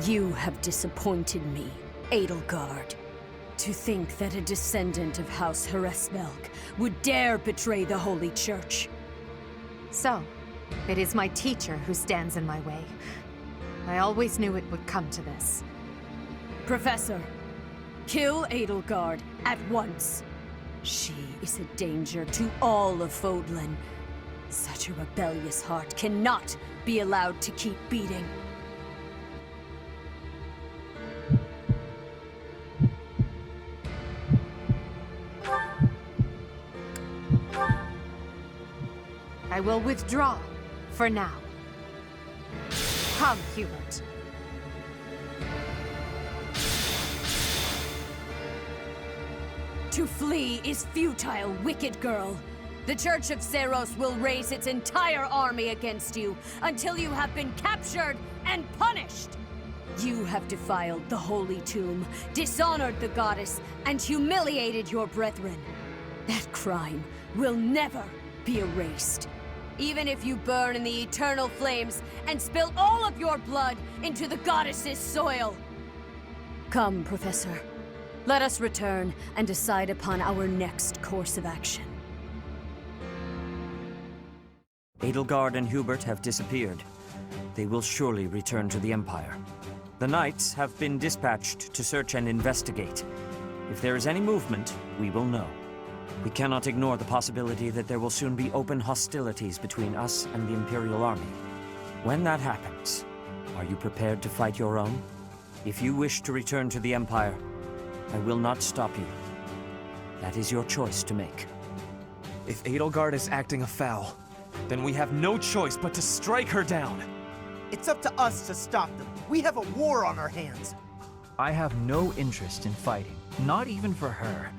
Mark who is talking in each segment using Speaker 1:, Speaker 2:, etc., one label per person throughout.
Speaker 1: You have disappointed me, Edelgard. To think that a descendant of House Hresvelg would dare betray the Holy Church.
Speaker 2: So, it is my teacher who stands in my way. I always knew it would come to this.
Speaker 1: Professor, kill Edelgard at once. She is a danger to all of Fodlan. Such a rebellious heart cannot be allowed to keep beating.
Speaker 2: I will withdraw, for now. Come, Hubert.
Speaker 1: To flee is futile, wicked girl. The Church of Seiros will raise its entire army against you until you have been captured and punished. You have defiled the Holy Tomb, dishonored the goddess, and humiliated your brethren. That crime will never be erased. Even if you burn in the eternal flames and spill all of your blood into the goddess's soil. Come, Professor. Let us return and decide upon our next course of action.
Speaker 3: Edelgard and Hubert have disappeared. They will surely return to the Empire. The Knights have been dispatched to search and investigate. If there is any movement, we will know. We cannot ignore the possibility that there will soon be open hostilities between us and the Imperial Army. When that happens, are you prepared to fight your own? If you wish to return to the Empire, I will not stop you. That is your choice to make.
Speaker 4: If Edelgard is acting afoul, then we have no choice but to strike her down.
Speaker 5: It's up to us to stop them. We have a war on our hands.
Speaker 6: I have no interest in fighting, not even for her.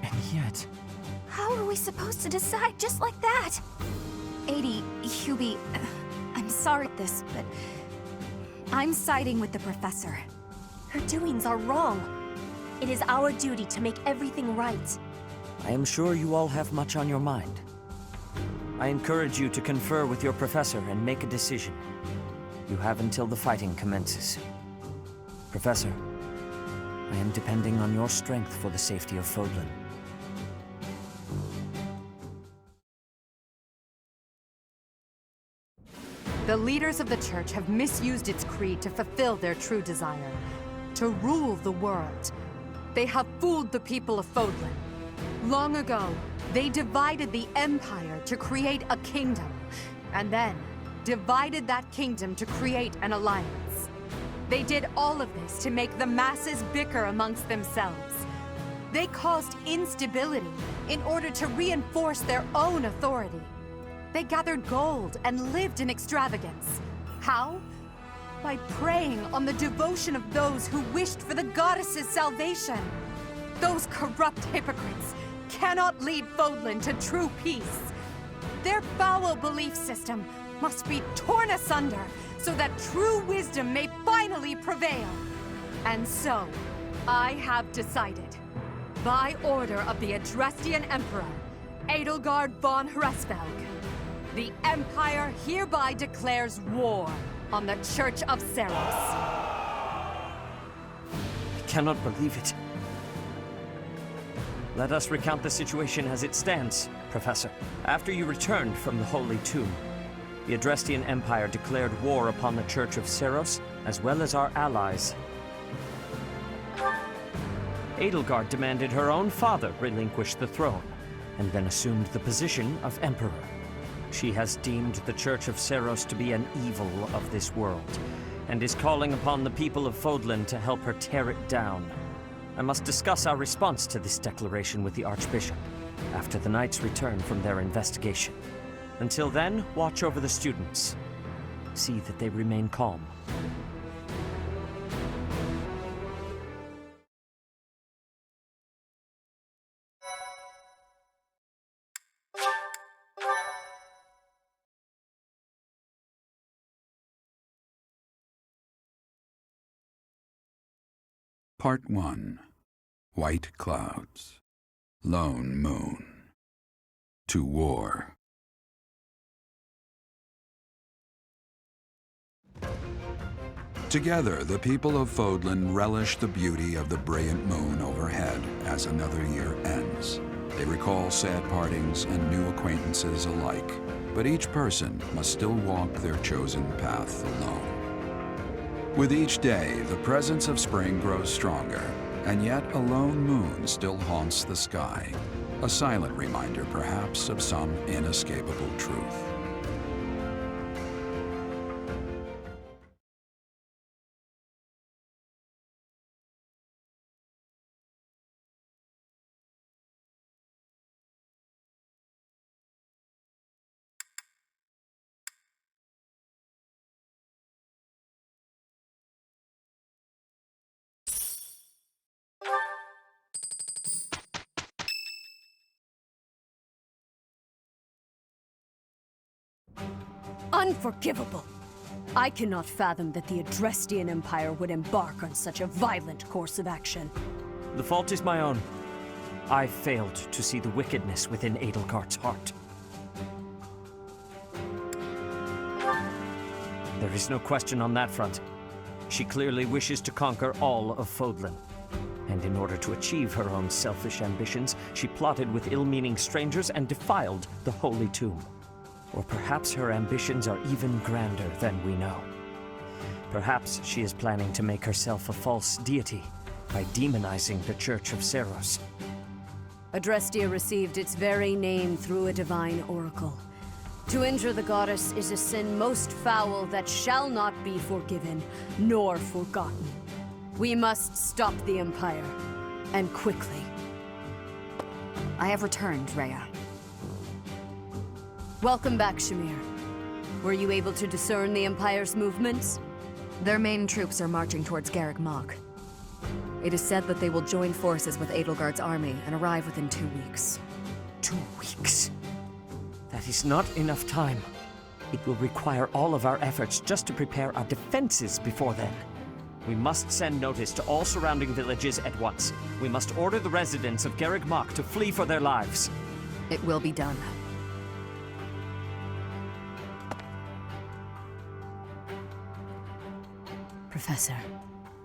Speaker 6: And yet...
Speaker 7: How are we supposed to decide just like that? Hubie, I'm sorry for this, but I'm siding with the Professor. Her doings are wrong. It is our duty to make everything right.
Speaker 3: I am sure you all have much on your mind. I encourage you to confer with your professor and make a decision. You have until the fighting commences. Professor, I am depending on your strength for the safety of Fodlan.
Speaker 2: The leaders of the Church have misused its creed to fulfill their true desire. To rule the world. They have fooled the people of Fodlan. Long ago, they divided the Empire to create a kingdom, and then divided that kingdom to create an alliance. They did all of this to make the masses bicker amongst themselves. They caused instability in order to reinforce their own authority. They gathered gold and lived in extravagance. How? By preying on the devotion of those who wished for the goddess's salvation. Those corrupt hypocrites cannot lead Fodlan to true peace. Their foul belief system must be torn asunder so that true wisdom may finally prevail. And so, I have decided, by order of the Adrestian Emperor, Edelgard von Hresvelg, the Empire hereby declares war on the Church of Seiros.
Speaker 3: I cannot believe it. Let us recount the situation as it stands, Professor. After you returned from the Holy Tomb, the Adrestian Empire declared war upon the Church of Seiros, as well as our allies. Edelgard demanded her own father relinquish the throne, and then assumed the position of Emperor. She has deemed the Church of Seiros to be an evil of this world, and is calling upon the people of Fodlan to help her tear it down. I must discuss our response to this declaration with the Archbishop, after the Knights return from their investigation. Until then, watch over the students. See that they remain calm.
Speaker 8: Part 1. White Clouds. Lone Moon. To War. Together, the people of Fodlan relish the beauty of the brilliant moon overhead as another year ends. They recall sad partings and new acquaintances alike, but each person must still walk their chosen path alone. With each day, the presence of spring grows stronger, and yet a lone moon still haunts the sky, a silent reminder perhaps of some inescapable truth.
Speaker 1: Unforgivable! I cannot fathom that the Adrestian Empire would embark on such a violent course of action.
Speaker 3: The fault is my own. I failed to see the wickedness within Edelgard's heart. There is no question on that front. She clearly wishes to conquer all of Fodlan. And in order to achieve her own selfish ambitions, she plotted with ill-meaning strangers and defiled the Holy Tomb. Or perhaps her ambitions are even grander than we know. Perhaps she is planning to make herself a false deity by demonizing the Church of Seiros.
Speaker 1: Adrestia received its very name through a divine oracle. To injure the goddess is a sin most foul that shall not be forgiven, nor forgotten. We must stop the Empire, and quickly.
Speaker 2: I have returned, Rhea.
Speaker 1: Welcome back, Shamir. Were you able to discern the Empire's movements?
Speaker 2: Their main troops are marching towards Garreg Mach. It is said that they will join forces with Edelgard's army and arrive within 2 weeks.
Speaker 3: 2 weeks? That is not enough time. It will require all of our efforts just to prepare our defenses before then. We must send notice to all surrounding villages at once. We must order the residents of Garreg Mach to flee for their lives.
Speaker 2: It will be done.
Speaker 1: Professor,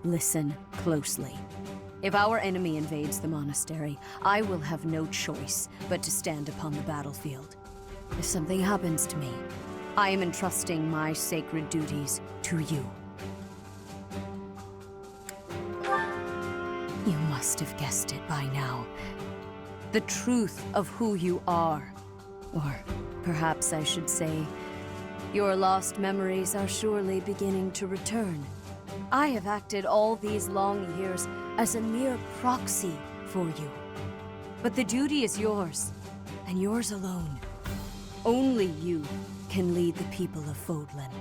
Speaker 1: listen closely. If our enemy invades the monastery, I will have no choice but to stand upon the battlefield. If something happens to me, I am entrusting my sacred duties to you. You must have guessed it by now. The truth of who you are. Or perhaps I should say, your lost memories are surely beginning to return. I have acted all these long years as a mere proxy for you. But the duty is yours, and yours alone. Only you can lead the people of Fodlan.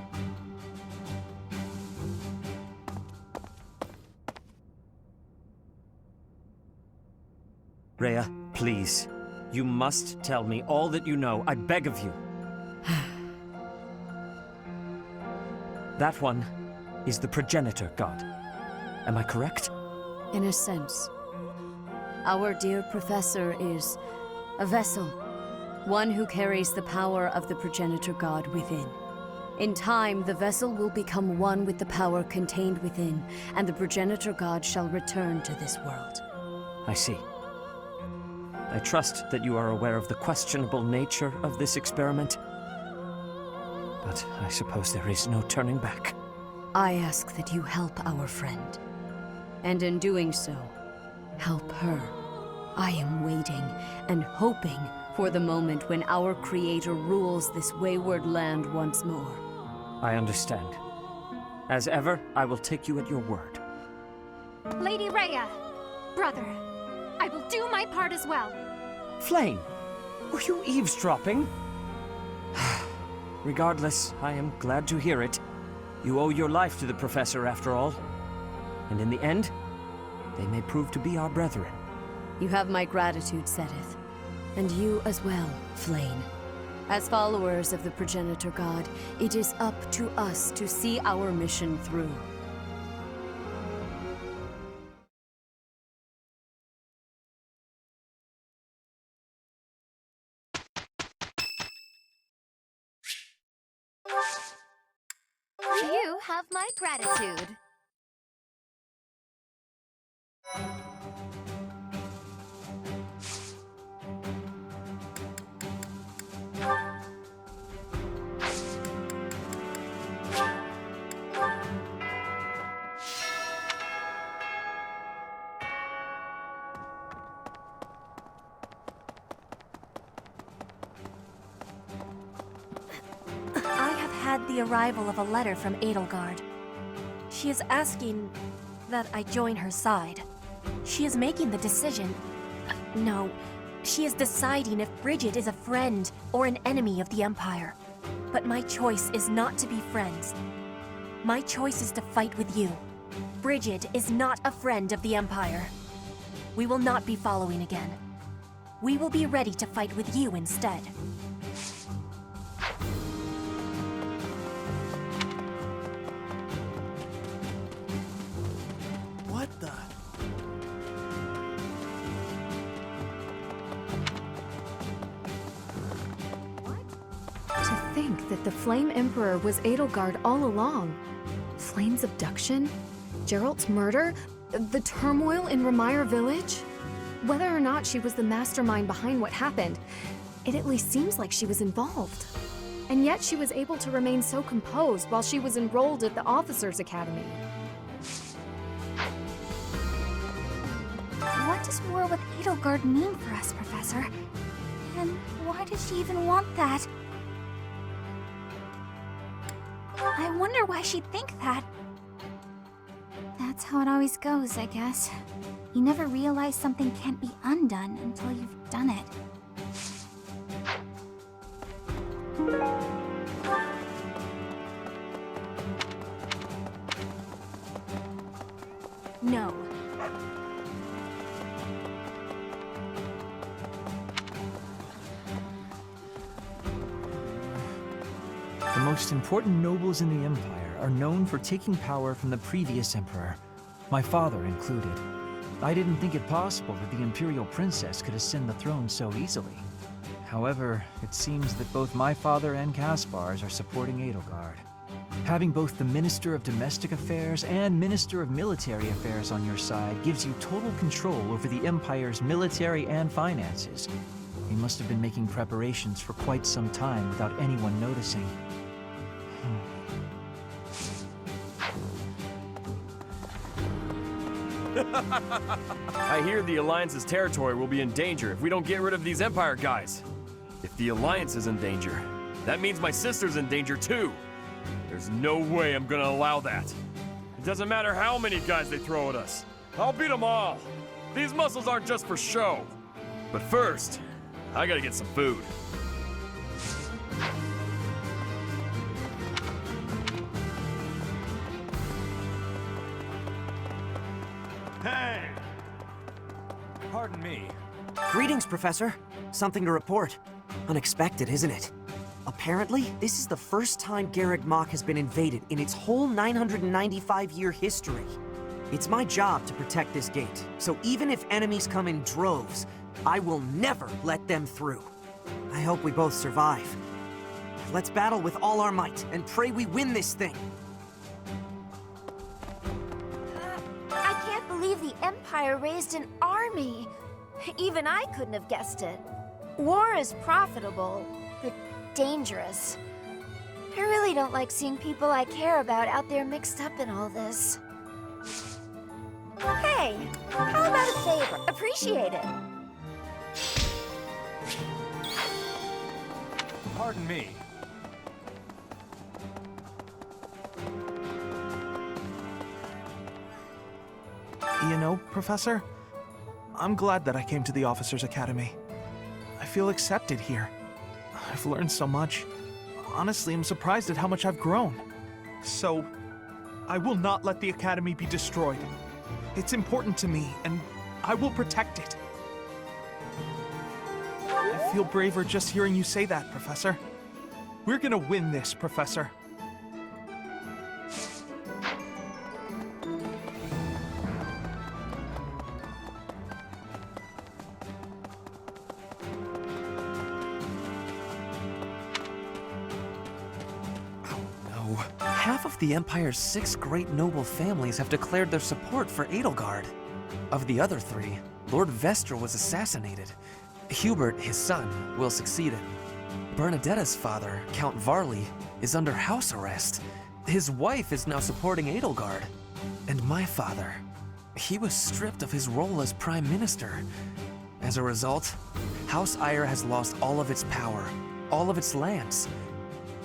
Speaker 3: Rhea, please. You must tell me all that you know. I beg of you. That one is the progenitor god. Am I correct?
Speaker 1: In a sense. Our dear professor is a vessel. One who carries the power of the progenitor god within. In time, the vessel will become one with the power contained within, and the progenitor god shall return to this world.
Speaker 3: I see. I trust that you are aware of the questionable nature of this experiment. But I suppose there is no turning back.
Speaker 1: I ask that you help our friend. And in doing so, help her. I am waiting and hoping for the moment when our Creator rules this wayward land once more.
Speaker 3: I understand. As ever, I will take you at your word.
Speaker 7: Lady Rhea! Brother, I will do my part as well.
Speaker 3: Flame! Were you eavesdropping? Regardless, I am glad to hear it. You owe your life to the Professor, after all. And in the end, they may prove to be our brethren.
Speaker 1: You have my gratitude, Sedith. And you as well, Flame. As followers of the progenitor god, it is up to us to see our mission through.
Speaker 7: You have my gratitude. I have had the arrival of a letter from Edelgard. She is asking that I join her side. She is making the decision. No, she is deciding if Bridget is a friend or an enemy of the Empire. But my choice is not to be friends. My choice is to fight with you. Bridget is not a friend of the Empire. We will not be following again. We will be ready to fight with you instead.
Speaker 5: What the?
Speaker 2: To think that the Flame Emperor was Edelgard all along. Flame's abduction? Geralt's murder? The turmoil in Remire Village? Whether or not she was the mastermind behind what happened, it at least seems like she was involved. And yet she was able to remain so composed while she was enrolled at the Officers' Academy.
Speaker 7: What does war with Edelgard mean for us, Professor? And why does she even want that? I wonder why she'd think that. That's how it always goes, I guess. You never realize something can't be undone until you've done it. No.
Speaker 6: The most important nobles in the Empire are known for taking power from the previous emperor, my father included. I didn't think it possible that the Imperial Princess could ascend the throne so easily. However, it seems that both my father and Caspar's are supporting Edelgard. Having both the Minister of Domestic Affairs and Minister of Military Affairs on your side gives you total control over the Empire's military and finances. We must have been making preparations for quite some time without anyone noticing.
Speaker 9: I hear the Alliance's territory will be in danger if we don't get rid of these Empire guys. If the Alliance is in danger, that means my sister's in danger too. There's no way I'm gonna allow that. It doesn't matter how many guys they throw at us. I'll beat them all. These muscles aren't just for show. But first, I gotta get some food.
Speaker 4: Hey! Pardon me.
Speaker 10: Greetings, Professor. Something to report. Unexpected, isn't it? Apparently, this is the first time Garreg Mach has been invaded in its whole 995-year history. It's my job to protect this gate, so even if enemies come in droves, I will never let them through. I hope we both survive. Let's battle with all our might and pray we win this thing.
Speaker 7: I can't believe the Empire raised an army. Even I couldn't have guessed it. War is profitable, but dangerous. I really don't like seeing people I care about out there mixed up in all this. Hey, how about a favor? Appreciate it.
Speaker 4: Pardon me. You know, Professor, I'm glad that I came to the Officers' Academy. I feel accepted here. I've learned so much. Honestly, I'm surprised at how much I've grown. So, I will not let the Academy be destroyed. It's important to me, and I will protect it. I feel braver just hearing you say that, Professor. We're gonna win this, Professor.
Speaker 10: Half of
Speaker 11: of the Empire's 6 great noble families have declared their support for Edelgard. Of the other 3, Lord Vestra was assassinated. Hubert, his son, will succeed him. Bernadetta's father, Count Varley, is under house arrest. His wife is now supporting Edelgard. And my father, he was stripped of his role as Prime Minister. As a result, House Eyre has lost all of its power, all of its lands.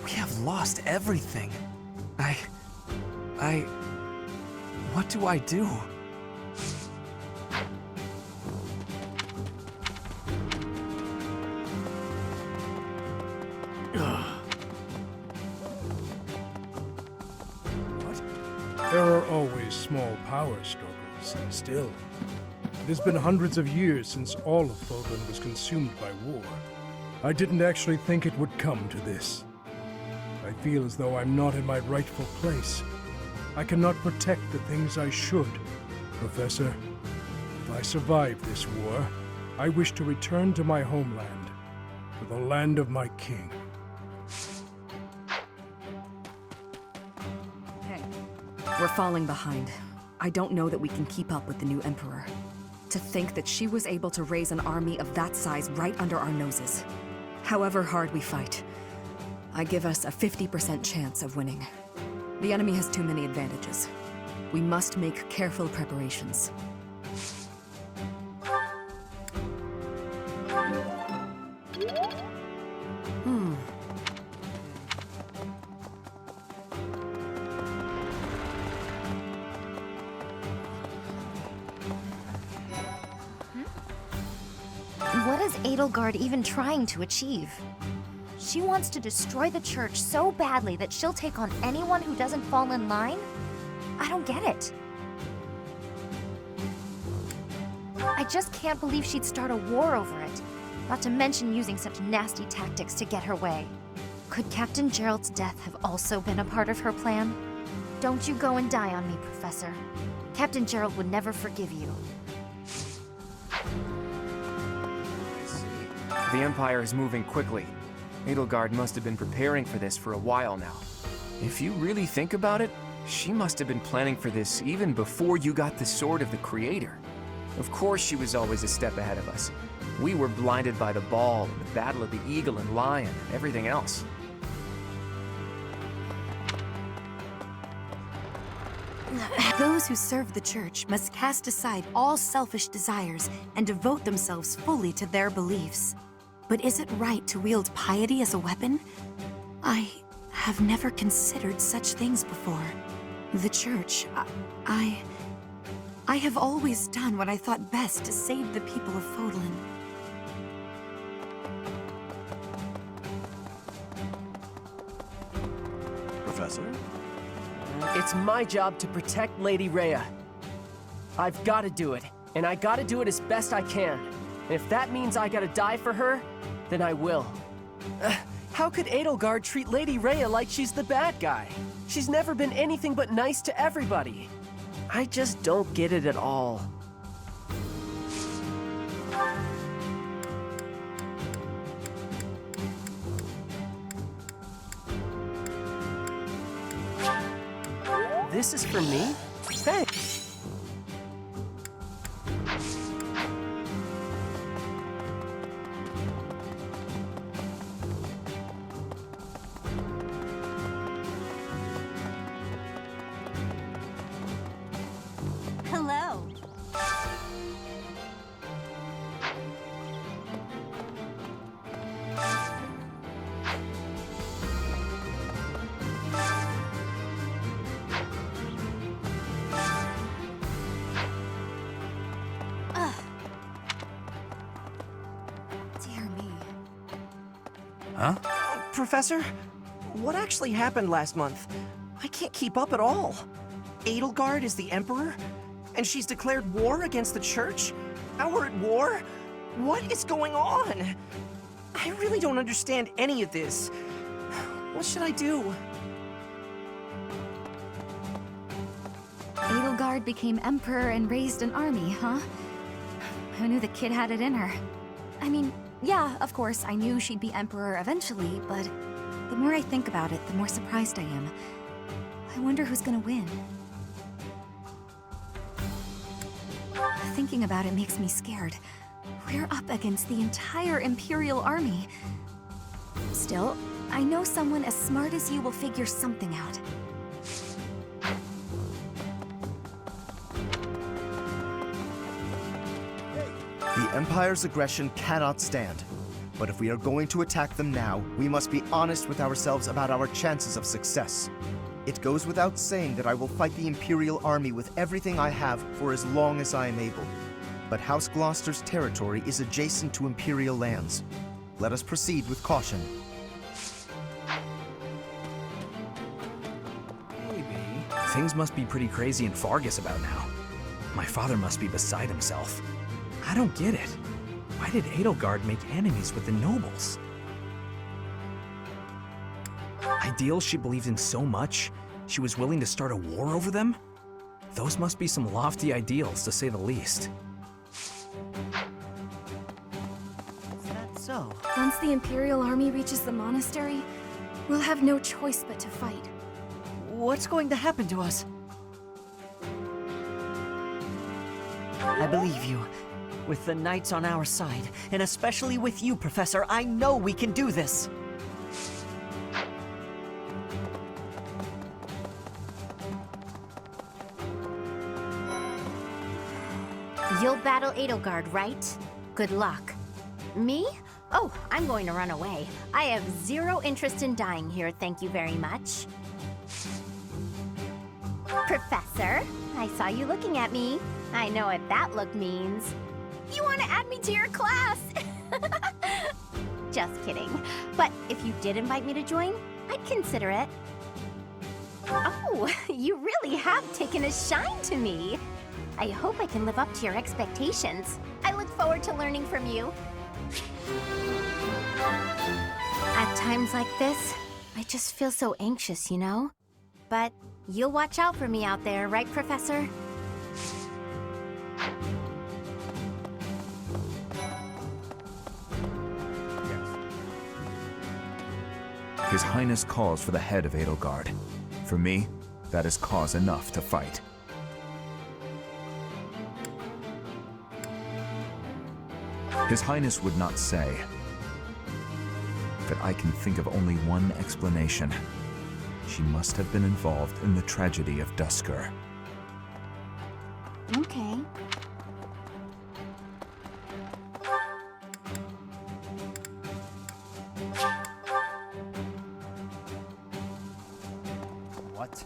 Speaker 11: We have lost everything. What do I do?
Speaker 12: There are always small power struggles, still. It has been hundreds of years since all of Fodlan was consumed by war. I didn't actually think it would come to this. I feel as though I'm not in my rightful place. I cannot protect the things I should. Professor, if I survive this war, I wish to return to my homeland, to the land of my king.
Speaker 2: We're falling behind. I don't know that we can keep up with the new Emperor. To think that she was able to raise an army of that size right under our noses. However hard we fight, I give us a 50% chance of winning. The enemy has too many advantages. We must make careful preparations.
Speaker 7: What is Edelgard even trying to achieve? She wants to destroy the church so badly that she'll take on anyone who doesn't fall in line? I don't get it. I just can't believe she'd start a war over it. Not to mention using such nasty tactics to get her way. Could Captain Gerald's death have also been a part of her plan? Don't you go and die on me, Professor. Captain Gerald would never forgive you.
Speaker 13: The Empire is moving quickly. Edelgard must have been preparing for this for a while now. If you really think about it, she must have been planning for this even before you got the Sword of the Creator. Of course she was always a step ahead of us. We were blinded by the ball and the Battle of the Eagle and Lion and everything else.
Speaker 14: Those who serve the church must cast aside all selfish desires and devote themselves fully to their beliefs. But is it right to wield piety as a weapon? I have never considered such things before. The church, I have always done what I thought best to save the people of Fodlan.
Speaker 5: Professor?
Speaker 15: It's my job to protect Lady Rhea. I've got to do it, and I got to do it as best I can. And if that means I gotta die for her, then I will. How could Edelgard treat Lady Rhea like she's the bad guy? She's never been anything but nice to everybody. I just don't get it at all. This is for me? Thanks.
Speaker 14: Hello.
Speaker 7: Dear me.
Speaker 10: Huh? Professor, what actually happened last month? I can't keep up at all. Edelgard is the Emperor? And she's declared war against the Church? Now we're at war? What is going on? I really don't understand any of this. What should I do?
Speaker 7: Edelgard became Emperor and raised an army, huh? Who knew the kid had it in her? I mean, yeah, of course, I knew she'd be Emperor eventually, but the more I think about it, the more surprised I am. I wonder who's gonna win. Thinking about it makes me scared. We're up against the entire Imperial army. Still, I know someone as smart as you will figure something out.
Speaker 5: The Empire's aggression cannot stand. But if we are going to attack them now, we must be honest with ourselves about our chances of success. It goes without saying that I will fight the Imperial army with everything I have for as long as I am able. But House Gloucester's territory is adjacent to Imperial lands. Let us proceed with caution.
Speaker 6: Maybe. Things must be pretty crazy in Fargus about now. My father must be beside himself. I don't get it. Why did Edelgard make enemies with the nobles? Ideals she believed in so much, she was willing to start a war over them? Those must be some lofty ideals, to say the least.
Speaker 10: Is that so?
Speaker 7: Once the Imperial army reaches the monastery, we'll have no choice but to fight.
Speaker 10: What's going to happen to us? I believe you. With the Knights on our side, and especially with you, Professor, I know we can do this!
Speaker 16: You'll battle Edelgard, right? Good luck. Me? Oh, I'm going to run away. I have zero interest in dying here, thank you very much. Professor, I saw you looking at me. I know what that look means. You want to add me to your class? Just kidding. But if you did invite me to join, I'd consider it. Oh, you really have taken a shine to me. I hope I can live up to your expectations. I look forward to learning from you. At times like this, I just feel so anxious, you know? But you'll watch out for me out there, right, Professor?
Speaker 17: His Highness calls for the head of Edelgard. For me, that is cause enough to fight. His Highness would not say, but I can think of only one explanation. She must have been involved in the tragedy of Duskur.
Speaker 7: Okay.
Speaker 5: What?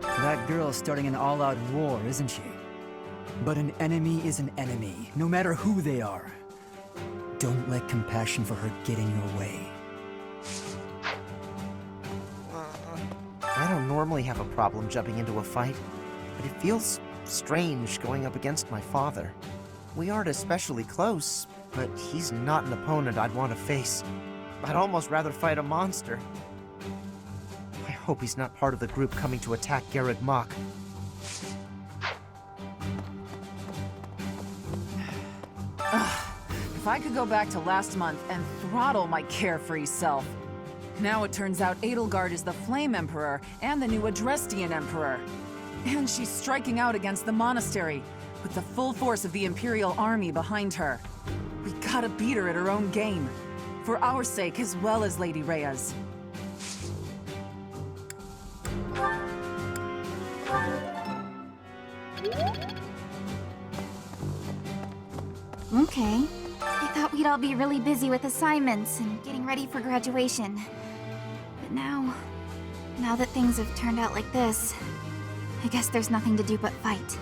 Speaker 18: That girl's starting an all-out war, isn't she? But an enemy is an enemy, no matter who they are. Don't let compassion for her get in your way.
Speaker 10: I don't normally have a problem jumping into a fight, but it feels strange going up against my father. We aren't especially close, but he's not an opponent I'd want to face. I'd almost rather fight a monster. I hope he's not part of the group coming to attack Garreg Mach.
Speaker 2: If I could go back to last month and throttle my carefree self. Now it turns out Edelgard is the Flame Emperor and the new Adrestian Emperor. And she's striking out against the monastery, with the full force of the Imperial army behind her. We gotta beat her at her own game, for our sake as well as Lady Rhea's.
Speaker 7: Okay. I thought we'd all be really busy with assignments and getting ready for graduation. But now that things have turned out like this, I guess there's nothing to do but fight.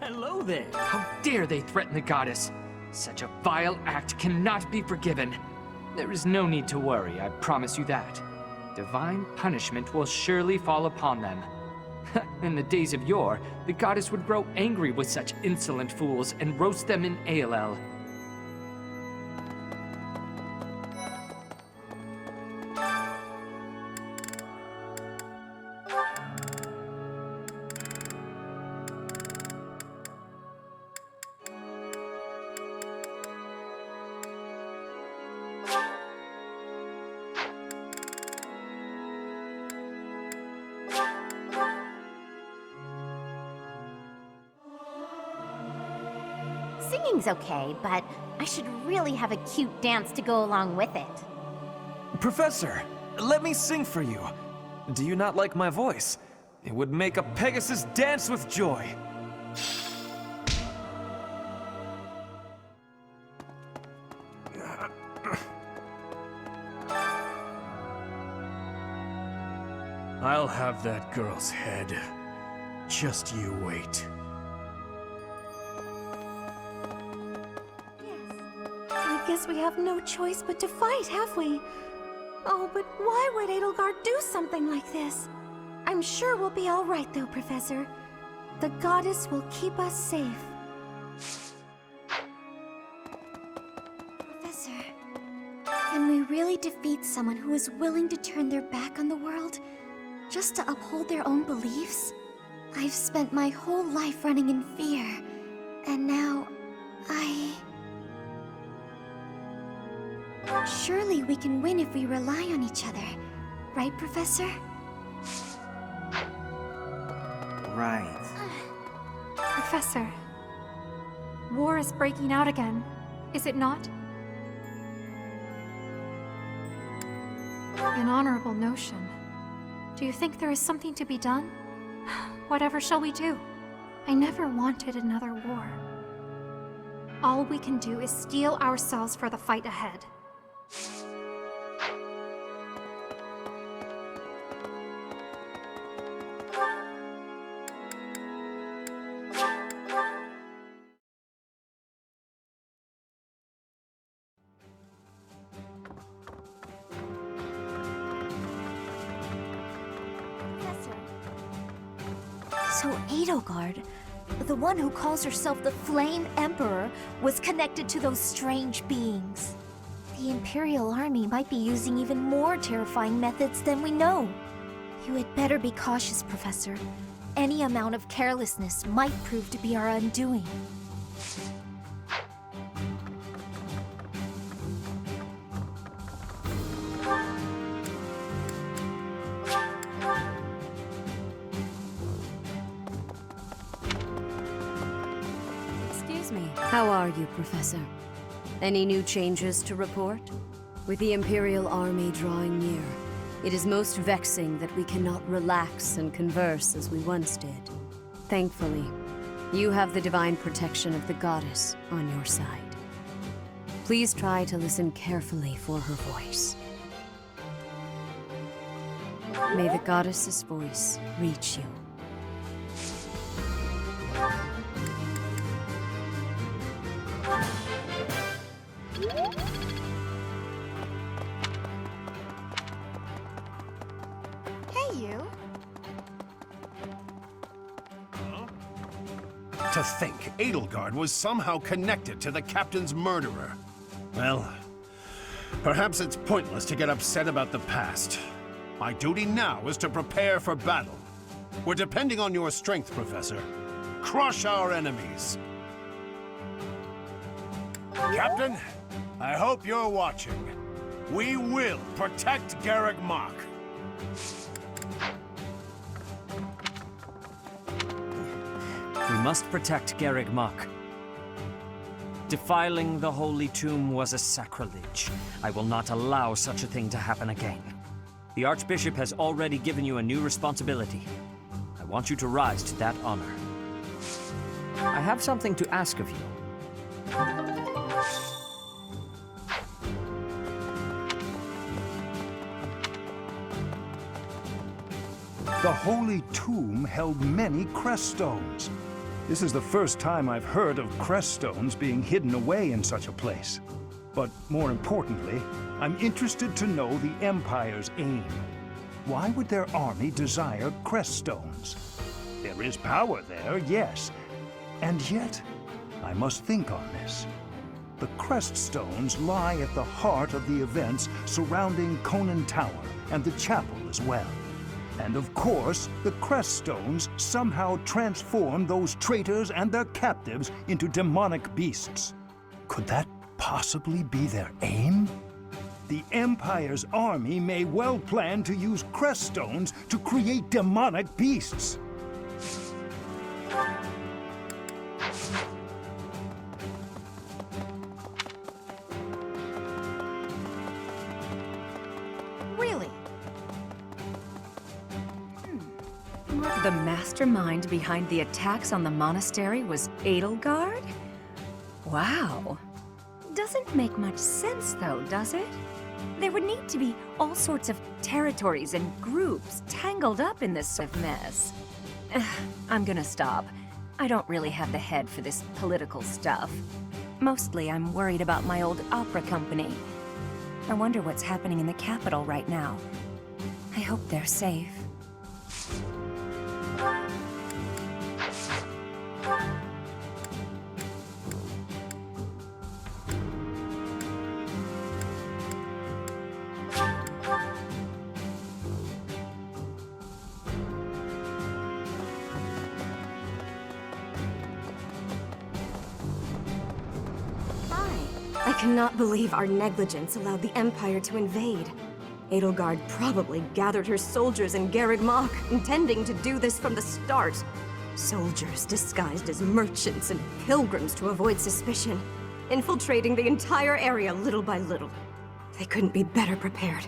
Speaker 19: Hello there! How dare they threaten the goddess? Such a vile act cannot be forgiven. There is no need to worry, I promise you that. Divine punishment will surely fall upon them. In the days of yore, the goddess would grow angry with such insolent fools and roast them in ALL.
Speaker 16: Singing's okay, but I should really have a cute dance to go along with it.
Speaker 11: Professor, let me sing for you. Do you not like my voice? It would make a Pegasus dance with joy.
Speaker 9: I'll have that girl's head. Just you wait.
Speaker 7: I guess we have no choice but to fight, have we? Oh, but why would Edelgard do something like this? I'm sure we'll be all right, though, Professor. The goddess will keep us safe. Professor, can we really defeat someone who is willing to turn their back on the world just to uphold their own beliefs? I've spent my whole life running in fear, and now Surely we can win if we rely on each other, right, Professor?
Speaker 10: Right.
Speaker 20: Professor, war is breaking out again, is it not? An honorable notion. Do you think there is something to be done? Whatever shall we do? I never wanted another war. All we can do is steel ourselves for the fight ahead.
Speaker 7: So Edelgard, the one who calls herself the Flame Emperor, was connected to those strange beings. The Imperial Army might be using even more terrifying methods than we know. You had better be cautious, Professor. Any amount of carelessness might prove to be our undoing.
Speaker 1: Excuse me. How are you, Professor? Any new changes to report? With the Imperial Army drawing near, it is most vexing that we cannot relax and converse as we once did. Thankfully, you have the divine protection of the goddess on your side. Please try to listen carefully for her voice. May the goddess's voice reach you.
Speaker 7: Hey, you.
Speaker 21: To think Edelgard was somehow connected to the captain's murderer. Well, perhaps it's pointless to get upset about the past. My duty now is to prepare for battle. We're depending on your strength, Professor. Crush our enemies. Captain, I hope you're watching. We will protect Garreg Mach.
Speaker 3: We must protect Garreg Mach. Defiling the Holy Tomb was a sacrilege. I will not allow such a thing to happen again. The Archbishop has already given you a new responsibility. I want you to rise to that honor. I have something to ask of you.
Speaker 22: The Holy Tomb held many crest stones. This is the first time I've heard of crest stones being hidden away in such a place. But more importantly, I'm interested to know the Empire's aim. Why would their army desire crest stones? There is power there, yes. And yet, I must think on this. The crest stones lie at the heart of the events surrounding Conan Tower and the chapel as well. And of course, the crest stones somehow transform those traitors and their captives into demonic beasts. Could that possibly be their aim? The Empire's army may well plan to use crest stones to create demonic beasts.
Speaker 14: The mastermind behind the attacks on the monastery was Edelgard? Wow. Doesn't make much sense, though, does it? There would need to be all sorts of territories and groups tangled up in this sort of mess. I'm gonna stop. I don't really have the head for this political stuff. Mostly, I'm worried about my old opera company. I wonder what's happening in the capital right now. I hope they're safe.
Speaker 4: I cannot believe our negligence allowed the Empire to invade. Edelgard probably gathered her soldiers in Garreg Mach, intending to do this from the start. Soldiers disguised as merchants and pilgrims to avoid suspicion, infiltrating the entire area little by little. They couldn't be better prepared.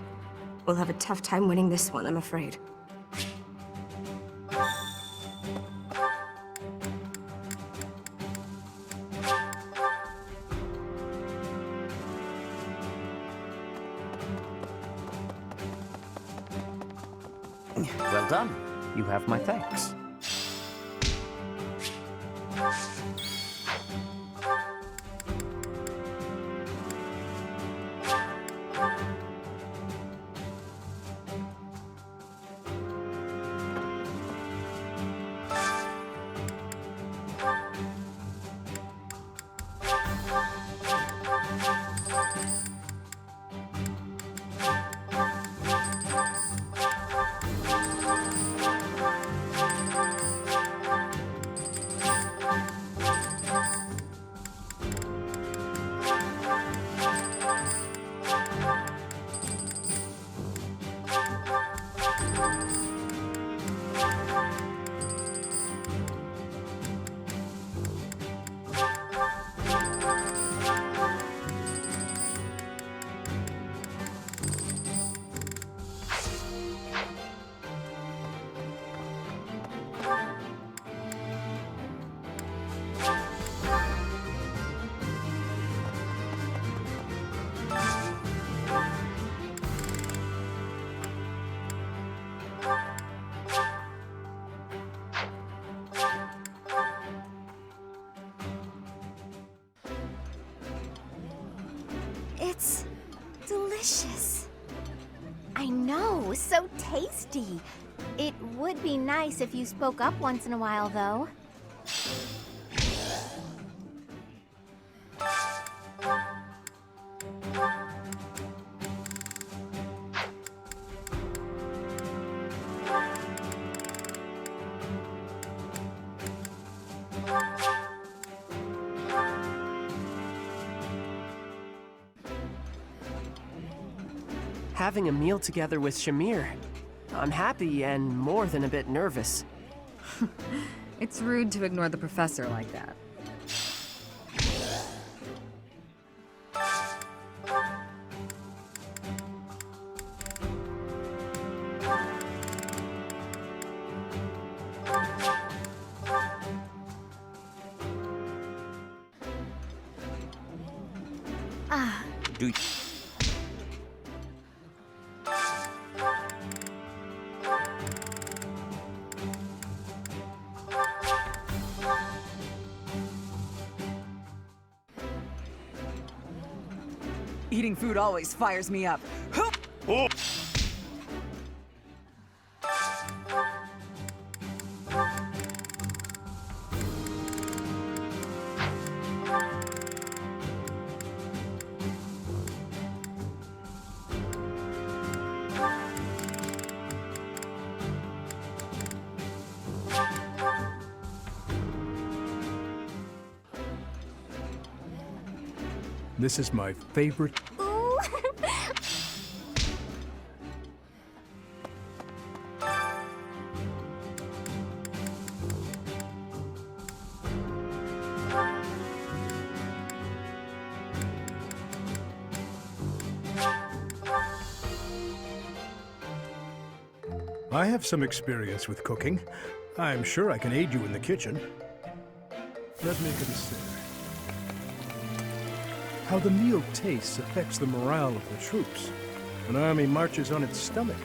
Speaker 4: We'll have a tough time winning this one, I'm afraid.
Speaker 3: Well done. You have my thanks.
Speaker 16: It's delicious. I know, so tasty. It would be nice if you spoke up once in a while, though.
Speaker 15: Having a meal together with Shamir. I'm happy and more than a bit nervous.
Speaker 2: It's rude to ignore the professor like that.
Speaker 16: Ah.
Speaker 3: Do
Speaker 2: Eating food always fires me up.
Speaker 21: Oh.
Speaker 12: This is my favorite.
Speaker 16: Ooh.
Speaker 12: I have some experience with cooking. I'm sure I can aid you in the kitchen. Let me consider. How the meal tastes affects the morale of the troops. An army marches on its stomach.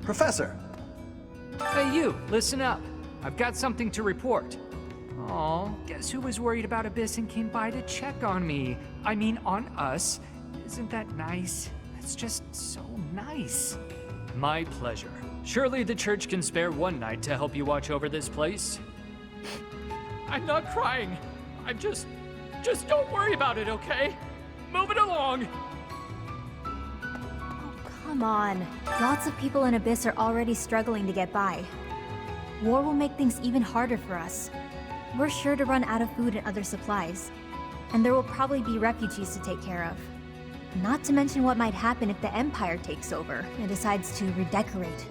Speaker 18: Professor!
Speaker 19: Hey you, listen up. I've got something to report. Aw, guess who was worried about Abyss and came by to check on me? I mean, on us. Isn't that nice? It's just so nice. My pleasure. Surely the church can spare one night to help you watch over this place. I'm not crying. I'm just don't worry about it, okay? Move it along.
Speaker 7: Come on. Lots of people in Abyss are already struggling to get by. War will make things even harder for us. We're sure to run out of food and other supplies. And there will probably be refugees to take care of. Not to mention what might happen if the Empire takes over and decides to redecorate.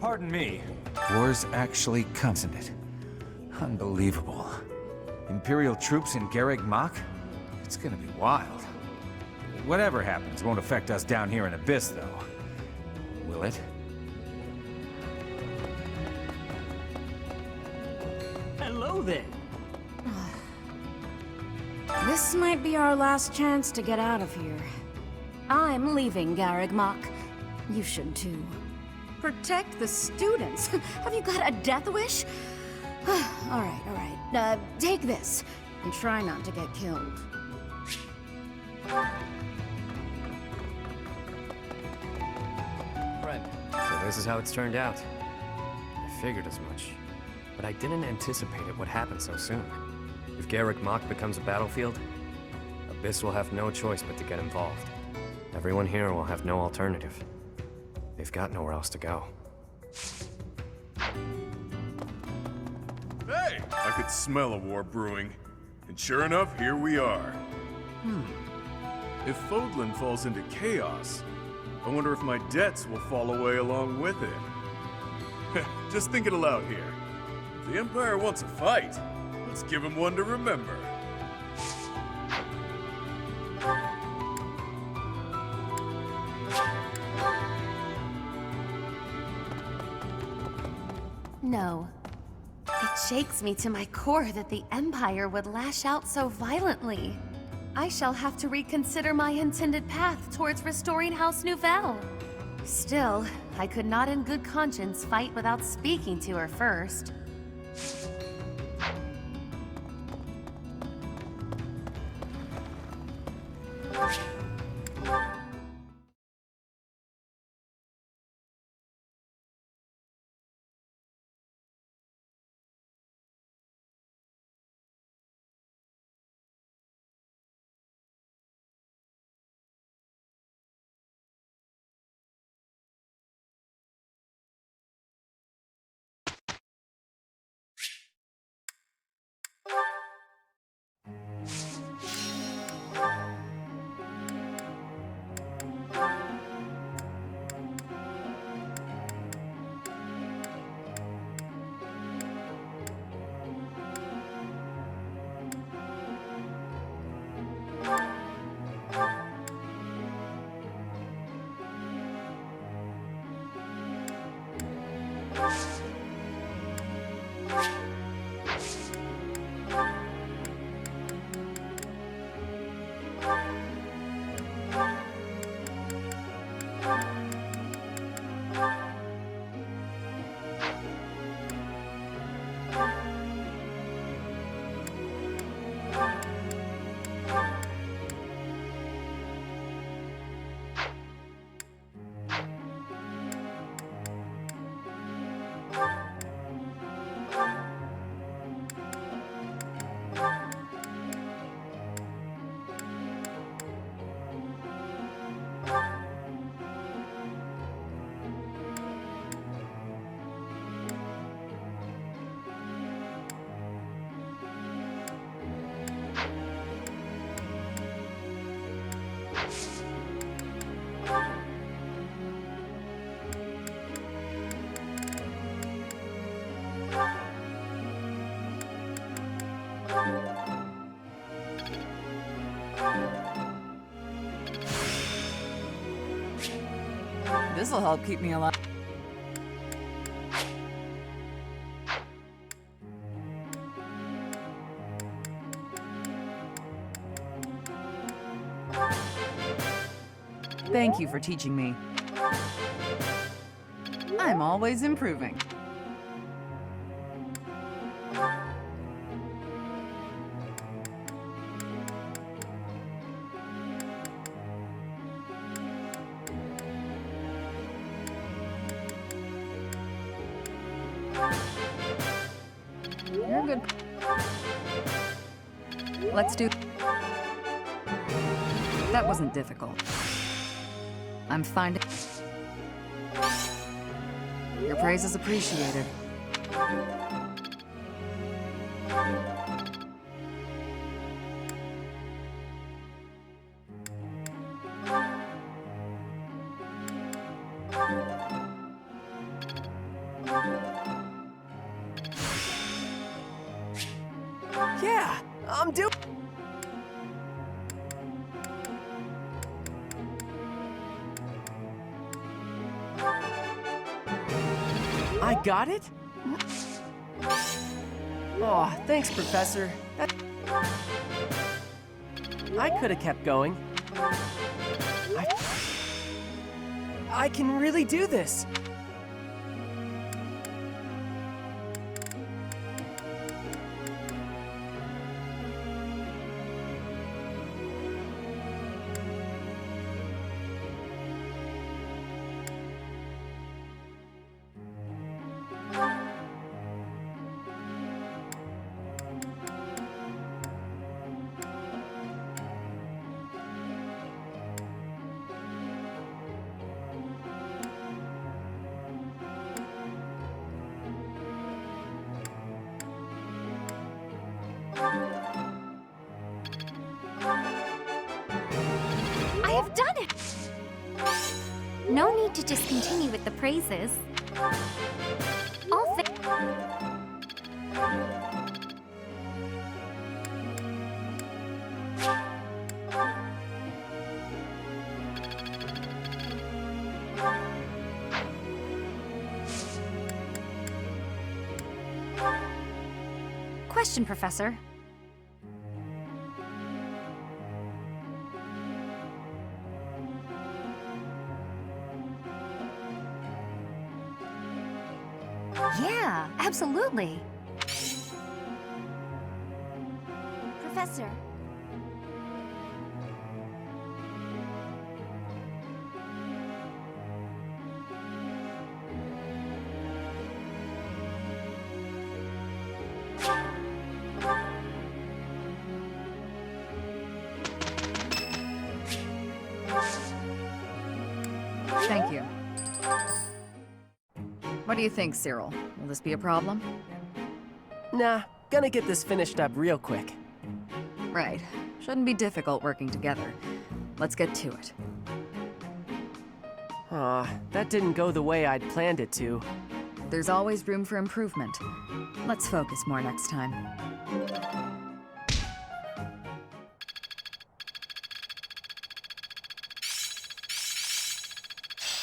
Speaker 11: Pardon me. War's actually consummated. Unbelievable. Imperial troops in Garreg Mach? It's gonna be wild. Whatever happens won't affect us down here in Abyss, though. Will it?
Speaker 15: Hello there.
Speaker 8: This might be our last chance to get out of here. I'm leaving Garreg Mach. You should too. Protect the students? Have you got a death wish? All right. Take this, and try not to get killed.
Speaker 13: Friend, so this is how it's turned out. I figured as much, but I didn't anticipate it would happen so soon. If Garreg Mach becomes a battlefield, Abyss will have no choice but to get involved. Everyone here will have no alternative. They've got nowhere else to go.
Speaker 23: Hey! I could smell a war brewing. And sure enough, here we are. If Fodlan falls into chaos, I wonder if my debts will fall away along with it. Just thinking aloud here. If the Empire wants a fight, let's give him one to remember.
Speaker 24: No. It shakes me to my core that the Empire would lash out so violently. I shall have to reconsider my intended path towards restoring House Nouvelle. Still, I could not in good conscience fight without speaking to her first.
Speaker 5: This'll help keep me alive. Thank you for teaching me. I'm always improving. You're good. Let's do... That wasn't difficult. I'm finding... Your praise is appreciated.
Speaker 15: Yeah, I'm doing... I got it? Oh, thanks, Professor. I could have kept going. I can really do this.
Speaker 16: I have done it! No need to just continue with the praises. All
Speaker 14: Question, Professor. Yeah, absolutely.
Speaker 16: Professor.
Speaker 5: Thank you. What do you think, Cyril? Will this be a problem?
Speaker 15: Nah, gonna get this finished up real quick.
Speaker 5: Right. Shouldn't be difficult working together. Let's get to it.
Speaker 15: Aw, that didn't go the way I'd planned it to.
Speaker 5: There's always room for improvement. Let's focus more next time.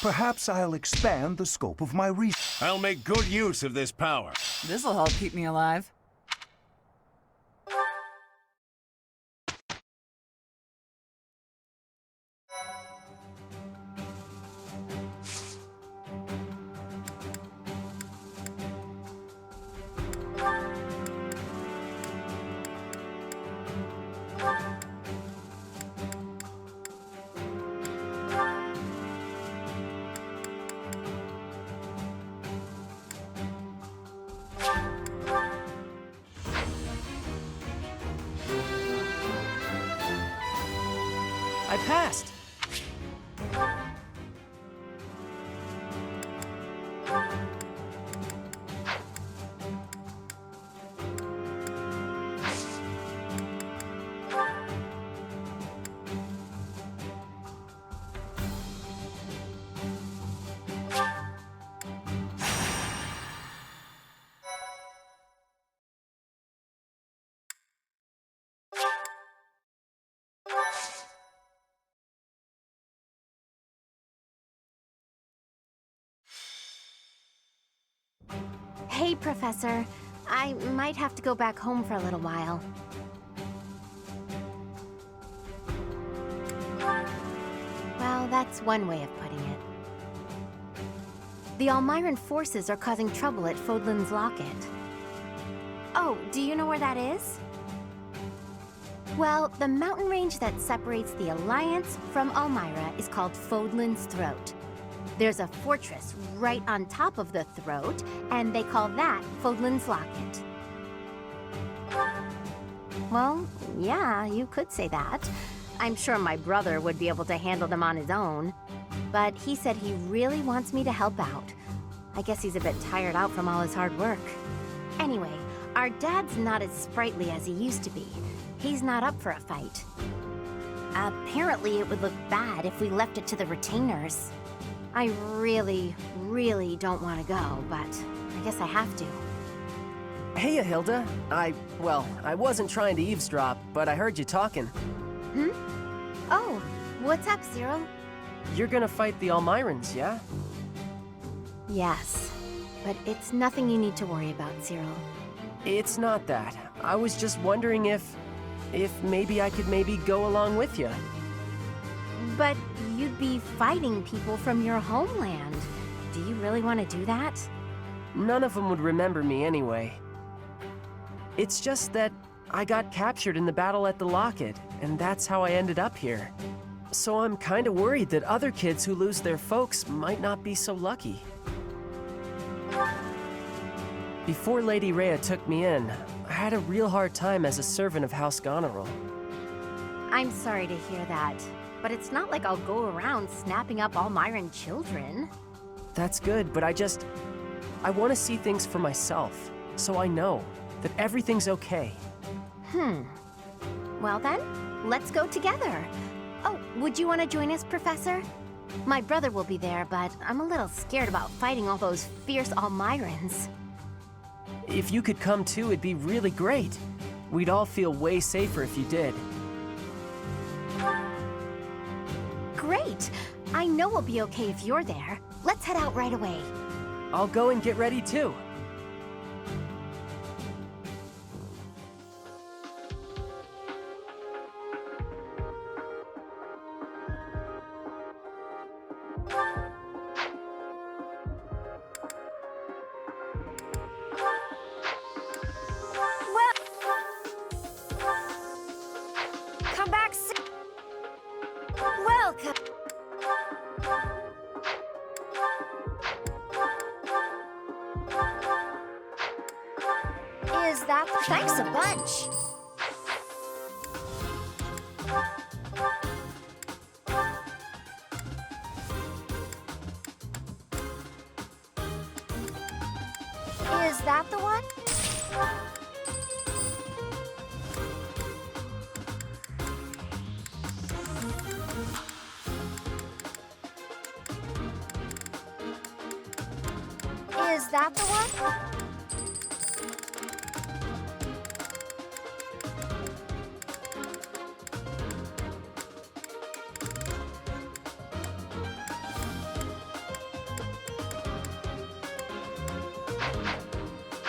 Speaker 22: Perhaps I'll expand the scope of my research.
Speaker 21: I'll make good use of this power.
Speaker 5: This'll help keep me alive.
Speaker 15: I passed!
Speaker 16: Hey, Professor. I might have to go back home for a little while. Well, that's one way of putting it. The Almiran forces are causing trouble at Fodlan's Locket. Oh, do you know where that is? Well, the mountain range that separates the Alliance from Almyra is called Fodlan's Throat. There's a fortress right on top of the throat, and they call that Fodlan's Locket. Well, yeah, you could say that. I'm sure my brother would be able to handle them on his own. But he said he really wants me to help out. I guess he's a bit tired out from all his hard work. Anyway, our dad's not as sprightly as he used to be. He's not up for a fight. Apparently it would look bad if we left it to the retainers. I really, really don't want to go, but I guess I have to.
Speaker 15: Hey, Hilda. I wasn't trying to eavesdrop, but I heard you talking.
Speaker 16: Hmm? Oh, what's up, Cyril?
Speaker 15: You're gonna fight the Almirans, yeah?
Speaker 16: Yes, but it's nothing you need to worry about, Cyril.
Speaker 15: It's not that. I was just wondering if maybe I could go along with you.
Speaker 16: But you'd be fighting people from your homeland. Do you really want to do that?
Speaker 15: None of them would remember me anyway. It's just that I got captured in the battle at the Locket, and that's how I ended up here. So I'm kinda worried that other kids who lose their folks might not be so lucky. Before Lady Rhea took me in, I had a real hard time as a servant of House Goneril.
Speaker 16: I'm sorry to hear that, but it's not like I'll go around snapping up Almiran children.
Speaker 15: That's good, but I want to see things for myself, so I know that everything's okay.
Speaker 16: Well then, let's go together. Oh, would you want to join us, Professor? My brother will be there, but I'm a little scared about fighting all those fierce Almirans.
Speaker 15: If you could come too, it'd be really great. We'd all feel way safer if you did.
Speaker 16: Great! I know we'll be okay if you're there. Let's head out right away.
Speaker 15: I'll go and get ready too.
Speaker 7: Come back soon. Welcome. Is that the... Thanks a bunch. Is that the one? Is that the one?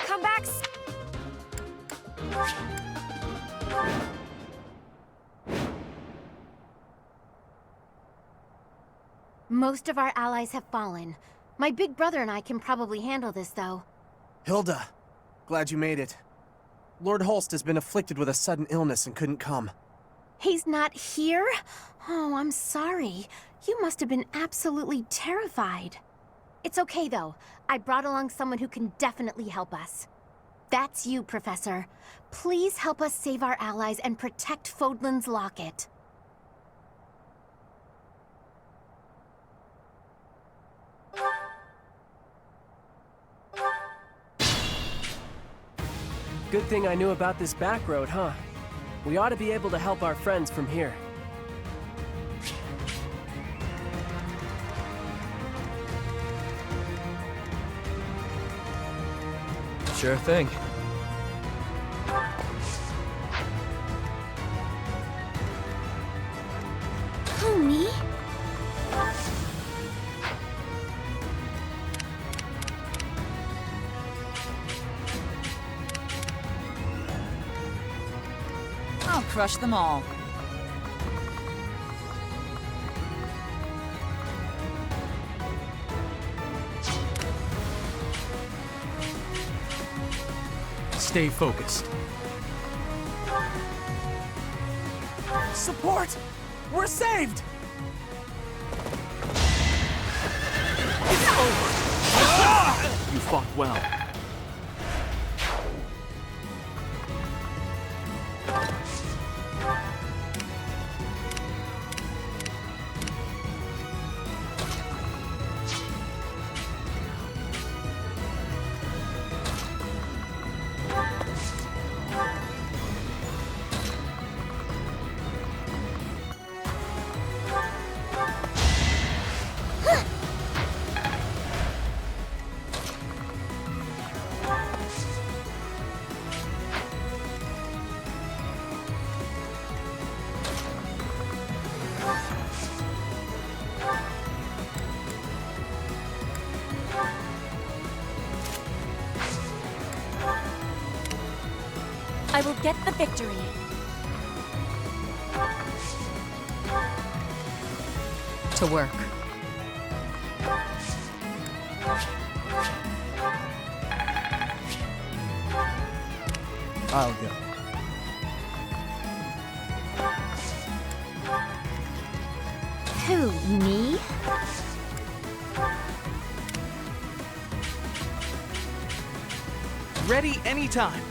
Speaker 7: Come back.
Speaker 16: Most of our allies have fallen. My big brother and I can probably handle this, though.
Speaker 11: Hilda, glad you made it. Lord Holst has been afflicted with a sudden illness and couldn't come.
Speaker 16: He's not here? Oh, I'm sorry. You must have been absolutely terrified. It's okay, though. I brought along someone who can definitely help us. That's you, Professor. Please help us save our allies and protect Fodlan's Locket.
Speaker 15: Good thing I knew about this back road, huh? We ought to be able to help our friends from here.
Speaker 13: Sure thing.
Speaker 7: Who, me?
Speaker 5: crush them all.
Speaker 6: Stay focused.
Speaker 11: Support! We're saved!
Speaker 6: It's over! You fought well.
Speaker 7: I will get the victory.
Speaker 5: To work.
Speaker 18: I'll go.
Speaker 16: Who, me?
Speaker 6: Ready anytime.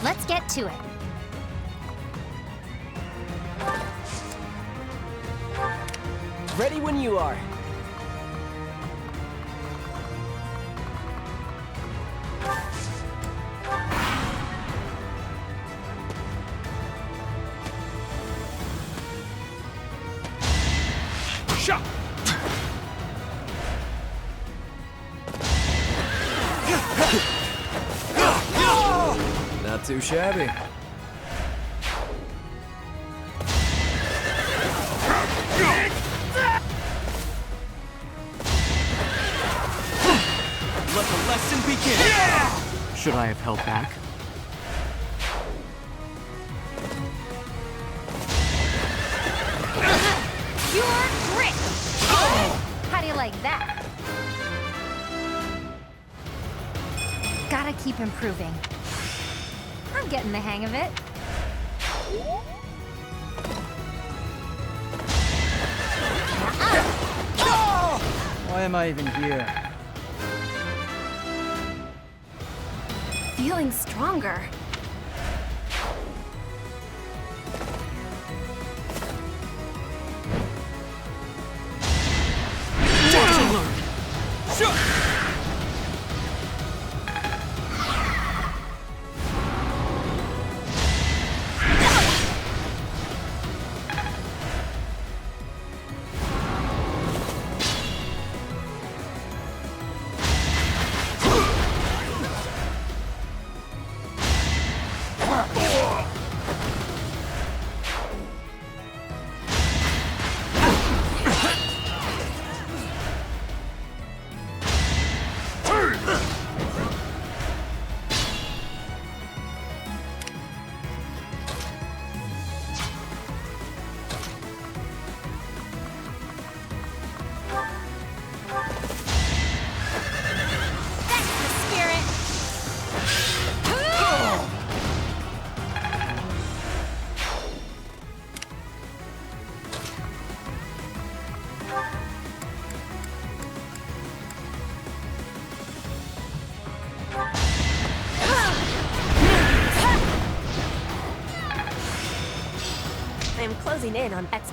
Speaker 16: Let's get to it.
Speaker 15: Ready when you are.
Speaker 6: Shot!
Speaker 13: Not too shabby.
Speaker 6: Let the lesson begin! Should I have held back?
Speaker 16: Pure grit! How do you like that? Gotta keep improving. I'm getting the hang of it.
Speaker 18: Why am I even here?
Speaker 7: Feeling stronger.
Speaker 6: Watch and learn! Sure!
Speaker 4: I am closing in on X.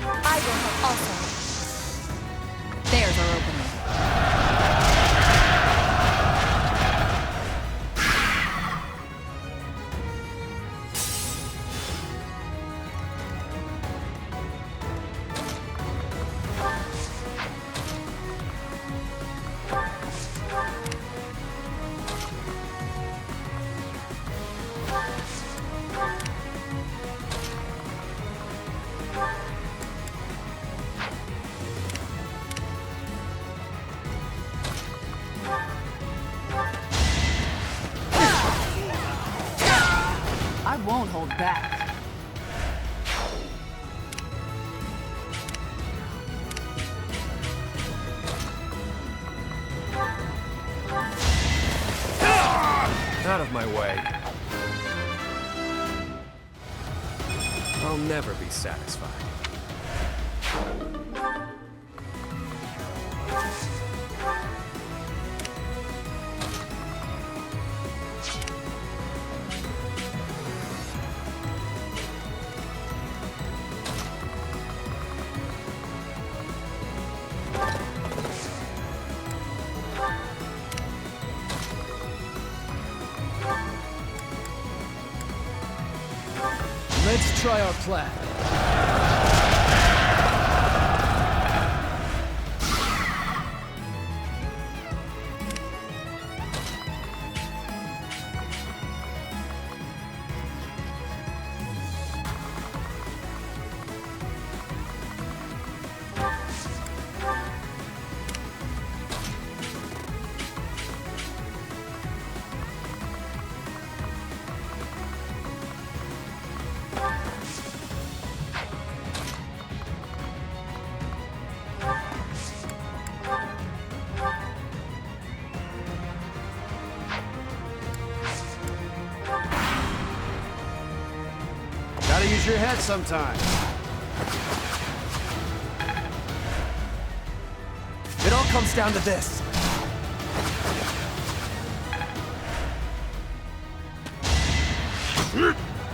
Speaker 7: I will help also.
Speaker 5: There's our opening.
Speaker 8: won't hold back.
Speaker 13: Out of my way. I'll never be satisfied.
Speaker 6: Let's try our plan.
Speaker 21: Gotta use your head sometimes.
Speaker 11: It all comes down to this.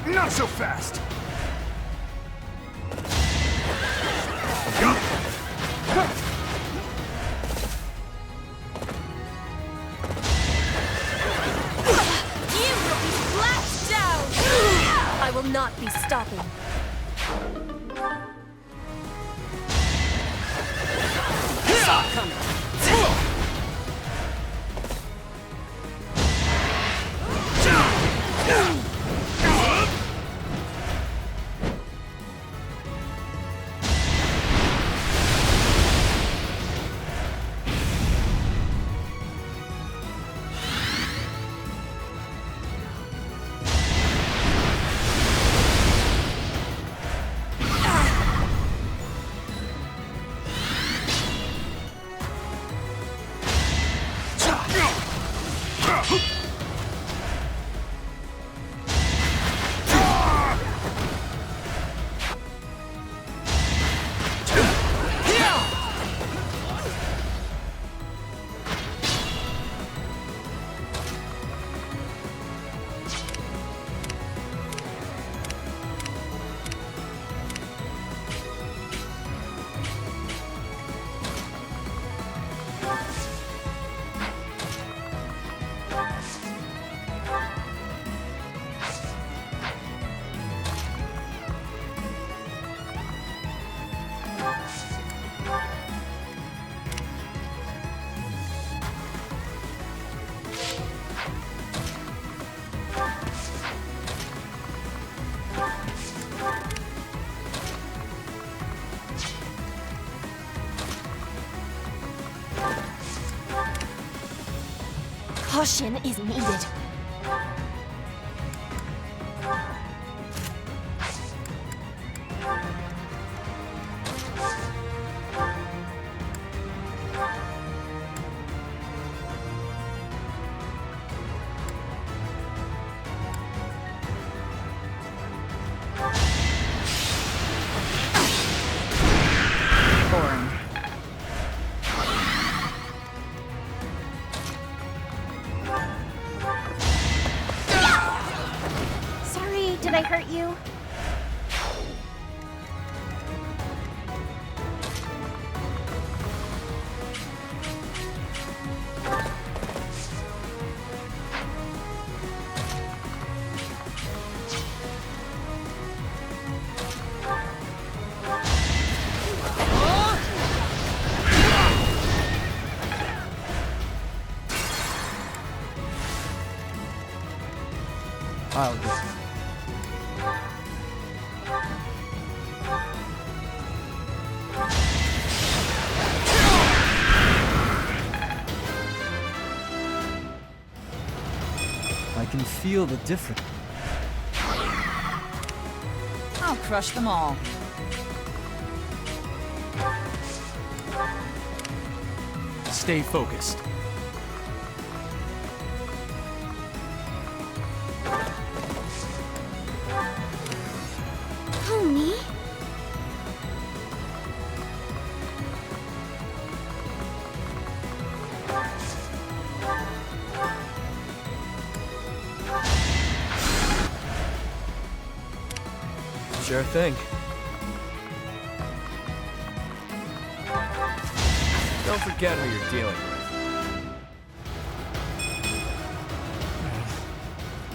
Speaker 21: Not so fast!
Speaker 7: I will not be stopping. Caution is needed.
Speaker 5: Boring.
Speaker 16: Sorry, did I hurt you?
Speaker 18: I'll do it. I can feel the difference.
Speaker 5: I'll crush them all.
Speaker 6: Stay focused.
Speaker 7: Who, me?
Speaker 13: Sure thing. Don't forget who you're dealing with.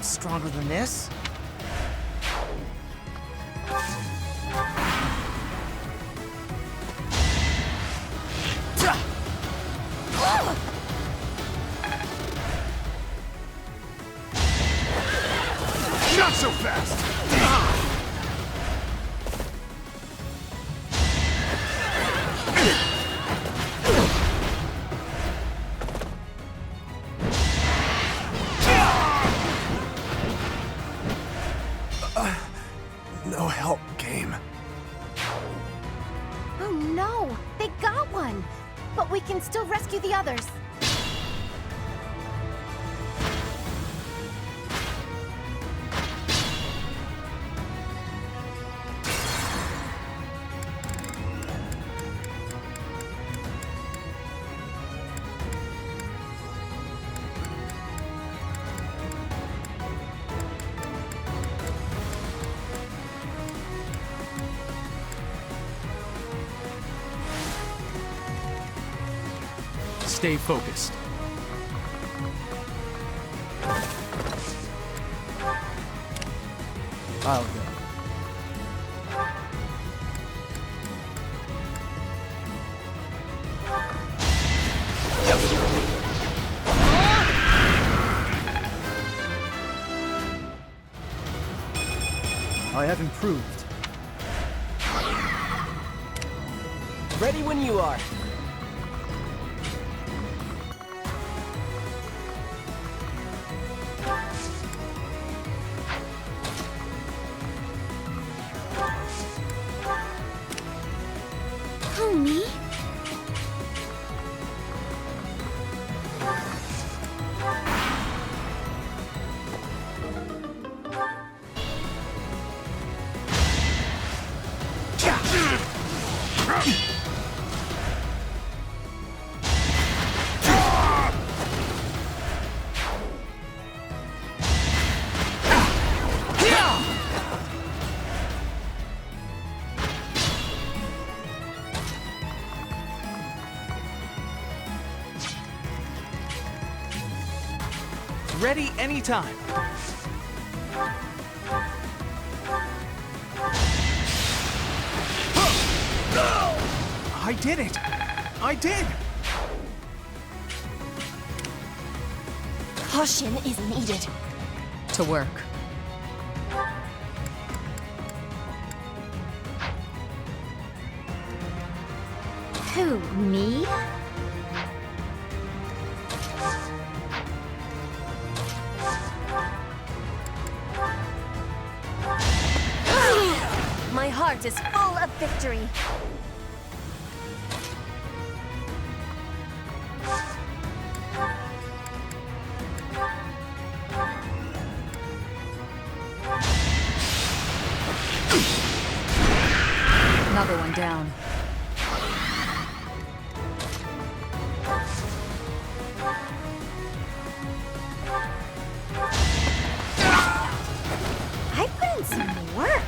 Speaker 11: Stronger than this?
Speaker 21: Not so fast!
Speaker 11: No help, game.
Speaker 16: Oh no! They got one! But we can still rescue the others.
Speaker 6: Stay focused.
Speaker 11: I'll go.
Speaker 18: I have improved.
Speaker 15: Ready when you are.
Speaker 7: Who, me?
Speaker 6: Ready anytime. I did it! I did!
Speaker 7: Caution is needed.
Speaker 5: To work.
Speaker 16: Who, me? My heart is full of victory.
Speaker 5: Another one down.
Speaker 16: I put in some work.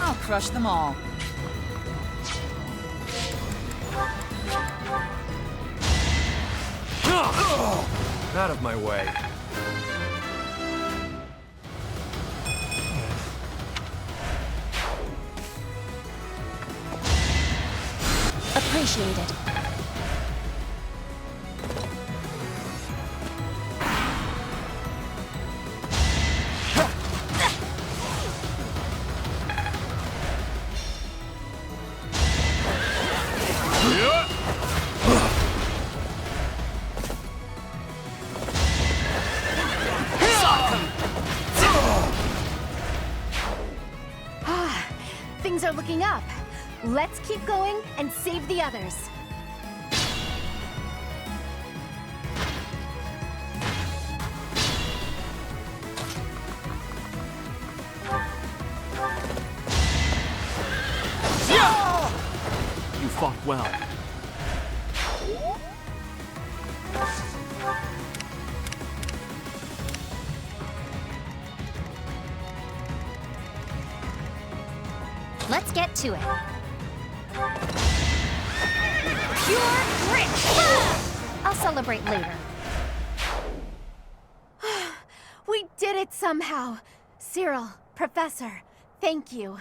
Speaker 5: I'll crush them all.
Speaker 13: Out of my way.
Speaker 7: Appreciated.
Speaker 16: things are looking up. Let's keep going and save the others.
Speaker 6: You fought well.
Speaker 16: Let's get to it. Pure grit! I'll celebrate later. We did it somehow. Cyril, Professor, thank you.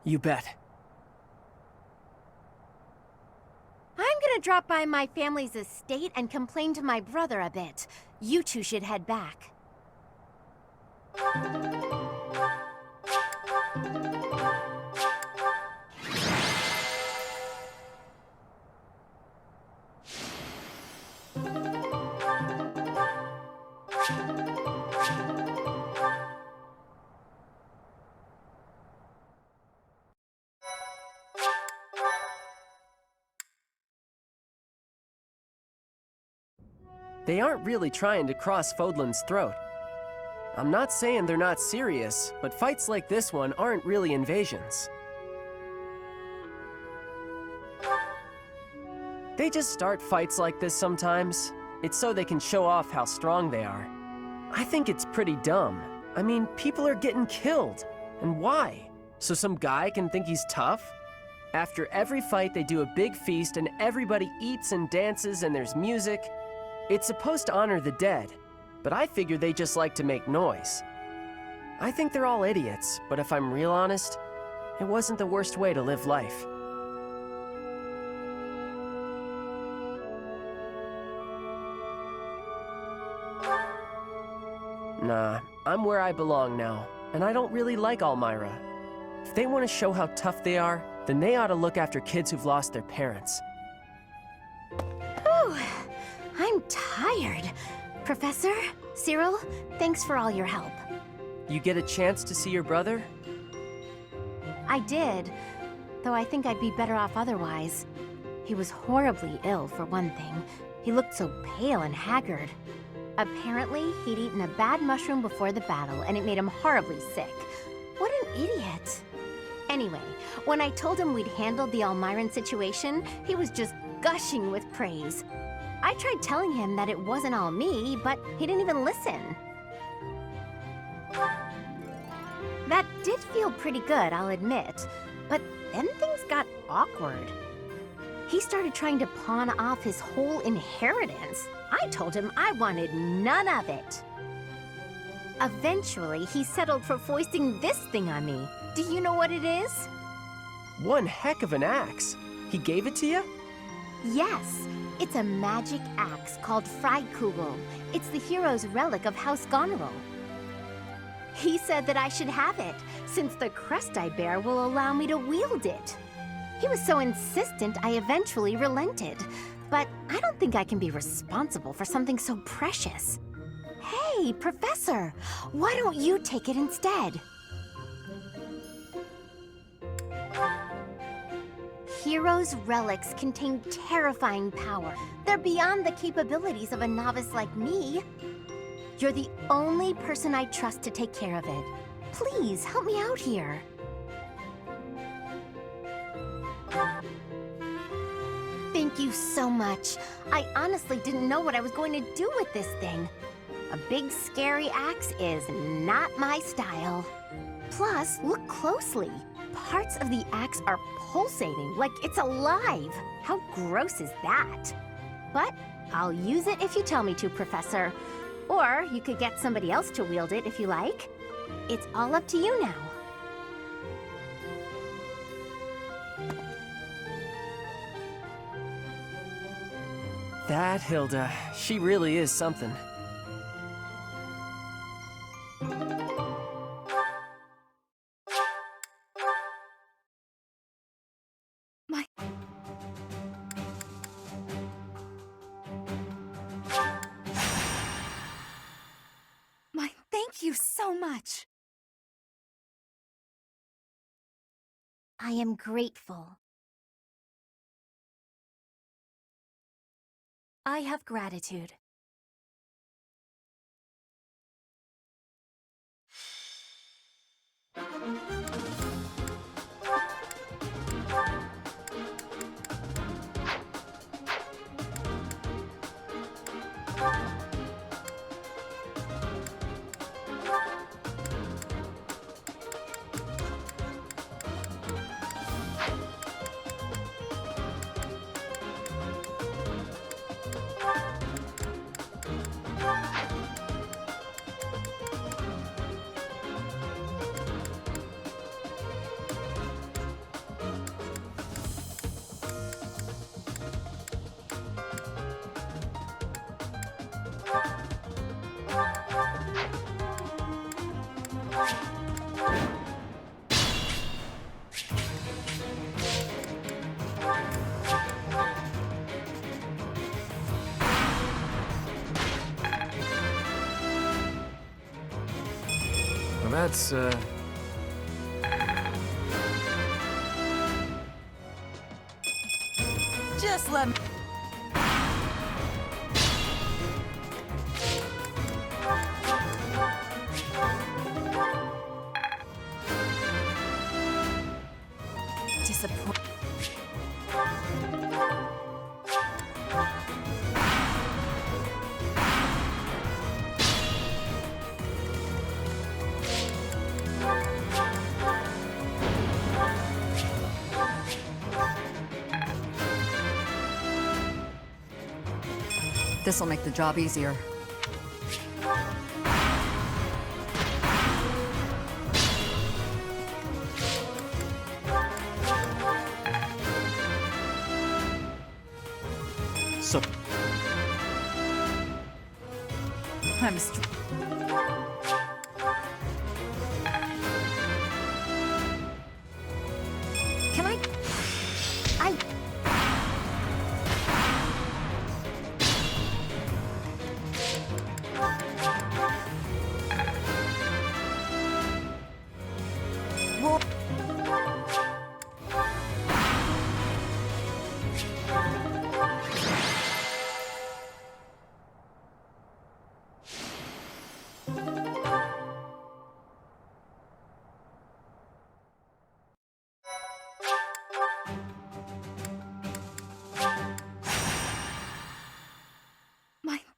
Speaker 15: You bet.
Speaker 16: I'm gonna drop by my family's estate and complain to my brother a bit. You two should head back.
Speaker 15: They aren't really trying to cross Fodlan's throat. I'm not saying they're not serious, but fights like this one aren't really invasions. They just start fights like this sometimes. It's so they can show off how strong they are. I think it's pretty dumb. I mean, people are getting killed. And why? So some guy can think he's tough? After every fight, they do a big feast and everybody eats and dances and there's music. It's supposed to honor the dead, but I figure they just like to make noise. I think they're all idiots, but if I'm real honest, it wasn't the worst way to live life. Nah, I'm where I belong now, and I don't really like Almyra. If they want to show how tough they are, then they ought to look after kids who've lost their parents.
Speaker 16: Whew, I'm tired. Professor, Cyril, thanks for all your help.
Speaker 15: You get a chance to see your brother?
Speaker 16: I did, though I think I'd be better off otherwise. He was horribly ill, for one thing. He looked so pale and haggard. Apparently, he'd eaten a bad mushroom before the battle, and it made him horribly sick. What an idiot. Anyway, when I told him we'd handled the Almyran situation, he was just gushing with praise. I tried telling him that it wasn't all me, but he didn't even listen. That did feel pretty good, I'll admit, but then things got awkward. He started trying to pawn off his whole inheritance. I told him I wanted none of it. Eventually, he settled for foisting this thing on me. Do you know what it is?
Speaker 15: One heck of an axe. He gave it to you?
Speaker 16: Yes. It's a magic axe called Freikugel. It's the hero's relic of House Goneril. He said that I should have it, since the crest I bear will allow me to wield it. He was so insistent, I eventually relented. But I don't think I can be responsible for something so precious. Hey, Professor, why don't you take it instead? Heroes' relics contain terrifying power. They're beyond the capabilities of a novice like me. You're the only person I trust to take care of it. Please, help me out here. Thank you so much. I honestly didn't know what I was going to do with this thing. A big, scary axe is not my style. Plus, look closely. Parts of the axe are pulsating, like it's alive. How gross is that? But I'll use it if you tell me to, Professor. Or you could get somebody else to wield it if you like. It's all up to you now.
Speaker 15: That Hilda, she really is something.
Speaker 14: Thank you so much.
Speaker 16: I am grateful. I have gratitude.
Speaker 13: Well, that's,
Speaker 14: Just let me... Disappoint...
Speaker 5: This'll make the job easier.
Speaker 6: So...
Speaker 5: I'm
Speaker 16: Can I... Well...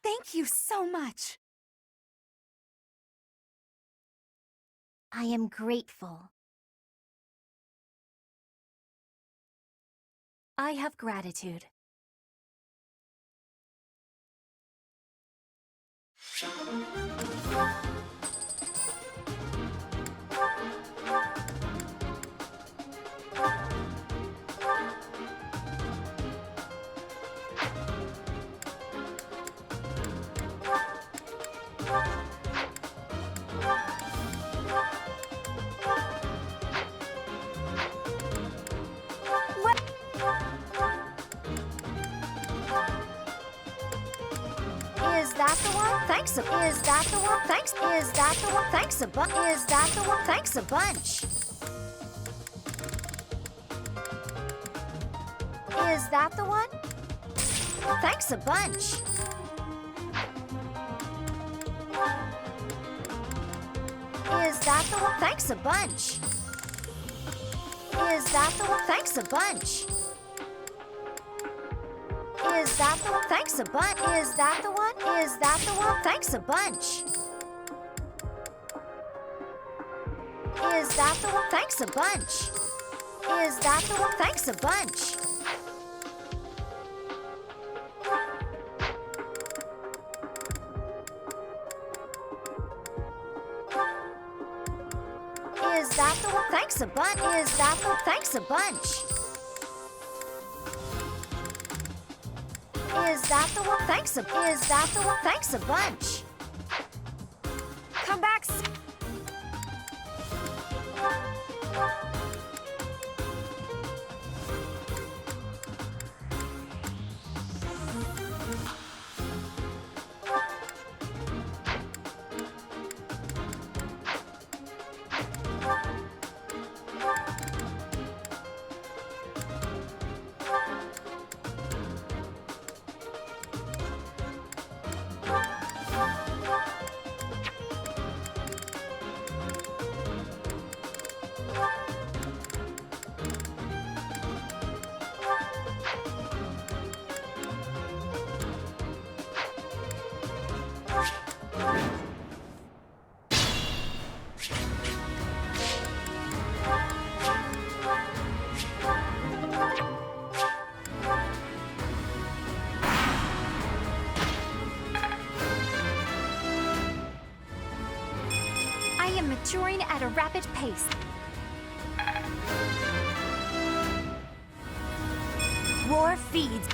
Speaker 14: Thank you so much.
Speaker 16: I am grateful. I have gratitude. Is that the one? Thanks a... Is that the one? Thanks... Is that the one? Thanks a bunch. Is that the one? Thanks a bunch. Is that the one? Thanks a bunch. Is that the one? Thanks a bunch. Is that the one? Thanks a bunch. Is that the one? Thanks a bunch. Is that the one? Is that the one? Thanks a bunch. Is that the one? Thanks a bunch. Is that the one? Thanks a bunch. Is that the one? Thanks a bunch. Is that the one? Thanks a bunch. Is that the one? Thanks a... Is that the one? Thanks a bunch.
Speaker 14: Come back.
Speaker 7: maturing at a rapid pace. Roar feeds.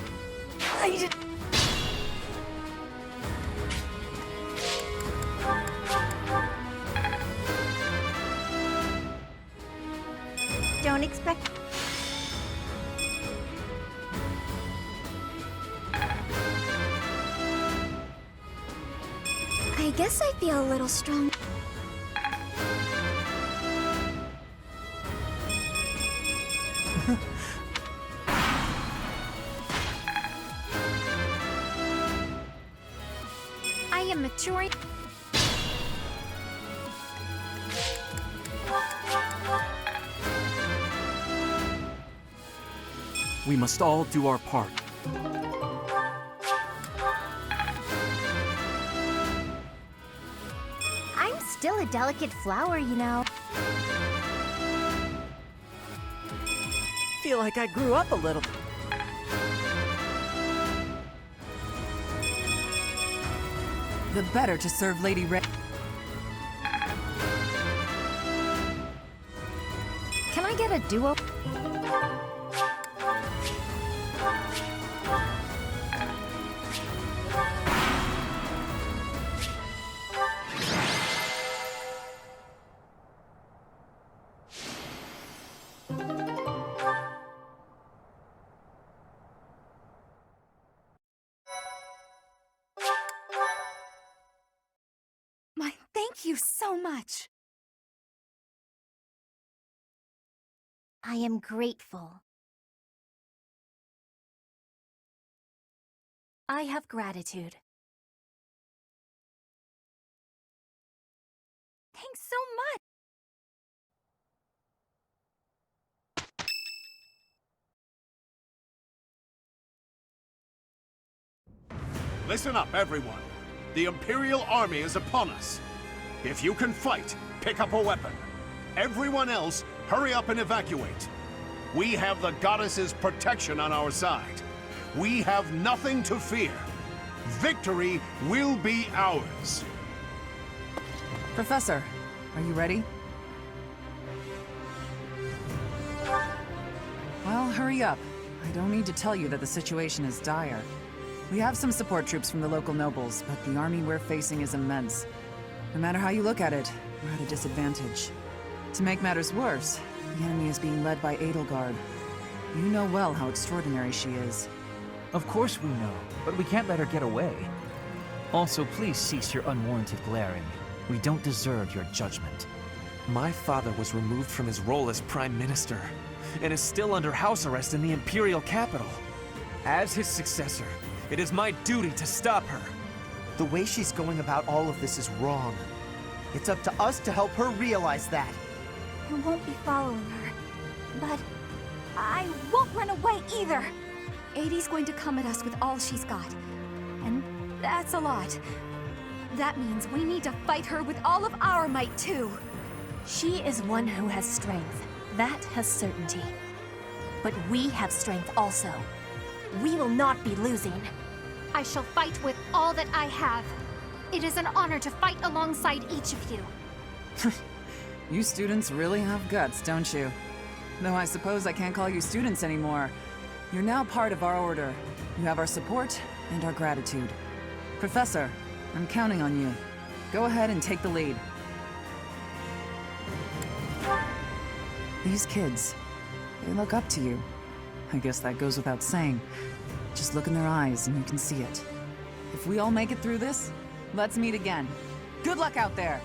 Speaker 16: Don't expect...
Speaker 7: I guess I feel a little strong. I am maturing.
Speaker 6: We must all do our part.
Speaker 16: I'm still a delicate flower, you know.
Speaker 2: Feel like I grew up a little. The better to serve Lady Ray.
Speaker 7: Can I get a duo? Thank you so much.
Speaker 16: I am grateful.
Speaker 7: I have gratitude. Thanks so much.
Speaker 21: Listen up, everyone. The Imperial Army is upon us. If you can fight, pick up a weapon. Everyone else, hurry up and evacuate. We have the goddess's protection on our side. We have nothing to fear. Victory will be ours.
Speaker 2: Professor, are you ready? Well, hurry up. I don't need to tell you that the situation is dire. We have some support troops from the local nobles, but the army we're facing is immense. No matter how you look at it, we're at a disadvantage. To make matters worse, the enemy is being led by Edelgard. You know well how extraordinary she is.
Speaker 9: Of course we know, but we can't let her get away. Also, please cease your unwarranted glaring. We don't deserve your judgment.
Speaker 11: My father was removed from his role as Prime Minister, and is still under house arrest in the Imperial capital. As his successor, it is my duty to stop her.
Speaker 10: The way she's going about all of this is wrong. It's up to us to help her realize that.
Speaker 7: I won't be following her, but I won't run away either. Adie's going to come at us with all she's got, and that's a lot. That means we need to fight her with all of our might, too.
Speaker 16: She is one who has strength. That has certainty. But we have strength also. We will not be losing.
Speaker 7: I shall fight with all that I have. It is an honor to fight alongside each of you.
Speaker 2: You students really have guts, don't you? Though I suppose I can't call you students anymore. You're now part of our order. You have our support and our gratitude. Professor, I'm counting on you. Go ahead and take the lead. These kids, they look up to you. I guess that goes without saying. Just look in their eyes and you can see it. If we all make it through this, let's meet again. Good luck out there!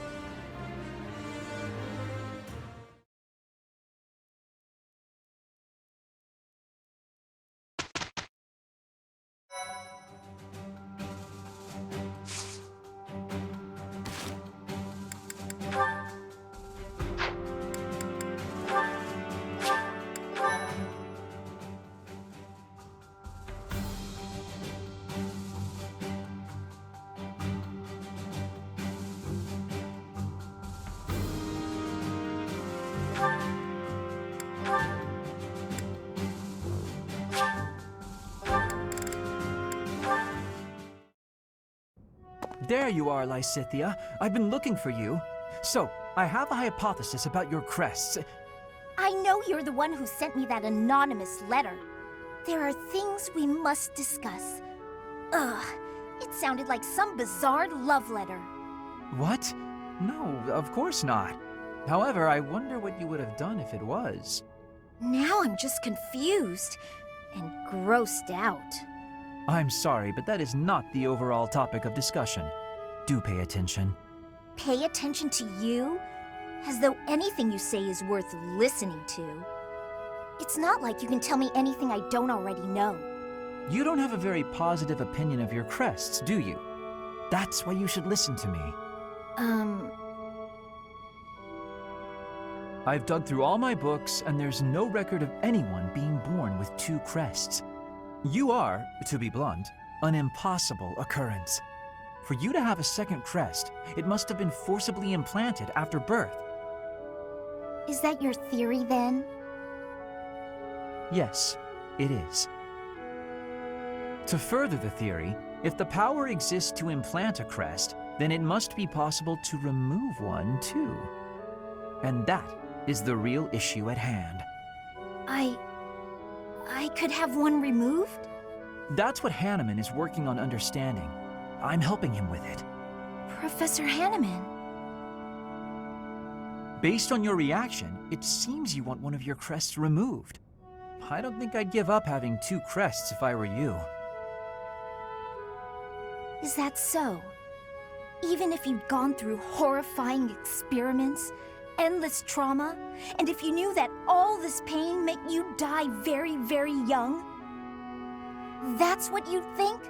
Speaker 9: There you are, Lysithea. I've been looking for you. So, I have a hypothesis about your crests.
Speaker 7: I know you're the one who sent me that anonymous letter. There are things we must discuss. Ugh, it sounded like some bizarre love letter.
Speaker 9: What? No, of course not. However, I wonder what you would have done if it was.
Speaker 7: Now I'm just confused and grossed out.
Speaker 9: I'm sorry, but that is not the overall topic of discussion. Do pay attention.
Speaker 7: Pay attention to you? As though anything you say is worth listening to. It's not like you can tell me anything I don't already know.
Speaker 9: You don't have a very positive opinion of your crests, do you? That's why you should listen to me. I've dug through all my books, and there's no record of anyone being born with 2 crests. You are, to be blunt, an impossible occurrence. For you to have a second crest, it must have been forcibly implanted after birth.
Speaker 7: Is that your theory then?
Speaker 9: Yes, it is. To further the theory, if the power exists to implant a crest, then it must be possible to remove one too. And that is the real issue at hand.
Speaker 7: I could have one removed?
Speaker 9: That's what Hanneman is working on understanding. I'm helping him with it.
Speaker 7: Professor Hanneman.
Speaker 9: Based on your reaction, it seems you want one of your crests removed. I don't think I'd give up having 2 crests if I were you.
Speaker 7: Is that so? Even if you'd gone through horrifying experiments, endless trauma, and if you knew that all this pain meant you'd die very, very young? That's what you'd think?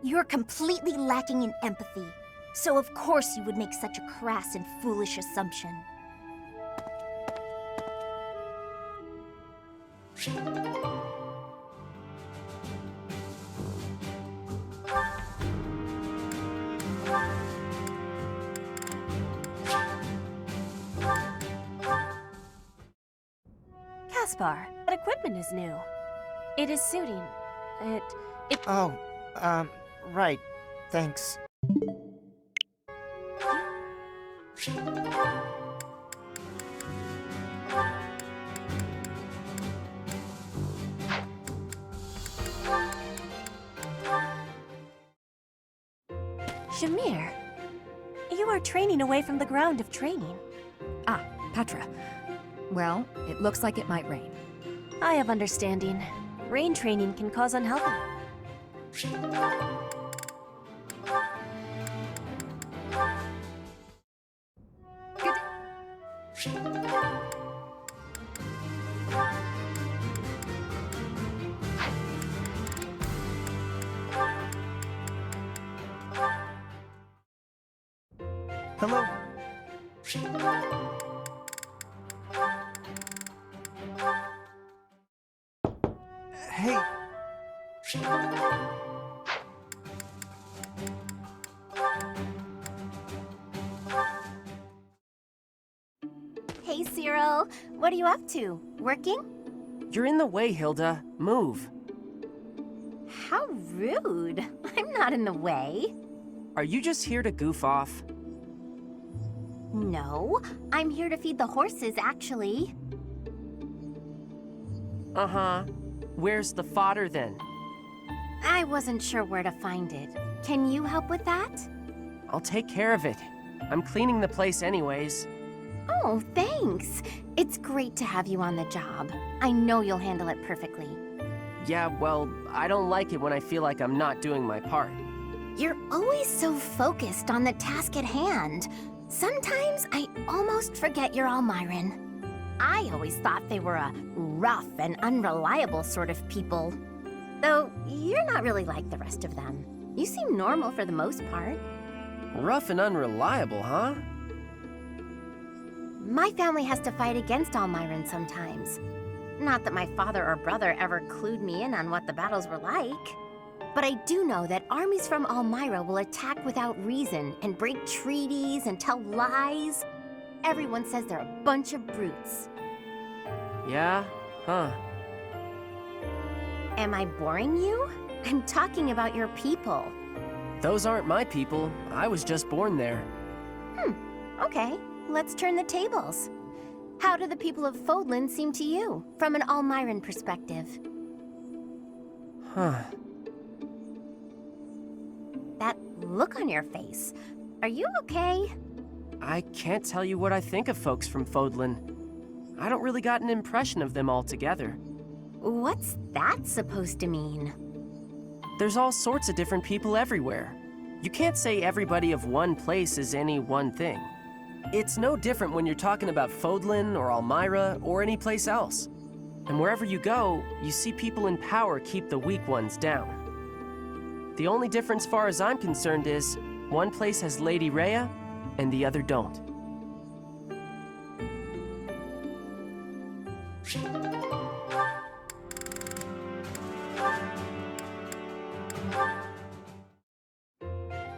Speaker 7: You're completely lacking in empathy, so of course you would make such a crass and foolish assumption.
Speaker 1: Caspar, that equipment is new. It is suiting. It...
Speaker 10: Oh, right. Thanks.
Speaker 1: Shamir, you are training away from the ground of training.
Speaker 5: Ah, Petra. Well, it looks like it might rain.
Speaker 1: I have understanding. Rain training can cause unhealthy.
Speaker 10: Hello. Hey.
Speaker 7: Hey, Cyril. What are you up to? Working?
Speaker 15: You're in the way, Hilda. Move.
Speaker 7: How rude. I'm not in the way.
Speaker 15: Are you just here to goof off?
Speaker 7: No, I'm here to feed the horses, actually.
Speaker 15: Uh-huh. Where's the fodder, then?
Speaker 7: I wasn't sure where to find it. Can you help with that?
Speaker 15: I'll take care of it. I'm cleaning the place anyways.
Speaker 7: Oh, thanks. It's great to have you on the job. I know you'll handle it perfectly.
Speaker 15: Yeah, well, I don't like it when I feel like I'm not doing my part.
Speaker 7: You're always so focused on the task at hand. Sometimes I almost forget you're Almiran. I always thought they were a rough and unreliable sort of people. Though, you're not really like the rest of them. You seem normal for the most part.
Speaker 15: Rough and unreliable, huh?
Speaker 7: My family has to fight against Almiran sometimes. Not that my father or brother ever clued me in on what the battles were like. But I do know that armies from Almyra will attack without reason and break treaties and tell lies. Everyone says they're a bunch of brutes.
Speaker 15: Yeah? Huh.
Speaker 7: Am I boring you? I'm talking about your people.
Speaker 15: Those aren't my people. I was just born there.
Speaker 16: Okay, let's turn the tables. How do the people of Fodlan seem to you, from an Almiran perspective?
Speaker 15: Huh.
Speaker 16: That look on your face. Are you okay?
Speaker 15: I can't tell you what I think of folks from Fodlan. I don't really got an impression of them altogether.
Speaker 16: What's that supposed to mean?
Speaker 15: There's all sorts of different people everywhere. You can't say everybody of one place is any one thing. It's no different when you're talking about Fodlan or Almira or any place else. And wherever you go, you see people in power keep the weak ones down. The only difference far as I'm concerned is, one place has Lady Rhea, and the other don't.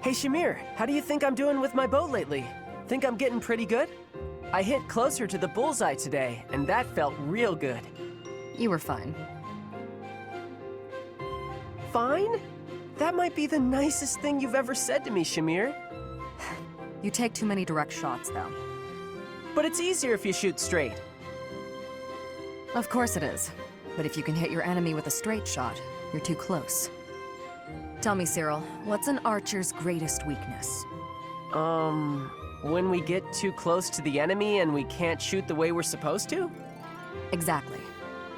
Speaker 15: Hey Shamir, how do you think I'm doing with my bow lately? Think I'm getting pretty good? I hit closer to the bullseye today, and that felt real good.
Speaker 2: You were fine.
Speaker 15: Fine? That might be the nicest thing you've ever said to me, Shamir.
Speaker 2: You take too many direct shots, though.
Speaker 15: But it's easier if you shoot straight.
Speaker 2: Of course it is. But if you can hit your enemy with a straight shot, you're too close. Tell me, Cyril, what's an archer's greatest weakness?
Speaker 15: When we get too close to the enemy and we can't shoot the way we're supposed to?
Speaker 2: Exactly.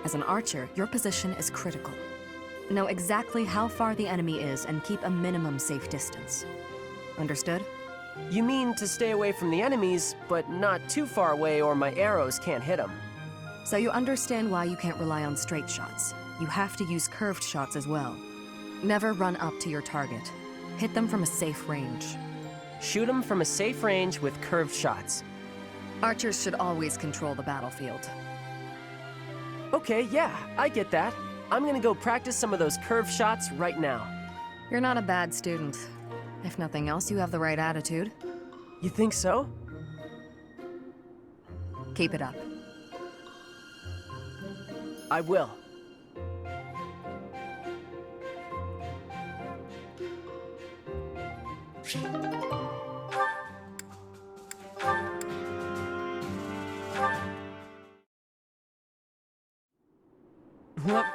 Speaker 2: As an archer, your position is critical. Know exactly how far the enemy is and keep a minimum safe distance. Understood?
Speaker 15: You mean to stay away from the enemies, but not too far away or my arrows can't hit them.
Speaker 2: So you understand why you can't rely on straight shots. You have to use curved shots as well. Never run up to your target. Hit them from a safe range.
Speaker 15: Shoot them from a safe range with curved shots.
Speaker 2: Archers should always control the battlefield.
Speaker 15: Okay, yeah, I get that. I'm gonna go practice some of those curved shots right now.
Speaker 2: You're not a bad student. If nothing else, you have the right attitude.
Speaker 15: You think so?
Speaker 2: Keep it up.
Speaker 15: I will. Whoop.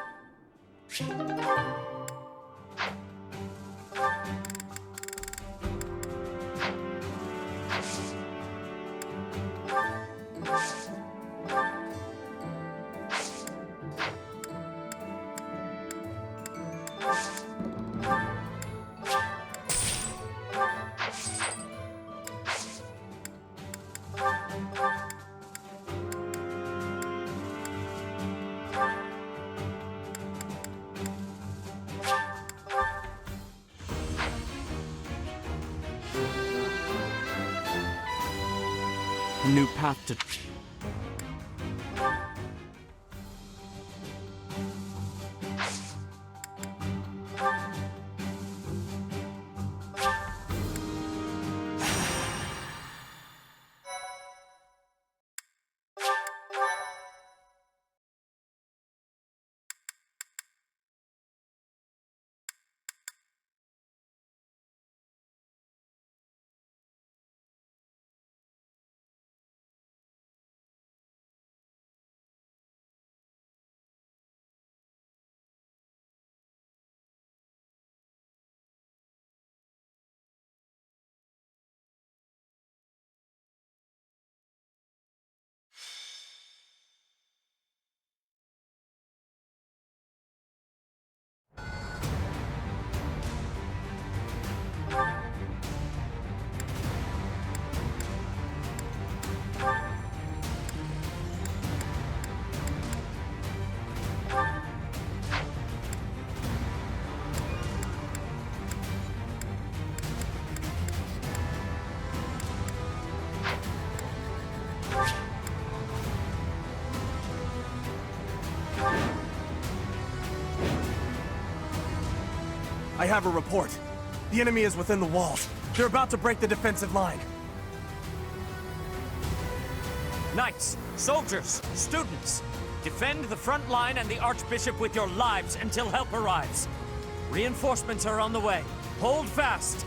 Speaker 6: A new path to...
Speaker 10: I have a report. The enemy is within the walls. They're about to break the defensive line.
Speaker 3: Knights, soldiers, students, defend the front line and the Archbishop with your lives until help arrives. Reinforcements are on the way. Hold fast!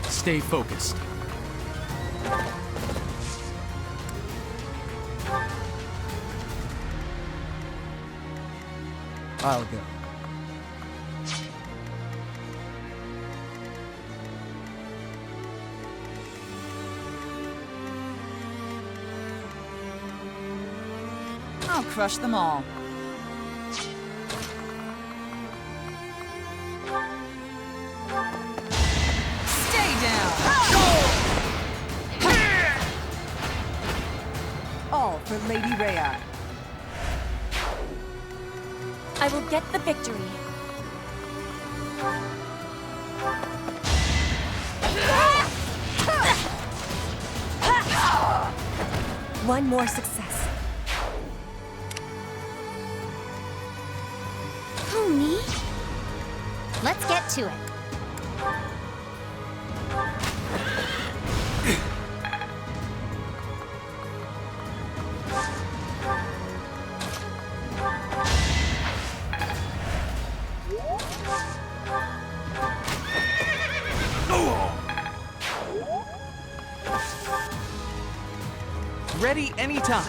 Speaker 6: Stay focused.
Speaker 18: I'll go.
Speaker 5: I'll crush them all. Stay down! All for Lady Rhea.
Speaker 1: I will get the victory. One more success.
Speaker 7: Who, me? Let's get to it.
Speaker 6: Ready anytime.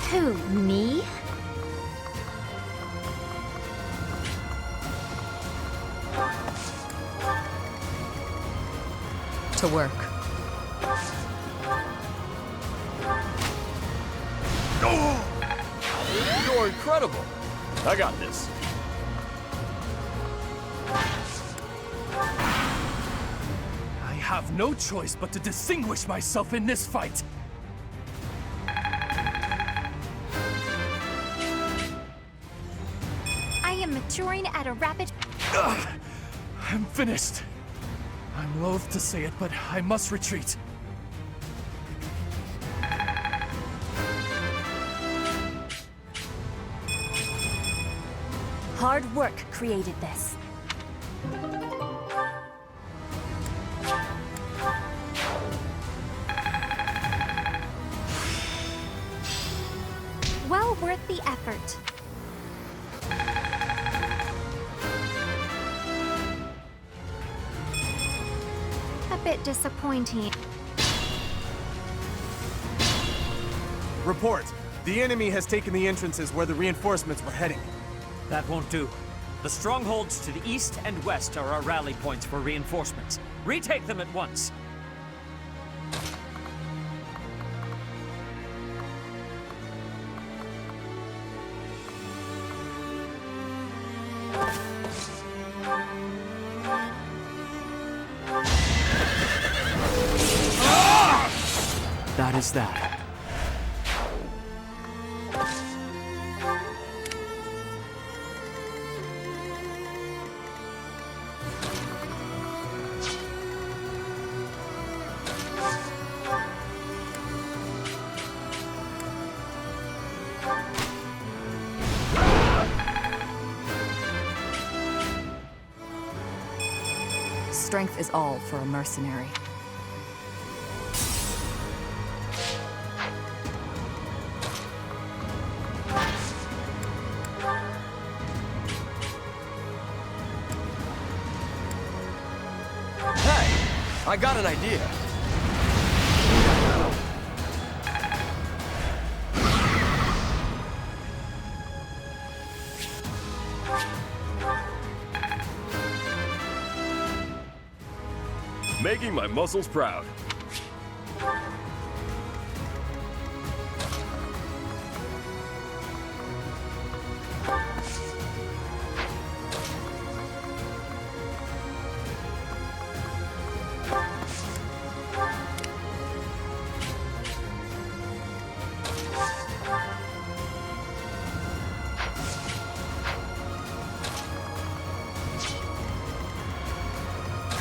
Speaker 7: Who, me?
Speaker 5: To work.
Speaker 3: You're incredible! I got this.
Speaker 6: I have no choice but to distinguish myself in this fight.
Speaker 7: I am maturing at a rapid...
Speaker 6: Ugh, I'm finished. I'm loath to say it, but I must retreat.
Speaker 1: Hard work created this.
Speaker 7: Well worth the effort. A bit disappointing.
Speaker 10: Report. The enemy has taken the entrances where the reinforcements were heading.
Speaker 3: That won't do. The strongholds to the east and west are our rally points for reinforcements. Retake them at once.
Speaker 6: That is that.
Speaker 5: Strength is all for a mercenary.
Speaker 10: Hey! I got an idea.
Speaker 23: Making my muscles proud.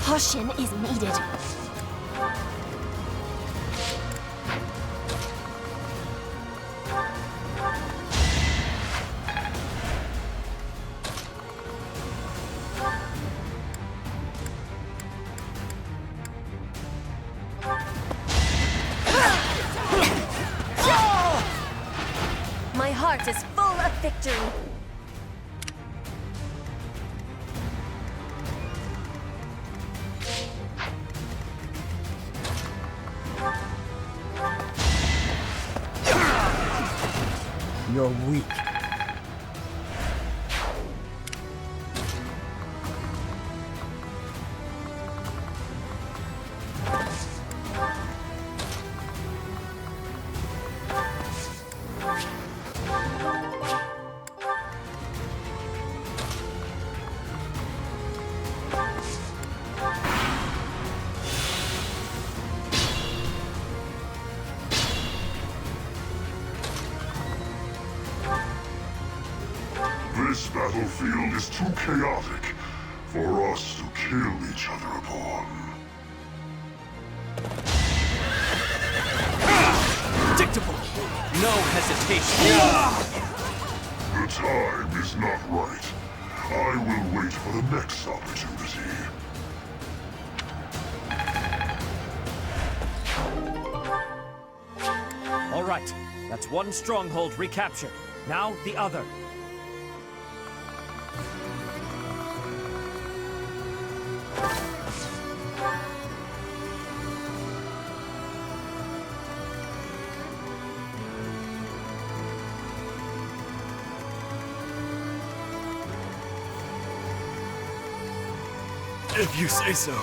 Speaker 1: Caution is needed. heart is full of victory.
Speaker 18: You're weak.
Speaker 12: This battlefield is too chaotic for us to kill each other upon.
Speaker 3: Predictable! No hesitation!
Speaker 12: The time is not right. I will wait for the next opportunity.
Speaker 3: All right, that's one stronghold recaptured. Now the other.
Speaker 6: If you say so.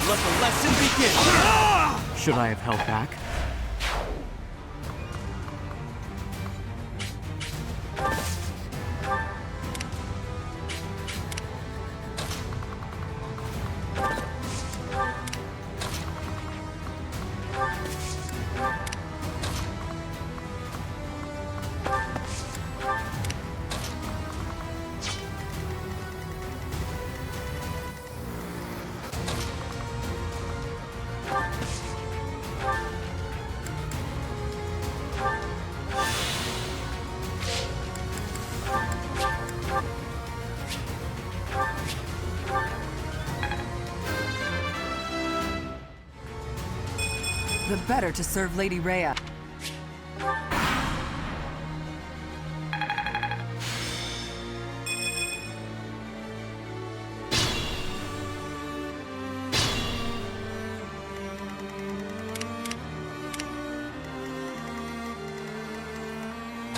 Speaker 3: Let the lesson begin!
Speaker 17: Should I have held back?
Speaker 5: The better to serve Lady Rhea.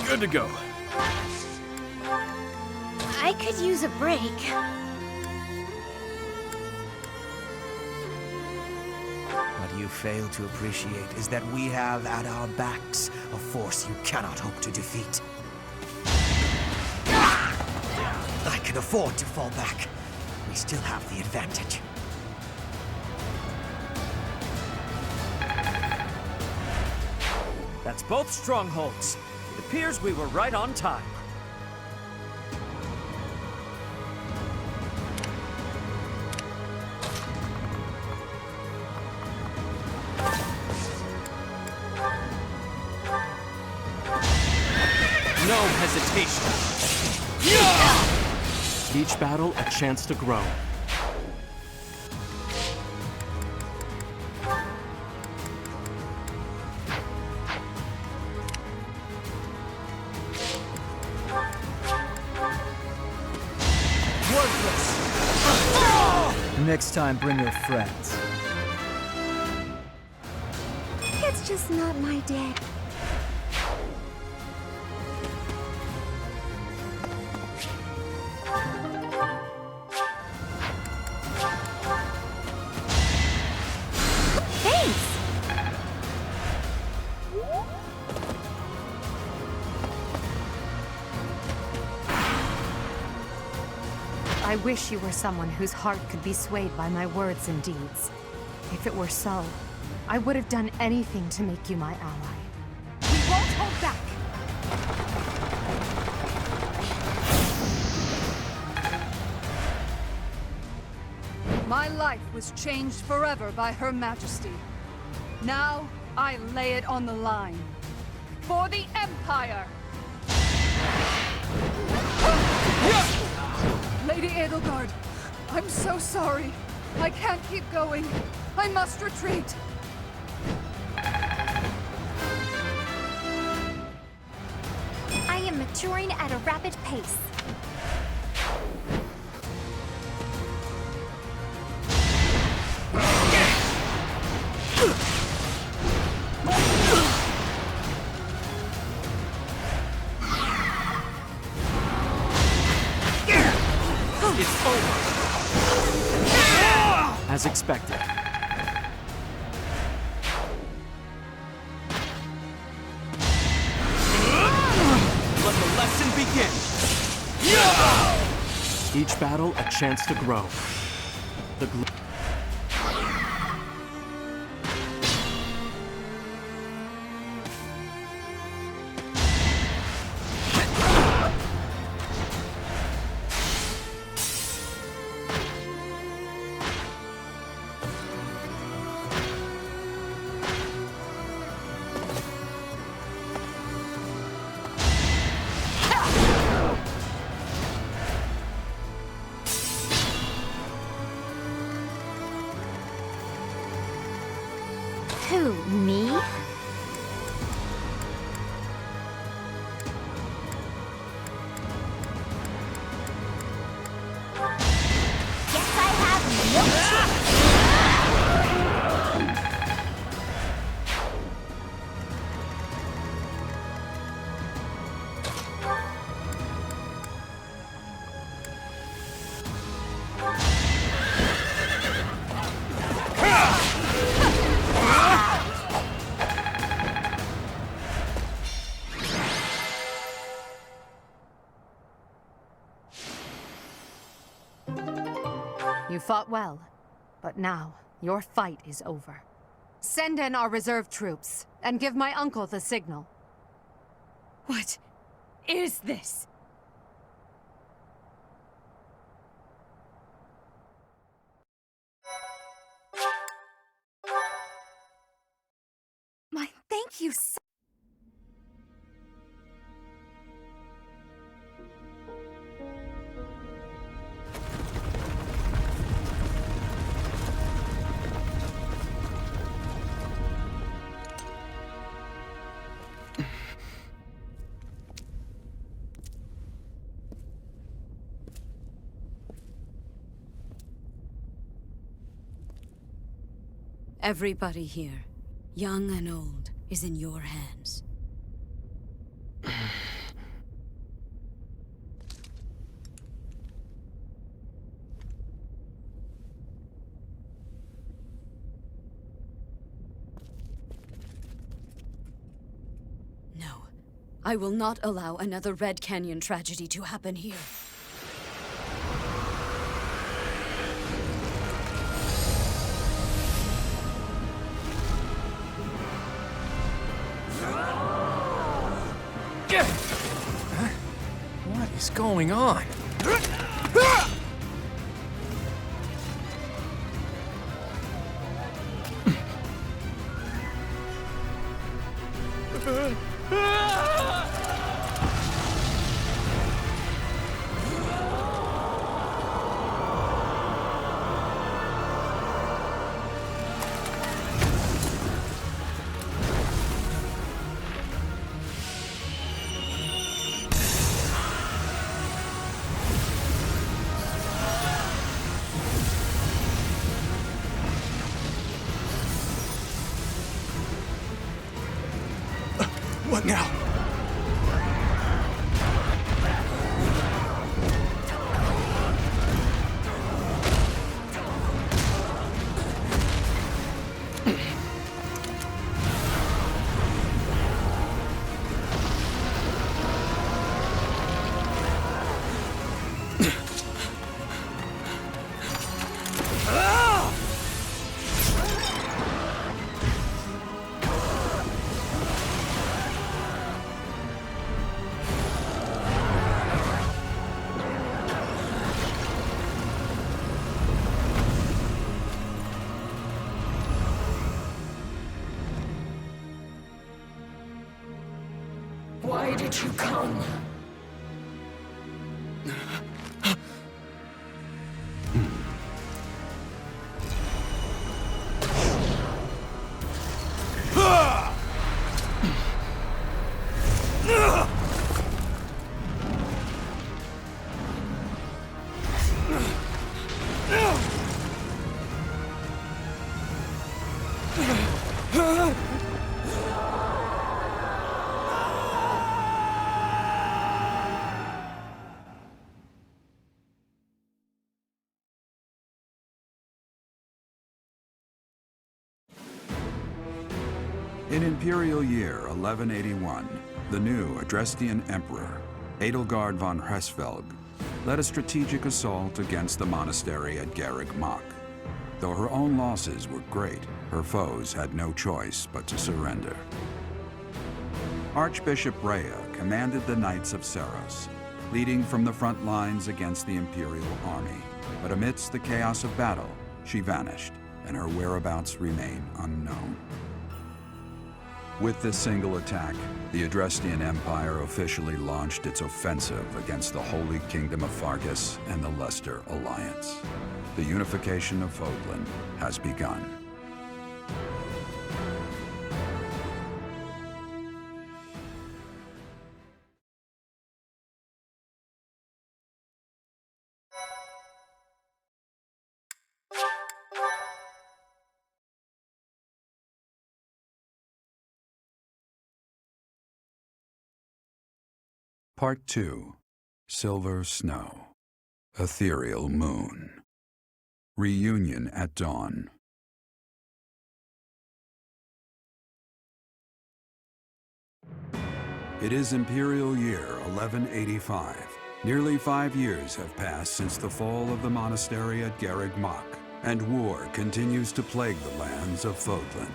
Speaker 6: Good to go.
Speaker 1: I could use a break.
Speaker 10: What you fail to appreciate is that we have at our backs a force you cannot hope to defeat. I can afford to fall back. We still have the advantage.
Speaker 3: That's both strongholds. It appears we were right on time. No hesitation.
Speaker 17: Each battle, a chance to grow.
Speaker 18: next time, bring your friends.
Speaker 14: It's just not my day.
Speaker 2: I wish you were someone whose heart could be swayed by my words and deeds. If it were so, I would have done anything to make you my ally. We won't hold back!
Speaker 19: My life was changed forever by Her Majesty. Now, I lay it on the line. For the Empire! Lady Edelgard, I'm so sorry. I can't keep going. I must retreat.
Speaker 7: I am maturing at a rapid pace.
Speaker 9: It's over. As expected.
Speaker 3: Let the lesson begin.
Speaker 17: Each battle a chance to grow. The
Speaker 7: Who, me? Guess I have no
Speaker 2: You fought well, but now your fight is over. Send in our reserve troops, and give my uncle the signal.
Speaker 8: What is this?
Speaker 14: My thank you so
Speaker 8: Everybody here, young and old, is in your hands. No, I will not allow another Red Canyon tragedy to happen here.
Speaker 6: What is going on? What now?
Speaker 4: Why did you come?
Speaker 20: In Imperial Year 1181, the new Adrestian Emperor, Edelgard von Hresvelg, led a strategic assault against the monastery at Garreg Mach. Though her own losses were great, her foes had no choice but to surrender. Archbishop Rhea commanded the Knights of Seros, leading from the front lines against the Imperial army. But amidst the chaos of battle, she vanished, and her whereabouts remain unknown. With this single attack, the Adrestian Empire officially launched its offensive against the Holy Kingdom of Fargus and the Leicester Alliance. The unification of Fodlan has begun. Part 2. Silver Snow. Ethereal Moon. Reunion at Dawn. It is Imperial Year 1185. Nearly 5 years have passed since the fall of the monastery at Garreg Mach, and war continues to plague the lands of Fodlan.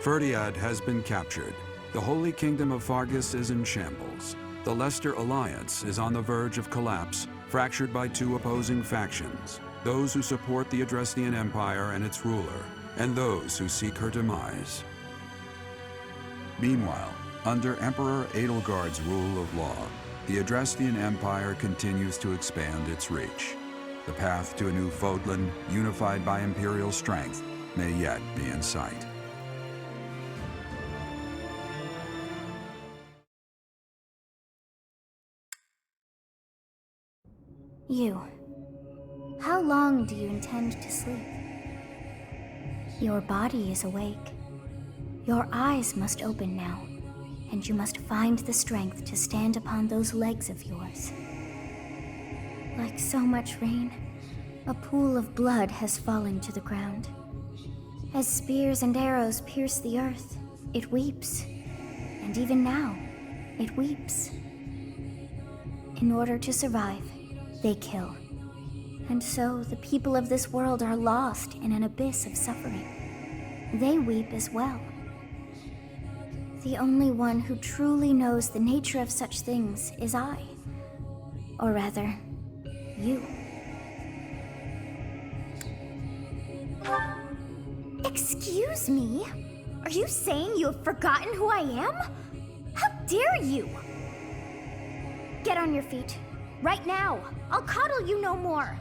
Speaker 20: Ferdiad has been captured. The Holy Kingdom of Fargus is in shambles. The Leicester Alliance is on the verge of collapse, fractured by two opposing factions, those who support the Adrestian Empire and its ruler, and those who seek her demise. Meanwhile, under Emperor Edelgard's rule of law, the Adrestian Empire continues to expand its reach. The path to a new Fodlan, unified by Imperial strength, may yet be in sight.
Speaker 7: You. How long do you intend to sleep? Your body is awake. Your eyes must open now, and you must find the strength to stand upon those legs of yours. Like so much rain, a pool of blood has fallen to the ground. As spears and arrows pierce the earth, it weeps. And even now, it weeps. In order to survive, they kill. And so the people of this world are lost in an abyss of suffering. They weep as well. The only one who truly knows the nature of such things is I. Or rather, you.
Speaker 22: Excuse me? Are you saying you have forgotten who I am? How dare you! Get on your feet. Right now. I'll coddle you no more.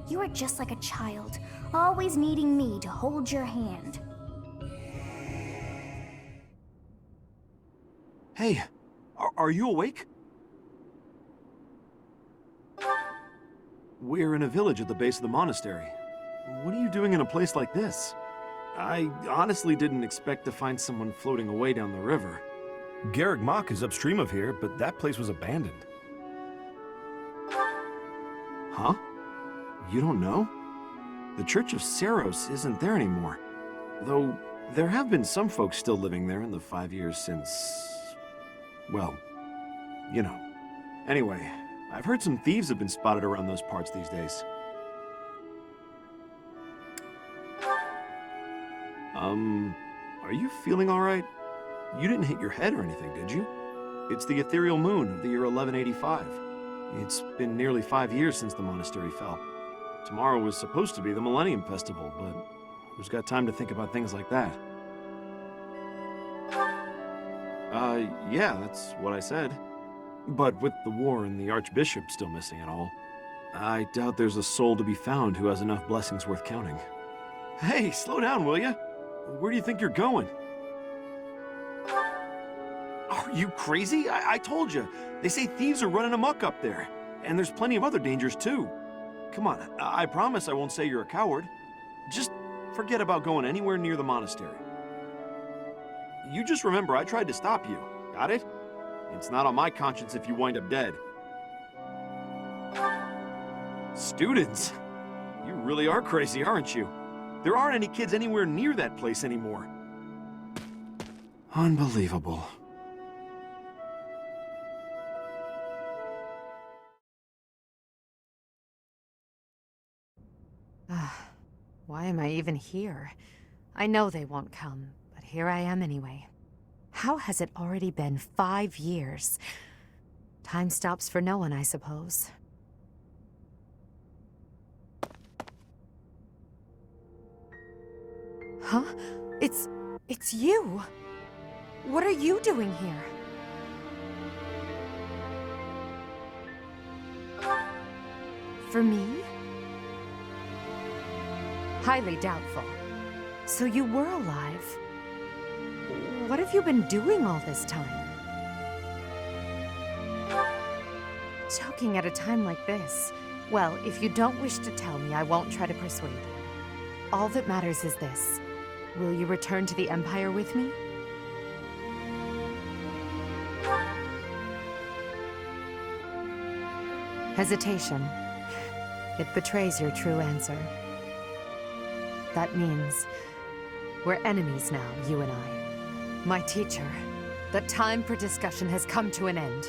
Speaker 22: You are just like a child, always needing me to hold your hand.
Speaker 17: Hey, are you awake? We're in a village at the base of the monastery. What are you doing in a place like this?
Speaker 11: I honestly didn't expect to find someone floating away down the river.
Speaker 13: Garreg Mach is upstream of here, but that place was abandoned.
Speaker 11: Huh? You don't know? The Church of Saros isn't there anymore. Though, there have been some folks still living there in the 5 years since... well, you know. Anyway, I've heard some thieves have been spotted around those parts these days. Are you feeling alright? You didn't hit your head or anything, did you? It's the ethereal moon of the year 1185. It's been nearly 5 years since the monastery fell. Tomorrow was supposed to be the Millennium Festival, but who's got time to think about things like that? Yeah, that's what I said. But with the war and the Archbishop still missing it all, I doubt there's a soul to be found who has enough blessings worth counting. Hey, slow down, will ya? Where do you think you're going? Are you crazy? I told you. They say thieves are running amok up there. And there's plenty of other dangers, too. Come on, I promise I won't say you're a coward. Just forget about going anywhere near the monastery. You just remember I tried to stop you. Got it? It's not on my conscience if you wind up dead. Students? You really are crazy, aren't you? There aren't any kids anywhere near that place anymore. Unbelievable.
Speaker 2: Why am I even here? I know they won't come, but here I am anyway. How has it already been 5 years? Time stops for no one, I suppose. Huh? It's you! What are you doing here? For me? Highly doubtful. So you were alive. What have you been doing all this time? Choking at a time like this? Well, if you don't wish to tell me, I won't try to persuade you. All that matters is this. Will you return to the Empire with me? Hesitation. It betrays your true answer. That means we're enemies now, you and I. My teacher, the time for discussion has come to an end.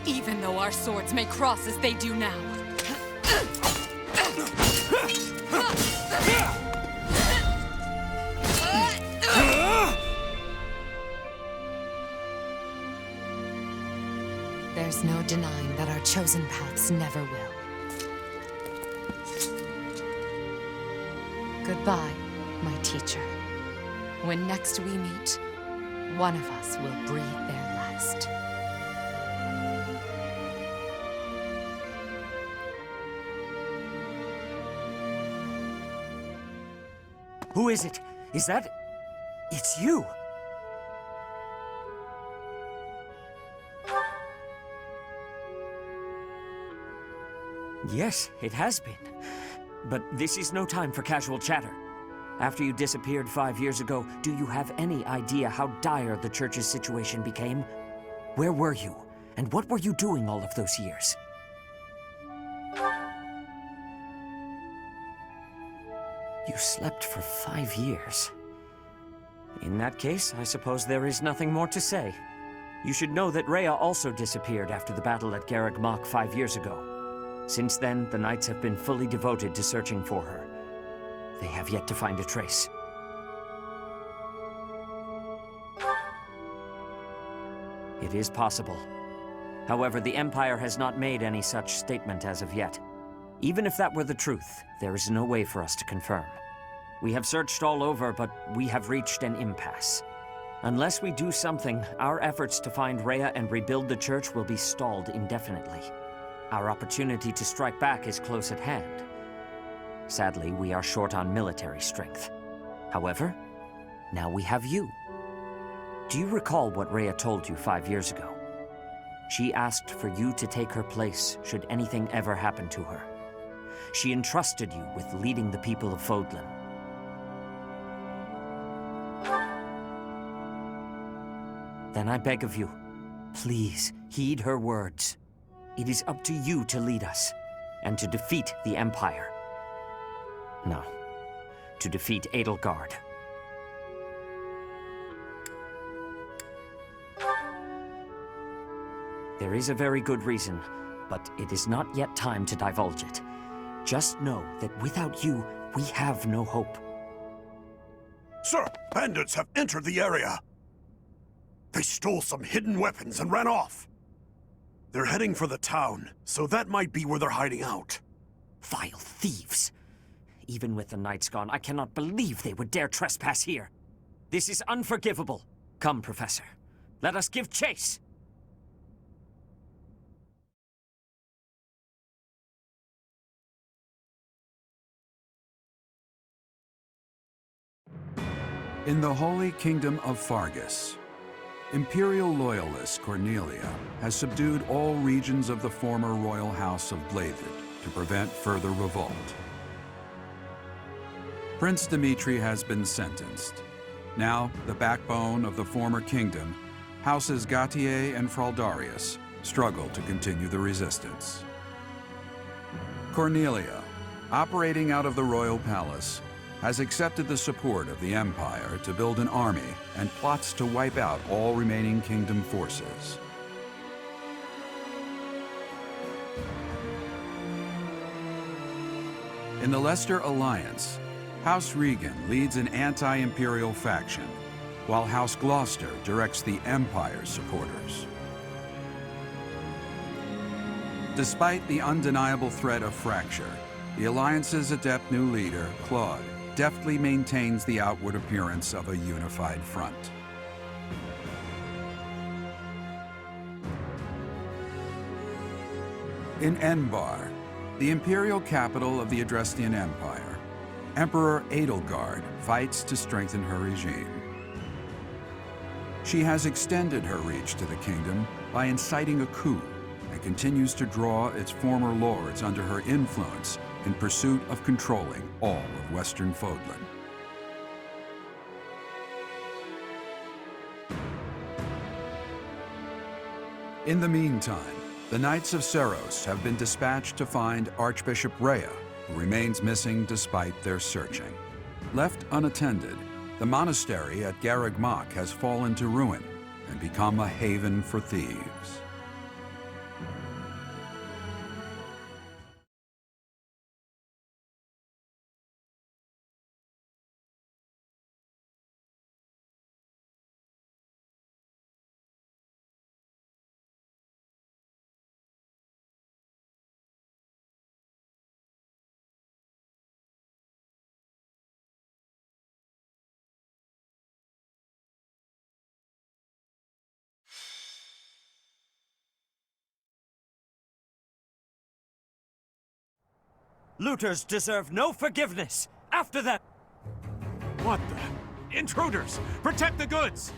Speaker 21: Even though our swords may cross as they do now.
Speaker 2: There's no denying that our chosen paths never will. Goodbye, my teacher. When next we meet, one of us will breathe their last.
Speaker 3: Who is it? Is that... It's you! Yes, it has been. But this is no time for casual chatter. After you disappeared 5 years ago, do you have any idea how dire the Church's situation became? Where were you? And what were you doing all of those years? You slept for 5 years. In that case, I suppose there is nothing more to say. You should know that Rhea also disappeared after the battle at Garreg Mach 5 years ago. Since then, the Knights have been fully devoted to searching for her. They have yet to find a trace. It is possible. However, the Empire has not made any such statement as of yet. Even if that were the truth, there is no way for us to confirm. We have searched all over, but we have reached an impasse. Unless we do something, our efforts to find Rhea and rebuild the Church will be stalled indefinitely. Our opportunity to strike back is close at hand. Sadly, we are short on military strength. However, now we have you. Do you recall what Rhea told you 5 years ago? She asked for you to take her place should anything ever happen to her. She entrusted you with leading the people of Fodlan. Then I beg of you, please heed her words. It is up to you to lead us, and to defeat the Empire. No, to defeat Edelgard. There is a very good reason, but it is not yet time to divulge it. Just know that without you, we have no hope.
Speaker 12: Sir, bandits have entered the area. They stole some hidden weapons and ran off. They're heading for the town, so that might be where they're hiding out.
Speaker 3: Vile thieves! Even with the nights gone, I cannot believe they would dare trespass here. This is unforgivable. Come, Professor. Let us give chase!
Speaker 20: In the Holy Kingdom of Fargus, Imperial loyalist Cornelia has subdued all regions of the former royal house of Blathed to prevent further revolt. Prince Dimitri has been sentenced. Now, the backbone of the former kingdom, Houses Gautier and Fraldarius, struggle to continue the resistance. Cornelia, operating out of the royal palace, has accepted the support of the Empire to build an army and plots to wipe out all remaining kingdom forces. In the Leicester Alliance, House Regan leads an anti-imperial faction, while House Gloucester directs the Empire's supporters. Despite the undeniable threat of fracture, the Alliance's adept new leader, Claude, deftly maintains the outward appearance of a unified front. In Enbar, the imperial capital of the Adrestian Empire, Emperor Edelgard fights to strengthen her regime. She has extended her reach to the kingdom by inciting a coup and continues to draw its former lords under her influence in pursuit of controlling all of Western Fodlan. In the meantime, the Knights of Seros have been dispatched to find Archbishop Rhea, who remains missing despite their searching. Left unattended, the monastery at Garreg Mach has fallen to ruin and become a haven for thieves.
Speaker 3: Looters deserve no forgiveness! After them!
Speaker 6: What the? Intruders! Protect the goods!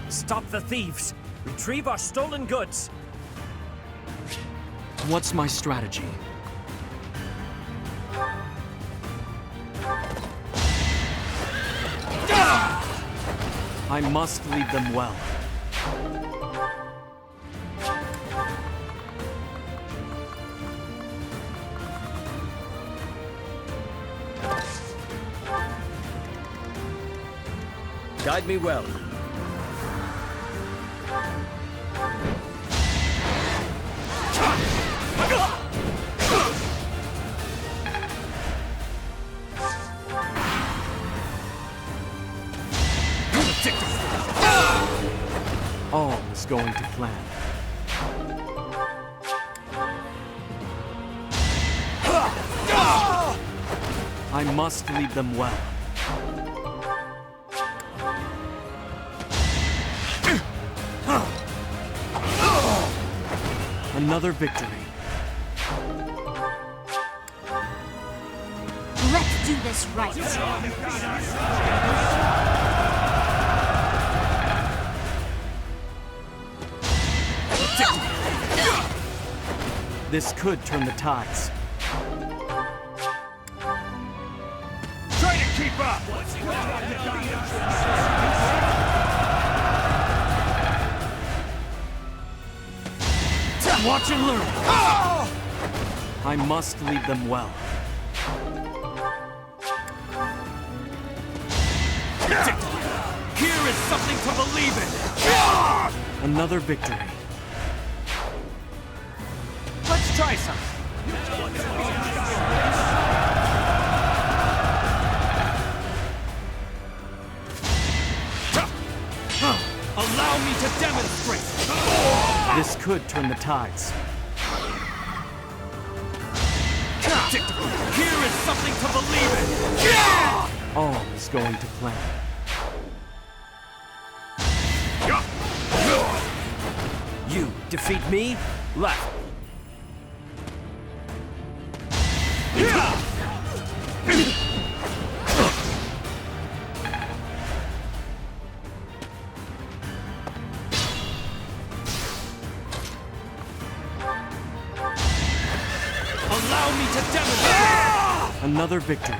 Speaker 3: Stop the thieves! Retrieve our stolen goods!
Speaker 17: What's my strategy? I must lead them well.
Speaker 3: Guide me well.
Speaker 17: All is going to plan. I must lead them well. Another victory.
Speaker 22: do this right.
Speaker 17: This could turn the tides.
Speaker 6: Try to keep up!
Speaker 17: Watch and learn! I must lead them well.
Speaker 6: Here is something to believe in!
Speaker 17: Another victory.
Speaker 6: Let's try some. Allow me to demonstrate!
Speaker 17: This could turn the tides.
Speaker 6: Here is something to believe in!
Speaker 17: All is going to plan. You defeat me? Left.
Speaker 6: Allow me to demonstrate!
Speaker 17: Another victory.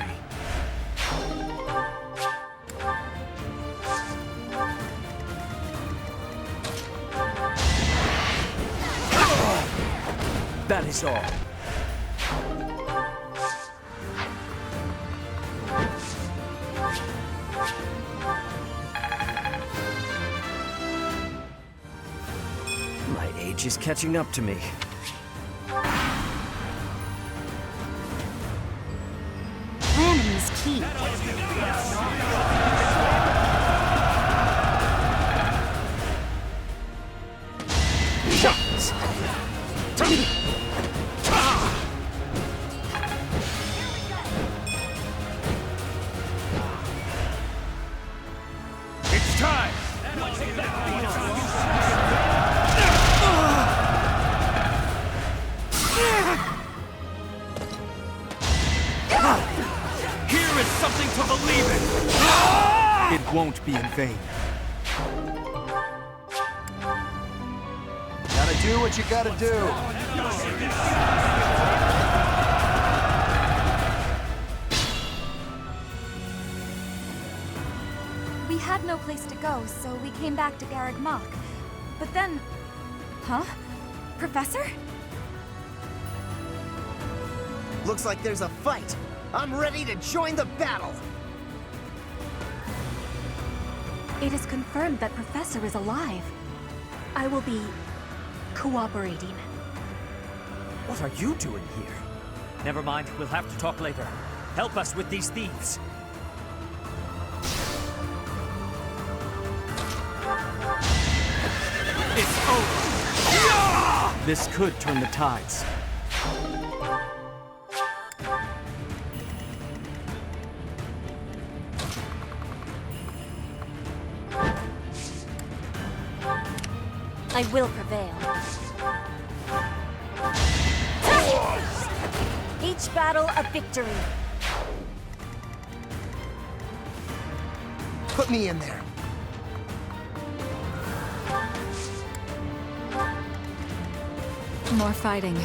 Speaker 18: That is all.
Speaker 17: My age is catching up to me.
Speaker 22: Planning is key.
Speaker 6: It's time! Here is something to believe in!
Speaker 17: It won't be in vain.
Speaker 10: Gotta do what you gotta do.
Speaker 7: We had no place to go, so we came back to Garreg Mach. But then... Huh? Professor?
Speaker 15: Looks like there's a fight. I'm ready to join the battle.
Speaker 1: It is confirmed that Professor is alive. I will be cooperating.
Speaker 3: What are you doing here? Never mind, we'll have to talk later. Help us with these thieves.
Speaker 6: It's over!
Speaker 17: This could turn the tides.
Speaker 1: I will prevail. Each battle a victory.
Speaker 15: Put me in there.
Speaker 2: More fighting.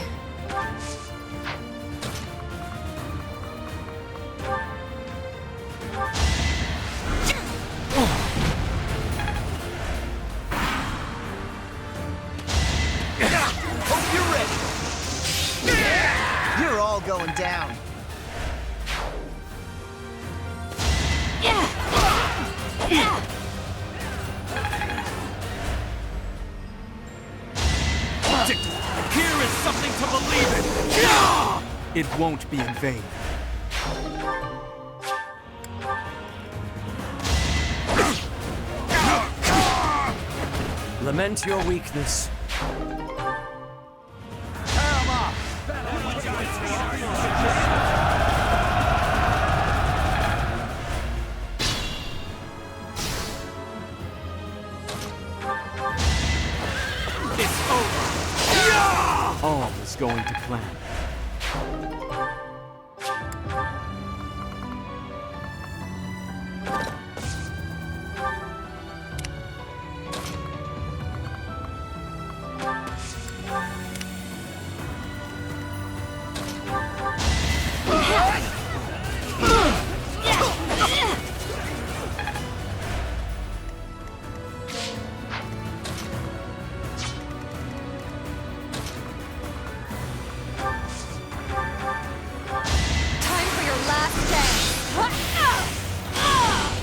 Speaker 15: Hope you're ready. You're all going down.
Speaker 6: Here is something to believe in!
Speaker 17: It won't be in vain.
Speaker 3: Lament your weakness.
Speaker 6: It's over!
Speaker 17: All is going to plan.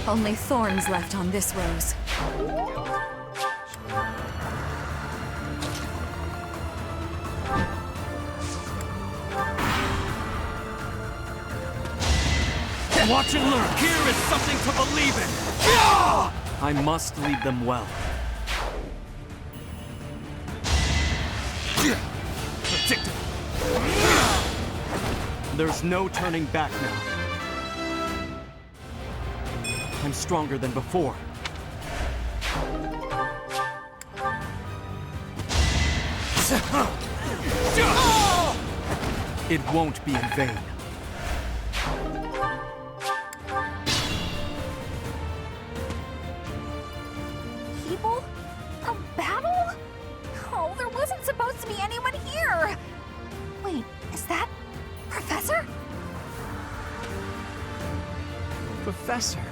Speaker 7: Only thorns left on this rose.
Speaker 17: Watch and learn. Here is something to believe in. I must lead them well. Predictable. There's no turning back now. I'm stronger than before. It won't be in vain.
Speaker 7: People? A battle? Oh, there wasn't supposed to be anyone here! Wait, is that... Professor?
Speaker 9: Professor,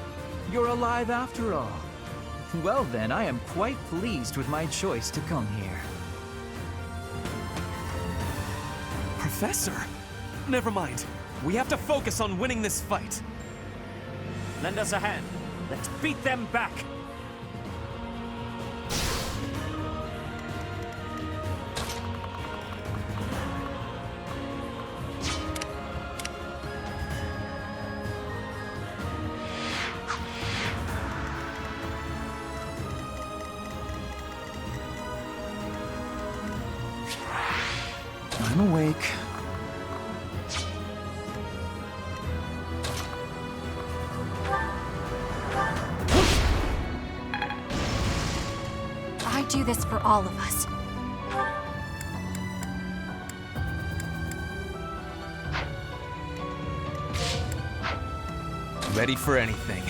Speaker 9: you're alive after all. Well then, I am quite pleased with my choice to come here.
Speaker 17: Professor? Never mind. We have to focus on winning this fight.
Speaker 3: Lend us a hand. Let's beat them back.
Speaker 9: I'm awake.
Speaker 7: I do this for all of us.
Speaker 17: Ready for anything.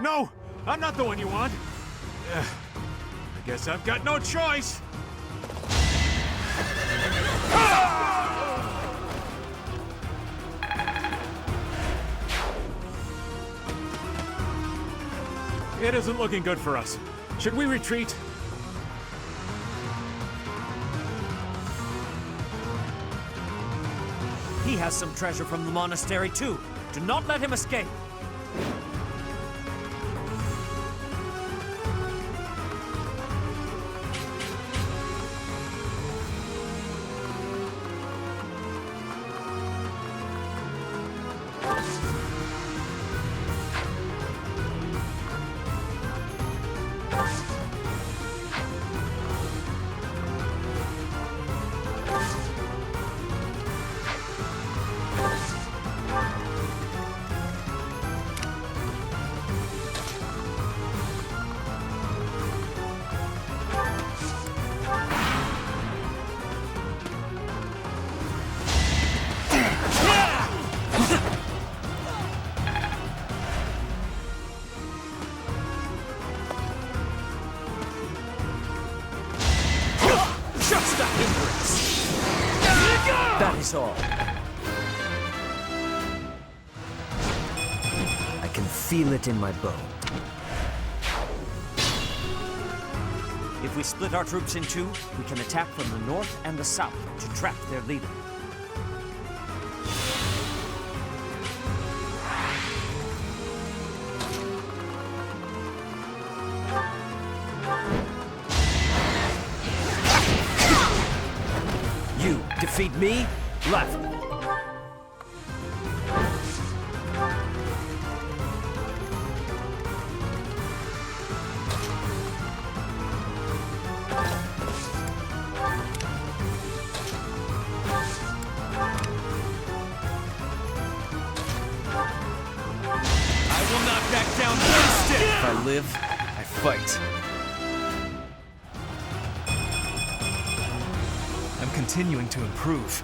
Speaker 6: No! I'm not the one you want! I guess I've got no choice! It isn't looking good for us. Should we retreat?
Speaker 3: He has some treasure from the monastery too. Do not let him escape. That is all. I can feel it in my bone. If we split our troops in two, we can attack from the north and the south to trap their leader. You defeat me, left.
Speaker 17: I will not back down one step!
Speaker 6: If I live, I fight. I'm continuing to improve.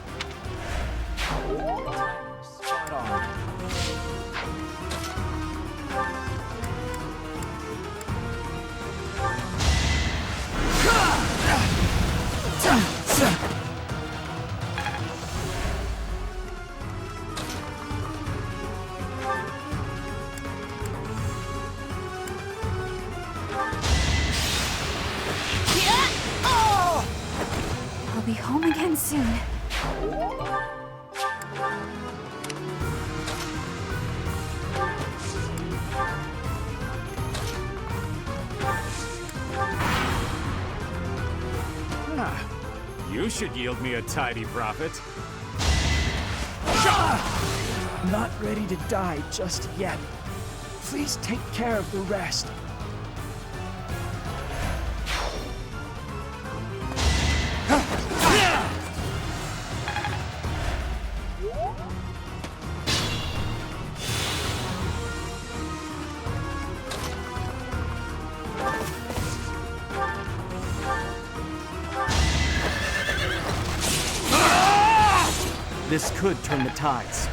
Speaker 9: Spot on.
Speaker 7: I'll be home again soon.
Speaker 17: You should yield me a tidy profit.
Speaker 9: Not ready to die just yet. Please take care of the rest.
Speaker 17: This could turn the tides.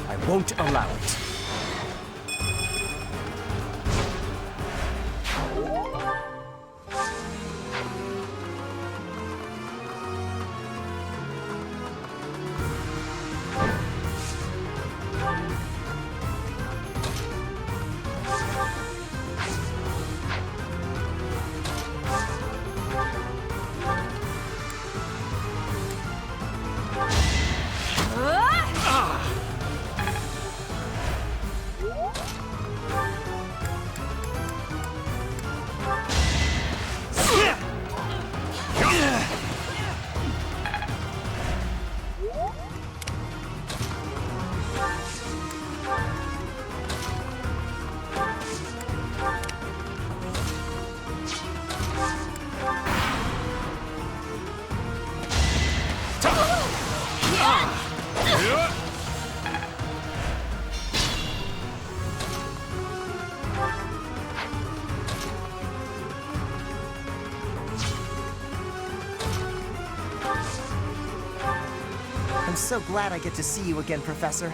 Speaker 3: I won't allow it.
Speaker 15: I'm so glad I get to see you again, Professor.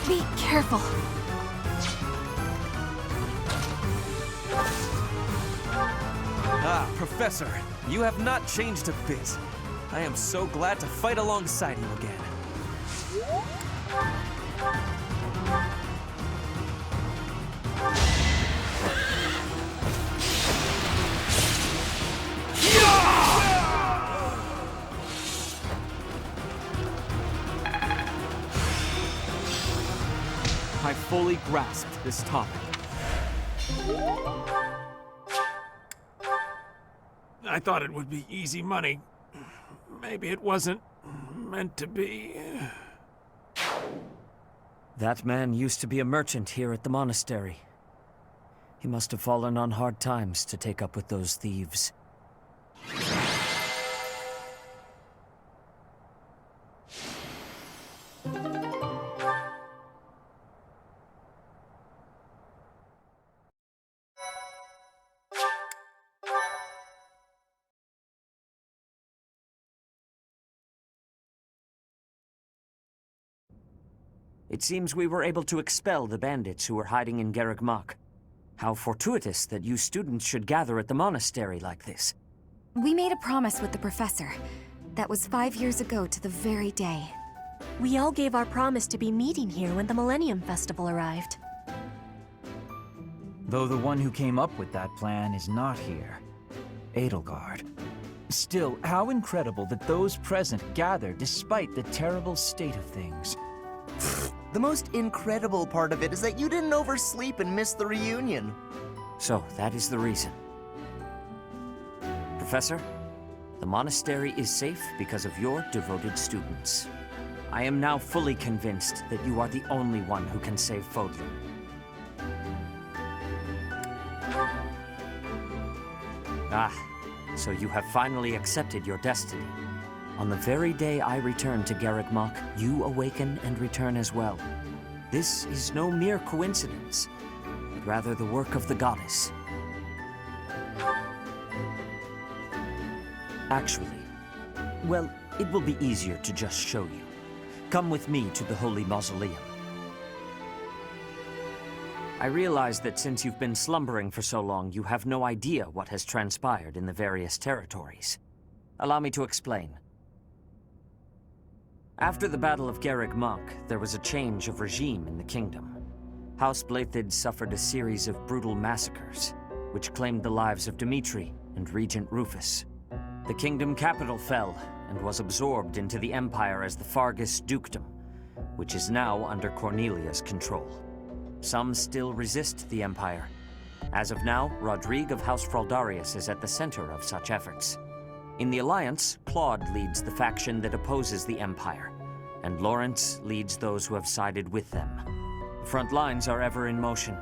Speaker 7: Be careful.
Speaker 17: Ah, Professor, you have not changed a bit. I am so glad to fight alongside you again. I fully grasped this topic.
Speaker 6: I thought it would be easy money. Maybe it wasn't meant to be.
Speaker 3: That man used to be a merchant here at the monastery. He must have fallen on hard times to take up with those thieves. It seems we were able to expel the bandits who were hiding in Garreg Mach. How fortuitous that you students should gather at the monastery like this.
Speaker 7: We made a promise with the professor. That was 5 years ago to the very day.
Speaker 1: We all gave our promise to be meeting here when the Millennium Festival arrived.
Speaker 9: Though the one who came up with that plan is not here. Edelgard. Still, how incredible that those present gathered despite the terrible state of things.
Speaker 15: The most incredible part of it is that you didn't oversleep and miss the reunion.
Speaker 3: So, that is the reason. Professor, the monastery is safe because of your devoted students. I am now fully convinced that you are the only one who can save Fodlan. Ah, so you have finally accepted your destiny. On the very day I return to Garreg Mach, you awaken and return as well. This is no mere coincidence, but rather the work of the goddess. Actually, well, it will be easier to just show you. Come with me to the Holy Mausoleum. I realize that since you've been slumbering for so long, you have no idea what has transpired in the various territories. Allow me to explain. After the Battle of Garreg Mach, there was a change of regime in the kingdom. House Blaiddyd suffered a series of brutal massacres, which claimed the lives of Dimitri and Regent Rufus. The kingdom capital fell and was absorbed into the Empire as the Fargus Dukedom, which is now under Cornelia's control. Some still resist the Empire. As of now, Rodrigue of House Fraldarius is at the center of such efforts. In the Alliance, Claude leads the faction that opposes the Empire, and Lawrence leads those who have sided with them. The front lines are ever in motion,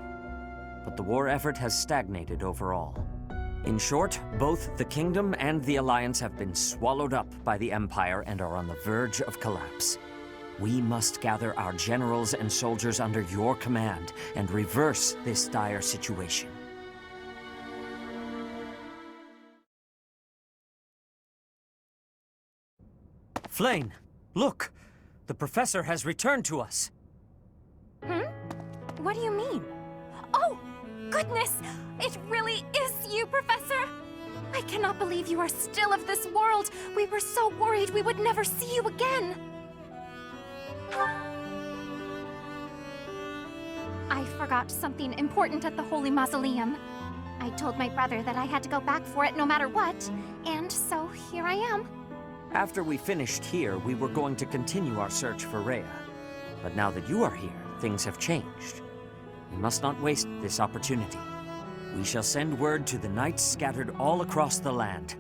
Speaker 3: but the war effort has stagnated overall. In short, both the Kingdom and the Alliance have been swallowed up by the Empire and are on the verge of collapse. We must gather our generals and soldiers under your command and reverse this dire situation. Flayn, look! The Professor has returned to us!
Speaker 7: What do you mean? Oh, goodness! It really is you, Professor! I cannot believe you are still of this world! We were so worried we would never see you again! I forgot something important at the Holy Mausoleum. I told my brother that I had to go back for it no matter what, and so here I am.
Speaker 3: After we finished here, we were going to continue our search for Rhea. But now that you are here, things have changed. We must not waste this opportunity. We shall send word to the knights scattered all across the land.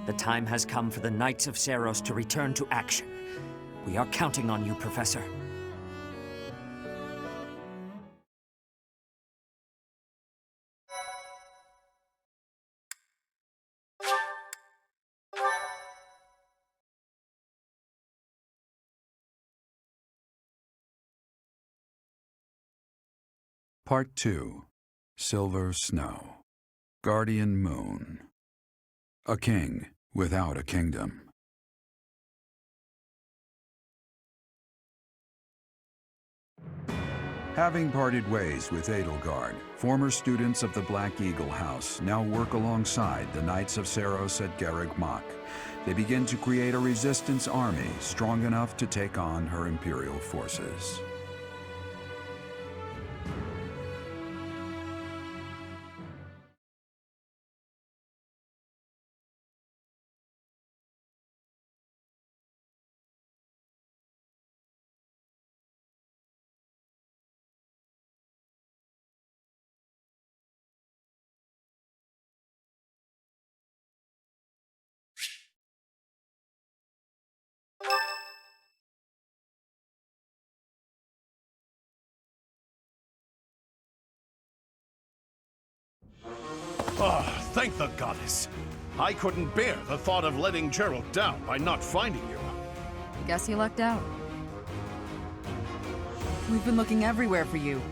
Speaker 3: The time has come for the Knights of Seiros to return to action. We are counting on you, Professor.
Speaker 20: Part 2. Silver Snow. Guardian Moon. A king without a kingdom. Having parted ways with Edelgard, former students of the Black Eagle House now work alongside the Knights of Seiros at Garreg Mach. They begin to create a resistance army strong enough to take on her Imperial forces.
Speaker 12: Oh, thank the goddess. I couldn't bear the thought of letting Gerald down by not finding you.
Speaker 2: Guess you lucked out. We've been looking everywhere for you,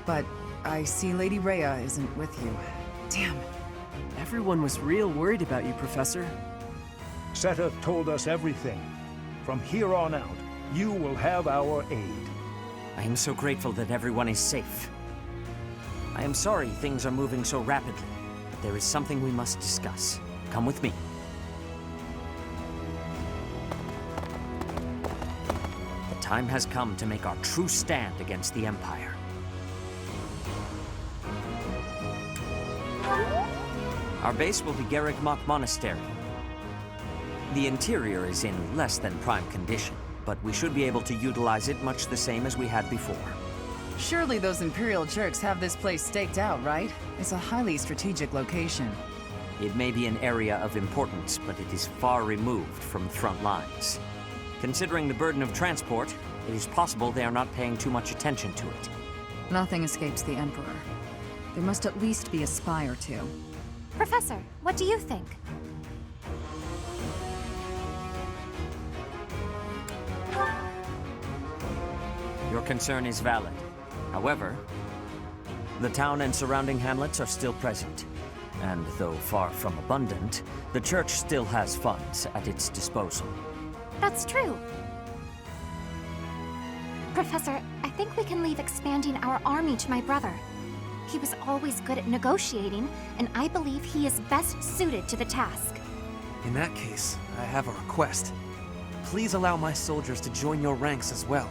Speaker 2: but I see Lady Rhea isn't with you. Damn.
Speaker 5: Everyone was real worried about you, Professor.
Speaker 16: Seteth told us everything. From here on out, you will have our aid.
Speaker 3: I am so grateful that everyone is safe. I am sorry things are moving so rapidly, but there is something we must discuss. Come with me. The time has come to make our true stand against the Empire. Our base will be Garreg Mach Monastery. The interior is in less than prime condition, but we should be able to utilize it much the same as we had before.
Speaker 2: Surely those Imperial jerks have this place staked out, right? It's a highly strategic location.
Speaker 3: It may be an area of importance, but it is far removed from the front lines. Considering the burden of transport, it is possible they are not paying too much attention to it.
Speaker 2: Nothing escapes the Emperor. There must at least be a spy or two.
Speaker 7: Professor, what do you think?
Speaker 3: Your concern is valid. However, the town and surrounding hamlets are still present. And though far from abundant, the church still has funds at its disposal.
Speaker 7: That's true. Professor, I think we can leave expanding our army to my brother. He was always good at negotiating, and I believe he is best suited to the task.
Speaker 17: In that case, I have a request. Please allow my soldiers to join your ranks as well.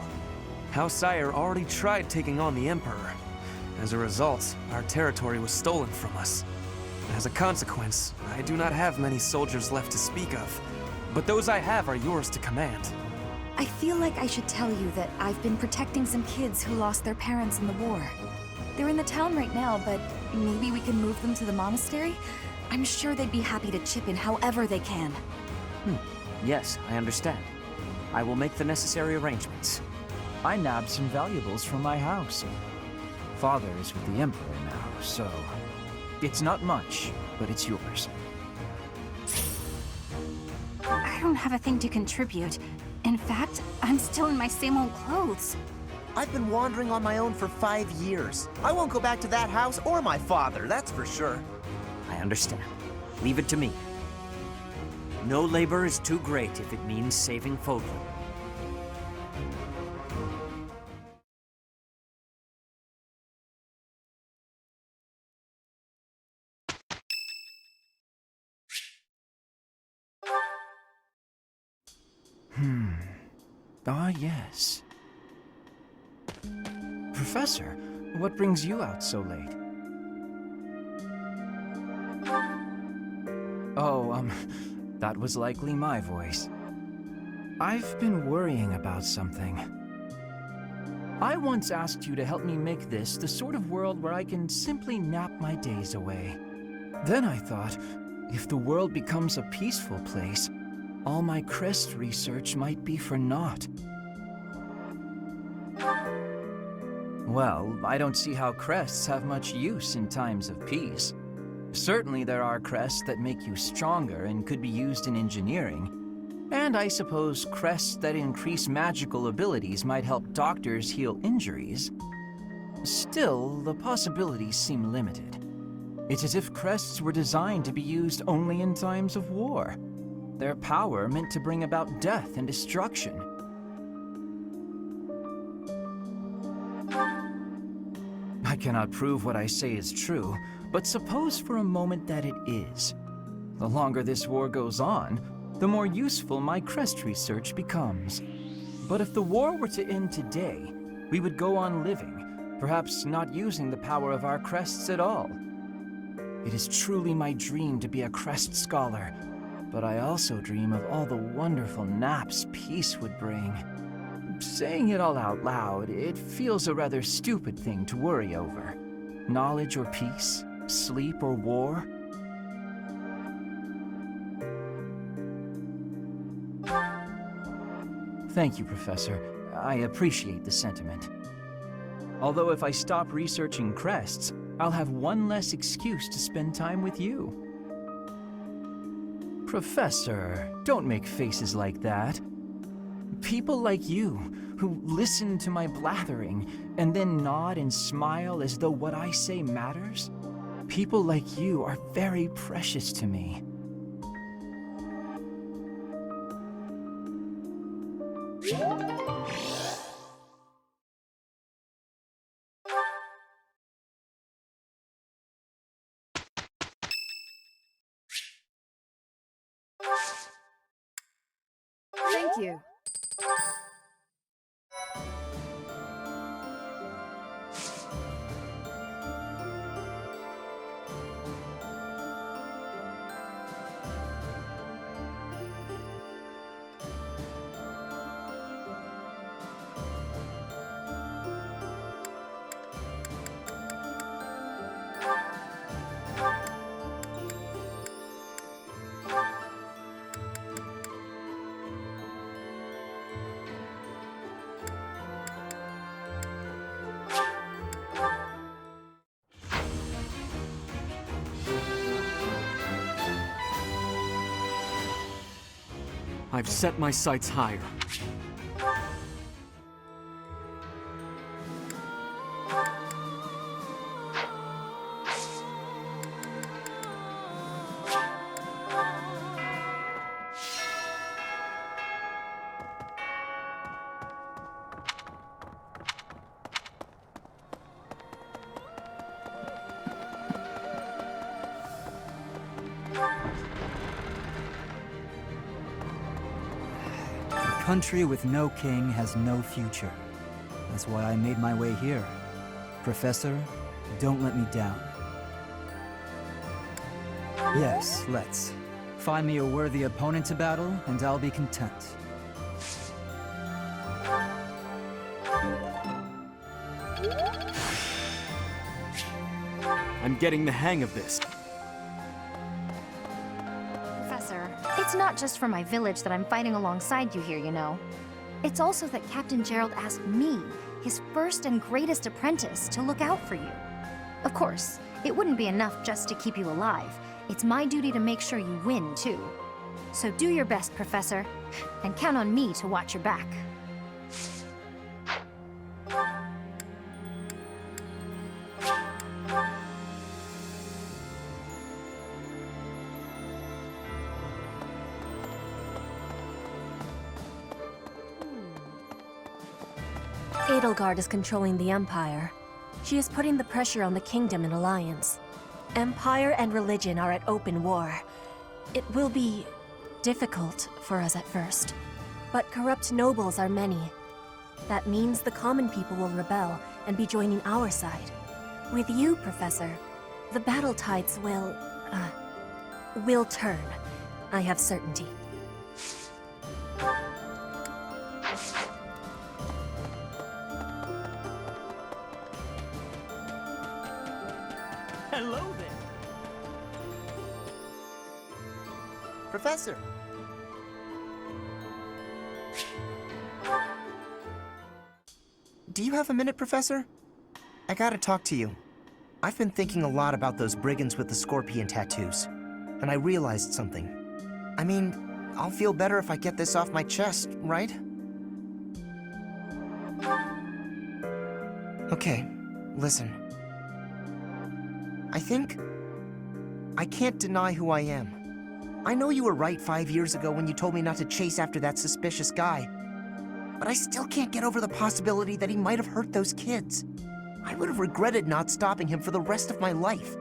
Speaker 17: House Sire already tried taking on the Emperor. As a result, our territory was stolen from us. As a consequence, I do not have many soldiers left to speak of. But those I have are yours to command.
Speaker 2: I feel like I should tell you that I've been protecting some kids who lost their parents in the war. They're in the town right now, but maybe we can move them to the monastery? I'm sure they'd be happy to chip in however they can.
Speaker 3: Yes, I understand. I will make the necessary arrangements.
Speaker 9: I nabbed some valuables from my house. Father is with the Emperor now, so... It's not much, but it's yours.
Speaker 7: I don't have a thing to contribute. In fact, I'm still in my same old clothes.
Speaker 15: I've been wandering on my own for 5 years. I won't go back to that house or my father, that's for sure.
Speaker 3: I understand. Leave it to me. No labor is too great if it means saving Fodlan.
Speaker 9: Ah, yes. Professor, what brings you out so late? Oh, that was likely my voice. I've been worrying about something. I once asked you to help me make this the sort of world where I can simply nap my days away. Then I thought, if the world becomes a peaceful place, all my crest research might be for naught. Well, I don't see how crests have much use in times of peace. Certainly there are crests that make you stronger and could be used in engineering. And I suppose crests that increase magical abilities might help doctors heal injuries. Still, the possibilities seem limited. It's as if crests were designed to be used only in times of war. Their power meant to bring about death and destruction. I cannot prove what I say is true, but suppose for a moment that it is. The longer this war goes on, the more useful my crest research becomes. But if the war were to end today, we would go on living, perhaps not using the power of our crests at all. It is truly my dream to be a crest scholar, but I also dream of all the wonderful naps peace would bring. Saying it all out loud, it feels a rather stupid thing to worry over. Knowledge or peace, sleep or war. Thank you, Professor. I appreciate the sentiment. Although if I stop researching crests, I'll have one less excuse to spend time with you. Professor, don't make faces like that. People like you, who listen to my blathering and then nod and smile as though what I say matters, people like you are very precious to me.
Speaker 2: Thank you.
Speaker 6: I've set my sights higher.
Speaker 18: A country with no king has no future. That's why I made my way here. Professor, don't let me down. Yes, let's. Find me a worthy opponent to battle, and I'll be content.
Speaker 6: I'm getting the hang of this.
Speaker 22: Professor, it's not just for my village that I'm fighting alongside you here, you know. It's also that Captain Gerald asked me, his first and greatest apprentice, to look out for you. Of course, it wouldn't be enough just to keep you alive. It's my duty to make sure you win, too. So do your best, Professor, and count on me to watch your back.
Speaker 1: Edelgard is controlling the Empire. She is putting the pressure on the Kingdom in alliance. Empire and religion are at open war. It will be difficult for us at first, but corrupt nobles are many. That means the common people will rebel and be joining our side. With you, Professor, the battle tides will turn. I have certainty.
Speaker 15: Hello there. Professor. Do you have a minute, Professor? I gotta talk to you. I've been thinking a lot about those brigands with the scorpion tattoos, and I realized something. I mean, I'll feel better if I get this off my chest, right? Okay, listen. I can't deny who I am. I know you were right 5 years ago when you told me not to chase after that suspicious guy. But I still can't get over the possibility that he might have hurt those kids. I would have regretted not stopping him for the rest of my life.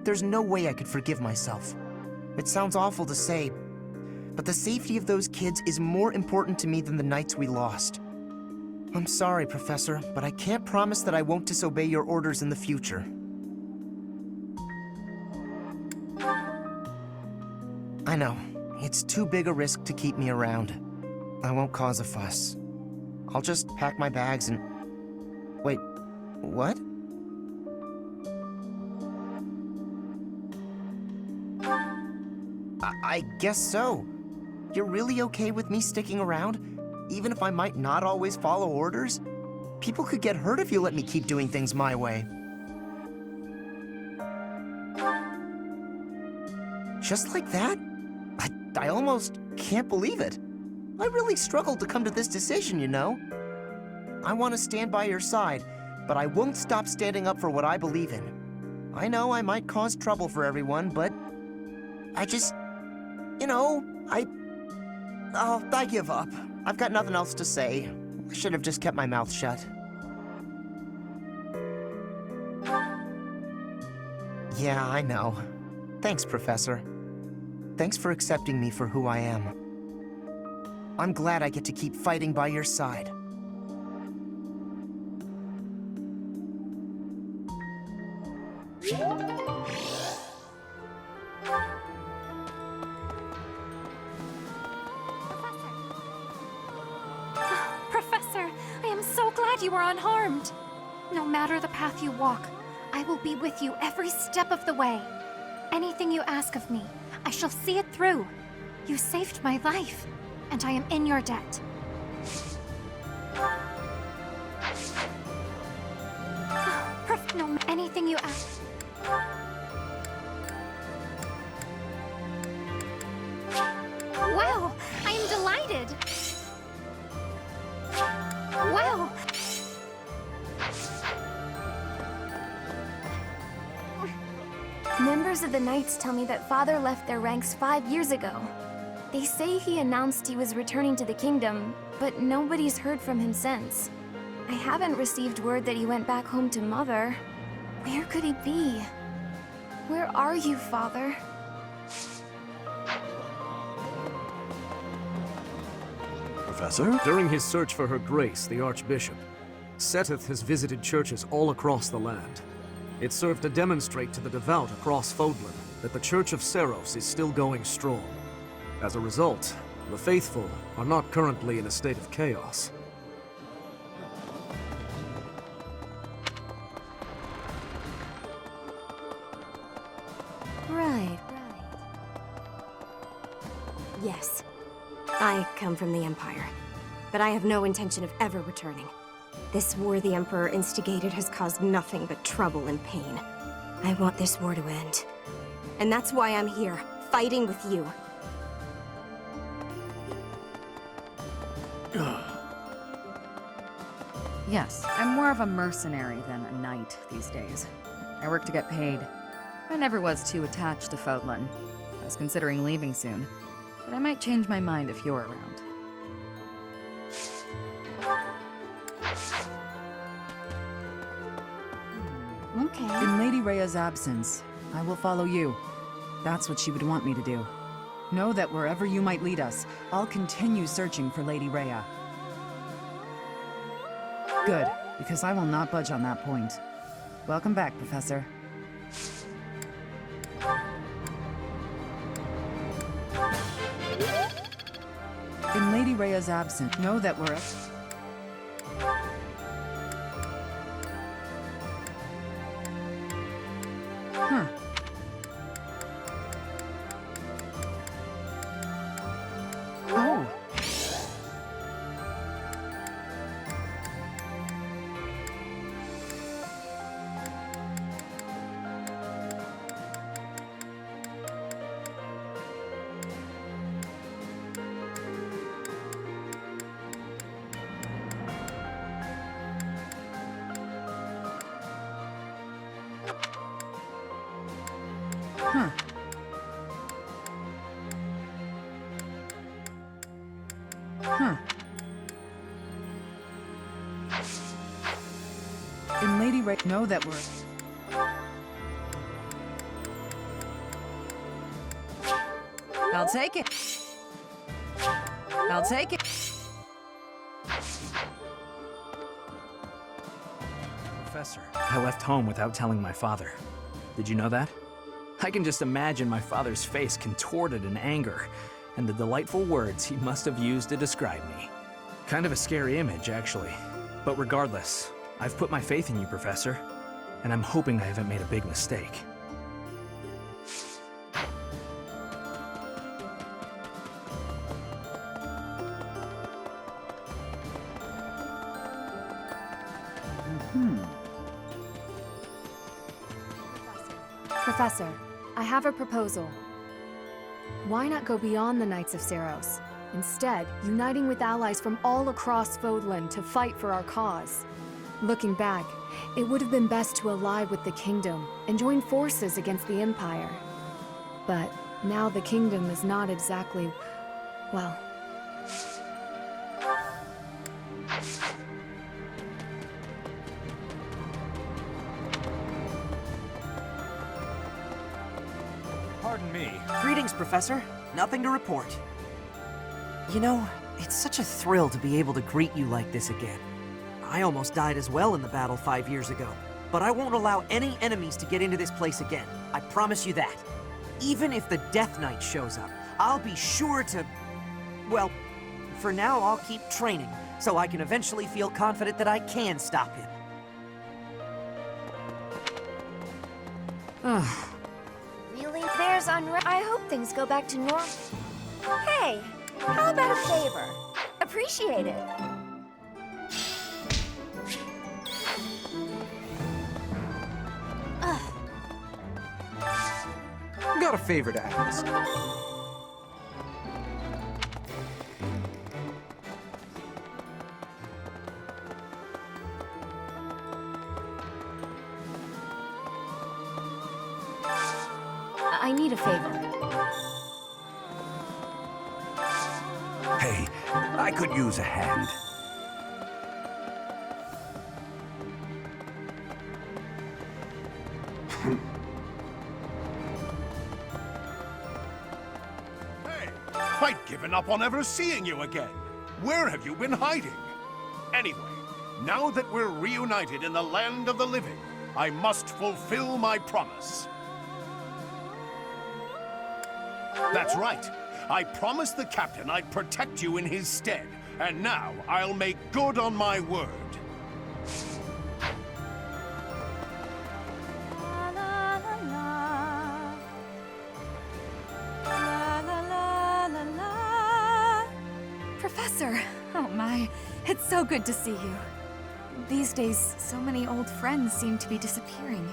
Speaker 15: There's no way I could forgive myself. It sounds awful to say, but the safety of those kids is more important to me than the knights we lost. I'm sorry, Professor, but I can't promise that I won't disobey your orders in the future. I know. It's too big a risk to keep me around. I won't cause a fuss. I'll just pack my bags and... Wait, what? I guess so. You're really okay with me sticking around? Even if I might not always follow orders? People could get hurt if you let me keep doing things my way. Just like that? I almost can't believe it. I really struggled to come to this decision, you know? I want to stand by your side, but I won't stop standing up for what I believe in. I know I might cause trouble for everyone, but I just... You know, I give up. I've got nothing else to say. I should have just kept my mouth shut. Yeah, I know. Thanks, Professor. Thanks for accepting me for who I am. I'm glad I get to keep fighting by your side.
Speaker 22: Professor, I am so glad you are unharmed. No matter the path you walk, I will be with you every step of the way. Anything you ask of me, I shall see it through. You saved my life, and I am in your debt. No, anything you ask. Wow, I am delighted. Members of the Knights tell me that Father left their ranks 5 years ago. They say he announced he was returning to the kingdom, but nobody's heard from him since. I haven't received word that he went back home to Mother. Where could he be? Where are you, Father?
Speaker 6: Professor?
Speaker 14: During his search for her grace, the Archbishop, Seteth has visited churches all across the land. It served to demonstrate to the devout across Fodlan that the Church of Seros is still going strong. As a result, the faithful are not currently in a state of chaos.
Speaker 1: Right.
Speaker 19: Yes. I come from the Empire, but I have no intention of ever returning. This war the Emperor instigated has caused nothing but trouble and pain. I want this war to end. And that's why I'm here, fighting with you.
Speaker 23: Yes, I'm more of a mercenary than a knight these days. I work to get paid. I never was too attached to Fodlan. I was considering leaving soon, but I might change my mind if you're around.
Speaker 19: Okay.
Speaker 23: In Lady Rhea's absence, I will follow you. That's what she would want me to do. Know that wherever you might lead us, I'll continue searching for Lady Rhea. Good, because I will not budge on that point. Welcome back, Professor. In Lady Rhea's absence, know that we're... Huh. Oh. Huh. Huh. In Lady Rhea, know that we're... I'll take it. I'll take it.
Speaker 9: Professor, I left home without telling my father. Did you know that? I can just imagine my father's face contorted in anger, and the delightful words he must have used to describe me. Kind of a scary image, actually. But regardless, I've put my faith in you, Professor, and I'm hoping I haven't made a big mistake.
Speaker 2: Professor, I have a proposal. Why not go beyond the Knights of Seros? Instead, uniting with allies from all across Fodlan to fight for our cause. Looking back, it would have been best to ally with the Kingdom and join forces against the Empire. But now the Kingdom is not exactly, well...
Speaker 9: Pardon me.
Speaker 5: Greetings, Professor. Nothing to report. You know, it's such a thrill to be able to greet you like this again. I almost died as well in the battle 5 years ago, but I won't allow any enemies to get into this place again. I promise you that. Even if the Death Knight shows up, I'll be sure to... Well, for now I'll keep training, so I can eventually feel confident that I can stop him.
Speaker 22: Really? There's I hope things go back to normal. Hey, how about a favor? Appreciate it.
Speaker 17: Got a favor to ask.
Speaker 1: I need a favor.
Speaker 4: Hey, I could use a hand.
Speaker 12: I'd given up on ever seeing you again. Where have you been hiding? Anyway, now that we're reunited in the land of the living, I must fulfill my promise. That's right. I promised the captain I'd protect you in his stead, and now I'll make good on my word.
Speaker 7: Professor! Oh my, it's so good to see you. These days, so many old friends seem to be disappearing.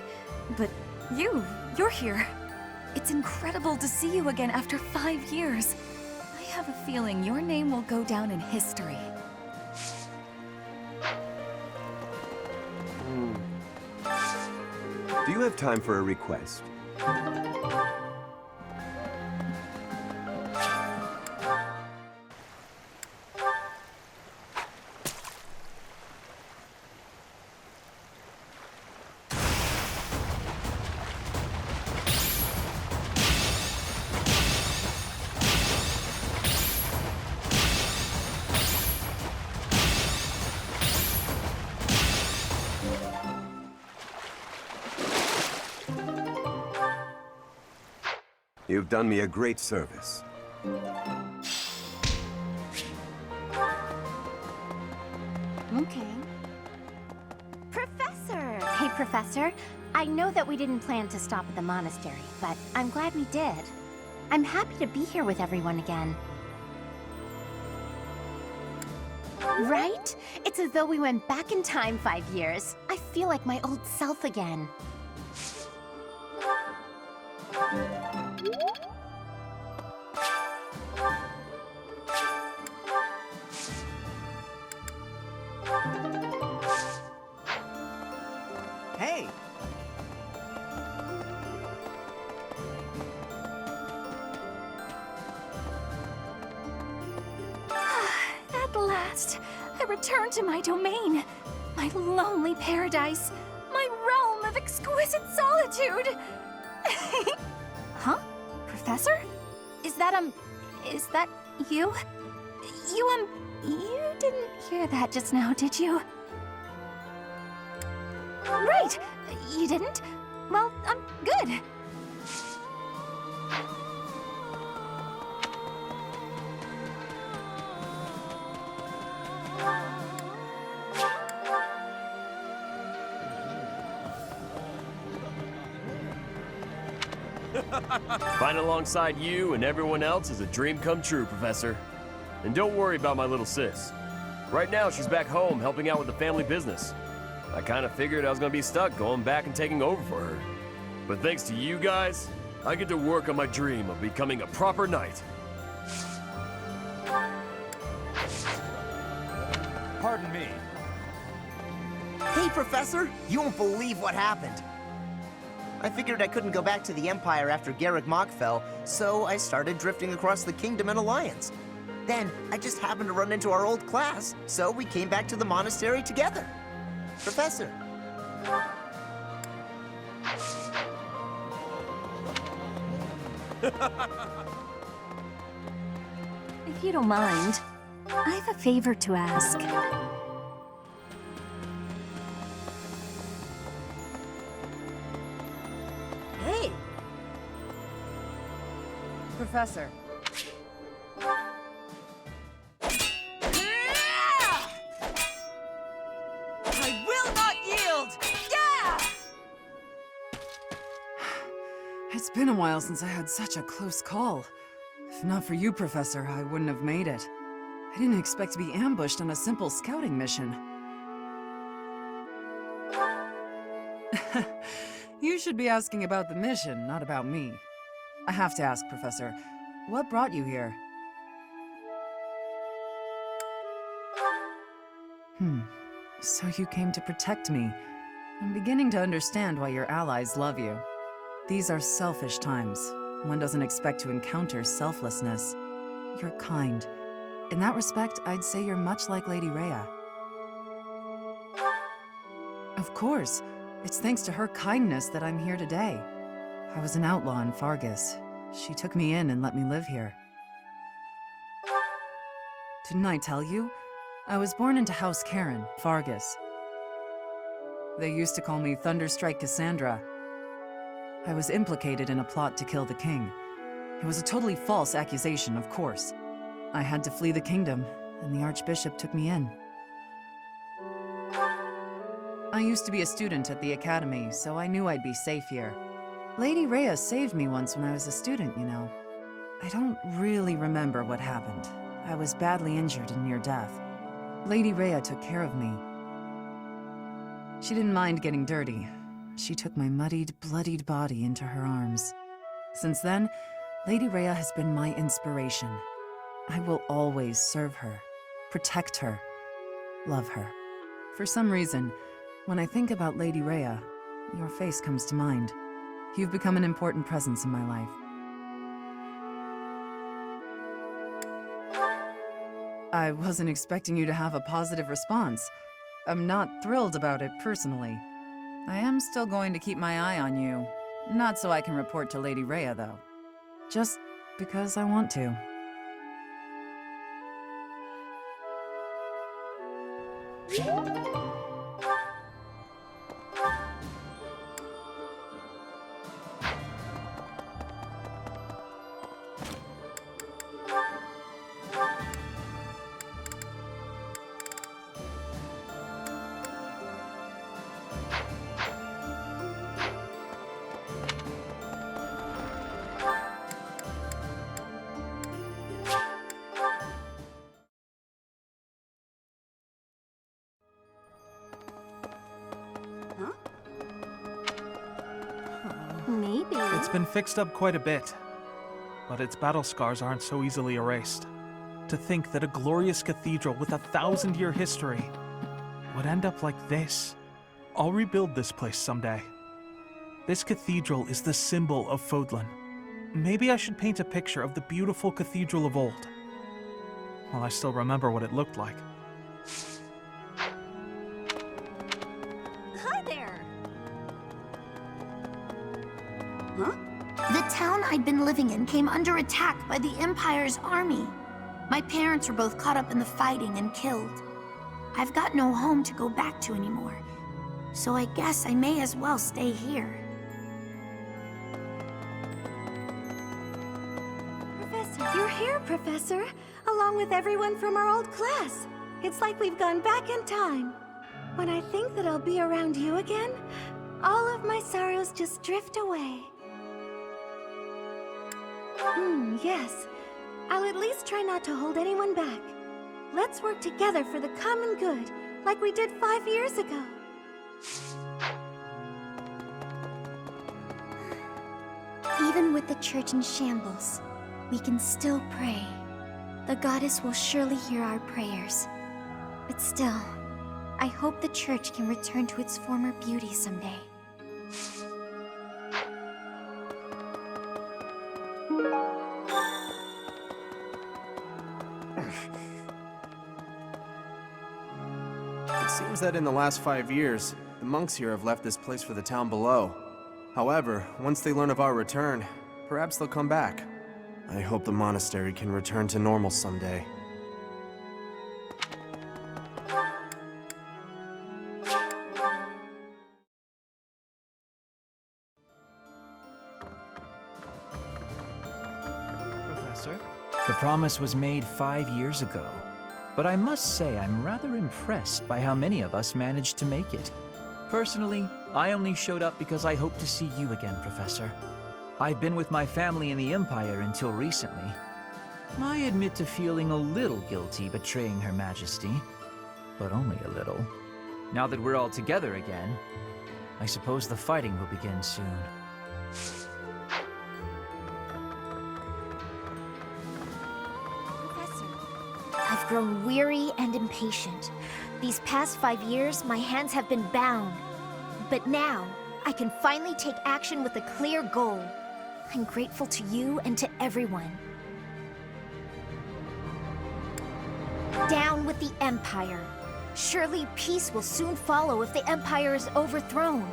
Speaker 7: But you're here. It's incredible to see you again after 5 years. I have a feeling your name will go down in history.
Speaker 8: Do you have time for a request? You've done me a great service.
Speaker 22: Okay. Professor! Hey, Professor. I know that we didn't plan to stop at the monastery, but I'm glad we did. I'm happy to be here with everyone again. Right? It's as though we went back in time 5 years. I feel like my old self again.
Speaker 5: Hey!
Speaker 22: At last, I return to my domain. My lonely paradise. My realm of exquisite solitude. Huh? Professor? Is that you? You didn't hear that just now, did you? Right! You didn't? Well, good.
Speaker 13: Fighting alongside you and everyone else is a dream come true, Professor. And don't worry about my little sis. Right now, she's back home helping out with the family business. I kind of figured I was going to be stuck going back and taking over for her. But thanks to you guys, I get to work on my dream of becoming a proper knight.
Speaker 9: Pardon me.
Speaker 15: Hey, Professor! You won't believe what happened. I figured I couldn't go back to the Empire after Garrick Mach fell, so I started drifting across the Kingdom in Alliance. Then, I just happened to run into our old class, so we came back to the monastery together. Professor.
Speaker 22: If you don't mind, I have a favor to ask.
Speaker 2: Hey! Professor.
Speaker 24: I will not yield! Yeah!
Speaker 23: It's been a while since I had such a close call. If not for you, Professor, I wouldn't have made it. I didn't expect to be ambushed on a simple scouting mission. You should be asking about the mission, not about me. I have to ask, Professor, what brought you here? So you came to protect me. I'm beginning to understand why your allies love you. These are selfish times. One doesn't expect to encounter selflessness. You're kind. In that respect, I'd say you're much like Lady Rhea. Of course. It's thanks to her kindness that I'm here today. I was an outlaw in Fargus. She took me in and let me live here. Didn't I tell you? I was born into House Karen, Fargus. They used to call me Thunderstrike Cassandra. I was implicated in a plot to kill the king. It was a totally false accusation, of course. I had to flee the kingdom, and the Archbishop took me in. I used to be a student at the academy, so I knew I'd be safe here. Lady Rhea saved me once when I was a student, you know. I don't really remember what happened. I was badly injured and near death. Lady Rhea took care of me. She didn't mind getting dirty. She took my muddied, bloodied body into her arms. Since then, Lady Rhea has been my inspiration. I will always serve her, protect her, love her. For some reason, when I think about Lady Rhea, your face comes to mind. You've become an important presence in my life. I wasn't expecting you to have a positive response. I'm not thrilled about it personally. I am still going to keep my eye on you. Not so I can report to Lady Rhea, though. Just because I want to.
Speaker 19: Maybe.
Speaker 6: It's been fixed up quite a bit, but its battle scars aren't so easily erased. To think that a glorious cathedral with a 1,000-year history would end up like this. I'll rebuild this place someday. This cathedral is the symbol of Fodlan. Maybe I should paint a picture of the beautiful cathedral of old. Well, I still remember what it looked like.
Speaker 22: Hi there! Huh? The town I'd been living in came under attack by the Empire's army. My parents were both caught up in the fighting and killed. I've got no home to go back to anymore, so I guess I may as well stay here.
Speaker 10: Professor, you're here, Professor, along with everyone from our old class. It's like we've gone back in time. When I think that I'll be around you again, all of my sorrows just drift away. Yes. I'll at least try not to hold anyone back. Let's work together for the common good, like we did 5 years ago.
Speaker 22: Even with the church in shambles, we can still pray. The goddess will surely hear our prayers. But still, I hope the church can return to its former beauty someday.
Speaker 17: It seems that in the last 5 years, the monks here have left this place for the town below. However, once they learn of our return, perhaps they'll come back. I hope the monastery can return to normal someday.
Speaker 6: Professor?
Speaker 9: The promise was made 5 years ago, but I must say I'm rather impressed by how many of us managed to make it. Personally, I only showed up because I hope to see you again, Professor. I've been with my family in the Empire until recently. I admit to feeling a little guilty betraying Her Majesty, but only a little. Now that we're all together again, I suppose the fighting will begin soon.
Speaker 22: I've grown weary and impatient. These past 5 years, my hands have been bound. But now, I can finally take action with a clear goal.
Speaker 10: I'm grateful to you and to everyone. Down with the Empire. Surely peace will soon follow if the Empire is overthrown.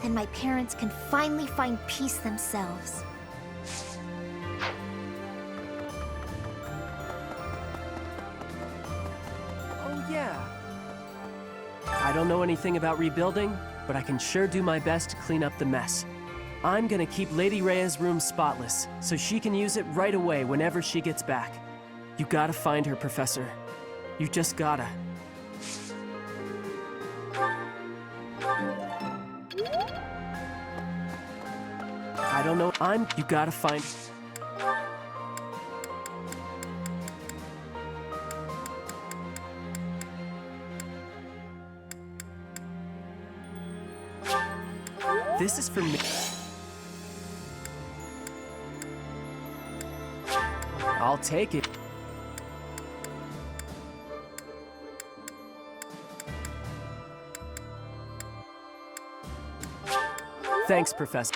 Speaker 10: Then my parents can finally find peace themselves.
Speaker 11: Oh yeah. I don't know anything about rebuilding, but I can sure do my best to clean up the mess. I'm gonna keep Lady Rhea's room spotless, so she can use it right away whenever she gets back. You gotta find her, Professor. You just gotta. I don't know. You gotta find. This is for me. I'll take it. Thanks, Professor.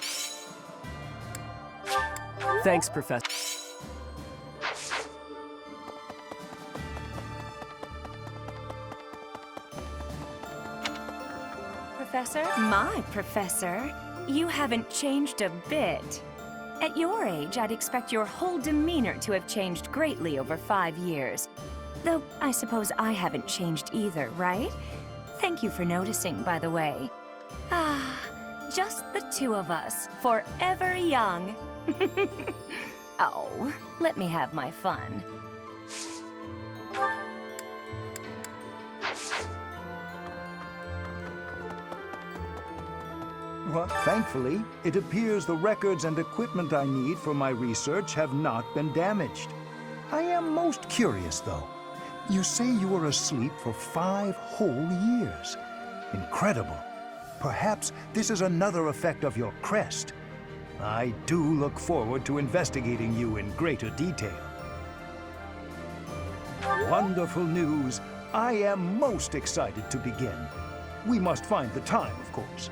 Speaker 11: Thanks, Professor.
Speaker 16: Professor? My professor? You haven't changed a bit. At your age, I'd expect your whole demeanor to have changed greatly over 5 years. Though, I suppose I haven't changed either, right? Thank you for noticing, by the way. Ah, just the two of us, forever young. Oh, let me have my fun.
Speaker 20: Well, thankfully, it appears the records and equipment I need for my research have not been damaged. I am most curious, though. You say you were asleep for 5 whole years. Incredible. Perhaps this is another effect of your crest. I do look forward to investigating you in greater detail. Wonderful news. I am most excited to begin. We must find the time, of course.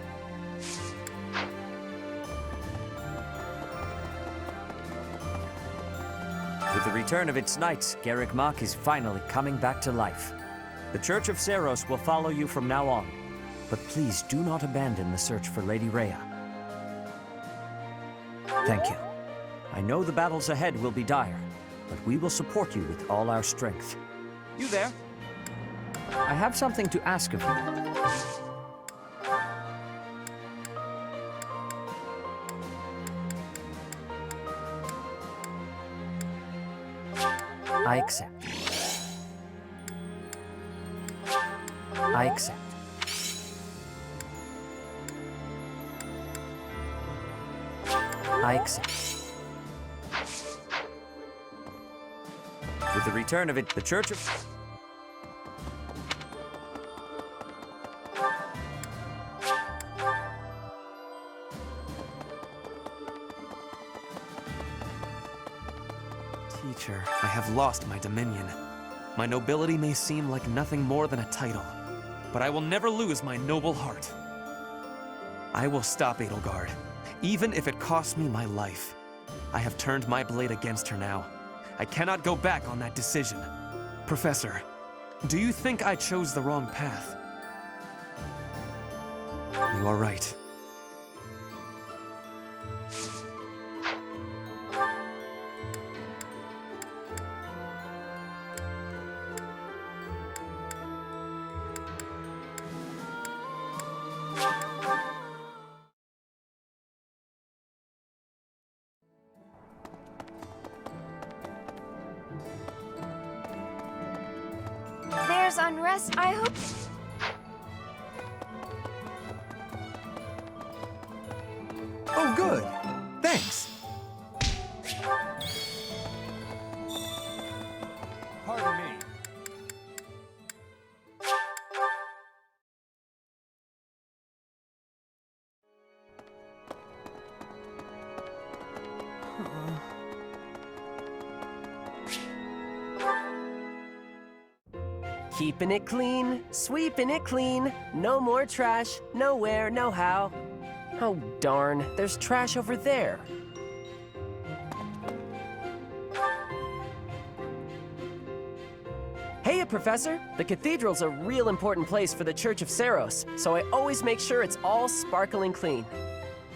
Speaker 3: With the return of its knights, Garrick Mach is finally coming back to life. The Church of Seiros will follow you from now on, but please do not abandon the search for Lady Rhea. Thank you. I know the battles ahead will be dire, but we will support you with all our strength. You there? I have something to ask of you. I accept. I accept. I accept. With the return of it, the Church of...
Speaker 17: Teacher, I have lost my dominion. My nobility may seem like nothing more than a title, but I will never lose my noble heart. I will stop Edelgard, even if it costs me my life. I have turned my blade against her now. I cannot go back on that decision. Professor, do you think I chose the wrong path? You are right.
Speaker 7: There's unrest, I hope.
Speaker 4: Oh, good. Thanks.
Speaker 20: Pardon me.
Speaker 11: Keeping it clean, sweeping it clean. No more trash, nowhere, no how. Oh darn, there's trash over there. Professor. The cathedral's a real important place for the Church of Seros, so I always make sure it's all sparkling clean.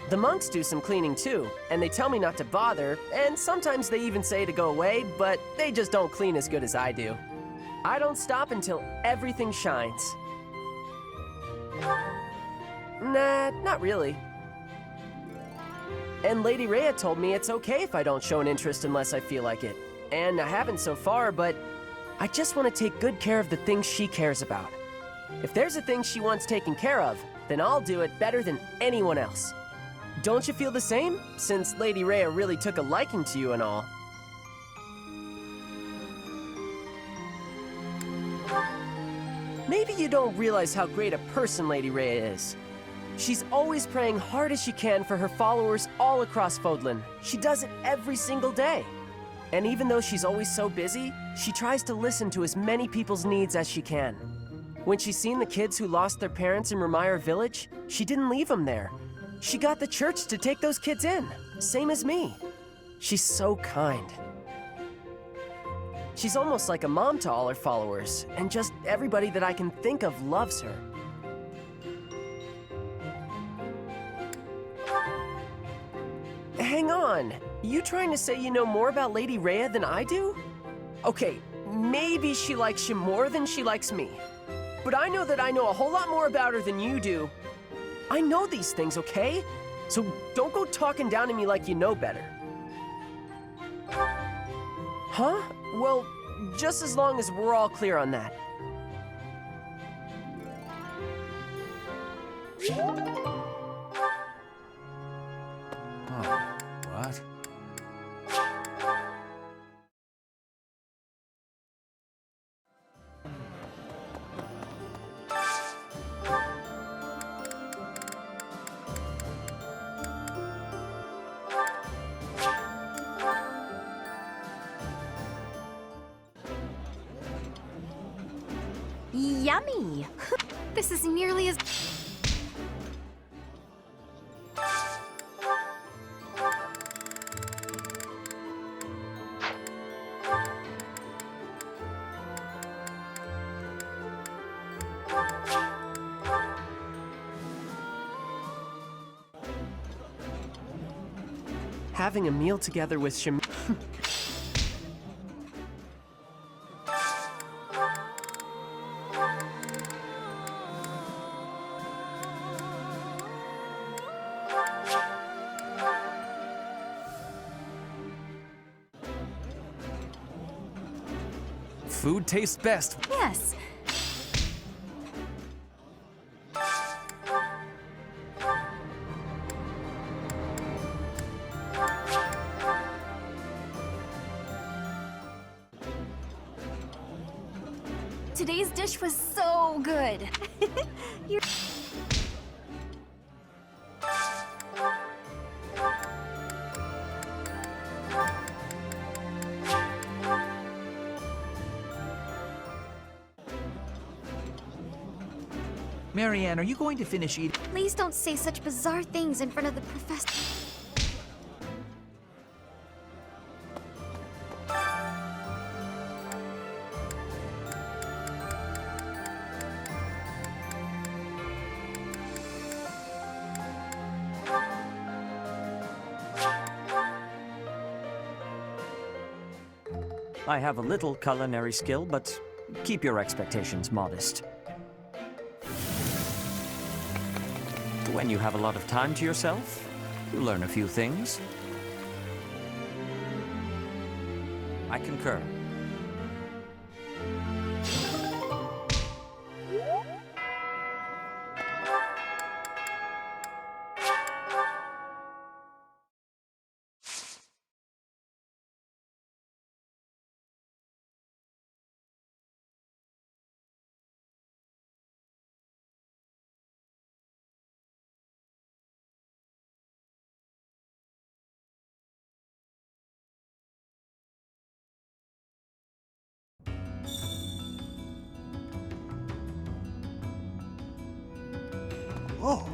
Speaker 11: The monks do some cleaning too, and they tell me not to bother, and sometimes they even say to go away, but they just don't clean as good as I do. I don't stop until everything shines. Nah, not really. And Lady Rhea told me it's okay if I don't show an interest unless I feel like it. And I haven't so far, but I just want to take good care of the things she cares about. If there's a thing she wants taken care of, then I'll do it better than anyone else. Don't you feel the same? Since Lady Rhea really took a liking to you and all. Maybe you don't realize how great a person Lady Rhea is. She's always praying hard as she can for her followers all across Fodlan. She does it every single day. And even though she's always so busy, she tries to listen to as many people's needs as she can. When she's seen the kids who lost their parents in Ramire Village, she didn't leave them there. She got the church to take those kids in, same as me. She's so kind. She's almost like a mom to all her followers, and just everybody that I can think of loves her. Hang on, you trying to say you know more about Lady Rhea than I do? Okay, maybe she likes you more than she likes me. But I know that I know a whole lot more about her than you do. I know these things, okay? So don't go talking down to me like you know better. Huh? Well, just as long as we're all clear on that.
Speaker 9: Oh, what?
Speaker 7: Yummy! This is nearly as...
Speaker 11: Having a meal together with Shim...
Speaker 9: Food tastes best.
Speaker 7: Yes. Today's dish was so good. You're...
Speaker 9: Marianne, are you going to finish eating?
Speaker 7: Please don't say such bizarre things in front of the professor.
Speaker 3: I have a little culinary skill, but keep your expectations modest. When you have a lot of time to yourself, you learn a few things. I concur.
Speaker 1: Whoa.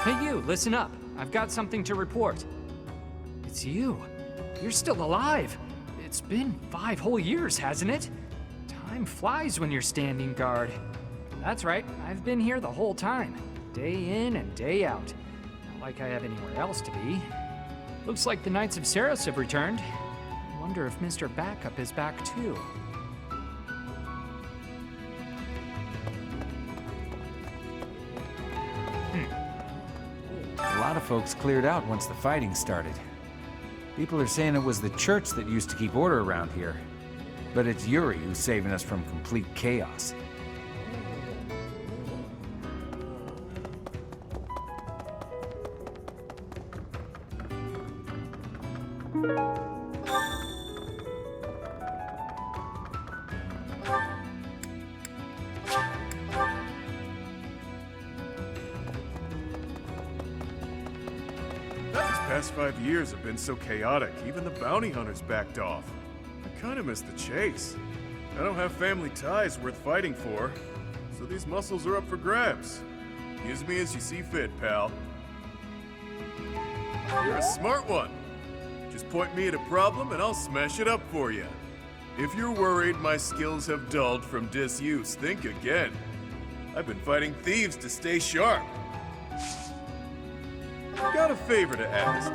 Speaker 1: Hey you, listen up. I've got something to report. It's you. You're still alive. It's been 5 whole years, hasn't it? Time flies when you're standing guard. That's right, I've been here the whole time. Day in and day out. Not like I have anywhere else to be. Looks like the Knights of Saros have returned. I wonder if Mr. Backup is back too.
Speaker 12: A lot of folks cleared out once the fighting started. People are saying it was the church that used to keep order around here. But it's Yuri who's saving us from complete chaos.
Speaker 14: Past 5 years have been so chaotic, even the bounty hunters backed off. I kinda miss the chase. I don't have family ties worth fighting for, so these muscles are up for grabs. Use me as you see fit, pal. You're a smart one. Just point me at a problem and I'll smash it up for you. If you're worried my skills have dulled from disuse, think again. I've been fighting thieves to stay sharp. Got a favor to ask.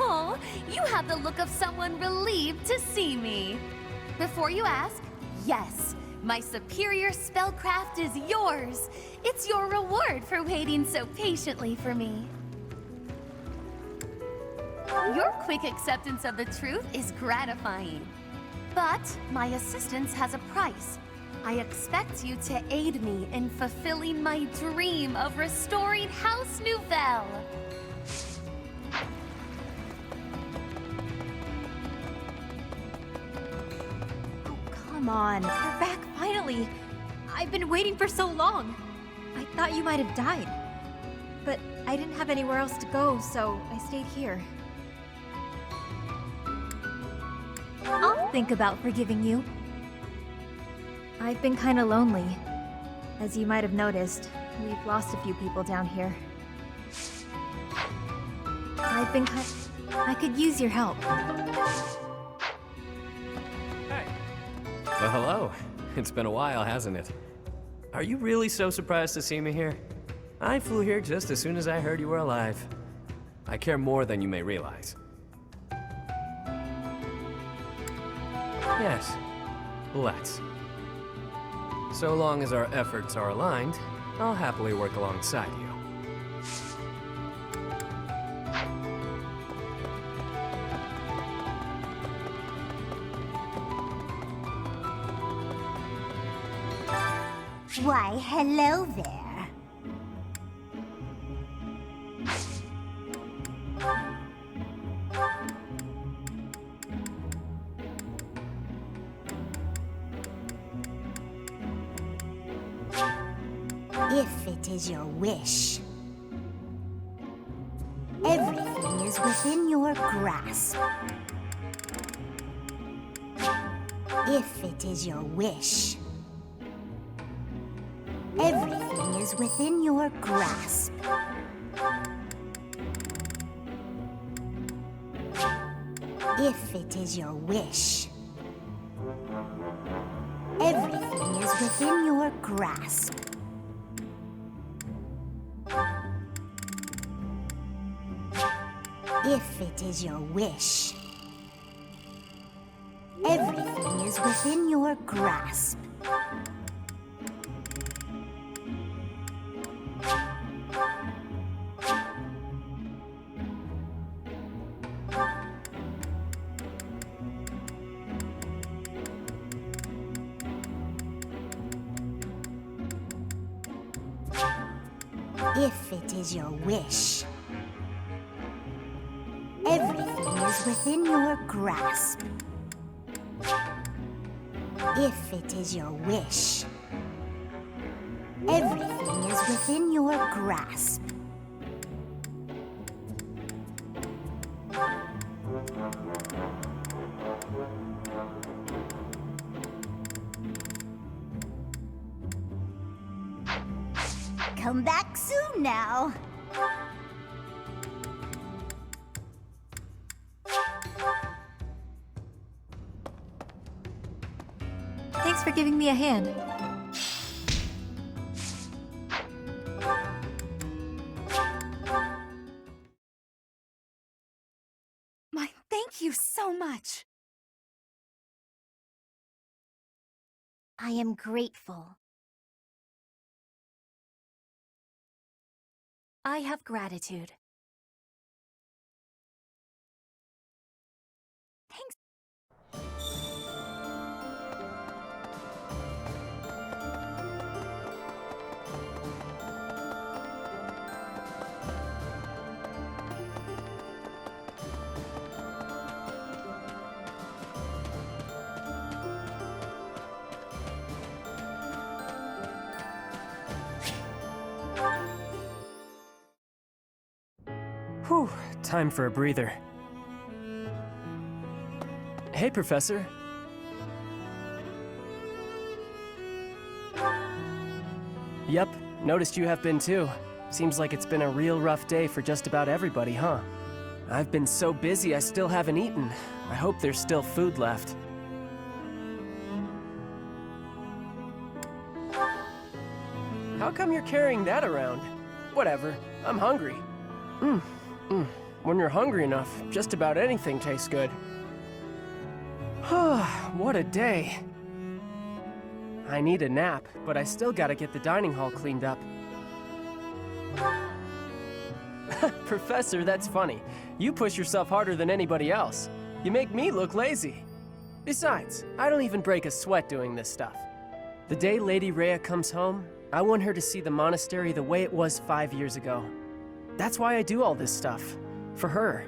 Speaker 18: Oh, you have the look of someone relieved to see me. Before you ask, yes, my superior spellcraft is yours. It's your reward for waiting so patiently for me. Your quick acceptance of the truth is gratifying. But my assistance has a price. I expect you to aid me in fulfilling my dream of restoring House Nouvelle.
Speaker 10: Come on, you're back finally. I've been waiting for so long. I thought you might have died. But I didn't have anywhere else to go, so I stayed here. I'll think about forgiving you. I've been kinda lonely. As you might have noticed, we've lost a few people down here. I could use your help.
Speaker 13: Well, hello. It's been a while, hasn't it? Are you really so surprised to see me here? I flew here just as soon as I heard you were alive. I care more than you may realize. Yes, let's. So long as our efforts are aligned, I'll happily work alongside you.
Speaker 22: Why, hello there. If it is your wish. Everything is within your grasp.
Speaker 10: If it is your wish. Everything is within your grasp. If it is your wish. Everything is within your grasp. If it is your wish. Everything is within your grasp. If it is your wish. Everything is within your grasp. If it is your wish. Everything is within your grasp. Come back soon now.
Speaker 5: Thanks for giving me a hand.
Speaker 7: Thank you so much.
Speaker 10: I am grateful.
Speaker 7: I have gratitude. Thanks.
Speaker 11: Whew, time for a breather. Hey, Professor. Yep, noticed you have been too. Seems like it's been a real rough day for just about everybody, huh? I've been so busy I still haven't eaten. I hope there's still food left. How come you're carrying that around? Whatever, I'm hungry. When you're hungry enough, just about anything tastes good. What a day. I need a nap, but I still gotta get the dining hall cleaned up. Professor, that's funny. You push yourself harder than anybody else. You make me look lazy. Besides, I don't even break a sweat doing this stuff. The day Lady Rhea comes home, I want her to see the monastery the way it was 5 years ago. That's why I do all this stuff. For her.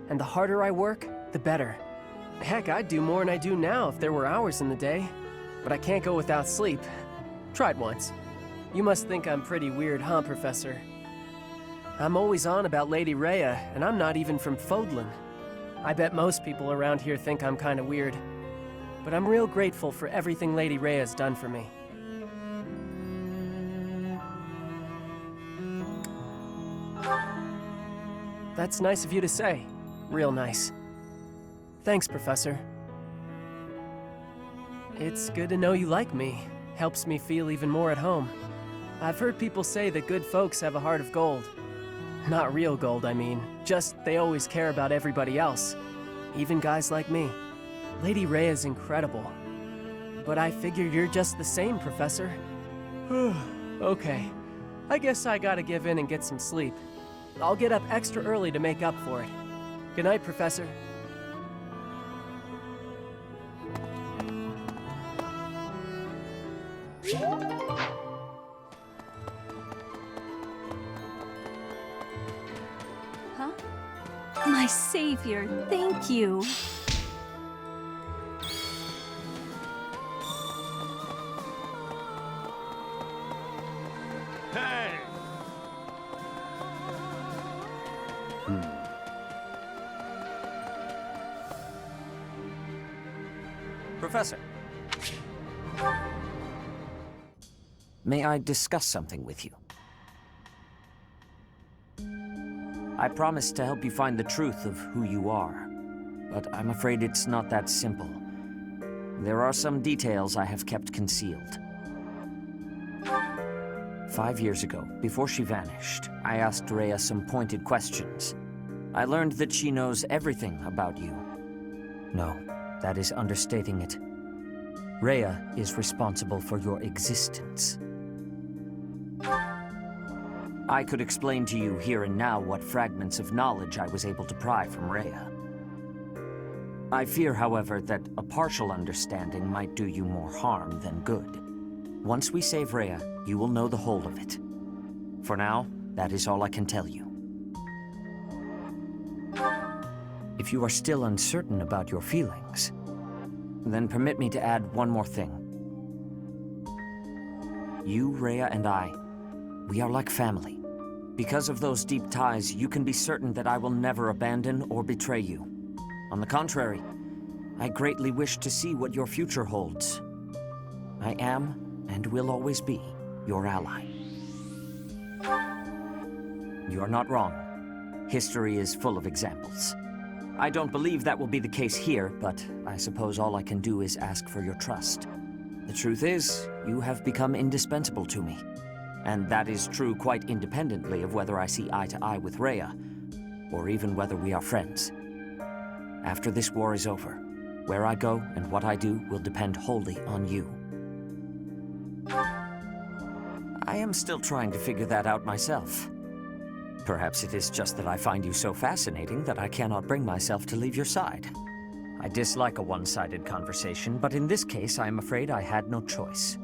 Speaker 11: And the harder I work, the better. Heck, I'd do more than I do now if there were hours in the day. But I can't go without sleep. Tried once. You must think I'm pretty weird, huh, Professor? I'm always on about Lady Rhea, and I'm not even from Fodlan. I bet most people around here think I'm kinda weird. But I'm real grateful for everything Lady Rhea's done for me. That's nice of you to say. Real nice. Thanks, Professor. It's good to know you like me. Helps me feel even more at home. I've heard people say that good folks have a heart of gold. Not real gold, I mean. Just they always care about everybody else. Even guys like me. Lady Rhea's incredible. But I figure you're just the same, Professor. Okay. I guess I gotta give in and get some sleep. I'll get up extra early to make up for it. Good night, Professor.
Speaker 7: Huh? My savior, thank you.
Speaker 14: Hey!
Speaker 3: Professor, May I discuss something with you? I promised to help you find the truth of who you are, but I'm afraid it's not that simple. There are some details I have kept concealed. 5 years ago, before she vanished, I asked Rhea some pointed questions. I learned that she knows everything about you. No, that is understating it. Rhea is responsible for your existence. I could explain to you here and now what fragments of knowledge I was able to pry from Rhea. I fear, however, that a partial understanding might do you more harm than good. Once we save Rhea, you will know the whole of it. For now, that is all I can tell you. If you are still uncertain about your feelings, then permit me to add one more thing. You, Rhea, and I, we are like family. Because of those deep ties, you can be certain that I will never abandon or betray you. On the contrary, I greatly wish to see what your future holds. I am, and will always be, your ally. You are not wrong. History is full of examples. I don't believe that will be the case here, but I suppose all I can do is ask for your trust. The truth is, you have become indispensable to me. And that is true quite independently of whether I see eye to eye with Rhea, or even whether we are friends. After this war is over, where I go and what I do will depend wholly on you. I am still trying to figure that out myself. Perhaps it is just that I find you so fascinating that I cannot bring myself to leave your side. I dislike a one-sided conversation, but in this case I am afraid I had no choice.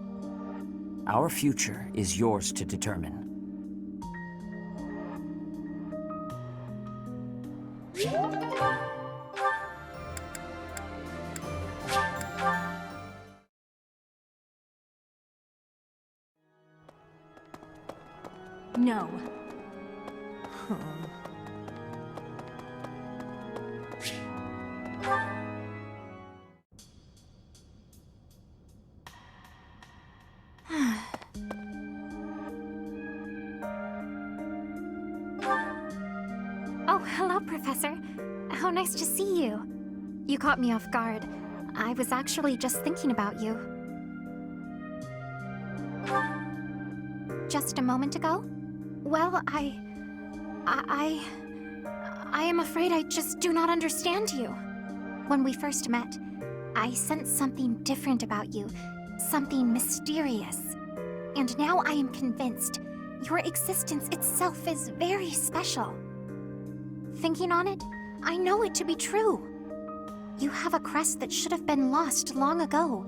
Speaker 3: Our future is yours to determine.
Speaker 7: No.
Speaker 10: Oh, hello, Professor. How nice to see you. You caught me off guard. I was actually just thinking about you. Just a moment ago? Well, I am afraid I just do not understand you. When we first met, I sensed something different about you, something mysterious. And now I am convinced your existence itself is very special. Thinking on it, I know it to be true. You have a crest that should have been lost long ago.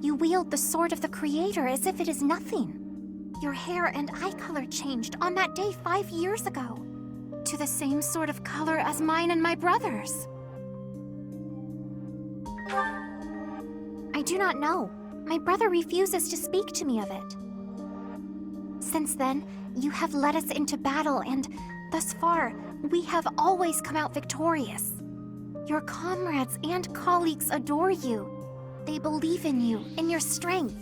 Speaker 10: You wield the sword of the Creator as if it is nothing. Your hair and eye color changed on that day 5 years ago, to the same sort of color as mine and my brother's. I do not know. My brother refuses to speak to me of it. Since then, you have led us into battle, and thus far, we have always come out victorious. Your comrades and colleagues adore you. They believe in you, in your strength.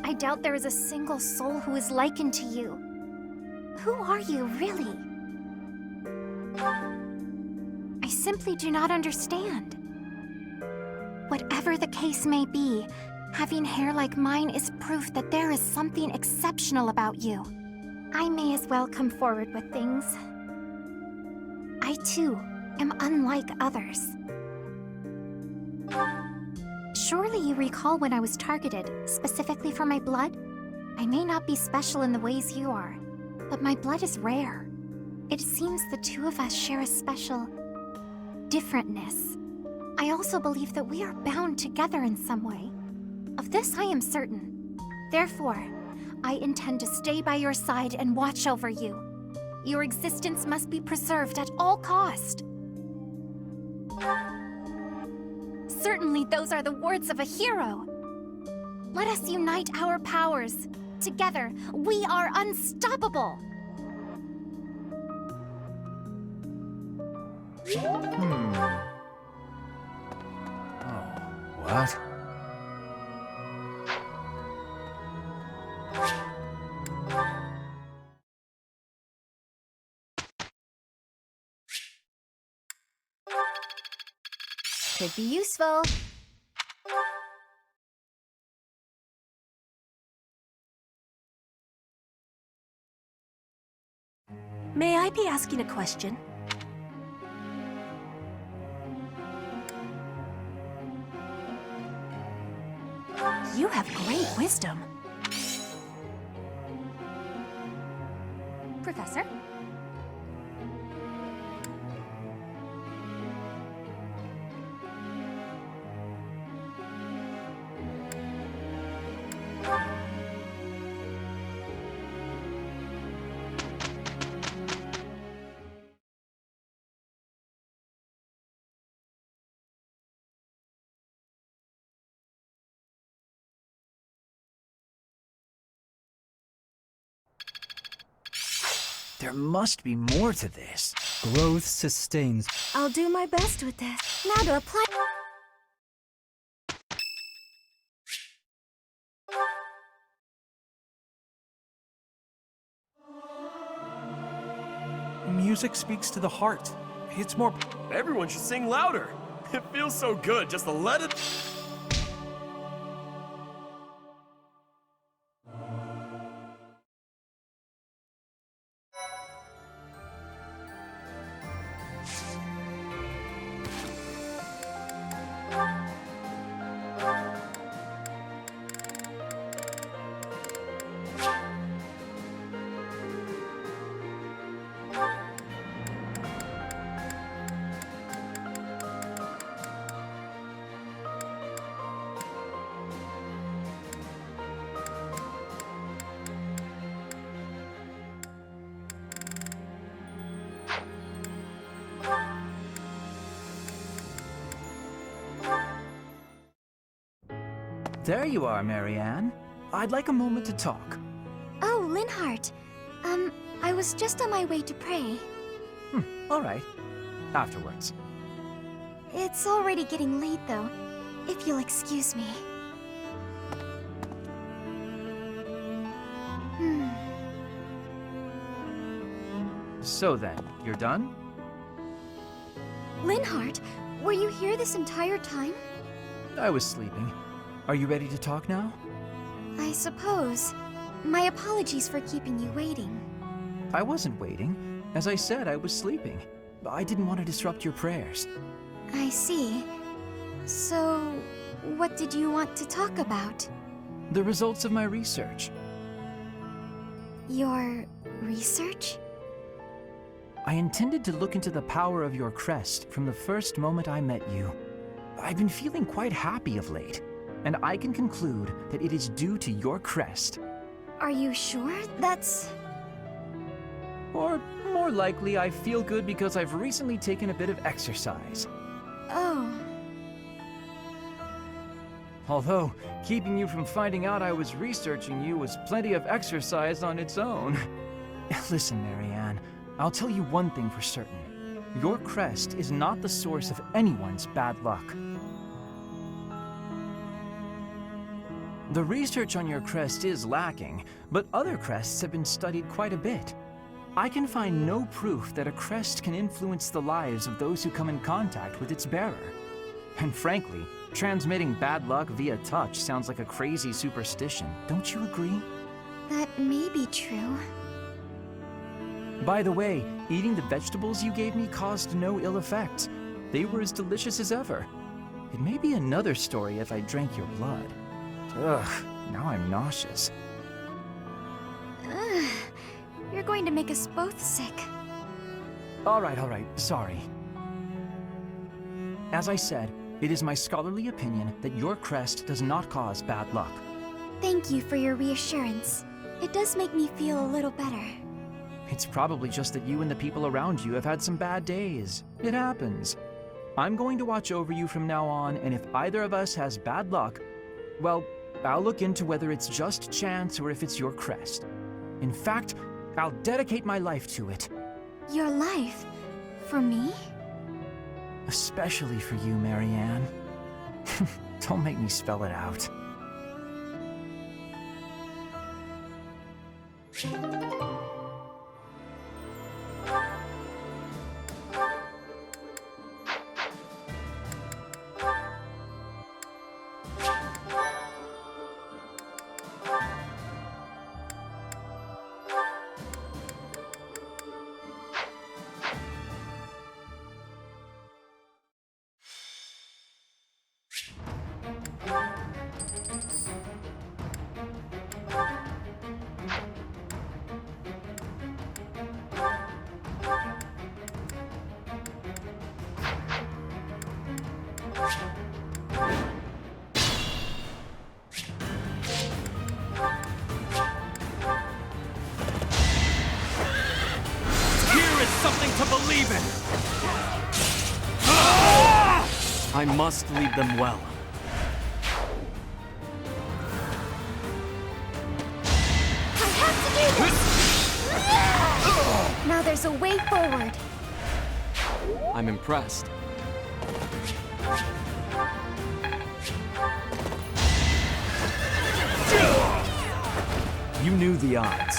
Speaker 10: I doubt there is a single soul who is likened to you. Who are you, really? I simply do not understand. Whatever the case may be, having hair like mine is proof that there is something exceptional about you. I may as well come forward with things. I, too, am unlike others. Surely you recall when I was targeted, specifically for my blood? I may not be special in the ways you are, but my blood is rare. It seems the two of us share a special differentness. I also believe that we are bound together in some way. Of this I am certain. Therefore, I intend to stay by your side and watch over you. Your existence must be preserved at all cost. Certainly those are the words of a hero. Let us unite our powers. Together, we are unstoppable.
Speaker 12: What?
Speaker 18: Could be useful.
Speaker 10: May I be asking a question? You have great wisdom.
Speaker 18: Professor?
Speaker 9: There must be more to this. Growth sustains.
Speaker 10: I'll do my best with this. Now to apply.
Speaker 6: Music speaks to the heart. It's more.
Speaker 13: Everyone should sing louder. It feels so good just to let it.
Speaker 9: There you are, Marianne. I'd like a moment to talk.
Speaker 10: Oh, Linhart. I was just on my way to pray.
Speaker 9: All right. Afterwards.
Speaker 10: It's already getting late, though. If you'll excuse me.
Speaker 9: So then, you're done?
Speaker 10: Linhart, were you here this entire time?
Speaker 9: I was sleeping. Are you ready to talk now?
Speaker 10: I suppose. My apologies for keeping you waiting.
Speaker 9: I wasn't waiting. As I said, I was sleeping. I didn't want to disrupt your prayers.
Speaker 10: I see. So, what did you want to talk about?
Speaker 9: The results of my research.
Speaker 10: Your research?
Speaker 9: I intended to look into the power of your crest from the first moment I met you. I've been feeling quite happy of late, and I can conclude that it is due to your crest.
Speaker 10: Are you sure that's...
Speaker 9: Or more likely, I feel good because I've recently taken a bit of exercise.
Speaker 10: Oh.
Speaker 9: Although, keeping you from finding out I was researching you was plenty of exercise on its own. Listen, Marianne, I'll tell you one thing for certain. Your crest is not the source of anyone's bad luck. The research on your crest is lacking, but other crests have been studied quite a bit. I can find no proof that a crest can influence the lives of those who come in contact with its bearer. And frankly, transmitting bad luck via touch sounds like a crazy superstition, don't you agree?
Speaker 10: That may be true.
Speaker 9: By the way, eating the vegetables you gave me caused no ill effects. They were as delicious as ever. It may be another story if I drank your blood. Ugh, now I'm nauseous.
Speaker 10: Ugh, you're going to make us both sick.
Speaker 9: All right, sorry. As I said, it is my scholarly opinion that your crest does not cause bad luck.
Speaker 10: Thank you for your reassurance. It does make me feel a little better.
Speaker 9: It's probably just that you and the people around you have had some bad days. It happens. I'm going to watch over you from now on, and if either of us has bad luck, well, I'll look into whether it's just chance or if it's your crest. In fact, I'll dedicate my life to it.
Speaker 10: Your life? For me?
Speaker 9: Especially for you, Marianne. Don't make me spell it out.
Speaker 6: something to believe in!
Speaker 11: I must lead them well.
Speaker 10: I have to do this! Now there's a way forward.
Speaker 11: I'm impressed.
Speaker 9: You knew the odds.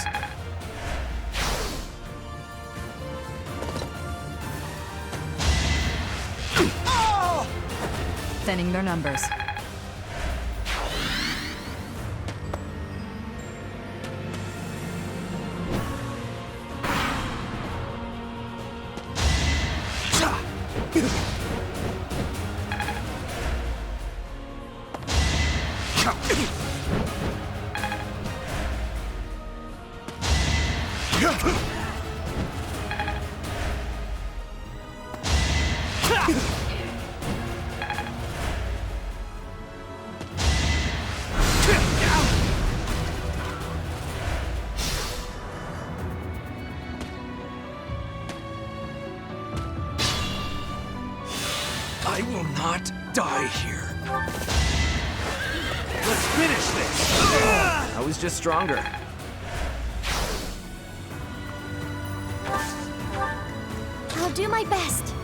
Speaker 23: Thinning their numbers.
Speaker 17: I will not die here.
Speaker 9: Let's finish this! I was just stronger.
Speaker 10: I'll do my best.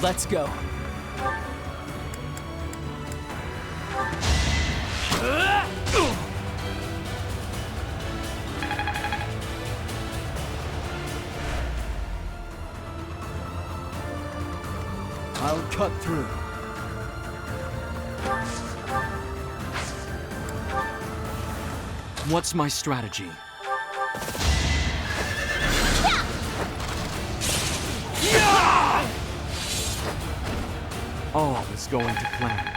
Speaker 11: Let's go.
Speaker 9: I'll cut through.
Speaker 11: What's my strategy? All is going to plan.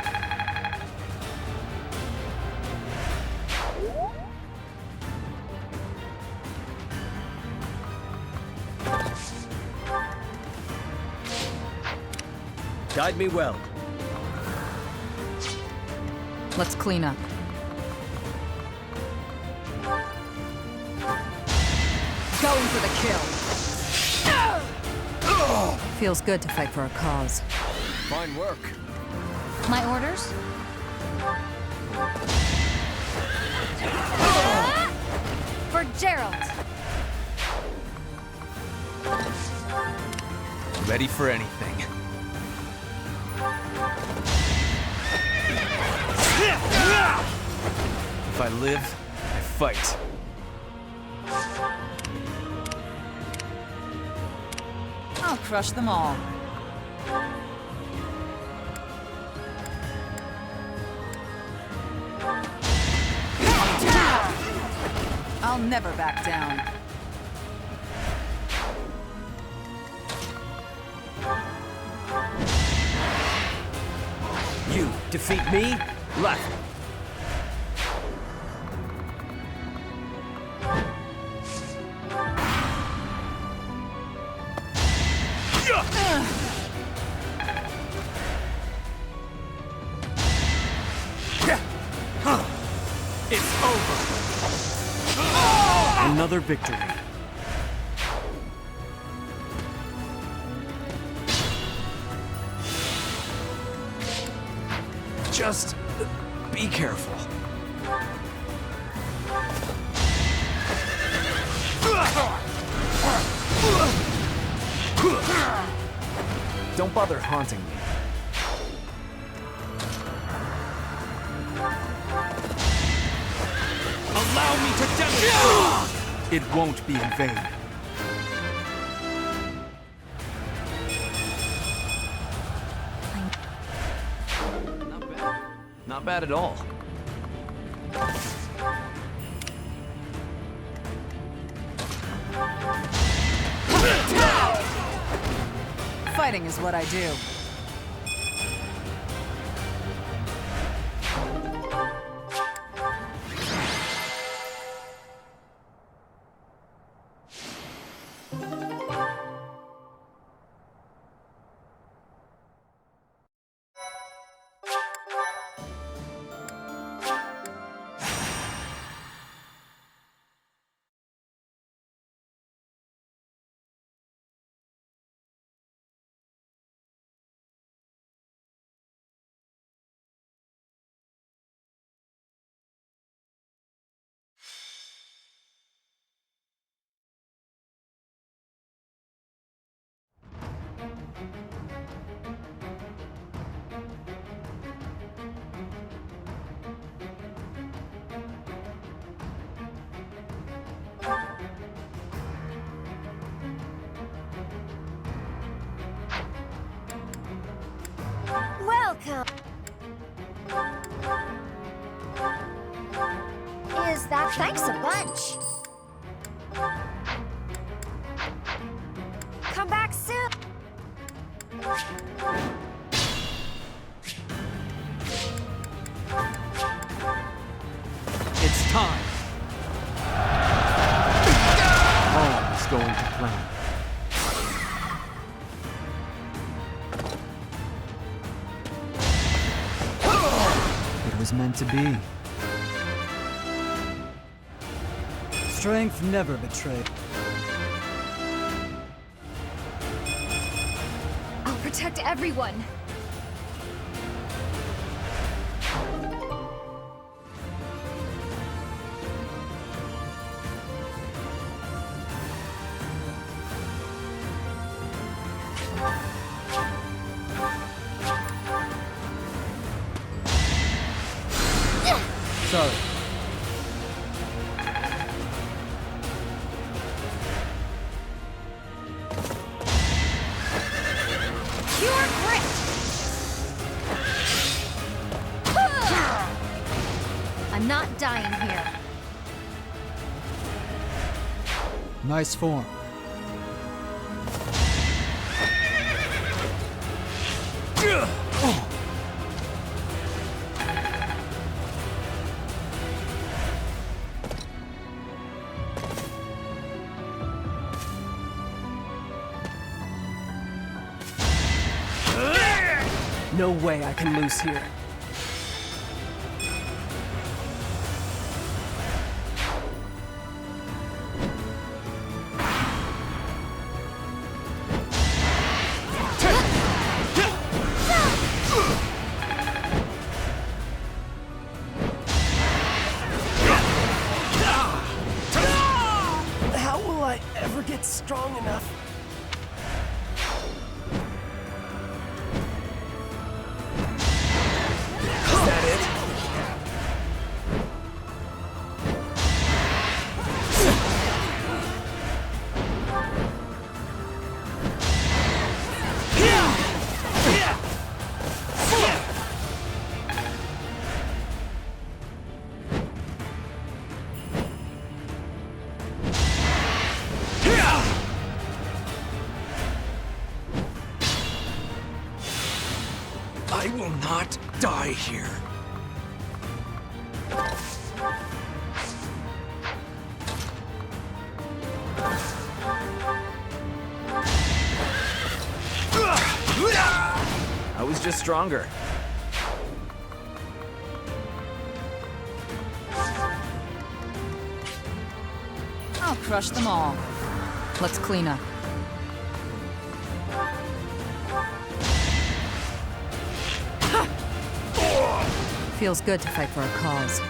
Speaker 9: Guide me well.
Speaker 23: Let's clean up. Going for the kill. Feels good to fight for a cause.
Speaker 13: Fine work.
Speaker 18: My orders? For Gerald.
Speaker 9: Ready for anything. If I live, I fight.
Speaker 23: I'll crush them all. I'll never back down.
Speaker 9: You defeat me? Left.
Speaker 6: It's over.
Speaker 11: Another victory.
Speaker 9: Just be careful. Don't bother haunting me.
Speaker 6: Allow me to demonstrate!
Speaker 11: It won't be in vain.
Speaker 9: Not bad at all.
Speaker 23: Fighting is what I do.
Speaker 22: Welcome! Is that... Thanks a bunch! Come back soon!
Speaker 9: It's time! All is going to plan. It was meant to be. Strength never betrayed.
Speaker 7: I'll protect everyone.
Speaker 9: Sorry.
Speaker 7: Pure grit!
Speaker 22: I'm not dying here.
Speaker 9: Nice form.
Speaker 11: No way I can lose here. How will I ever get strong enough? Is that it?
Speaker 17: I will not die here.
Speaker 11: I was just stronger.
Speaker 23: I'll crush them all. Let's clean up. Feels good to fight for a cause.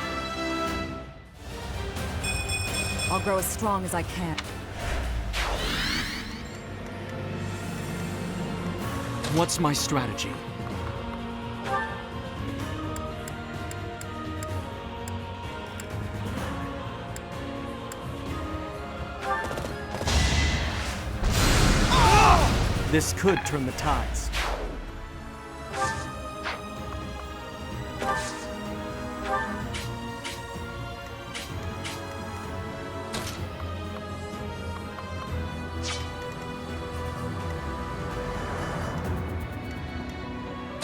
Speaker 23: I'll grow as strong as I can.
Speaker 9: What's my strategy?
Speaker 11: This could turn the tides.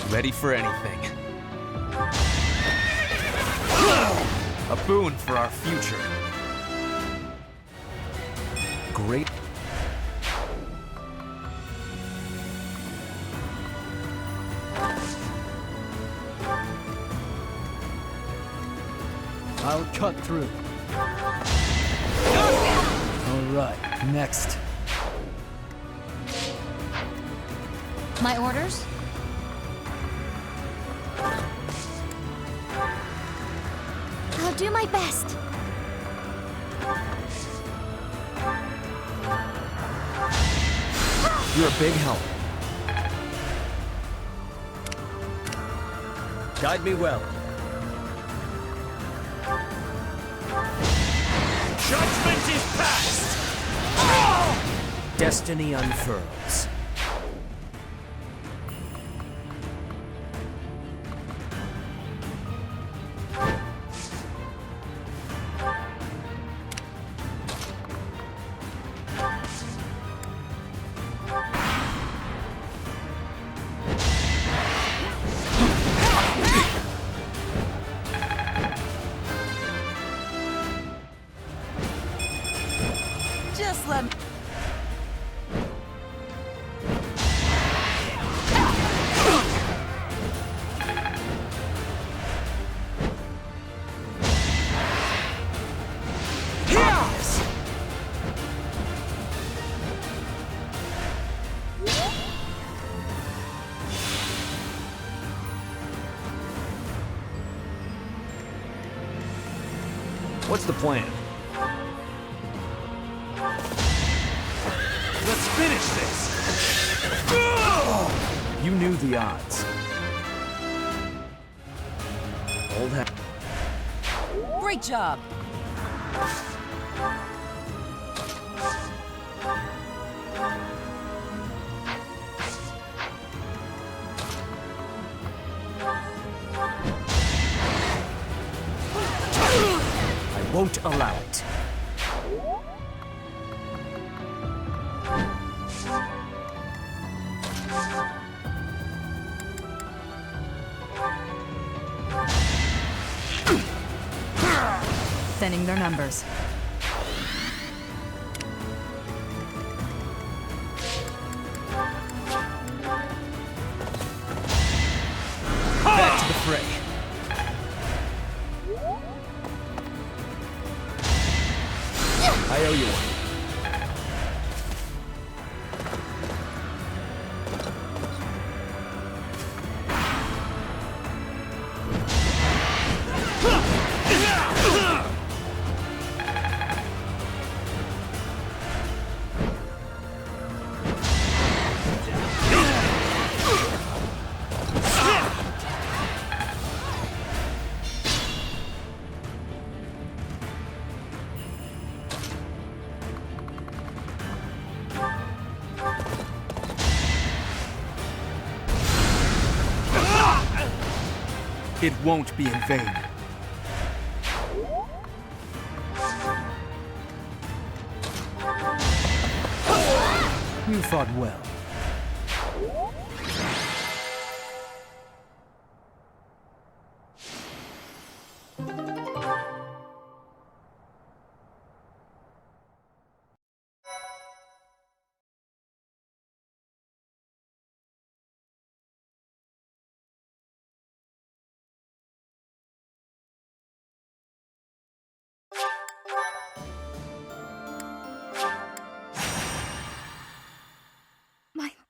Speaker 17: Ready for anything. A boon for our future. Great.
Speaker 9: I'll cut through. All right, next.
Speaker 7: My orders?
Speaker 22: I'll do my best.
Speaker 9: You're a big help.
Speaker 13: Guide me well.
Speaker 3: Judgment is past! Destiny unfurls.
Speaker 24: Just let me...
Speaker 17: What's the plan? Let's finish this! You knew the odds. Old hat.
Speaker 24: Great job!
Speaker 3: I won't allow it.
Speaker 23: Thinning their numbers.
Speaker 17: Back to the fray. I owe you one. It won't be in vain. You fought well.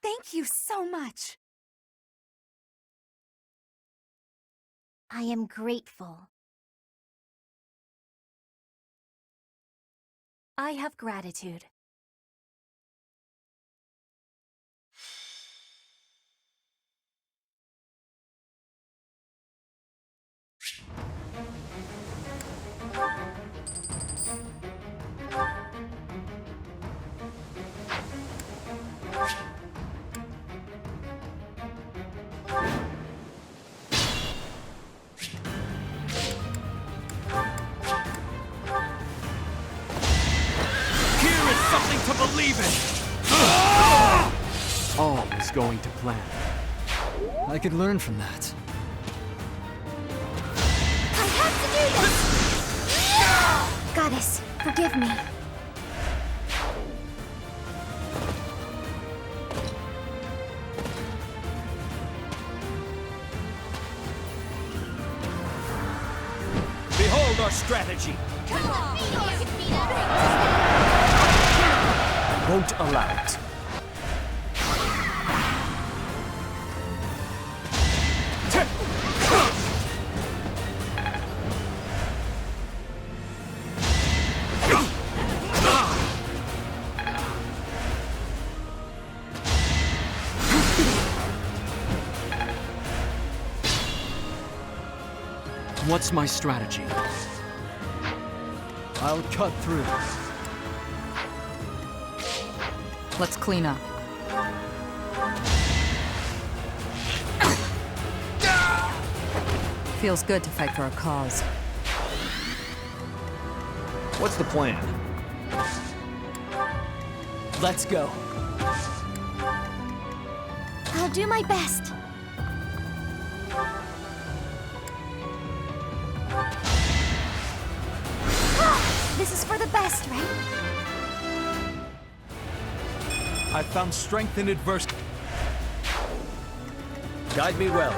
Speaker 7: Thank you so much.
Speaker 10: I am grateful.
Speaker 7: I have gratitude.
Speaker 17: To believe in! All is going to plan.
Speaker 9: I could learn from that.
Speaker 10: I have to do this! Goddess, forgive me.
Speaker 3: Behold our strategy!
Speaker 10: Come on!
Speaker 3: Won't allow it.
Speaker 11: What's my strategy?
Speaker 23: I'll cut through. Let's clean up. Feels good to fight for a cause.
Speaker 11: What's the plan? Let's go.
Speaker 10: I'll do my best. This is for the best, right?
Speaker 9: I found strength in adversity.
Speaker 11: Guide me well.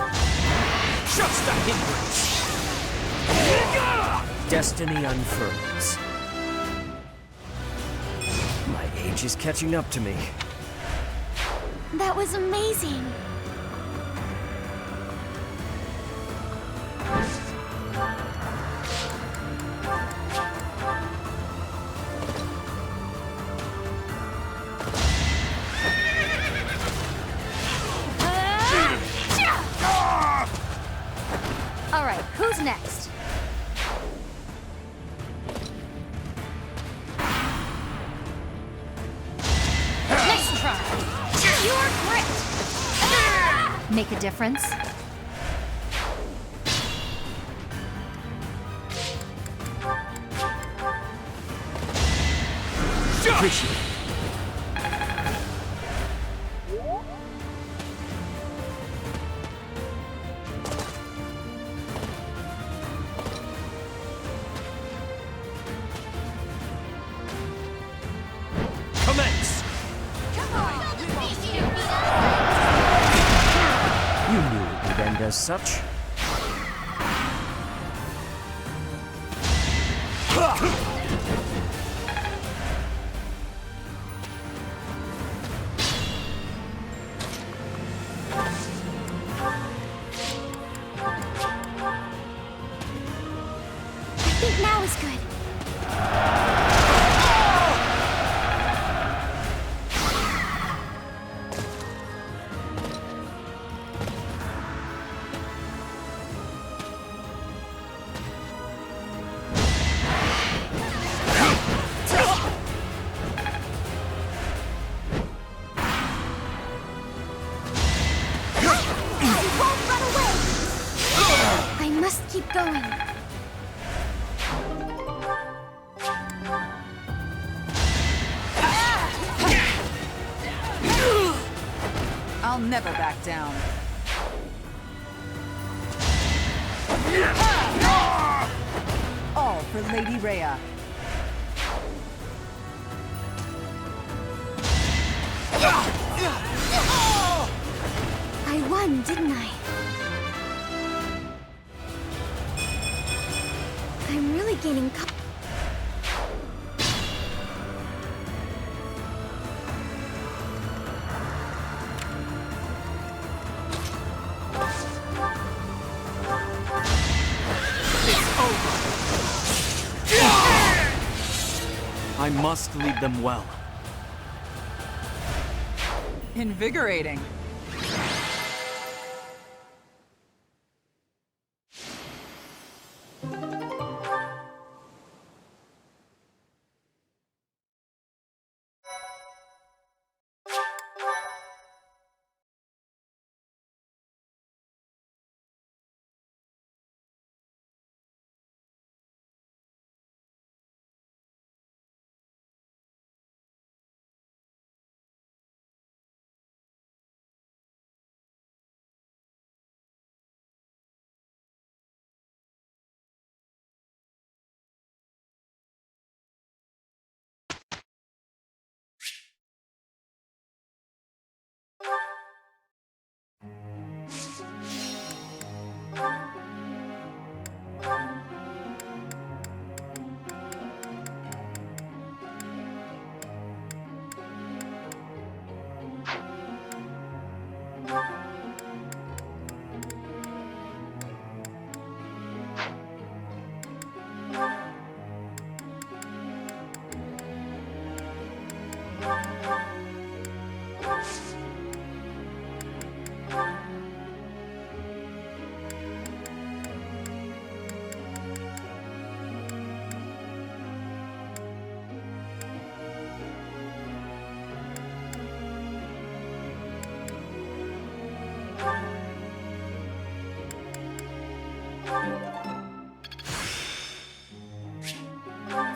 Speaker 9: Just a hindrance!
Speaker 3: Destiny unfurls. My age is catching up to me.
Speaker 10: That was amazing.
Speaker 18: All right, who's next? Nice try. Your grit. Make a difference.
Speaker 11: Appreciate it.
Speaker 9: Commence!
Speaker 3: You knew it would end as such.
Speaker 10: I think now is good. I won't run away. I must keep going.
Speaker 23: I'll never back down. All for Lady Rhea.
Speaker 10: I won, didn't I? I'm really gaining
Speaker 11: I must lead them well.
Speaker 23: Invigorating.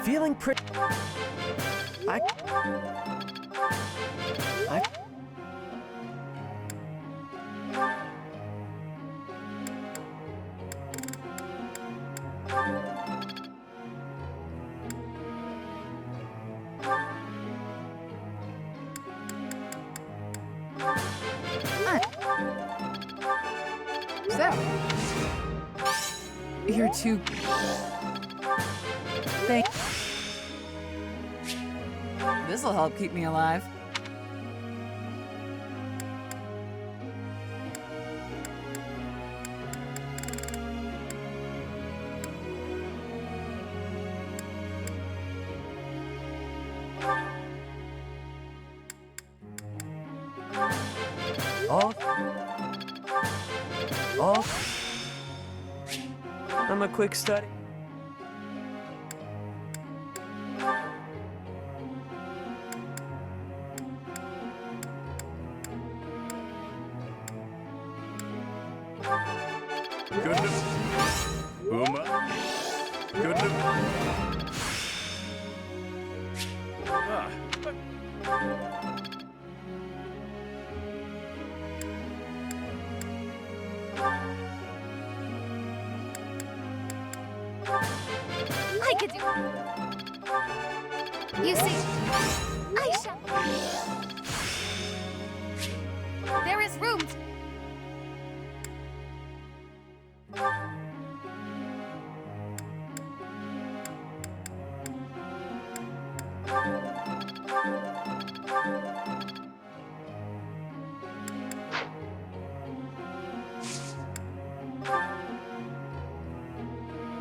Speaker 11: Feeling pretty... I...
Speaker 23: So, you're too... This'll help keep me alive.
Speaker 11: I'm a quick study.
Speaker 14: Goodness. Booma. Goodness. Ah.
Speaker 18: I could do... You see, I shall... There is room to...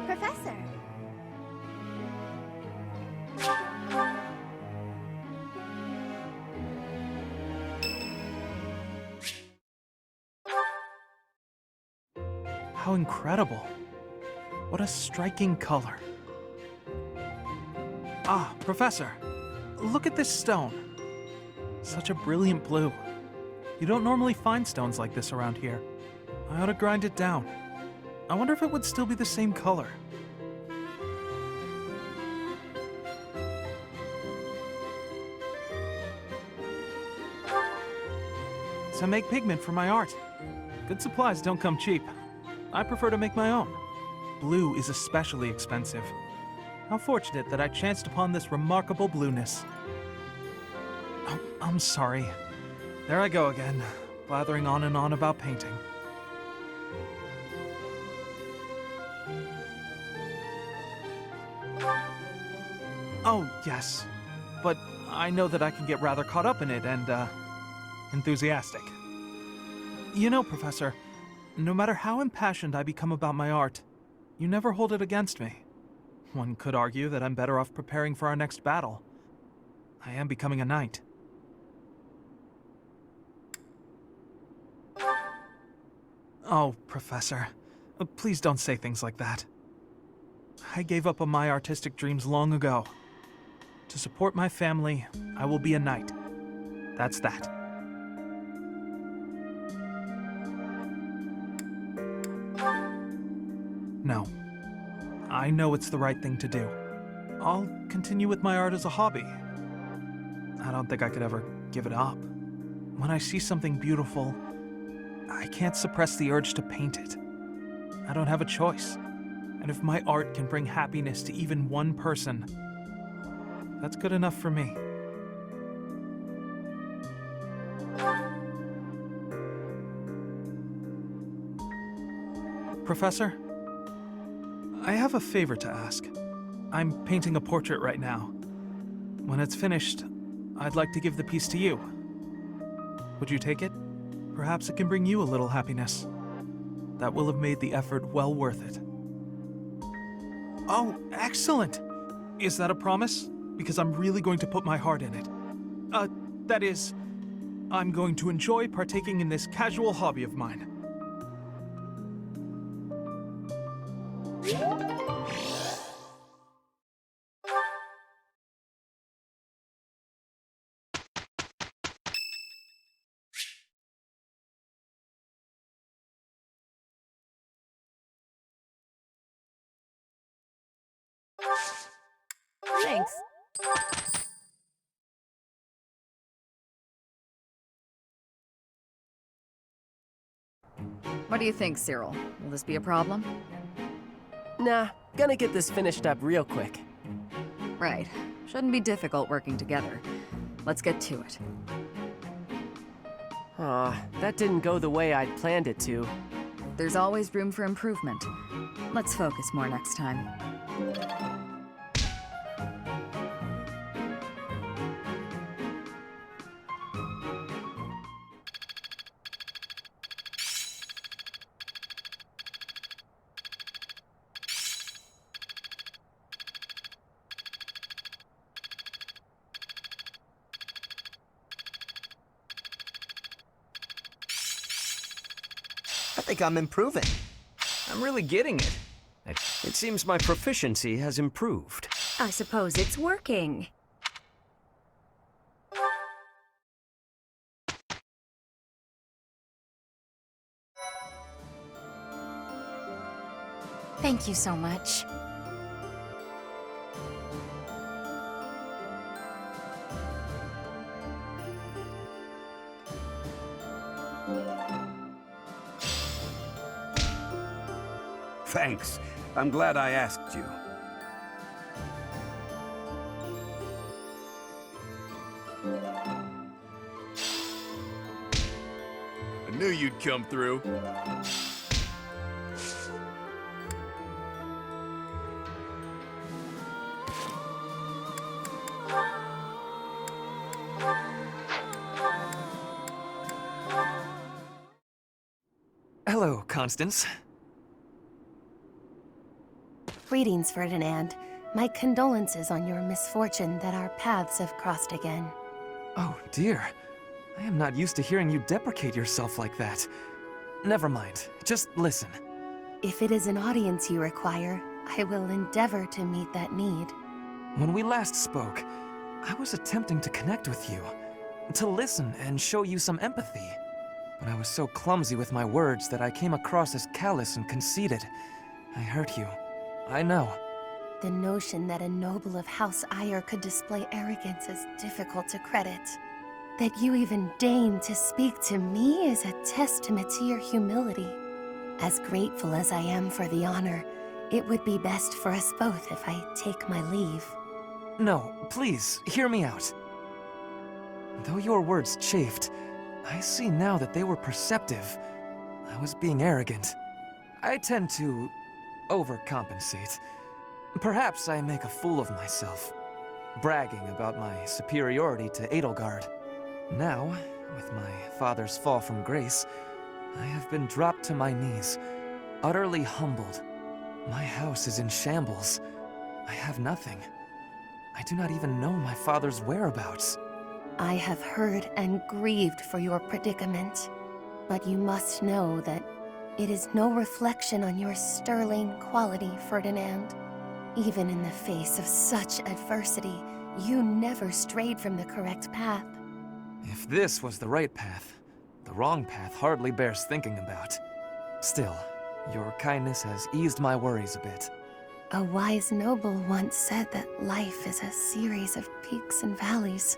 Speaker 10: Professor.
Speaker 6: How incredible. What a striking color. Ah, Professor, look at this stone. Such a brilliant blue. You don't normally find stones like this around here. I ought to grind it down. I wonder if it would still be the same color. So make pigment for my art. Good supplies don't come cheap. I prefer to make my own. Blue is especially expensive. How fortunate that I chanced upon this remarkable blueness. Oh, I'm sorry. There I go again, blathering on and on about painting. Oh, yes. But I know that I can get rather caught up in it and, enthusiastic. You know, Professor, no matter how impassioned I become about my art, you never hold it against me. One could argue that I'm better off preparing for our next battle. I am becoming a knight. Oh, Professor, please don't say things like that. I gave up on my artistic dreams long ago. To support my family, I will be a knight. That's that. No. I know it's the right thing to do. I'll continue with my art as a hobby. I don't think I could ever give it up. When I see something beautiful, I can't suppress the urge to paint it. I don't have a choice. And if my art can bring happiness to even one person, that's good enough for me. Professor, I have a favor to ask. I'm painting a portrait right now. When it's finished, I'd like to give the piece to you. Would you take it? Perhaps it can bring you a little happiness. That will have made the effort well worth it. Oh, excellent! Is that a promise? Because I'm really going to put my heart in it. That is, I'm going to enjoy partaking in this casual hobby of mine.
Speaker 16: Thanks.
Speaker 23: What do you think, Cyril? Will this be a problem?
Speaker 11: Nah, gonna get this finished up real quick.
Speaker 23: Right. Shouldn't be difficult working together. Let's get to it.
Speaker 11: Aw, that didn't go the way I'd planned it to.
Speaker 23: There's always room for improvement. Let's focus more next time.
Speaker 4: I think I'm improving.
Speaker 3: I'm really getting it. It seems my proficiency has improved.
Speaker 16: I suppose it's working.
Speaker 7: Thank you so much.
Speaker 2: Thanks. I'm glad I asked you.
Speaker 14: I knew you'd come through.
Speaker 17: Hello, Constance.
Speaker 18: Greetings, Ferdinand. My condolences on your misfortune that our paths have crossed again.
Speaker 17: Oh, dear. I am not used to hearing you deprecate yourself like that. Never mind. Just listen.
Speaker 18: If it is an audience you require, I will endeavor to meet that need.
Speaker 17: When we last spoke, I was attempting to connect with you, to listen and show you some empathy. But I was so clumsy with my words that I came across as callous and conceited. I hurt you. I know.
Speaker 18: The notion that a noble of House Ayer could display arrogance is difficult to credit. That you even deign to speak to me is a testament to your humility. As grateful as I am for the honor, it would be best for us both if I take my leave.
Speaker 17: No, please, hear me out. Though your words chafed, I see now that they were perceptive. I was being arrogant. I tend to overcompensate. Perhaps I make a fool of myself, bragging about my superiority to Edelgard. Now, with my father's fall from grace, I have been dropped to my knees, utterly humbled. My house is in shambles. I have nothing. I do not even know my father's whereabouts.
Speaker 18: I have heard and grieved for your predicament, but you must know that it is no reflection on your sterling quality, Ferdinand. Even in the face of such adversity, you never strayed from the correct path.
Speaker 17: If this was the right path, the wrong path hardly bears thinking about. Still, your kindness has eased my worries a bit.
Speaker 18: A wise noble once said that life is a series of peaks and valleys,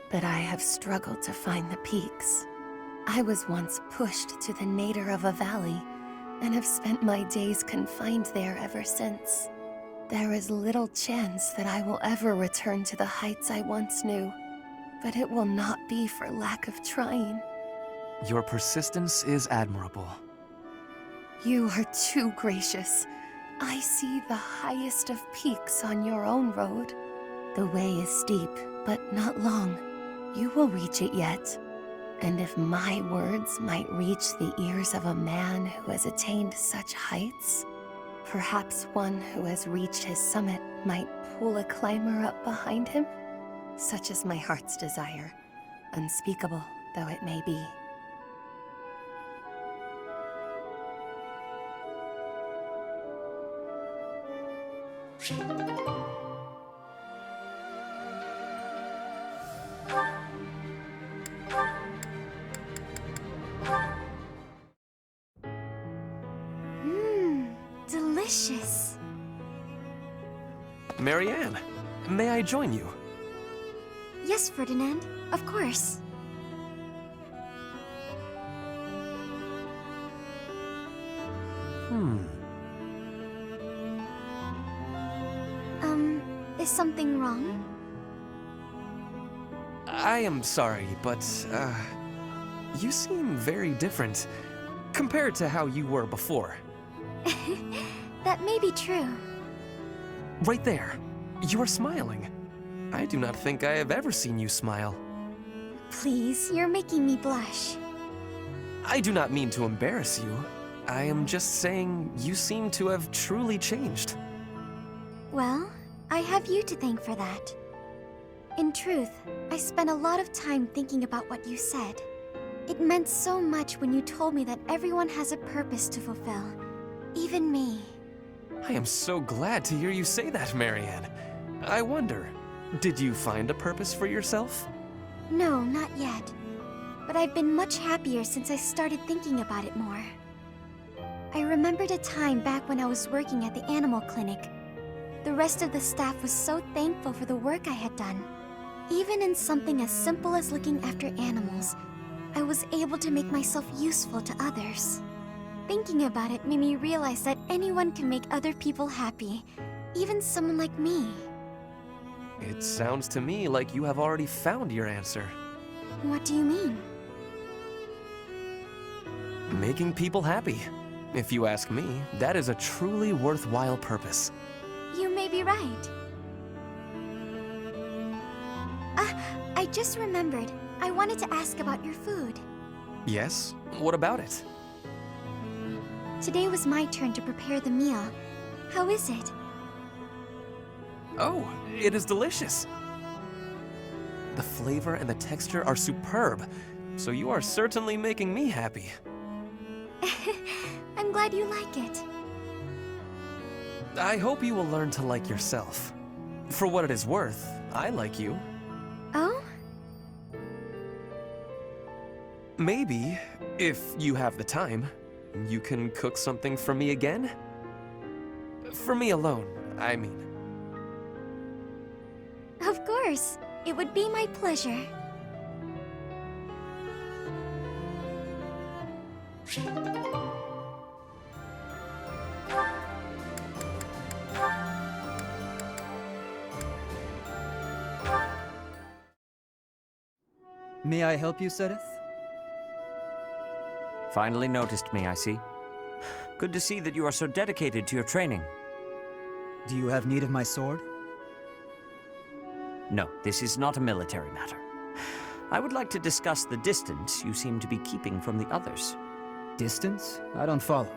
Speaker 18: but I have struggled to find the peaks. I was once pushed to the nadir of a valley, and have spent my days confined there ever since. There is little chance that I will ever return to the heights I once knew, but it will not be for lack of trying.
Speaker 17: Your persistence is admirable.
Speaker 18: You are too gracious. I see the highest of peaks on your own road. The way is steep, but not long. You will reach it yet. And if my words might reach the ears of a man who has attained such heights, perhaps one who has reached his summit might pull a climber up behind him? Such is my heart's desire, unspeakable though it may be.
Speaker 10: Delicious.
Speaker 17: Marianne, may I join you?
Speaker 22: Yes, Ferdinand, of course. Is something wrong?
Speaker 17: I am sorry, but, you seem very different compared to how you were before.
Speaker 22: That may be true.
Speaker 17: Right there. You are smiling. I do not think I have ever seen you smile.
Speaker 22: Please, you're making me blush.
Speaker 17: I do not mean to embarrass you. I am just saying you seem to have truly changed.
Speaker 22: Well, I have you to thank for that. In truth, I spent a lot of time thinking about what you said. It meant so much when you told me that everyone has a purpose to fulfill. Even me.
Speaker 17: I am so glad to hear you say that, Marianne. I wonder, did you find a purpose for yourself?
Speaker 22: No, not yet. But I've been much happier since I started thinking about it more. I remembered a time back when I was working at the animal clinic. The rest of the staff was so thankful for the work I had done. Even in something as simple as looking after animals, I was able to make myself useful to others. Thinking about it made me realize that anyone can make other people happy, even someone like me.
Speaker 17: It sounds to me like you have already found your answer.
Speaker 22: What do you mean?
Speaker 17: Making people happy. If you ask me, that is a truly worthwhile purpose.
Speaker 22: You may be right. I just remembered. I wanted to ask about your food.
Speaker 17: Yes? What about it?
Speaker 22: Today was my turn to prepare the meal. How is it?
Speaker 17: Oh, it is delicious. The flavor and the texture are superb, so you are certainly making me happy.
Speaker 22: I'm glad you like it.
Speaker 17: I hope you will learn to like yourself. For what it is worth, I like you.
Speaker 22: Oh?
Speaker 17: Maybe, if you have the time, you can cook something for me again? For me alone, I mean.
Speaker 22: Of course. It would be my pleasure.
Speaker 8: May I help you, Sereth?
Speaker 3: Finally noticed me, I see. Good to see that you are so dedicated to your training.
Speaker 8: Do you have need of my sword?
Speaker 3: No, this is not a military matter. I would like to discuss the distance you seem to be keeping from the others.
Speaker 8: Distance? I don't follow.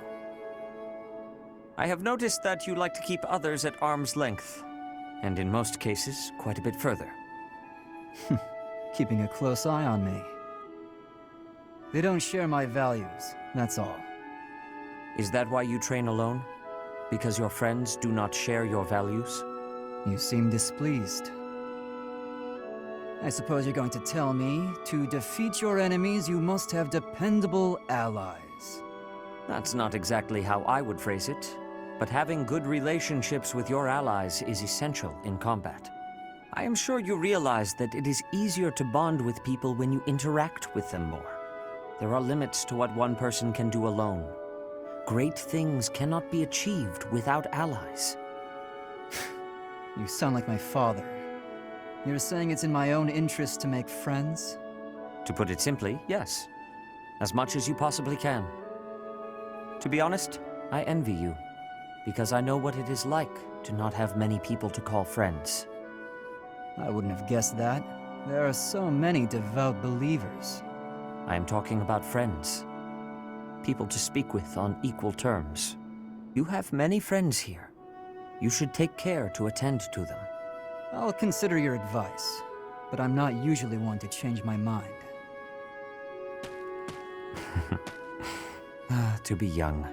Speaker 3: I have noticed that you like to keep others at arm's length, and in most cases, quite a bit further.
Speaker 8: Keeping a close eye on me. They don't share my values, that's all.
Speaker 3: Is that why you train alone? Because your friends do not share your values?
Speaker 8: You seem displeased. I suppose you're going to tell me, to defeat your enemies, you must have dependable allies.
Speaker 3: That's not exactly how I would phrase it, but having good relationships with your allies is essential in combat. I am sure you realize that it is easier to bond with people when you interact with them more. There are limits to what one person can do alone. Great things cannot be achieved without allies.
Speaker 8: You sound like my father. You're saying it's in my own interest to make friends?
Speaker 3: To put it simply, yes. As much as you possibly can. To be honest, I envy you, because I know what it is like to not have many people to call friends.
Speaker 8: I wouldn't have guessed that. There are so many devout believers.
Speaker 3: I am talking about friends. People to speak with on equal terms. You have many friends here. You should take care to attend to them.
Speaker 8: I'll consider your advice, but I'm not usually one to change my mind.
Speaker 3: To be young.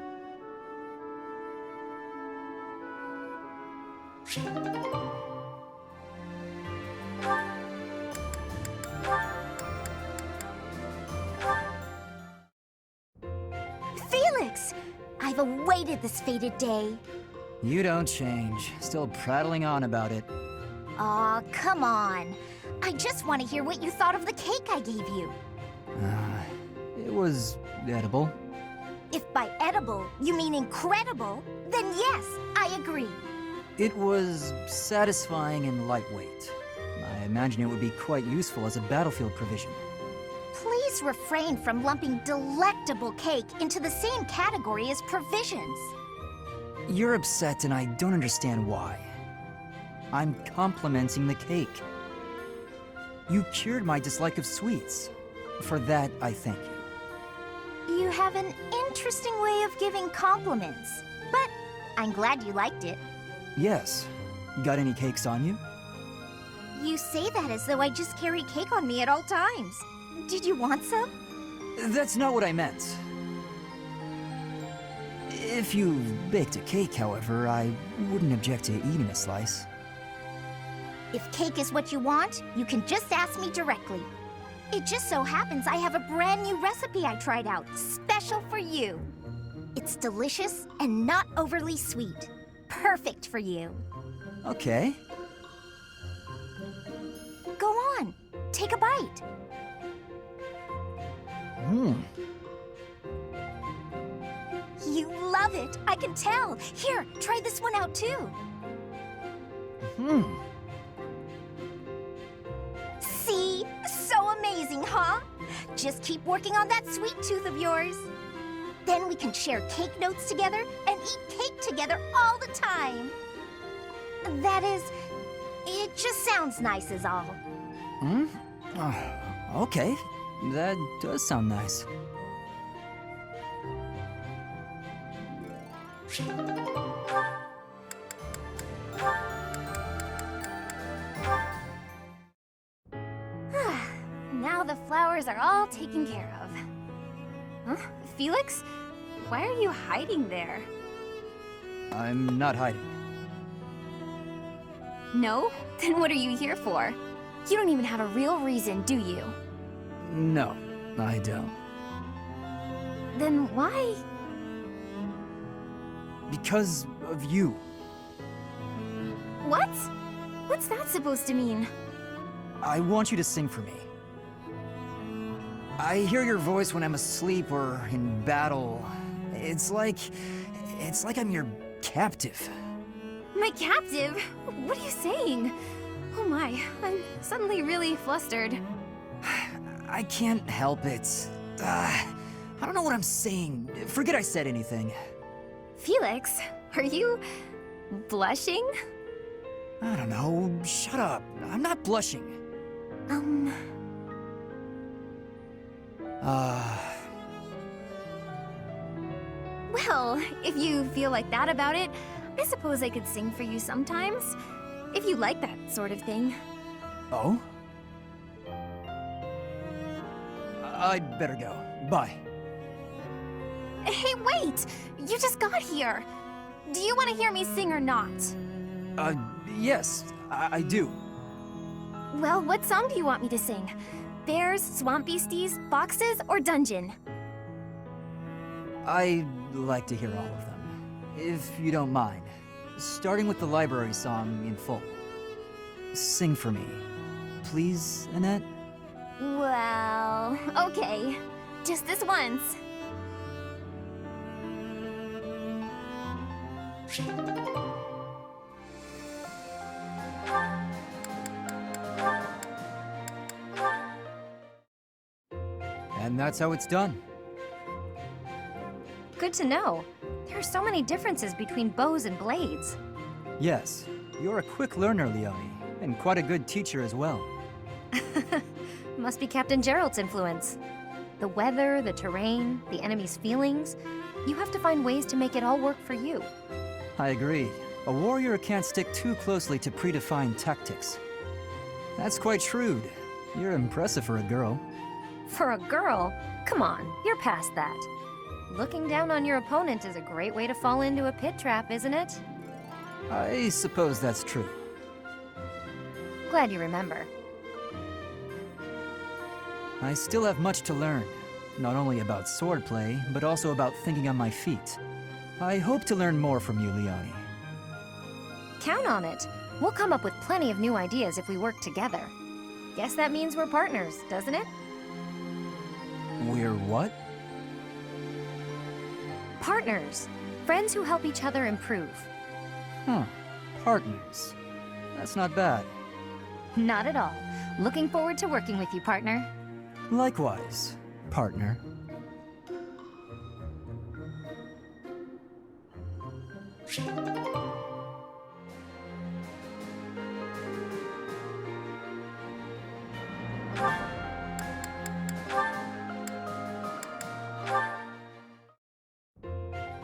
Speaker 22: Felix! I've awaited this fated day.
Speaker 8: You don't change. Still prattling on about it.
Speaker 22: Aw, come on. I just want to hear what you thought of the cake I gave you.
Speaker 8: It was edible.
Speaker 22: If by edible you mean incredible, then yes, I agree.
Speaker 8: It was satisfying and lightweight. I imagine it would be quite useful as a battlefield provision.
Speaker 22: Please refrain from lumping delectable cake into the same category as provisions.
Speaker 8: You're upset and I don't understand why. I'm complimenting the cake. You cured my dislike of sweets. For that, I thank you.
Speaker 22: You have an interesting way of giving compliments, but I'm glad you liked it.
Speaker 8: Yes. Got any cakes on you?
Speaker 22: You say that as though I just carry cake on me at all times. Did you want some?
Speaker 8: That's not what I meant. If you baked a cake, however, I wouldn't object to eating a slice.
Speaker 22: If cake is what you want, you can just ask me directly. It just so happens I have a brand new recipe I tried out, special for you. It's delicious and not overly sweet. Perfect for you.
Speaker 8: Okay.
Speaker 22: Go on, take a bite. You love it, I can tell. Here, try this one out too. See? So amazing, huh? Just keep working on that sweet tooth of yours. Then we can share cake notes together and eat cake together all the time. That is, it just sounds nice is all.
Speaker 8: Okay. That does sound nice.
Speaker 7: Now the flowers are all taken care of. Huh? Felix? Why are you hiding there?
Speaker 8: I'm not hiding.
Speaker 7: No? Then what are you here for? You don't even have a real reason, do you?
Speaker 8: No, I don't.
Speaker 7: Then why?
Speaker 8: Because of you.
Speaker 7: What? What's that supposed to mean?
Speaker 8: I want you to sing for me. I hear your voice when I'm asleep or in battle. It's like I'm your captive.
Speaker 7: My captive? What are you saying? Oh my, I'm suddenly really flustered.
Speaker 8: I can't help it. I don't know what I'm saying. Forget I said anything.
Speaker 7: Felix, are you blushing?
Speaker 8: I don't know. Shut up. I'm not blushing.
Speaker 7: Well, if you feel like that about it, I suppose I could sing for you sometimes. If you like that sort of thing.
Speaker 8: Oh? I'd better go. Bye.
Speaker 7: Hey, wait! You just got here. Do you want to hear me sing or not?
Speaker 8: Yes, I do.
Speaker 7: Well, what song do you want me to sing? Bears, swamp beasties, boxes, or dungeon?
Speaker 8: I'd like to hear all of them, if you don't mind. Starting with the library song in full. Sing for me, please, Annette?
Speaker 7: Well, okay. Just this once.
Speaker 8: And that's how it's done.
Speaker 7: Good to know. There are so many differences between bows and blades.
Speaker 8: Yes, you're a quick learner, Leone, and quite a good teacher as well.
Speaker 7: Must be Captain Gerald's influence. The weather, the terrain, the enemy's feelings. You have to find ways to make it all work for you.
Speaker 8: I agree. A warrior can't stick too closely to predefined tactics. That's quite shrewd. You're impressive for a girl.
Speaker 7: For a girl? Come on, you're past that. Looking down on your opponent is a great way to fall into a pit trap, isn't it?
Speaker 8: I suppose that's true.
Speaker 7: Glad you remember.
Speaker 8: I still have much to learn. Not only about swordplay, but also about thinking on my feet. I hope to learn more from you, Leone.
Speaker 7: Count on it. We'll come up with plenty of new ideas if we work together. Guess that means we're partners, doesn't it?
Speaker 9: We're what?
Speaker 7: Partners. Friends who help each other improve.
Speaker 8: Huh. Partners. That's not bad.
Speaker 7: Not at all. Looking forward to working with you, partner.
Speaker 8: Likewise, partner.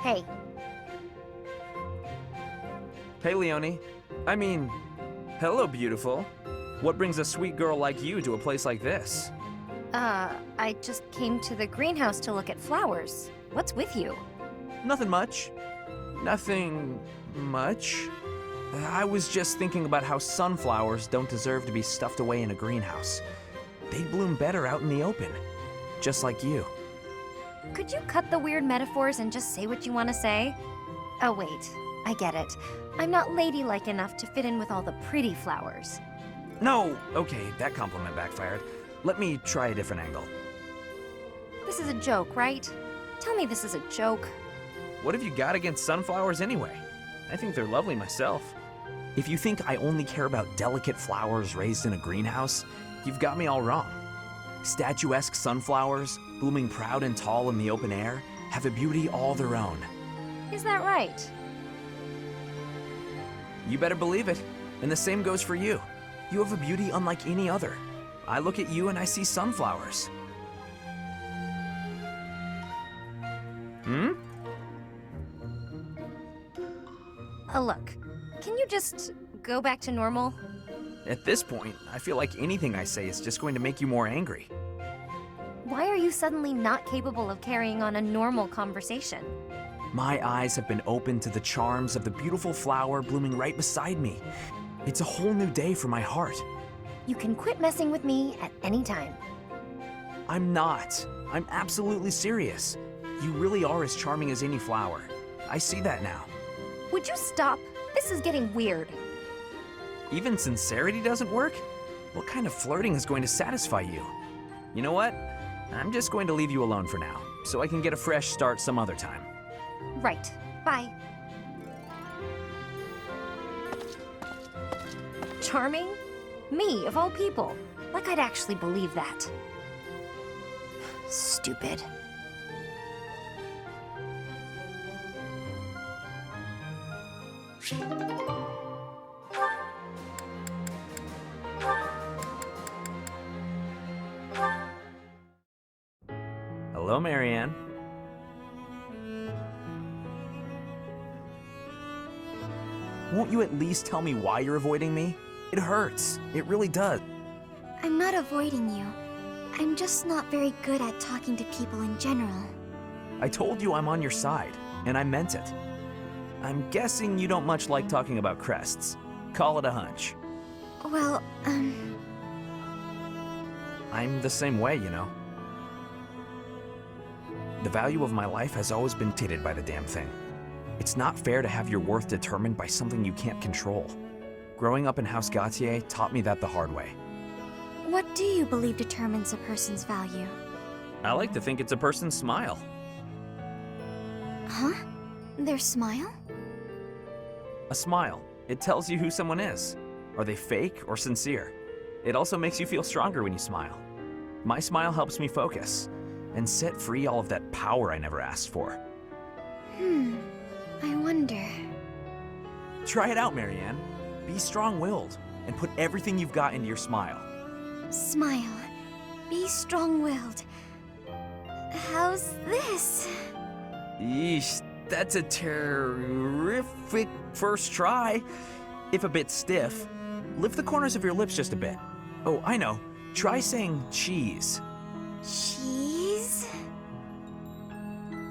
Speaker 7: Hey.
Speaker 15: Hey, Leonie. I mean, hello, beautiful. What brings a sweet girl like you to a place like this?
Speaker 7: I just came to the greenhouse to look at flowers. What's with you?
Speaker 15: Nothing much. Nothing much. I was just thinking about how sunflowers don't deserve to be stuffed away in a greenhouse. They bloom better out in the open, just like you.
Speaker 7: Could you cut the weird metaphors and just say what you want to say? Oh wait, I get it. I'm not ladylike enough to fit in with all the pretty flowers.
Speaker 15: No, okay, that compliment backfired. Let me try a different angle.
Speaker 7: This is a joke, right? Tell me this is a joke.
Speaker 15: What have you got against sunflowers anyway? I think they're lovely myself. If you think I only care about delicate flowers raised in a greenhouse, you've got me all wrong. Statuesque sunflowers, blooming proud and tall in the open air, have a beauty all their own.
Speaker 7: Is that right?
Speaker 15: You better believe it. And the same goes for you. You have a beauty unlike any other. I look at you and I see sunflowers.
Speaker 7: Look, can you just go back to normal?
Speaker 15: At this point, I feel like anything I say is just going to make you more angry.
Speaker 7: Why are you suddenly not capable of carrying on a normal conversation?
Speaker 15: My eyes have been opened to the charms of the beautiful flower blooming right beside me. It's a whole new day for my heart.
Speaker 7: You can quit messing with me at any time.
Speaker 15: I'm not. I'm absolutely serious. You really are as charming as any flower. I see that now.
Speaker 7: Would you stop? This is getting weird.
Speaker 15: Even sincerity doesn't work? What kind of flirting is going to satisfy you? You know what? I'm just going to leave you alone for now, so I can get a fresh start some other time.
Speaker 7: Right. Bye. Charming? Me, of all people. Like I'd actually believe that. Stupid.
Speaker 15: Hello, Marianne. Won't you at least tell me why you're avoiding me? It hurts. It really does.
Speaker 22: I'm not avoiding you. I'm just not very good at talking to people in general.
Speaker 15: I told you I'm on your side, and I meant it. I'm guessing you don't much like talking about crests. Call it a hunch.
Speaker 22: Well,
Speaker 15: I'm the same way, you know. The value of my life has always been dictated by the damn thing. It's not fair to have your worth determined by something you can't control. Growing up in House Gautier taught me that the hard way.
Speaker 22: What do you believe determines a person's value?
Speaker 15: I like to think it's a person's smile.
Speaker 22: Huh? Their smile?
Speaker 15: A smile. It tells you who someone is. Are they fake or sincere? It also makes you feel stronger when you smile. My smile helps me focus and set free all of that power I never asked for.
Speaker 22: I wonder.
Speaker 15: Try it out, Marianne. Be strong-willed and put everything you've got into your smile.
Speaker 22: Smile. Be strong-willed. How's this?
Speaker 15: Yeesh, that's a terrific first try. If a bit stiff, lift the corners of your lips just a bit. Oh, I know. Try saying cheese.
Speaker 22: Cheese?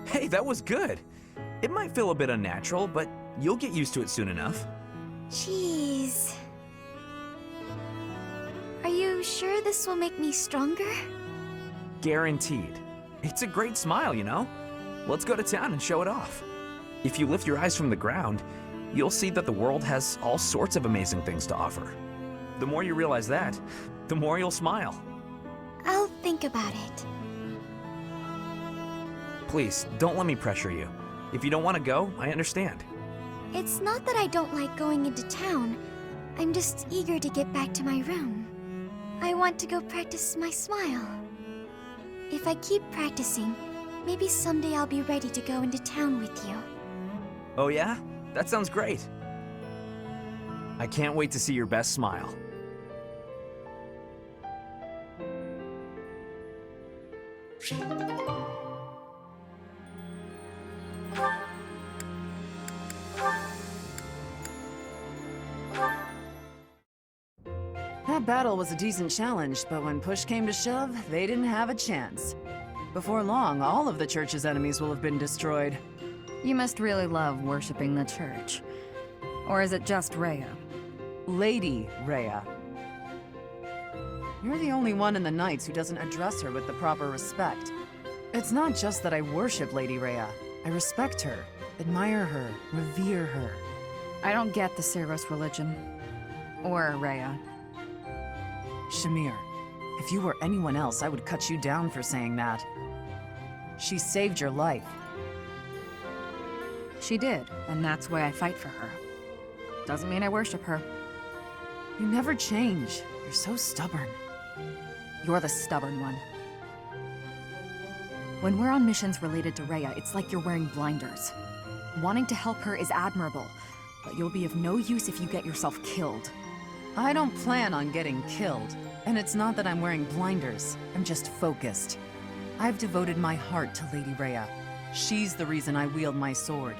Speaker 15: Hey, that was good. It might feel a bit unnatural, but you'll get used to it soon enough.
Speaker 22: Cheese. Are you sure this will make me stronger?
Speaker 15: Guaranteed. It's a great smile, you know? Let's go to town and show it off. If you lift your eyes from the ground,
Speaker 9: you'll see that the world has all sorts of amazing things to offer. The more you realize that, the more you'll smile.
Speaker 22: I'll think about it.
Speaker 9: Please, don't let me pressure you. If you don't want to go, I understand.
Speaker 22: It's not that I don't like going into town. I'm just eager to get back to my room. I want to go practice my smile. If I keep practicing, maybe someday I'll be ready to go into town with you.
Speaker 9: Oh yeah? That sounds great. I can't wait to see your best smile.
Speaker 23: That battle was a decent challenge, but when push came to shove, they didn't have a chance. Before long, all of the church's enemies will have been destroyed. You must really love worshipping the church. Or is it just Rhea? Lady Rhea. You're the only one in the Knights who doesn't address her with the proper respect. It's not just that I worship Lady Rhea. I respect her, admire her, revere her. I don't get the Ceros religion. Or Rhea. Shamir, if you were anyone else, I would cut you down for saying that. She saved your life. She did, and that's why I fight for her. Doesn't mean I worship her. You never change. You're so stubborn. You're the stubborn one. When we're on missions related to Rhea, it's like you're wearing blinders. Wanting to help her is admirable, but you'll be of no use if you get yourself killed. I don't plan on getting killed, and it's not that I'm wearing blinders. I'm just focused. I've devoted my heart to Lady Rhea. She's the reason I wield my sword.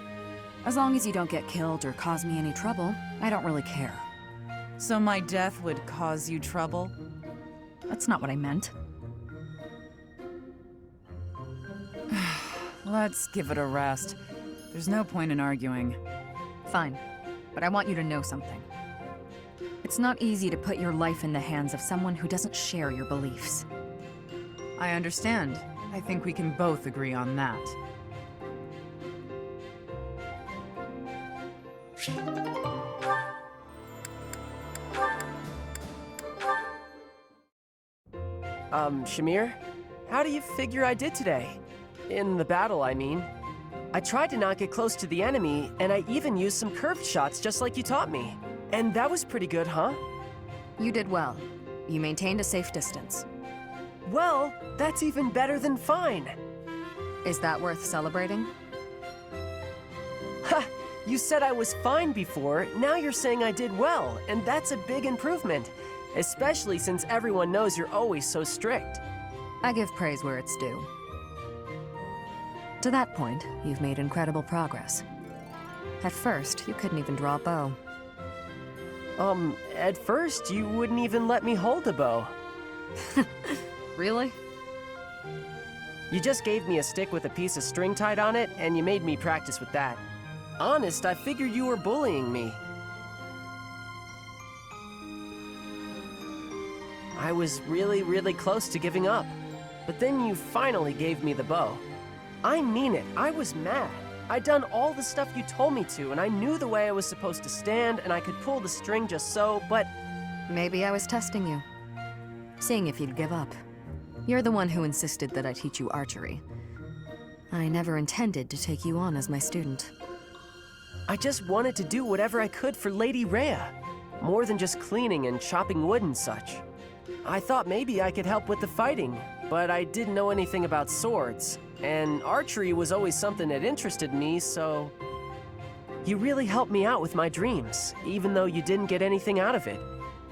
Speaker 23: As long as you don't get killed or cause me any trouble, I don't really care. So my death would cause you trouble? That's not what I meant. Let's give it a rest. There's no point in arguing. Fine, but I want you to know something. It's not easy to put your life in the hands of someone who doesn't share your beliefs. I understand. I think we can both agree on that.
Speaker 11: Shamir? How do you figure I did today? In the battle, I mean. I tried to not get close to the enemy, and I even used some curved shots just like you taught me. And that was pretty good, huh?
Speaker 23: You did well. You maintained a safe distance.
Speaker 11: Well, that's even better than fine.
Speaker 23: Is that worth celebrating?
Speaker 11: Ha! You said I was fine before, now you're saying I did well, and that's a big improvement. Especially since everyone knows you're always so strict.
Speaker 23: I give praise where it's due. To that point, you've made incredible progress. At first, you couldn't even draw a bow.
Speaker 11: At first, you wouldn't even let me hold a bow.
Speaker 23: Really?
Speaker 11: You just gave me a stick with a piece of string tied on it, and you made me practice with that. Honest, I figured you were bullying me. I was really close to giving up. But then you finally gave me the bow. I mean it, I was mad. I'd done all the stuff you told me to, and I knew the way I was supposed to stand, and I could pull the string just so, but...
Speaker 23: Maybe I was testing you. Seeing if you'd give up. You're the one who insisted that I teach you archery. I never intended to take you on as my student.
Speaker 11: I just wanted to do whatever I could for Lady Rhea. More than just cleaning and chopping wood and such. I thought maybe I could help with the fighting, but I didn't know anything about swords. And archery was always something that interested me, so... You really helped me out with my dreams, even though you didn't get anything out of it.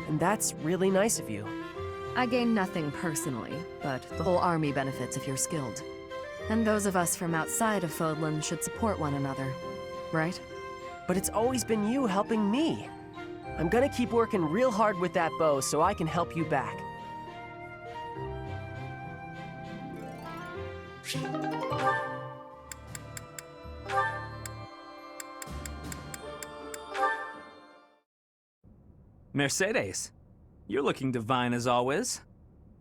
Speaker 11: And that's really nice of you.
Speaker 23: I gain nothing personally, but the whole army benefits if you're skilled. And those of us from outside of Fodlan should support one another, right?
Speaker 11: But it's always been you helping me. I'm gonna keep working real hard with that bow so I can help you back.
Speaker 9: Mercedes, you're looking divine as always.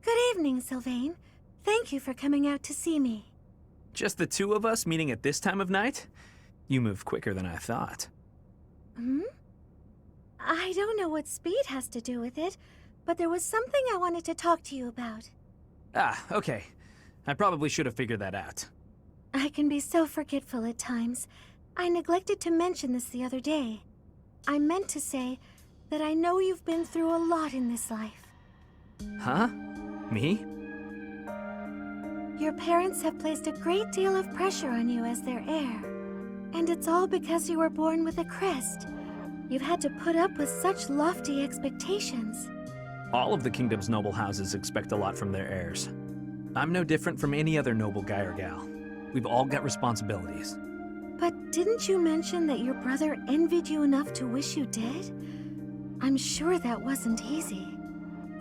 Speaker 10: Good evening, Sylvain. Thank you for coming out to see me.
Speaker 9: Just the two of us meeting at this time of night? You move quicker than I thought.
Speaker 10: I don't know what speed has to do with it, but there was something I wanted to talk to you about.
Speaker 9: Ah, okay. I probably should have figured that out.
Speaker 10: I can be so forgetful at times. I neglected to mention this the other day. I meant to say that I know you've been through a lot in this life.
Speaker 9: Huh? Me?
Speaker 10: Your parents have placed a great deal of pressure on you as their heir. And it's all because you were born with a crest. You've had to put up with such lofty expectations.
Speaker 9: All of the kingdom's noble houses expect a lot from their heirs. I'm no different from any other noble guy or gal. We've all got responsibilities.
Speaker 10: But didn't you mention that your brother envied you enough to wish you dead? I'm sure that wasn't easy.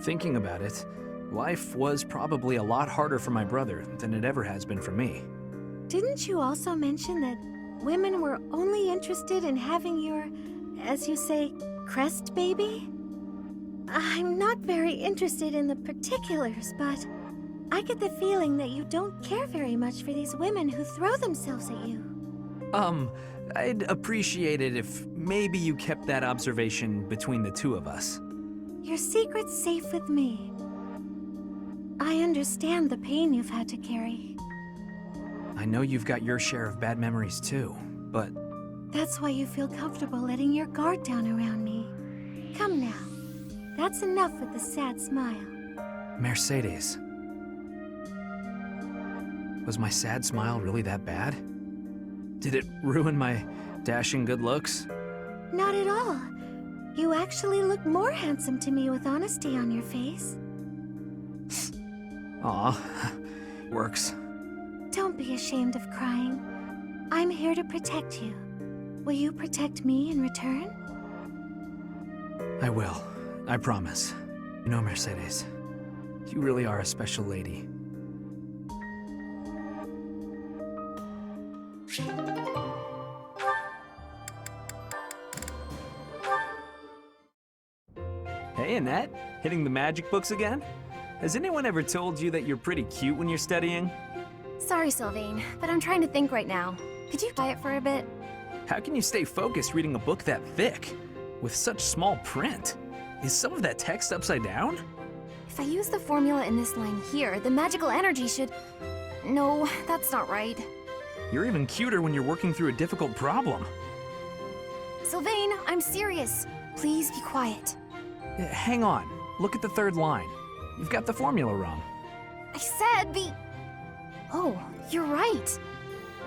Speaker 9: Thinking about it, life was probably a lot harder for my brother than it ever has been for me.
Speaker 10: Didn't you also mention that women were only interested in having your, as you say, crest baby? I'm not very interested in the particulars, but I get the feeling that you don't care very much for these women who throw themselves at you.
Speaker 9: I'd appreciate it if maybe you kept that observation between the two of us.
Speaker 10: Your secret's safe with me. I understand the pain you've had to carry.
Speaker 9: I know you've got your share of bad memories too, but...
Speaker 10: That's why you feel comfortable letting your guard down around me. Come now. That's enough with the sad smile.
Speaker 9: Mercedes. Was my sad smile really that bad? Did it ruin my dashing good looks?
Speaker 10: Not at all. You actually look more handsome to me with honesty on your face.
Speaker 9: Aw, works.
Speaker 10: Don't be ashamed of crying. I'm here to protect you. Will you protect me in return?
Speaker 9: I will. I promise. You know, Mercedes, you really are a special lady. Hey, Annette. Hitting the magic books again? Has anyone ever told you that you're pretty cute when you're studying?
Speaker 7: Sorry, Sylvain, but I'm trying to think right now. Could you quiet for a bit?
Speaker 9: How can you stay focused reading a book that thick? With such small print? Is some of that text upside down?
Speaker 7: If I use the formula in this line here, the magical energy should... No, that's not right.
Speaker 9: You're even cuter when you're working through a difficult problem.
Speaker 7: Sylvain, I'm serious. Please be quiet.
Speaker 9: Hang on. Look at the third line. You've got the formula wrong.
Speaker 7: I said the... Oh, you're right.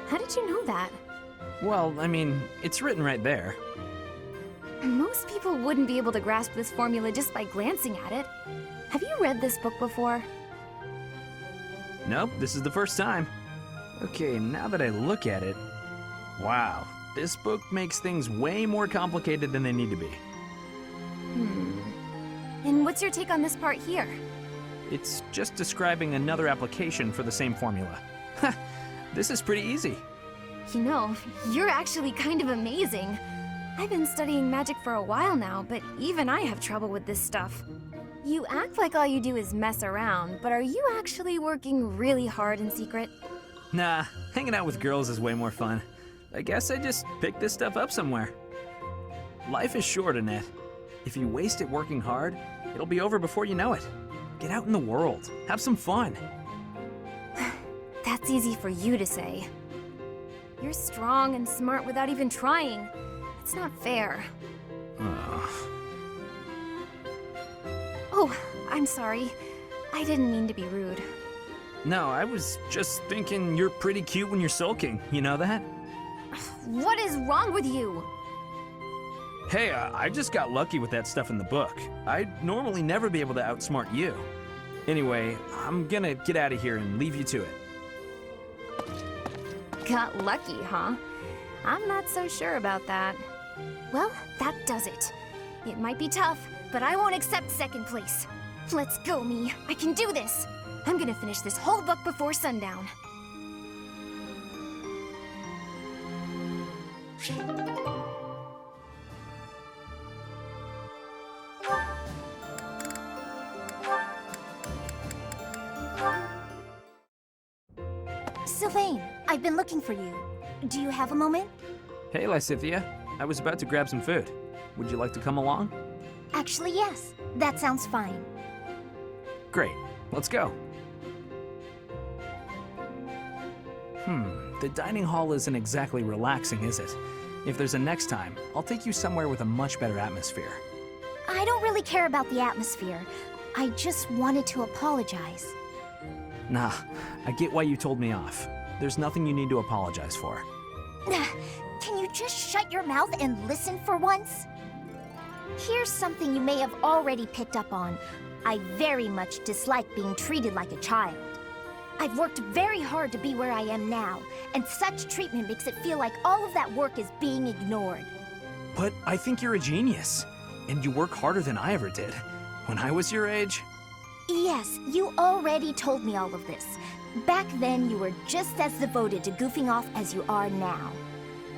Speaker 7: How did you know that?
Speaker 9: Well, I mean, it's written right there.
Speaker 7: Most people wouldn't be able to grasp this formula just by glancing at it. Have you read this book before?
Speaker 9: Nope, this is the first time. Okay, now that I look at it... Wow, this book makes things way more complicated than they need to be.
Speaker 7: And what's your take on this part here?
Speaker 9: It's just describing another application for the same formula. This is pretty easy.
Speaker 7: You know, you're actually kind of amazing. I've been studying magic for a while now, but even I have trouble with this stuff. You act like all you do is mess around, but are you actually working really hard in secret?
Speaker 9: Nah, hanging out with girls is way more fun. I guess I just picked this stuff up somewhere. Life is short, Annette. If you waste it working hard, it'll be over before you know it. Get out in the world. Have some fun.
Speaker 7: That's easy for you to say. You're strong and smart without even trying. It's not fair. Oh, I'm sorry. I didn't mean to be rude.
Speaker 9: No, I was just thinking you're pretty cute when you're sulking. You know that?
Speaker 7: What is wrong with you?
Speaker 9: Hey, I just got lucky with that stuff in the book. I'd normally never be able to outsmart you. Anyway, I'm gonna get out of here and leave you to it.
Speaker 7: Got lucky, huh? I'm not so sure about that. Well, that does it. It might be tough, but I won't accept second place. Let's go, me. I can do this. I'm gonna finish this whole book before sundown.
Speaker 22: Sylvain, I've been looking for you. Do you have a moment?
Speaker 9: Hey, Lysithia. I was about to grab some food. Would you like to come along?
Speaker 22: Actually, yes. That sounds fine.
Speaker 9: Great. Let's go. The dining hall isn't exactly relaxing, is it? If there's a next time, I'll take you somewhere with a much better atmosphere.
Speaker 22: I don't really care about the atmosphere. I just wanted to apologize.
Speaker 9: Nah, I get why you told me off. There's nothing you need to apologize for.
Speaker 22: Can you just shut your mouth and listen for once? Here's something you may have already picked up on. I very much dislike being treated like a child. I've worked very hard to be where I am now, and such treatment makes it feel like all of that work is being ignored.
Speaker 9: But I think you're a genius, and you work harder than I ever did. When I was your age...
Speaker 22: Yes, you already told me all of this. Back then, you were just as devoted to goofing off as you are now.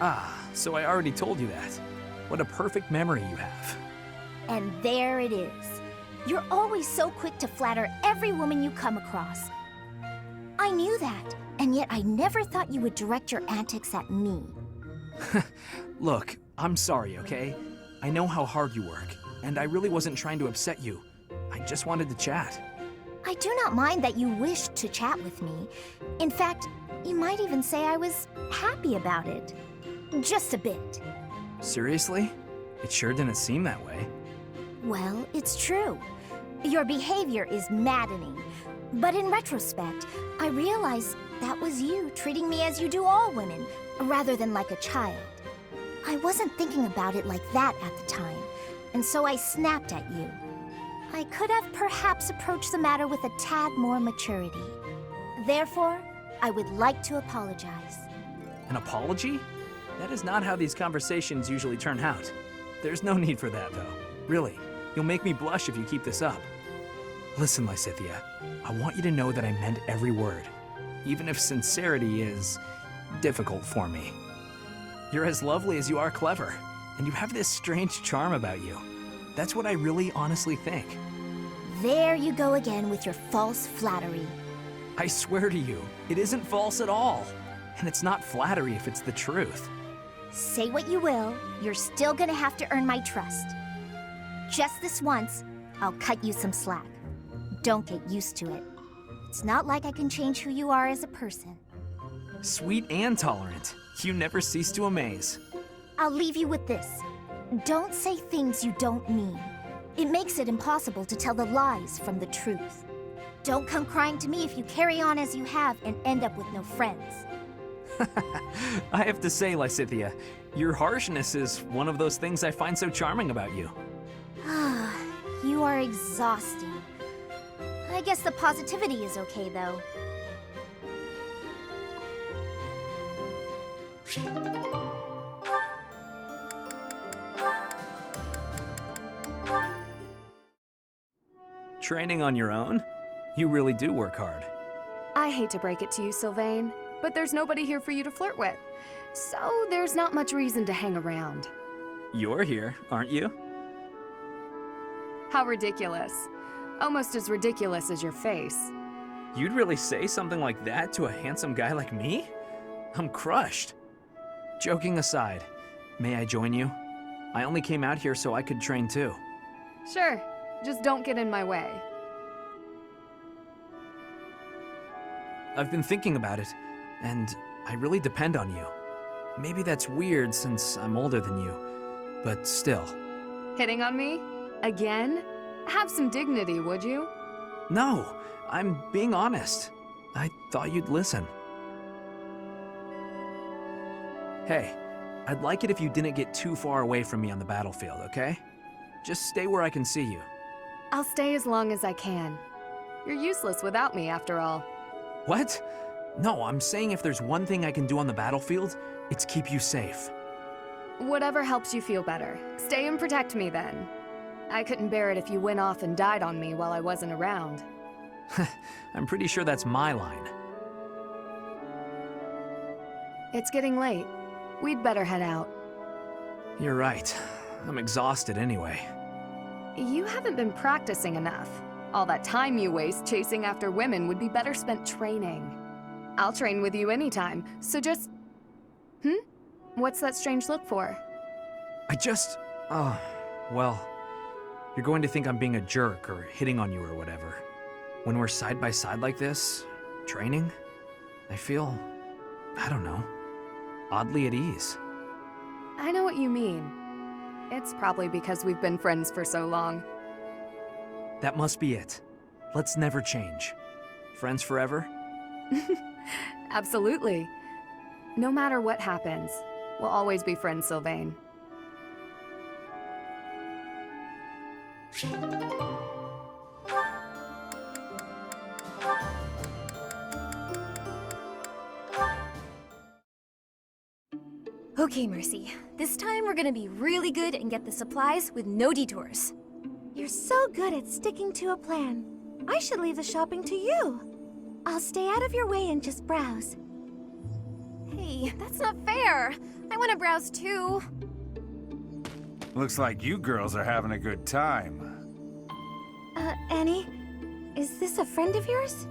Speaker 9: Ah, so I already told you that. What a perfect memory you have.
Speaker 22: And there it is. You're always so quick to flatter every woman you come across. I knew that, and yet I never thought you would direct your antics at me.
Speaker 9: Look, I'm sorry, okay? I know how hard you work, and I really wasn't trying to upset you. I just wanted to chat.
Speaker 22: I do not mind that you wished to chat with me. In fact, you might even say I was happy about it. Just a bit.
Speaker 9: Seriously? It sure didn't seem that way.
Speaker 22: Well, it's true. Your behavior is maddening. But in retrospect, I realize that was you treating me as you do all women, rather than like a child. I wasn't thinking about it like that at the time, and so I snapped at you. I could have perhaps approached the matter with a tad more maturity. Therefore, I would like to apologize.
Speaker 9: An apology? That is not how these conversations usually turn out. There's no need for that, though. Really, you'll make me blush if you keep this up. Listen, Lysithea, I want you to know that I meant every word, even if sincerity is difficult for me. You're as lovely as you are clever, and you have this strange charm about you. That's what I really honestly think.
Speaker 22: There you go again with your false flattery.
Speaker 9: I swear to you, it isn't false at all. And it's not flattery if it's the truth.
Speaker 22: Say what you will, you're still gonna have to earn my trust. Just this once, I'll cut you some slack. Don't get used to it. It's not like I can change who you are as a person.
Speaker 9: Sweet and tolerant. You never cease to amaze.
Speaker 22: I'll leave you with this. Don't say things you don't mean. It makes it impossible to tell the lies from the truth. Don't come crying to me if you carry on as you have and end up with no friends.
Speaker 9: I have to say, Lysithea, your harshness is one of those things I find so charming about you.
Speaker 22: You are exhausting. I guess the positivity is okay, though.
Speaker 9: Training on your own? You really do work hard.
Speaker 23: I hate to break it to you, Sylvain, but there's nobody here for you to flirt with. So there's not much reason to hang around.
Speaker 9: You're here, aren't you?
Speaker 23: How ridiculous. Almost as ridiculous as your face.
Speaker 9: You'd really say something like that to a handsome guy like me? I'm crushed. Joking aside, may I join you? I only came out here so I could train too.
Speaker 23: Sure, just don't get in my way.
Speaker 9: I've been thinking about it, and I really depend on you. Maybe that's weird since I'm older than you, but still.
Speaker 23: Hitting on me? Again? Have some dignity, would you?
Speaker 9: No, I'm being honest. I thought you'd listen. Hey, I'd like it if you didn't get too far away from me on the battlefield, okay? Just stay where I can see you.
Speaker 23: I'll stay as long as I can. You're useless without me, after all.
Speaker 9: What? No, I'm saying if there's one thing I can do on the battlefield, it's keep you safe.
Speaker 23: Whatever helps you feel better. Stay and protect me, then. I couldn't bear it if you went off and died on me while I wasn't around.
Speaker 9: I'm pretty sure that's my line.
Speaker 23: It's getting late. We'd better head out.
Speaker 9: You're right. I'm exhausted anyway.
Speaker 23: You haven't been practicing enough. All that time you waste chasing after women would be better spent training. I'll train with you anytime, so just... What's that strange look for?
Speaker 9: Oh, well, you're going to think I'm being a jerk or hitting on you or whatever. When we're side by side like this, training, I feel, I don't know, oddly at ease.
Speaker 23: I know what you mean. It's probably because we've been friends for so long.
Speaker 9: That must be it. Let's never change. Friends forever?
Speaker 23: Absolutely. No matter what happens, we'll always be friends, Sylvain.
Speaker 7: Okay, Mercy. This time we're gonna be really good and get the supplies with no detours.
Speaker 10: You're so good at sticking to a plan. I should leave the shopping to you. I'll stay out of your way and just browse.
Speaker 7: Hey, that's not fair. I want to browse too.
Speaker 12: Looks like you girls are having a good time.
Speaker 10: Annie, is this a friend of yours?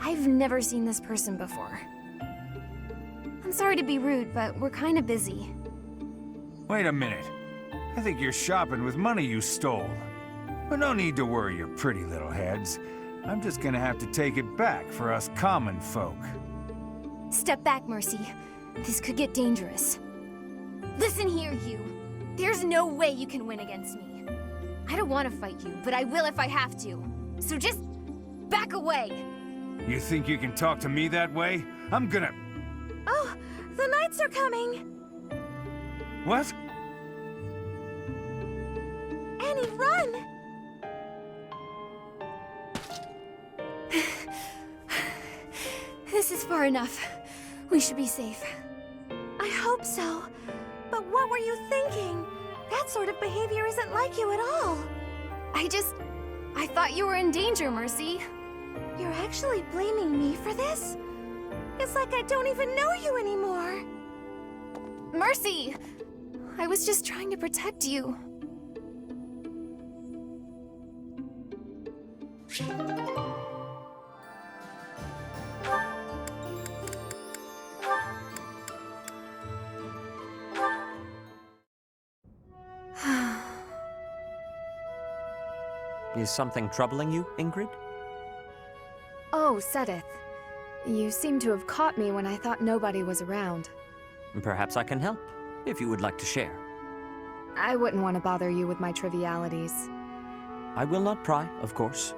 Speaker 7: I've never seen this person before. I'm sorry to be rude, but we're kind of busy.
Speaker 12: Wait a minute. I think you're shopping with money you stole. But no need to worry your pretty little heads. I'm just gonna have to take it back for us common folk.
Speaker 7: Step back, Mercy. This could get dangerous. Listen here, you. There's no way you can win against me. I don't want to fight you, but I will if I have to. So just back away.
Speaker 12: You think you can talk to me that way? I'm gonna...
Speaker 10: Oh, the knights are coming!
Speaker 12: What?
Speaker 10: Annie, run!
Speaker 7: This is far enough. We should be safe.
Speaker 10: I hope so. But what were you thinking? That sort of behavior isn't like you at all.
Speaker 7: I thought you were in danger, Mercy.
Speaker 10: You're actually blaming me for this? It's like I don't even know you anymore.
Speaker 7: Mercy! I was just trying to protect you.
Speaker 3: Is something troubling you, Ingrid?
Speaker 23: Oh, Sedith. You seem to have caught me when I thought nobody was around.
Speaker 3: Perhaps I can help, if you would like to share.
Speaker 23: I wouldn't want to bother you with my trivialities.
Speaker 3: I will not pry, of course.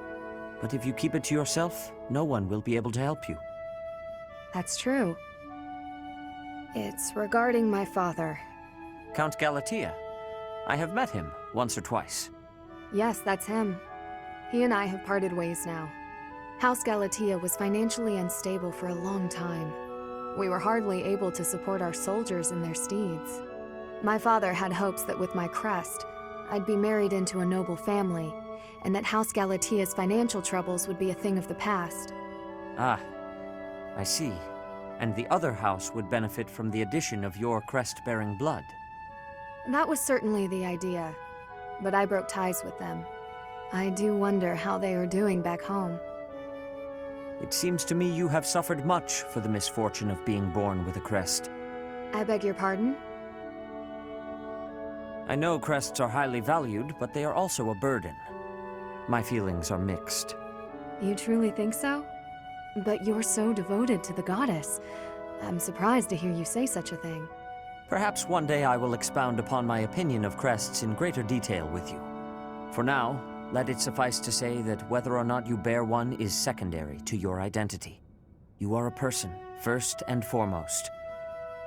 Speaker 3: But if you keep it to yourself, no one will be able to help you.
Speaker 23: That's true. It's regarding my father.
Speaker 3: Count Galatea. I have met him once or twice.
Speaker 23: Yes, that's him. He and I have parted ways now. House Galatea was financially unstable for a long time. We were hardly able to support our soldiers and their steeds. My father had hopes that with my crest, I'd be married into a noble family, and that House Galatea's financial troubles would be a thing of the past.
Speaker 3: Ah, I see. And the other house would benefit from the addition of your crest-bearing blood.
Speaker 23: That was certainly the idea, but I broke ties with them. I do wonder how they are doing back home.
Speaker 3: It seems to me you have suffered much for the misfortune of being born with a crest.
Speaker 23: I beg your pardon?
Speaker 3: I know crests are highly valued, but they are also a burden. My feelings are mixed.
Speaker 23: You truly think so? But you're so devoted to the goddess. I'm surprised to hear you say such a thing.
Speaker 3: Perhaps one day I will expound upon my opinion of crests in greater detail with you. For now, let it suffice to say that whether or not you bear one is secondary to your identity. You are a person, first and foremost.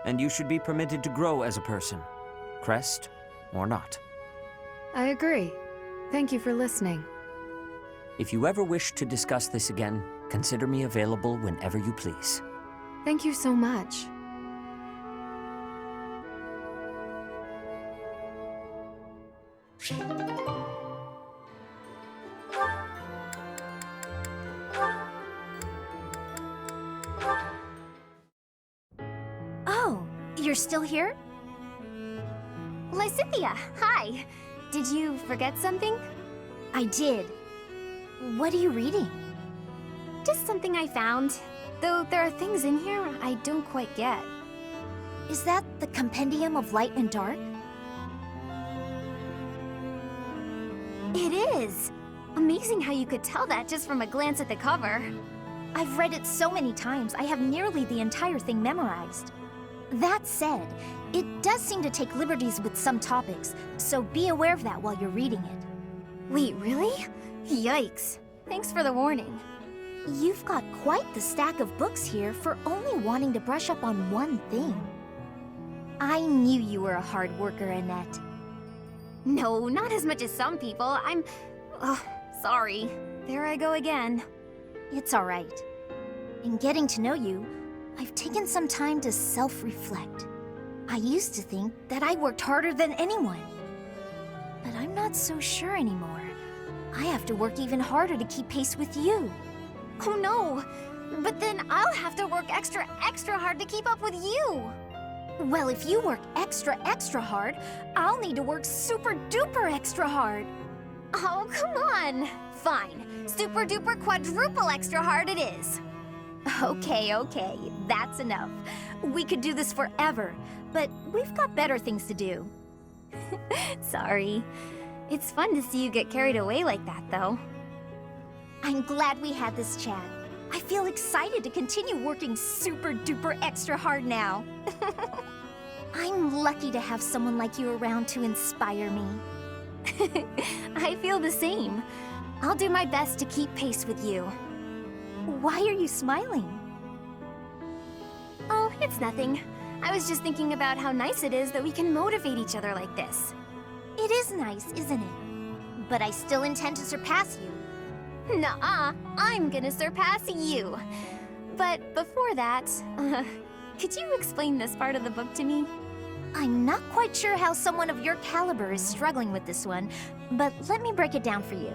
Speaker 3: And you should be permitted to grow as a person, crest or not.
Speaker 23: I agree. Thank you for listening.
Speaker 3: If you ever wish to discuss this again, consider me available whenever you please.
Speaker 23: Thank you so much.
Speaker 7: Oh, you're still here? Lysithia, hi. Did you forget something? I did. What are you reading? Just something I found. Though there are things in here I don't quite get.
Speaker 22: Is that the Compendium of Light and Dark? It is! Amazing how you could tell that just from a glance at the cover. I've read it so many times, I have nearly the entire thing memorized. That said, it does seem to take liberties with some topics, so be aware of that while you're reading it. Wait, really? Yikes. Thanks for the warning. You've got quite the stack of books here for only wanting to brush up on one thing. I knew you were a hard worker, Annette. No, not as much as some people. Sorry. There I go again. It's alright. In getting to know you, I've taken some time to self-reflect. I used to think that I worked harder than anyone. But I'm not so sure anymore. I have to work even harder to keep pace with you. Oh no! But then I'll have to work extra hard to keep up with you! Well, if you work extra hard, I'll need to work super duper extra hard. Oh, come on! Fine. Super duper quadruple extra hard it is. Okay, that's enough. We could do this forever, but we've got better things to do. Sorry. It's fun to see you get carried away like that, though. I'm glad we had this chat. I feel excited to continue working super duper extra hard now. I'm lucky to have someone like you around to inspire me. I feel the same. I'll do my best to keep pace with you. Why are you smiling? Oh, it's nothing. I was just thinking about how nice it is that we can motivate each other like this. It is nice, isn't it? But I still intend to surpass you. Nuh-uh, I'm gonna surpass you. But before that, could you explain this part of the book to me? I'm not quite sure how someone of your caliber is struggling with this one, but let me break it down for you.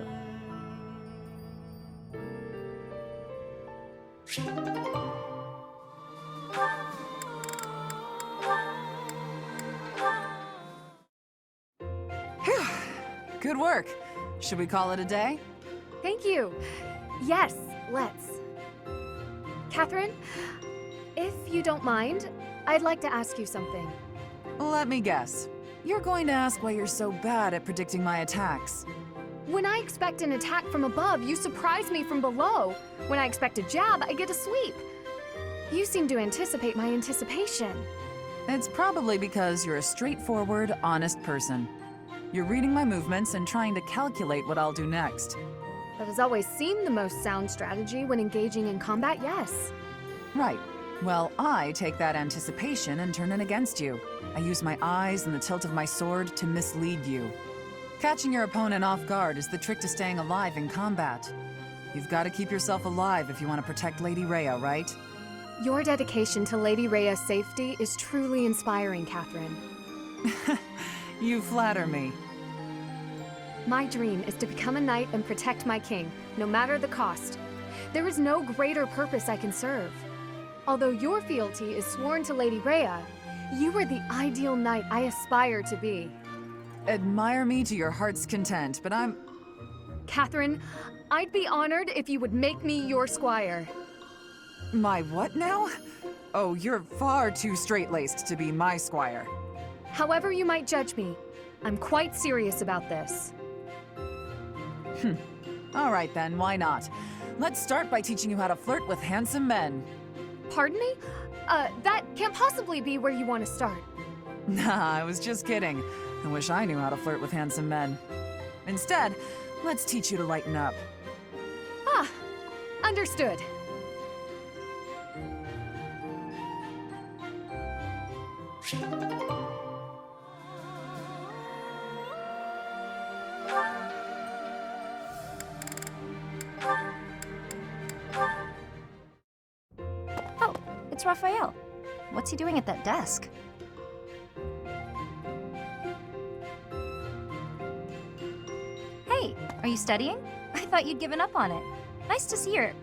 Speaker 23: Good work. Should we call it a day?
Speaker 1: Thank you. Yes, let's. Catherine, if you don't mind, I'd like to ask you something.
Speaker 23: Let me guess. You're going to ask why you're so bad at predicting my attacks.
Speaker 1: When I expect an attack from above, you surprise me from below. When I expect a jab, I get a sweep. You seem to anticipate my anticipation.
Speaker 23: It's probably because you're a straightforward, honest person. You're reading my movements and trying to calculate what I'll do next.
Speaker 1: That has always seemed the most sound strategy when engaging in combat, yes.
Speaker 23: Right. Well, I take that anticipation and turn it against you. I use my eyes and the tilt of my sword to mislead you. Catching your opponent off guard is the trick to staying alive in combat. You've got to keep yourself alive if you want to protect Lady Rhea, right?
Speaker 1: Your dedication to Lady Rhea's safety is truly inspiring, Catherine.
Speaker 23: You flatter me.
Speaker 1: My dream is to become a knight and protect my king, no matter the cost. There is no greater purpose I can serve. Although your fealty is sworn to Lady Rhea, you are the ideal knight I aspire to be.
Speaker 23: Admire me to your heart's content, but I'm...
Speaker 1: Catherine, I'd be honored if you would make me your squire.
Speaker 23: My what now? Oh, you're far too straight-laced to be my squire.
Speaker 1: However you might judge me, I'm quite serious about this.
Speaker 23: All right then, why not? Let's start by teaching you how to flirt with handsome men.
Speaker 1: Pardon me? That can't possibly be where you want to start.
Speaker 23: Nah, I was just kidding. I wish I knew how to flirt with handsome men. Instead, let's teach you to lighten up.
Speaker 1: Ah, understood.
Speaker 7: Oh, it's Raphael. What's he doing at that desk? Hey, are you studying? I thought you'd given up on it. Nice to see her.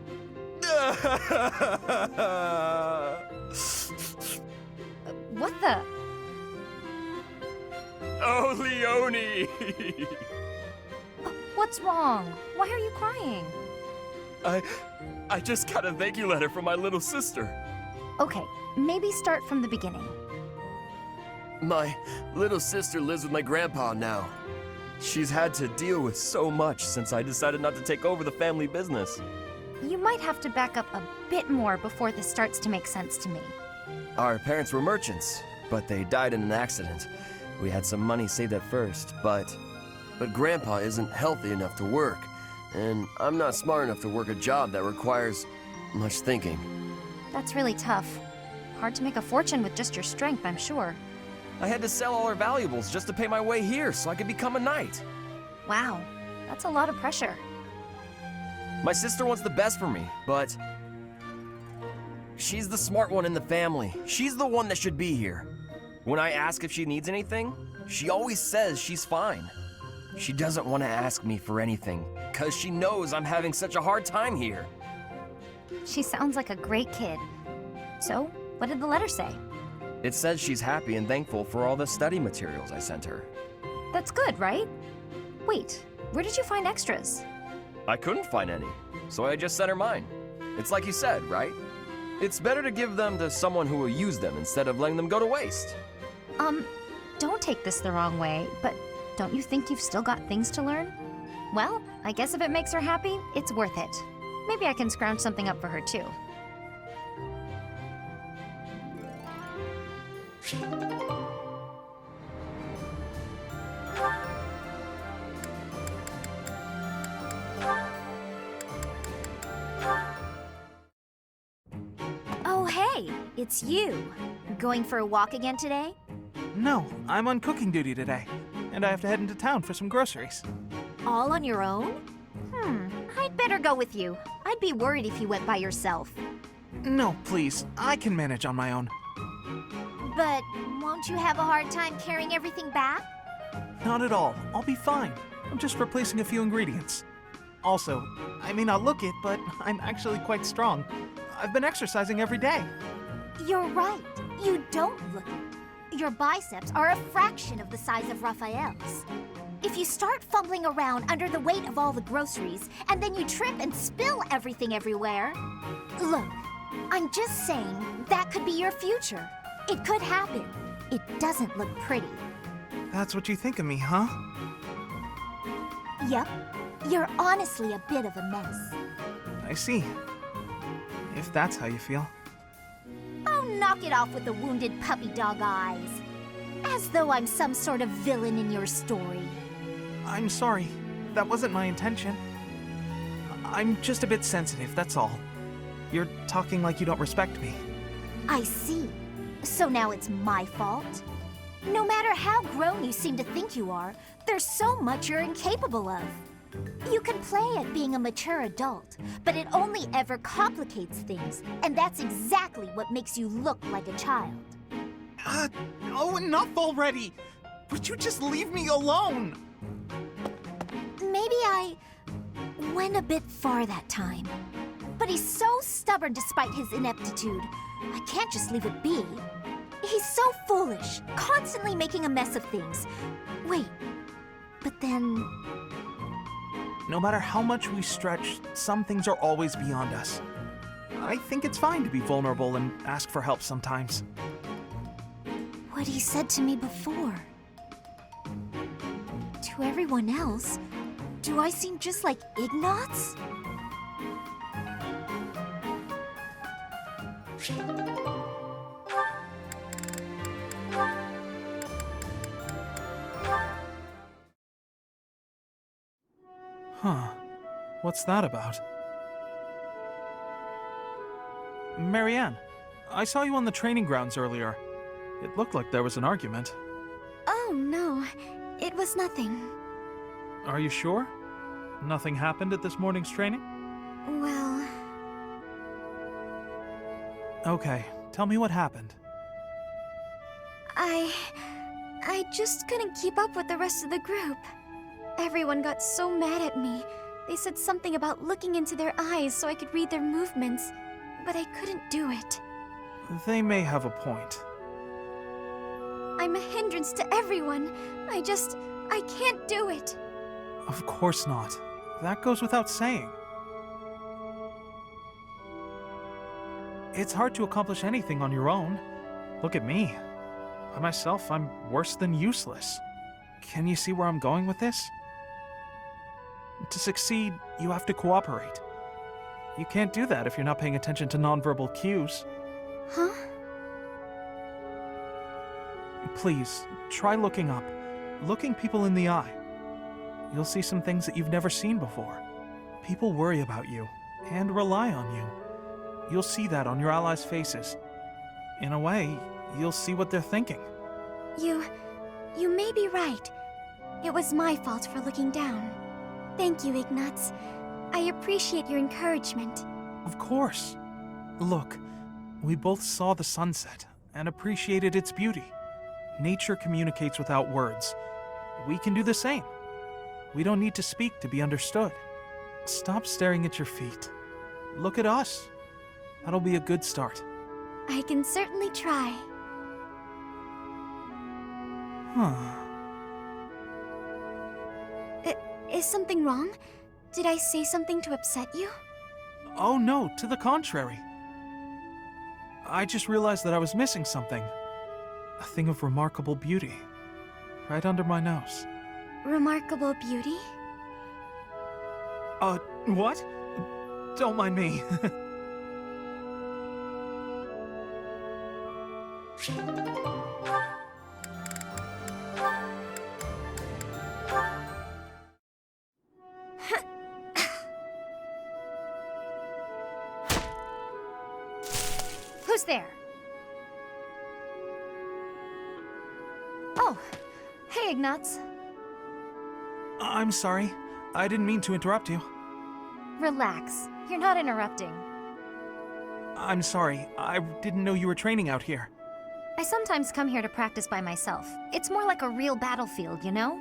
Speaker 7: What the?
Speaker 13: Oh, Leonie!
Speaker 7: What's wrong? Why are you crying?
Speaker 13: I just got a thank you letter from my little sister.
Speaker 7: Okay, maybe start from the beginning.
Speaker 13: My little sister lives with my grandpa now. She's had to deal with so much since I decided not to take over the family business.
Speaker 7: You might have to back up a bit more before this starts to make sense to me.
Speaker 13: Our parents were merchants, but they died in an accident. We had some money saved at first, but Grandpa isn't healthy enough to work, and I'm not smart enough to work a job that requires much thinking.
Speaker 7: That's really tough. Hard to make a fortune with just your strength, I'm sure.
Speaker 13: I had to sell all our valuables just to pay my way here so I could become a knight.
Speaker 7: Wow, that's a lot of pressure.
Speaker 13: My sister wants the best for me, but she's the smart one in the family. She's the one that should be here. When I ask if she needs anything, she always says she's fine. She doesn't want to ask me for anything, because she knows I'm having such a hard time here.
Speaker 7: She sounds like a great kid. So, what did the letter say?
Speaker 13: It says she's happy and thankful for all the study materials I sent her.
Speaker 7: That's good, right? Wait, where did you find extras?
Speaker 13: I couldn't find any, so I just sent her mine. It's like you said, right? It's better to give them to someone who will use them instead of letting them go to waste.
Speaker 7: Don't take this the wrong way, but don't you think you've still got things to learn? Well, I guess if it makes her happy, it's worth it. Maybe I can scrounge something up for her too. Oh, hey, it's you. Going for a walk again today?
Speaker 6: No, I'm on cooking duty today, and I have to head into town for some groceries.
Speaker 7: All on your own? I'd better go with you. I'd be worried if you went by yourself.
Speaker 6: No, please, I can manage on my own.
Speaker 7: But won't you have a hard time carrying everything back?
Speaker 6: Not at all. I'll be fine. I'm just replacing a few ingredients. Also, I may not look it, but I'm actually quite strong. I've been exercising every day.
Speaker 7: You're right. You don't look it. Your biceps are a fraction of the size of Raphael's. If you start fumbling around under the weight of all the groceries, and then you trip and spill everything everywhere... Look, I'm just saying that could be your future. It could happen. It doesn't look pretty.
Speaker 6: That's what you think of me, huh?
Speaker 7: Yep. You're honestly a bit of a mess.
Speaker 6: I see. If that's how you feel.
Speaker 7: Oh, knock it off with the wounded puppy dog eyes. As though I'm some sort of villain in your story.
Speaker 6: I'm sorry. That wasn't my intention. I'm just a bit sensitive, that's all. You're talking like you don't respect me.
Speaker 7: I see. So now it's my fault? No matter how grown you seem to think you are, there's so much you're incapable of. You can play at being a mature adult, but it only ever complicates things, and that's exactly what makes you look like a child.
Speaker 6: Oh, enough already! Would you just leave me alone?
Speaker 7: Maybe I went a bit far that time. But he's so stubborn despite his ineptitude. I can't just leave it be. He's so foolish, constantly making a mess of things. Wait, but then...
Speaker 6: No matter how much we stretch, some things are always beyond us. I think it's fine to be vulnerable and ask for help sometimes.
Speaker 7: What he said to me before. To everyone else, do I seem just like Ignatz?
Speaker 6: Huh. What's that about? Marianne, I saw you on the training grounds earlier. It looked like there was an argument.
Speaker 7: Oh, no. It was nothing.
Speaker 6: Are you sure? Nothing happened at this morning's training?
Speaker 7: Well...
Speaker 6: Okay, tell me what happened.
Speaker 7: I just couldn't keep up with the rest of the group. Everyone got so mad at me. They said something about looking into their eyes so I could read their movements, but I couldn't do it.
Speaker 6: They may have a point.
Speaker 7: I'm a hindrance to everyone. I can't do it.
Speaker 6: Of course not. That goes without saying. It's hard to accomplish anything on your own. Look at me. By myself, I'm worse than useless. Can you see where I'm going with this? To succeed, you have to cooperate. You can't do that if you're not paying attention to nonverbal cues.
Speaker 22: Huh?
Speaker 6: Please, try looking up. Looking people in the eye. You'll see some things that you've never seen before. People worry about you, and rely on you. You'll see that on your allies' faces. In a way, you'll see what they're thinking.
Speaker 22: You may be right. It was my fault for looking down. Thank you, Ignatz. I appreciate your encouragement.
Speaker 6: Of course. Look, we both saw the sunset and appreciated its beauty. Nature communicates without words. We can do the same. We don't need to speak to be understood. Stop staring at your feet. Look at us. That'll be a good start.
Speaker 22: I can certainly try.
Speaker 6: Huh.
Speaker 22: Is something wrong? Did I say something to upset you?
Speaker 6: Oh no, to the contrary. I just realized that I was missing something. A thing of remarkable beauty. Right under my nose.
Speaker 22: Remarkable beauty?
Speaker 6: What? Don't mind me.
Speaker 1: Who's there? Oh, hey, Ignatz.
Speaker 6: I'm sorry. I didn't mean to interrupt you.
Speaker 1: Relax. You're not interrupting.
Speaker 6: I'm sorry. I didn't know you were training out here.
Speaker 1: I sometimes come here to practice by myself. It's more like a real battlefield, you know?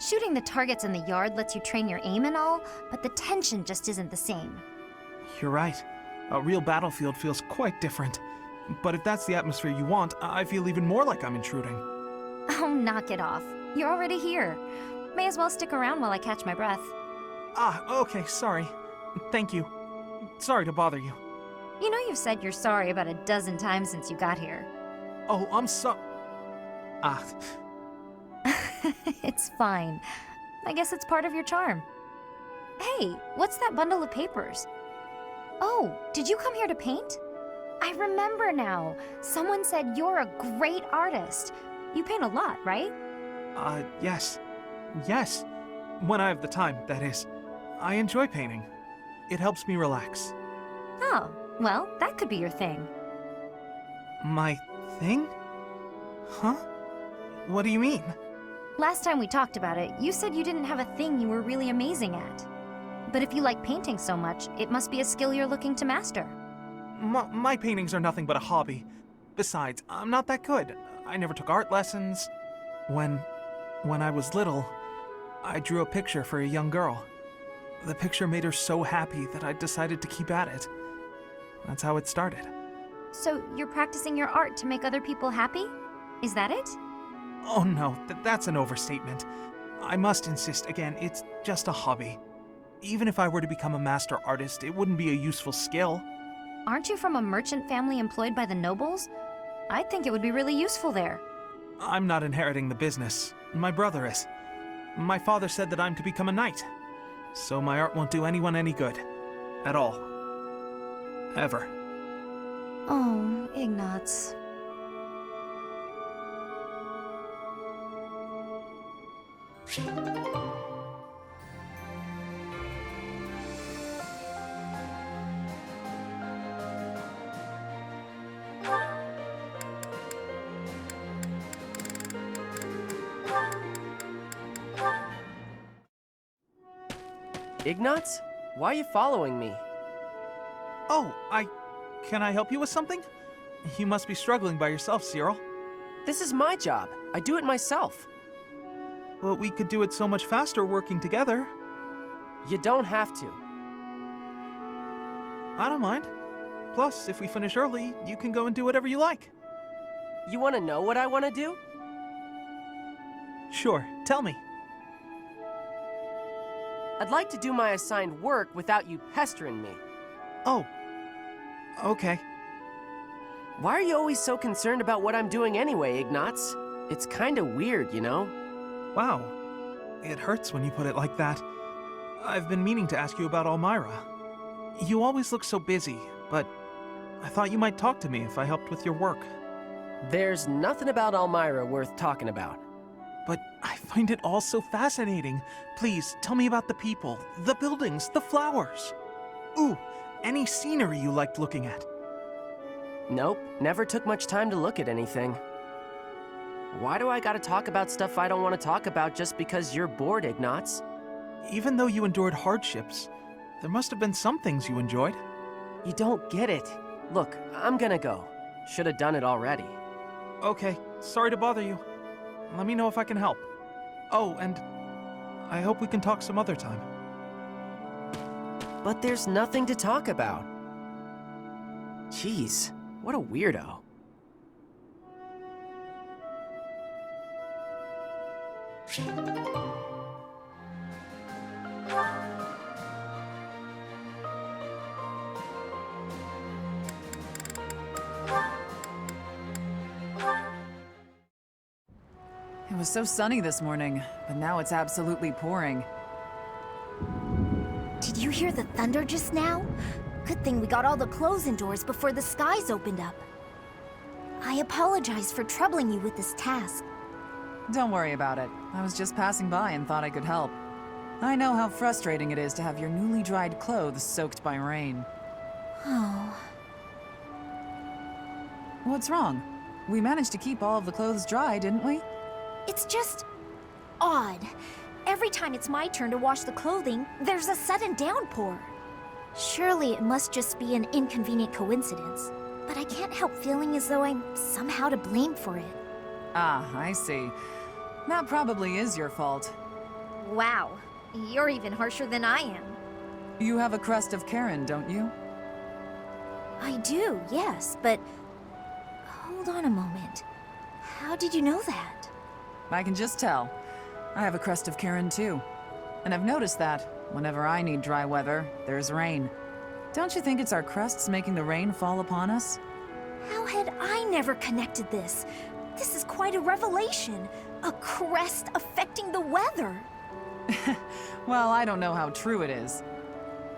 Speaker 1: Shooting the targets in the yard lets you train your aim and all, but the tension just isn't the same.
Speaker 6: You're right. A real battlefield feels quite different. But if that's the atmosphere you want, I feel even more like I'm intruding.
Speaker 1: Oh, knock it off. You're already here. May as well stick around while I catch my breath.
Speaker 6: Okay, sorry. Thank you. Sorry to bother you.
Speaker 1: You know you've said you're sorry about a dozen times since you got here.
Speaker 6: Oh, I'm
Speaker 1: It's fine. I guess it's part of your charm. Hey, what's that bundle of papers? Oh, did you come here to paint? I remember now. Someone said you're a great artist. You paint a lot, right?
Speaker 6: Yes. Yes. When I have the time, that is. I enjoy painting. It helps me relax.
Speaker 1: Oh, well, that could be your thing.
Speaker 6: My thing? Huh? What do you mean?
Speaker 1: Last time we talked about it, you said you didn't have a thing you were really amazing at. But if you like painting so much, it must be a skill you're looking to master.
Speaker 6: My paintings are nothing but a hobby. Besides, I'm not that good. I never took art lessons. When I was little, I drew a picture for a young girl. The picture made her so happy that I decided to keep at it. That's how it started.
Speaker 1: So you're practicing your art to make other people happy? Is that it?
Speaker 6: Oh no, that's an overstatement. I must insist again, it's just a hobby. Even if I were to become a master artist, it wouldn't be a useful skill.
Speaker 1: Aren't you from a merchant family employed by the nobles? I'd think it would be really useful there.
Speaker 6: I'm not inheriting the business. My brother is. My father said that I'm to become a knight. So my art won't do anyone any good. At all. Ever.
Speaker 1: Oh, Ignatz.
Speaker 11: Ignatz? Why are you following me?
Speaker 6: Oh, Can I help you with something? You must be struggling by yourself, Cyril.
Speaker 11: This is my job. I do it myself.
Speaker 6: Well, we could do it so much faster working together.
Speaker 11: You don't have to.
Speaker 6: I don't mind. Plus, if we finish early, you can go and do whatever you like.
Speaker 11: You want to know what I want to do?
Speaker 6: Sure, tell me.
Speaker 11: I'd like to do my assigned work without you pestering me.
Speaker 6: Oh. Okay.
Speaker 11: Why are you always so concerned about what I'm doing anyway, Ignatz? It's kinda weird, you know?
Speaker 6: Wow. It hurts when you put it like that. I've been meaning to ask you about Elmira. You always look so busy, but I thought you might talk to me if I helped with your work.
Speaker 11: There's nothing about Elmira worth talking about.
Speaker 6: But I find it all so fascinating. Please, tell me about the people, the buildings, the flowers. Ooh, any scenery you liked looking at.
Speaker 11: Nope, never took much time to look at anything. Why do I gotta talk about stuff I don't want to talk about just because you're bored, Ignatz?
Speaker 6: Even though you endured hardships, there must have been some things you enjoyed.
Speaker 11: You don't get it. Look, I'm gonna go. Should have done it already.
Speaker 6: Okay, sorry to bother you. Let me know if I can help. Oh, and I hope we can talk some other time.
Speaker 11: But there's nothing to talk about. Jeez, what a weirdo.
Speaker 23: It was so sunny this morning, but now it's absolutely pouring.
Speaker 22: Did you hear the thunder just now? Good thing we got all the clothes indoors before the skies opened up. I apologize for troubling you with this task.
Speaker 23: Don't worry about it. I was just passing by and thought I could help. I know how frustrating it is to have your newly dried clothes soaked by rain.
Speaker 22: Oh.
Speaker 23: What's wrong? We managed to keep all of the clothes dry, didn't we?
Speaker 22: It's just odd. Every time it's my turn to wash the clothing, there's a sudden downpour. Surely it must just be an inconvenient coincidence, but I can't help feeling as though I'm somehow to blame for it.
Speaker 23: Ah, I see. That probably is your fault.
Speaker 22: Wow, you're even harsher than I am.
Speaker 23: You have a crest of Karen, don't you?
Speaker 22: I do, yes, but hold on a moment. How did you know that?
Speaker 23: I can just tell. I have a crest of Karen too. And I've noticed that whenever I need dry weather, there's rain. Don't you think it's our crests making the rain fall upon us?
Speaker 22: How had I never connected this? This is quite a revelation. A crest affecting the weather.
Speaker 23: Well, I don't know how true it is.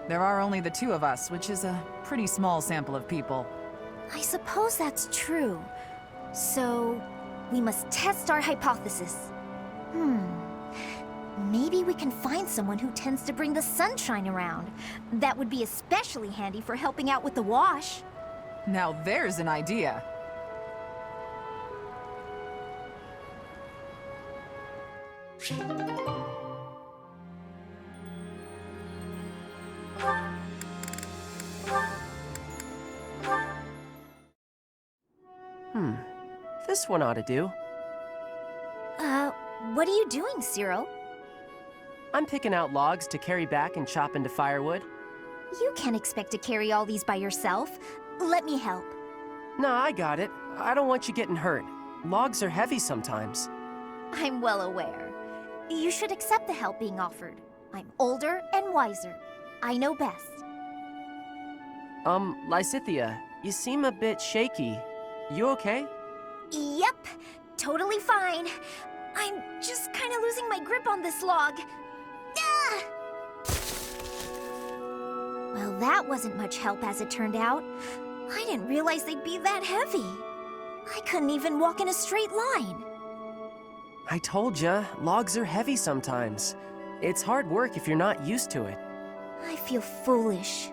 Speaker 23: There are only the two of us, which is a pretty small sample of people.
Speaker 22: I suppose that's true. So, we must test our hypothesis. Maybe we can find someone who tends to bring the sunshine around. That would be especially handy for helping out with the wash.
Speaker 23: Now there's an idea.
Speaker 11: This one ought to do.
Speaker 22: What are you doing, Cyril?
Speaker 11: I'm picking out logs to carry back and chop into firewood.
Speaker 22: You can't expect to carry all these by yourself. Let me help.
Speaker 11: No, I got it. I don't want you getting hurt. Logs are heavy sometimes.
Speaker 22: I'm well aware. You should accept the help being offered. I'm older and wiser. I know best.
Speaker 11: Lysithia, you seem a bit shaky. You okay?
Speaker 22: Yep, totally fine. I'm just kind of losing my grip on this log. Ah! Well, that wasn't much help as it turned out. I didn't realize they'd be that heavy. I couldn't even walk in a straight line.
Speaker 11: I told ya, logs are heavy sometimes. It's hard work if you're not used to it.
Speaker 22: I feel foolish.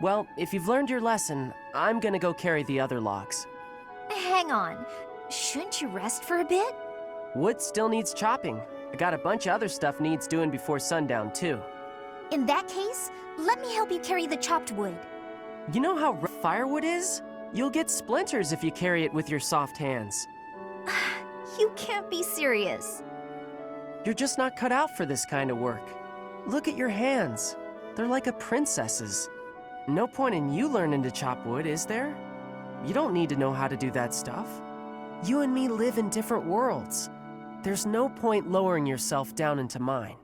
Speaker 11: Well, if you've learned your lesson, I'm gonna go carry the other logs.
Speaker 22: Hang on. Shouldn't you rest for a bit?
Speaker 11: Wood still needs chopping. I got a bunch of other stuff needs doing before sundown, too.
Speaker 22: In that case, let me help you carry the chopped wood.
Speaker 11: You know how rough firewood is? You'll get splinters if you carry it with your soft hands.
Speaker 22: You can't be serious.
Speaker 11: You're just not cut out for this kind of work. Look at your hands. They're like a princess's. No point in you learning to chop wood, is there? You don't need to know how to do that stuff. You and me live in different worlds. There's no point lowering yourself down into mine.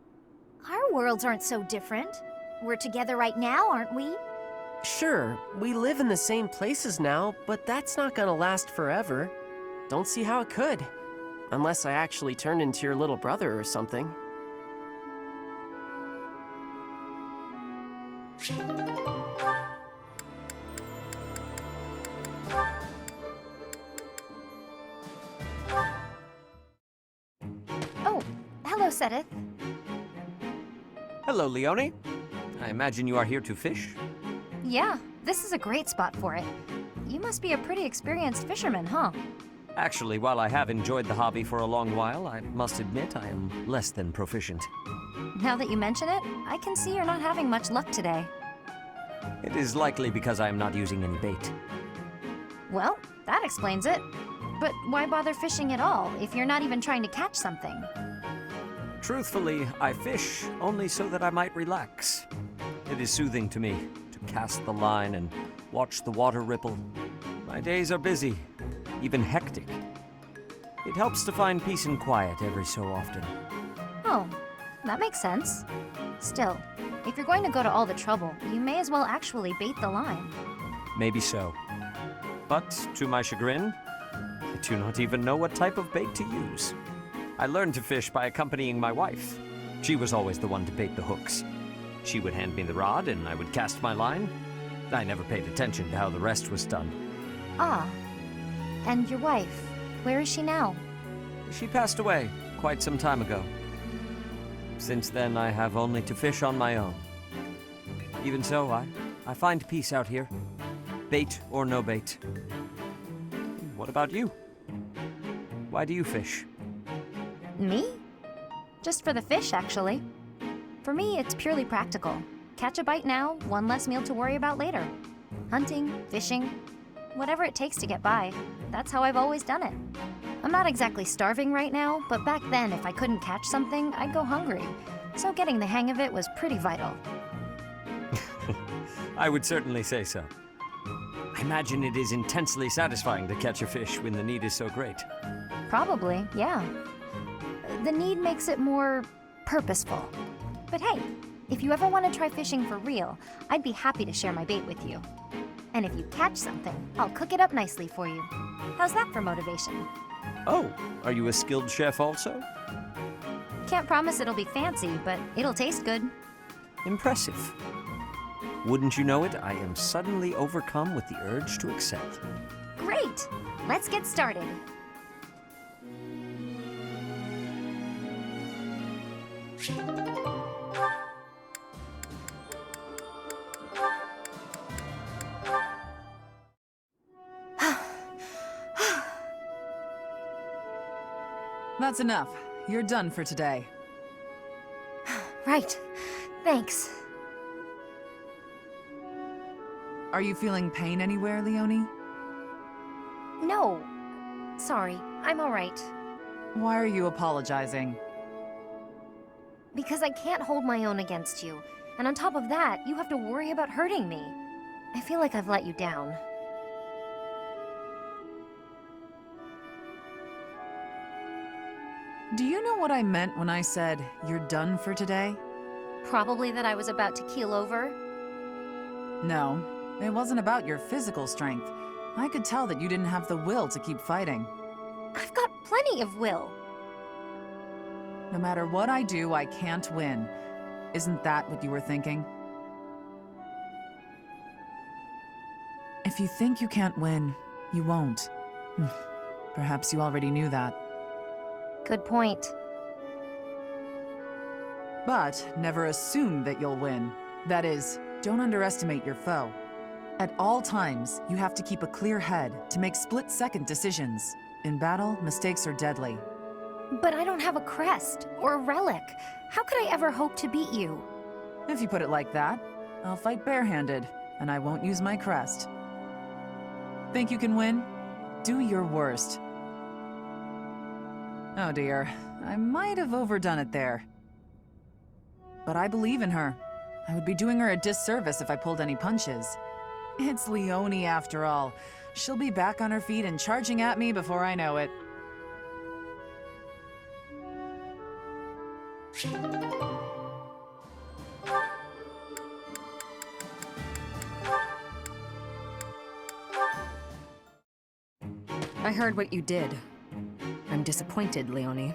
Speaker 22: Our worlds aren't so different. We're together right now, aren't we?
Speaker 11: Sure, we live in the same places now, but that's not gonna last forever. Don't see how it could. Unless I actually turn into your little brother or something.
Speaker 7: Oh, hello, Sedith.
Speaker 3: Hello, Leone. I imagine you are here to fish?
Speaker 7: Yeah, this is a great spot for it. You must be a pretty experienced fisherman, huh?
Speaker 3: Actually, while I have enjoyed the hobby for a long while, I must admit I am less than proficient.
Speaker 7: Now that you mention it, I can see you're not having much luck today.
Speaker 3: It is likely because I am not using any bait.
Speaker 7: Well, that explains it. But why bother fishing at all if you're not even trying to catch something?
Speaker 3: Truthfully, I fish only so that I might relax. It is soothing to me to cast the line and watch the water ripple. My days are busy, even hectic. It helps to find peace and quiet every so often.
Speaker 7: Oh, that makes sense. Still, if you're going to go to all the trouble, you may as well actually bait the line.
Speaker 3: Maybe so. But, to my chagrin, I do not even know what type of bait to use. I learned to fish by accompanying my wife. She was always the one to bait the hooks. She would hand me the rod and I would cast my line. I never paid attention to how the rest was done.
Speaker 7: Ah. And your wife, where is she now?
Speaker 3: She passed away quite some time ago. Since then, I have only to fish on my own. Even so, I find peace out here. Bait or no bait. What about you? Why do you fish?
Speaker 7: Me? Just for the fish, actually. For me, it's purely practical. Catch a bite now, one less meal to worry about later. Hunting, fishing, whatever it takes to get by. That's how I've always done it. I'm not exactly starving right now, but back then, if I couldn't catch something, I'd go hungry. So getting the hang of it was pretty vital.
Speaker 3: I would certainly say so. I imagine it is intensely satisfying to catch a fish when the need is so great.
Speaker 7: Probably, yeah. The need makes it more purposeful. But hey, if you ever want to try fishing for real, I'd be happy to share my bait with you. And if you catch something, I'll cook it up nicely for you. How's that for motivation?
Speaker 3: Oh, are you a skilled chef also?
Speaker 7: Can't promise it'll be fancy, but it'll taste good.
Speaker 3: Impressive. Wouldn't you know it, I am suddenly overcome with the urge to excel.
Speaker 7: Great! Let's get started.
Speaker 23: That's enough. You're done for today.
Speaker 7: Right. Thanks.
Speaker 23: Are you feeling pain anywhere, Leone?
Speaker 7: No. Sorry, I'm alright.
Speaker 23: Why are you apologizing?
Speaker 7: Because I can't hold my own against you. And on top of that, you have to worry about hurting me. I feel like I've let you down.
Speaker 23: Do you know what I meant when I said, you're done for today?
Speaker 7: Probably that I was about to keel over.
Speaker 23: No, it wasn't about your physical strength. I could tell that you didn't have the will to keep fighting.
Speaker 7: I've got plenty of will.
Speaker 23: No matter what I do, I can't win. Isn't that what you were thinking? If you think you can't win, you won't. Perhaps you already knew that.
Speaker 7: Good point.
Speaker 23: But never assume that you'll win. That is, don't underestimate your foe. At all times, you have to keep a clear head to make split-second decisions. In battle, mistakes are deadly.
Speaker 7: But I don't have a crest or a relic. How could I ever hope to beat you?
Speaker 23: If you put it like that, I'll fight barehanded, and I won't use my crest. Think you can win? Do your worst. Oh dear, I might have overdone it there. But I believe in her. I would be doing her a disservice if I pulled any punches. It's Leone after all. She'll be back on her feet and charging at me before I know it. I heard what you did. I'm seem disappointed, Leonie.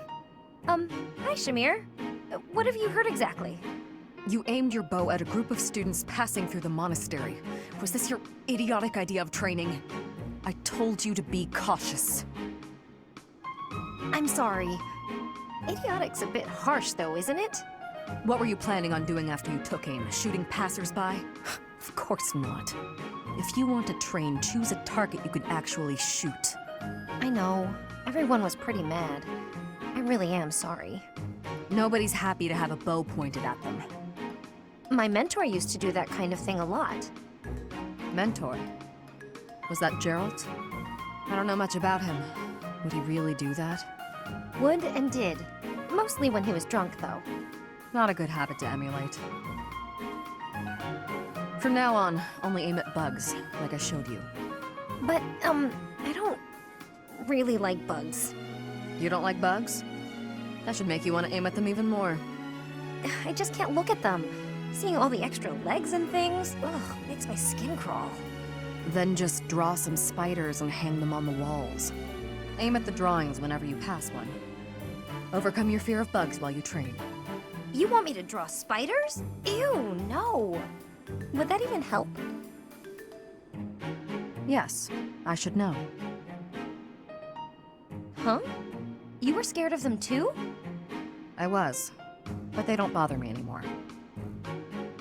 Speaker 7: Hi, Shamir. What have you heard exactly?
Speaker 23: You aimed your bow at a group of students passing through the monastery. Was this your idiotic idea of training? I told you to be cautious.
Speaker 7: I'm sorry. Idiotic's a bit harsh, though, isn't it?
Speaker 23: What were you planning on doing after you took aim? Shooting passersby? Of course not. If you want to train, choose a target you can actually shoot.
Speaker 7: I know. Everyone was pretty mad. I really am sorry.
Speaker 23: Nobody's happy to have a bow pointed at them.
Speaker 7: My mentor used to do that kind of thing a lot.
Speaker 23: Mentor? Was that Gerald? I don't know much about him. Would he really do that?
Speaker 7: Would and did. Mostly when he was drunk, though.
Speaker 23: Not a good habit to emulate. From now on, only aim at bugs, like I showed you.
Speaker 7: But, I don't really like bugs.
Speaker 23: You don't like bugs? That should make you want to aim at them even more.
Speaker 7: I just can't look at them. Seeing all the extra legs and things, makes my skin crawl.
Speaker 23: Then just draw some spiders and hang them on the walls. Aim at the drawings whenever you pass one. Overcome your fear of bugs while you train.
Speaker 7: You want me to draw spiders? Ew, no. Would that even help?
Speaker 23: Yes, I should know.
Speaker 7: Huh? You were scared of them too?
Speaker 23: I was, but they don't bother me anymore.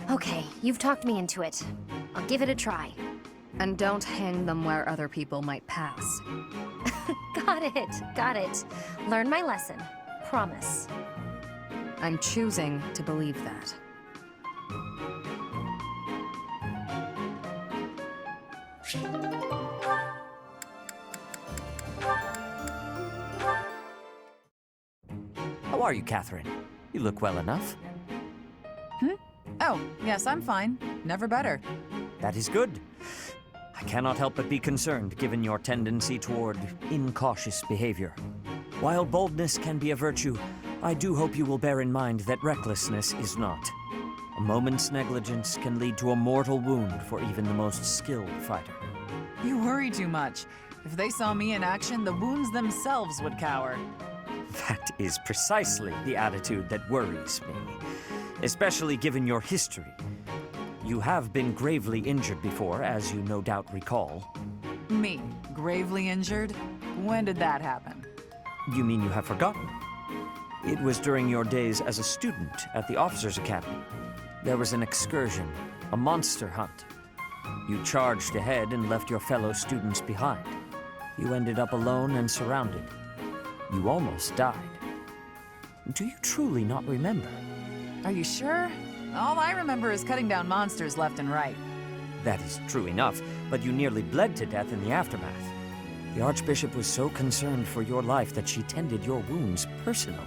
Speaker 7: Okay, you've talked me into it. I'll give it a try.
Speaker 23: And don't hang them where other people might pass.
Speaker 7: Got it. Learn my lesson. Promise.
Speaker 23: I'm choosing to believe that.
Speaker 3: How are you, Catherine? You look well enough.
Speaker 5: Oh, yes, I'm fine. Never better.
Speaker 3: That is good. I cannot help but be concerned, given your tendency toward incautious behavior. While boldness can be a virtue, I do hope you will bear in mind that recklessness is not. A moment's negligence can lead to a mortal wound for even the most skilled fighter.
Speaker 5: You worry too much. If they saw me in action, the wounds themselves would cower.
Speaker 3: That is precisely the attitude that worries me, especially given your history. You have been gravely injured before, as you no doubt recall.
Speaker 5: Me? Gravely injured? When did that happen?
Speaker 3: You mean you have forgotten? It was during your days as a student at the Officers' Academy. There was an excursion, a monster hunt. You charged ahead and left your fellow students behind. You ended up alone and surrounded. You almost died. Do you truly not remember?
Speaker 5: Are you sure? All I remember is cutting down monsters left and right.
Speaker 3: That is true enough, but you nearly bled to death in the aftermath. The Archbishop was so concerned for your life that she tended your wounds personally.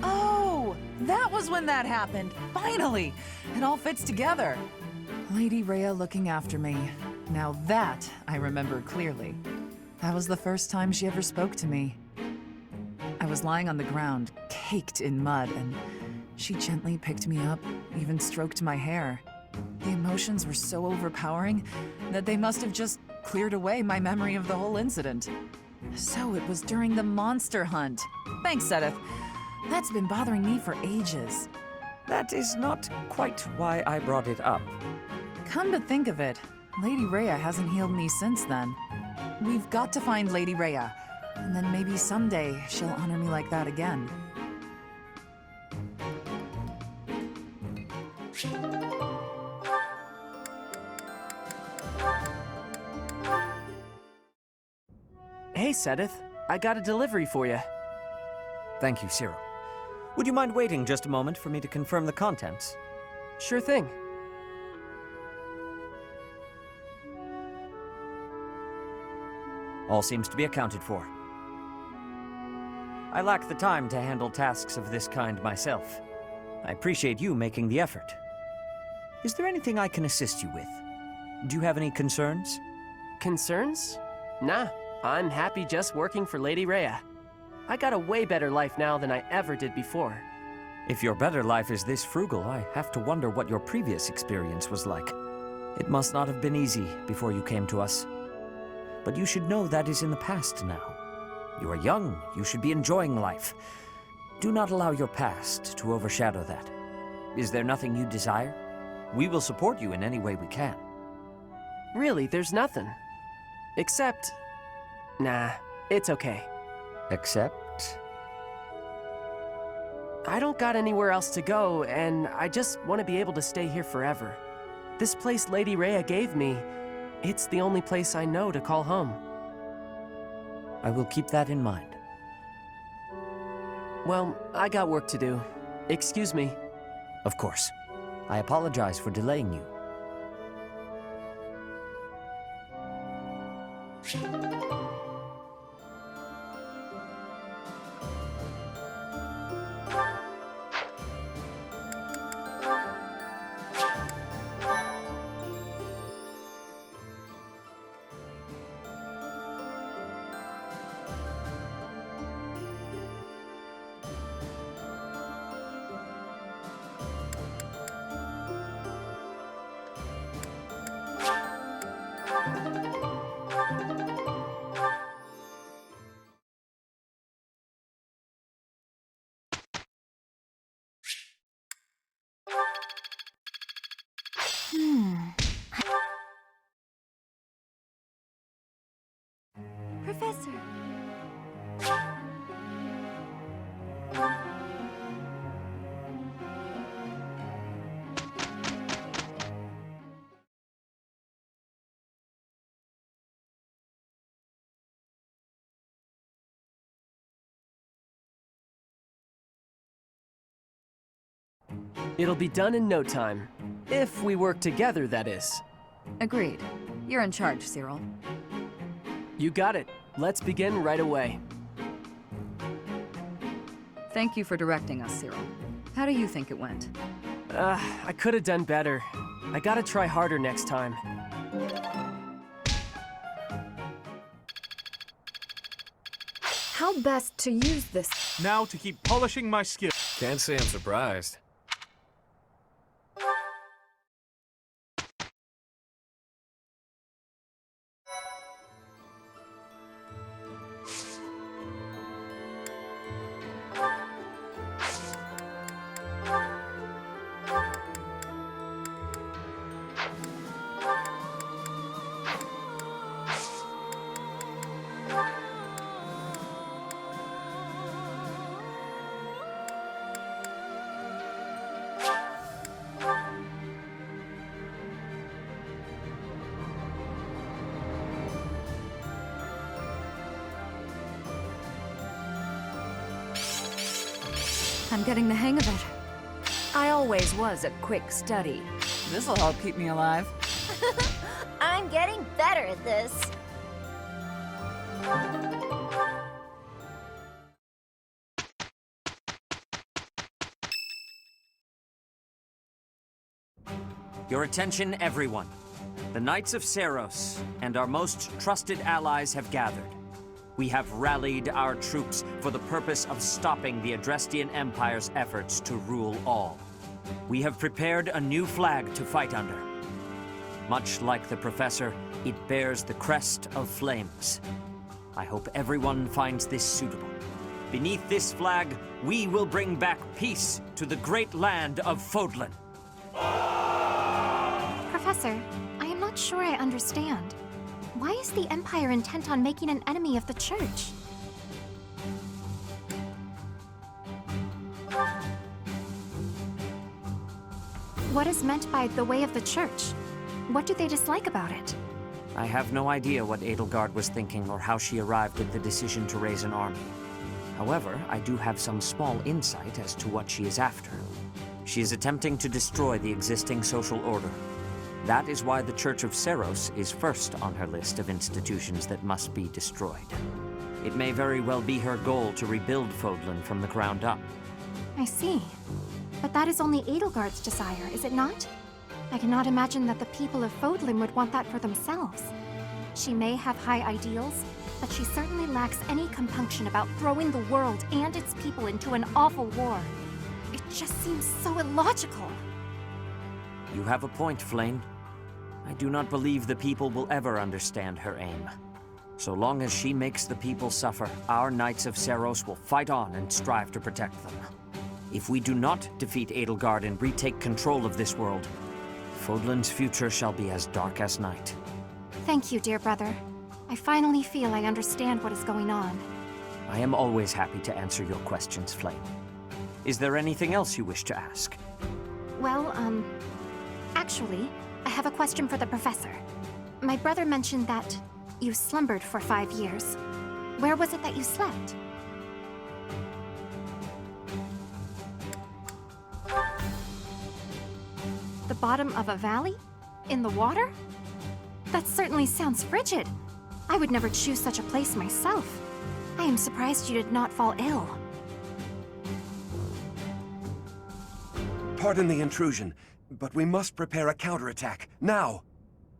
Speaker 5: Oh, that was when that happened. Finally! It all fits together. Lady Rhea looking after me. Now that I remember clearly. That was the first time she ever spoke to me. I was lying on the ground, caked in mud, and she gently picked me up, even stroked my hair. The emotions were so overpowering that they must have just cleared away my memory of the whole incident. So it was during the monster hunt. Thanks, Sedith. That's been bothering me for ages.
Speaker 3: That is not quite why I brought it up.
Speaker 5: Come to think of it, Lady Rhea hasn't healed me since then. We've got to find Lady Rhea, and then maybe someday she'll honor me like that again.
Speaker 11: Hey, Sedith. I got a delivery for you.
Speaker 3: Thank you, Cyril. Would you mind waiting just a moment for me to confirm the contents?
Speaker 11: Sure thing.
Speaker 3: All seems to be accounted for. I lack the time to handle tasks of this kind myself. I appreciate you making the effort. Is there anything I can assist you with? Do you have any concerns?
Speaker 11: Concerns? Nah, I'm happy just working for Lady Rhea. I got a way better life now than I ever did before.
Speaker 3: If your better life is this frugal, I have to wonder what your previous experience was like. It must not have been easy before you came to us. But you should know that is in the past now. You are young. You should be enjoying life. Do not allow your past to overshadow that. Is there nothing you desire? We will support you in any way we can.
Speaker 11: Really, there's nothing. Except... Nah, it's okay.
Speaker 3: Except?
Speaker 11: I don't got anywhere else to go, and I just want to be able to stay here forever. This place Lady Rhea gave me, it's the only place I know to call home.
Speaker 3: I will keep that in mind.
Speaker 11: Well, I got work to do. Excuse me.
Speaker 3: Of course. I apologize for delaying you.
Speaker 10: Professor.
Speaker 11: It'll be done in no time. If we work together, that is.
Speaker 23: Agreed. You're in charge, Cyril.
Speaker 11: You got it. Let's begin right away.
Speaker 23: Thank you for directing us, Cyril. How do you think it went?
Speaker 11: I could have done better. I gotta try harder next time.
Speaker 1: How best to use this?
Speaker 6: Now to keep polishing my skill.
Speaker 19: Can't say I'm surprised.
Speaker 23: I'm getting the hang of it.
Speaker 16: I always was a quick study.
Speaker 5: This'll help keep me alive.
Speaker 22: I'm getting better at this.
Speaker 3: Your attention, everyone. The Knights of Seiros and our most trusted allies have gathered. We have rallied our troops for the purpose of stopping the Adrestian Empire's efforts to rule all. We have prepared a new flag to fight under. Much like the Professor, it bears the crest of flames. I hope everyone finds this suitable. Beneath this flag, we will bring back peace to the great land of Fodlan.
Speaker 7: Professor, I am not sure I understand. Why is the Empire intent on making an enemy of the Church? What is meant by the way of the Church? What do they dislike about it?
Speaker 3: I have no idea what Edelgard was thinking or how she arrived at the decision to raise an army. However, I do have some small insight as to what she is after. She is attempting to destroy the existing social order. That is why the Church of Seiros is first on her list of institutions that must be destroyed. It may very well be her goal to rebuild Fodlan from the ground up.
Speaker 7: I see. But that is only Edelgard's desire, is it not? I cannot imagine that the people of Fodlan would want that for themselves. She may have high ideals, but she certainly lacks any compunction about throwing the world and its people into an awful war. It just seems so illogical.
Speaker 3: You have a point, Flame. I do not believe the people will ever understand her aim. So long as she makes the people suffer, our Knights of Seiros will fight on and strive to protect them. If we do not defeat Edelgard and retake control of this world, Fodlan's future shall be as dark as night.
Speaker 1: Thank you, dear brother. I finally feel I understand what is going on.
Speaker 3: I am always happy to answer your questions, Flame. Is there anything else you wish to ask?
Speaker 1: Well, actually, I have a question for the professor. My brother mentioned that you slumbered for 5 years. Where was it that you slept? The bottom of a valley? In the water? That certainly sounds frigid. I would never choose such a place myself. I am surprised you did not fall ill.
Speaker 2: Pardon the intrusion, but we must prepare a counterattack, now!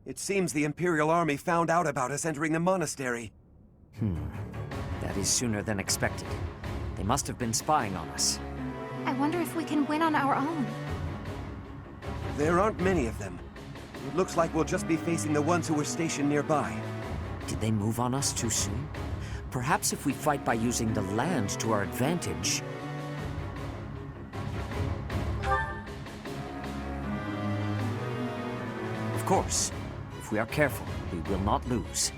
Speaker 2: It seems the Imperial Army found out about us entering the monastery.
Speaker 3: That is sooner than expected. They must have been spying on us.
Speaker 1: I wonder if we can win on our own.
Speaker 2: There aren't many of them. It looks like we'll just be facing the ones who were stationed nearby.
Speaker 3: Did they move on us too soon? Perhaps if we fight by using the land to our advantage... Of course. If we are careful, we will not lose.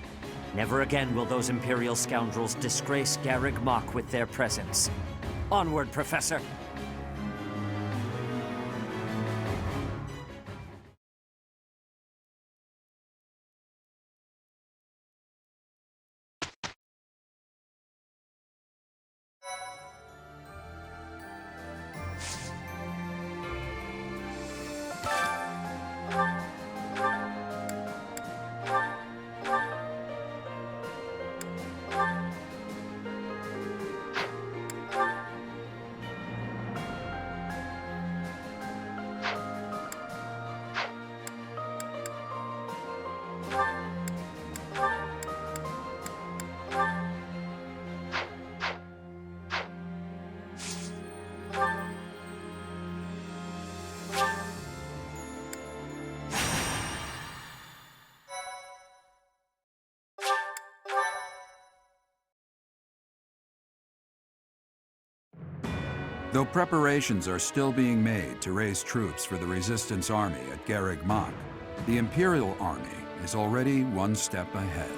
Speaker 3: Never again will those Imperial scoundrels disgrace Garreg Mach with their presence. Onward, Professor!
Speaker 4: Though preparations are still being made to raise troops for the Resistance Army at Garreg Mach, the Imperial Army is already one step ahead.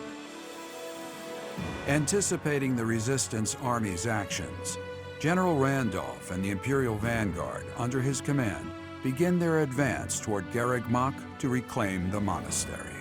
Speaker 4: Anticipating the Resistance Army's actions, General Randolph and the Imperial Vanguard, under his command, begin their advance toward Garreg Mach to reclaim the monastery.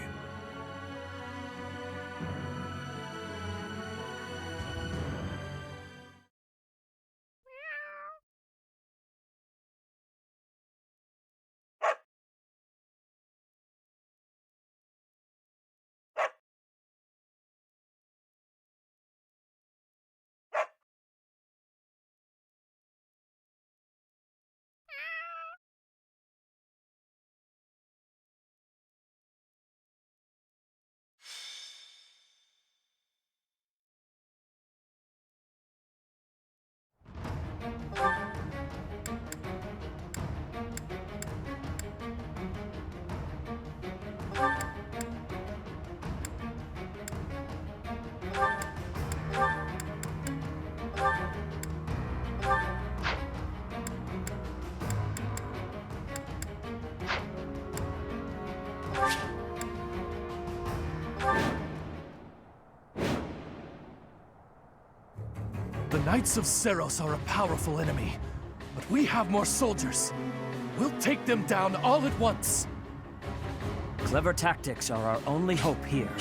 Speaker 20: The Knights of Seiros are a powerful enemy, but we have more soldiers. We'll take them down all at once.
Speaker 3: Clever tactics are our only hope here.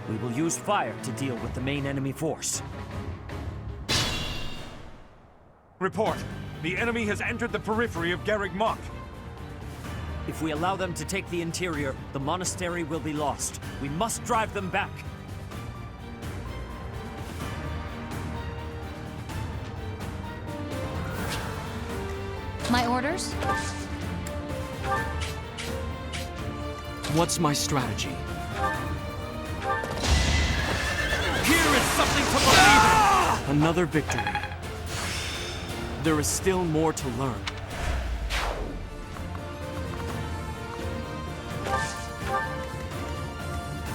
Speaker 3: We will use fire to deal with the main enemy force.
Speaker 12: Report! The enemy has entered the periphery of Garreg Mach.
Speaker 3: If we allow them to take the interior, the monastery will be lost. We must drive them back.
Speaker 21: My orders?
Speaker 17: What's my strategy?
Speaker 20: Here is something to believe in!
Speaker 17: Another victory. There is still more to learn.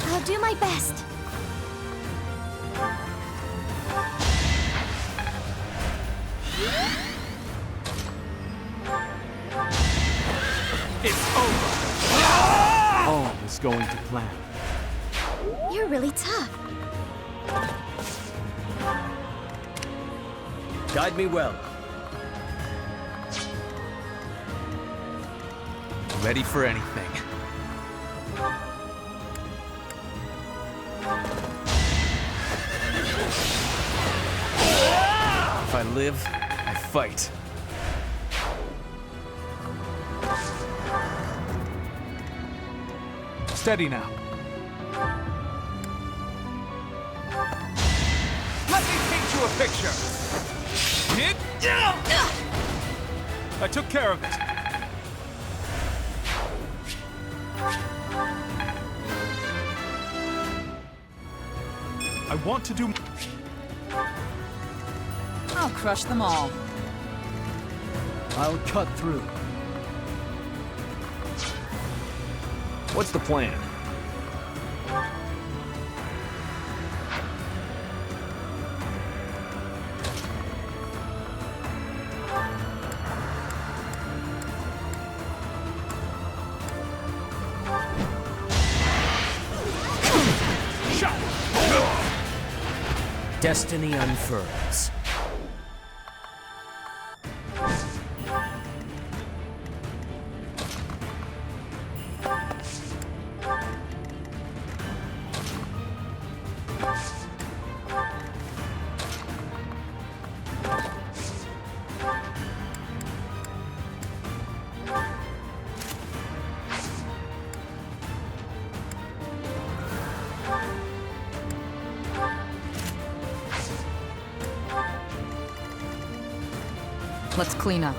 Speaker 22: I'll do my best.
Speaker 20: It's over!
Speaker 11: All is going to plan.
Speaker 22: You're really tough.
Speaker 11: Guide me well.
Speaker 17: Ready for anything. If I live, I fight.
Speaker 6: Steady now.
Speaker 20: Let me paint you a picture!
Speaker 6: I took care of it. I want to do...
Speaker 5: I'll crush them all.
Speaker 11: I'll cut through.
Speaker 15: What's the plan?
Speaker 3: Destiny unfurls.
Speaker 23: Let's clean up.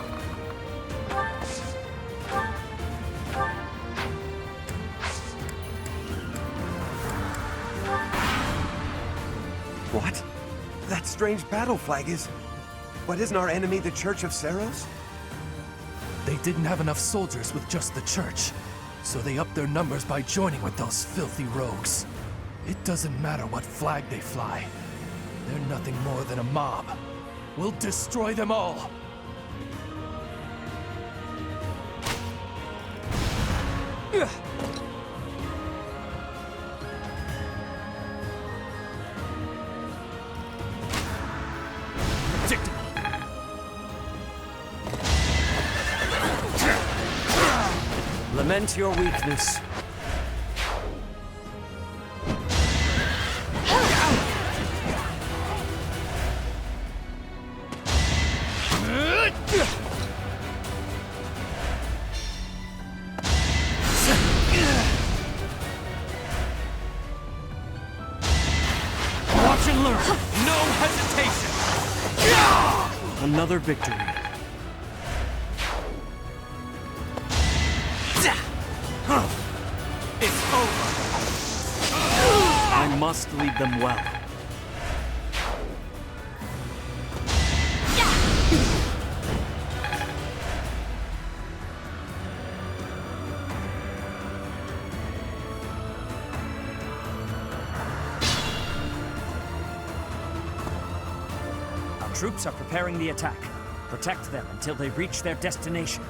Speaker 2: What? That strange battle flag is... But isn't our enemy the Church of Seros?
Speaker 20: They didn't have enough soldiers with just the church, so they upped their numbers by joining with those filthy rogues. It doesn't matter what flag they fly. They're nothing more than a mob. We'll destroy them all!
Speaker 3: Lament your weakness.
Speaker 20: Watch and learn! No hesitation!
Speaker 11: Another victory.
Speaker 20: It's over!
Speaker 11: I must lead them well.
Speaker 3: Our troops are preparing the attack. Protect them until they reach their destination.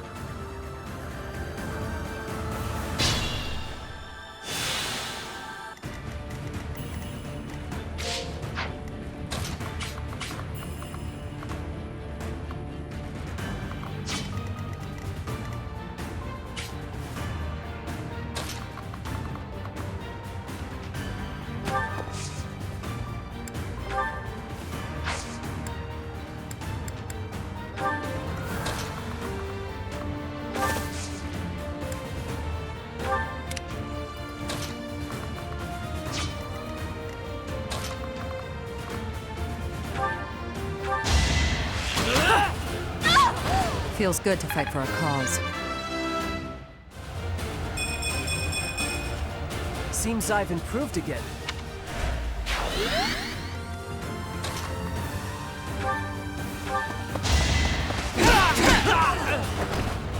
Speaker 23: Feels good to fight for a cause.
Speaker 11: Seems I've improved again.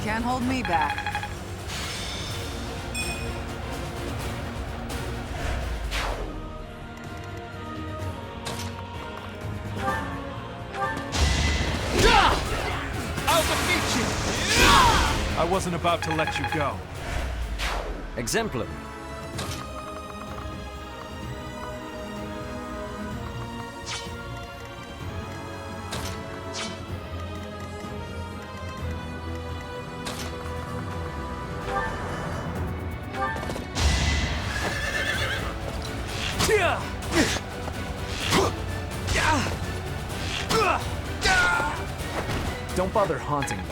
Speaker 5: Can't hold me back.
Speaker 20: I'll defeat you!
Speaker 6: I wasn't about to let you go.
Speaker 3: Exemplum.
Speaker 15: Don't bother haunting me.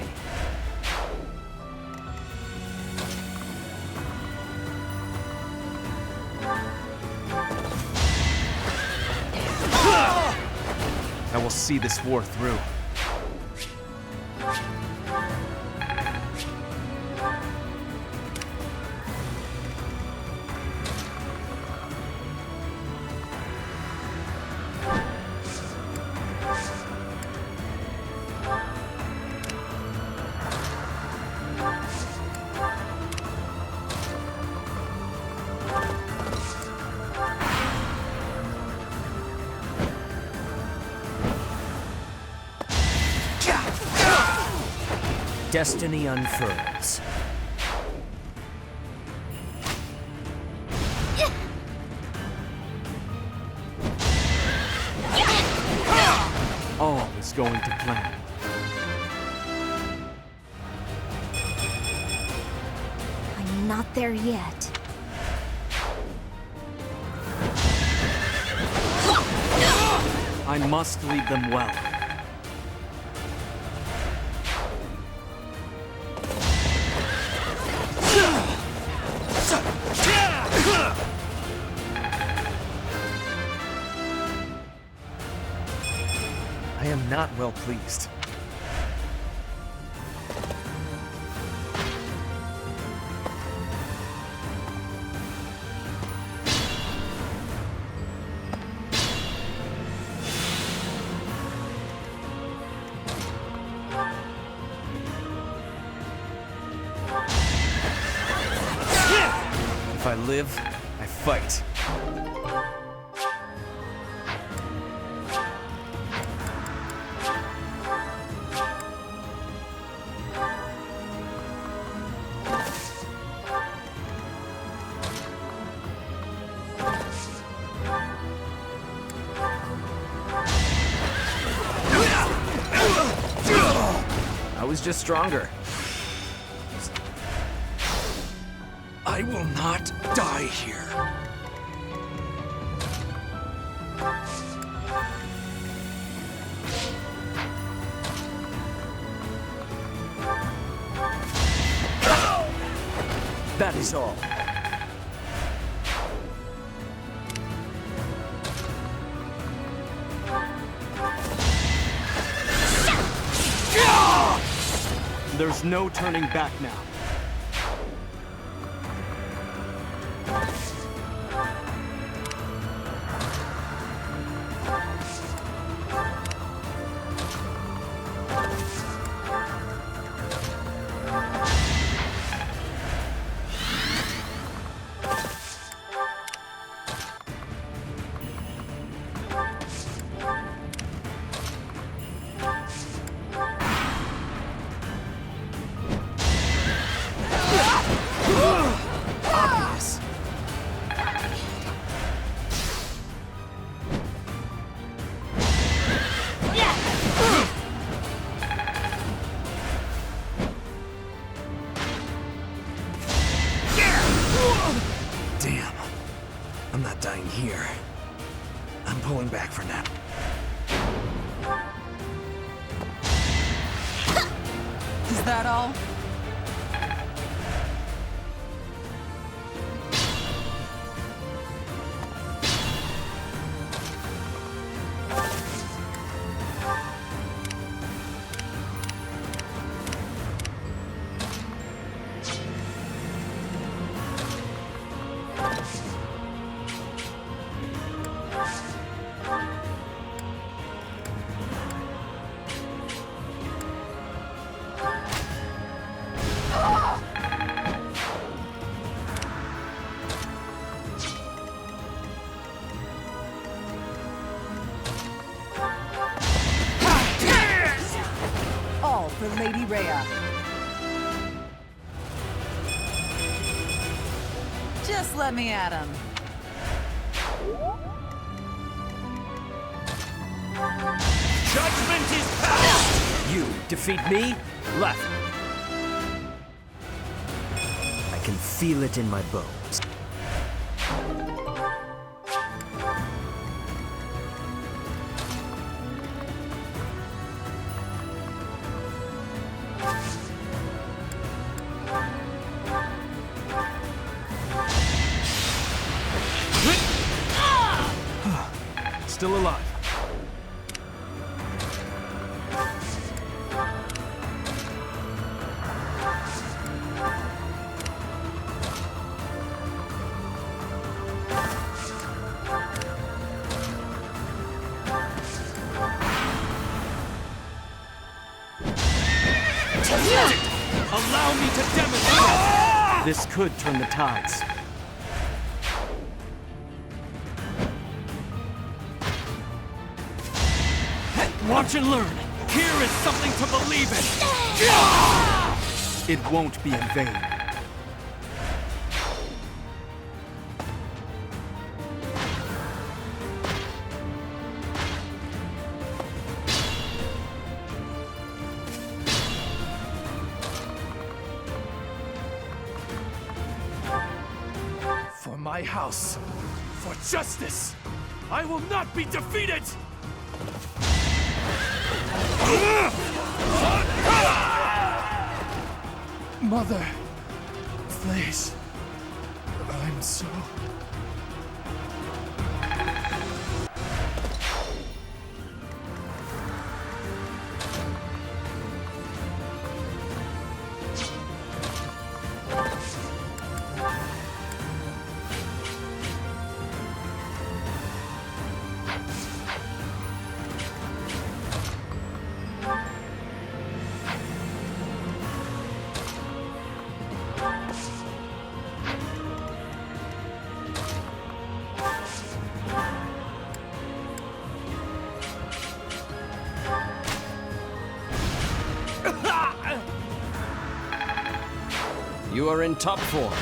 Speaker 15: I will see this war through.
Speaker 3: Destiny unfurls.
Speaker 15: All is going to plan.
Speaker 7: I'm not there yet.
Speaker 15: I must lead them well. I am not well pleased. If I live, I fight. I was just stronger.
Speaker 20: I will not die here.
Speaker 15: That is all. There's no turning back now.
Speaker 17: Damn. I'm not dying here. I'm pulling back for now.
Speaker 5: Is that all? All for Lady Rhea. Just let me at him.
Speaker 3: Judgment is passed! You defeat me? Left. I can feel it in my bones.
Speaker 6: Still alive.
Speaker 3: Allow me to demonstrate! This could turn the tides. Watch and learn. Here is something to believe in. It won't be in vain.
Speaker 20: For my house, for justice, I will not be defeated! Mother, please, I'm so...
Speaker 3: You are in top form.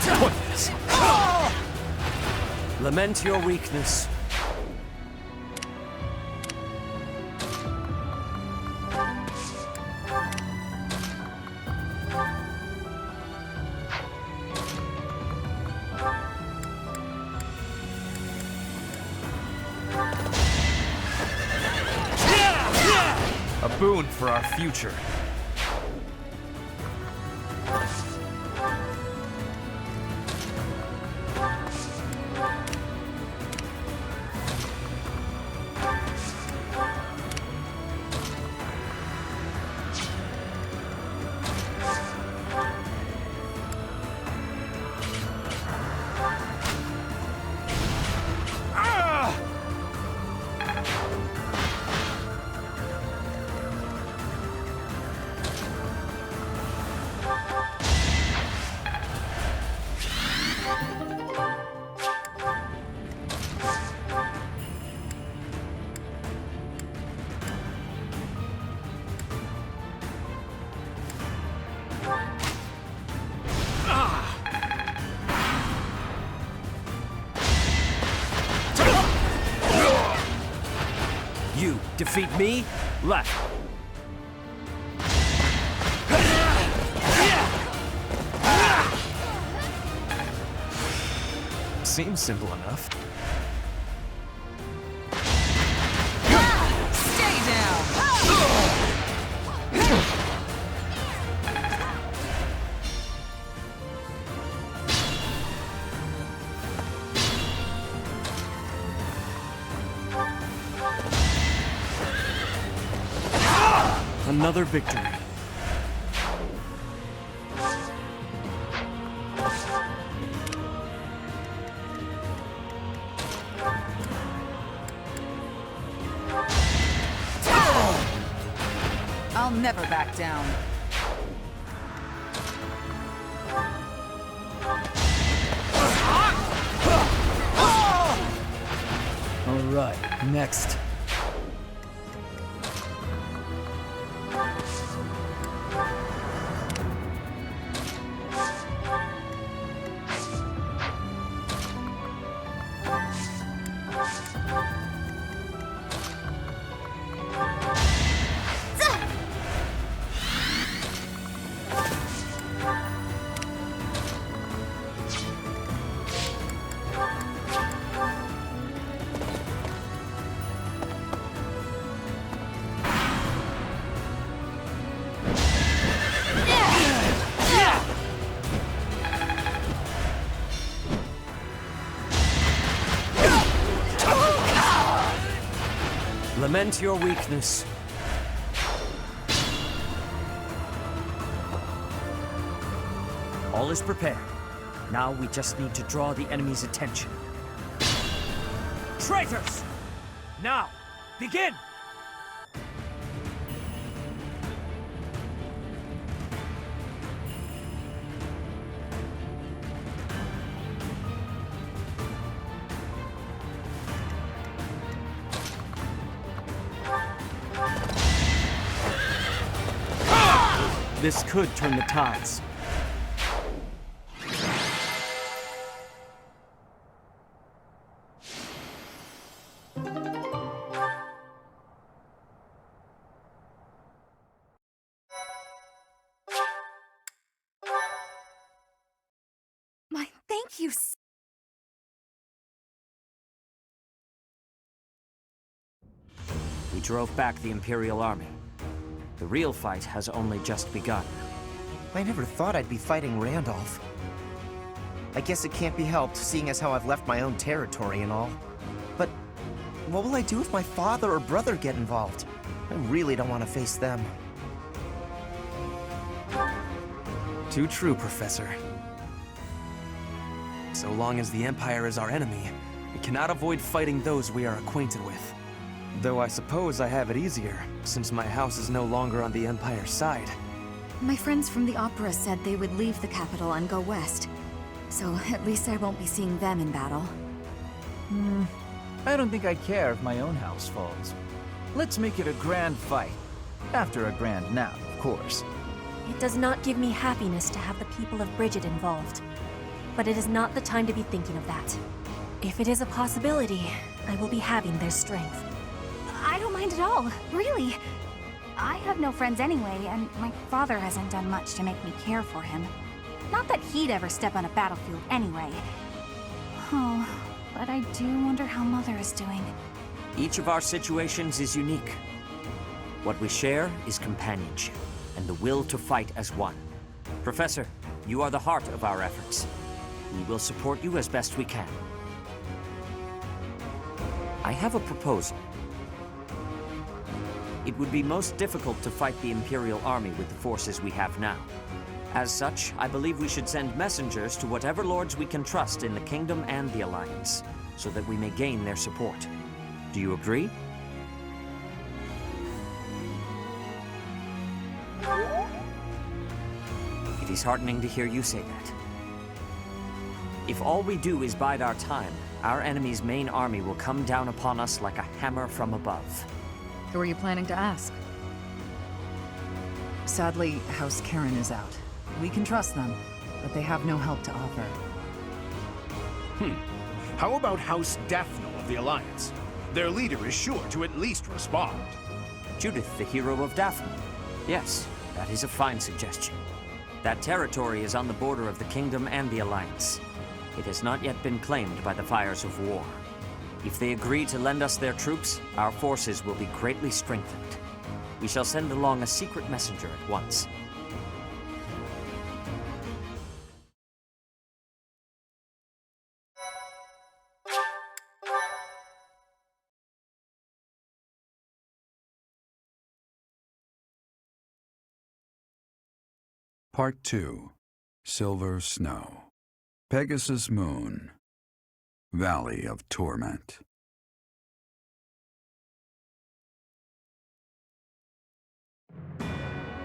Speaker 3: Pointless. Lament your weakness.
Speaker 15: A boon for our future.
Speaker 3: You defeat me? Left.
Speaker 15: Seems simple enough.
Speaker 5: Stay down!
Speaker 3: Another victory.
Speaker 5: I'll never back down.
Speaker 9: All right, next.
Speaker 3: Lament your weakness. All is prepared. Now we just need to draw the enemy's attention. Traitors! Now, begin! This could turn the tides.
Speaker 7: Thank you.
Speaker 3: We drove back the Imperial Army. The real fight has only just begun.
Speaker 8: I never thought I'd be fighting Randolph. I guess it can't be helped, seeing as how I've left my own territory and all. But what will I do if my father or brother get involved? I really don't want to face them.
Speaker 17: Too true, Professor. So long as the Empire is our enemy, we cannot avoid fighting those we are acquainted with. Though I suppose I have it easier, since my house is no longer on the Empire's side.
Speaker 7: My friends from the opera said they would leave the capital and go west. So at least I won't be seeing them in battle.
Speaker 9: I don't think I care if my own house falls. Let's make it a grand fight. After a grand nap, of course.
Speaker 14: It does not give me happiness to have the people of Bridget involved. But it is not the time to be thinking of that. If it is a possibility, I will be having their strength.
Speaker 7: I don't mind at all, really. I have no friends anyway, and my father hasn't done much to make me care for him. Not that he'd ever step on a battlefield anyway. Oh, but I do wonder how Mother is doing.
Speaker 3: Each of our situations is unique. What we share is companionship, and the will to fight as one. Professor, you are the heart of our efforts. We will support you as best we can. I have a proposal. It would be most difficult to fight the Imperial Army with the forces we have now. As such, I believe we should send messengers to whatever lords we can trust in the Kingdom and the Alliance, so that we may gain their support. Do you agree? It is heartening to hear you say that. If all we do is bide our time, our enemy's main army will come down upon us like a hammer from above.
Speaker 23: Who are you planning to ask?
Speaker 5: Sadly, House Karen is out. We can trust them, but they have no help to offer.
Speaker 18: How about House Daphne of the Alliance? Their leader is sure to at least respond.
Speaker 3: Judith, the hero of Daphne. Yes, that is a fine suggestion. That territory is on the border of the Kingdom and the Alliance. It has not yet been claimed by the fires of war. If they agree to lend us their troops, our forces will be greatly strengthened. We shall send along a secret messenger at once.
Speaker 4: Part 2. Silver Snow. Pegasus Moon. Valley of Torment.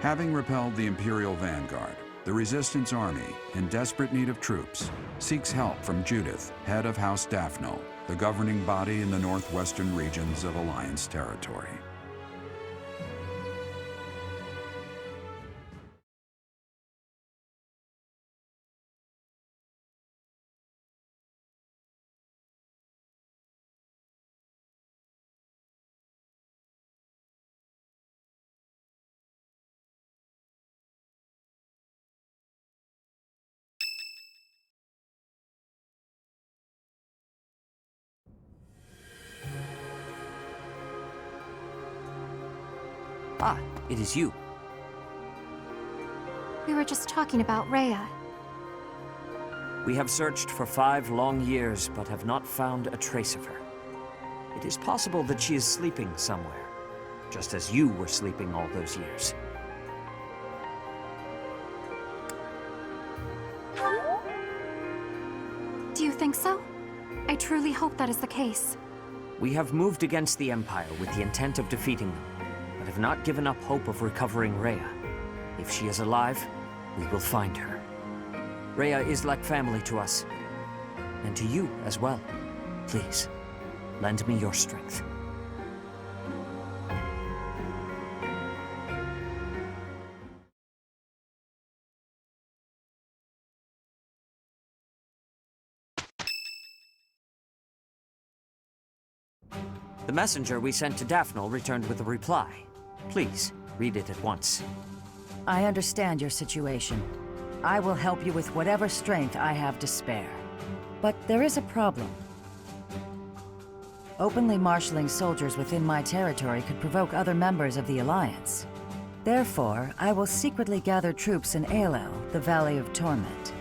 Speaker 4: Having repelled the Imperial Vanguard, the Resistance Army, in desperate need of troops, seeks help from Judith, head of House Daphne, the governing body in the northwestern regions of Alliance territory.
Speaker 3: Ah, it is you.
Speaker 1: We were just talking about Rhea.
Speaker 3: We have searched for 5 long years, but have not found a trace of her. It It is possible that she is sleeping somewhere, just as you were sleeping all those years.
Speaker 1: Do you think so? I truly hope that is the case.
Speaker 3: We have moved against the Empire with the intent of defeating them, but have not given up hope of recovering Rhea. If she is alive, we will find her. Rhea is like family to us, and to you as well. Please, lend me your strength. The messenger we sent to Daphne returned with a reply. Please, read it at once.
Speaker 10: I understand your situation. I will help you with whatever strength I have to spare. But there is a problem. Openly marshaling soldiers within my territory could provoke other members of the Alliance. Therefore, I will secretly gather troops in Aelel, the Valley of Torment.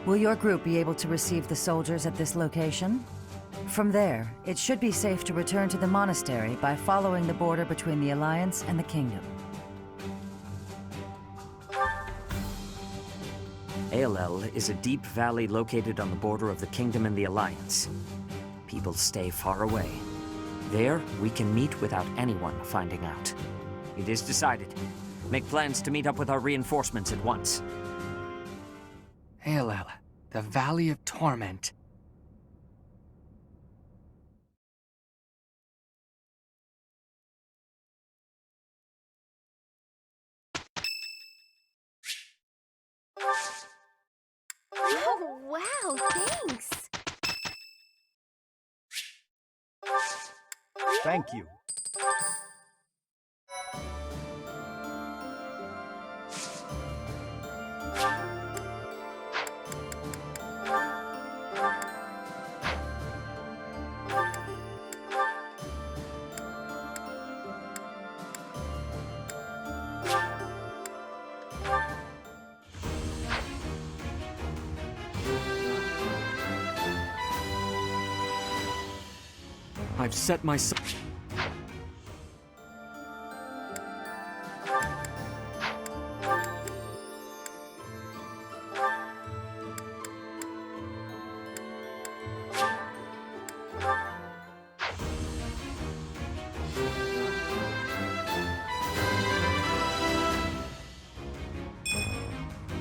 Speaker 10: Will your group be able to receive the soldiers at this location? From there, it should be safe to return to the monastery by following the border between the Alliance and the Kingdom.
Speaker 3: Aelel is a deep valley located on the border of the Kingdom and the Alliance. People stay far away. There, we can meet without anyone finding out. It is decided. Make plans to meet up with our reinforcements at once.
Speaker 13: Aelel, the Valley of Torment.
Speaker 22: Oh, wow, thanks!
Speaker 18: Thank you.
Speaker 17: I've set myself...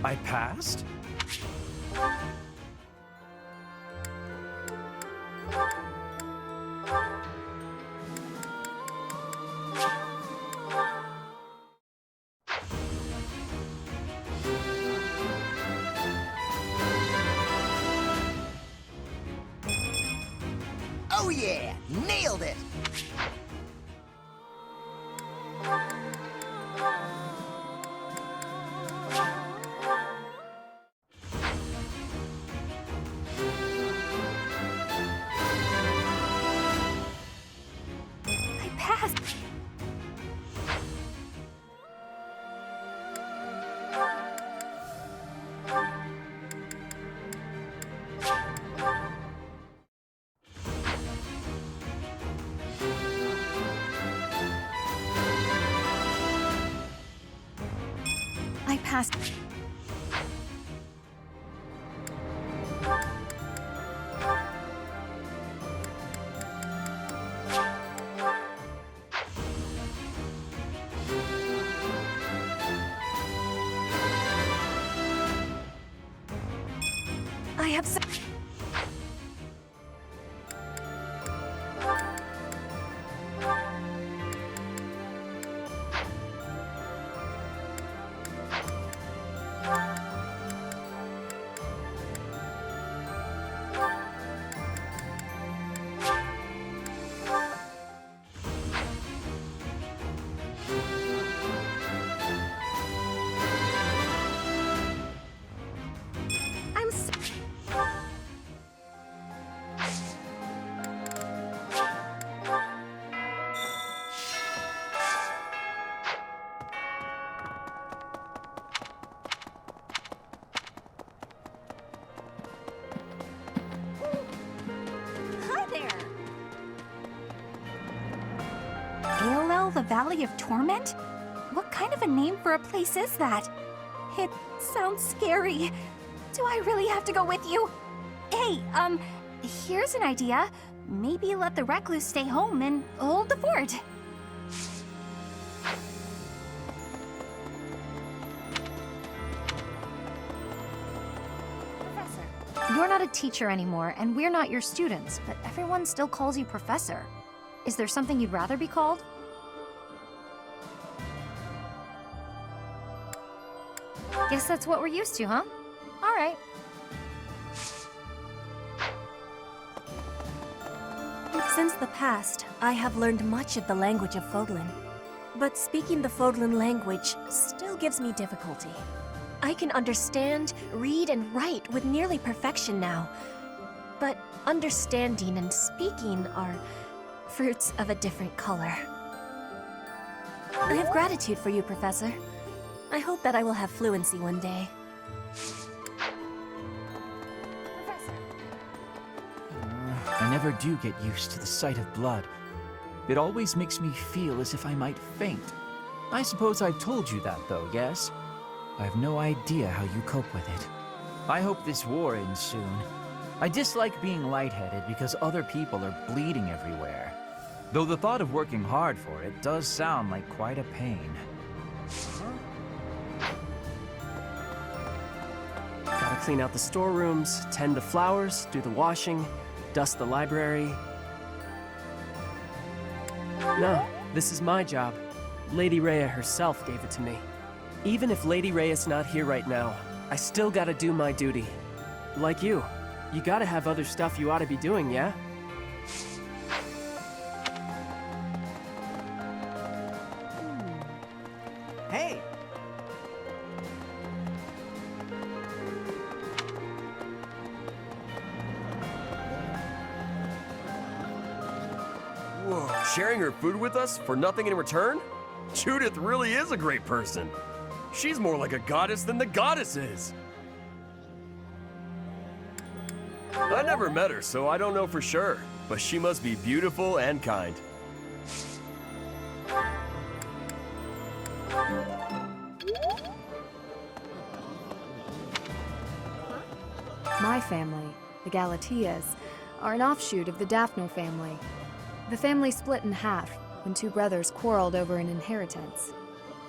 Speaker 9: I passed?
Speaker 8: Oh yeah! Nailed it!
Speaker 1: I passed! I passed. I have
Speaker 7: call the Valley of Torment? What kind of a name for a place is that? It sounds scary. Do I really have to go with you? Hey, here's an idea. Maybe let the recluse stay home and hold the fort.
Speaker 12: Professor, you're not a teacher anymore, and we're not your students, but everyone still calls you Professor. Is there something you'd rather be called? Guess that's what we're used to, huh? All right.
Speaker 14: Since the past, I have learned much of the language of Fodlan. But speaking the Fodlan language still gives me difficulty. I can understand, read, and write with nearly perfection now. But understanding and speaking are fruits of a different color. I have gratitude for you, Professor. I hope that I will have fluency one day.
Speaker 9: I never do get used to the sight of blood. It always makes me feel as if I might faint. I suppose I've told you that, though, yes? I have no idea how you cope with it. I hope this war ends soon. I dislike being lightheaded because other people are bleeding everywhere. Though the thought of working hard for it does sound like quite a pain.
Speaker 11: Gotta clean out the storerooms, tend the flowers, do the washing, dust the library. No, this is my job. Lady Rhea herself gave it to me. Even if Lady Rhea's not here right now, I still gotta do my duty. Like you gotta have other stuff you ought to be doing, yeah?
Speaker 8: Hey!
Speaker 16: Whoa, sharing her food with us for nothing in return? Judith really is a great person. She's more like a goddess than the goddess is. I never met her, so I don't know for sure, but she must be beautiful and kind.
Speaker 1: My family, the Galatias, are an offshoot of the Daphno family. The family split in half when two brothers quarreled over an inheritance.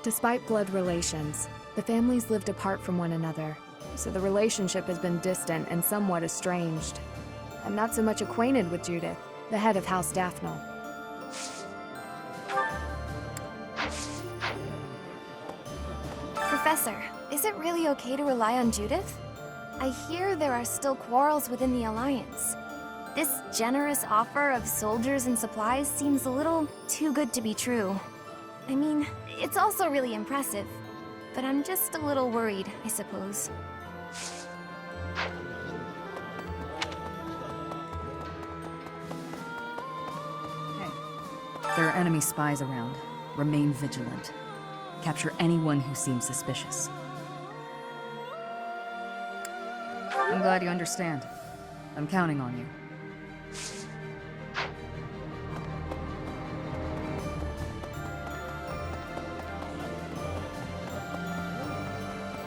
Speaker 1: Despite blood relations, the families lived apart from one another, so the relationship has been distant and somewhat estranged. I'm not so much acquainted with Judith, the head of House Daphno.
Speaker 22: Professor, is it really okay to rely on Judith? I hear there are still quarrels within the Alliance. This generous offer of soldiers and supplies seems a little too good to be true. I mean, it's also really impressive, but I'm just a little worried, I suppose.
Speaker 23: There are enemy spies around. Remain vigilant. Capture anyone who seems suspicious. I'm glad you understand. I'm counting on you.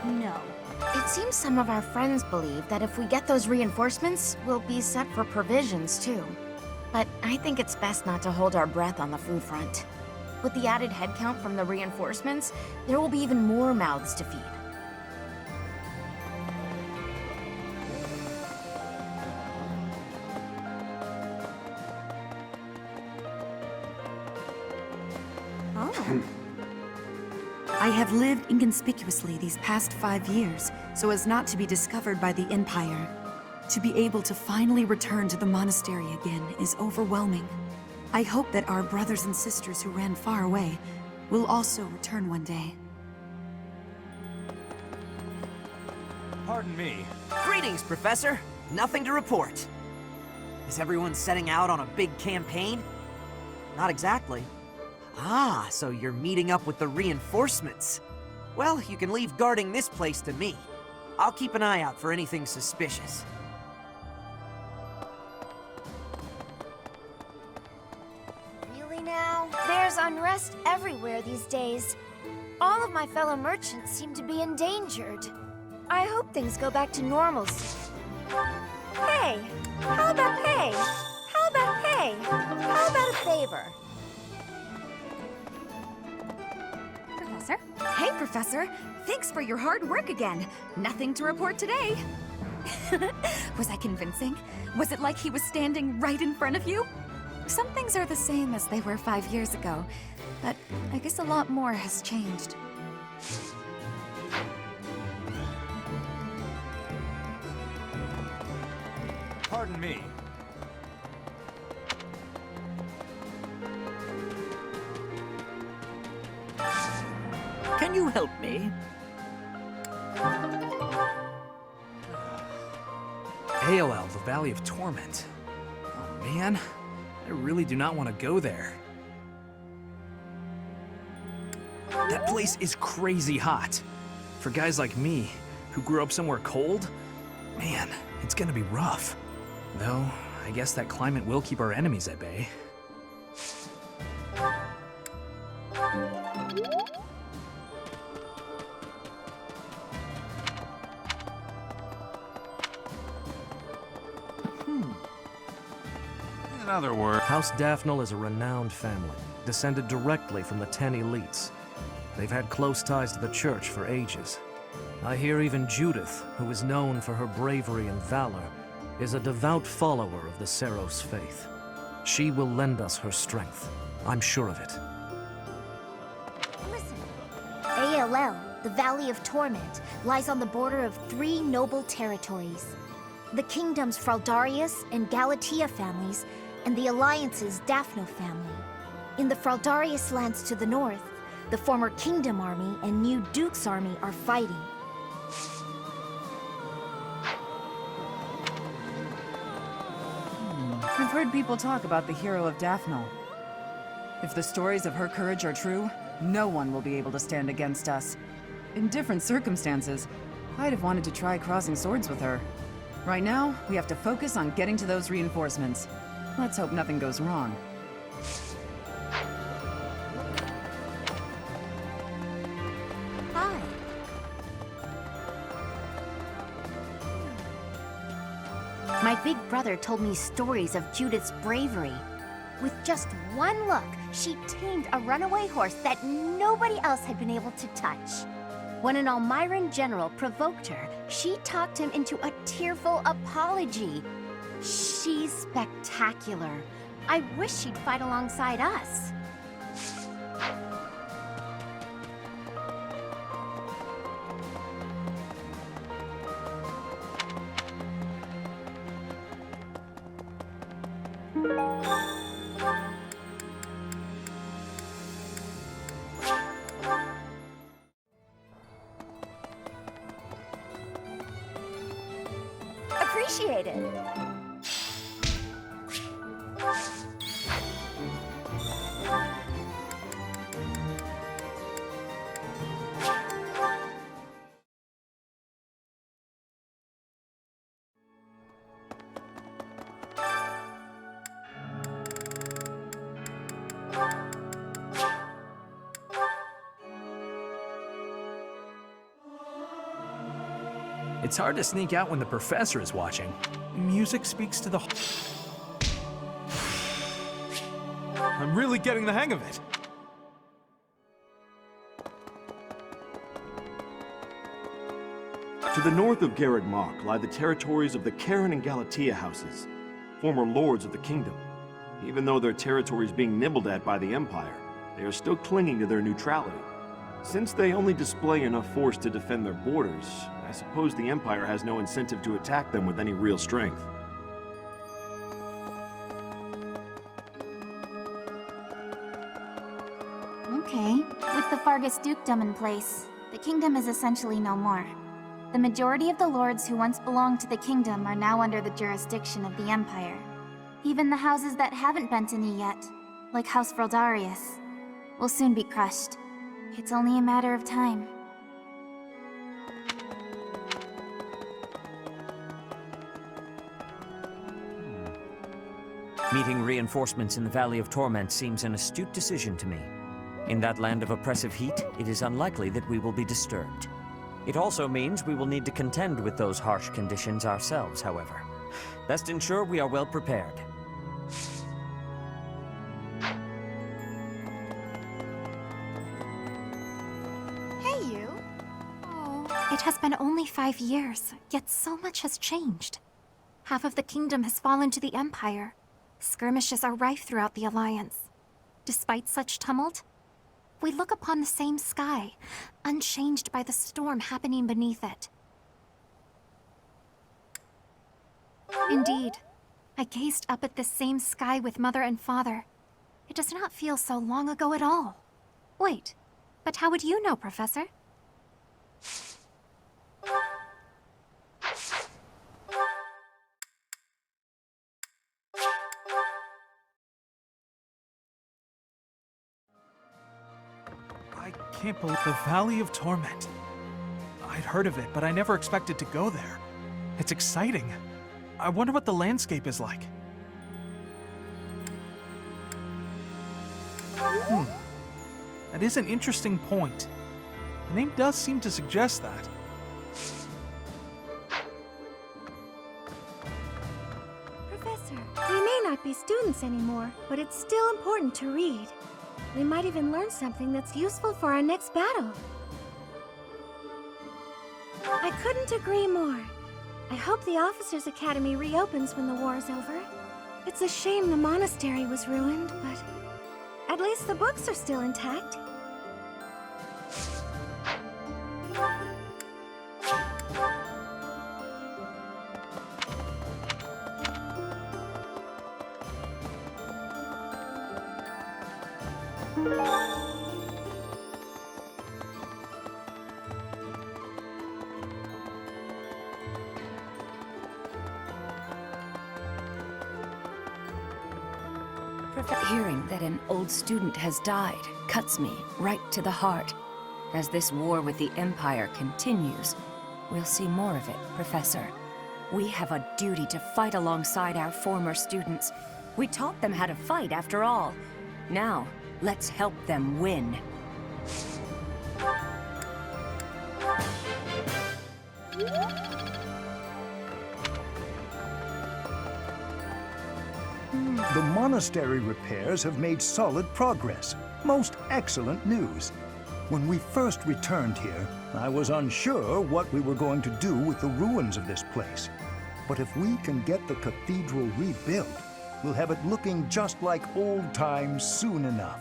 Speaker 12: No. It seems some of our friends believe that if we get those reinforcements, we'll be set for provisions too. But I think it's best not to hold our breath on the food front. With the added headcount from the reinforcements, there will be even more mouths to feed.
Speaker 19: I have lived inconspicuously these past 5 years, so as not to be discovered by the Empire. To be able to finally return to the monastery again is overwhelming. I hope that our brothers and sisters who ran far away will also return one day.
Speaker 8: Pardon me. Greetings, Professor. Nothing to report. Is everyone setting out on a big campaign? Not exactly. Ah, so you're meeting up with the reinforcements. Well, you can leave guarding this place to me. I'll keep an eye out for anything suspicious.
Speaker 22: Really now? There's There's unrest everywhere these days. All of my fellow merchants seem to be endangered. I hope things go back to normalcy. Hey! How about pay? How about pay? How about a favor?
Speaker 7: Professor? Hey, Professor. Thanks for your hard work again. Nothing to report today. Was I convincing? Was it like he was standing right in front of you? Some things are the same as they were 5 years ago, but I guess a lot more has changed.
Speaker 17: Pardon me.
Speaker 2: Can you help me?
Speaker 15: AOL, the Valley of Torment. Oh man, I really do not want to go there. That place is crazy hot. For guys like me, who grew up somewhere cold, man, it's gonna be rough. Though, I guess that climate will keep our enemies at bay.
Speaker 18: In other words,
Speaker 6: House Daphne is a renowned family, descended directly from the 10 elites. They've had close ties to the church for ages. I hear even Judith, who is known for her bravery and valor, is a devout follower of the Seros faith. She will lend us her strength. I'm sure of it.
Speaker 22: Listen. ALL, the Valley of Torment, lies on the border of 3 noble territories. The kingdom's Fraldarius and Galatea families, and the Alliance's Daphne family. In the Fraldarius lands to the north, the former Kingdom Army and New Duke's Army are fighting.
Speaker 5: I've heard people talk about the hero of Daphne. If the stories of her courage are true, no one will be able to stand against us. In different circumstances, I'd have wanted to try crossing swords with her. Right now, we have to focus on getting to those reinforcements. Let's hope nothing goes wrong.
Speaker 22: Hi. My big brother told me stories of Judith's bravery. With just one look, she tamed a runaway horse that nobody else had been able to touch. When an Almiran general provoked her, she talked him into a tearful apology. She's spectacular. I wish she'd fight alongside us. Appreciate it.
Speaker 15: It's hard to sneak out when the professor is watching. Music speaks to the...
Speaker 17: I'm really getting the hang of it.
Speaker 21: To the north of Gamerworf lie the territories of the Karen and Galatea houses, former lords of the kingdom. Even though their territory is being nibbled at by the Empire, they are still clinging to their neutrality. Since they only display enough force to defend their borders, I suppose the Empire has no incentive to attack them with any real strength.
Speaker 22: Okay. With the Fargus dukedom in place, the kingdom is essentially no more. The majority of the lords who once belonged to the kingdom are now under the jurisdiction of the Empire. Even the houses that haven't bent a knee yet, like House Fraldarius, will soon be crushed. It's only a matter of time.
Speaker 3: Meeting reinforcements in the Valley of Torment seems an astute decision to me. In that land of oppressive heat, it is unlikely that we will be disturbed. It also means we will need to contend with those harsh conditions ourselves, however. Best ensure we are well prepared.
Speaker 7: Hey, you. It has been only 5 years, yet so much has changed. Half of the kingdom has fallen to the Empire. Skirmishes are rife throughout the Alliance. Despite such tumult, we look upon the same sky, unchanged by the storm happening beneath it. Indeed, I gazed up at this same sky with Mother and Father. It does not feel so long ago at all. Wait, but how would you know, Professor?
Speaker 9: I can't believe the Valley of Torment. I'd heard of it, but I never expected to go there. It's exciting. I wonder what the landscape is like. That is an interesting point. The name does seem to suggest that.
Speaker 4: Professor, we may not be students anymore, but it's still important to read. We might even learn something that's useful for our next battle. I couldn't agree more. I hope the Officers' Academy reopens when the war's over. It's a shame the monastery was ruined, but at least the books are still intact.
Speaker 10: Hearing that an old student has died cuts me right to the heart. As this war with the Empire continues, we'll see more of it, Professor. We have a duty to fight alongside our former students. We taught them how to fight, after all. Now, let's help them win.
Speaker 20: The monastery repairs have made solid progress. Most excellent news. When we first returned here, I was unsure what we were going to do with the ruins of this place. But if we can get the cathedral rebuilt, we'll have it looking just like old times soon enough.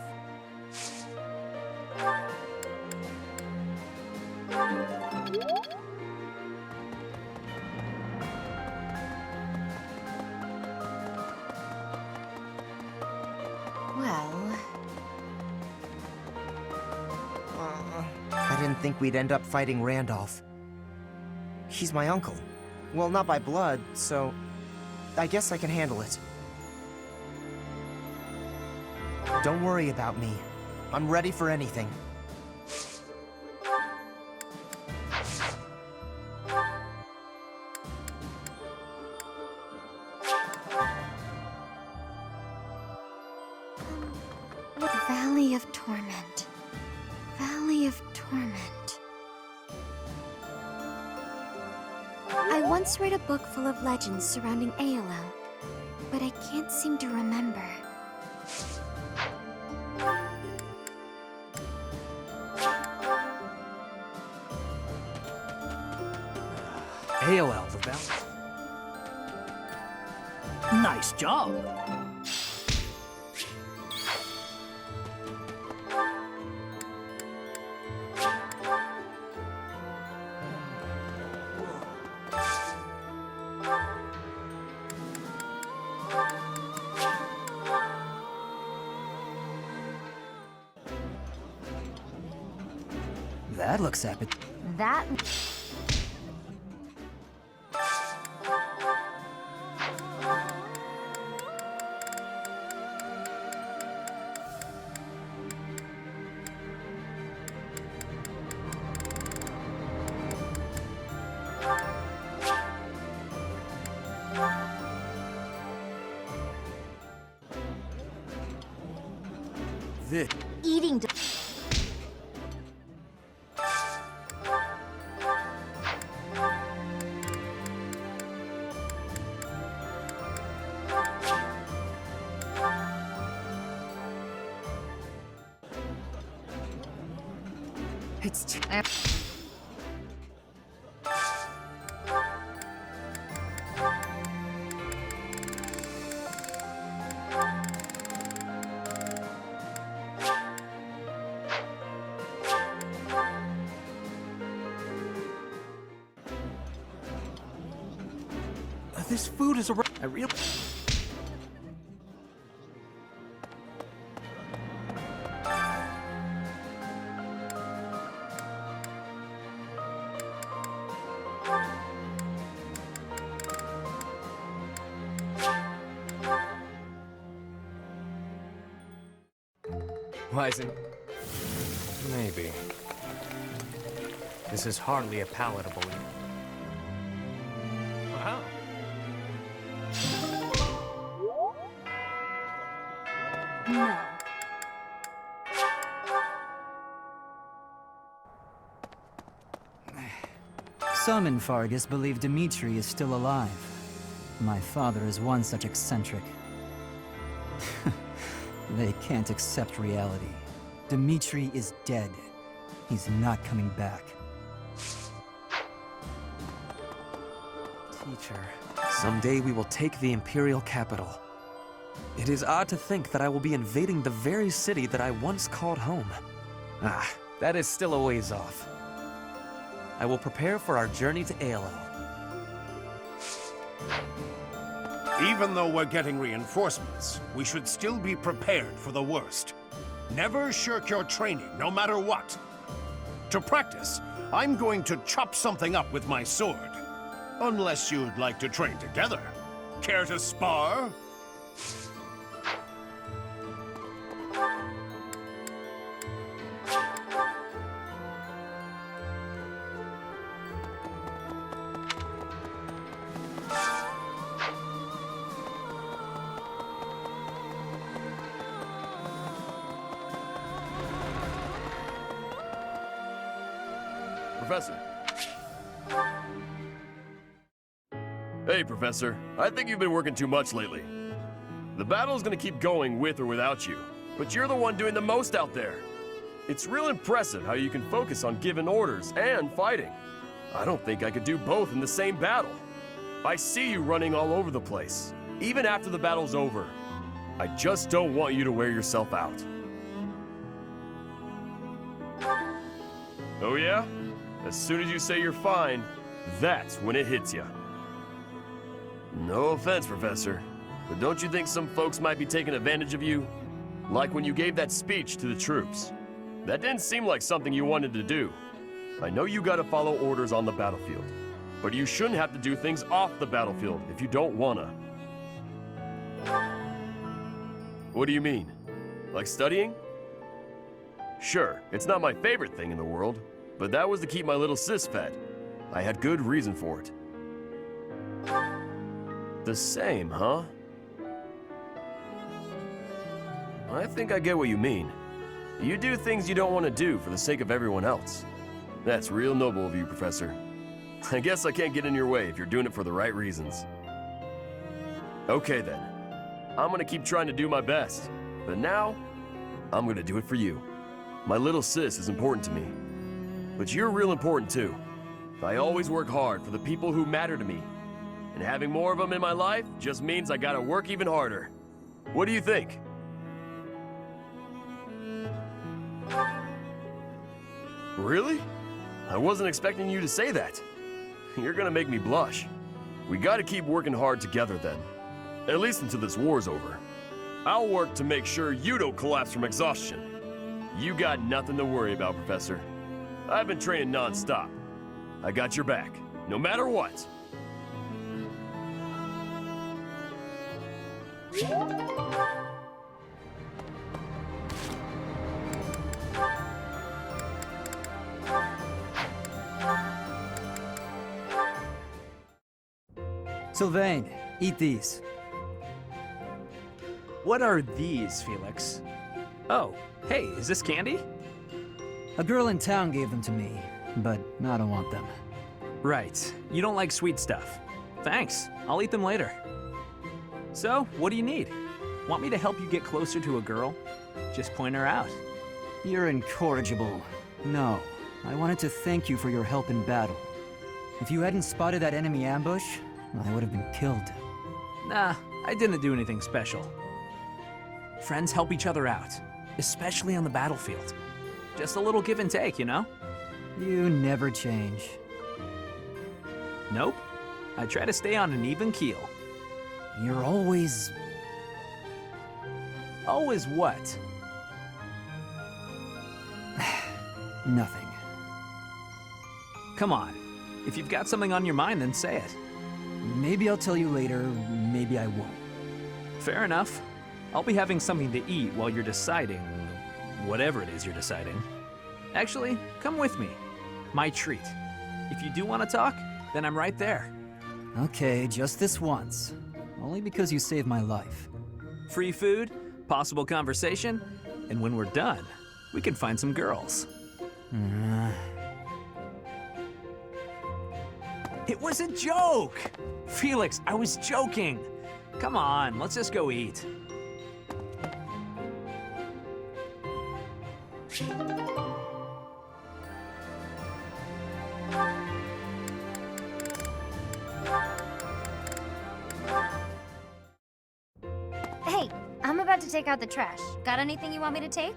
Speaker 8: I didn't think we'd end up fighting Randolph. He's my uncle. Well, not by blood, so I guess I can handle it. Don't worry about me. I'm ready for anything.
Speaker 12: Valley of Torment. Valley of Torment. I once read a book full of legends surrounding Aelel, but I can't seem to remember.
Speaker 17: Aelel, the valley.
Speaker 2: Nice job.
Speaker 9: That looks epic.
Speaker 12: That...
Speaker 17: this.
Speaker 22: Eating.
Speaker 23: It's
Speaker 17: This food is a real.
Speaker 6: Weizen. Maybe. This is hardly a palatable. Wow.
Speaker 22: No.
Speaker 11: Some in Fargus believe Dmitri is still alive. My father is one such eccentric. They can't accept reality. Dmitri is dead. He's not coming back.
Speaker 17: Teacher, someday we will take the Imperial capital. It is odd to think that I will be invading the very city that I once called home. Ah, that is still a ways off. I will prepare for our journey to ALL.
Speaker 18: Even though we're getting reinforcements, we should still be prepared for the worst. Never shirk your training, no matter what. To practice, I'm going to chop something up with my sword. Unless you'd like to train together. Care to spar?
Speaker 16: Professor. Hey, Professor. I think you've been working too much lately. The battle's gonna keep going with or without you, but you're the one doing the most out there. It's real impressive how you can focus on giving orders and fighting. I don't think I could do both in the same battle. I see you running all over the place, even after the battle's over. I just don't want you to wear yourself out. Oh yeah? As soon as you say you're fine, that's when it hits you. No offense, Professor, but don't you think some folks might be taking advantage of you? Like when you gave that speech to the troops. That didn't seem like something you wanted to do. I know you gotta follow orders on the battlefield, but you shouldn't have to do things off the battlefield if you don't wanna. What do you mean? Like studying? Sure, it's not my favorite thing in the world, but that was to keep my little sis fed. I had good reason for it. The same, huh? I think I get what you mean. You do things you don't want to do for the sake of everyone else. That's real noble of you, Professor. I guess I can't get in your way if you're doing it for the right reasons. Okay then. I'm gonna keep trying to do my best. But now, I'm gonna do it for you. My little sis is important to me. But you're real important too. I always work hard for the people who matter to me. And having more of them in my life just means I gotta work even harder. What do you think? Really? I wasn't expecting you to say that. You're gonna make me blush. We gotta keep working hard together then. At least until this war's over. I'll work to make sure you don't collapse from exhaustion. You got nothing to worry about, Professor. I've been training non-stop. I got your back, no matter what.
Speaker 11: Sylvain, eat these.
Speaker 9: What are these, Felix?
Speaker 15: Oh, hey, is this candy?
Speaker 11: A girl in town gave them to me, but I don't want them.
Speaker 15: Right. You don't like sweet stuff. Thanks. I'll eat them later. So, what do you need? Want me to help you get closer to a girl? Just point her out.
Speaker 11: You're incorrigible. No, I wanted to thank you for your help in battle. If you hadn't spotted that enemy ambush, I would have been killed.
Speaker 15: Nah, I didn't do anything special. Friends help each other out, especially on the battlefield. Just a little give and take, you know?
Speaker 11: You never change.
Speaker 15: Nope. I try to stay on an even keel.
Speaker 11: You're always...
Speaker 15: Always what?
Speaker 11: Nothing.
Speaker 15: Come on. If you've got something on your mind, then say it.
Speaker 11: Maybe I'll tell you later, maybe I won't.
Speaker 15: Fair enough. I'll be having something to eat while you're deciding whatever it is you're deciding. Actually, come with me. My treat. If you do want to talk, then I'm right there.
Speaker 11: Okay, just this once. Only because you saved my life.
Speaker 15: Free food, possible conversation, and when we're done, we can find some girls. It was a joke! Felix, I was joking. Come on, let's just go eat.
Speaker 22: Hey, I'm about to take out the trash. Got anything you want me to take?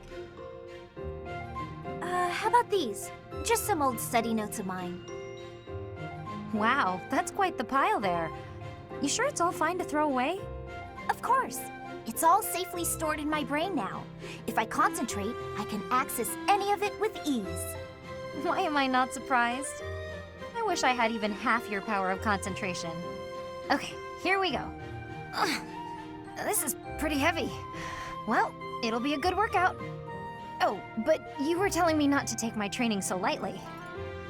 Speaker 22: How about these? Just some old study notes of mine.
Speaker 23: Wow, that's quite the pile there. You sure it's all fine to throw away?
Speaker 22: Of course. It's all safely stored in my brain now. If I concentrate, I can access any of it with ease.
Speaker 23: Why am I not surprised? I wish I had even half your power of concentration.
Speaker 22: Okay, here we go. Ugh, this is pretty heavy. Well, it'll be a good workout. Oh, but you were telling me not to take my training so lightly.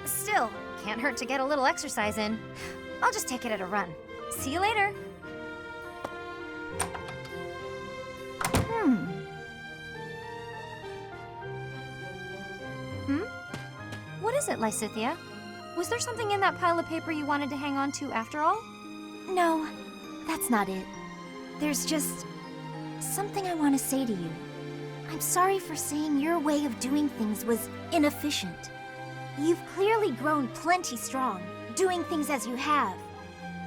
Speaker 22: Still, can't hurt to get a little exercise in. I'll just take it at a run. See you later.
Speaker 23: What is it, Lysithia? Was there something in that pile of paper you wanted to hang on to after all?
Speaker 22: No, that's not it. There's just something I want to say to you. I'm sorry for saying your way of doing things was inefficient. You've clearly grown plenty strong, doing things as you have.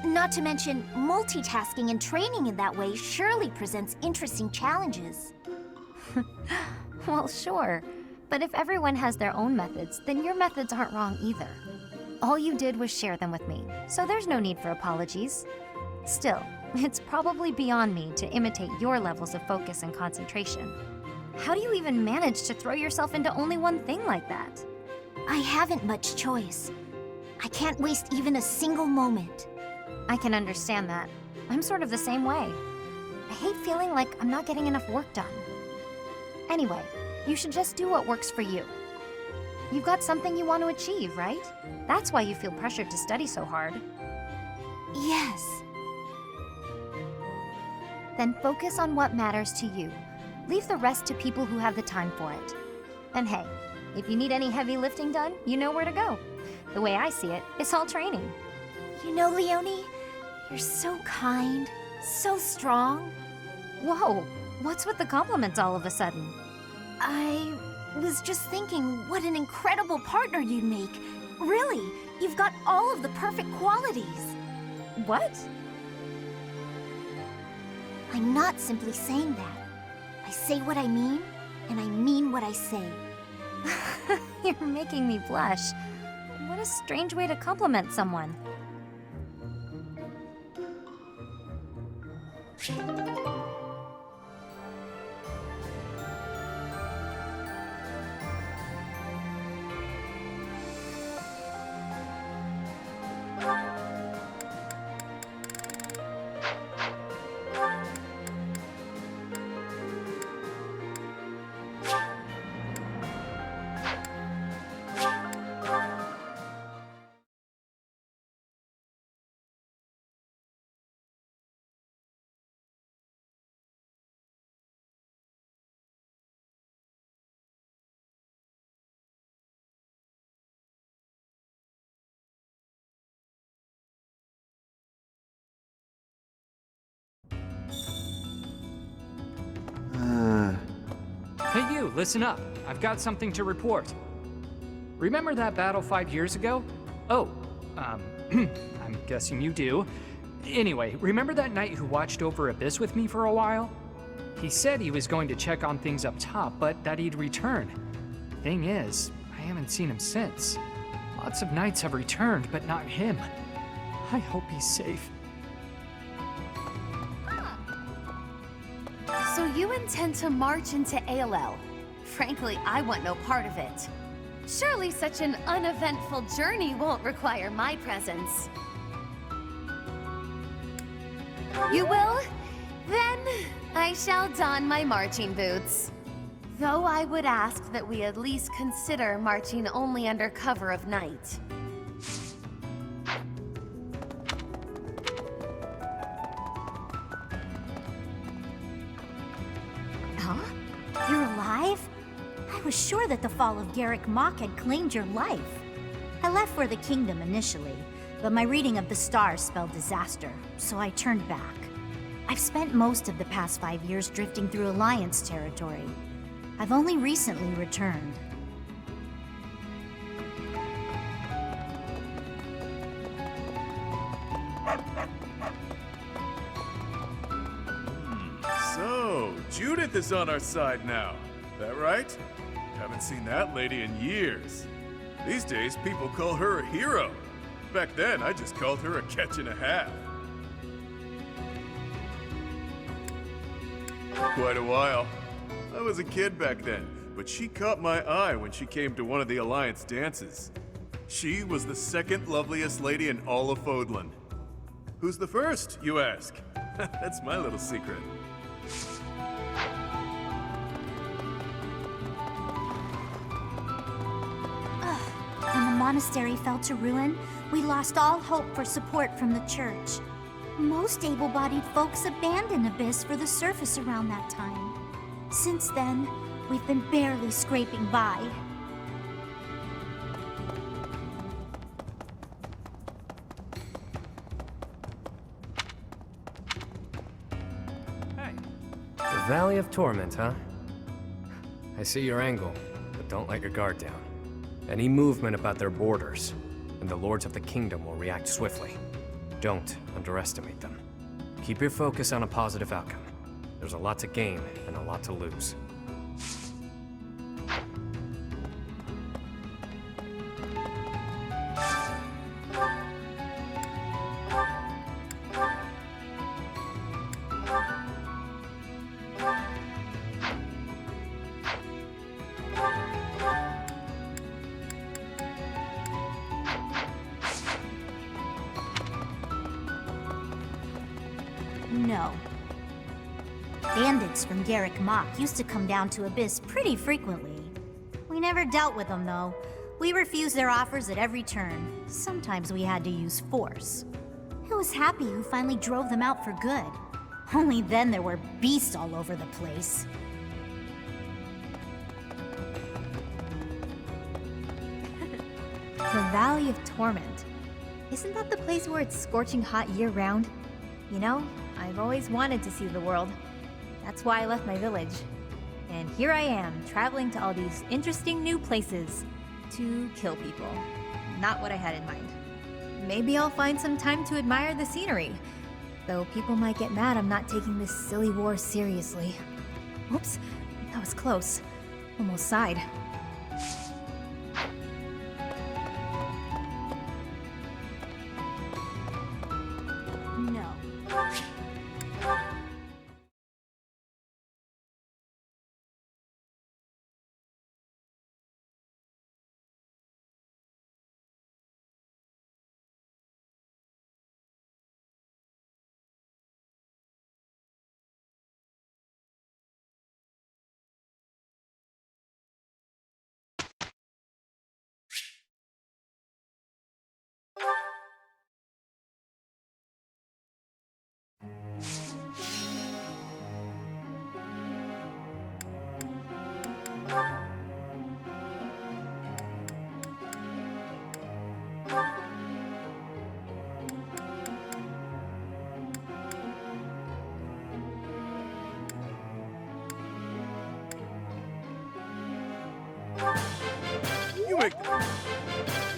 Speaker 22: Not to mention, multitasking and training in that way surely presents interesting challenges.
Speaker 23: Well, sure. But if everyone has their own methods, then your methods aren't wrong either. All you did was share them with me, so there's no need for apologies. Still, it's probably beyond me to imitate your levels of focus and concentration. How do you even manage to throw yourself into only one thing like that?
Speaker 22: I haven't much choice. I can't waste even a single moment.
Speaker 23: I can understand that. I'm sort of the same way. I hate feeling like I'm not getting enough work done. Anyway, you should just do what works for you. You've got something you want to achieve, right? That's why you feel pressured to study so hard.
Speaker 22: Yes.
Speaker 23: Then focus on what matters to you. Leave the rest to people who have the time for it. And hey, if you need any heavy lifting done, you know where to go. The way I see it, it's all training.
Speaker 22: You know, Leonie, you're so kind, so strong.
Speaker 23: Whoa, what's with the compliments all of a sudden?
Speaker 22: I was just thinking what an incredible partner you'd make. Really, you've got all of the perfect qualities.
Speaker 23: What?
Speaker 22: I'm not simply saying that. I say what I mean, and I mean what I say.
Speaker 23: You're making me blush. What a strange way to compliment someone.
Speaker 1: Hey you, listen up. I've got something to report. Remember that battle 5 years ago? Oh, I'm guessing you do. Anyway, remember that knight who watched over Abyss with me for a while? He said he was going to check on things up top, but that he'd return. Thing is, I haven't seen him since. Lots of knights have returned, but not him. I hope he's safe.
Speaker 13: So you intend to march into ALL? Frankly, I want no part of it. Surely such an uneventful journey won't require my presence. You will? Then I shall don my marching boots. Though I would ask that we at least consider marching only under cover of night.
Speaker 22: Huh? You're alive? I was sure that the fall of Garrick Mach had claimed your life. I left for the kingdom initially, but my reading of the stars spelled disaster, so I turned back. I've spent most of the past 5 years drifting through Alliance territory. I've only recently returned.
Speaker 14: So, Judith is on our side now. That right? Haven't seen that lady in years. These days, people call her a hero. Back then, I just called her a catch and a half. Quite a while. I was a kid back then, but she caught my eye when she came to one of the Alliance dances. She was the second loveliest lady in all of Fodlan. Who's the first, you ask? That's my little secret.
Speaker 22: When the monastery fell to ruin, we lost all hope for support from the church. Most able-bodied folks abandoned Abyss for the surface around that time. Since then, we've been barely scraping by.
Speaker 24: The Valley of Torment, huh? I see your angle, but don't let your guard down. Any movement about their borders, and the Lords of the Kingdom will react swiftly. Don't underestimate them. Keep your focus on a positive outcome. There's a lot to gain and a lot to lose.
Speaker 22: No. Bandits from Garrick Mach used to come down to Abyss pretty frequently. We never dealt with them, though. We refused their offers at every turn. Sometimes we had to use force. It was Happy who finally drove them out for good. Only then there were beasts all over the place.
Speaker 25: The Valley of Torment. Isn't that the place where it's scorching hot year-round? You know, I've always wanted to see the world. That's why I left my village. And here I am, traveling to all these interesting new places to kill people. Not what I had in mind. Maybe I'll find some time to admire the scenery. Though people might get mad I'm not taking this silly war seriously. Oops, that was close. Almost sighed.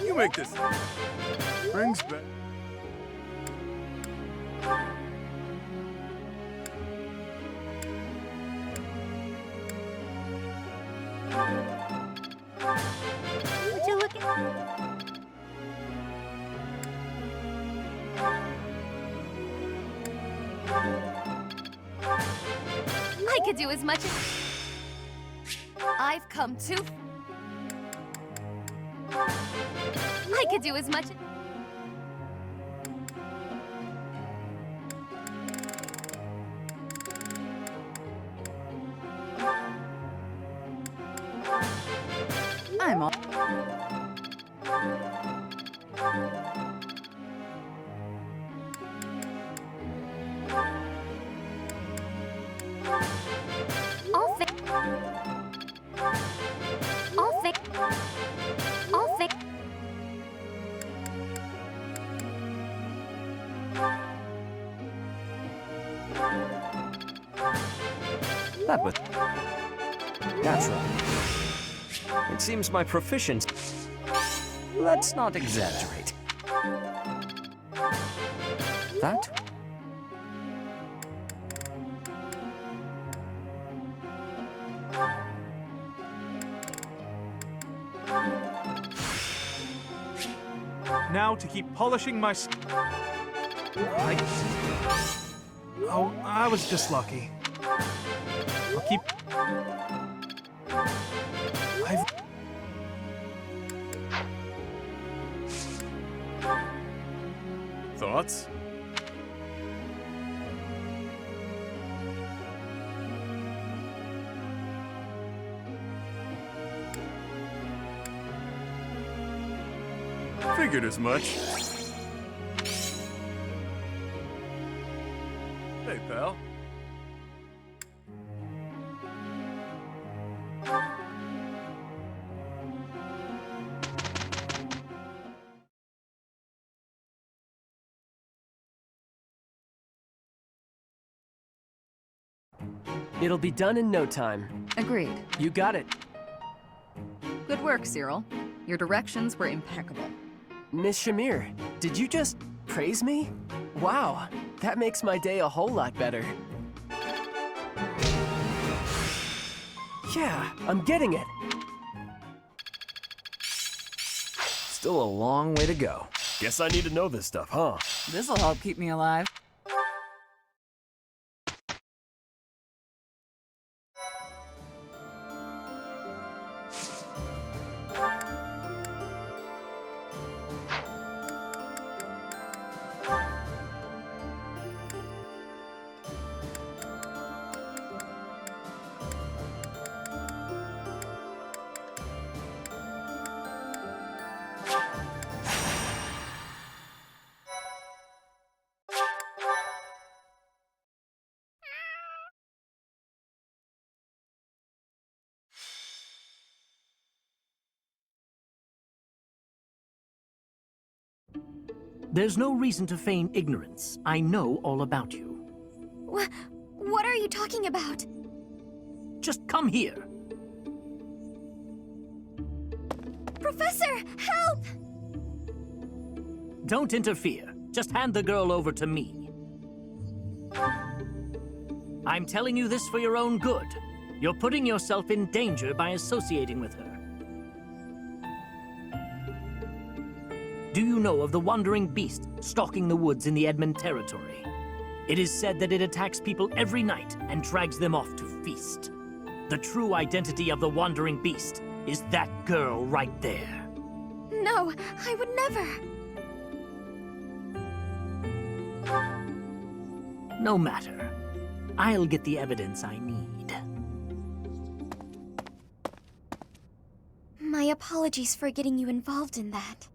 Speaker 14: You make this. Brings back.
Speaker 25: Would you look at...
Speaker 13: I could do as much as... I've come too... I could do as much...
Speaker 23: I'm all...
Speaker 12: I'll fix. I'll fix. I'll fix.
Speaker 6: That was natural. It seems my proficiency. Let's not exaggerate. That?
Speaker 3: Now to keep polishing my... Oh, I was just lucky. I'll keep...
Speaker 14: Thoughts? Figured as much. Hey, pal.
Speaker 5: It'll be done in no time.
Speaker 23: Agreed.
Speaker 5: You got it.
Speaker 23: Good work, Cyril. Your directions were impeccable.
Speaker 5: Miss Shamir, did you just praise me? Wow, that makes my day a whole lot better. Yeah, I'm getting it.
Speaker 15: Still a long way to go.
Speaker 16: Guess I need to know this stuff, huh?
Speaker 23: This'll help keep me alive.
Speaker 7: There's no reason to feign ignorance. I know all about you.
Speaker 12: What are you talking about?
Speaker 7: Just come here.
Speaker 12: Professor, help!
Speaker 7: Don't interfere. Just hand the girl over to me. I'm telling you this for your own good. You're putting yourself in danger by associating with her. Do you know of the wandering beast stalking the woods in the Edmund territory? It is said that it attacks people every night and drags them off to feast. The true identity of the wandering beast is that girl right there.
Speaker 12: No, I would never.
Speaker 7: No matter. I'll get the evidence I need.
Speaker 12: My apologies for getting you involved in that.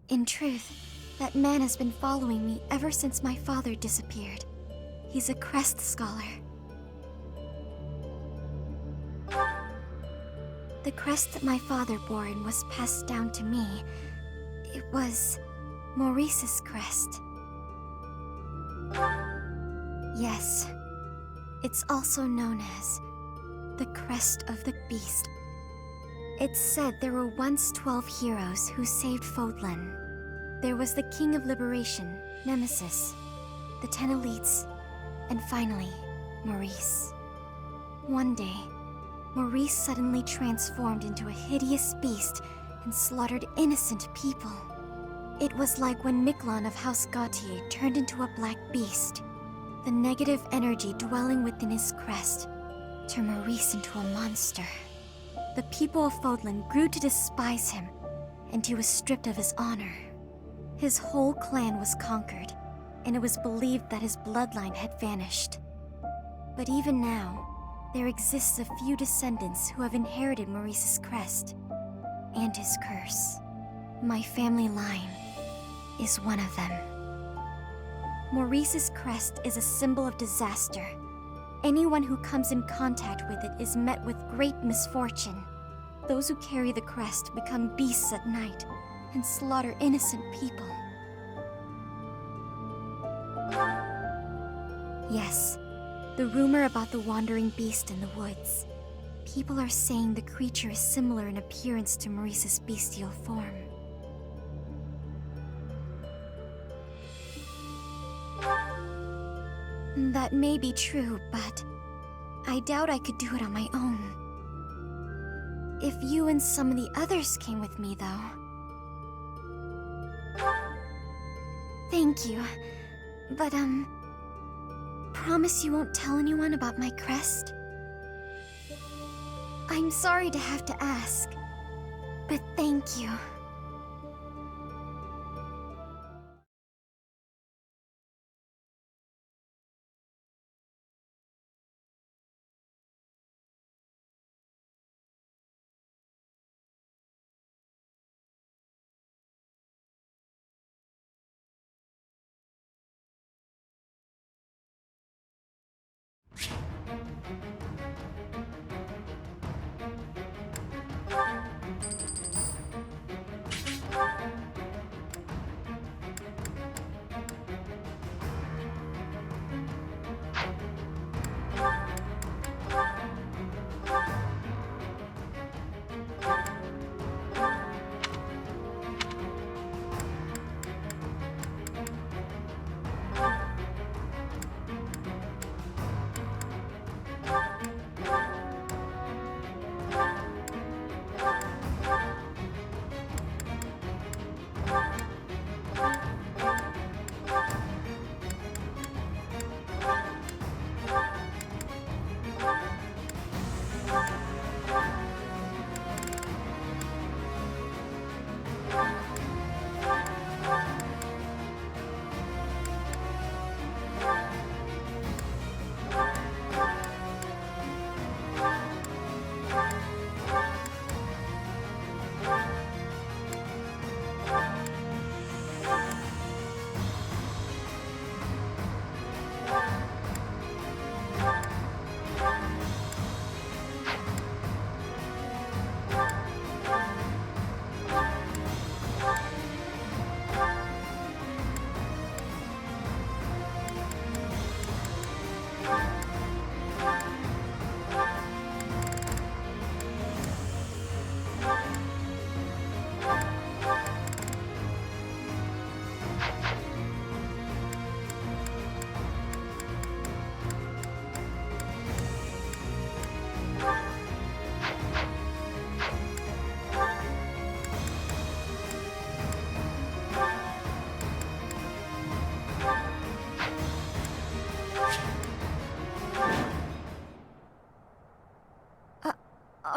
Speaker 12: In truth, that man has been following me ever since my father disappeared. He's a crest scholar. The crest that my father bore and was passed down to me, it was Maurice's crest. Yes, it's also known as The crest of the beast. It's said there were once 12 heroes who saved Fodlan. There was the King of Liberation, Nemesis, the 10 elites, and finally, Maurice. One day, Maurice suddenly transformed into a hideous beast and slaughtered innocent people. It was like when Miklon of House Gautier turned into a black beast. The negative energy dwelling within his crest turned Maurice into a monster. The people of Fodlan grew to despise him, and he was stripped of his honor. His whole clan was conquered, and it was believed that his bloodline had vanished. But even now, there exists a few descendants who have inherited Maurice's crest and his curse. My family line is one of them. Maurice's crest is a symbol of disaster. Anyone who comes in contact with it is met with great misfortune. Those who carry the crest become beasts at night and slaughter innocent people. Yes, the rumor about the wandering beast in the woods. People are saying the creature is similar in appearance to Maurice's bestial form. That may be true, but I doubt I could do it on my own. If you and some of the others came with me, though. Thank you. But, promise you won't tell anyone about my crest? I'm sorry to have to ask, but thank you.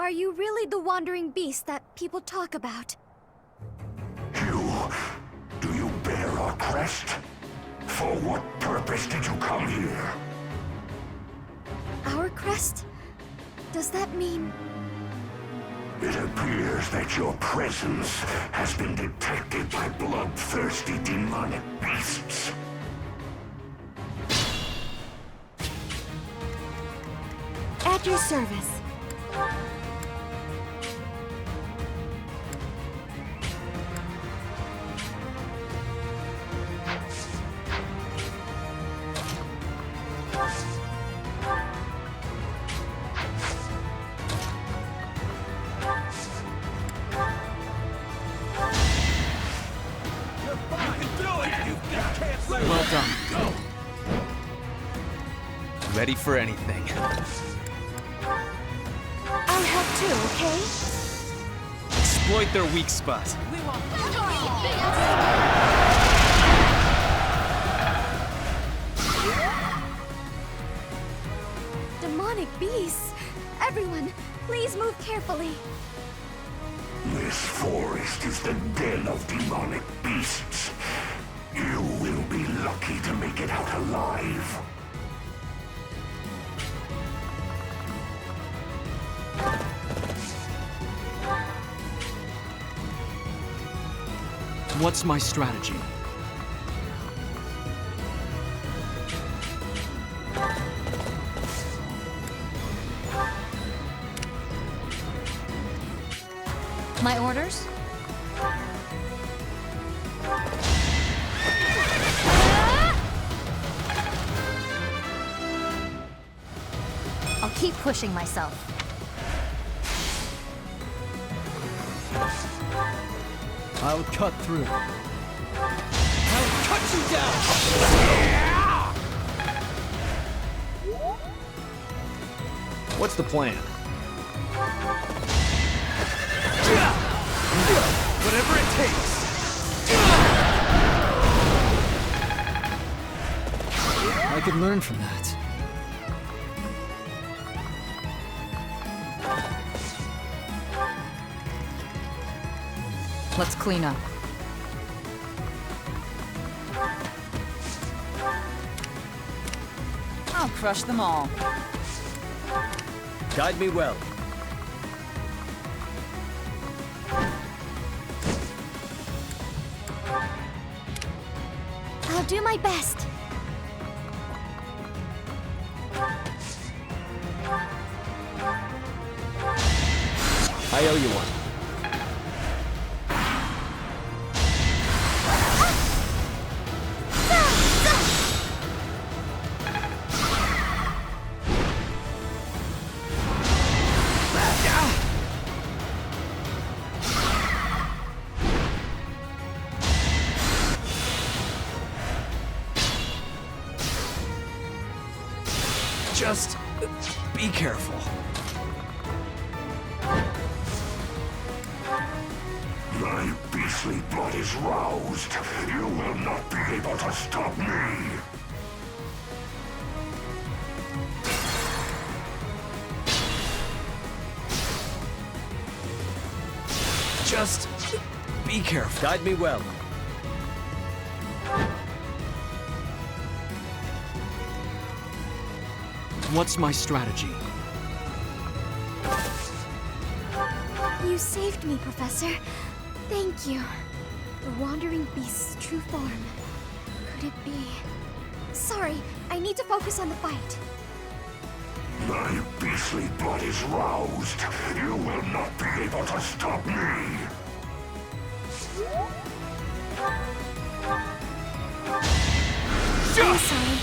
Speaker 12: Are you really the wandering beast that people talk about?
Speaker 4: Do you bear our crest? For what purpose did you come here?
Speaker 12: Our crest? Does that mean...
Speaker 4: It appears that your presence has been detected by bloodthirsty demonic beasts.
Speaker 12: At your service.
Speaker 24: Ready for anything.
Speaker 12: I'll help too, okay?
Speaker 24: Exploit their weak spot.
Speaker 22: Demonic beasts! Everyone, please move carefully.
Speaker 4: This forest is the den of demonic beasts. You will be lucky to make it out alive.
Speaker 11: What's my strategy?
Speaker 13: My orders?
Speaker 22: I'll keep pushing myself.
Speaker 9: I'll cut through.
Speaker 2: I'll cut you down!
Speaker 6: What's the plan?
Speaker 2: Whatever it takes!
Speaker 9: I could learn from that.
Speaker 23: Let's clean up. I'll crush them all.
Speaker 15: Guide me well.
Speaker 22: I'll do my best.
Speaker 15: I owe you one.
Speaker 24: Just be careful.
Speaker 4: My beastly blood is roused. You will not be able to stop me.
Speaker 24: Just be careful.
Speaker 15: Guide me well.
Speaker 11: What's my strategy?
Speaker 22: You saved me, Professor. Thank you. The Wandering Beast's true form. Could it be? Sorry, I need to focus on the fight.
Speaker 4: My beastly blood is roused. You will not be able to stop me.
Speaker 22: I'm sorry.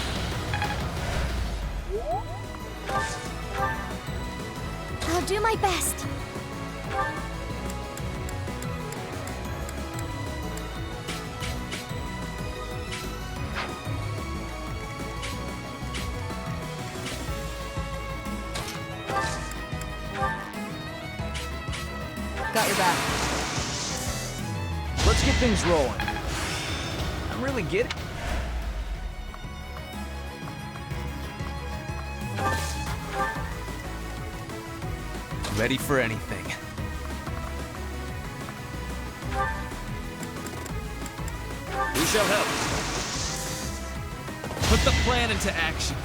Speaker 22: I'll do my best.
Speaker 23: Got your back.
Speaker 15: Let's get things rolling. I'm really getting...
Speaker 24: Ready for anything.
Speaker 15: We shall help.
Speaker 24: Put the plan into action.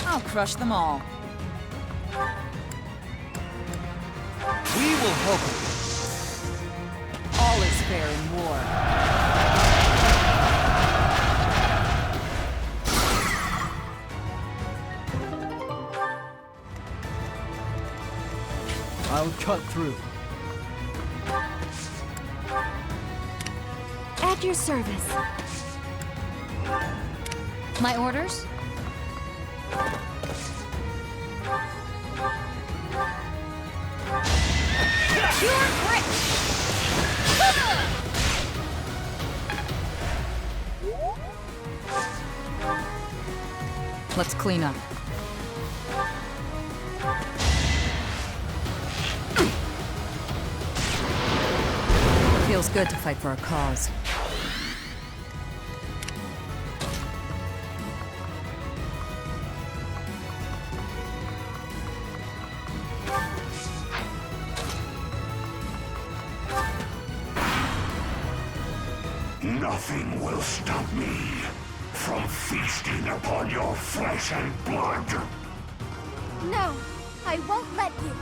Speaker 23: I'll crush them all.
Speaker 9: We will help you.
Speaker 23: All is fair in war.
Speaker 9: I'll cut through.
Speaker 22: At your service.
Speaker 13: My orders?
Speaker 22: Pure grit!
Speaker 23: Let's clean up. Feels good to fight for a cause.
Speaker 4: Nothing will stop me from feasting upon your flesh and blood.
Speaker 22: No, I won't let you.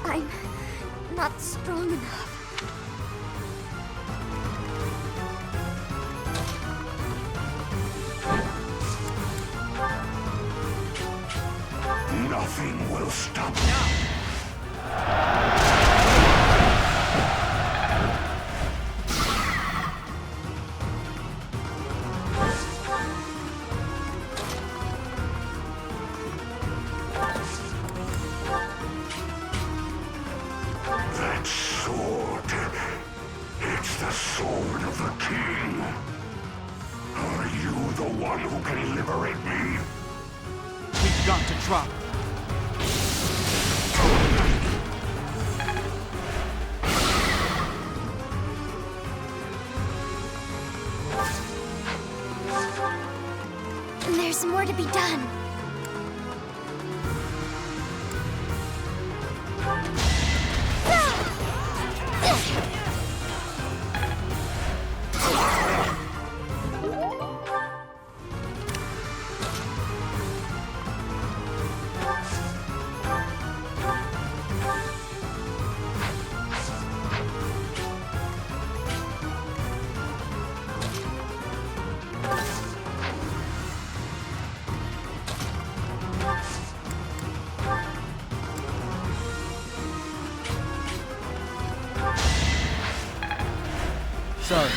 Speaker 22: I'm not strong enough.
Speaker 4: Nothing will stop me. That sword, it's the sword of the king. Are you the one who can liberate me?
Speaker 2: We've got to drop.
Speaker 22: There's more to be done.
Speaker 2: Sorry.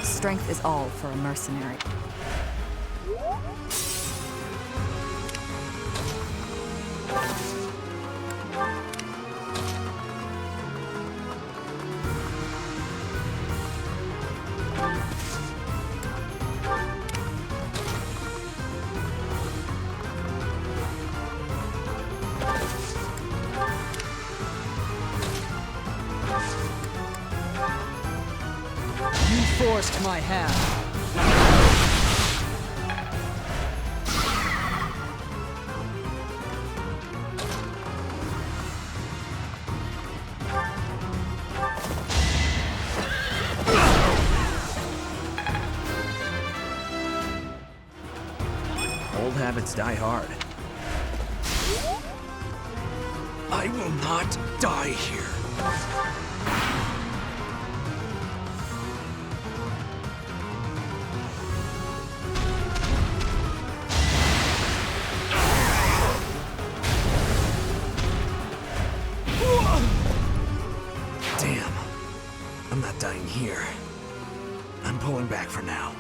Speaker 23: Strength is all for a mercenary.
Speaker 2: You forced my hand.
Speaker 15: Old habits die hard.
Speaker 4: I will not die here.
Speaker 6: Damn. I'm not dying here. I'm pulling back for now.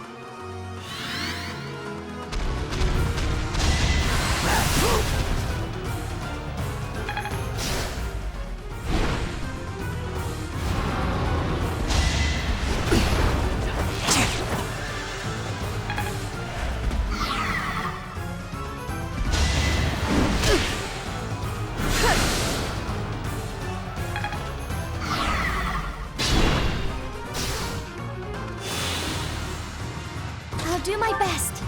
Speaker 22: I'll do my best.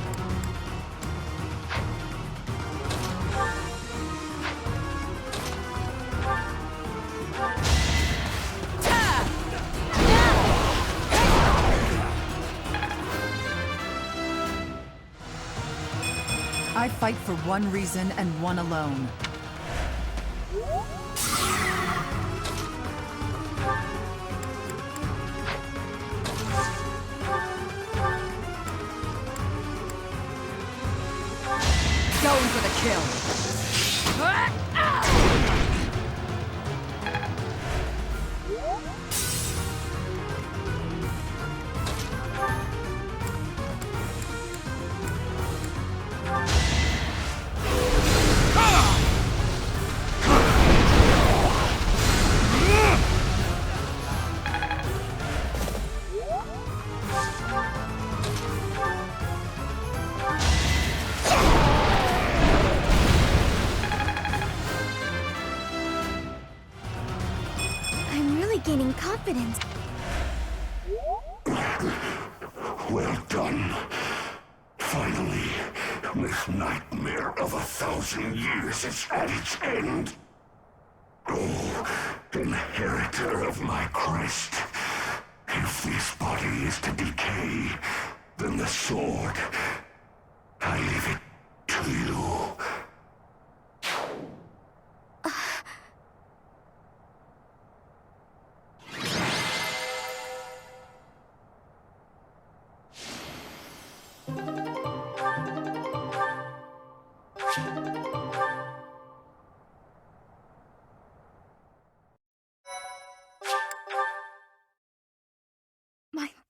Speaker 8: I fight for one reason and one alone.
Speaker 2: Going for the kill.
Speaker 22: I'm really gaining confidence.
Speaker 4: Well done. Finally, this nightmare of 1,000 years is at its end. Oh, inheritor of my crest. If this body is to decay, then the sword, I leave it to you.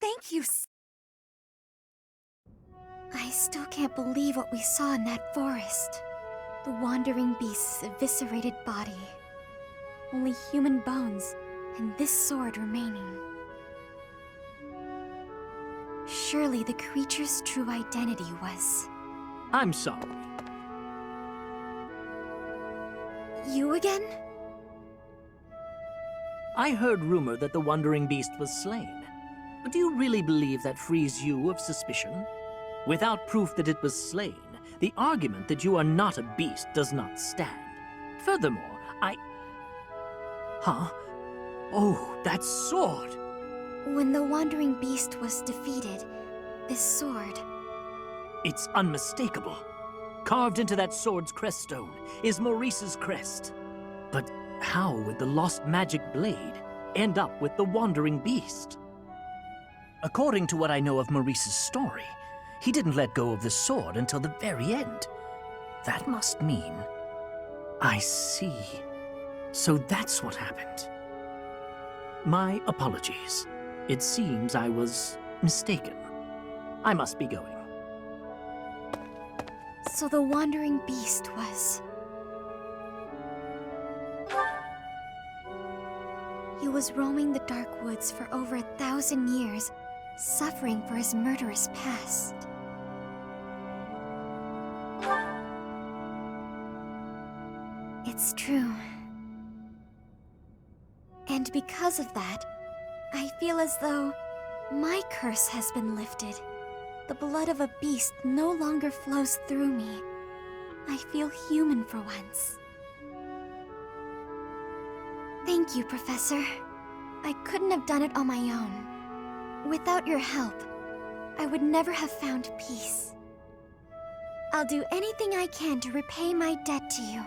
Speaker 22: Thank you. I still can't believe what we saw in that forest. The wandering beast's eviscerated body. Only human bones, and this sword remaining. Surely the creature's true identity was...
Speaker 7: I'm sorry.
Speaker 22: You again?
Speaker 7: I heard rumor that the Wandering Beast was slain. But do you really believe that frees you of suspicion? Without proof that it was slain, the argument that you are not a beast does not stand. Furthermore, Huh? Oh, that sword!
Speaker 22: When the wandering beast was defeated, this sword...
Speaker 7: It's unmistakable. Carved into that sword's crest stone is Maurice's crest. But how would the lost magic blade end up with the Wandering Beast? According to what I know of Maurice's story, he didn't let go of the sword until the very end. That must mean... I see. So that's what happened. My apologies. It seems I was mistaken. I must be going.
Speaker 22: So the wandering beast was... He was roaming the dark woods for over 1,000 years, suffering for his murderous past. It's true. And because of that, I feel as though my curse has been lifted. The blood of a beast no longer flows through me. I feel human for once. Thank you, Professor. I couldn't have done it on my own. Without your help, I would never have found peace. I'll do anything I can to repay my debt to you.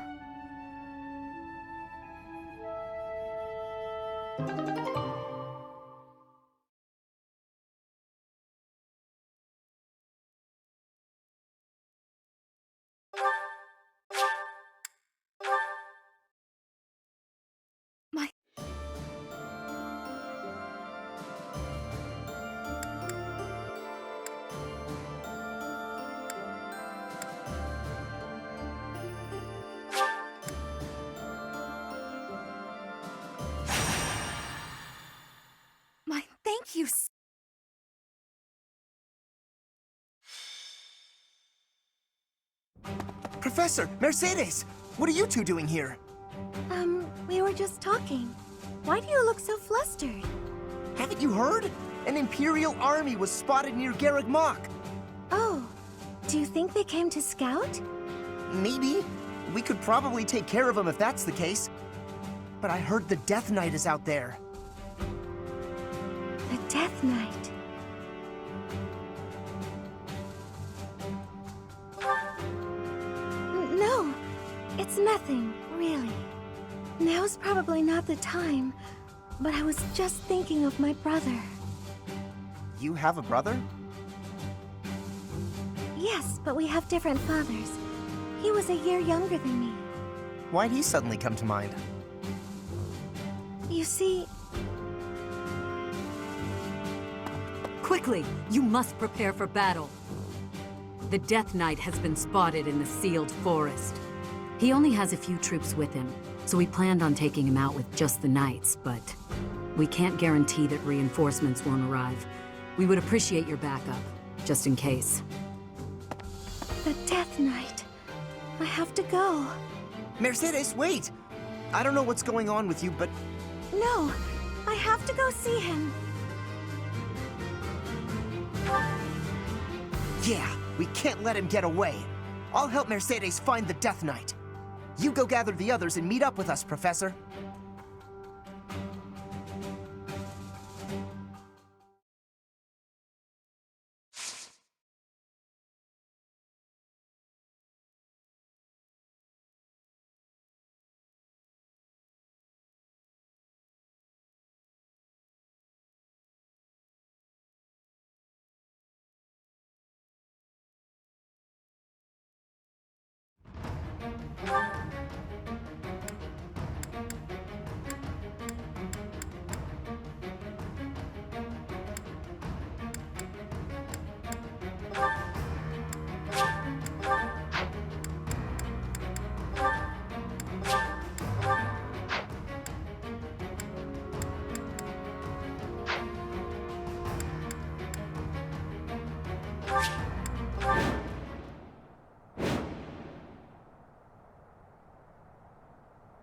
Speaker 22: Thank you.
Speaker 5: Professor, Mercedes! What are you two doing here?
Speaker 22: We were just talking. Why do you look so flustered?
Speaker 5: Haven't you heard? An Imperial army was spotted near Garreg Mach.
Speaker 22: Oh, do you think they came to scout?
Speaker 5: Maybe. We could probably take care of them if that's the case. But I heard the Death Knight is out there.
Speaker 22: The Death Knight. It's nothing, really. Now's probably not the time, but I was just thinking of my brother.
Speaker 10: You have a brother?
Speaker 22: Yes, but we have different fathers. He was a year younger than me.
Speaker 10: Why'd he suddenly come to mind?
Speaker 22: You see...
Speaker 2: Quickly! You must prepare for battle. The Death Knight has been spotted in the sealed forest. He only has a few troops with him, so we planned on taking him out with just the knights, but we can't guarantee that reinforcements won't arrive. We would appreciate your backup, just in case.
Speaker 22: The Death Knight. I have to go.
Speaker 10: Mercedes, wait! I don't know what's going on with you, but...
Speaker 22: No, I have to go see him.
Speaker 10: Yeah, we can't let him get away. I'll help Mercedes find the Death Knight. You go gather the others and meet up with us, Professor.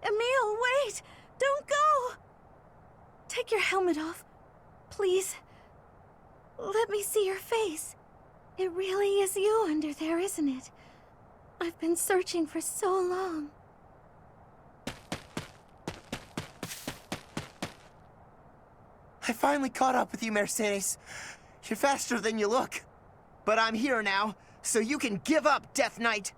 Speaker 22: Emil, wait! Don't go! Take your helmet off, please. Let me see your face. It really is you under there, isn't it? I've been searching for so long.
Speaker 10: I finally caught up with you, Mercedes. You're faster than you look. But I'm here now, so you can give up, Death Knight.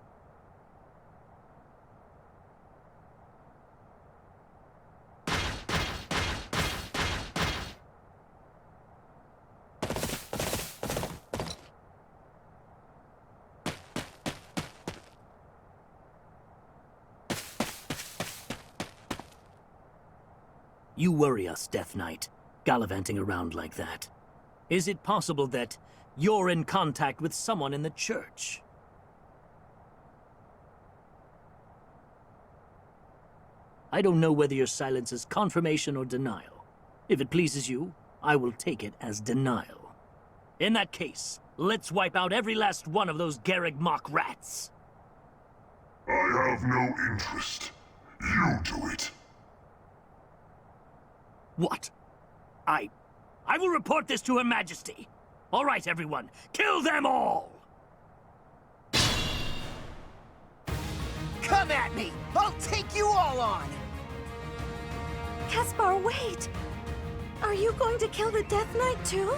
Speaker 7: You worry us, Death Knight, gallivanting around like that. Is it possible that you're in contact with someone in the church? I don't know whether your silence is confirmation or denial. If it pleases you, I will take it as denial. In that case, let's wipe out every last one of those Garrig Mock rats.
Speaker 4: I have no interest. You do it.
Speaker 7: What? I will report this to Her Majesty. All right, everyone, kill them all!
Speaker 10: Come at me! I'll take you all on!
Speaker 22: Caspar, wait! Are you going to kill the Death Knight too?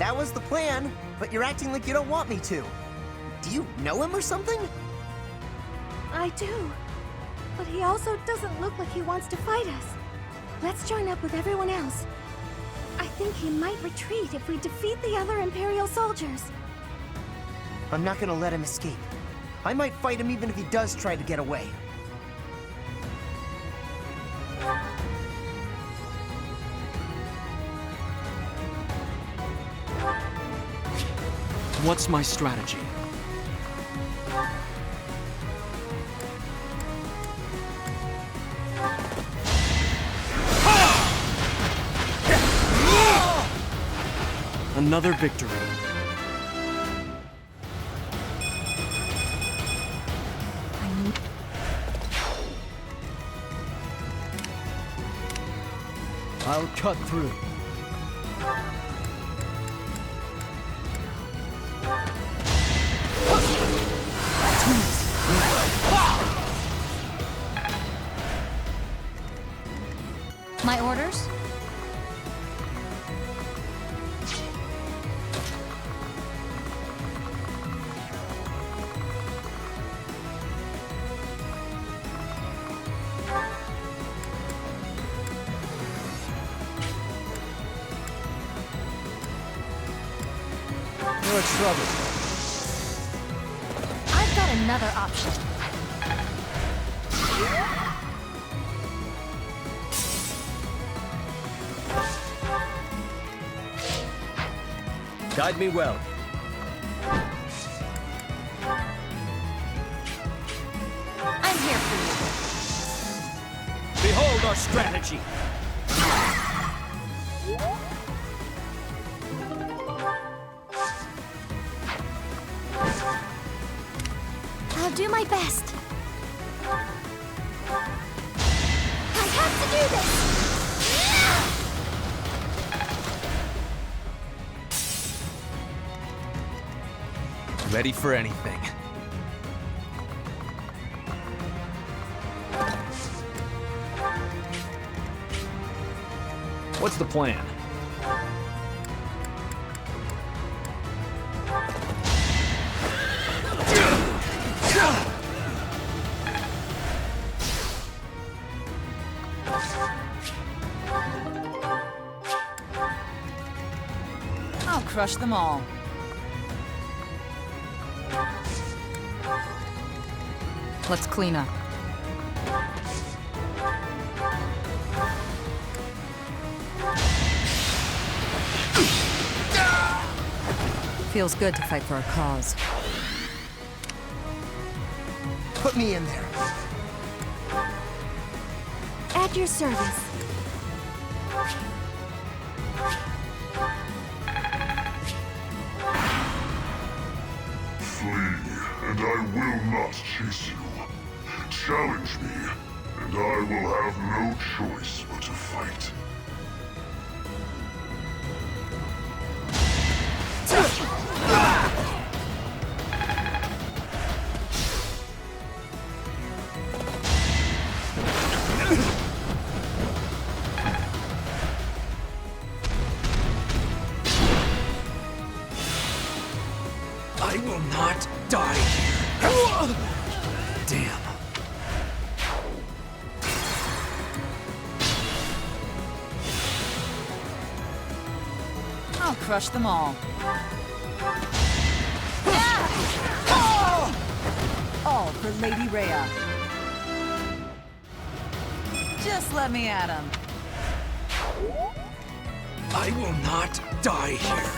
Speaker 10: That was the plan, but you're acting like you don't want me to. Do you know him or something?
Speaker 22: I do. But he also doesn't look like he wants to fight us. Let's join up with everyone else. I think he might retreat if we defeat the other Imperial soldiers.
Speaker 10: I'm not gonna let him escape. I might fight him even if he does try to get away.
Speaker 9: What's my strategy? Another victory. I'll cut through.
Speaker 23: My orders?
Speaker 11: more trouble.
Speaker 25: I've got another option.
Speaker 11: Guide me well.
Speaker 25: I'm here for you.
Speaker 11: Behold our strategy.
Speaker 22: I'll do my best. I have to do this!
Speaker 11: Ready for anything.
Speaker 6: What's the plan?
Speaker 8: I'll crush them all.
Speaker 2: Let's clean up. Feels good to fight for a cause.
Speaker 10: Put me in there.
Speaker 22: At your service.
Speaker 4: Flee, and I will not chase you. Challenge me, and I will have no choice but to fight.
Speaker 11: I will not die here. Damn.
Speaker 8: I'll crush them all. All for Lady Rhea. Just let me at him.
Speaker 11: I will not die here.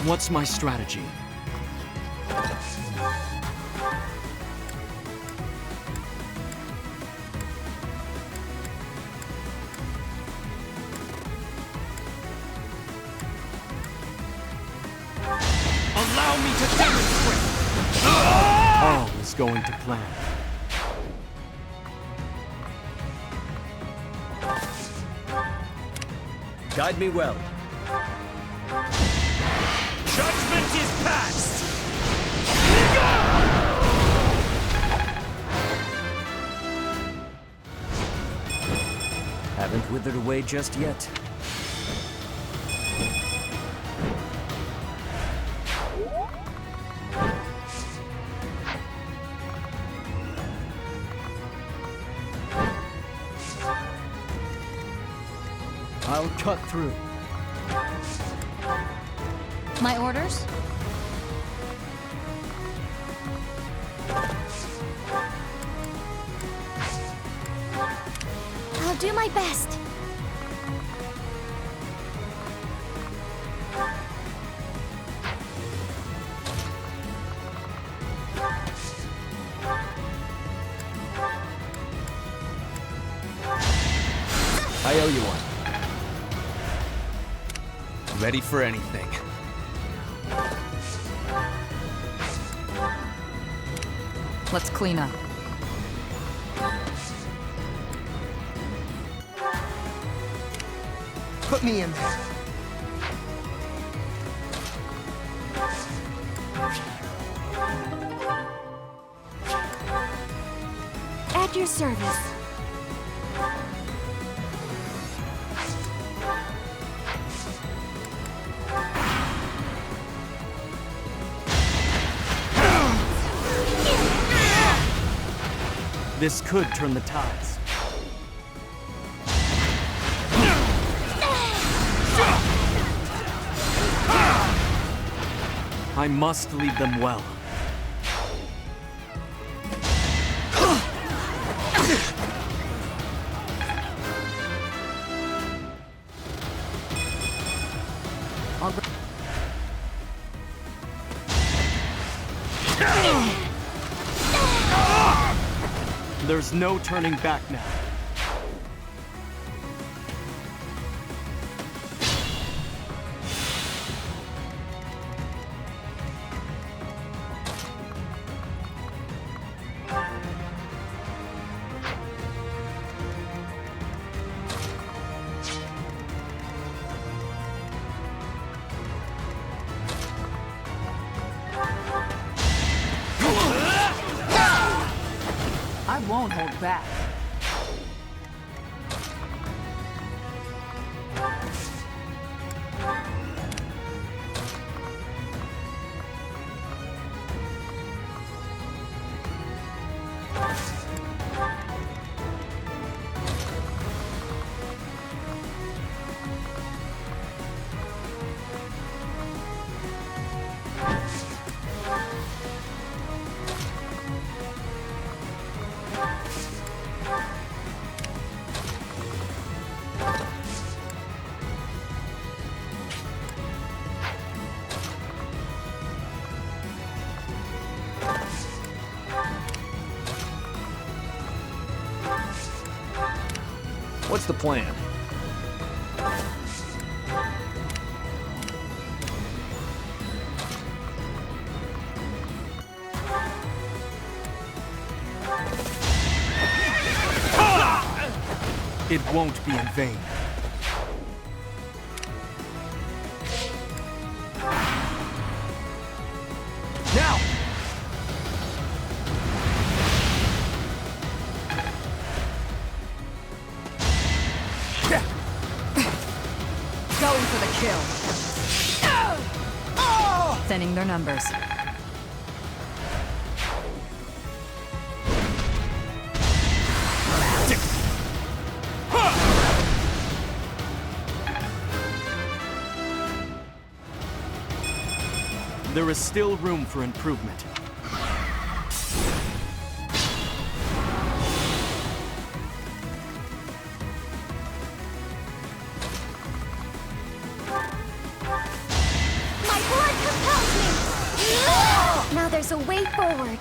Speaker 11: What's my strategy? Allow me to demonstrate! All is going to plan. Guide me well. Judgment is passed! Haven't withered away just yet. I'll cut through.
Speaker 25: My orders?
Speaker 22: I'll do my best.
Speaker 11: I owe you one. Ready for anything.
Speaker 2: Let's clean up.
Speaker 10: Put me in there.
Speaker 22: At your service.
Speaker 11: This could turn the tides.
Speaker 5: I must lead them well. There's no turning back now.
Speaker 8: I won't hold back.
Speaker 6: What's the plan?
Speaker 3: It won't be in vain.
Speaker 5: Now!
Speaker 23: Going for the kill. Thinning their numbers.
Speaker 5: There is still room for improvement.
Speaker 22: My blood compels me! Now there's a way forward.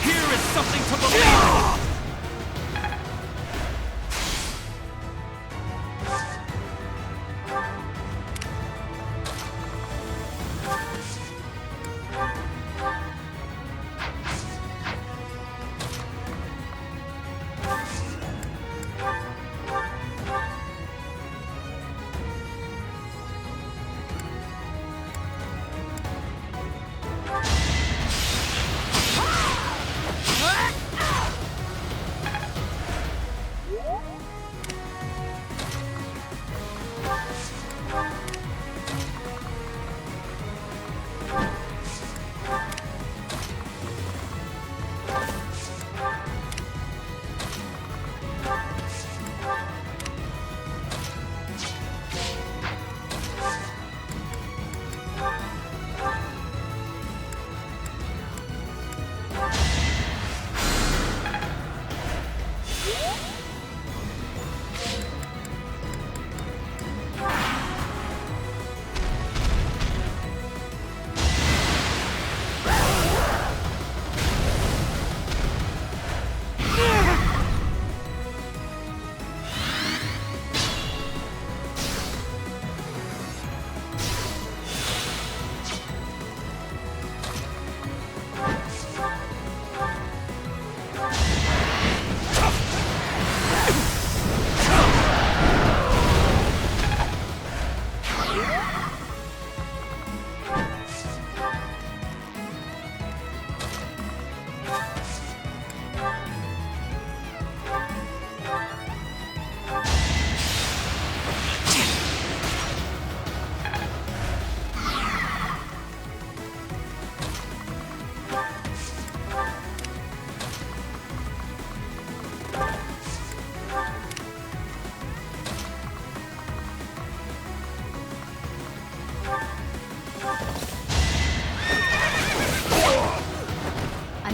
Speaker 5: Here is something to believe in!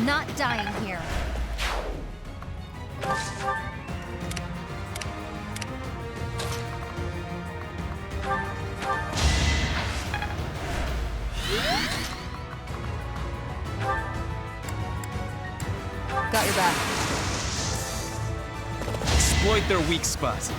Speaker 25: not dying here.
Speaker 23: Got your back.
Speaker 9: Exploit their weak spot.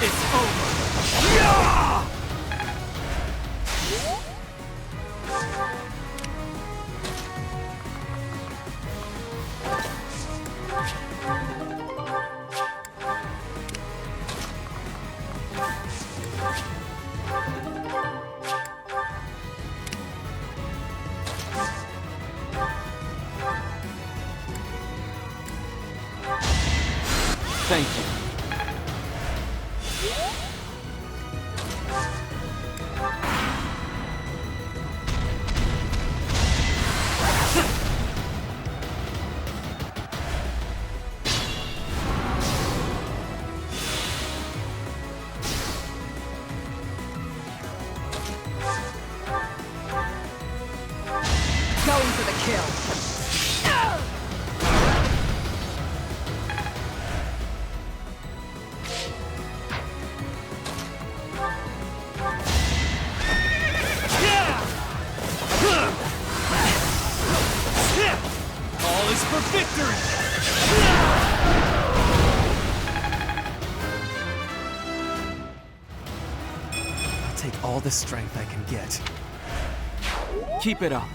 Speaker 3: It's over. Yeah!
Speaker 9: Thank you.
Speaker 23: Going for the kill.
Speaker 3: All is for victory!
Speaker 5: I'll take all the strength I can get. Keep it up.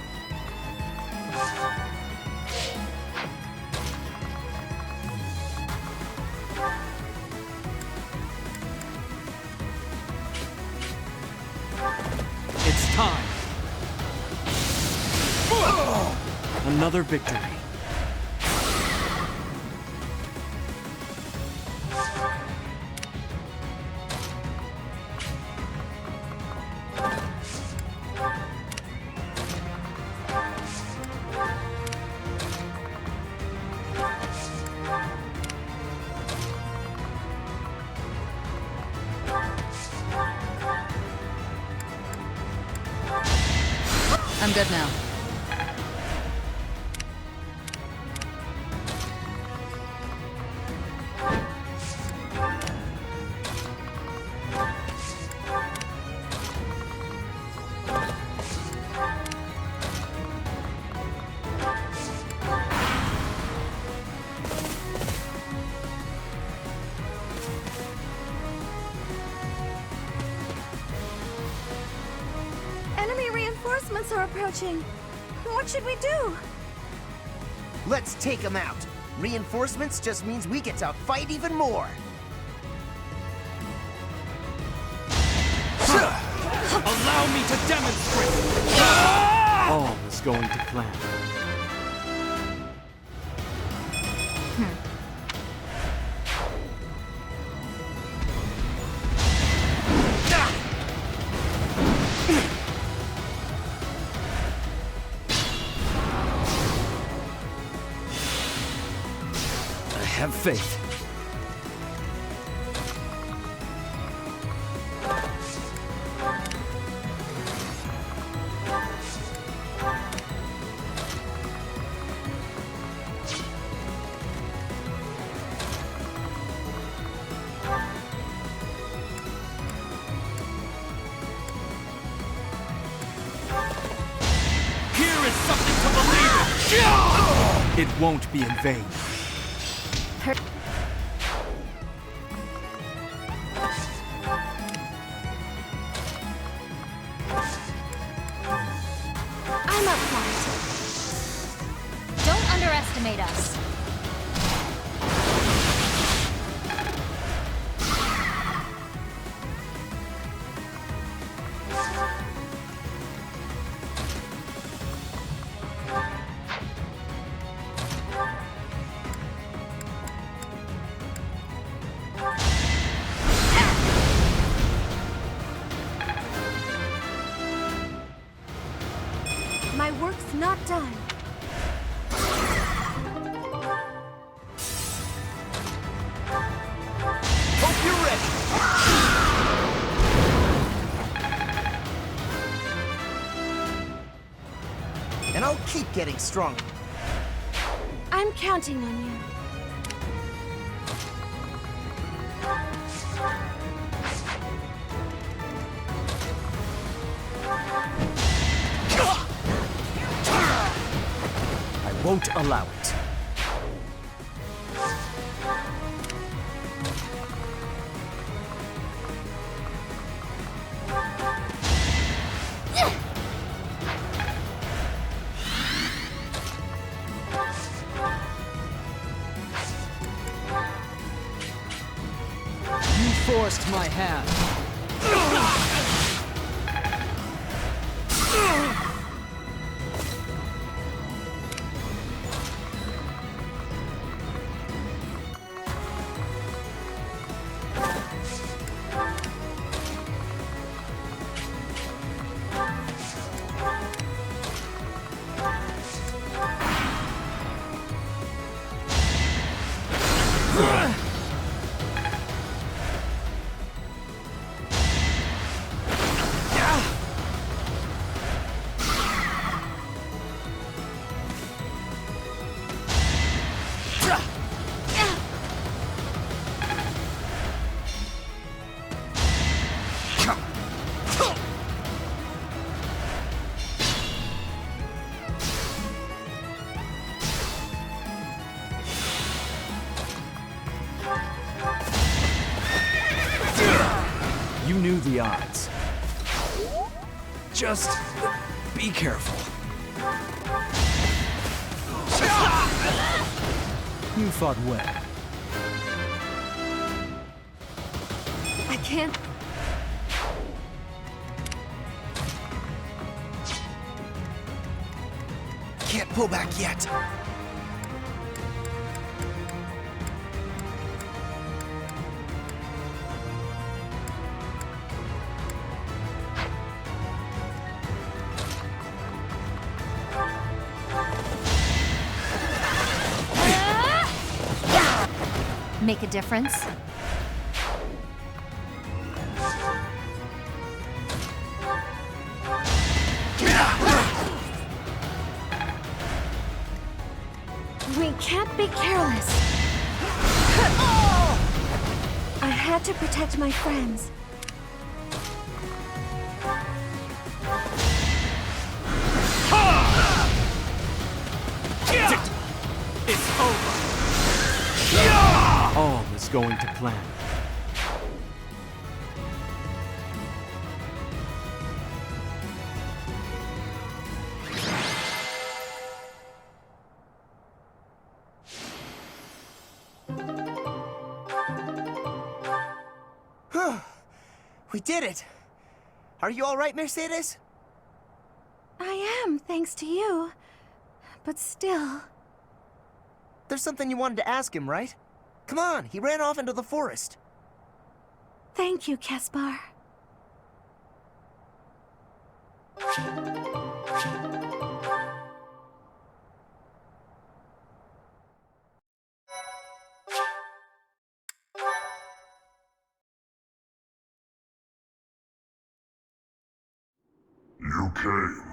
Speaker 3: It's time!
Speaker 5: Another victory.
Speaker 23: I'm good now.
Speaker 22: Enemy reinforcements are approaching. What should we do?
Speaker 10: Let's take them out. Reinforcements just means we get to fight even more.
Speaker 3: Allow me to demonstrate!
Speaker 5: All is going to plan. I have faith.
Speaker 3: Here is something to believe in!
Speaker 5: It won't be in vain.
Speaker 13: I'm up front. Don't underestimate us.
Speaker 22: My work's not done.
Speaker 10: and I'll keep getting stronger.
Speaker 13: I'm counting on you.
Speaker 6: I won't allow it.
Speaker 11: You forced my hand.
Speaker 6: You knew the odds. Just be careful. You fought well.
Speaker 13: I can't...
Speaker 10: Can't pull back yet.
Speaker 25: Make a difference?
Speaker 13: We can't be careless. I had to protect my friends.
Speaker 6: It's over. All is going to plan.
Speaker 10: We did it! Are you all right, Mercedes?
Speaker 13: I am, thanks to you. But still...
Speaker 10: There's something you wanted to ask him, right? Come on, he ran off into the forest.
Speaker 13: Thank you, Caspar.
Speaker 4: You came.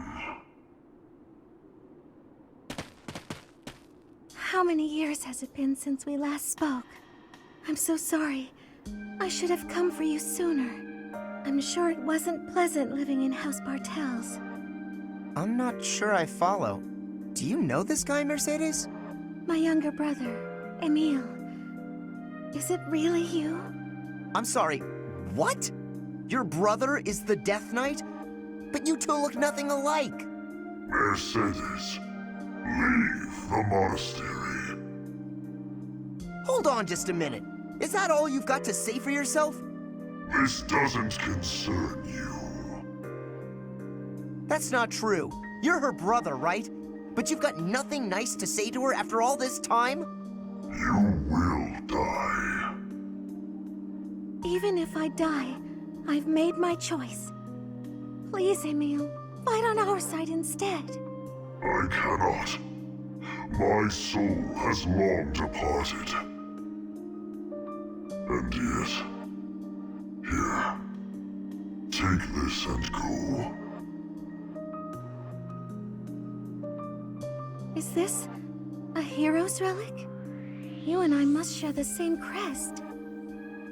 Speaker 13: How many years has it been since we last spoke? I'm so sorry. I should have come for you sooner. I'm sure it wasn't pleasant living in House Bartels.
Speaker 10: I'm not sure I follow. Do you know this guy, Mercedes?
Speaker 13: My younger brother, Emile. Is it really you?
Speaker 10: I'm sorry, what? Your brother is the Death Knight? But you two look nothing alike.
Speaker 4: Mercedes, leave the monastery.
Speaker 10: Hold on just a minute. Is that all you've got to say for yourself?
Speaker 4: This doesn't concern you.
Speaker 10: That's not true. You're her brother, right? But you've got nothing nice to say to her after all this time?
Speaker 4: You will die.
Speaker 13: Even if I die, I've made my choice. Please, Emile, fight on our side instead.
Speaker 4: I cannot. My soul has long departed. And yet, here, take this and go.
Speaker 13: Is this a hero's relic? You and I must share the same crest.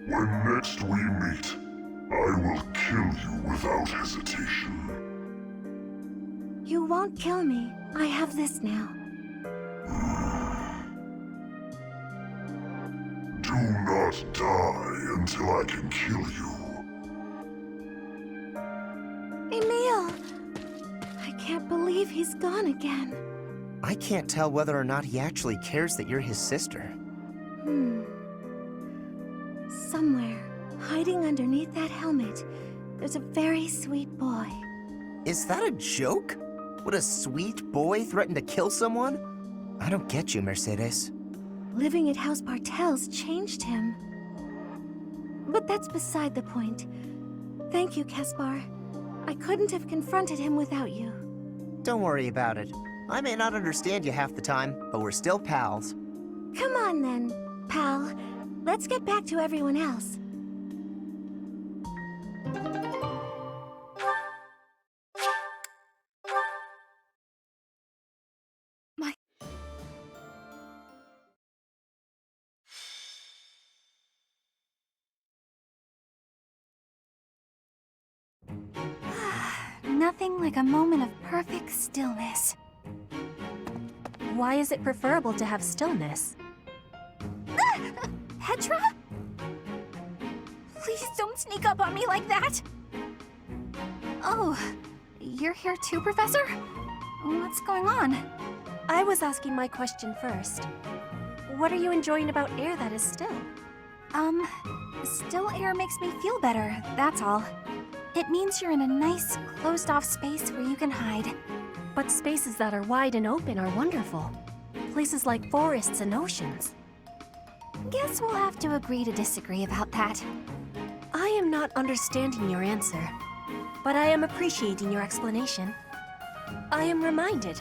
Speaker 4: When next we meet, I will kill you without hesitation.
Speaker 13: You won't kill me. I have this now.
Speaker 4: Do not die until I can kill you.
Speaker 13: Emil! I can't believe he's gone again.
Speaker 10: I can't tell whether or not he actually cares that you're his sister.
Speaker 13: Somewhere, hiding underneath that helmet, there's a very sweet boy.
Speaker 10: Is that a joke? Would a sweet boy threaten to kill someone? I don't get you, Mercedes.
Speaker 13: Living at House Bartels changed him. But that's beside the point. Thank you, Caspar. I couldn't have confronted him without you.
Speaker 10: Don't worry about it. I may not understand you half the time, but we're still pals.
Speaker 13: Come on then, pal. Let's get back to everyone else.
Speaker 22: Nothing like a moment of perfect stillness. Why is it preferable to have stillness? Petra? Please don't sneak up on me like that! Oh, you're here too, Professor? What's going on? I was asking my question first. What are you enjoying about air that is still? Still air makes me feel better, that's all. It means you're in a nice, closed-off space where you can hide. But spaces that are wide and open are wonderful. Places like forests and oceans. Guess we'll have to agree to disagree about that. I am not understanding your answer, but I am appreciating your explanation. I am reminded.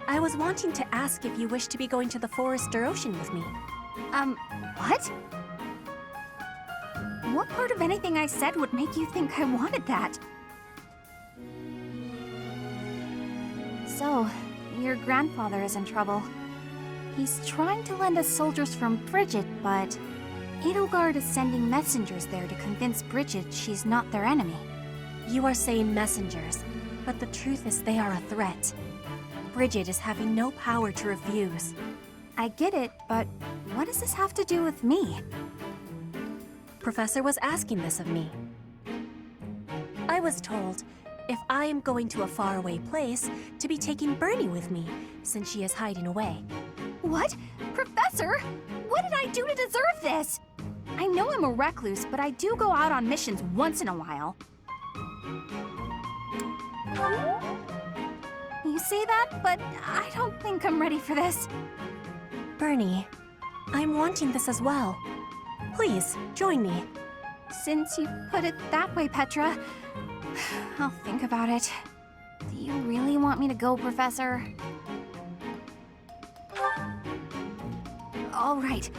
Speaker 22: I was wanting to ask if you wish to be going to the forest or ocean with me. What? What part of anything I said would make you think I wanted that? So, your grandfather is in trouble. He's trying to lend us soldiers from Bridget, but Edelgard is sending messengers there to convince Bridget she's not their enemy. You are saying messengers, but the truth is they are a threat. Bridget is having no power to refuse. I get it, but what does this have to do with me? Professor was asking this of me. I was told, if I am going to a faraway place, to be taking Bernie with me, since she is hiding away. What? Professor? What did I do to deserve this? I know I'm a recluse, but I do go out on missions once in a while. You say that, but I don't think I'm ready for this. Bernie, I'm wanting this as well. Please, join me. Since you put it that way, Petra, I'll think about it.
Speaker 13: Do you really want me to go, Professor?
Speaker 22: All right.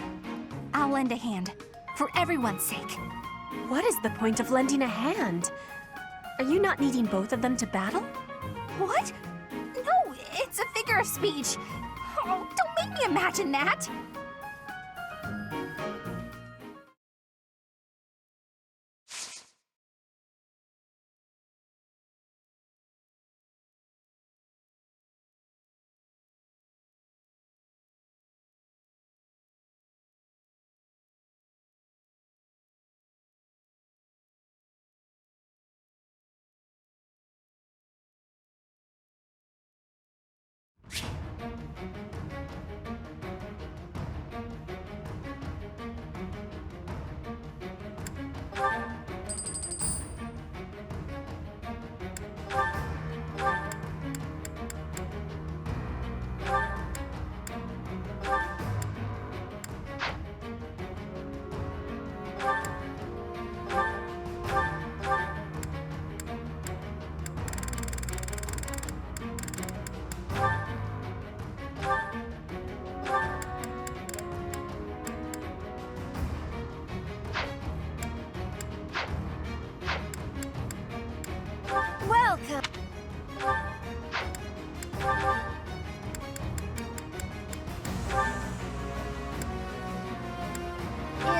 Speaker 22: I'll lend a hand. For everyone's sake. What is the point of lending a hand? Are you not needing both of them to battle? What? No, it's a figure of speech. Oh, don't make me imagine that.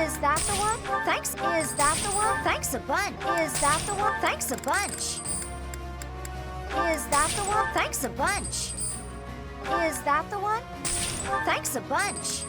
Speaker 22: Is that the one? Thanks. Is that the one? Thanks a bunch. Is that the one? Thanks a bunch. Is that the one? Thanks a bunch. Is that the one? Thanks a bunch.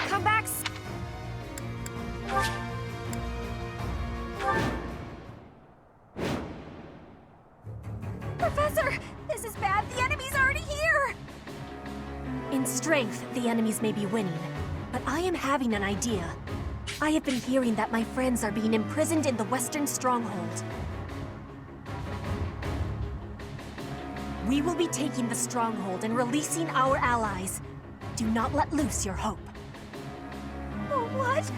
Speaker 22: Come back.
Speaker 17: Professor, this is bad. The enemy's already here.
Speaker 18: In strength, the enemies may be winning, but I am having an idea. I have been hearing that my friends are being imprisoned in the Western Stronghold. We will be taking the Stronghold and releasing our allies. Do not let loose your hope.
Speaker 17: What?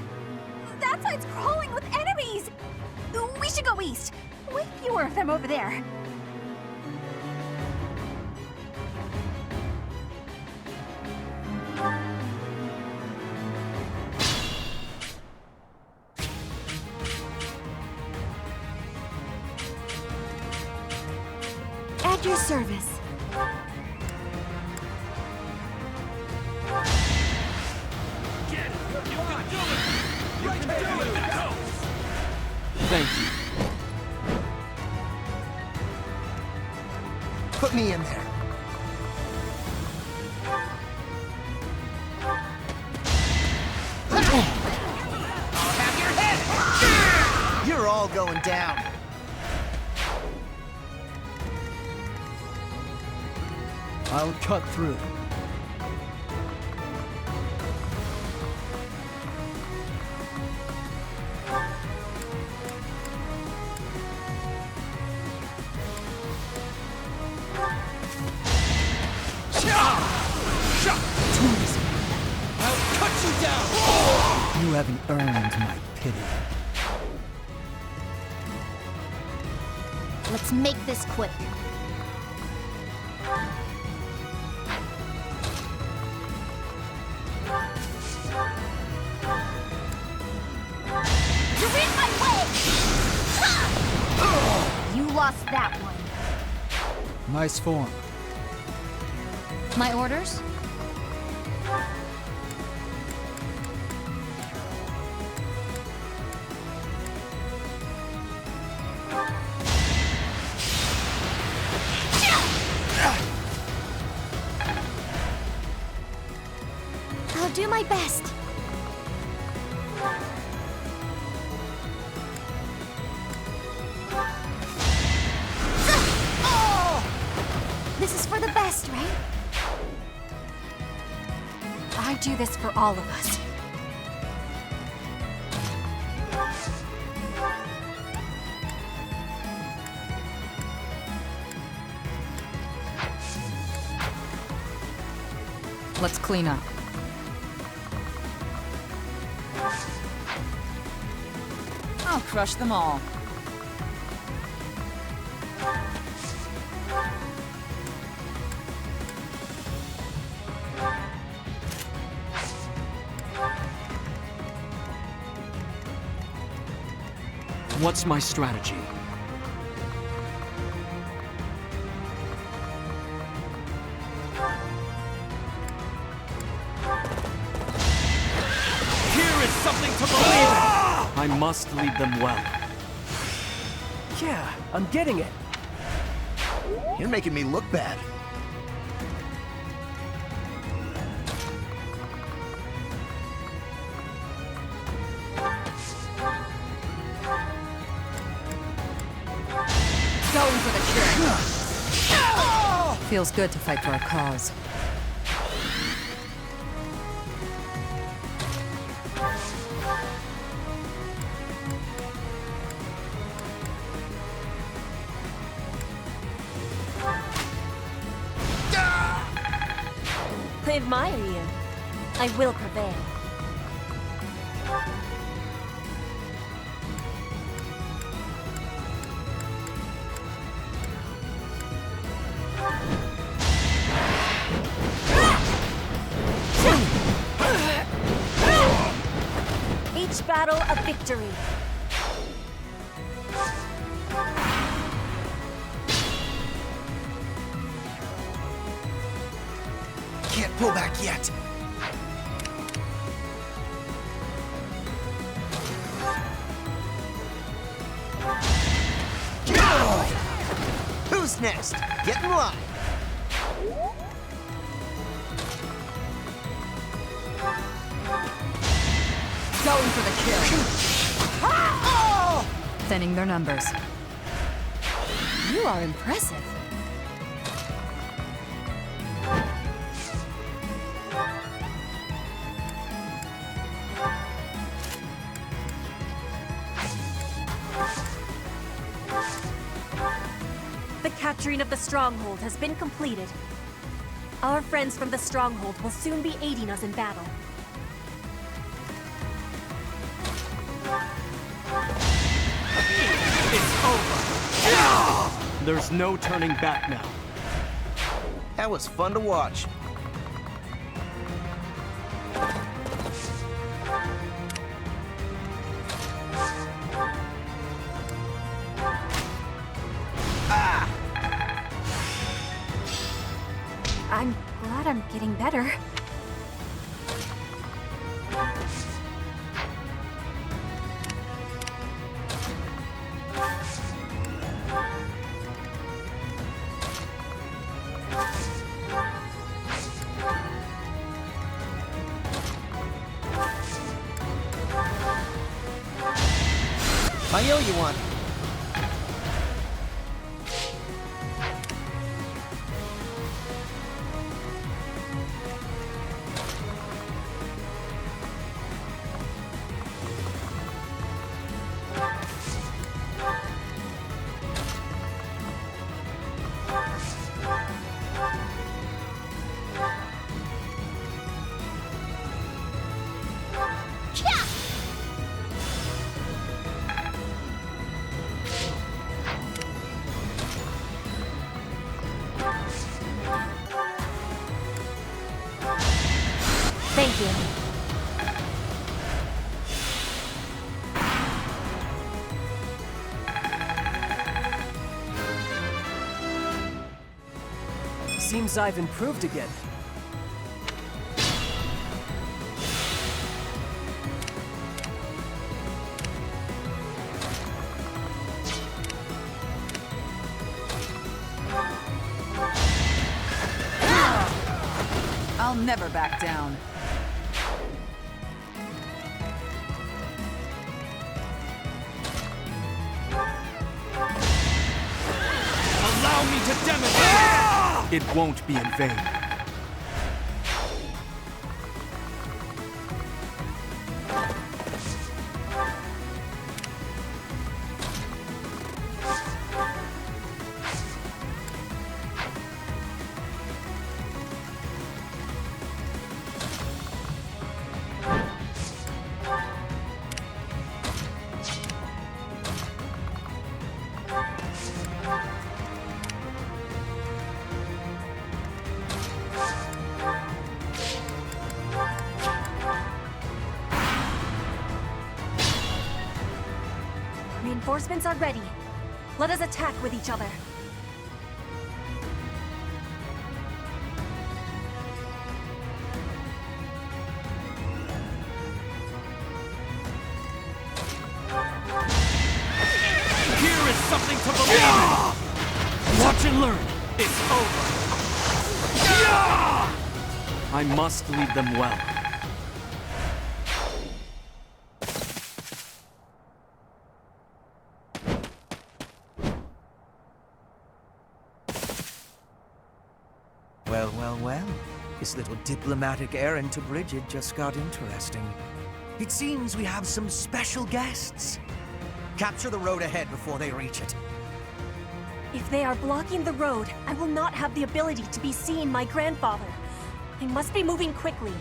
Speaker 17: That side's crawling with enemies! We should go east. Way fewer of them over there.
Speaker 18: At your service.
Speaker 10: Thank you. Put me in there. I'll have your head! You're all going down.
Speaker 11: I'll cut through.
Speaker 10: I'll cut you down!
Speaker 11: You haven't earned my pity.
Speaker 22: Let's make this quick. You're in my way! Ha! You lost that one.
Speaker 11: Nice form.
Speaker 22: My orders? I'll do my best. This is for the best, right?
Speaker 18: I do this for all of us.
Speaker 23: Let's clean up.
Speaker 8: I'll crush them all.
Speaker 6: What's my strategy?
Speaker 10: Here is something to believe in!
Speaker 6: I must lead them well.
Speaker 5: Yeah, I'm getting it.
Speaker 10: You're making me look bad.
Speaker 23: Going for the kill. Feels good to fight for our cause.
Speaker 18: I admire you. I will prevail. Each battle a victory.
Speaker 10: Can't pull back yet. Who's next? Get in line.
Speaker 23: Going for the kill. Thinning their numbers.
Speaker 18: You are impressive. The capturing of the stronghold has been completed. Our friends from the stronghold will soon be aiding us in battle.
Speaker 3: It's over. There's no turning back now.
Speaker 10: That was fun to watch.
Speaker 18: I'm glad I'm getting better.
Speaker 10: I owe you one.
Speaker 18: Thank you.
Speaker 5: Seems I've improved again.
Speaker 8: I'll never back down.
Speaker 3: Allow me to demonstrate! It won't be in vain.
Speaker 18: Reinforcements are ready. Let us attack with each other.
Speaker 3: Here is something to believe in! Watch and learn. It's over. I must lead them well.
Speaker 1: Well, well, well. This little diplomatic errand to Bridget just got interesting. It seems we have some special guests. Capture the road ahead before they reach it.
Speaker 18: If they are blocking the road, I will not have the ability to be seeing my grandfather. I must be moving quickly.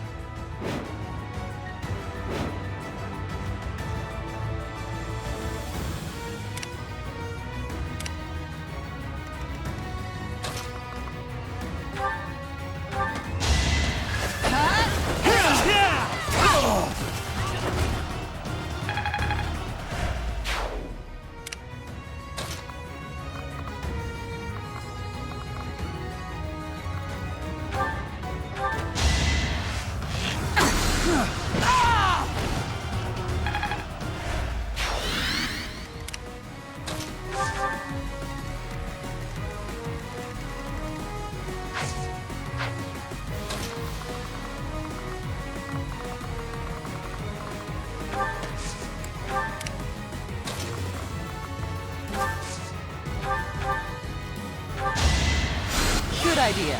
Speaker 8: Good idea.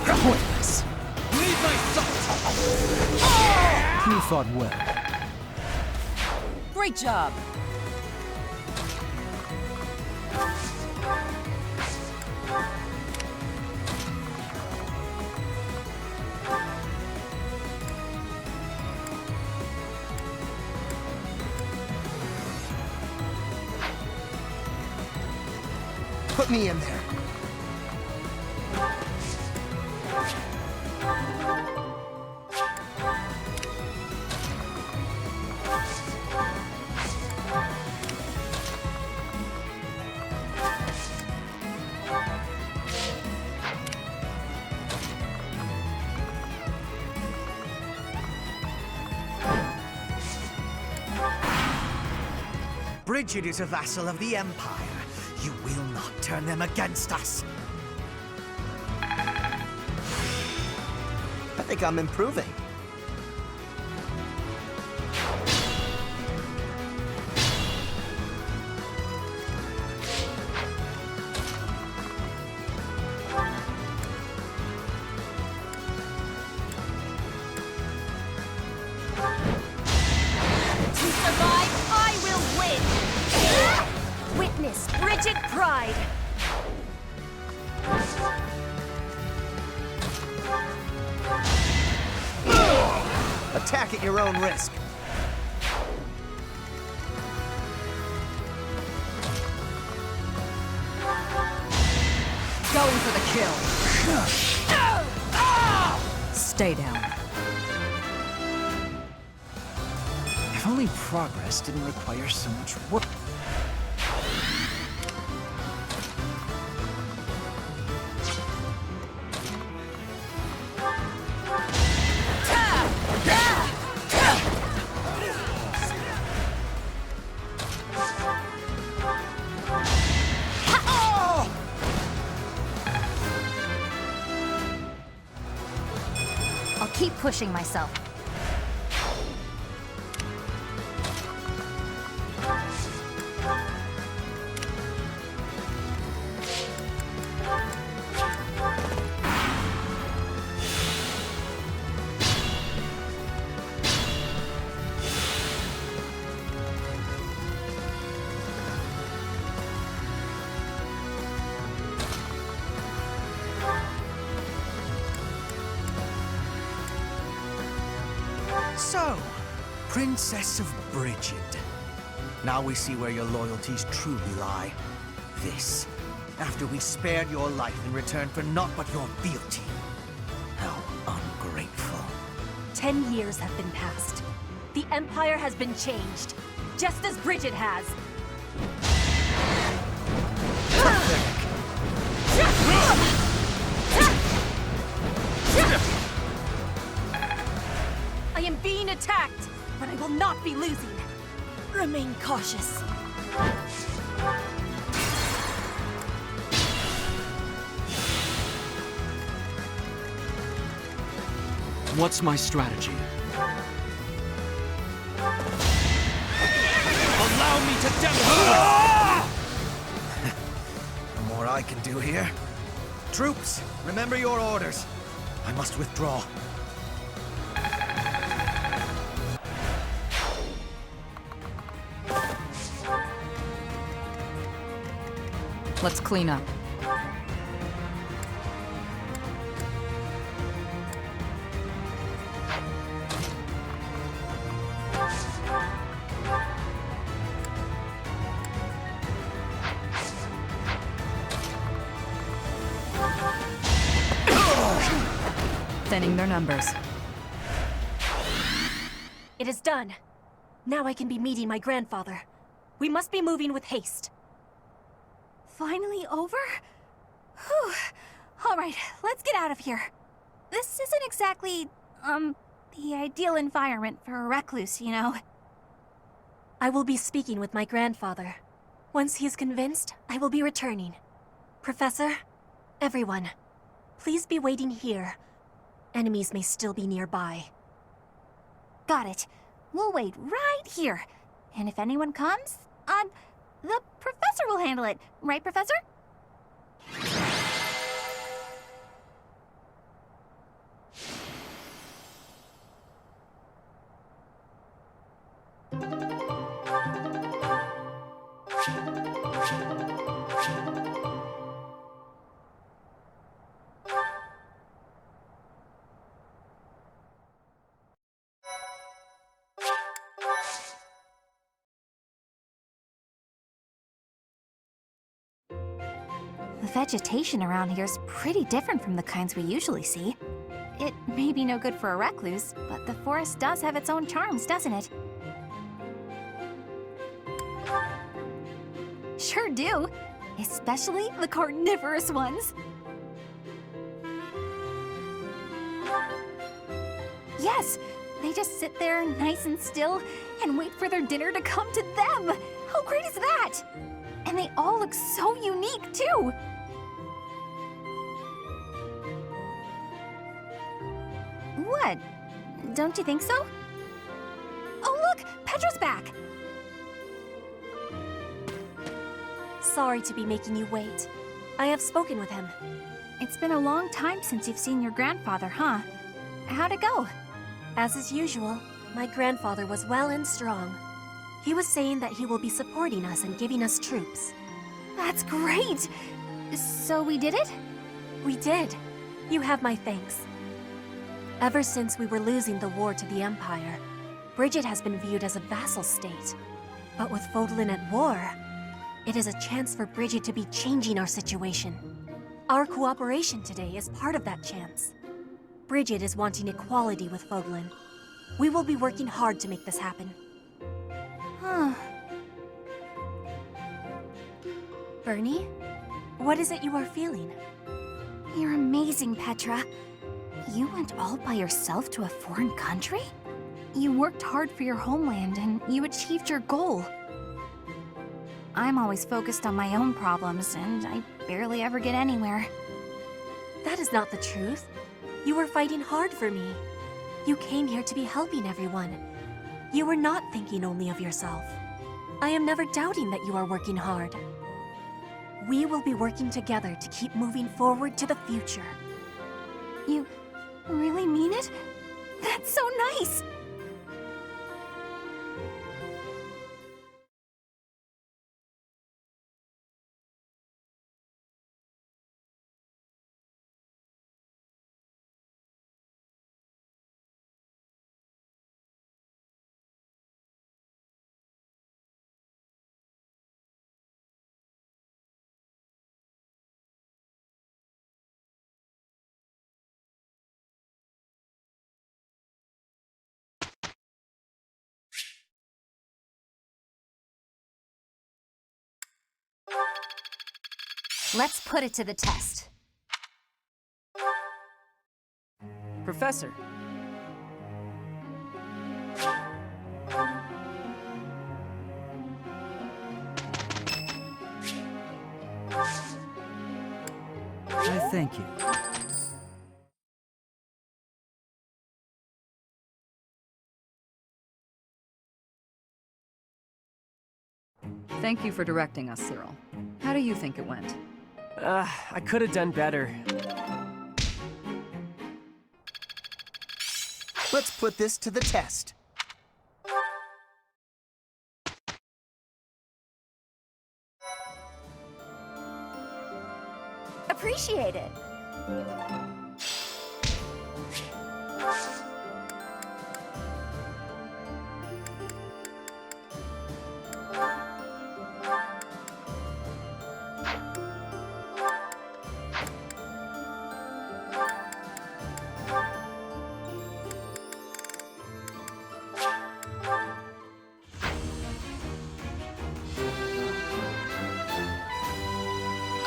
Speaker 9: Pointless.
Speaker 3: Leave my sight!
Speaker 9: You fought well.
Speaker 8: Great job.
Speaker 10: Put me in there.
Speaker 1: Bridget is a vassal of the Empire. You will not turn them against us.
Speaker 10: I think I'm improving.
Speaker 18: To survive, I will win! Witness Bridget Pride!
Speaker 10: Attack at your own risk.
Speaker 8: Going for the kill. Stay down.
Speaker 9: If only progress didn't require so much work.
Speaker 25: I'll keep pushing myself.
Speaker 1: So, Princess of Bridget. Now we see where your loyalties truly lie. This, after we spared your life in return for naught but your fealty. How ungrateful.
Speaker 18: 10 years have been passed. The Empire has been changed, just as Bridget has. I am being attacked, but I will not be losing. Remain cautious.
Speaker 9: What's my strategy?
Speaker 3: Allow me to demonstrate!
Speaker 1: The more I can do here. Troops, remember your orders. I must withdraw.
Speaker 23: Let's clean up. Thinning their numbers.
Speaker 18: It is done. Now I can be meeting my grandfather. We must be moving with haste.
Speaker 17: Finally over? Whew. Alright, let's get out of here. This isn't exactly, the ideal environment for a recluse, you know.
Speaker 18: I will be speaking with my grandfather. Once he is convinced, I will be returning. Professor, everyone, please be waiting here. Enemies may still be nearby.
Speaker 17: Got it. We'll wait right here. And if anyone comes, the professor will handle it. Right, Professor? The vegetation around here is pretty different from the kinds we usually see. It may be no good for a recluse, but the forest does have its own charms, doesn't it? Sure do. Especially the carnivorous ones. Yes, they just sit there nice and still and wait for their dinner to come to them. How great is that? And they all look so unique, too. What? Don't you think so? Oh, look! Petra's back!
Speaker 18: Sorry to be making you wait. I have spoken with him.
Speaker 17: It's been a long time since you've seen your grandfather, huh? How'd it go?
Speaker 18: As is usual, my grandfather was well and strong. He was saying that he will be supporting us and giving us troops.
Speaker 17: That's great! So we did it?
Speaker 18: We did. You have my thanks. Ever since we were losing the war to the Empire, Bridget has been viewed as a vassal state. But with Fodlan at war, it is a chance for Bridget to be changing our situation. Our cooperation today is part of that chance. Bridget is wanting equality with Fodlan. We will be working hard to make this happen.
Speaker 17: Huh.
Speaker 18: Bernie, what is it you are feeling?
Speaker 17: You're amazing, Petra. You went all by yourself to a foreign country? You worked hard for your homeland and you achieved your goal. I'm always focused on my own problems and I barely ever get anywhere.
Speaker 18: That is not the truth. You were fighting hard for me. You came here to be helping everyone. You were not thinking only of yourself. I am never doubting that you are working hard. We will be working together to keep moving forward to the future.
Speaker 17: You really mean it? That's so nice!
Speaker 25: Let's put it to the test.
Speaker 5: Professor.
Speaker 11: I thank you.
Speaker 23: Thank you for directing us, Cyril. How do you think it went?
Speaker 5: I could have done better.
Speaker 10: Let's put this to the test.
Speaker 25: appreciate it.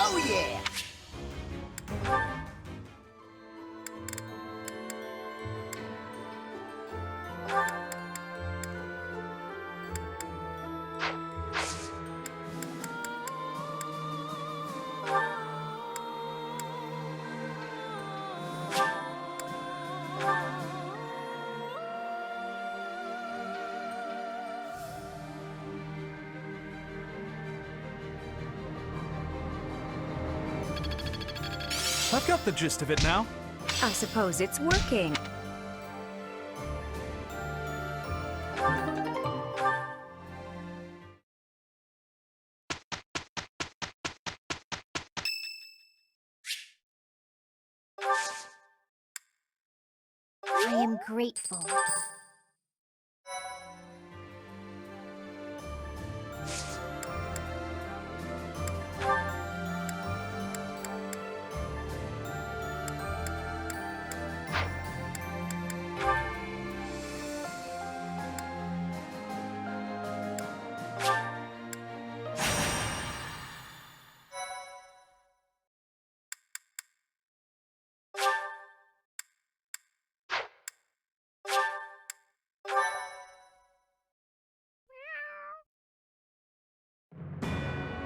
Speaker 10: Oh yeah!
Speaker 9: I've got the gist of it now.
Speaker 25: I suppose it's working.
Speaker 22: I am grateful.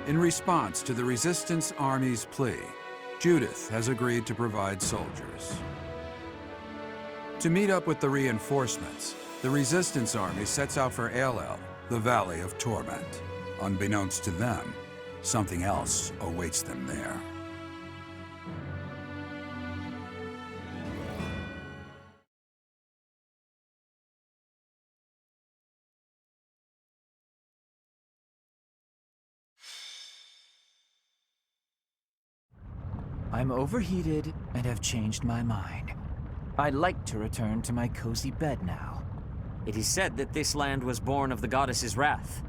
Speaker 14: In response to the Resistance Army's plea, Judith has agreed to provide soldiers. To meet up with the reinforcements, the Resistance Army sets out for Aelel, the Valley of Torment. Unbeknownst to them, something else awaits them there.
Speaker 9: I'm overheated and have changed my mind. I'd like to return to my cozy bed now.
Speaker 7: It is said that this land was born of the goddess's wrath.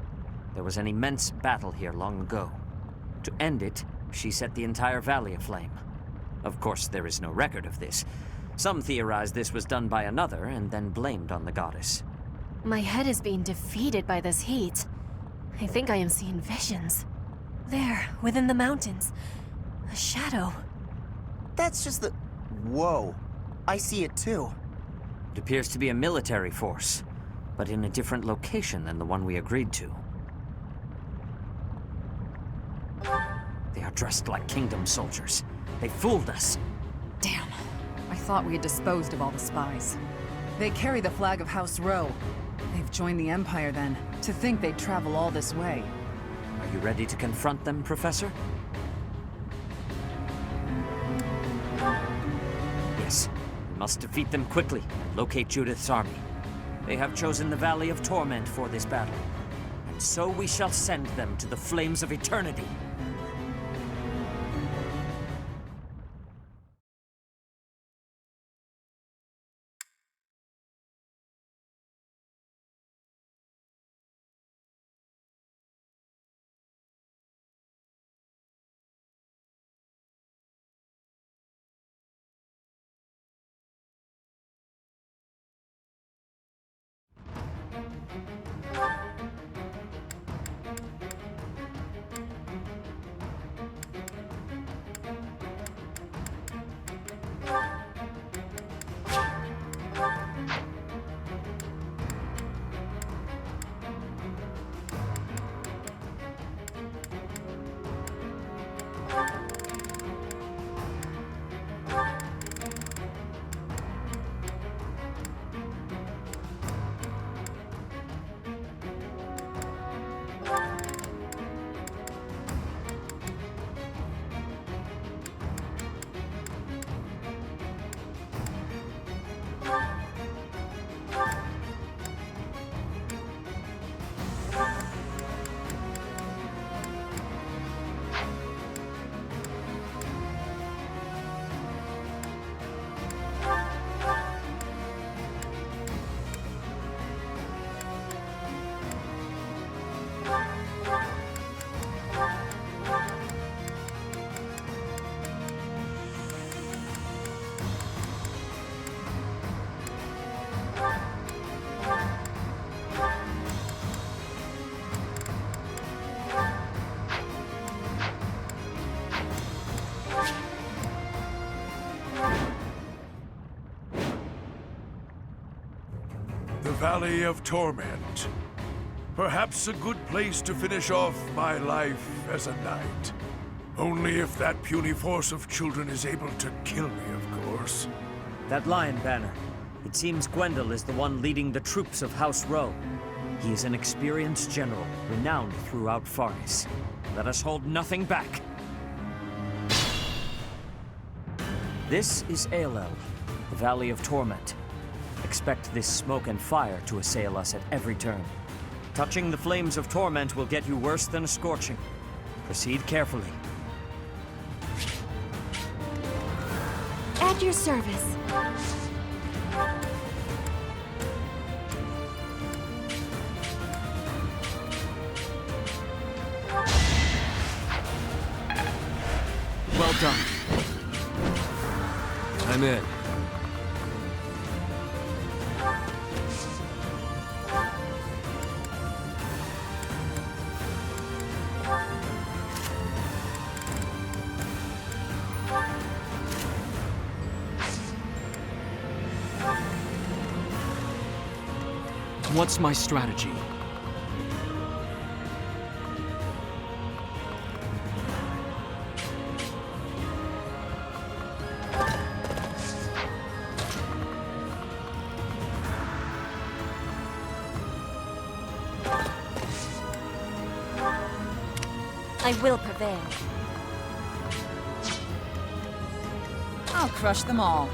Speaker 7: There was an immense battle here long ago. To end it, she set the entire valley aflame. Of course, there is no record of this. Some theorize this was done by another and then blamed on the goddess.
Speaker 18: My head is being defeated by this heat. I think I am seeing visions. There, within the mountains. A shadow.
Speaker 10: That's just the... Whoa. I see it too.
Speaker 7: It appears to be a military force, but in a different location than the one we agreed to. They are dressed like kingdom soldiers. They fooled us.
Speaker 23: Damn. I thought we had disposed of all the spies. They carry the flag of House Rowe. They've joined the Empire then. To think they'd travel all this way.
Speaker 7: Are you ready to confront them, Professor? Yes. We must defeat them quickly and locate Judith's army. They have chosen the Valley of Torment for this battle. And so we shall send them to the flames of eternity.
Speaker 4: Valley of Torment. Perhaps a good place to finish off my life as a knight. Only if that puny force of children is able to kill me, of course.
Speaker 7: That lion banner. It seems Gwendol is the one leading the troops of House Rowe. He is an experienced general, renowned throughout Faris. Let us hold nothing back. This is Aelel, the Valley of Torment. Expect this smoke and fire to assail us at every turn. Touching the flames of torment will get you worse than a scorching. Proceed carefully.
Speaker 18: At your service.
Speaker 3: Well done. I'm in. What's my strategy?
Speaker 18: I will prevail.
Speaker 8: I'll crush them all.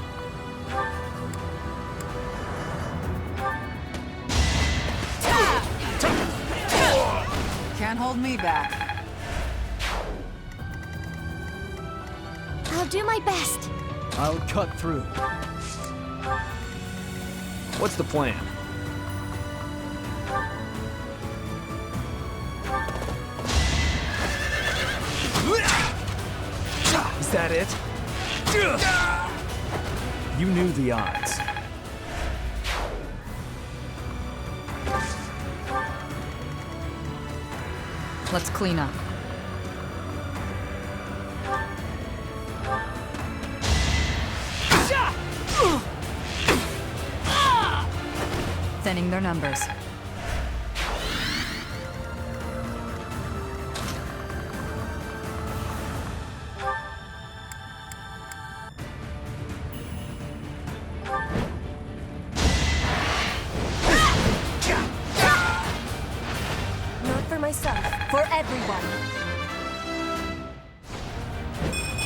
Speaker 8: Can't hold me back.
Speaker 13: I'll do my best.
Speaker 6: I'll cut through.
Speaker 3: What's the plan?
Speaker 6: Is that it? You knew the odds.
Speaker 8: Let's clean up. Thinning their numbers.
Speaker 18: Not for myself, for everyone.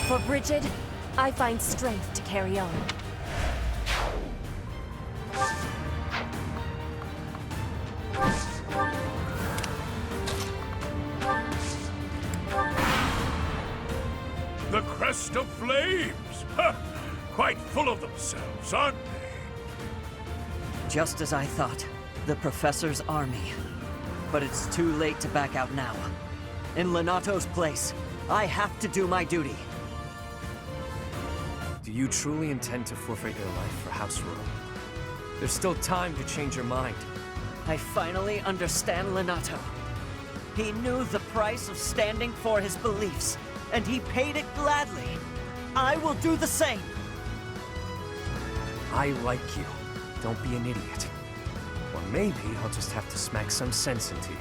Speaker 18: For Bridget, I find strength to carry on.
Speaker 4: The Crest of Flames! Ha! Quite full of themselves, aren't they?
Speaker 7: Just as I thought. The Professor's army. But it's too late to back out now. In Lenato's place, I have to do my duty.
Speaker 24: Do you truly intend to forfeit your life for House Rowe? There's still time to change your mind.
Speaker 7: I finally understand Lenato. He knew the price of standing for his beliefs, and he paid it gladly. I will do the same.
Speaker 24: I like you. Don't be an idiot. Or maybe I'll just have to smack some sense into you.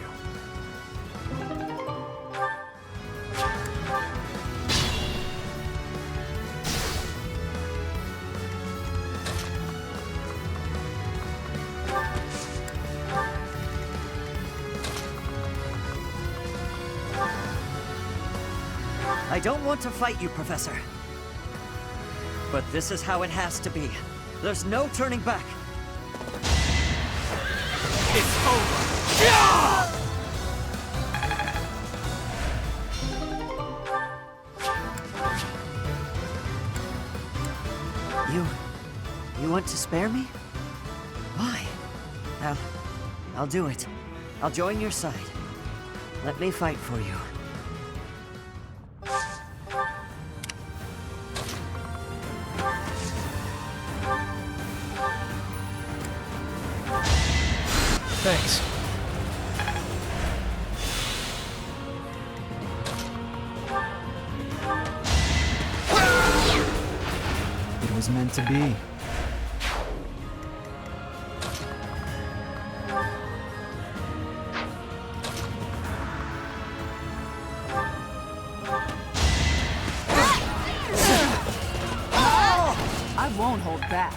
Speaker 7: I don't want to fight you, Professor. But this is how it has to be. There's no turning back.
Speaker 3: It's over!
Speaker 7: You want to spare me? Why? I'll do it. I'll join your side. Let me fight for you.
Speaker 6: Thanks.
Speaker 11: It was meant to be.
Speaker 8: I won't hold back.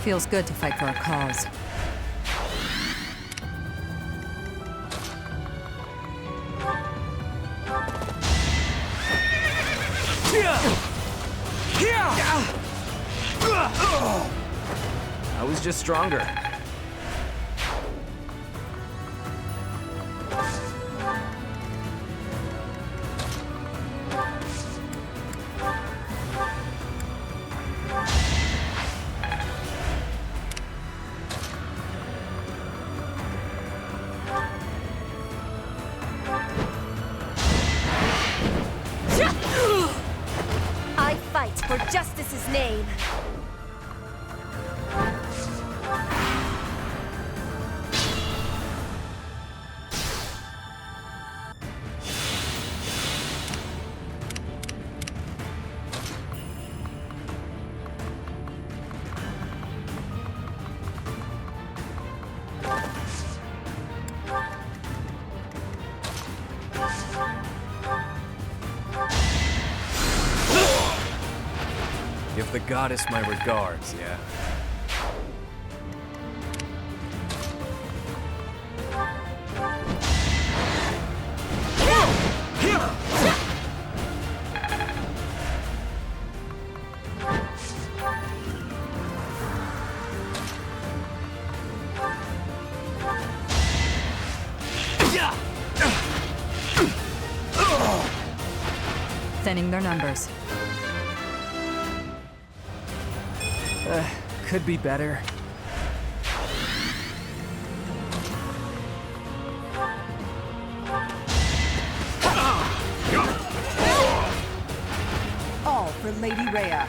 Speaker 2: Feels good to fight for a cause.
Speaker 15: I was just stronger.
Speaker 18: I fight for justice's name.
Speaker 24: Give the goddess my regards, yeah?
Speaker 2: Thinning their numbers.
Speaker 5: Could be better.
Speaker 8: All for Lady Rhea.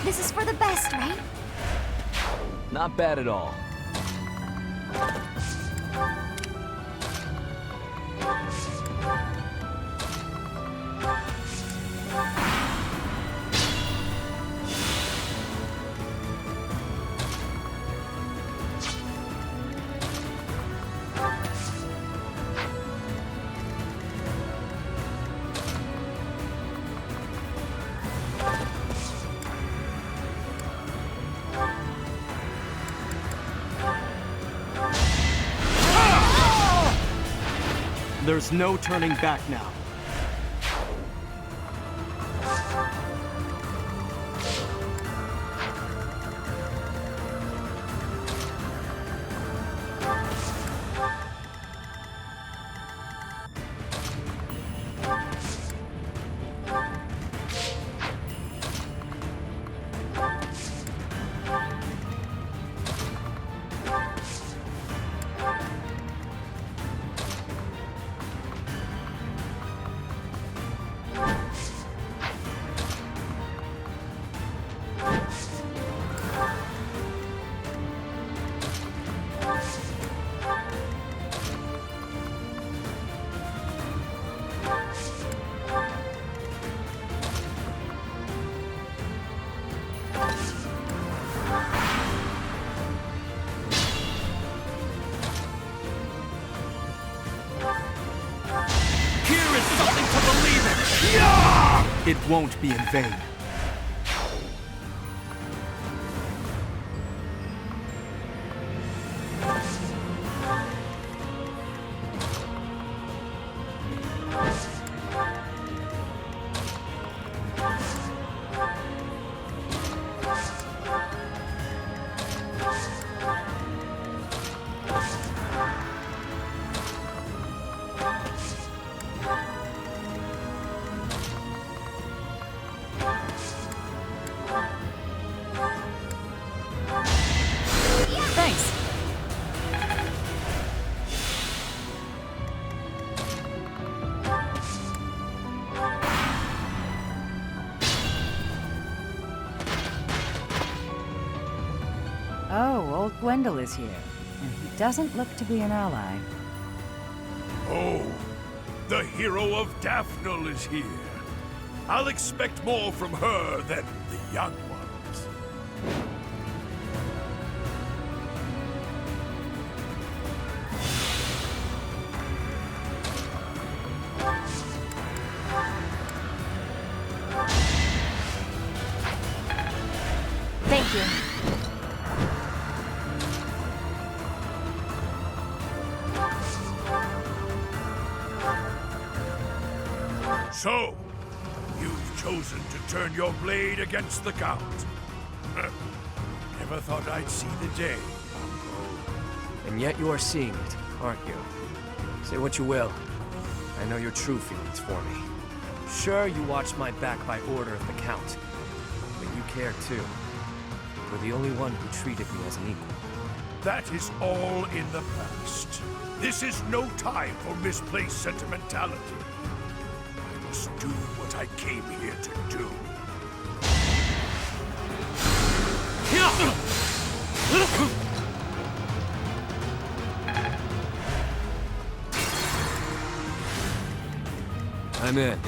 Speaker 22: This is for the best, right?
Speaker 15: Not bad at all.
Speaker 1: There's no turning back now. It won't be in vain.
Speaker 12: Oh, old Gwendol is here. And he doesn't look to be an ally.
Speaker 4: Oh, the hero of Daphne is here. I'll expect more from her than the young ones.
Speaker 25: Thank you.
Speaker 4: So, you've chosen to turn your blade against the Count. Never thought I'd see the day.
Speaker 24: And yet you are seeing it, aren't you? Say what you will. I know your true feelings for me. Sure, you watched my back by order of the Count. But you care too. You're the only one who treated me as an equal.
Speaker 4: That is all in the past. This is no time for misplaced sentimentality. I must do what I came here to do.
Speaker 24: I'm in.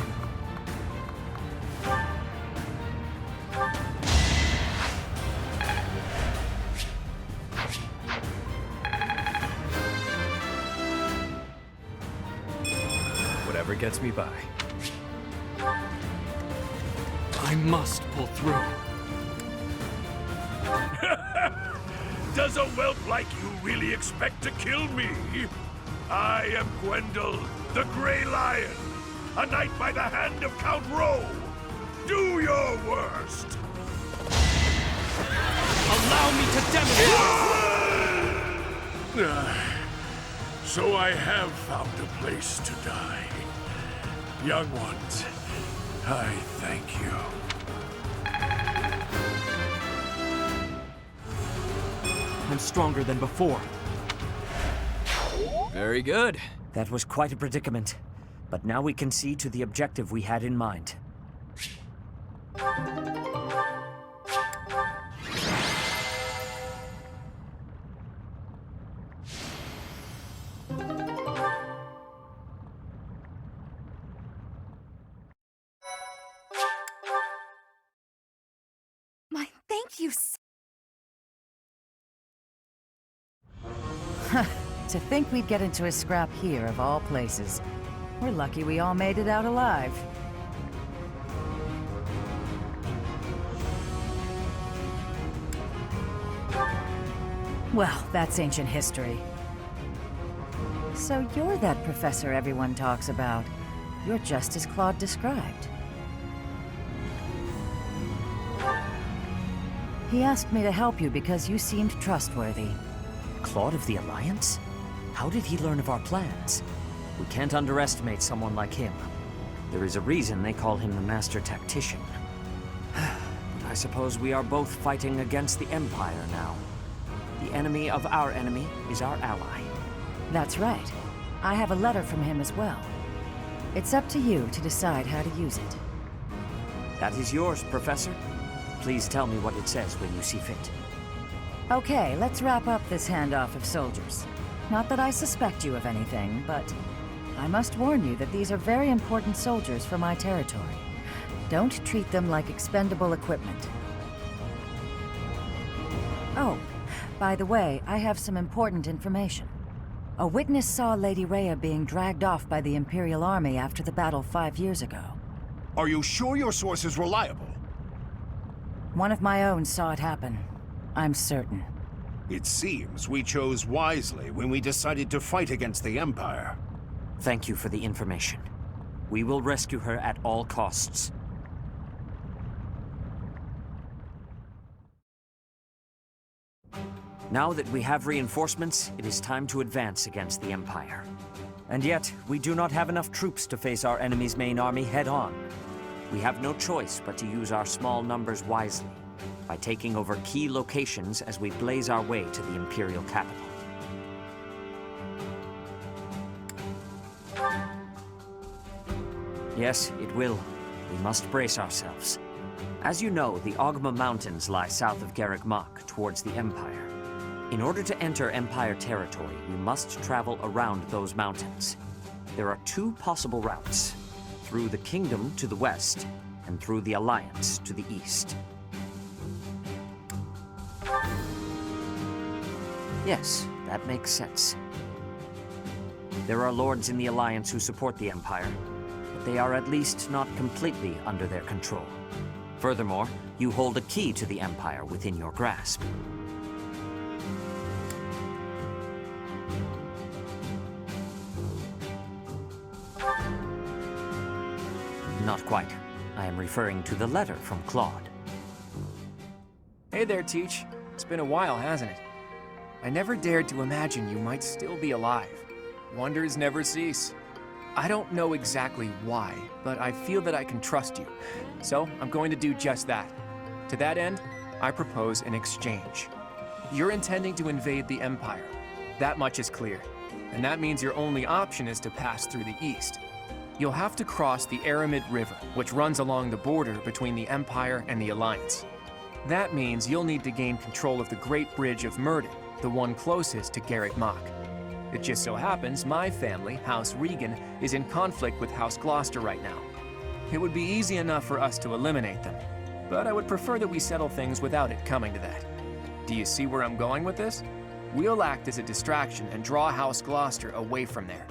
Speaker 24: Whatever gets me by.
Speaker 3: I must pull through.
Speaker 4: Does a whelp like you really expect to kill me? I am Gwendol, the Grey Lion, a knight by the hand of Count Rowe. Do your worst.
Speaker 3: Allow me to demonstrate!
Speaker 4: So I have found a place to die. Young ones, I thank you.
Speaker 7: I'm stronger than before.
Speaker 24: Very good.
Speaker 7: That was quite a predicament. But now we can see to the objective we had in mind.
Speaker 17: My thank you.
Speaker 12: To think we'd get into a scrap here, of all places. We're lucky we all made it out alive. Well, that's ancient history. So you're that professor everyone talks about. You're just as Claude described. He asked me to help you because you seemed trustworthy.
Speaker 7: Claude of the Alliance? How did he learn of our plans? We can't underestimate someone like him. There is a reason they call him the Master Tactician. I suppose we are both fighting against the Empire now. The enemy of our enemy is our ally.
Speaker 12: That's right. I have a letter from him as well. It's up to you to decide how to use it.
Speaker 7: That is yours, Professor. Please tell me what it says when you see fit.
Speaker 12: Okay, let's wrap up this handoff of soldiers. Not that I suspect you of anything, but I must warn you that these are very important soldiers for my territory. Don't treat them like expendable equipment. Oh, by the way, I have some important information. A witness saw Lady Rhea being dragged off by the Imperial Army after the battle 5 years ago.
Speaker 16: Are you sure your source is reliable?
Speaker 12: One of my own saw it happen. I'm certain.
Speaker 16: It seems we chose wisely when we decided to fight against the Empire.
Speaker 7: Thank you for the information. We will rescue her at all costs. Now that we have reinforcements, it is time to advance against the Empire. And yet, we do not have enough troops to face our enemy's main army head-on. We have no choice but to use our small numbers wisely, by taking over key locations as we blaze our way to the Imperial capital. Yes, it will. We must brace ourselves. As you know, the Ogma Mountains lie south of Garreg Mach, towards the Empire.
Speaker 9: In order to enter Empire territory, we must travel around those mountains. There are two possible routes: through the Kingdom to the west, and through the Alliance to the east. Yes, that makes sense. There are lords in the Alliance who support the Empire, but they are at least not completely under their control. Furthermore, you hold a key to the Empire within your grasp. Not quite. I am referring to the letter from Claude.
Speaker 5: Hey there, Teach. It's been a while, hasn't it? I never dared to imagine you might still be alive. Wonders never cease. I don't know exactly why, but I feel that I can trust you. So I'm going to do just that. To that end, I propose an exchange. You're intending to invade the Empire. That much is clear. And that means your only option is to pass through the east. You'll have to cross the Aramid River, which runs along the border between the Empire and the Alliance. That means you'll need to gain control of the Great Bridge of Myrddin, the one closest to Garreg Mach. It just so happens my family, House Regan, is in conflict with House Gloucester right now. It would be easy enough for us to eliminate them, but I would prefer that we settle things without it coming to that. Do you see where I'm going with this? We'll act as a distraction and draw House Gloucester away from there.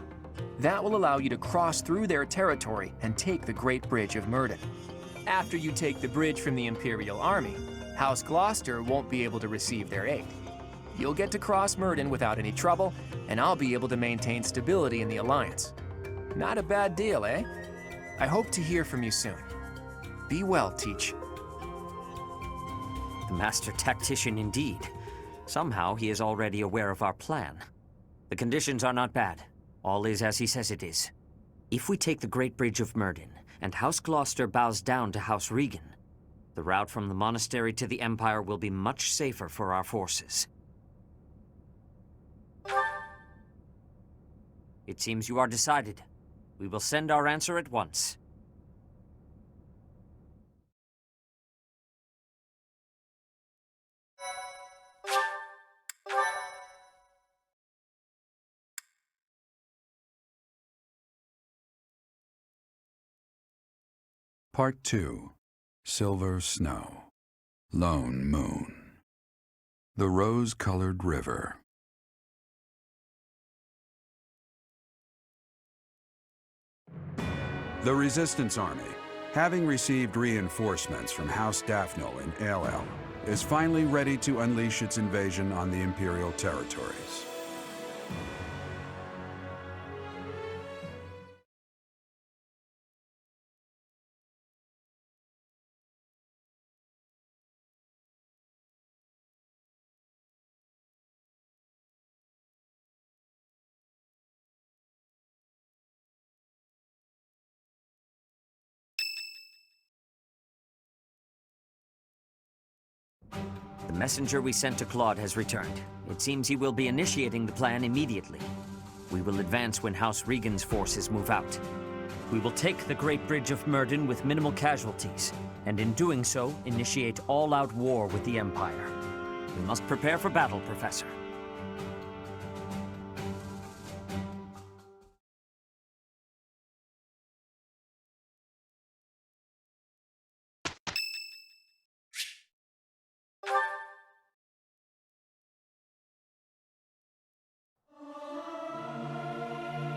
Speaker 5: That will allow you to cross through their territory and take the Great Bridge of Myrddin. After you take the bridge from the Imperial Army, House Gloucester won't be able to receive their aid. You'll get to cross Myrddin without any trouble, and I'll be able to maintain stability in the Alliance. Not a bad deal, eh? I hope to hear from you soon. Be well, Teach.
Speaker 9: The master tactician indeed. Somehow he is already aware of our plan. The conditions are not bad. All is as he says it is. If we take the Great Bridge of Myrddin, and House Gloucester bows down to House Regan, the route from the monastery to the Empire will be much safer for our forces. It seems you are decided. We will send our answer at once.
Speaker 14: Part 2. Silver Snow. Lone Moon. The Rose-Colored River. The Resistance Army, having received reinforcements from House Daphnel in Aelel, is finally ready to unleash its invasion on the Imperial territories.
Speaker 9: The messenger we sent to Claude has returned. It seems he will be initiating the plan immediately. We will advance when House Regan's forces move out. We will take the Great Bridge of Myrddin with minimal casualties, and in doing so, initiate all-out war with the Empire. We must prepare for battle, Professor.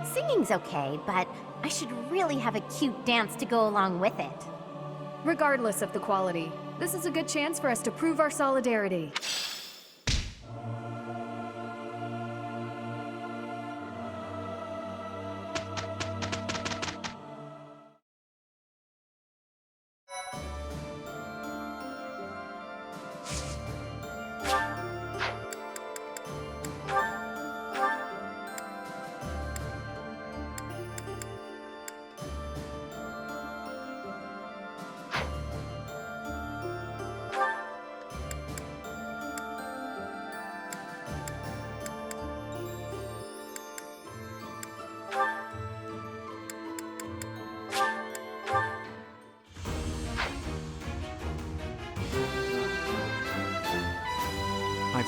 Speaker 22: Singing's okay, but I should really have a cute dance to go along with it.
Speaker 19: Regardless of the quality, this is a good chance for us to prove our solidarity.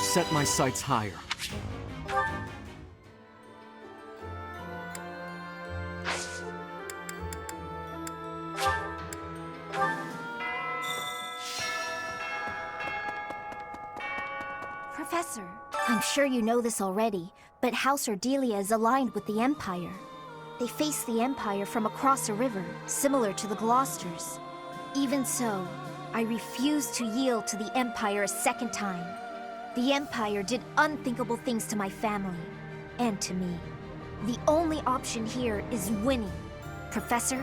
Speaker 5: I've set my sights higher.
Speaker 22: Professor, I'm sure you know this already, but House Ordelia is aligned with the Empire. They face the Empire from across a river, similar to the Gloucesters. Even so, I refuse to yield to the Empire a second time. The Empire did unthinkable things to my family, and to me. The only option here is winning. Professor,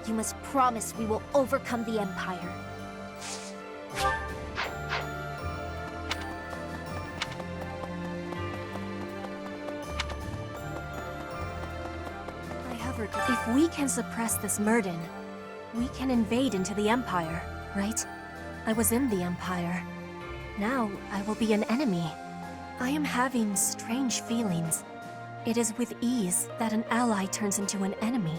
Speaker 22: you must promise we will overcome the Empire.
Speaker 18: If we can suppress this Murden, we can invade into the Empire, right? I was in the Empire. Now I will be an enemy. I am having strange feelings. It is with ease that an ally turns into an enemy.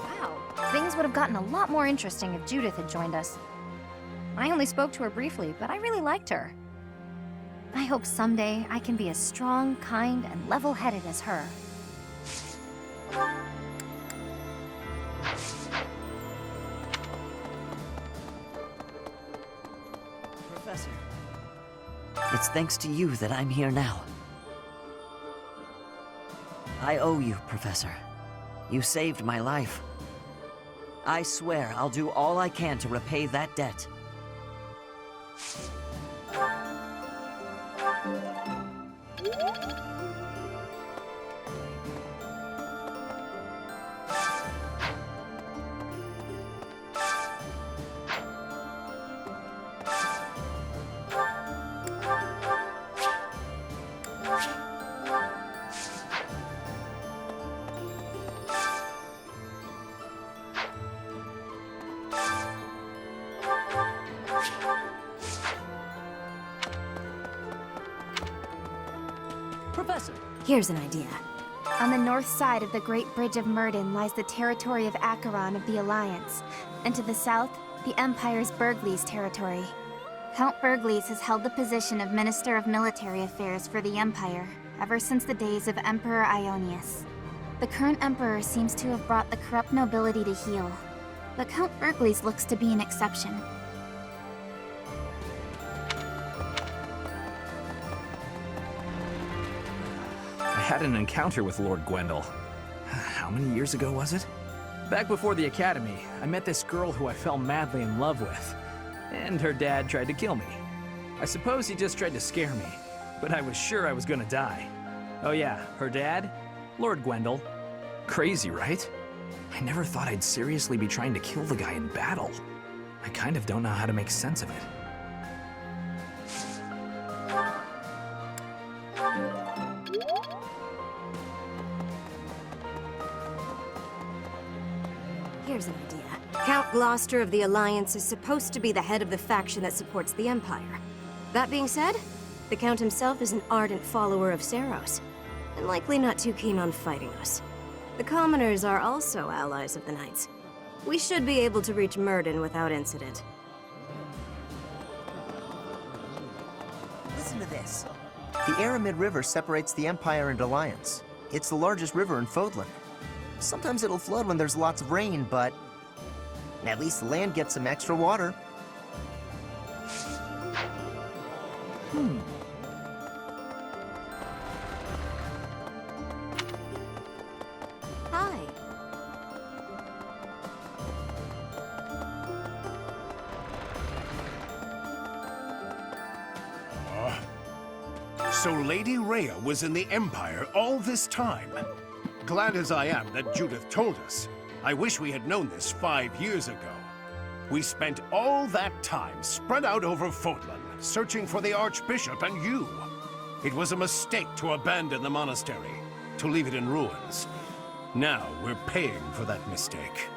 Speaker 25: Wow, things would have gotten a lot more interesting if Judith had joined us. I only spoke to her briefly, but I really liked her. I hope someday I can be as strong, kind, and level-headed as her.
Speaker 9: Professor, it's thanks to you that I'm here now. I owe you, Professor. You saved my life. I swear I'll do all I can to repay that debt.
Speaker 25: Professor!
Speaker 22: Here's an idea. On the north side of the Great Bridge of Murden lies the territory of Acheron of the Alliance, and to the south, the Empire's Burgleys territory. Count Burgleys has held the position of Minister of Military Affairs for the Empire ever since the days of Emperor Ionius. The current Emperor seems to have brought the corrupt nobility to heel, but Count Burgleys looks to be an exception.
Speaker 15: I had an encounter with Lord Gwendol. How many years ago was it?
Speaker 5: Back before the academy, I met this girl who I fell madly in love with. And her dad tried to kill me. I suppose he just tried to scare me, but I was sure I was gonna die. Oh yeah, her dad? Lord Gwendol.
Speaker 15: Crazy, right? I never thought I'd seriously be trying to kill the guy in battle. I kind of don't know how to make sense of it.
Speaker 10: Here's an idea. Count Gloucester of the Alliance is supposed to be the head of the faction that supports the Empire. That being said, the Count himself is an ardent follower of Seros, and likely not too keen on fighting us. The commoners are also allies of the Knights. We should be able to reach Murden without incident.
Speaker 13: Listen to this. The Aramid River separates the Empire and Alliance. It's the largest river in Fodlan. Sometimes it'll flood when there's lots of rain, but at least the land gets some extra water.
Speaker 10: Hi.
Speaker 16: So Lady Rhea was in the Empire all this time. Glad as I am that Judith told us. I wish we had known this 5 years ago. We spent all that time spread out over Fodlan, searching for the Archbishop and you. It was a mistake to abandon the monastery, to leave it in ruins. Now we're paying for that mistake.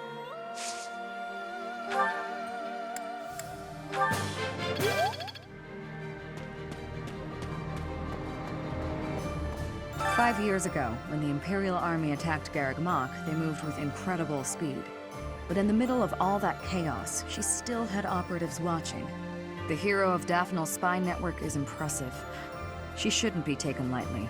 Speaker 12: 5 years ago, when the Imperial Army attacked Garreg Mach, they moved with incredible speed. But in the middle of all that chaos, she still had operatives watching. The hero of Daphnel's spy network is impressive. She shouldn't be taken lightly.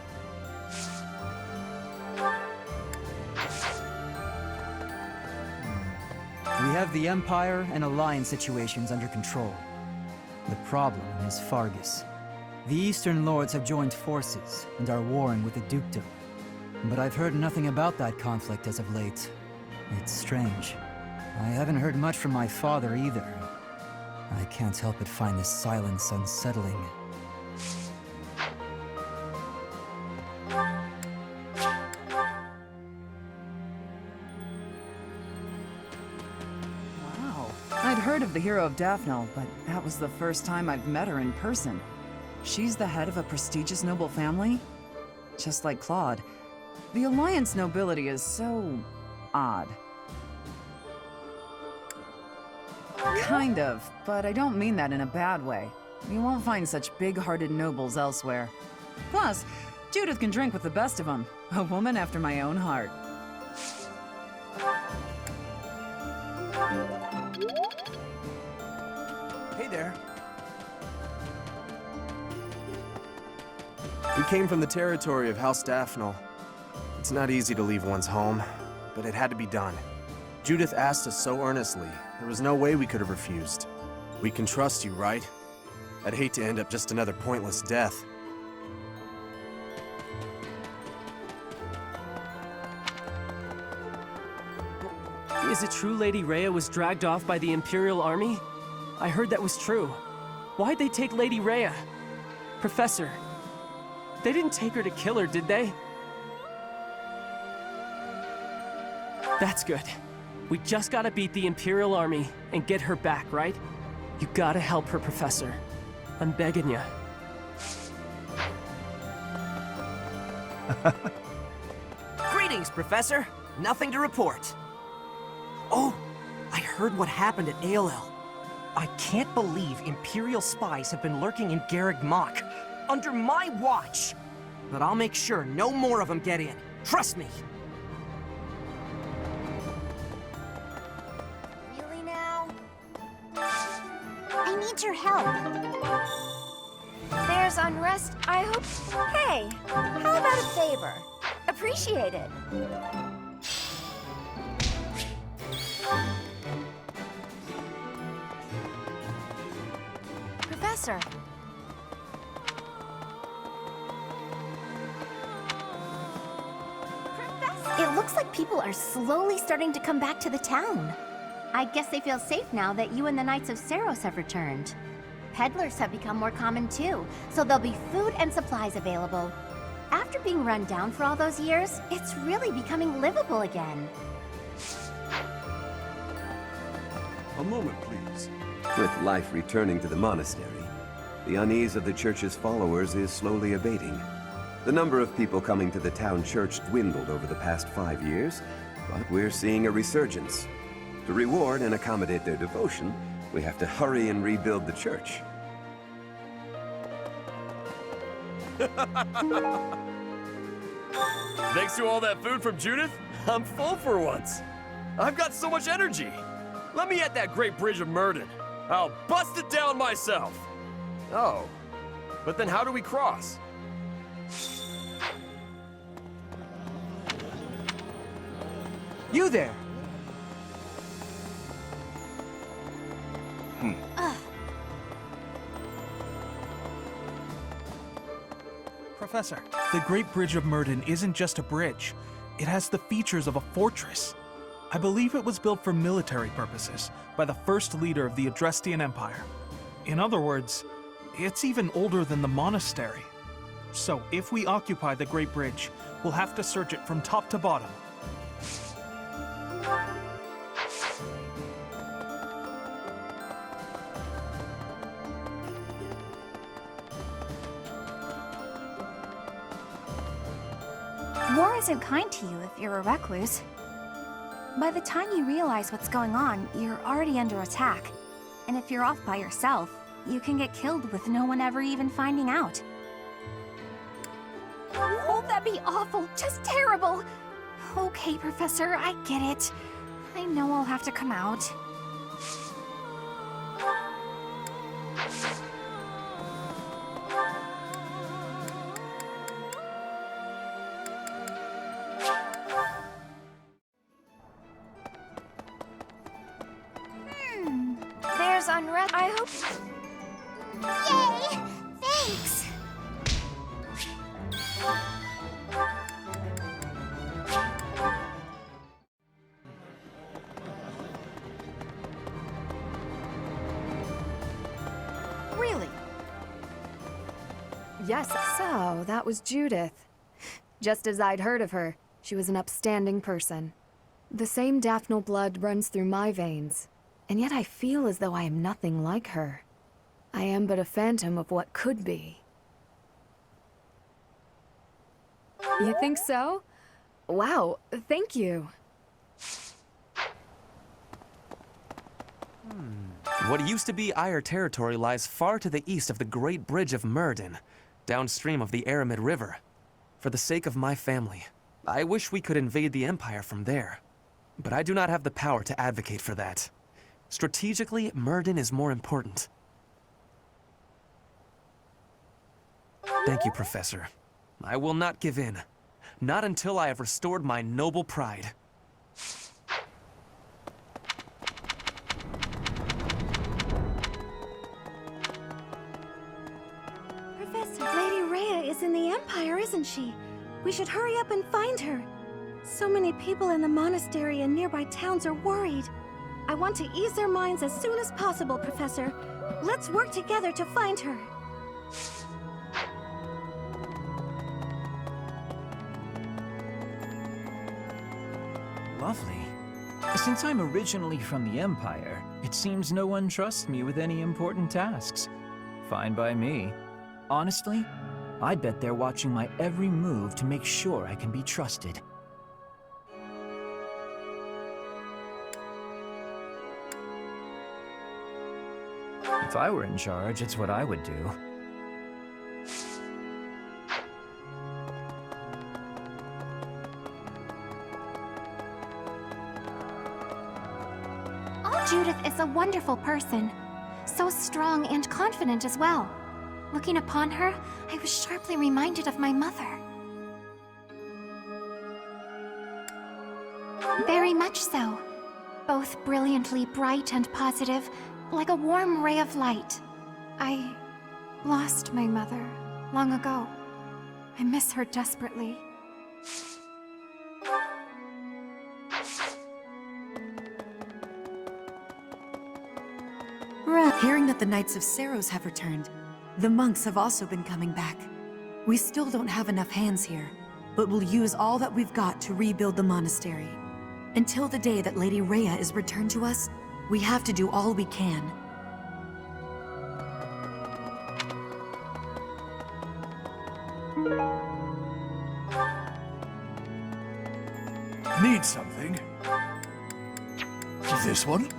Speaker 6: We have the Empire and Alliance situations under control. The problem is Fargus. The Eastern Lords have joined forces and are warring with the Dukedom. But I've heard nothing about that conflict as of late. It's strange. I haven't heard much from my father either. I can't help but find this silence unsettling.
Speaker 12: Wow. I'd heard of the hero of Daphnel, but that was the first time I've met her in person. She's the head of a prestigious noble family? Just like Claude. The Alliance nobility is so... odd. Kind of, but I don't mean that in a bad way. You won't find such big-hearted nobles elsewhere. Plus, Judith can drink with the best of them. A woman after my own heart.
Speaker 5: Hey there. We came from the territory of House Daphnel. It's not easy to leave one's home, but it had to be done. Judith asked us so earnestly, there was no way we could have refused. We can trust you, right? I'd hate to end up just another pointless death.
Speaker 3: Is it true Lady Rhea was dragged off by the Imperial Army? I heard that was true. Why'd they take Lady Rhea? Professor, they didn't take her to kill her, did they? That's good. We just gotta beat the Imperial Army and get her back, right? You gotta help her, Professor. I'm begging ya.
Speaker 11: Greetings, Professor. Nothing to report. Oh, I heard what happened at ALL. I can't believe Imperial spies have been lurking in Garreg Mach under my watch. But I'll make sure no more of them get in. Trust me.
Speaker 22: Really now? I need your help. There's unrest, I hope. Hey, how about a favor? Appreciate it. Professor.
Speaker 17: It looks like people are slowly starting to come back to the town. I guess they feel safe now that you and the Knights of Seiros have returned. Peddlers have become more common too, so there'll be food and supplies available. After being run down for all those years, it's really becoming livable again.
Speaker 20: A moment, please. With life returning to the monastery, the unease of the church's followers is slowly abating. The number of people coming to the town church dwindled over the past 5 years, but we're seeing a resurgence. To reward and accommodate their devotion, we have to hurry and rebuild the church.
Speaker 3: Thanks to all that food from Judith, I'm full for once. I've got so much energy. Let me at that great bridge of Murden. I'll bust it down myself. Oh, but then how do we cross?
Speaker 6: You there!
Speaker 21: Professor, the Great Bridge of Murden isn't just a bridge. It has the features of a fortress. I believe it was built for military purposes by the first leader of the Adrestian Empire. In other words, it's even older than the monastery. So if we occupy the Great Bridge, we'll have to search it from top to bottom.
Speaker 17: War isn't kind to you if you're a recluse. By the time you realize what's going on, you're already under attack. And if you're off by yourself, you can get killed with no one ever even finding out. Won't that be awful? Just terrible. Okay, Professor, I get it. I know I'll have to come out.
Speaker 25: There's unrest. I hope.
Speaker 17: Yay! Thanks!
Speaker 19: Really? Yes, so that was Judith. Just as I'd heard of her, she was an upstanding person. The same Daphne blood runs through my veins, and yet I feel as though I am nothing like her. I am but a phantom of what could be. You think so? Wow, thank you.
Speaker 15: What used to be Eyre territory lies far to the east of the Great Bridge of Myrddin, downstream of the Aramid River. For the sake of my family, I wish we could invade the Empire from there. But I do not have the power to advocate for that. Strategically, Myrddin is more important. Thank you, Professor. I will not give in. Not until I have restored my noble pride.
Speaker 25: Professor, Lady Rhea is in the Empire, isn't she? We should hurry up and find her. So many people in the monastery and nearby towns are worried. I want to ease their minds as soon as possible, Professor. Let's work together to find her.
Speaker 6: Lovely. Since I'm originally from the Empire, it seems no one trusts me with any important tasks. Fine by me. Honestly, I bet they're watching my every move to make sure I can be trusted. If I were in charge, it's what I would do.
Speaker 17: Judith is a wonderful person. So strong and confident as well. Looking upon her, I was sharply reminded of my mother. Very much so. Both brilliantly bright and positive, like a warm ray of light. I lost my mother long ago. I miss her desperately.
Speaker 1: Hearing that the Knights of Seiros have returned, the monks have also been coming back. We still don't have enough hands here, but we'll use all that we've got to rebuild the monastery. Until the day that Lady Rhea is returned to us, we have to do all we can.
Speaker 2: Need something? This one?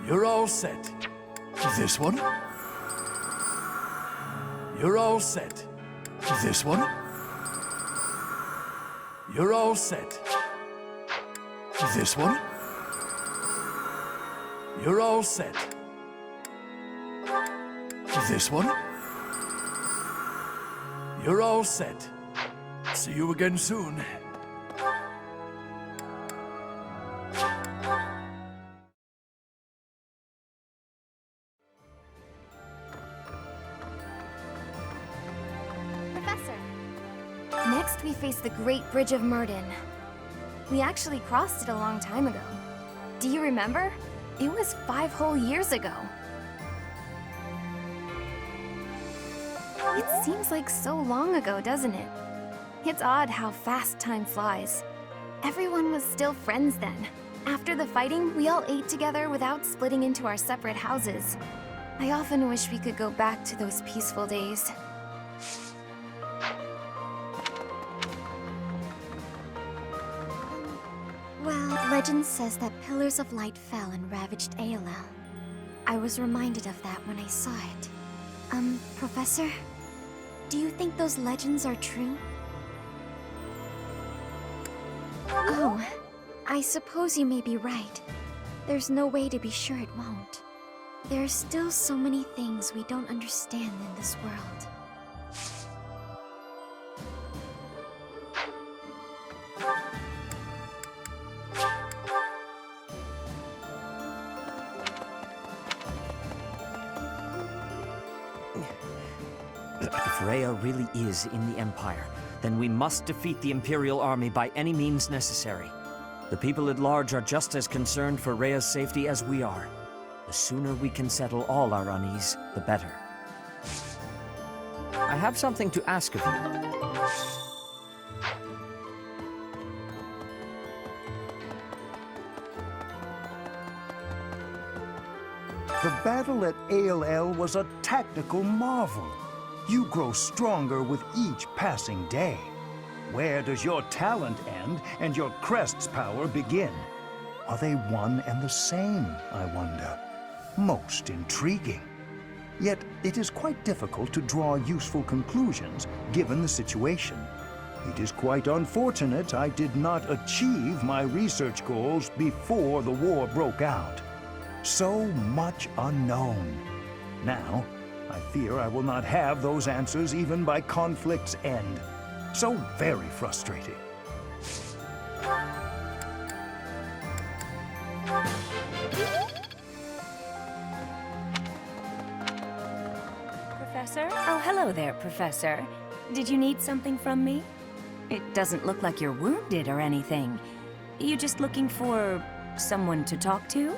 Speaker 2: You're all set. This one? You're all set. This one? You're all set. This one? You're all set. This one? You're all set. See you again soon.
Speaker 10: Next, we face the Great Bridge of Myrddin. We actually crossed it a long time ago. Do you remember? It was 5 whole years ago. It seems like so long ago, doesn't it? It's odd how fast time flies. Everyone was still friends then. After the fighting, we all ate together without splitting into our separate houses. I often wish we could go back to those peaceful days. Well, legend says that pillars of light fell and ravaged Aolel. I was reminded of that when I saw it. Professor?
Speaker 22: Do you think those legends are true? Oh, I suppose you may be right. There's no way to be sure it won't. There are still so many things we don't understand in this world.
Speaker 9: If Rhea really is in the Empire, then we must defeat the Imperial army by any means necessary. The people at large are just as concerned for Rhea's safety as we are. The sooner we can settle all our unease, the better. I have something to ask of you.
Speaker 4: The battle at ALL was a tactical marvel. You grow stronger with each passing day. Where does your talent end and your crest's power begin? Are they one and the same, I wonder? Most intriguing. Yet it is quite difficult to draw useful conclusions given the situation. It is quite unfortunate I did not achieve my research goals before the war broke out. So much unknown. Now, I fear I will not have those answers even by conflict's end. So very frustrating.
Speaker 12: Professor? Oh, hello there, Professor. Did you need something from me? It doesn't look like you're wounded or anything. You just looking for someone to talk to?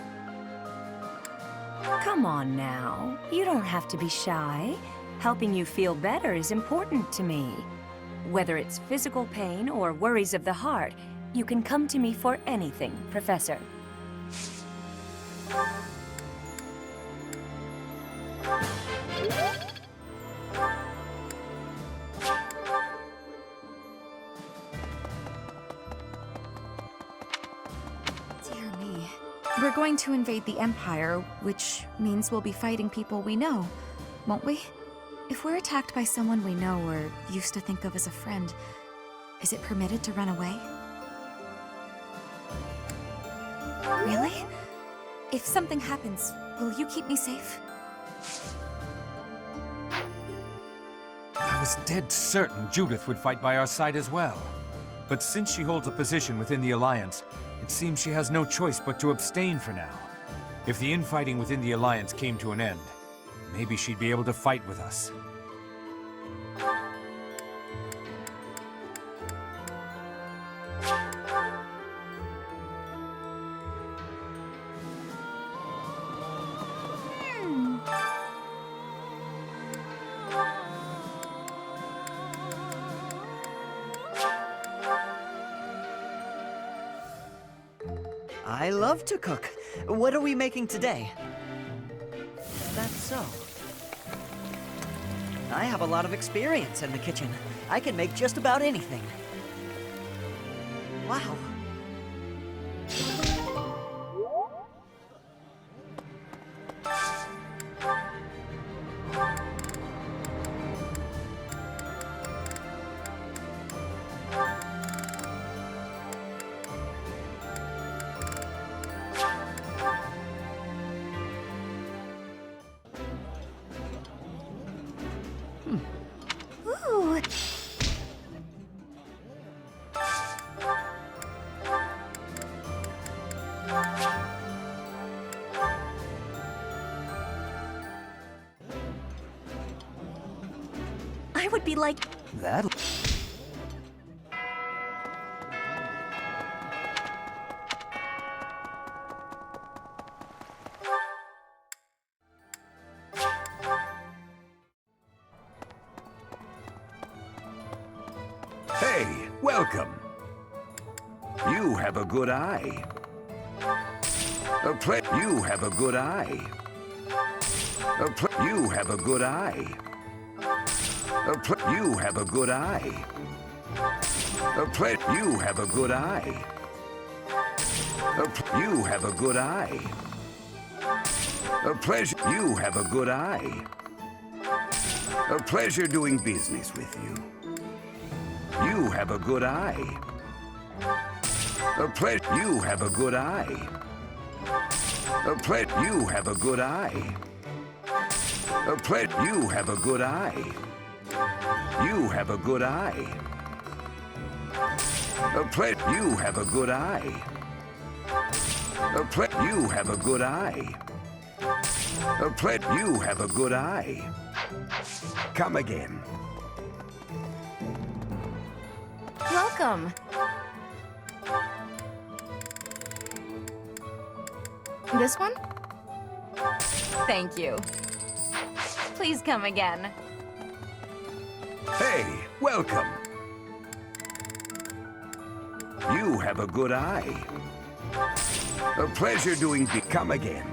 Speaker 12: Come on now. You don't have to be shy. Helping you feel better is important to me. Whether it's physical pain or worries of the heart, you can come to me for anything, Professor.
Speaker 1: Dear me. We're going to invade the Empire, which means we'll be fighting people we know, won't we? If we're attacked by someone we know or used to think of as a friend, is it permitted to run away? Really? If something happens, will you keep me safe?
Speaker 7: I was dead certain Judith would fight by our side as well. But since she holds a position within the Alliance, it seems she has no choice but to abstain for now. If the infighting within the Alliance came to an end, maybe she'd be able to fight with us.
Speaker 8: I love to cook. What are we making today? That's so. I have a lot of experience in the kitchen. I can make just about anything. Wow.
Speaker 22: Ooh.
Speaker 18: I would be like...
Speaker 4: That...
Speaker 20: Hey, welcome. You have a good eye. You have a good eye. You have a good eye. You have a good eye. You have a good eye. You have a good eye. A pleasure. You have a good eye. A pleasure doing business with you. You have a good eye. You have a good eye. You have a good eye. You have a good eye. You have a good eye. You have a good eye. You have a good eye. You have a good eye. Come again.
Speaker 19: Welcome. This one? Thank you. Please come again.
Speaker 20: Hey, welcome. You have a good eye. A pleasure doing. Come again.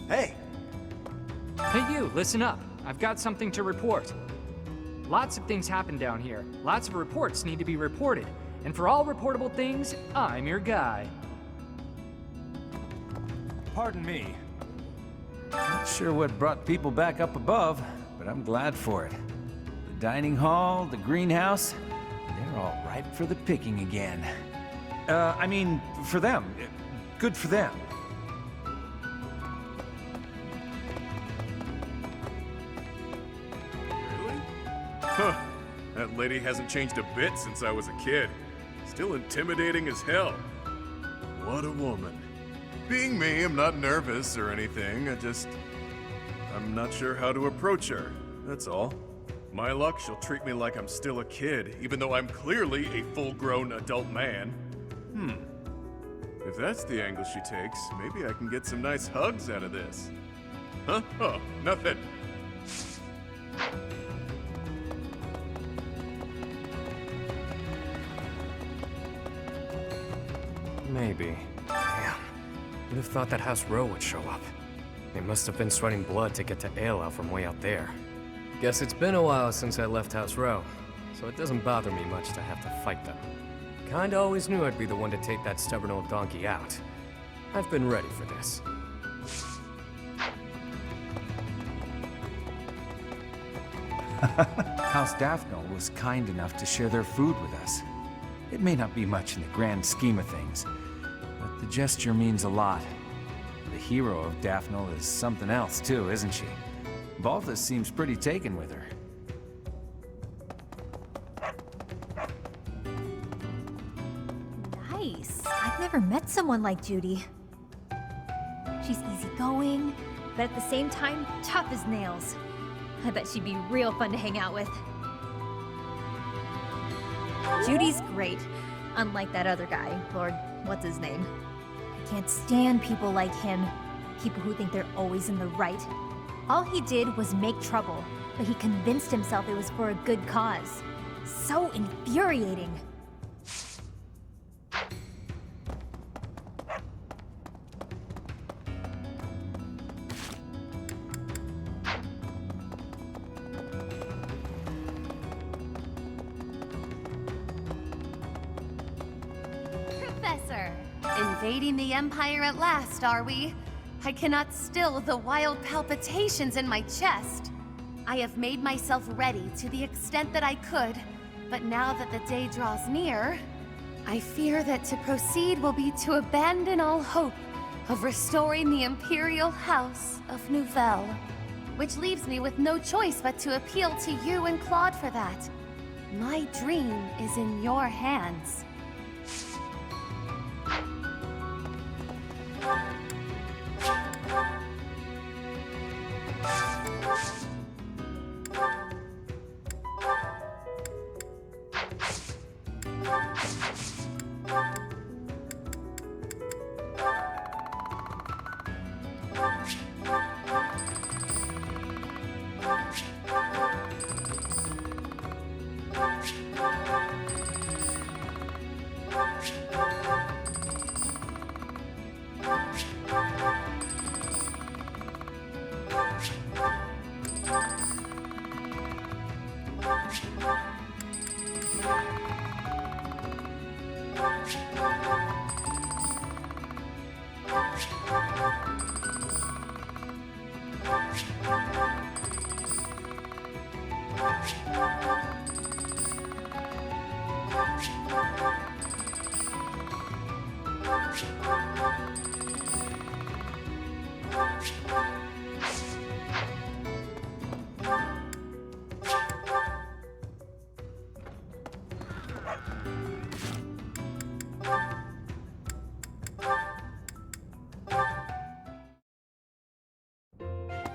Speaker 5: Hey!
Speaker 13: Hey you, listen up. I've got something to report. Lots of things happen down here. Lots of reports need to be reported. And for all reportable things, I'm your guy.
Speaker 7: Pardon me. Not sure what brought people back up above, but I'm glad for it. The dining hall, the greenhouse, they're all ripe for the picking again. I mean, for them. Good for them.
Speaker 14: Huh. That lady hasn't changed a bit since I was a kid. Still intimidating as hell. What a woman. Being me, I'm not nervous or anything. I'm not sure how to approach her. That's all. My luck, she'll treat me like I'm still a kid, even though I'm clearly a full-grown adult man. If that's the angle she takes, maybe I can get some nice hugs out of this. Huh? Oh, nothing.
Speaker 5: Maybe. Damn. Would have thought that House Row would show up. They must have been sweating blood to get to Aelel from way out there. Guess it's been a while since I left House Row, so it doesn't bother me much to have to fight them. Kinda always knew I'd be the one to take that stubborn old donkey out. I've been ready for this.
Speaker 7: House Daphne was kind enough to share their food with us. It may not be much in the grand scheme of things, but the gesture means a lot. The hero of Daphne is something else too, isn't she? Balthus seems pretty taken with her.
Speaker 25: Nice. I've never met someone like Judy. She's easygoing, but at the same time, tough as nails. I bet she'd be real fun to hang out with. Judy's great, unlike that other guy, Lord, what's his name? I can't stand people like him, people who think they're always in the right. All he did was make trouble, but he convinced himself it was for a good cause. So infuriating.
Speaker 16: Professor! Invading the Empire at last, are we? I cannot still the wild palpitations in my chest. I have made myself ready to the extent that I could, but now that the day draws near, I fear that to proceed will be to abandon all hope of restoring the Imperial House of Nouvelle. Which leaves me with no choice but to appeal to you and Claude for that. My dream is in your hands.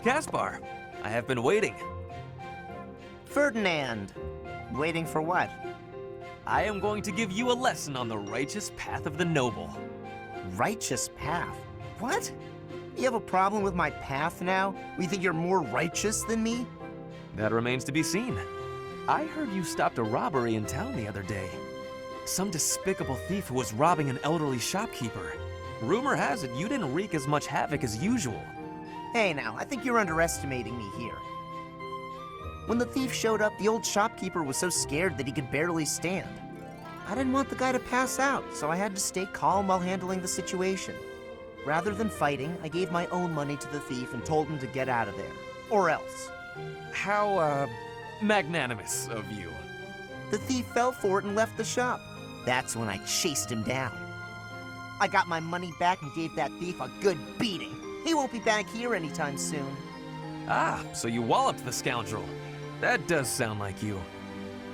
Speaker 15: Gaspar, I have been waiting.
Speaker 3: Ferdinand. Waiting for what?
Speaker 15: I am going to give you a lesson on the righteous path of the noble.
Speaker 3: Righteous path? What? You have a problem with my path now? You think you're more righteous than me?
Speaker 15: That remains to be seen. I heard you stopped a robbery in town the other day. Some despicable thief who was robbing an elderly shopkeeper. Rumor has it you didn't wreak as much havoc as usual.
Speaker 3: Hey now, I think you're underestimating me here. When the thief showed up, the old shopkeeper was so scared that he could barely stand. I didn't want the guy to pass out, so I had to stay calm while handling the situation. Rather than fighting, I gave my own money to the thief and told him to get out of there. Or else.
Speaker 15: How, magnanimous of you.
Speaker 3: The thief fell for it and left the shop. That's when I chased him down. I got my money back and gave that thief a good beating. He won't be back here anytime soon.
Speaker 15: Ah, so you walloped the scoundrel. That does sound like you.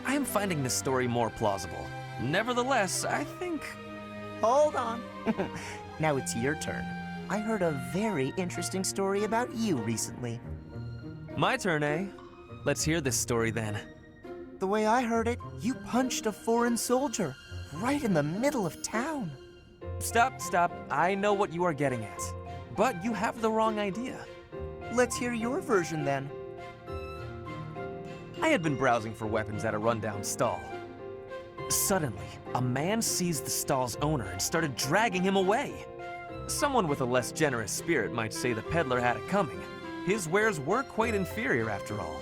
Speaker 15: I am finding this story more plausible. Nevertheless, I think...
Speaker 3: Hold on. Now it's your turn. I heard a very interesting story about you recently.
Speaker 15: My turn, eh? Let's hear this story then.
Speaker 3: The way I heard it, you punched a foreign soldier right in the middle of town.
Speaker 15: Stop. I know what you are getting at. But you have the wrong idea.
Speaker 3: Let's hear your version then.
Speaker 15: I had been browsing for weapons at a rundown stall. Suddenly, a man seized the stall's owner and started dragging him away. Someone with a less generous spirit might say the peddler had it coming. His wares were quite inferior after all.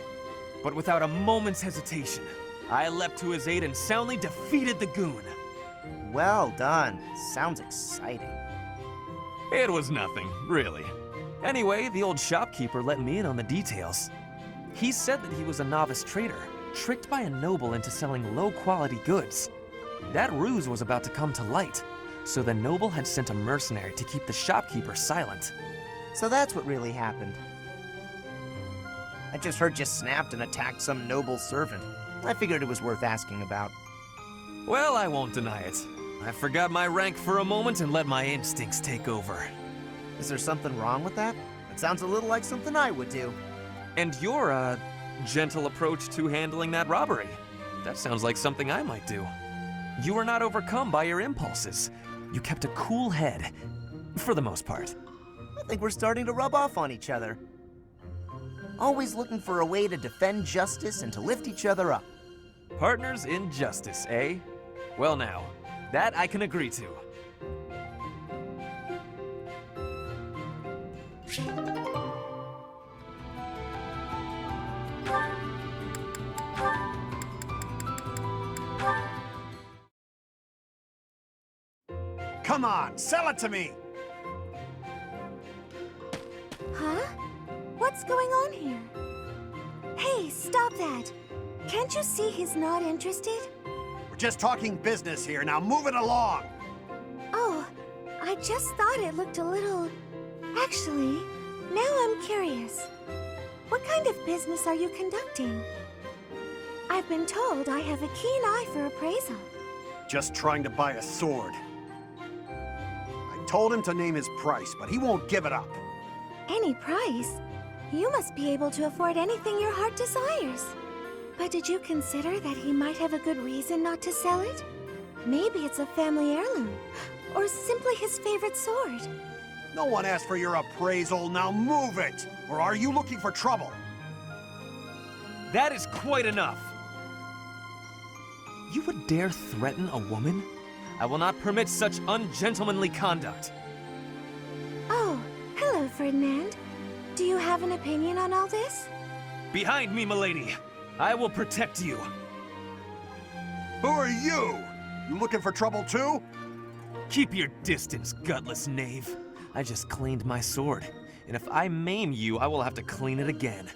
Speaker 15: But without a moment's hesitation, I leapt to his aid and soundly defeated the goon.
Speaker 3: Well done. Sounds exciting.
Speaker 15: It was nothing, really. Anyway, the old shopkeeper let me in on the details. He said that he was a novice trader, tricked by a noble into selling low-quality goods. That ruse was about to come to light, so the noble had sent a mercenary to keep the shopkeeper silent.
Speaker 3: So that's what really happened. I just heard you snapped and attacked some noble servant. I figured it was worth asking about.
Speaker 15: Well, I won't deny it. I forgot my rank for a moment and let my instincts take over.
Speaker 3: Is there something wrong with that? It sounds a little like something I would do.
Speaker 15: And your, gentle approach to handling that robbery. That sounds like something I might do. You were not overcome by your impulses. You kept a cool head, for the most part.
Speaker 3: I think we're starting to rub off on each other. Always looking for a way to defend justice and to lift each other up.
Speaker 15: Partners in justice, eh? Well now, that I can agree to.
Speaker 11: Come on, sell it to me!
Speaker 17: Huh? What's going on here? Hey, stop that! Can't you see he's not interested?
Speaker 11: We're just talking business here, now move it along!
Speaker 17: Oh, I just thought it looked a little... Actually, now I'm curious. What kind of business are you conducting? I've been told I have a keen eye for appraisal.
Speaker 11: Just trying to buy a sword. I told him to name his price, but he won't give it up.
Speaker 17: Any price? You must be able to afford anything your heart desires. But did you consider that he might have a good reason not to sell it? Maybe it's a family heirloom, or simply his favorite sword.
Speaker 11: No one asked for your appraisal, now move it! Or are you looking for trouble?
Speaker 15: That is quite enough! You would dare threaten a woman? I will not permit such ungentlemanly conduct.
Speaker 17: Oh, hello, Ferdinand. Do you have an opinion on all this?
Speaker 15: Behind me, milady! I will protect you.
Speaker 11: Who are you? You looking for trouble too?
Speaker 15: Keep your distance, gutless knave. I just cleaned my sword, and if I maim you, I will have to clean it again.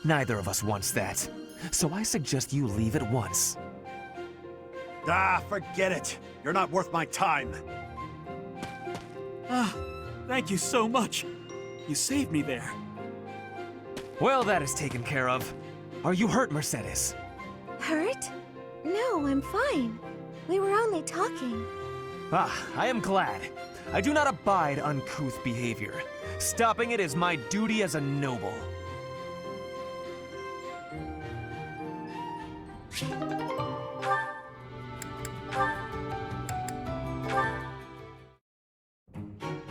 Speaker 15: Neither of us wants that, so I suggest you leave at once.
Speaker 11: Ah, forget it. You're not worth my time.
Speaker 2: Ah, thank you so much. You saved me there.
Speaker 15: Well, that is taken care of. Are you hurt, Mercedes?
Speaker 17: Hurt? No, I'm fine. We were only talking.
Speaker 15: Ah, I am glad. I do not abide uncouth behavior. Stopping it is my duty as a noble.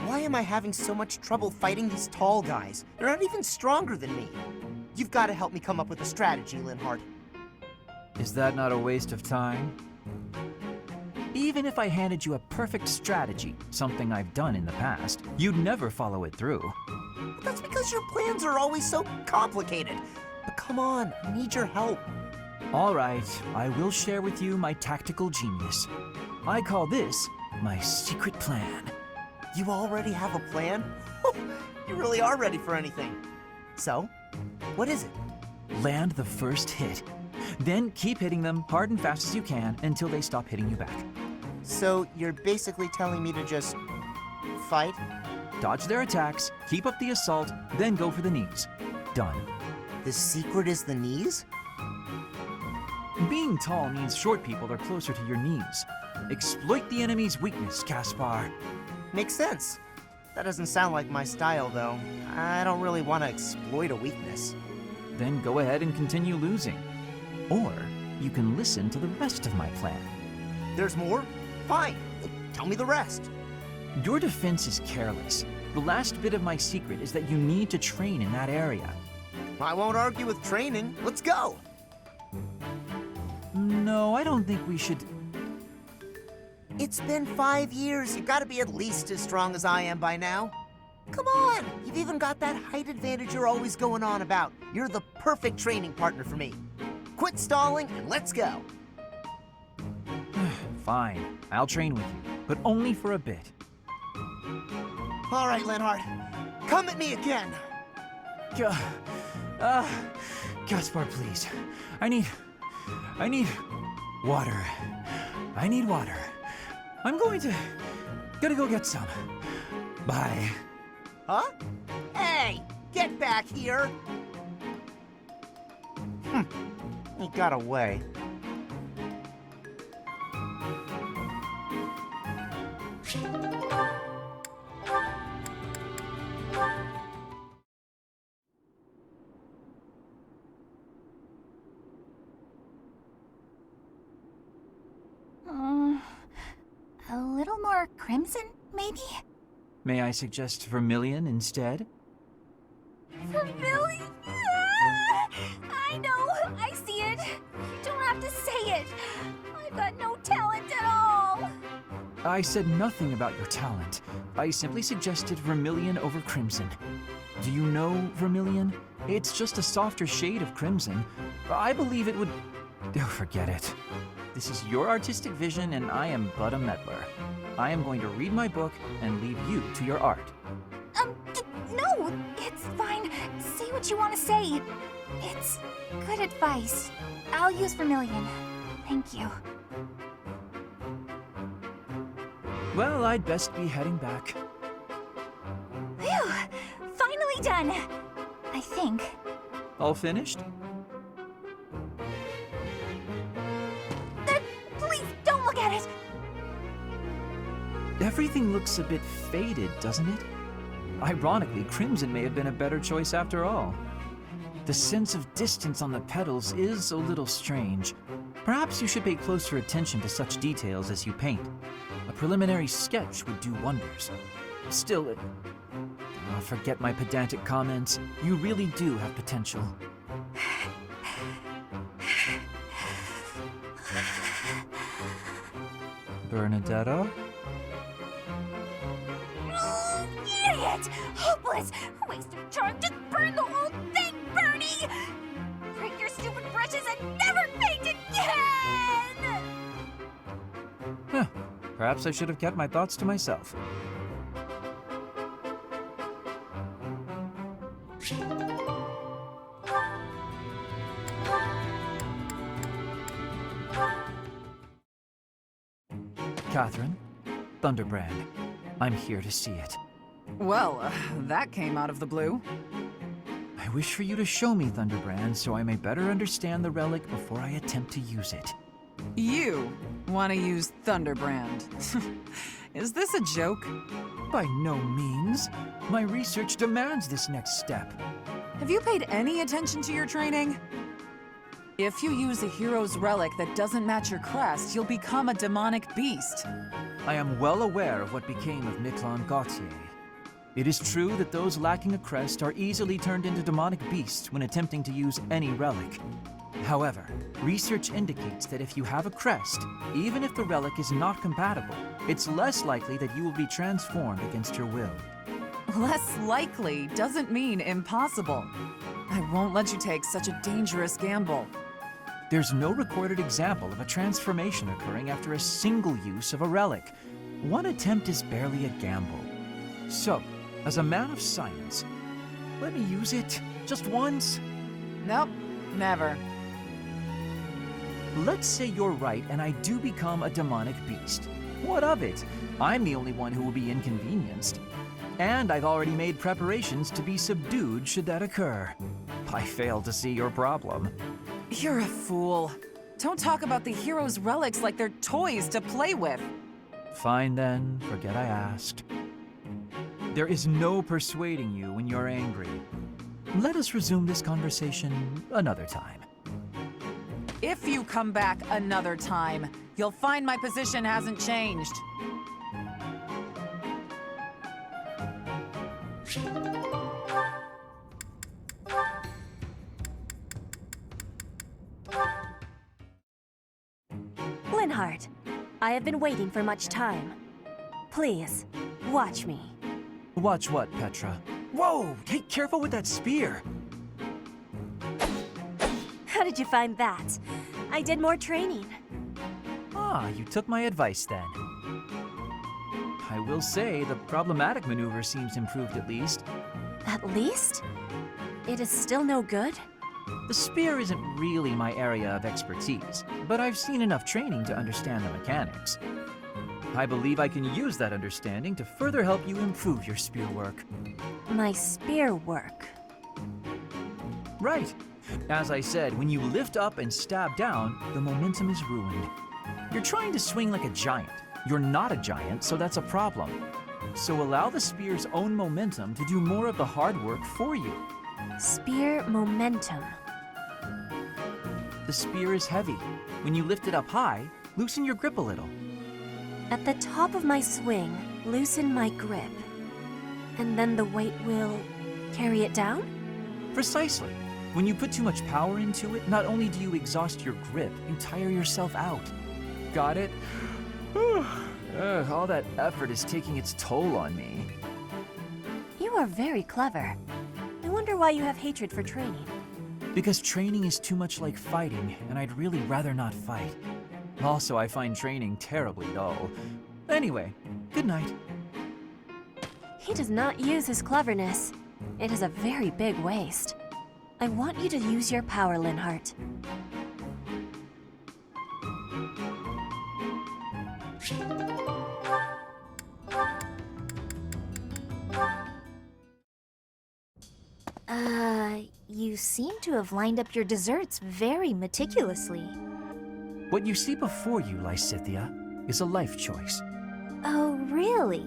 Speaker 3: Why am I having so much trouble fighting these tall guys? They're not even stronger than me. You've got to help me come up with a strategy, Linhardt.
Speaker 6: Is that not a waste of time? Even if I handed you a perfect strategy, something I've done in the past, you'd never follow it through.
Speaker 3: But that's because your plans are always so complicated. But come on, I need your help.
Speaker 6: All right, I will share with you my tactical genius. I call this my secret plan.
Speaker 3: You already have a plan? You really are ready for anything. So, what is it?
Speaker 6: Land the first hit. Then keep hitting them hard and fast as you can until they stop hitting you back.
Speaker 3: So, you're basically telling me to just fight?
Speaker 6: Dodge their attacks, keep up the assault, then go for the knees. Done.
Speaker 3: The secret is the knees?
Speaker 6: Being tall means short people are closer to your knees. Exploit the enemy's weakness, Caspar.
Speaker 3: Makes sense. That doesn't sound like my style, though. I don't really want to exploit a weakness.
Speaker 6: Then go ahead and continue losing. Or you can listen to the rest of my plan.
Speaker 3: There's more? Fine. Tell me the rest.
Speaker 6: Your defense is careless. The last bit of my secret is that you need to train in that area.
Speaker 3: I won't argue with training. Let's go!
Speaker 6: No, I don't think we should...
Speaker 3: It's been 5 years. You've got to be at least as strong as I am by now. Come on! You've even got that height advantage you're always going on about. You're the perfect training partner for me. Quit stalling and let's go.
Speaker 6: Fine. I'll train with you, but only for a bit.
Speaker 3: All right, Linhardt. Come at me again.
Speaker 6: Gaspar, please. I need water. I need water. I'm gonna go get some. Bye.
Speaker 3: Huh? Hey, get back here. He got away.
Speaker 17: A little more crimson, maybe?
Speaker 6: May I suggest vermilion instead?
Speaker 17: Vermilion? Ah! I know, I see it. You don't have to say it. I've got no talent at all.
Speaker 6: I said nothing about your talent. I simply suggested vermilion over crimson. Do you know vermilion? It's just a softer shade of crimson. I believe it would... Oh, forget it. This is your artistic vision, and I am but a meddler. I am going to read my book and leave you to your art.
Speaker 17: No, it's fine. Say what you want to say. It's good advice. I'll use vermilion. Thank you.
Speaker 6: Well, I'd best be heading back.
Speaker 17: Phew! Finally done! I think.
Speaker 6: All finished?
Speaker 17: Please, don't look at it!
Speaker 6: Everything looks a bit faded, doesn't it? Ironically, crimson may have been a better choice after all. The sense of distance on the petals is a little strange. Perhaps you should pay closer attention to such details as you paint. A preliminary sketch would do wonders. Still, forget my pedantic comments. You really do have potential. Bernadetta?
Speaker 17: Idiot! Hopeless! Waste of charm! Just burn the whole thing, Bernie! Break your stupid brushes and never paint again!
Speaker 6: Huh. Perhaps I should have kept my thoughts to myself. Catherine, Thunderbrand. I'm here to see it.
Speaker 9: Well, that came out of the blue.
Speaker 6: I wish for you to show me Thunderbrand so I may better understand the relic before I attempt to use it.
Speaker 9: You want to use Thunderbrand. Is this a joke?
Speaker 6: By no means. My research demands this next step.
Speaker 9: Have you paid any attention to your training? If you use a hero's relic that doesn't match your crest, you'll become a demonic beast.
Speaker 6: I am well aware of what became of Miquelon Gautier. It is true that those lacking a crest are easily turned into demonic beasts when attempting to use any relic. However, research indicates that if you have a crest, even if the relic is not compatible, it's less likely that you will be transformed against your will.
Speaker 9: Less likely doesn't mean impossible. I won't let you take such a dangerous gamble.
Speaker 6: There's no recorded example of a transformation occurring after a single use of a relic. One attempt is barely a gamble. So, as a man of science, let me use it just once?
Speaker 9: Nope, never.
Speaker 6: Let's say you're right and I do become a demonic beast. What of it? I'm the only one who will be inconvenienced. And I've already made preparations to be subdued should that occur. I fail to see your problem.
Speaker 9: You're a fool. Don't talk about the hero's relics like they're toys to play with.
Speaker 6: Fine then, forget I asked. There is no persuading you when you're angry. Let us resume this conversation another time.
Speaker 9: If you come back another time, you'll find my position hasn't changed.
Speaker 18: Linhardt, I have been waiting for much time. Please, watch me.
Speaker 6: Watch what, Petra? Whoa! Hey, careful with that spear!
Speaker 18: How did you find that? I did more training.
Speaker 6: Ah, you took my advice then. I will say the problematic maneuver seems improved at least.
Speaker 18: At least? It is still no good?
Speaker 6: The spear isn't really my area of expertise, but I've seen enough training to understand the mechanics. I believe I can use that understanding to further help you improve your spear work.
Speaker 18: My spear work?
Speaker 6: Right. As I said, when you lift up and stab down, the momentum is ruined. You're trying to swing like a giant. You're not a giant, so that's a problem. So allow the spear's own momentum to do more of the hard work for you.
Speaker 18: Spear momentum.
Speaker 6: The spear is heavy. When you lift it up high, loosen your grip a little.
Speaker 18: At the top of my swing, loosen my grip. And then the weight will carry it down?
Speaker 6: Precisely. When you put too much power into it, not only do you exhaust your grip, you tire yourself out. Got it? All that effort is taking its toll on me.
Speaker 18: You are very clever. I wonder why you have hatred for training.
Speaker 6: Because training is too much like fighting, and I'd really rather not fight. Also, I find training terribly dull. Anyway, good night.
Speaker 18: He does not use his cleverness. It is a very big waste. I want you to use your power, Linhardt.
Speaker 17: You seem to have lined up your desserts very meticulously.
Speaker 6: What you see before you, Lysithia, is a life choice.
Speaker 17: Oh, really?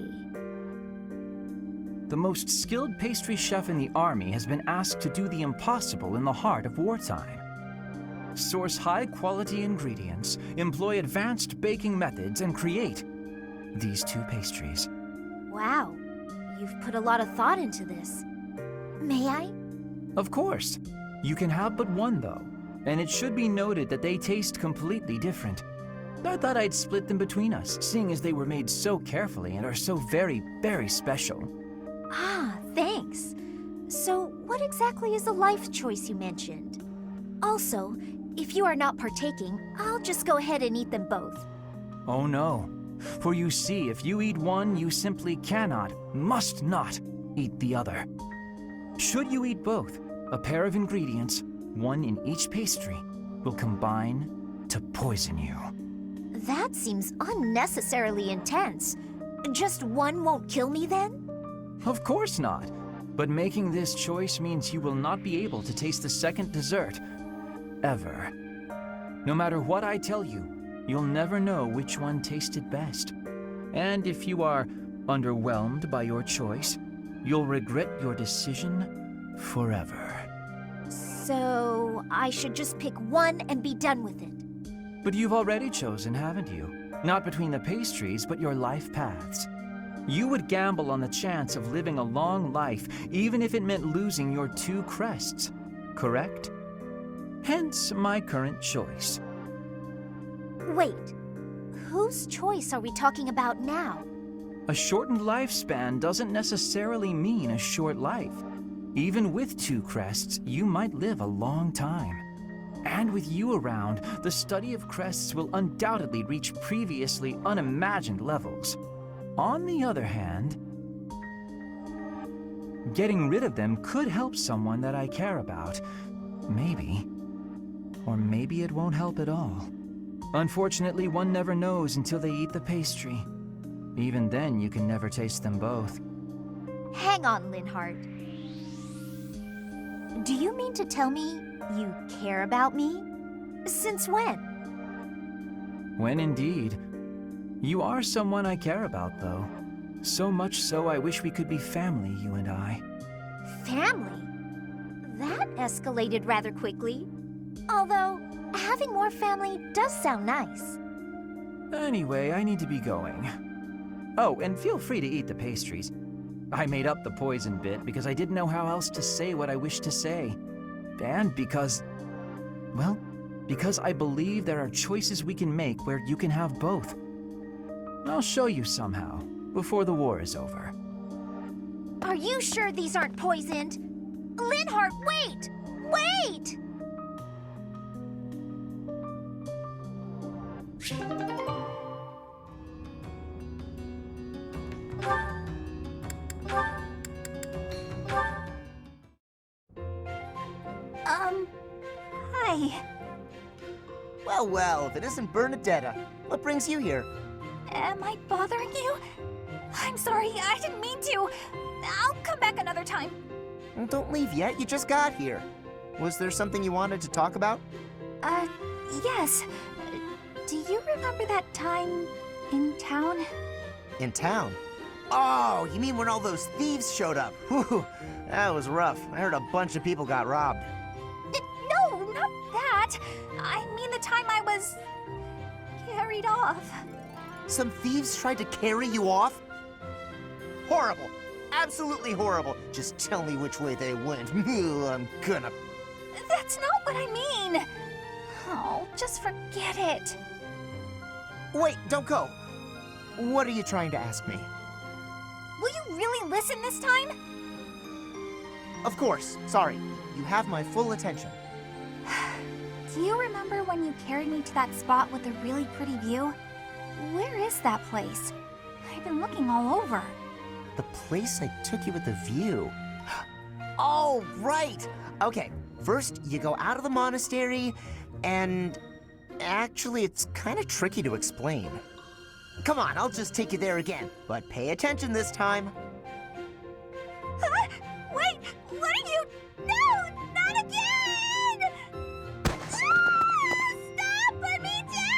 Speaker 6: The most skilled pastry chef in the army has been asked to do the impossible in the heart of wartime. Source high-quality ingredients, employ advanced baking methods, and create these two pastries.
Speaker 17: Wow, you've put a lot of thought into this. May I?
Speaker 6: Of course. You can have but one, though, and it should be noted that they taste completely different. I thought I'd split them between us, seeing as they were made so carefully and are so very, very special.
Speaker 17: Ah, thanks. So, what exactly is the life choice you mentioned? Also, if you are not partaking, I'll just go ahead and eat them both.
Speaker 6: Oh no. For you see, if you eat one, you simply cannot, must not, eat the other. Should you eat both, a pair of ingredients, one in each pastry, will combine to poison you.
Speaker 17: That seems unnecessarily intense.
Speaker 10: Just one won't kill me then?
Speaker 6: Of course not. But making this choice means you will not be able to taste the second dessert. Ever. No matter what I tell you, you'll never know which one tasted best. And if you are underwhelmed by your choice, you'll regret your decision forever.
Speaker 10: So, I should just pick one and be done with it.
Speaker 6: But you've already chosen, haven't you? Not between the pastries, but your life paths. You would gamble on the chance of living a long life, even if it meant losing your 2 crests, correct? Hence my current choice.
Speaker 10: Wait, whose choice are we talking about now?
Speaker 6: A shortened lifespan doesn't necessarily mean a short life. Even with 2 crests, you might live a long time. And with you around, the study of crests will undoubtedly reach previously unimagined levels. On the other hand, getting rid of them could help someone that I care about. Maybe. Or maybe it won't help at all. Unfortunately, one never knows until they eat the pastry. Even then, you can never taste them both.
Speaker 10: Hang on, Linhardt. Do you mean to tell me you care about me? Since when?
Speaker 6: When indeed. You are someone I care about, though. So much so I wish we could be family, you and I.
Speaker 10: Family? That escalated rather quickly. Although, having more family does sound nice.
Speaker 6: Anyway, I need to be going. Oh, and feel free to eat the pastries. I made up the poison bit because I didn't know how else to say what I wished to say. And because... well, because I believe there are choices we can make where you can have both. I'll show you somehow, before the war is over.
Speaker 10: Are you sure these aren't poisoned? Linhardt, wait! Wait! Hi.
Speaker 3: Well, if it isn't Bernadetta, what brings you here?
Speaker 17: Am I bothering you? I'm sorry, I didn't mean to. I'll come back another time.
Speaker 3: Well, don't leave yet, you just got here. Was there something you wanted to talk about?
Speaker 17: Yes. Do you remember that time in town?
Speaker 3: In town? Oh, you mean when all those thieves showed up? Whew, that was rough. I heard a bunch of people got robbed.
Speaker 17: No, not that. I mean the time I was carried off.
Speaker 3: Some thieves tried to carry you off? Horrible. Absolutely horrible. Just tell me which way they went. I'm gonna...
Speaker 17: That's not what I mean. Oh, just forget it.
Speaker 3: Wait, don't go. What are you trying to ask me?
Speaker 17: Will you really listen this time?
Speaker 3: Of course. Sorry. You have my full attention.
Speaker 17: Do you remember when you carried me to that spot with a really pretty view? Where is that place? I've been looking all over.
Speaker 3: The place I took you with the view. Oh, right! Okay, first you go out of the monastery, and actually it's kind of tricky to explain. Come on, I'll just take you there again, but pay attention this time.
Speaker 17: Huh? Wait, what are you? No, not again! Stop! Put me down!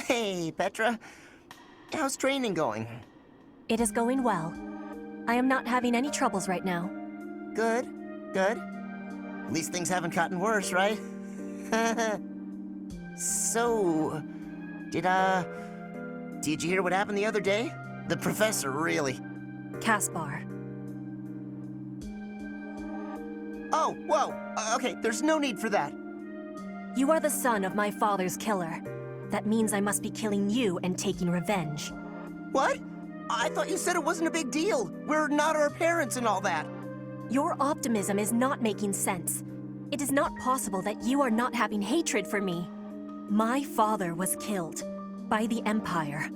Speaker 3: Hey, Petra. How's training going?
Speaker 18: It is going well. I am not having any troubles right now.
Speaker 3: Good, good. At least things haven't gotten worse, right? So, did you hear what happened the other day? The professor, really.
Speaker 18: Caspar.
Speaker 3: Oh, whoa, okay, there's no need for that.
Speaker 18: You are the son of my father's killer. That means I must be killing you and taking revenge.
Speaker 3: What? I thought you said it wasn't a big deal. We're not our parents and all that.
Speaker 18: Your optimism is not making sense. It is not possible that you are not having hatred for me. My father was killed. By the Empire.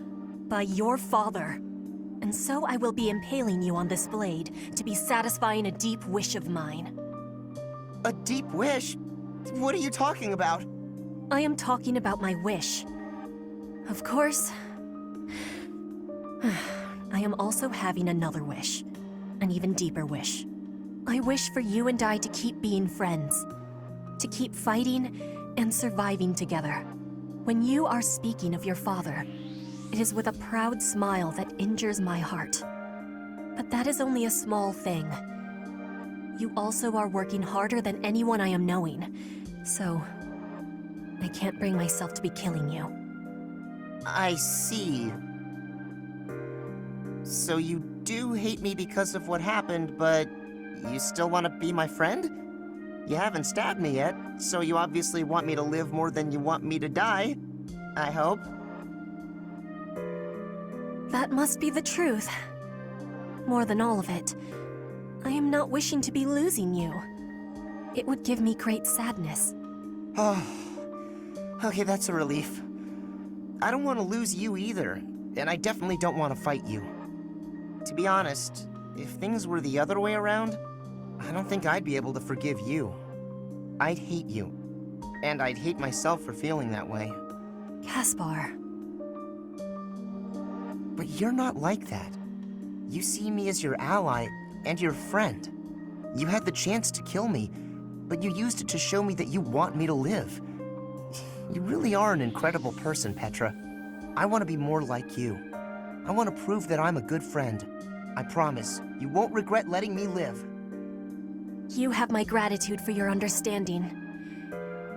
Speaker 18: By your father. And so I will be impaling you on this blade to be satisfying a deep wish of mine.
Speaker 3: A deep wish? What are you talking about?
Speaker 18: I am talking about my wish. Of course, I am also having another wish. An even deeper wish. I wish for you and I to keep being friends. To keep fighting and surviving together. When you are speaking of your father, it is with a proud smile that injures my heart. But that is only a small thing. You also are working harder than anyone I am knowing, so I can't bring myself to be killing you.
Speaker 3: I see. So you do hate me because of what happened, but you still want to be my friend? You haven't stabbed me yet, so you obviously want me to live more than you want me to die. I hope.
Speaker 18: That must be the truth. More than all of it, I am not wishing to be losing you. It would give me great sadness.
Speaker 3: Oh, okay, that's a relief. I don't want to lose you either, and I definitely don't want to fight you. To be honest, if things were the other way around, I don't think I'd be able to forgive you. I'd hate you, and I'd hate myself for feeling that way.
Speaker 18: Caspar.
Speaker 3: But you're not like that. You see me as your ally and your friend. You had the chance to kill me, but you used it to show me that you want me to live. You really are an incredible person, Petra. I want to be more like you. I want to prove that I'm a good friend. I promise, you won't regret letting me live.
Speaker 18: You have my gratitude for your understanding.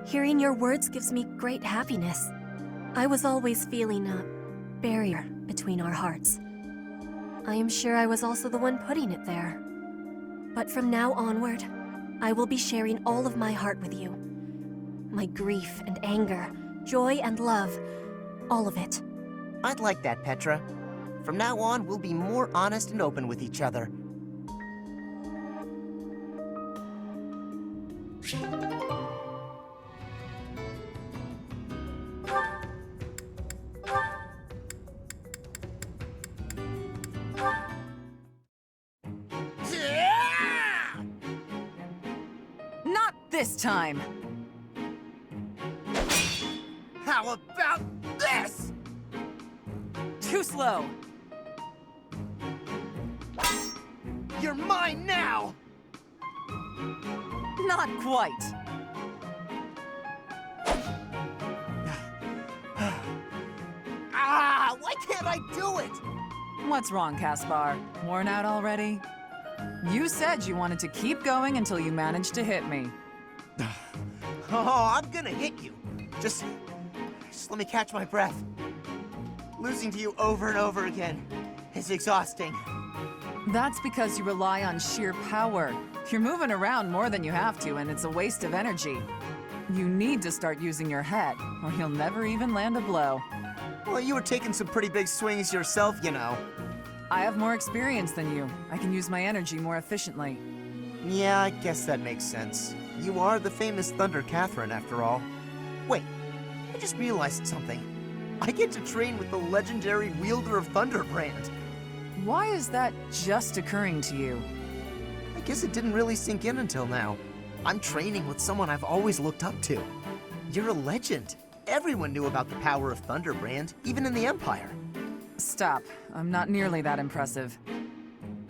Speaker 18: Hearing your words gives me great happiness. I was always feeling a barrier between our hearts. I am sure I was also the one putting it there. But from now onward, I will be sharing all of my heart with you. My grief and anger, joy and love, all of it.
Speaker 3: I'd like that, Petra. From now on, we'll be more honest and open with each other.
Speaker 9: Not this time!
Speaker 3: How about this?
Speaker 9: Too slow!
Speaker 3: You're mine now!
Speaker 9: Not quite.
Speaker 3: Ah! Why can't I do it?
Speaker 9: What's wrong, Caspar? Worn out already? You said you wanted to keep going until you managed to hit me.
Speaker 3: Oh, I'm gonna hit you. Just let me catch my breath. Losing to you over and over again is exhausting.
Speaker 9: That's because you rely on sheer power. You're moving around more than you have to, and it's a waste of energy. You need to start using your head, or you'll never even land a blow.
Speaker 3: Well, you were taking some pretty big swings yourself, you know.
Speaker 9: I have more experience than you. I can use my energy more efficiently.
Speaker 3: Yeah, I guess that makes sense. You are the famous Thunder Catherine, after all. Wait, I just realized something. I get to train with the legendary wielder of Thunderbrand.
Speaker 9: Why is that just occurring to you?
Speaker 3: I guess it didn't really sink in until now. I'm training with someone I've always looked up to. You're a legend. Everyone knew about the power of Thunderbrand, even in the Empire.
Speaker 9: Stop. I'm not nearly that impressive.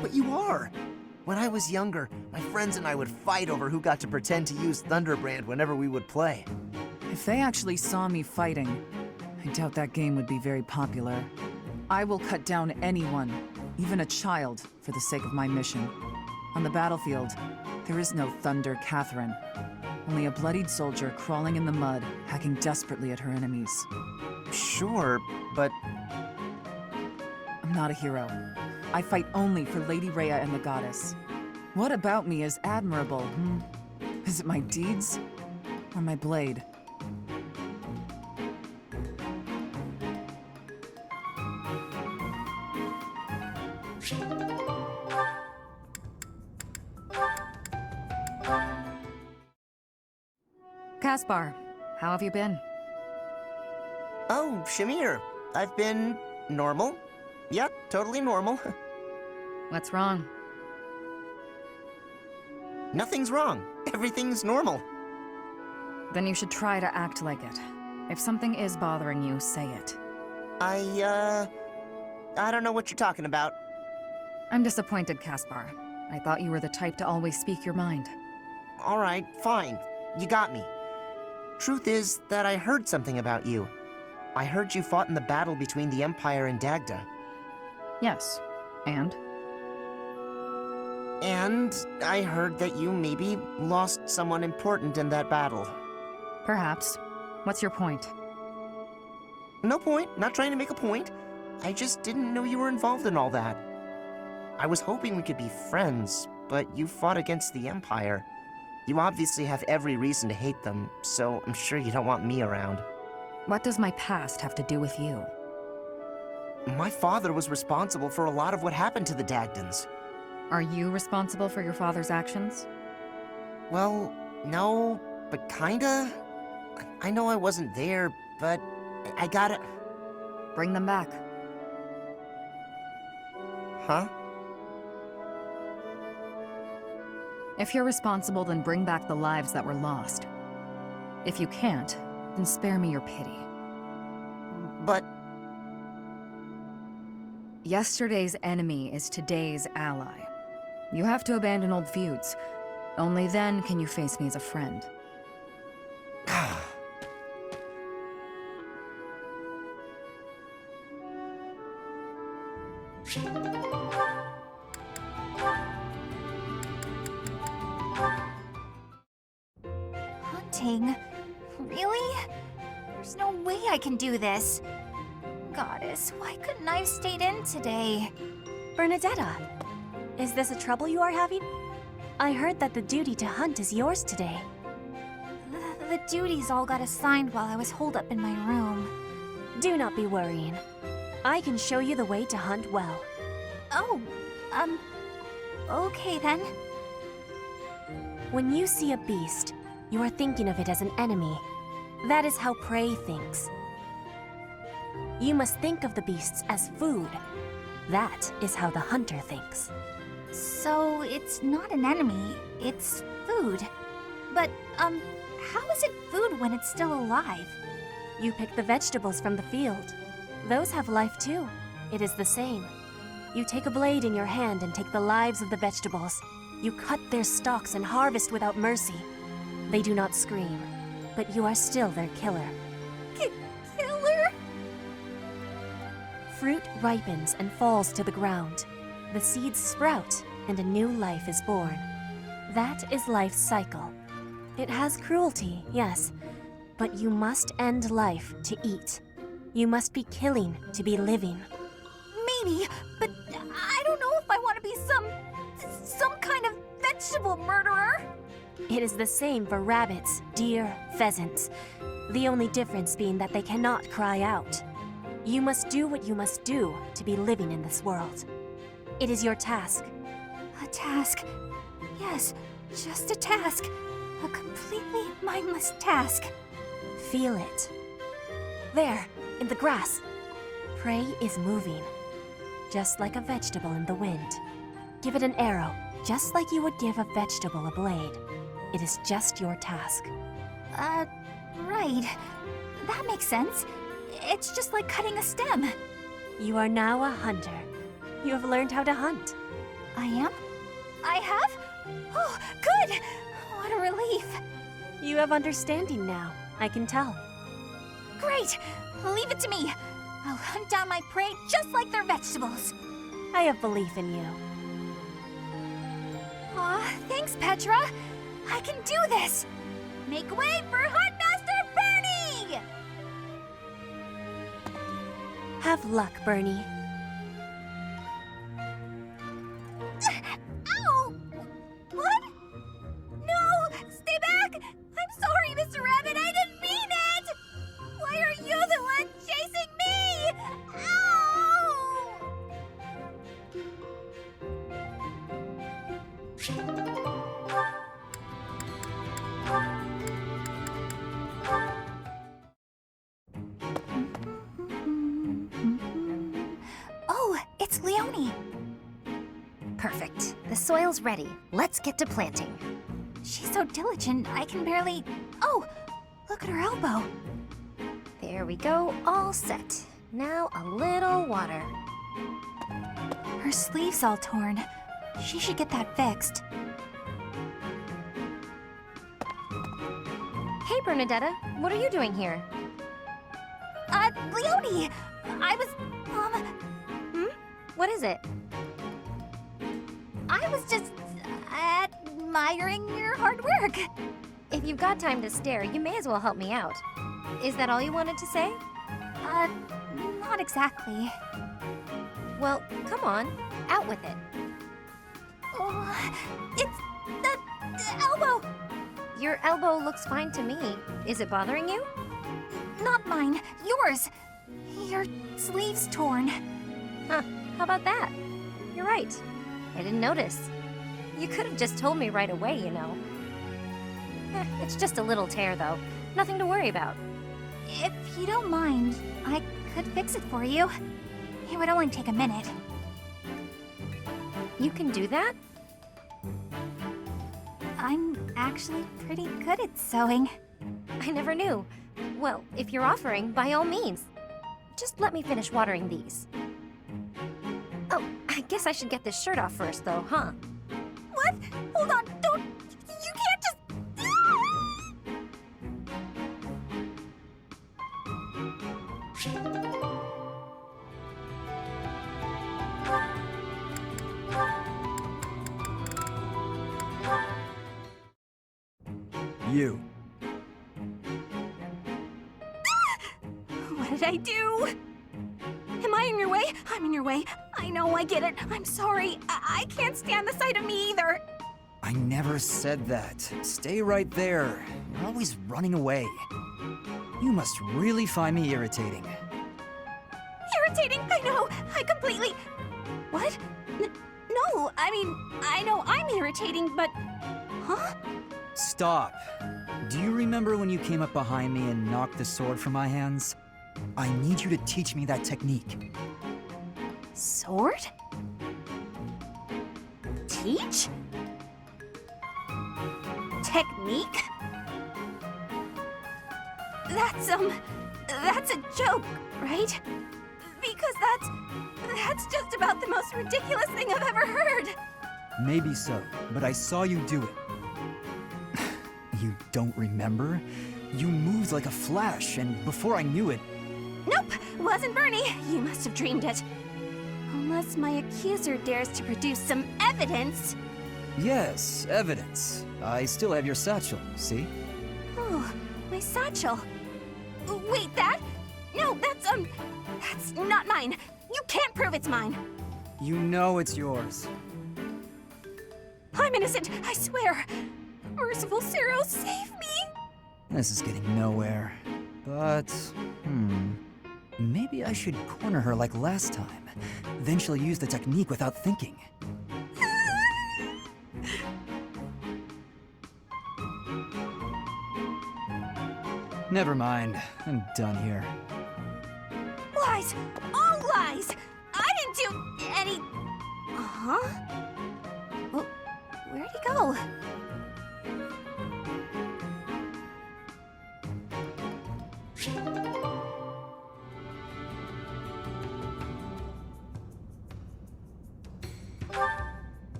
Speaker 3: But you are. When I was younger, my friends and I would fight over who got to pretend to use Thunderbrand whenever we would play.
Speaker 9: If they actually saw me fighting, I doubt that game would be very popular. I will cut down anyone, even a child, for the sake of my mission. On the battlefield, there is no Thunder Catherine. Only a bloodied soldier crawling in the mud, hacking desperately at her enemies.
Speaker 3: Sure, but...
Speaker 9: I'm not a hero. I fight only for Lady Rhea and the Goddess. What about me is admirable, hmm? Is it my deeds? Or my blade?
Speaker 19: Caspar, how have you been?
Speaker 3: Oh, Shamir. I've been... normal. Yep, totally normal.
Speaker 19: What's wrong?
Speaker 3: Nothing's wrong. Everything's normal.
Speaker 19: Then you should try to act like it. If something is bothering you, say it.
Speaker 3: I don't know what you're talking about.
Speaker 19: I'm disappointed, Caspar. I thought you were the type to always speak your mind.
Speaker 3: All right, fine. You got me. Truth is that I heard something about you. I heard you fought in the battle between the Empire and Dagda.
Speaker 19: Yes. And?
Speaker 3: And I heard that you maybe lost someone important in that battle.
Speaker 19: Perhaps. What's your point?
Speaker 3: No point. Not trying to make a point. I just didn't know you were involved in all that. I was hoping we could be friends, but you fought against the Empire. You obviously have every reason to hate them, so I'm sure you don't want me around.
Speaker 19: What does my past have to do with you?
Speaker 3: My father was responsible for a lot of what happened to the Dagdans.
Speaker 19: Are you responsible for your father's actions?
Speaker 3: Well, no, but kinda. I know I wasn't there, but I gotta...
Speaker 19: Bring them back.
Speaker 3: Huh?
Speaker 19: If you're responsible, then bring back the lives that were lost. If you can't, then spare me your pity.
Speaker 3: But...
Speaker 19: Yesterday's enemy is today's ally. You have to abandon old feuds. Only then can you face me as a friend.
Speaker 10: Hunting? Really? There's no way I can do this. Goddess, why couldn't I have stayed in today?
Speaker 18: Bernadetta, is this a trouble you are having? I heard that the duty to hunt is yours today.
Speaker 10: The duties all got assigned while I was holed up in my room.
Speaker 18: Do not be worrying. I can show you the way to hunt well.
Speaker 10: Oh, okay then.
Speaker 18: When you see a beast, you are thinking of it as an enemy. That is how prey thinks. You must think of the beasts as food. That is how the hunter thinks.
Speaker 10: So it's not an enemy, it's food. But, how is it food when it's still alive?
Speaker 18: You pick the vegetables from the field. Those have life too. It is the same. You take a blade in your hand and take the lives of the vegetables. You cut their stalks and harvest without mercy. They do not scream, but you are still their killer.
Speaker 10: Killer?
Speaker 18: Fruit ripens and falls to the ground. The seeds sprout, and a new life is born. That is life's cycle. It has cruelty, yes, but you must end life to eat. You must be killing to be living.
Speaker 10: Maybe, but I don't know if I want to be some kind of vegetable murderer.
Speaker 18: It is the same for rabbits, deer, pheasants. The only difference being that they cannot cry out. You must do what you must do to be living in this world. It is your task.
Speaker 10: A task? Yes, just a task. A completely mindless task.
Speaker 18: Feel it. There, in the grass. Prey is moving, just like a vegetable in the wind. Give it an arrow, just like you would give a vegetable a blade. It is just your task.
Speaker 10: Right. That makes sense. It's just like cutting a stem.
Speaker 18: You are now a hunter. You have learned how to hunt.
Speaker 10: I am? I have? Oh, good! What a relief.
Speaker 18: You have understanding now, I can tell.
Speaker 17: Great! Leave it to me! I'll hunt down my prey just like their vegetables.
Speaker 18: I have belief in you.
Speaker 17: Aw, thanks, Petra! I can do this! Make way for Huntmaster Bernie!
Speaker 18: Have luck, Bernie.
Speaker 17: Ow! What? No! Stay back! I'm sorry, Mr. Rabbit, I didn't mean it! Why are you the one chasing me?
Speaker 10: Oh, it's Leonie. Perfect. The soil's ready. Let's get to planting.
Speaker 17: She's so diligent, I can barely... Oh, look at her elbow.
Speaker 10: There we go, all set. Now a little water.
Speaker 17: Her sleeve's all torn. She should get that fixed.
Speaker 10: Hey, Bernadetta, what are you doing here?
Speaker 17: Leonie! I was,
Speaker 10: What is it?
Speaker 17: I was just admiring your hard work.
Speaker 10: If you've got time to stare, you may as well help me out. Is that all you wanted to say?
Speaker 17: Not exactly.
Speaker 10: Well, come on, out with it.
Speaker 17: It's the elbow.
Speaker 10: Your elbow looks fine to me. Is it bothering you?
Speaker 17: Not mine, yours. Your sleeve's torn.
Speaker 10: Huh, how about that? You're right. I didn't notice. You could have just told me right away, you know. It's just a little tear, though. Nothing to worry about.
Speaker 17: If you don't mind, I could fix it for you. It would only take a minute.
Speaker 10: You can do that?
Speaker 17: I'm actually pretty good at sewing.
Speaker 10: I never knew. Well, if you're offering, by all means. Just let me finish watering these. Oh, I guess I should get this shirt off first, though, huh?
Speaker 17: What? Hold on, don't... You can't just...
Speaker 6: You.
Speaker 17: What did I do? Am I in your way? I'm in your way. I know, I get it. I'm sorry. I can't stand the sight of me either.
Speaker 6: I never said that. Stay right there. You're always running away. You must really find me irritating.
Speaker 17: Irritating? I know. I completely... What? No, I mean, I know I'm irritating, but... Huh?
Speaker 6: Stop. Do you remember when you came up behind me and knocked the sword from my hands? I need you to teach me that technique.
Speaker 17: Sword? Teach? Technique? That's a joke, right? Because that's just about the most ridiculous thing I've ever heard.
Speaker 6: Maybe so, but I saw you do it. You don't remember? You moved like a flash, and before I knew it...
Speaker 17: Nope, wasn't Bernie. You must have dreamed it. Unless my accuser dares to produce some evidence.
Speaker 6: Yes, evidence. I still have your satchel, see?
Speaker 17: Oh, my satchel. Wait, that? No, that's not mine. You can't prove it's mine.
Speaker 6: You know it's yours.
Speaker 17: I'm innocent, I swear. Merciful Zero, save me!
Speaker 6: This is getting nowhere. But, maybe I should corner her like last time. Then she'll use the technique without thinking. Never mind. I'm done here.
Speaker 17: Lies! All lies! I didn't do any... Huh? Well, where'd he go?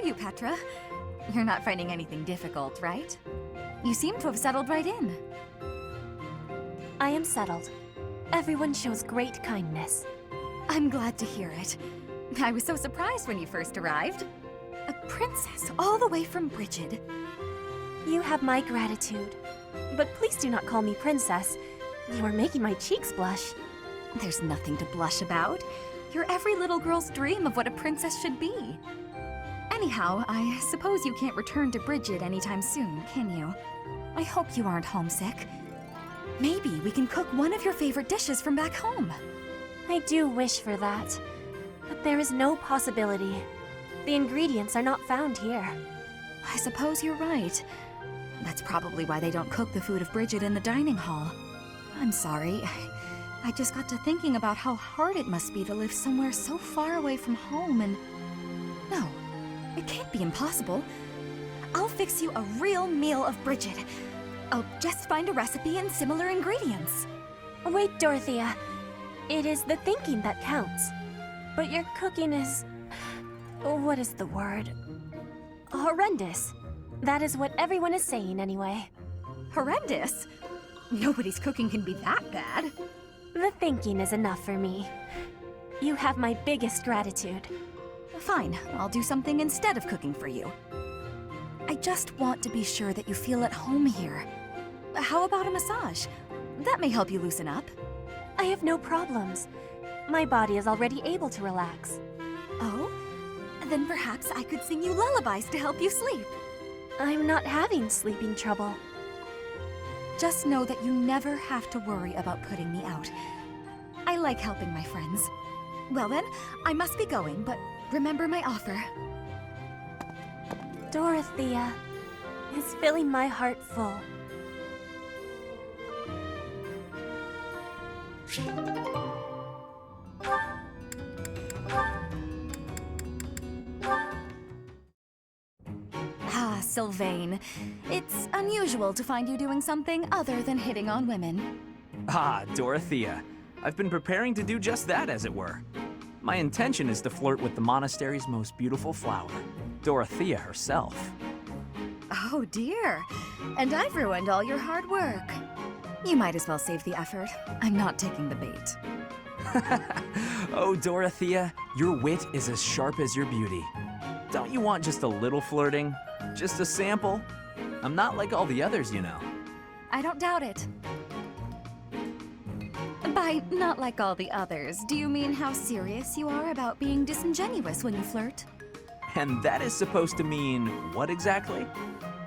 Speaker 1: you, Petra. You're not finding anything difficult, right? You seem to have settled right in.
Speaker 18: I am settled. Everyone shows great kindness.
Speaker 1: I'm glad to hear it. I was so surprised when you first arrived. A princess all the way from Brigid.
Speaker 18: You have my gratitude. But please do not call me princess. You are making my cheeks blush.
Speaker 1: There's nothing to blush about. You're every little girl's dream of what a princess should be. Anyhow, I suppose you can't return to Brigid anytime soon, can you? I hope you aren't homesick. Maybe we can cook one of your favorite dishes from back home.
Speaker 18: I do wish for that. But there is no possibility. The ingredients are not found here.
Speaker 1: I suppose you're right. That's probably why they don't cook the food of Brigid in the dining hall. I'm sorry. I just got to thinking about how hard it must be to live somewhere so far away from home and... No, it can't be impossible. I'll fix you a real meal of Brigid. I'll just find a recipe and similar ingredients.
Speaker 18: Wait, Dorothea. It is the thinking that counts. But your cooking is... what is the word? Horrendous. That is what everyone is saying anyway.
Speaker 1: Horrendous? Nobody's cooking can be that bad.
Speaker 18: The thinking is enough for me. You have my biggest gratitude.
Speaker 1: Fine, I'll do something instead of cooking for you. I just want to be sure that you feel at home here. How about a massage? That may help you loosen up.
Speaker 18: I have no problems. My body is already able to relax.
Speaker 1: Oh? Then perhaps I could sing you lullabies to help you sleep.
Speaker 18: I'm not having sleeping trouble.
Speaker 1: Just know that you never have to worry about putting me out. I like helping my friends. Well then, I must be going, but remember my offer.
Speaker 18: Dorothea is filling my heart full.
Speaker 1: Ah, Sylvain. It's unusual to find you doing something other than hitting on women.
Speaker 15: Ah, Dorothea. I've been preparing to do just that, as it were. My intention is to flirt with the monastery's most beautiful flower, Dorothea herself.
Speaker 1: Oh dear. And I've ruined all your hard work. You might as well save the effort. I'm not taking the bait.
Speaker 15: Oh, Dorothea, your wit is as sharp as your beauty. Don't you want just a little flirting? Just a sample? I'm not like all the others, you know.
Speaker 1: I don't doubt it. By not like all the others, do you mean how serious you are about being disingenuous when you flirt?
Speaker 15: And that is supposed to mean what exactly?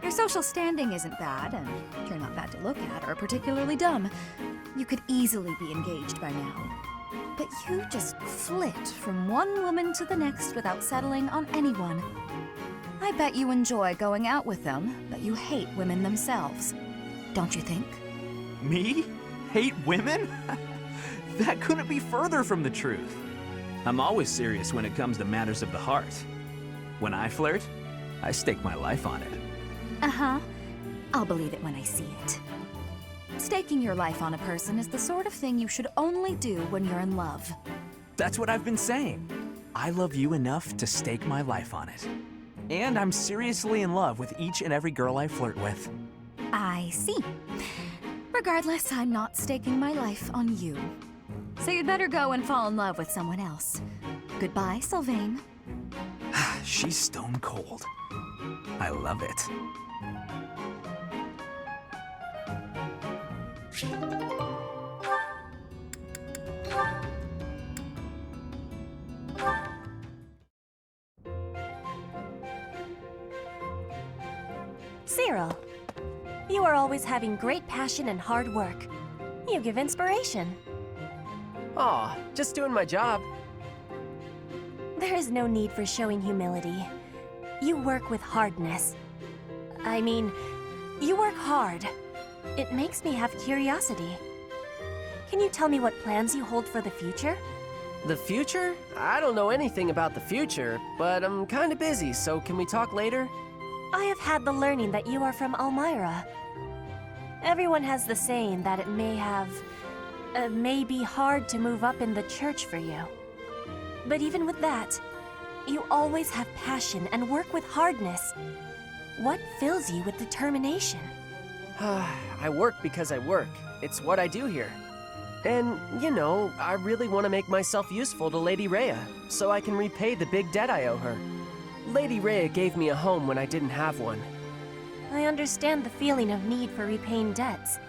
Speaker 1: Your social standing isn't bad, and you're not bad to look at or particularly dumb. You could easily be engaged by now. But you just flit from one woman to the next without settling on anyone. I bet you enjoy going out with them, but you hate women themselves. Don't you think?
Speaker 15: Me? Hate women? That couldn't be further from the truth. I'm always serious when it comes to matters of the heart. When I flirt, I stake my life on it.
Speaker 1: Uh-huh. I'll believe it when I see it. Staking your life on a person is the sort of thing you should only do when you're in love.
Speaker 15: That's what I've been saying. I love you enough to stake my life on it. And I'm seriously in love with each and every girl I flirt with.
Speaker 1: I see. Regardless, I'm not staking my life on you. So you'd better go and fall in love with someone else. Goodbye, Sylvain.
Speaker 15: She's stone cold. I love it.
Speaker 18: Cyril, you are always having great passion and hard work. You give inspiration.
Speaker 12: Aw, just doing my job.
Speaker 18: There is no need for showing humility. You work with hardness. I mean, you work hard. It makes me have curiosity. Can you tell me what plans you hold for the future?
Speaker 12: The future? I don't know anything about the future, but I'm kinda busy, so can we talk later?
Speaker 18: I have had the learning that you are from Elmira. Everyone has the saying that it may be hard to move up in the church for you. But even with that, You always have passion and work with hardness. What fills you with determination?
Speaker 12: I work because I work. It's what I do here. And, you know, I really want to make myself useful to Lady Rhea, so I can repay the big debt I owe her. Lady Rhea gave me a home when I didn't have one.
Speaker 18: I understand the feeling of need for repaying debts.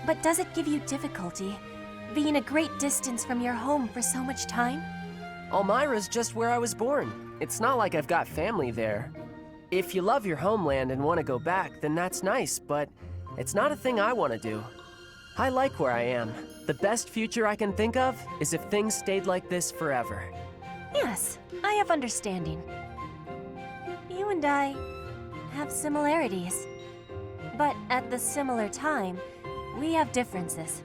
Speaker 18: But does it give you difficulty, being a great distance from your home for so much time?
Speaker 12: Elmira's just where I was born. It's not like I've got family there. If you love your homeland and want to go back, then that's nice, but it's not a thing I want to do. I like where I am. The best future I can think of is if things stayed like this forever.
Speaker 18: Yes, I have understanding. You and I have similarities. But at the similar time, we have differences.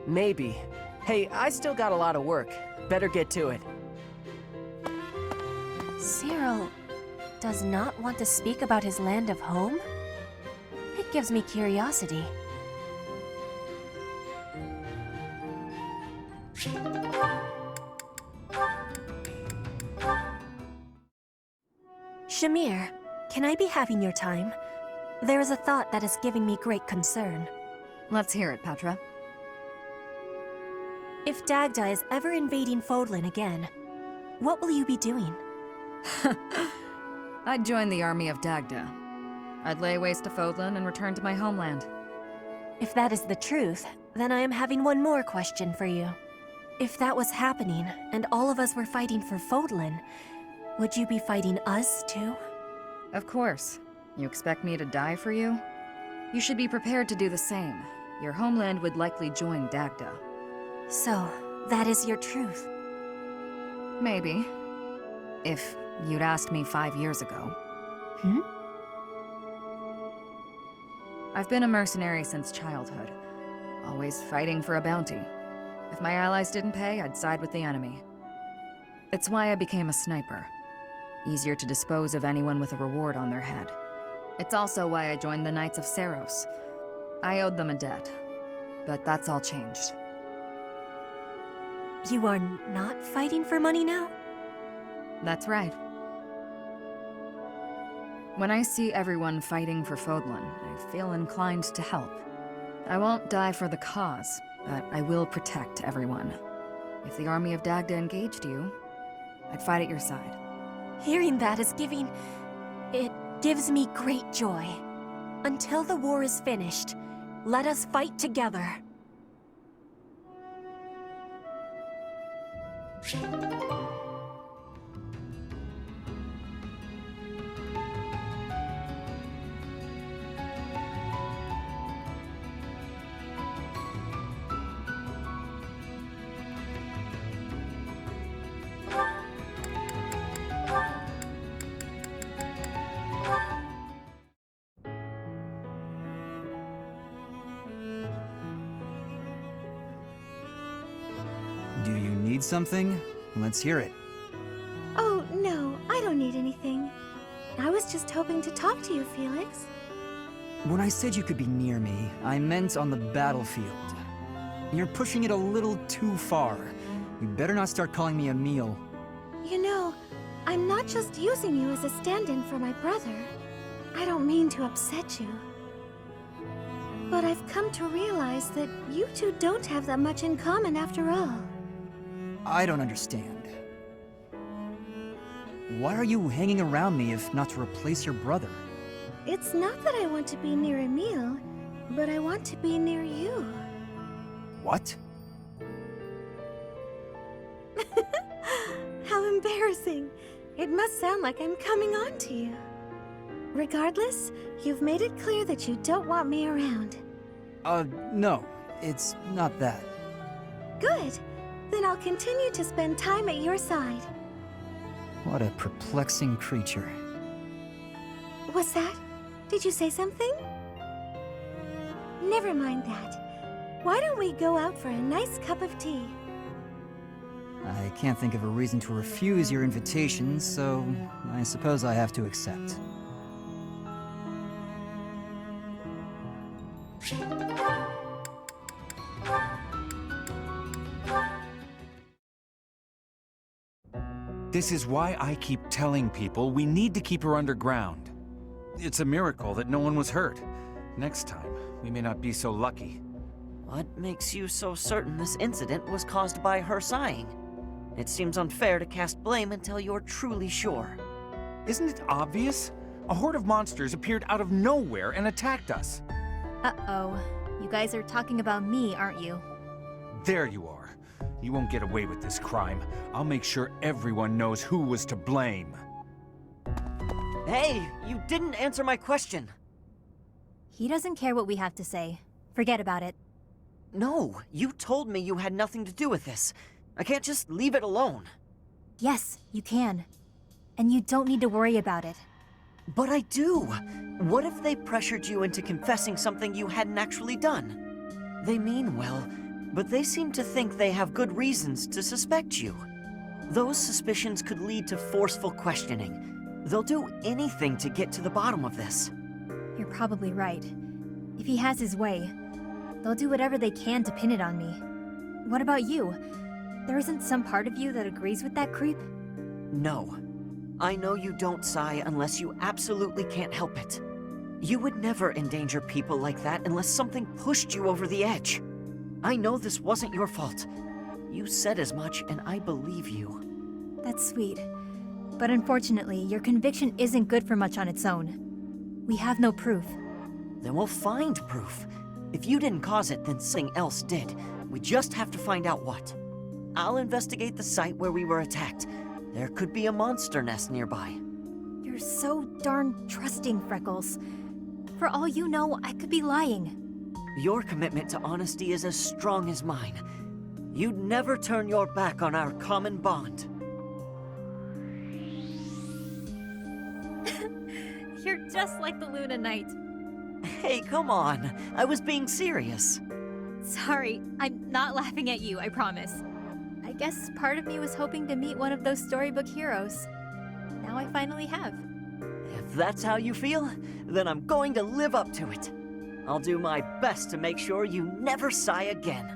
Speaker 12: Maybe. Hey, I still got a lot of work. Better get to it.
Speaker 18: Cyril does not want to speak about his land of home? It gives me curiosity. Shamir, can I be having your time? There is a thought that is giving me great concern.
Speaker 1: Let's hear it, Petra.
Speaker 18: If Dagda is ever invading Fodlan again, what will you be doing?
Speaker 1: I'd join the army of Dagda. I'd lay waste to Fodlan and return to my homeland.
Speaker 18: If that is the truth, then I am having one more question for you. If that was happening, and all of us were fighting for Fodlan, would you be fighting us too?
Speaker 1: Of course. You expect me to die for you? You should be prepared to do the same. Your homeland would likely join Dagda.
Speaker 18: So, that is your truth?
Speaker 1: Maybe. If you'd asked me 5 years ago. I've been a mercenary since childhood. Always fighting for a bounty. If my allies didn't pay, I'd side with the enemy. It's why I became a sniper. Easier to dispose of anyone with a reward on their head. It's also why I joined the Knights of Saros. I owed them a debt, but that's all changed.
Speaker 18: You are not fighting for money now?
Speaker 1: That's right. When I see everyone fighting for Fodlan, I feel inclined to help. I won't die for the cause, but I will protect everyone. If the army of Dagda engaged you, I'd fight at your side.
Speaker 18: Hearing that is it gives me great joy. Until the war is finished, let us fight together.
Speaker 6: Do you need something? Let's hear it.
Speaker 8: Oh, no, I don't need anything. I was just hoping to talk to you, Felix.
Speaker 6: When I said you could be near me, I meant on the battlefield. You're pushing it a little too far. You better not start calling me Emil.
Speaker 8: You know, I'm not just using you as a stand-in for my brother. I don't mean to upset you. But I've come to realize that you two don't have that much in common after all.
Speaker 6: I don't understand. Why are you hanging around me if not to replace your brother?
Speaker 8: It's not that I want to be near Emil, but I want to be near you.
Speaker 6: What?
Speaker 8: How embarrassing. It must sound like I'm coming on to you. Regardless, you've made it clear that you don't want me around.
Speaker 6: No. It's not that.
Speaker 8: Good. Then I'll continue to spend time at your side.
Speaker 6: What a perplexing creature.
Speaker 8: What's that? Did you say something? Never mind that. Why don't we go out for a nice cup of tea?
Speaker 6: I can't think of a reason to refuse your invitation, so I suppose I have to accept.
Speaker 7: This is why I keep telling people we need to keep her underground. It's a miracle that no one was hurt. Next time, we may not be so lucky.
Speaker 4: What makes you so certain this incident was caused by her sighing? It seems unfair to cast blame until you're truly sure.
Speaker 7: Isn't it obvious? A horde of monsters appeared out of nowhere and attacked us.
Speaker 25: Uh-oh. You guys are talking about me, aren't you?
Speaker 7: There you are. You won't get away with this crime. I'll make sure everyone knows who was to blame.
Speaker 4: Hey, you didn't answer my question.
Speaker 25: He doesn't care what we have to say. Forget about it.
Speaker 4: No, you told me you had nothing to do with this. I can't just leave it alone.
Speaker 25: Yes, you can. And you don't need to worry about it.
Speaker 4: But I do. What if they pressured you into confessing something you hadn't actually done? They mean well, but they seem to think they have good reasons to suspect you. Those suspicions could lead to forceful questioning. They'll do anything to get to the bottom of this.
Speaker 25: You're probably right. If he has his way, they'll do whatever they can to pin it on me. What about you? There isn't some part of you that agrees with that creep?
Speaker 4: No. I know you don't sigh unless you absolutely can't help it. You would never endanger people like that unless something pushed you over the edge. I know this wasn't your fault. You said as much, and I believe you.
Speaker 25: That's sweet. But unfortunately, your conviction isn't good for much on its own. We have no proof.
Speaker 4: Then we'll find proof. If you didn't cause it, then something else did. We just have to find out what. I'll investigate the site where we were attacked. There could be a monster nest nearby.
Speaker 25: You're so darn trusting, Freckles. For all you know, I could be lying.
Speaker 4: Your commitment to honesty is as strong as mine. You'd never turn your back on our common bond.
Speaker 25: You're just like the Luna Knight.
Speaker 4: Hey, come on. I was being serious.
Speaker 25: Sorry, I'm not laughing at you, I promise. I guess part of me was hoping to meet one of those storybook heroes. Now I finally have.
Speaker 4: If that's how you feel, then I'm going to live up to it. I'll do my best to make sure you never sigh again.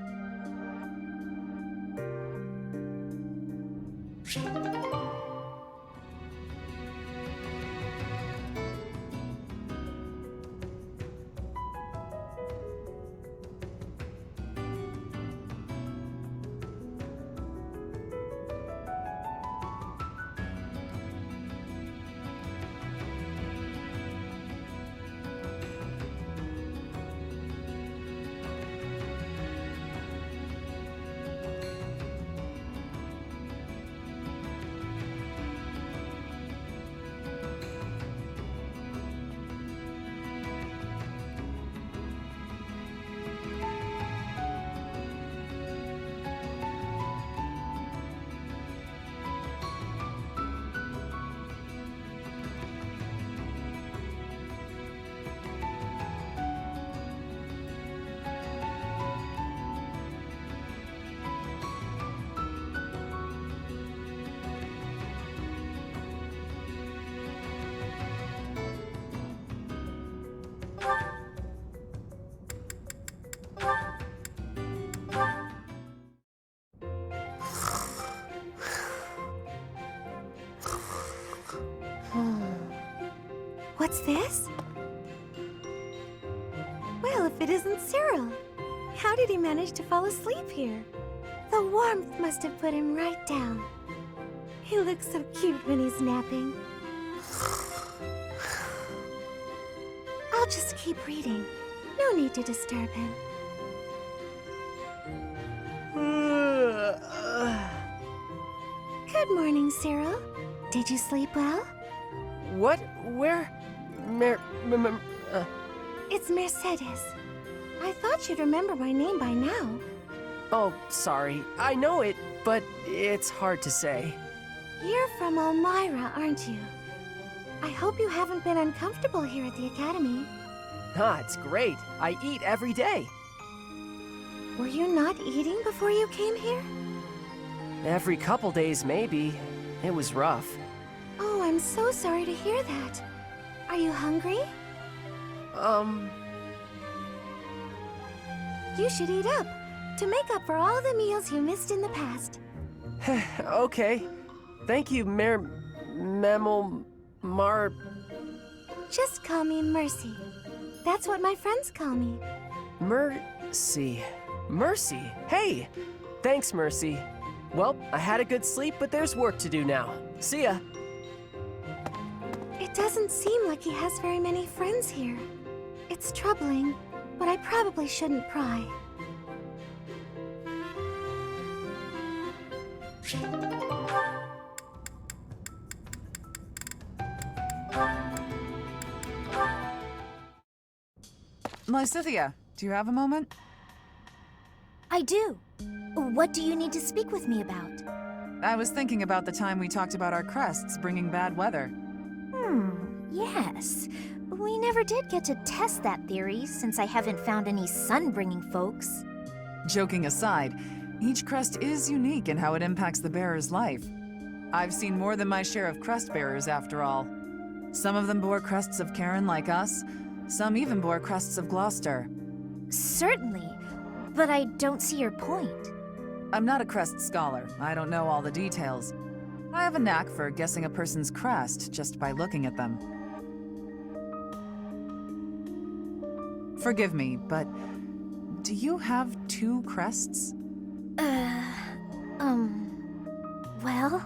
Speaker 8: What's this? Well, if it isn't Cyril. How did he manage to fall asleep here? The warmth must have put him right down. He looks so cute when he's napping. I'll just keep reading. No need to disturb him. Good morning, Cyril. Did you sleep well?
Speaker 12: What? Where?
Speaker 8: It's Mercedes. I thought you'd remember my name by now.
Speaker 12: Oh, sorry. I know it, but it's hard to say.
Speaker 8: You're from Elmira, aren't you? I hope you haven't been uncomfortable here at the Academy.
Speaker 12: Ah, it's great. I eat every day.
Speaker 8: Were you not eating before you came here?
Speaker 12: Every couple days, maybe. It was rough.
Speaker 8: Oh, I'm so sorry to hear that. Are you hungry? You should eat up, to make up for all the meals you missed in the past.
Speaker 12: Okay. Thank you, Mar...
Speaker 8: Just call me Mercy. That's what my friends call me.
Speaker 12: Mercy. Mercy? Hey! Thanks, Mercy. Well, I had a good sleep, but there's work to do now. See ya.
Speaker 8: It doesn't seem like he has very many friends here. It's troubling, but I probably shouldn't pry.
Speaker 9: Lysithia, do you have a moment?
Speaker 17: I do. What do you need to speak with me about?
Speaker 9: I was thinking about the time we talked about our crests bringing bad weather.
Speaker 17: Yes. We never did get to test that theory, since I haven't found any sun-bringing folks.
Speaker 9: Joking aside, each crest is unique in how it impacts the bearer's life. I've seen more than my share of crest bearers, after all. Some of them bore crests of Karen like us, some even bore crests of Gloucester.
Speaker 17: Certainly, but I don't see your point.
Speaker 9: I'm not a crest scholar. I don't know all the details. I have a knack for guessing a person's crest just by looking at them. Forgive me, but do you have 2 crests?
Speaker 17: Well?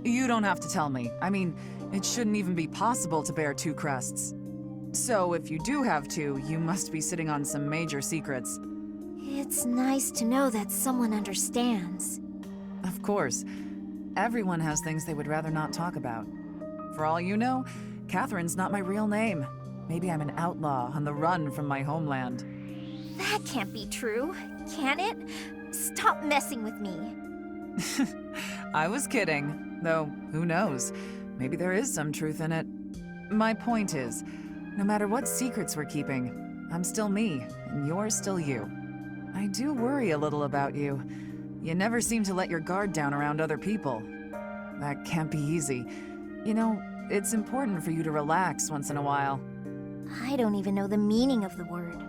Speaker 9: You don't have to tell me. I mean, it shouldn't even be possible to bear 2 crests. So if you do have 2, you must be sitting on some major secrets.
Speaker 17: It's nice to know that someone understands.
Speaker 9: Of course. Everyone has things they would rather not talk about. For all you know, Catherine's not my real name. Maybe I'm an outlaw on the run from my homeland.
Speaker 17: That can't be true, can it? Stop messing with me.
Speaker 9: I was kidding, though who knows? Maybe there is some truth in it. My point is, no matter what secrets we're keeping, I'm still me, and you're still you. I do worry a little about you. You never seem to let your guard down around other people. That can't be easy. You know, it's important for you to relax once in a while.
Speaker 17: I don't even know the meaning of the word.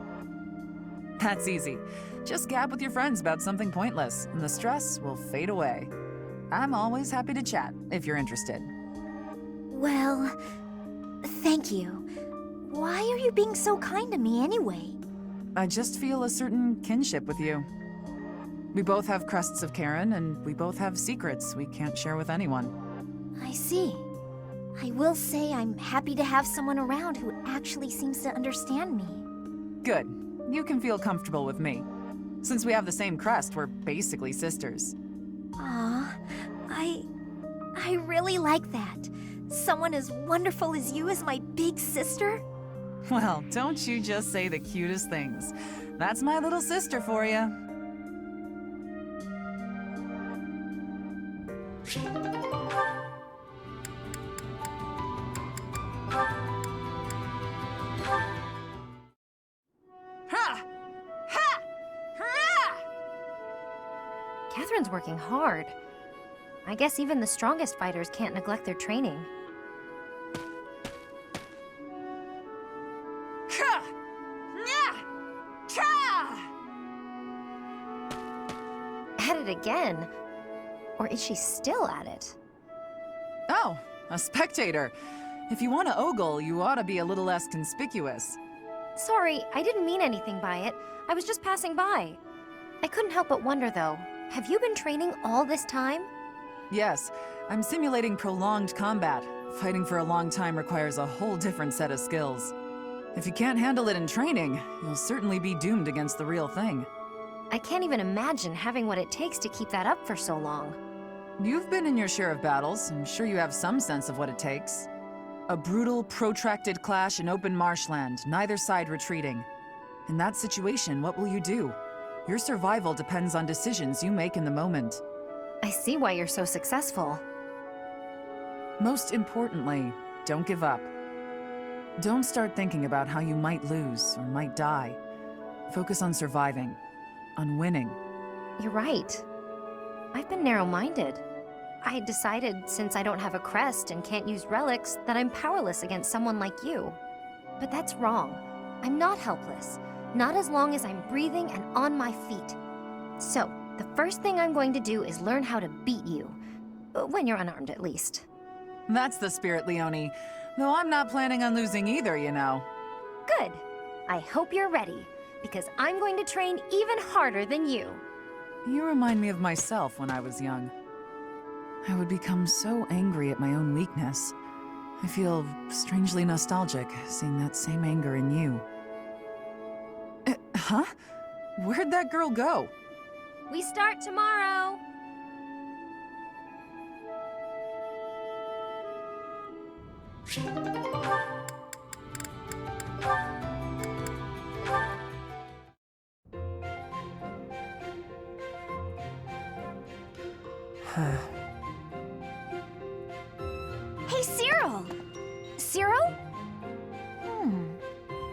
Speaker 9: That's easy. Just gab with your friends about something pointless, and the stress will fade away. I'm always happy to chat, if you're interested.
Speaker 17: Well, thank you. Why are you being so kind to me anyway?
Speaker 9: I just feel a certain kinship with you. We both have crests of Karen, and we both have secrets we can't share with anyone.
Speaker 17: I see. I will say I'm happy to have someone around who actually seems to understand me.
Speaker 9: Good. You can feel comfortable with me. Since we have the same crest, we're basically sisters.
Speaker 17: Aw, I really like that. Someone as wonderful as you is my big sister?
Speaker 9: Well, don't you just say the cutest things. That's my little sister for you.
Speaker 10: Ha! Ha! Ha! Catherine's working hard. I guess even the strongest fighters can't neglect their training. At it again? Or is she still at it?
Speaker 9: Oh, a spectator. If you want to ogle, you ought to be a little less conspicuous.
Speaker 10: Sorry, I didn't mean anything by it. I was just passing by. I couldn't help but wonder, though. Have you been training all this time?
Speaker 9: Yes, I'm simulating prolonged combat. Fighting for a long time requires a whole different set of skills. If you can't handle it in training, you'll certainly be doomed against the real thing.
Speaker 10: I can't even imagine having what it takes to keep that up for so long.
Speaker 9: You've been in your share of battles. I'm sure you have some sense of what it takes. A brutal, protracted clash in open marshland, neither side retreating. In that situation, what will you do? Your survival depends on decisions you make in the moment.
Speaker 10: I see why you're so successful.
Speaker 9: Most importantly, don't give up. Don't start thinking about how you might lose or might die. Focus on surviving, on winning.
Speaker 10: You're right. I've been narrow-minded. I had decided, since I don't have a crest and can't use relics, that I'm powerless against someone like you. But that's wrong. I'm not helpless. Not as long as I'm breathing and on my feet. So, the first thing I'm going to do is learn how to beat you. When you're unarmed, at least.
Speaker 9: That's the spirit, Leonie. Though I'm not planning on losing either, you know.
Speaker 10: Good. I hope you're ready, because I'm going to train even harder than you.
Speaker 9: You remind me of myself when I was young. I would become so angry at my own weakness. I feel strangely nostalgic, seeing that same anger in you. Huh? Where'd that girl go?
Speaker 10: We start tomorrow!
Speaker 17: Hey, Cyril! Cyril?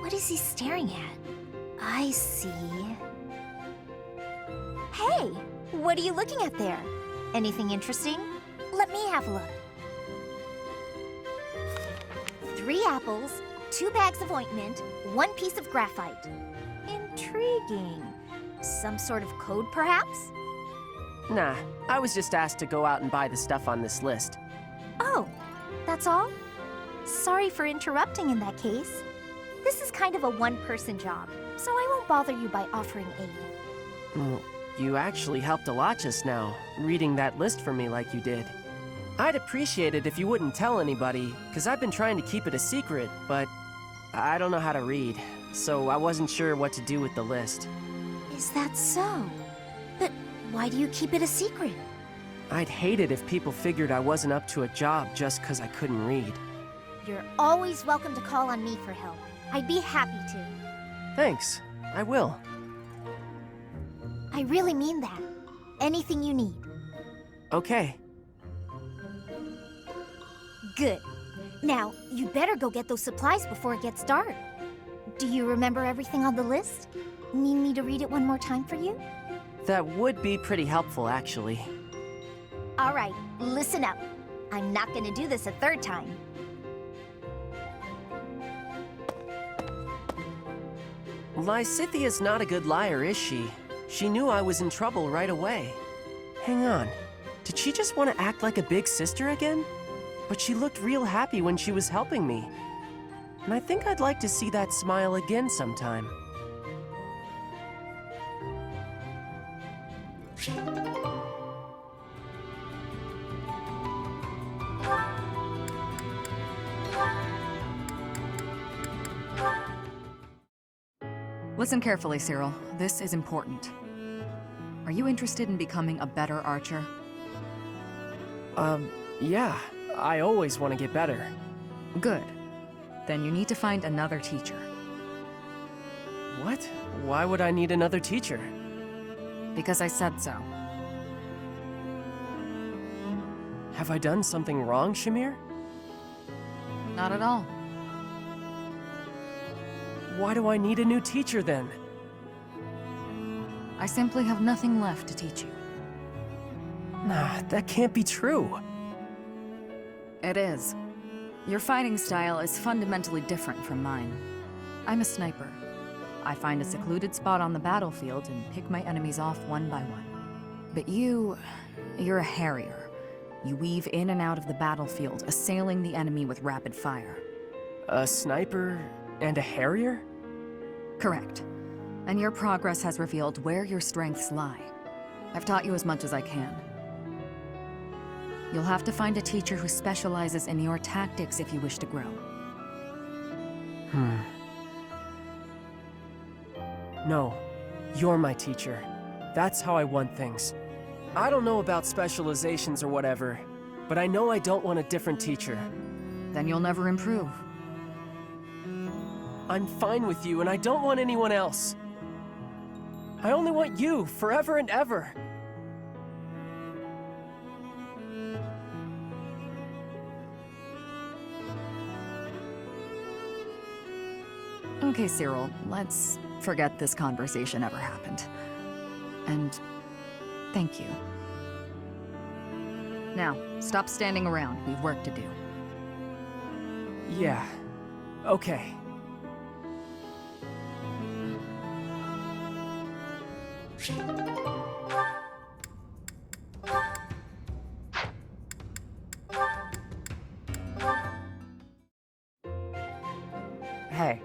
Speaker 17: What is he staring at? I see.
Speaker 10: Hey! What are you looking at there? Anything interesting?
Speaker 17: Let me have a look.
Speaker 10: 3 apples, 2 bags of ointment, 1 piece of graphite. Intriguing. Some sort of code, perhaps?
Speaker 12: Nah, I was just asked to go out and buy the stuff on this list.
Speaker 10: Oh, that's all? Sorry for interrupting in that case. This is kind of a one-person job, so I won't bother you by offering aid.
Speaker 12: Well, you actually helped a lot just now, reading that list for me like you did. I'd appreciate it if you wouldn't tell anybody, because I've been trying to keep it a secret, but I don't know how to read, so I wasn't sure what to do with the list.
Speaker 17: Is that so? But why do you keep it a secret?
Speaker 12: I'd hate it if people figured I wasn't up to a job just because I couldn't read.
Speaker 10: You're always welcome to call on me for help. I'd be happy to.
Speaker 12: Thanks, I will.
Speaker 10: I really mean that. Anything you need.
Speaker 12: Okay.
Speaker 10: Good. Now, you better go get those supplies before it gets dark. Do you remember everything on the list? Need me to read it one more time for you?
Speaker 12: That would be pretty helpful, actually.
Speaker 10: All right, listen up. I'm not gonna do this a 3rd time.
Speaker 12: Lysithia's not a good liar, is she? She knew I was in trouble right away. Hang on. Did she just want to act like a big sister again? But she looked real happy when she was helping me. And I think I'd like to see that smile again sometime.
Speaker 1: Listen carefully, Cyril. This is important. Are you interested in becoming a better archer?
Speaker 12: Yeah. I always want to get better.
Speaker 1: Good. Then you need to find another teacher.
Speaker 12: What? Why would I need another teacher?
Speaker 1: Because I said so.
Speaker 12: Have I done something wrong, Shamir?
Speaker 1: Not at all.
Speaker 12: Why do I need a new teacher then?
Speaker 1: I simply have nothing left to teach you.
Speaker 12: Nah, that can't be true.
Speaker 1: It is. Your fighting style is fundamentally different from mine. I'm a sniper. I find a secluded spot on the battlefield and pick my enemies off one by one. But you're a harrier. You weave in and out of the battlefield, assailing the enemy with rapid fire.
Speaker 12: A sniper and a harrier?
Speaker 1: Correct. And your progress has revealed where your strengths lie. I've taught you as much as I can. You'll have to find a teacher who specializes in your tactics if you wish to grow.
Speaker 12: No, you're my teacher. That's how I want things. I don't know about specializations or whatever, but I know I don't want a different teacher.
Speaker 1: Then you'll never improve.
Speaker 12: I'm fine with you, and I don't want anyone else. I only want you, forever and ever.
Speaker 1: Okay, Cyril, let's forget this conversation ever happened. And thank you. Now, stop standing around. We've work to do.
Speaker 12: Yeah. Okay.
Speaker 9: Hey.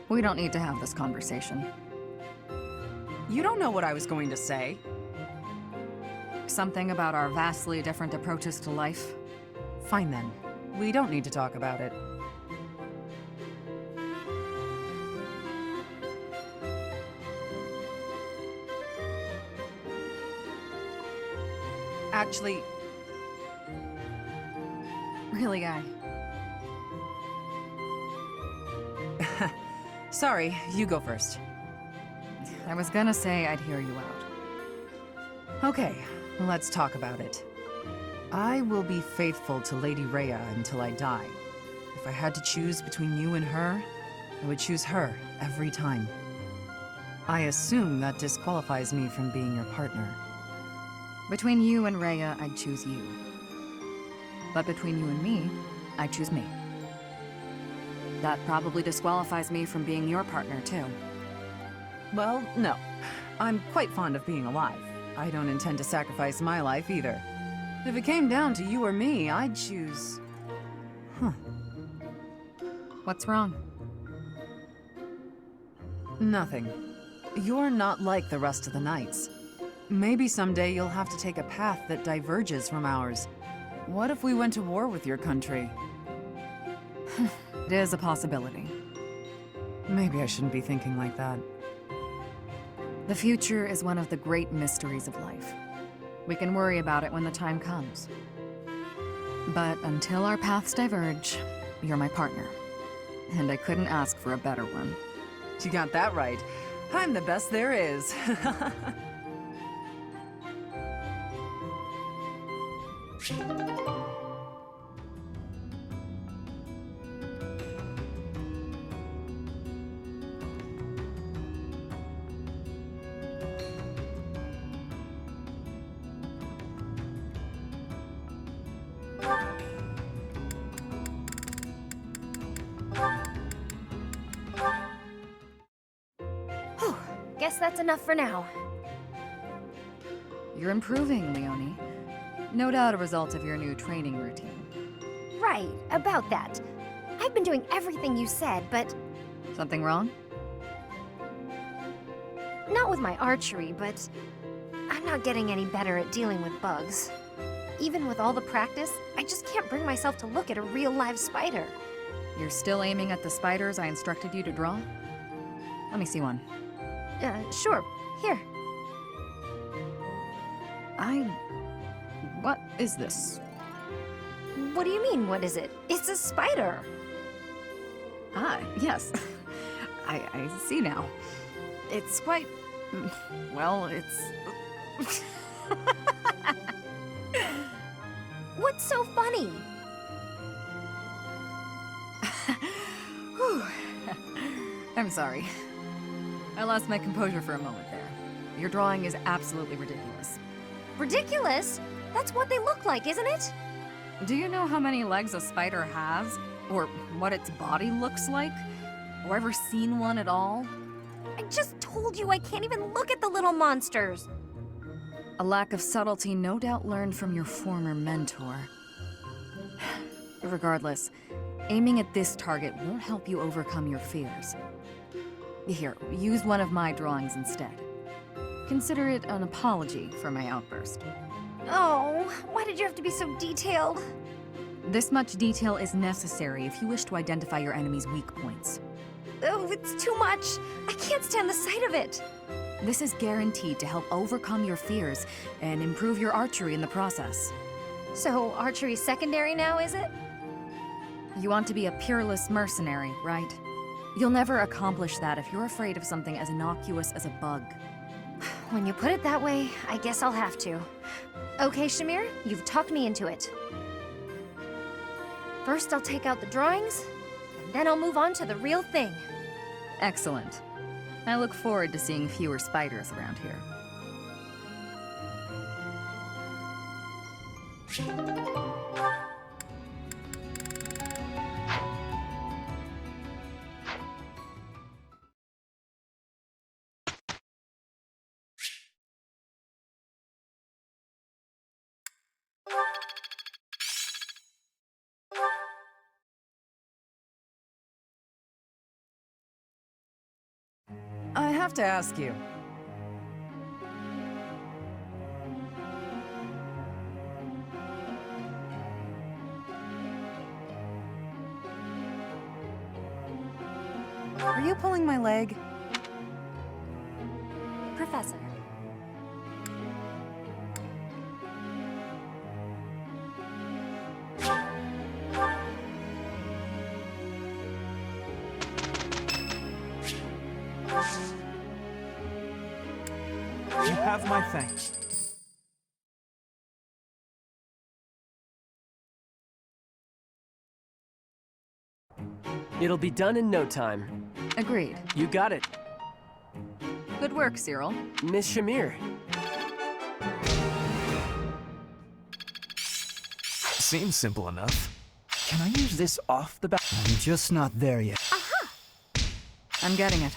Speaker 9: We don't need to have this conversation. You don't know what I was going to say. Something about our vastly different approaches to life? Fine then. We don't need to talk about it. Actually... Really, Guy. Sorry, you go first. I was gonna say I'd hear you out. Okay, let's talk about it. I will be faithful to Lady Rhea until I die. If I had to choose between you and her, I would choose her every time. I assume that disqualifies me from being your partner. Between you and Rhea, I'd choose you. But between you and me, I'd choose me. That probably disqualifies me from being your partner, too. Well, no. I'm quite fond of being alive. I don't intend to sacrifice my life, either. If it came down to you or me, I'd choose... Huh. What's wrong? Nothing. You're not like the rest of the knights. Maybe someday you'll have to take a path that diverges from ours. What if we went to war with your country? It is a possibility. Maybe I shouldn't be thinking like that. The future is one of the great mysteries of life. We can worry about it when the time comes. But until our paths diverge, you're my partner. And I couldn't ask for a better one. You got that right. I'm the best there is.
Speaker 10: Whew, guess that's enough for now.
Speaker 1: You're improving, Leonie. No doubt a result of your new training routine.
Speaker 10: Right, about that. I've been doing everything you said, but...
Speaker 1: Something wrong?
Speaker 10: Not with my archery, but... I'm not getting any better at dealing with bugs. Even with all the practice, I just can't bring myself to look at a real live spider.
Speaker 1: You're still aiming at the spiders I instructed you to draw? Let me see one.
Speaker 10: Sure. Here.
Speaker 1: What is this?
Speaker 10: What do you mean, what is it? It's a spider!
Speaker 1: Ah, yes. I see now. It's quite... well, it's...
Speaker 10: What's so funny?
Speaker 1: Whew. I'm sorry. I lost my composure for a moment there. Your drawing is absolutely ridiculous.
Speaker 10: Ridiculous? That's what they look like, isn't it?
Speaker 1: Do you know how many legs a spider has? Or what its body looks like? Or ever seen one at all?
Speaker 10: I just told you I can't even look at the little monsters.
Speaker 1: A lack of subtlety no doubt learned from your former mentor. Regardless, aiming at this target won't help you overcome your fears. Here, use one of my drawings instead. Consider it an apology for my outburst.
Speaker 10: Oh, why did you have to be so detailed?
Speaker 1: This much detail is necessary if you wish to identify your enemy's weak points.
Speaker 10: Oh, it's too much. I can't stand the sight of it.
Speaker 1: This is guaranteed to help overcome your fears and improve your archery in the process.
Speaker 10: So, archery's secondary now, is it?
Speaker 1: You want to be a peerless mercenary, right? You'll never accomplish that if you're afraid of something as innocuous as a bug.
Speaker 10: When you put it that way, I guess I'll have to. Okay, Shamir, you've talked me into it. First, I'll take out the drawings, and then I'll move on to the real thing.
Speaker 1: Excellent. I look forward to seeing fewer spiders around here.
Speaker 9: I have to ask you. Are you pulling my leg?
Speaker 17: Professor.
Speaker 6: You have my thanks.
Speaker 12: It'll be done in no time.
Speaker 9: Agreed.
Speaker 12: You got it.
Speaker 9: Good work, Cyril.
Speaker 12: Miss Shamir.
Speaker 15: Seems simple enough. Can I use this off the bat?
Speaker 20: I'm just not there yet.
Speaker 9: I'm getting it.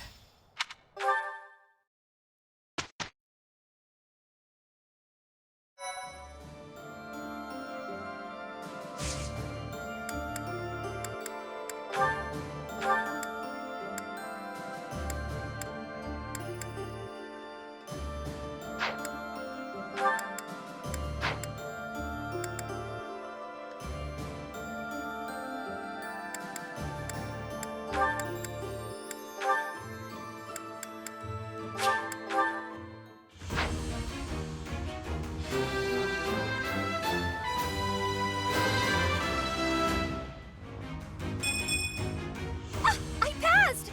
Speaker 8: I passed!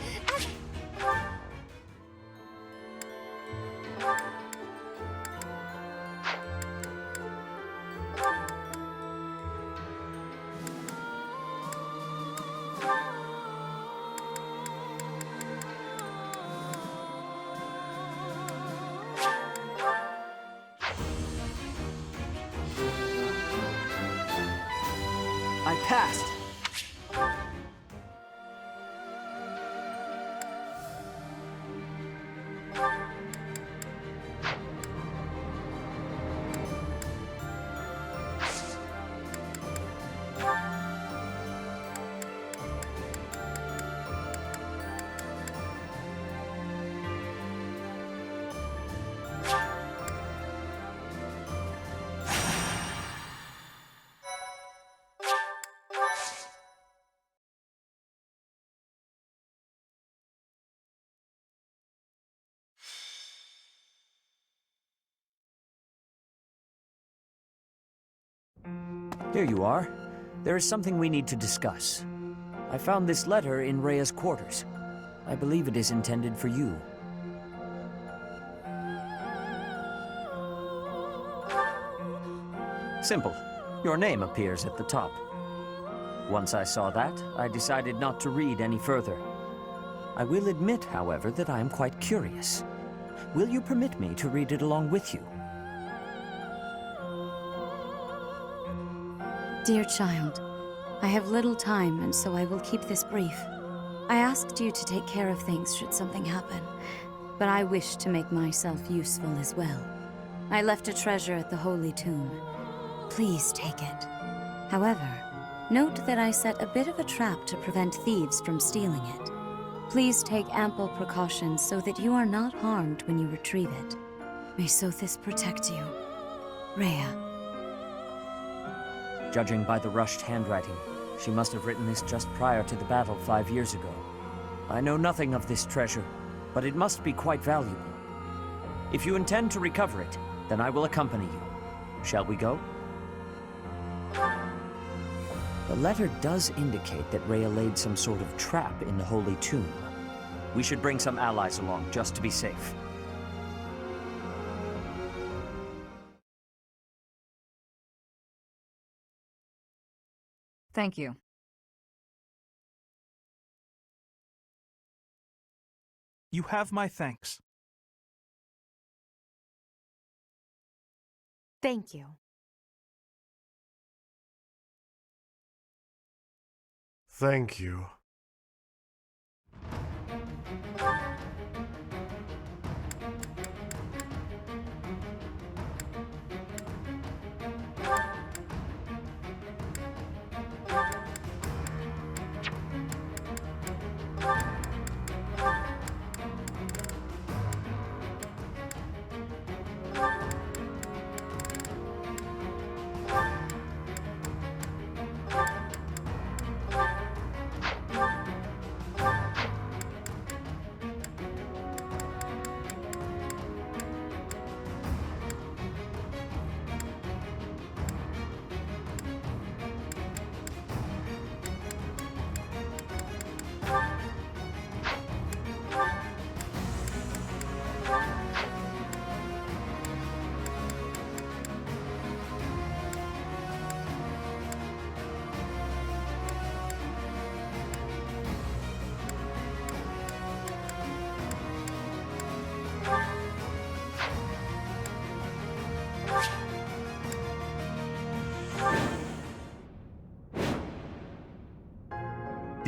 Speaker 12: I passed.
Speaker 4: Here you are. There is something we need to discuss. I found this letter in Rhea's quarters. I believe it is intended for you. Simple. Your name appears at the top. Once I saw that, I decided not to read any further. I will admit, however, that I am quite curious. Will you permit me to read it along with you?
Speaker 21: Dear child, I have little time, and so I will keep this brief. I asked you to take care of things should something happen, but I wish to make myself useful as well. I left a treasure at the Holy Tomb. Please take it. However, note that I set a bit of a trap to prevent thieves from stealing it. Please take ample precautions so that you are not harmed when you retrieve it. May Sothis protect you. Rhea.
Speaker 4: Judging by the rushed handwriting, she must have written this just prior to the battle 5 years ago. I know nothing of this treasure, but it must be quite valuable. If you intend to recover it, then I will accompany you. Shall we go? The letter does indicate that Rhea laid some sort of trap in the Holy Tomb. We should bring some allies along, just to be safe.
Speaker 9: Thank you.
Speaker 6: You have my thanks.
Speaker 18: Thank you.
Speaker 22: Thank you.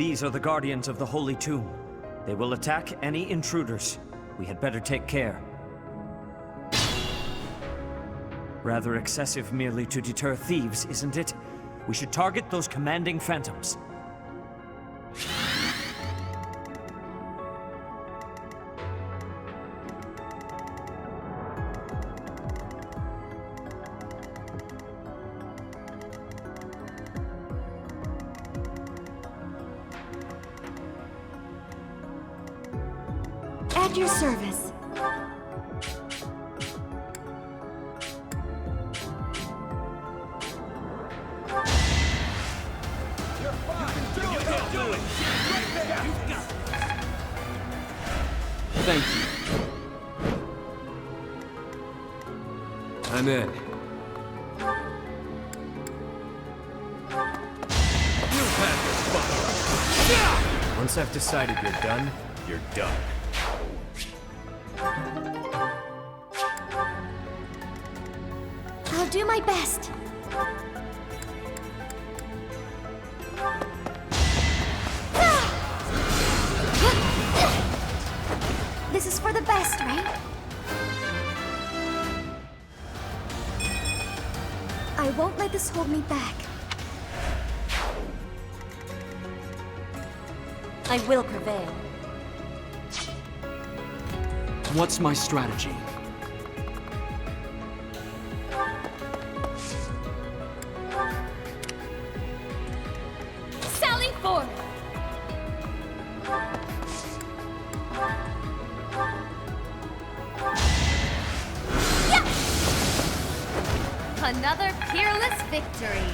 Speaker 13: These are the guardians of the Holy Tomb. They will attack any intruders. We had better take care. Rather excessive merely to deter thieves, isn't it? We should target those commanding phantoms.
Speaker 8: At your service.
Speaker 5: Thank you. I'm in. You've had this fun. Once I've decided you're done, you're done.
Speaker 8: I'll do my best. This is for the best, right? I won't let this hold me back.
Speaker 18: I will prevail.
Speaker 2: What's my strategy?
Speaker 16: Sally forth! Yeah! Another peerless victory.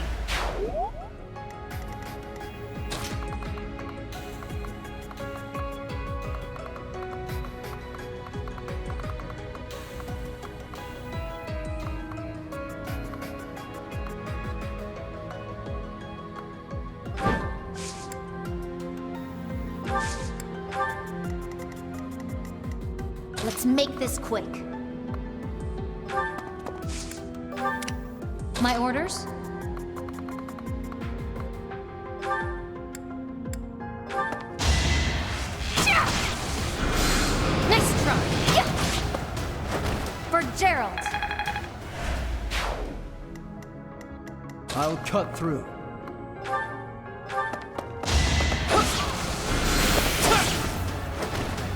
Speaker 8: Let's make this quick.
Speaker 1: My orders?
Speaker 16: Nice try! Yeah! For Gerald!
Speaker 2: I'll cut through.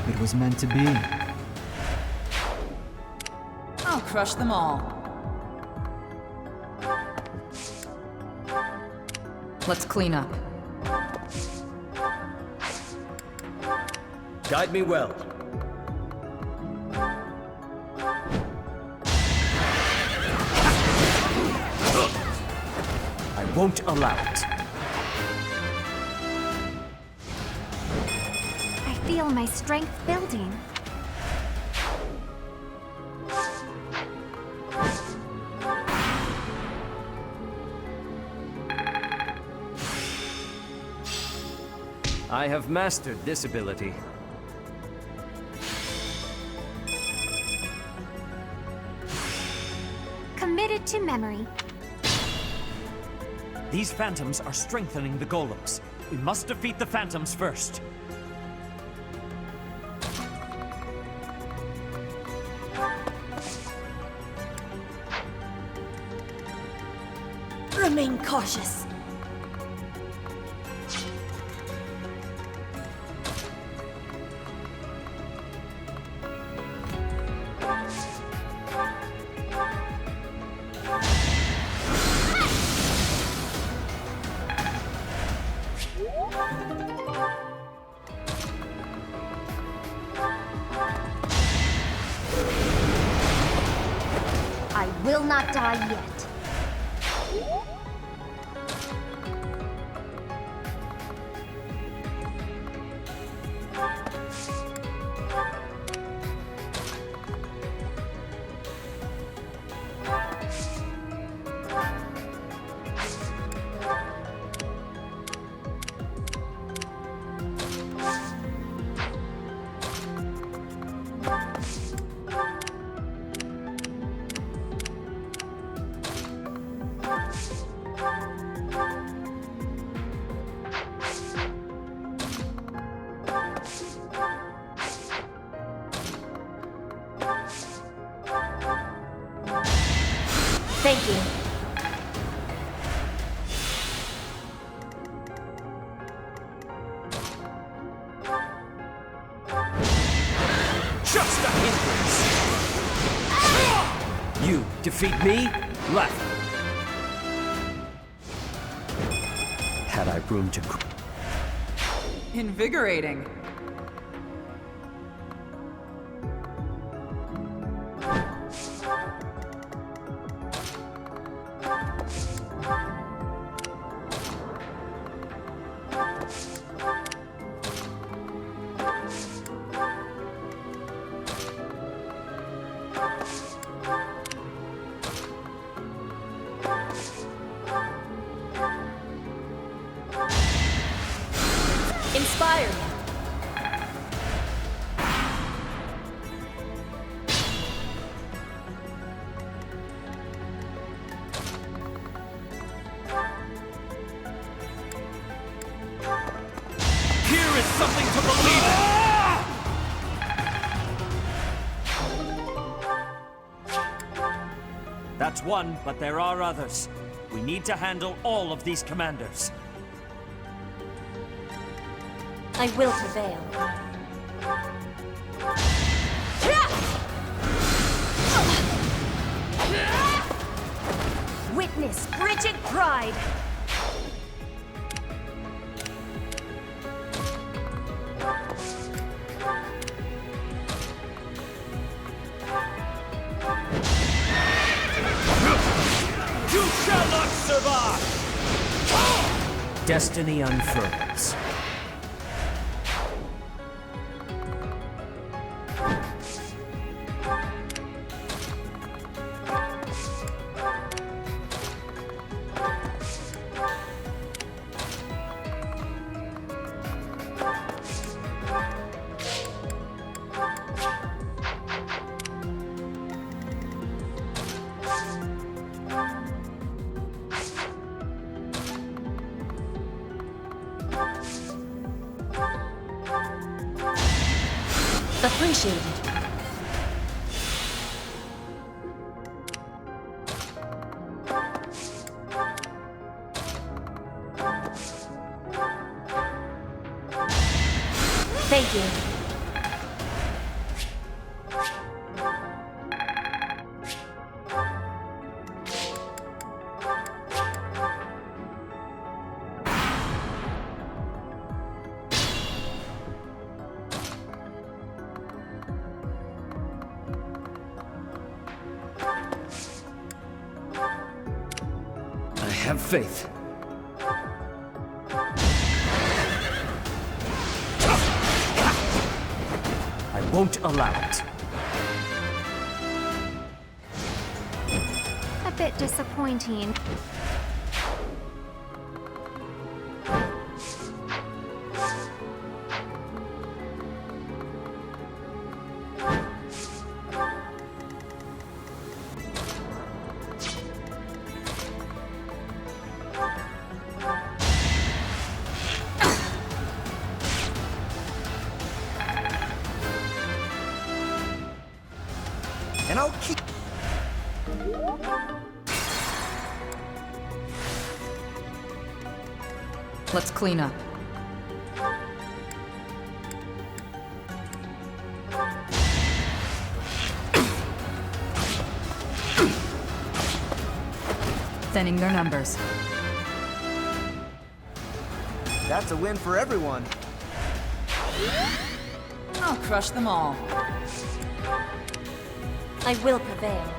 Speaker 2: It was meant to be.
Speaker 9: I'll crush them all. Let's clean up.
Speaker 13: Guide me well. I won't allow it.
Speaker 8: I feel my strength building.
Speaker 13: I have mastered this ability.
Speaker 8: Committed to memory.
Speaker 13: These phantoms are strengthening the golems. We must defeat the phantoms first.
Speaker 18: Remain cautious.
Speaker 8: I will not die yet.
Speaker 18: Thank you.
Speaker 13: Just a hindrance! You defeat me? Left. Had I room to...
Speaker 9: Invigorating.
Speaker 18: Inspired.
Speaker 13: Here is something to believe in! That's one, but there are others. We need to handle all of these commanders.
Speaker 18: I will prevail. Witness Bridget Pride.
Speaker 13: You shall not survive! Destiny unfurls.
Speaker 18: Appreciated. Thank you.
Speaker 13: I have faith. I won't allow it.
Speaker 17: A bit disappointing.
Speaker 3: And I'll keep...
Speaker 9: Let's clean up. Thinning their numbers.
Speaker 3: That's a win for everyone.
Speaker 9: I'll crush them all.
Speaker 18: I will prevail.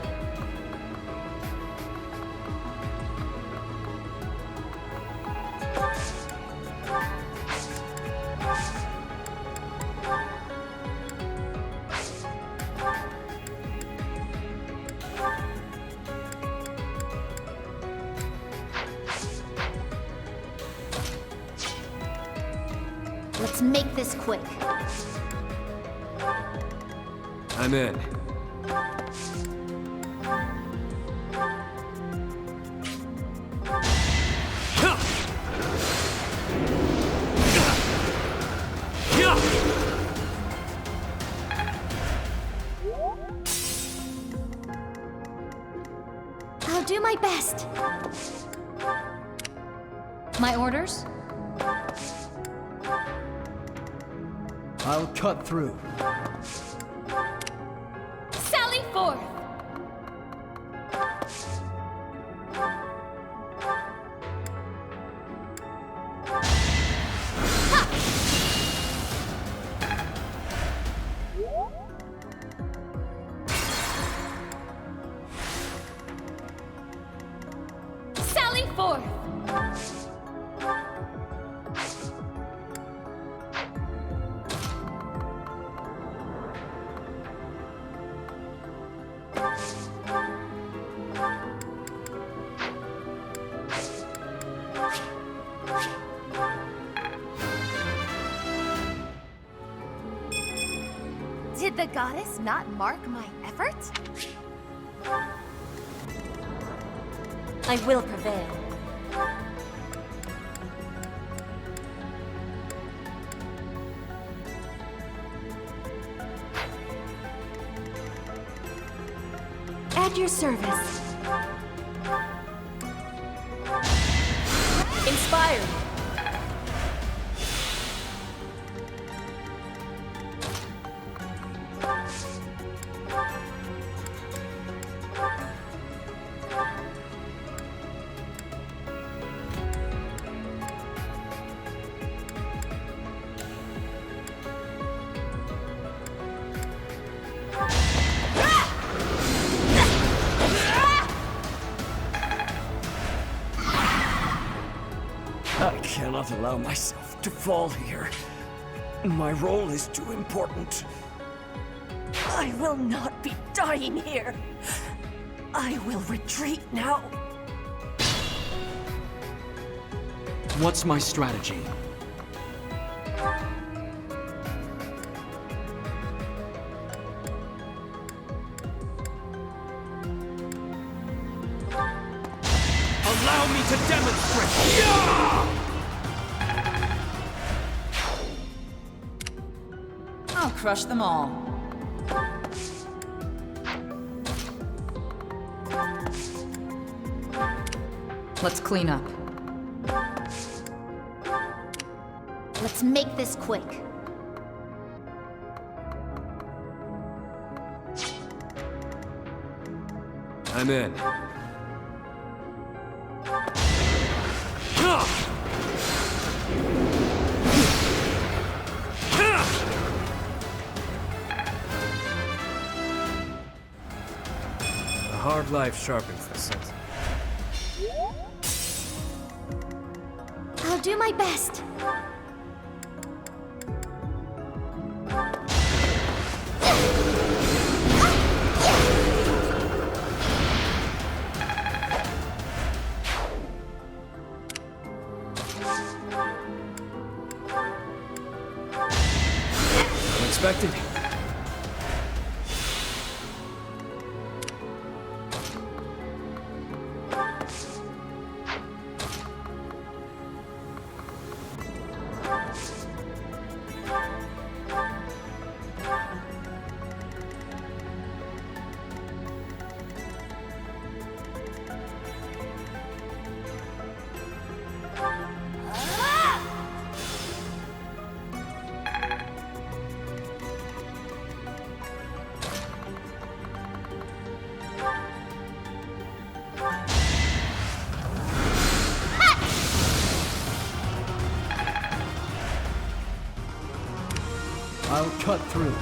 Speaker 16: Let's make this quick.
Speaker 5: I'm in.
Speaker 16: I'll do my
Speaker 1: My orders?
Speaker 11: I'll cut through.
Speaker 16: Sally forth! Sally forth! Did the goddess not mark my effort?
Speaker 18: I will prevail.
Speaker 8: At your service.
Speaker 18: Inspired.
Speaker 13: I cannot allow myself to fall here. My role is too important.
Speaker 18: I will not be dying here. I will retreat now.
Speaker 11: What's my strategy?
Speaker 2: Allow me to demonstrate!
Speaker 9: I'll crush them all. Let's clean up.
Speaker 16: Let's make this quick.
Speaker 5: I'm in. A hard life sharpens the sense.
Speaker 16: I'll do my best.
Speaker 5: Unexpected.
Speaker 11: I'll cut through.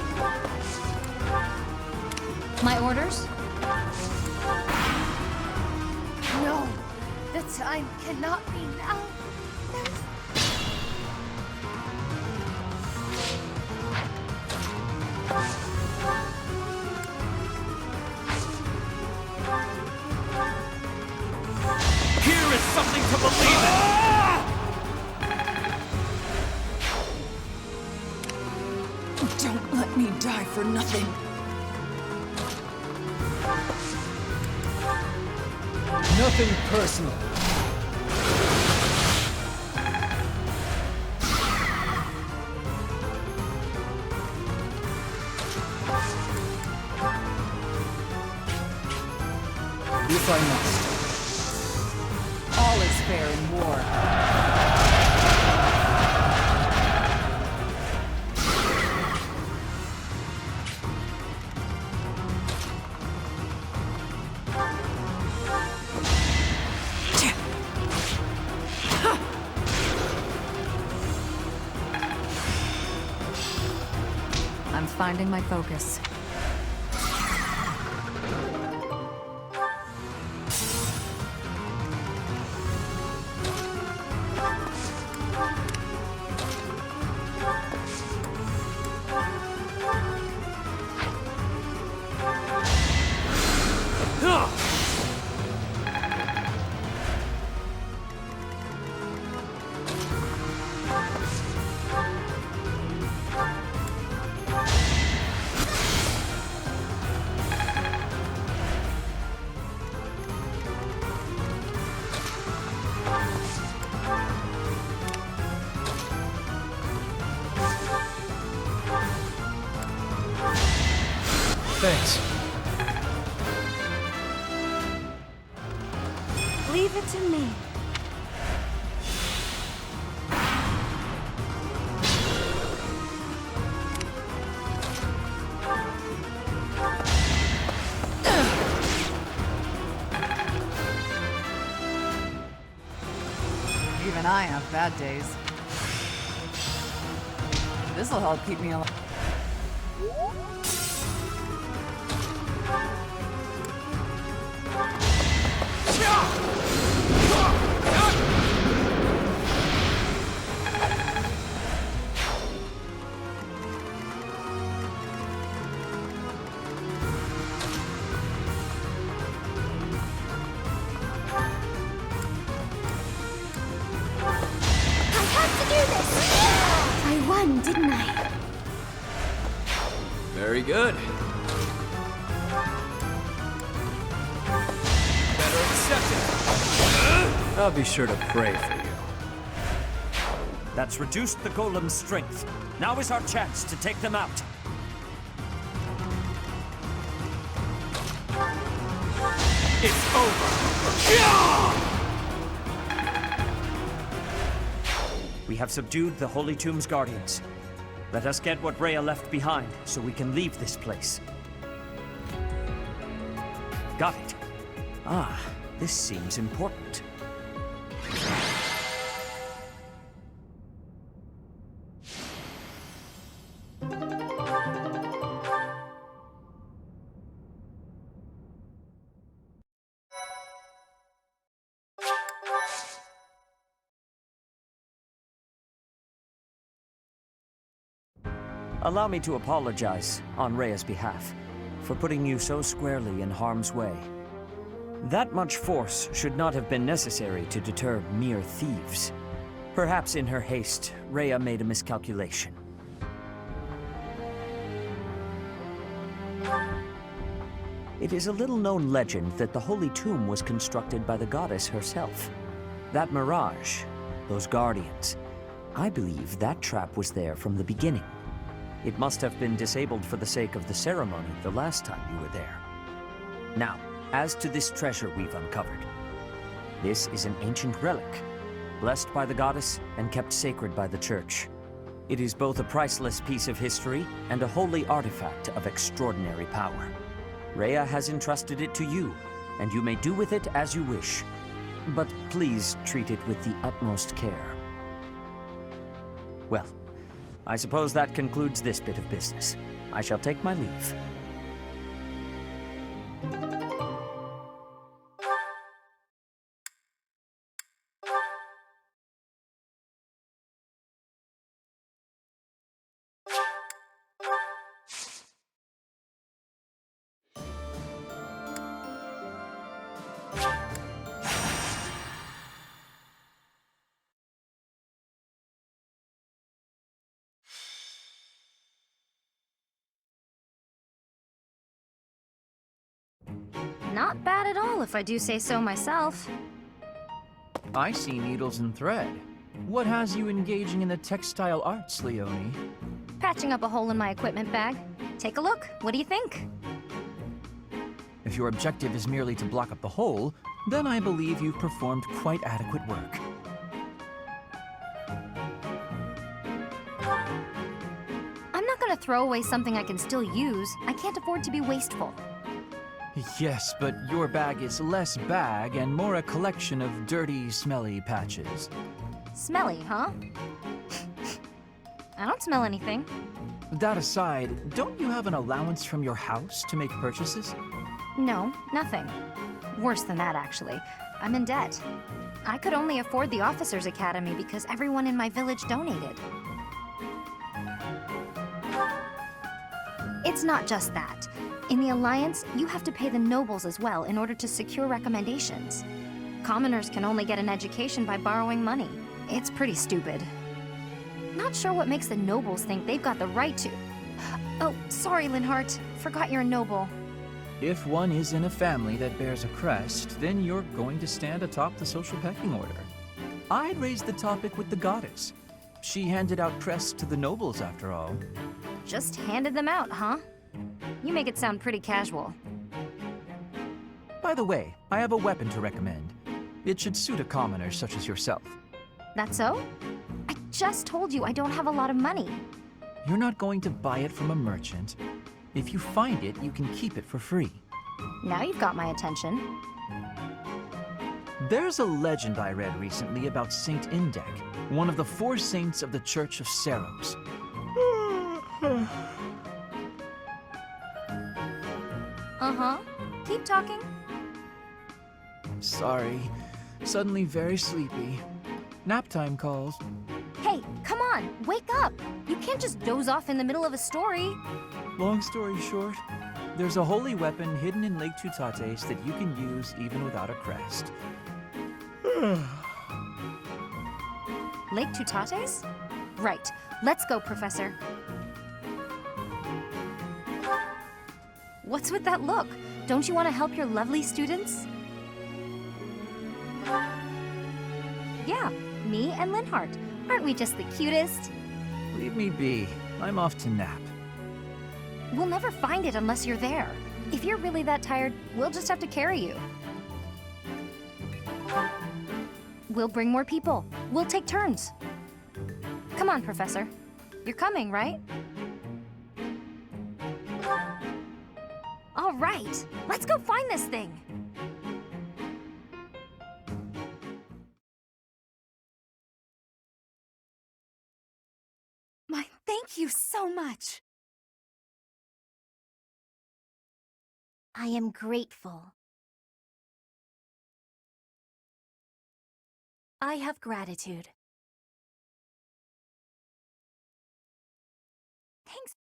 Speaker 1: My orders?
Speaker 16: No, the time cannot be now.
Speaker 2: Here is something to believe in!
Speaker 9: Don't let me die for nothing.
Speaker 11: Nothing personal. If I must.
Speaker 9: All is fair in war.
Speaker 1: finding my focus.
Speaker 11: Thanks.
Speaker 8: Leave it to me.
Speaker 9: Even I have bad days. This'll help keep me alive.
Speaker 8: I won, didn't I?
Speaker 2: Very good. Better accept it. I'll be sure to pray for you.
Speaker 13: That's reduced the golem's strength. Now is our chance to take them out.
Speaker 2: It's over.
Speaker 13: We have subdued the Holy Tomb's guardians. Let us get what Rhea left behind, so we can leave this place. Got it. Ah, this seems important. Allow me to apologize, on Rhea's behalf, for putting you so squarely in harm's way. That much force should not have been necessary to deter mere thieves. Perhaps in her haste, Rhea made a miscalculation. It is a little-known legend that the Holy Tomb was constructed by the goddess herself. That mirage, those guardians, I believe that trap was there from the beginning. It must have been disabled for the sake of the ceremony the last time you were there. Now, as to this treasure we've uncovered. This is an ancient relic, blessed by the goddess and kept sacred by the church. It is both a priceless piece of history and a holy artifact of extraordinary power. Rhea has entrusted it to you, and you may do with it as you wish. But please treat it with the utmost care. Well, I suppose that concludes this bit of business. I shall take my leave.
Speaker 10: Not bad at all, if I do say so myself.
Speaker 6: I see needles and thread. What has you engaging in the textile arts, Leonie?
Speaker 10: Patching up a hole in my equipment bag. Take a look. What do you think?
Speaker 6: If your objective is merely to block up the hole, then I believe you've performed quite adequate work.
Speaker 10: I'm not gonna throw away something I can still use. I can't afford to be wasteful.
Speaker 6: Yes, but your bag is less bag and more a collection of dirty, smelly patches.
Speaker 10: Smelly, huh? I don't smell anything.
Speaker 6: That aside, don't you have an allowance from your house to make purchases?
Speaker 10: No, nothing. Worse than that, actually. I'm in debt. I could only afford the Officers' Academy because everyone in my village donated. It's not just that. In the Alliance, you have to pay the nobles as well in order to secure recommendations. Commoners can only get an education by borrowing money. It's pretty stupid. Not sure what makes the nobles think they've got the right to... Oh, sorry, Linhart. Forgot you're a noble.
Speaker 6: If one is in a family that bears a crest, then you're going to stand atop the social pecking order. I'd raise the topic with the goddess. She handed out crests to the nobles, after all.
Speaker 10: Just handed them out, huh? You make it sound pretty casual.
Speaker 6: By the way, I have a weapon to recommend. It should suit a commoner such as yourself.
Speaker 10: That so? I just told you I don't have a lot of money.
Speaker 6: You're not going to buy it from a merchant. If you find it, you can keep it for free.
Speaker 10: Now you've got my attention.
Speaker 6: There's a legend I read recently about Saint Indek, one of the 4 saints of the Church of Seros.
Speaker 10: Uh-huh. Keep talking.
Speaker 6: Sorry. Suddenly very sleepy. Nap time calls.
Speaker 10: Hey, come on, wake up! You can't just doze off in the middle of a story.
Speaker 6: Long story short, there's a holy weapon hidden in Lake Tutates that you can use even without a crest.
Speaker 10: Lake Tutates? Right. Let's go, Professor. What's with that look? Don't you want to help your lovely students? Yeah, me and Linhart. Aren't we just the cutest?
Speaker 6: Leave me be. I'm off to nap.
Speaker 10: We'll never find it unless you're there. If you're really that tired, we'll just have to carry you. We'll bring more people. We'll take turns. Come on, Professor. You're coming, right? All right, let's go find this thing.
Speaker 17: Thank you so much.
Speaker 8: I am grateful.
Speaker 18: I have gratitude.
Speaker 17: Thanks.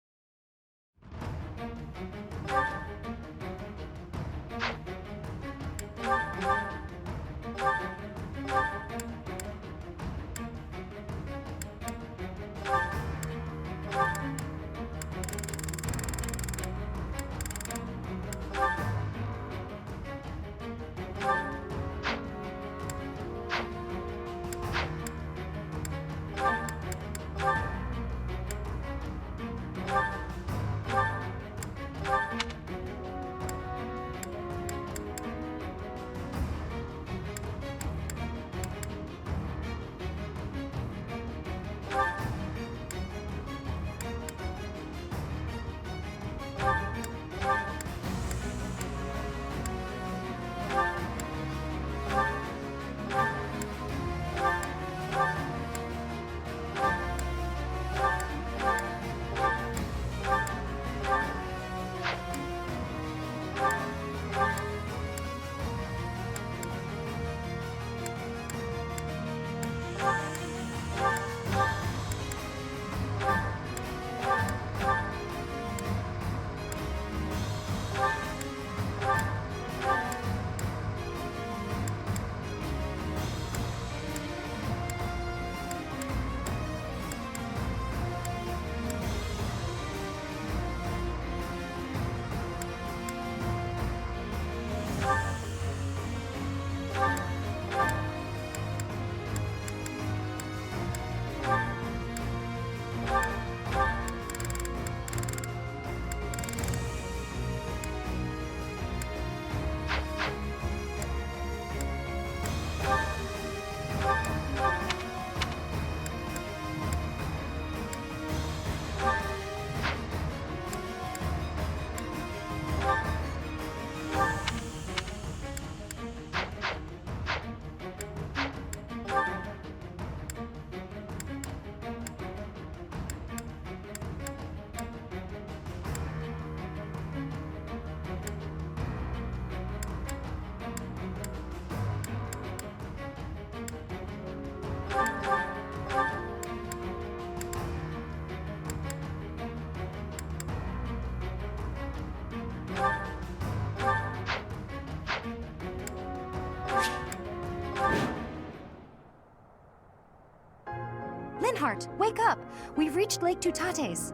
Speaker 10: Linhardt, wake up! We've reached Lake Tutates.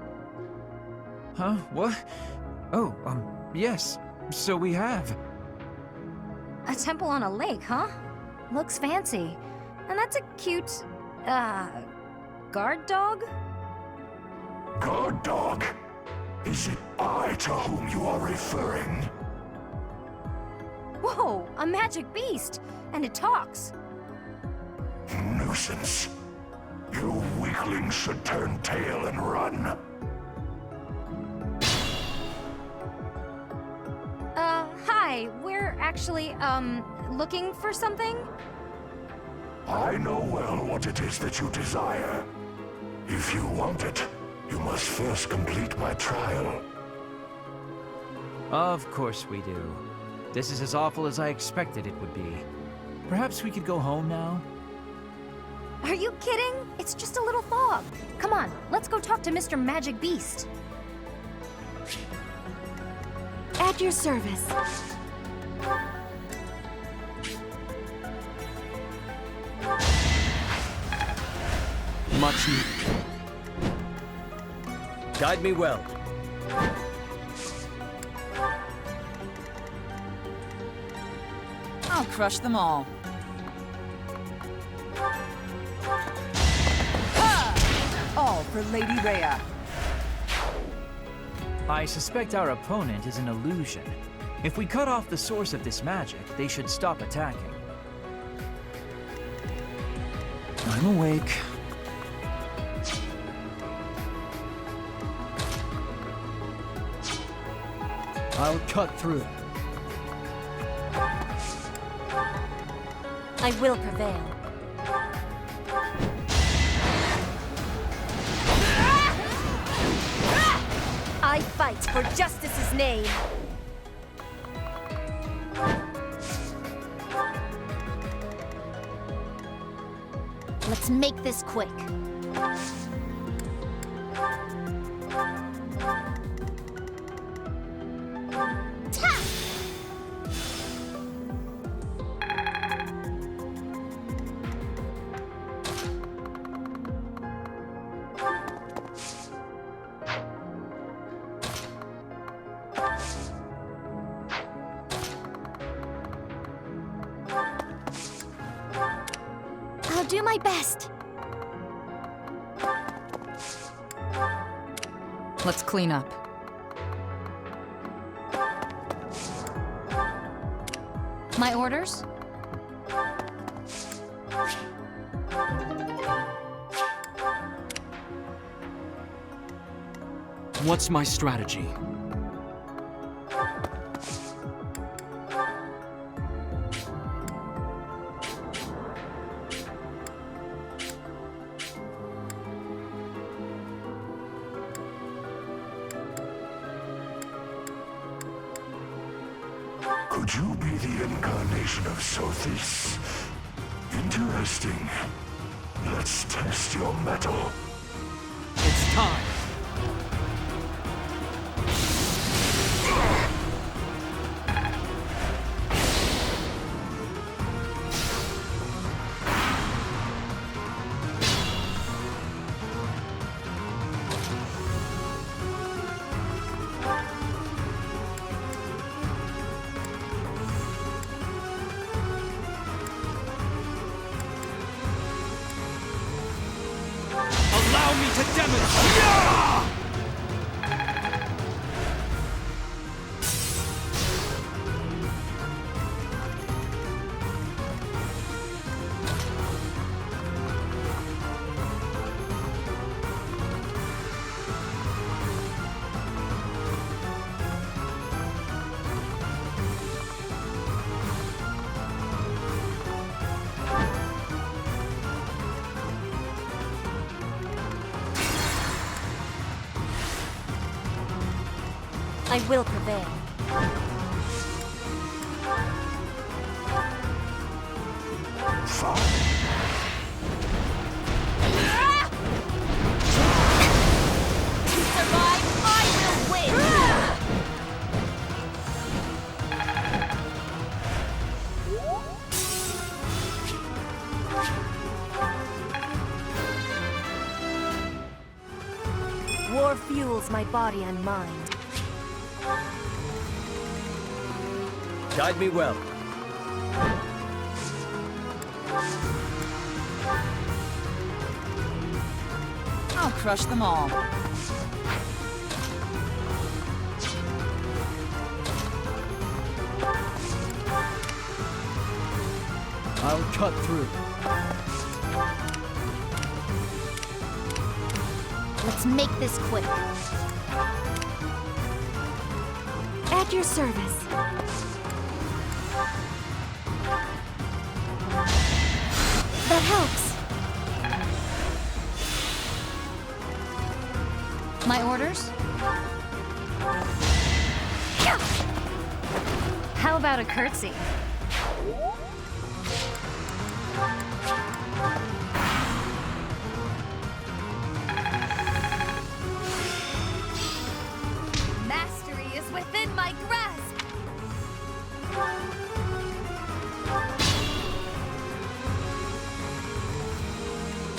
Speaker 6: Huh? What? Oh, yes. So we have.
Speaker 10: A temple on a lake, huh? Looks fancy. And that's a cute, guard dog?
Speaker 14: Guard dog? Is it I to whom you are referring?
Speaker 10: Whoa, a magic beast! And it talks.
Speaker 14: Nuisance. You weaklings should turn tail and run.
Speaker 10: Hi. We're actually, looking for something?
Speaker 14: I know well what it is that you desire. If you want it, you must first complete my trial.
Speaker 6: Of course we do. This is as awful as I expected it would be. Perhaps we could go home now?
Speaker 10: Are you kidding? It's just a little fog. Come on, let's go talk to Mr. Magic Beast.
Speaker 8: At your service.
Speaker 11: Much needed. Guide me well.
Speaker 9: I'll crush them all. All for Lady Rhea.
Speaker 6: I suspect our opponent is an illusion. If we cut off the source of this magic, they should stop attacking. I'm awake.
Speaker 11: I'll cut through.
Speaker 18: I will prevail. I fight for justice's name.
Speaker 25: Let's make this quick. I'll do my best.
Speaker 9: Let's clean up.
Speaker 10: My orders?
Speaker 11: What's my strategy?
Speaker 14: Could you be the incarnation of Sothis? Interesting. Let's test your mettle.
Speaker 11: It's time. Allow me to demonstrate!
Speaker 18: I will prevail.
Speaker 25: To survive, I will win!
Speaker 18: more fuels my body and mind.
Speaker 2: Guide me well.
Speaker 9: I'll crush them all.
Speaker 11: I'll cut through.
Speaker 25: Let's make this quick.
Speaker 8: At your service. That helps.
Speaker 1: My orders?
Speaker 10: How about a curtsy?
Speaker 16: Mastery is within my grasp!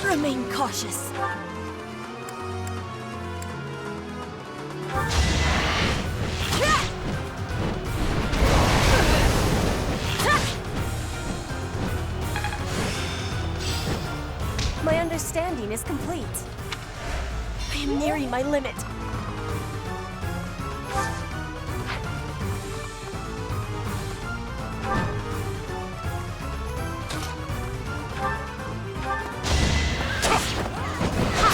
Speaker 18: Remain cautious. My understanding is complete. I am nearing my limit.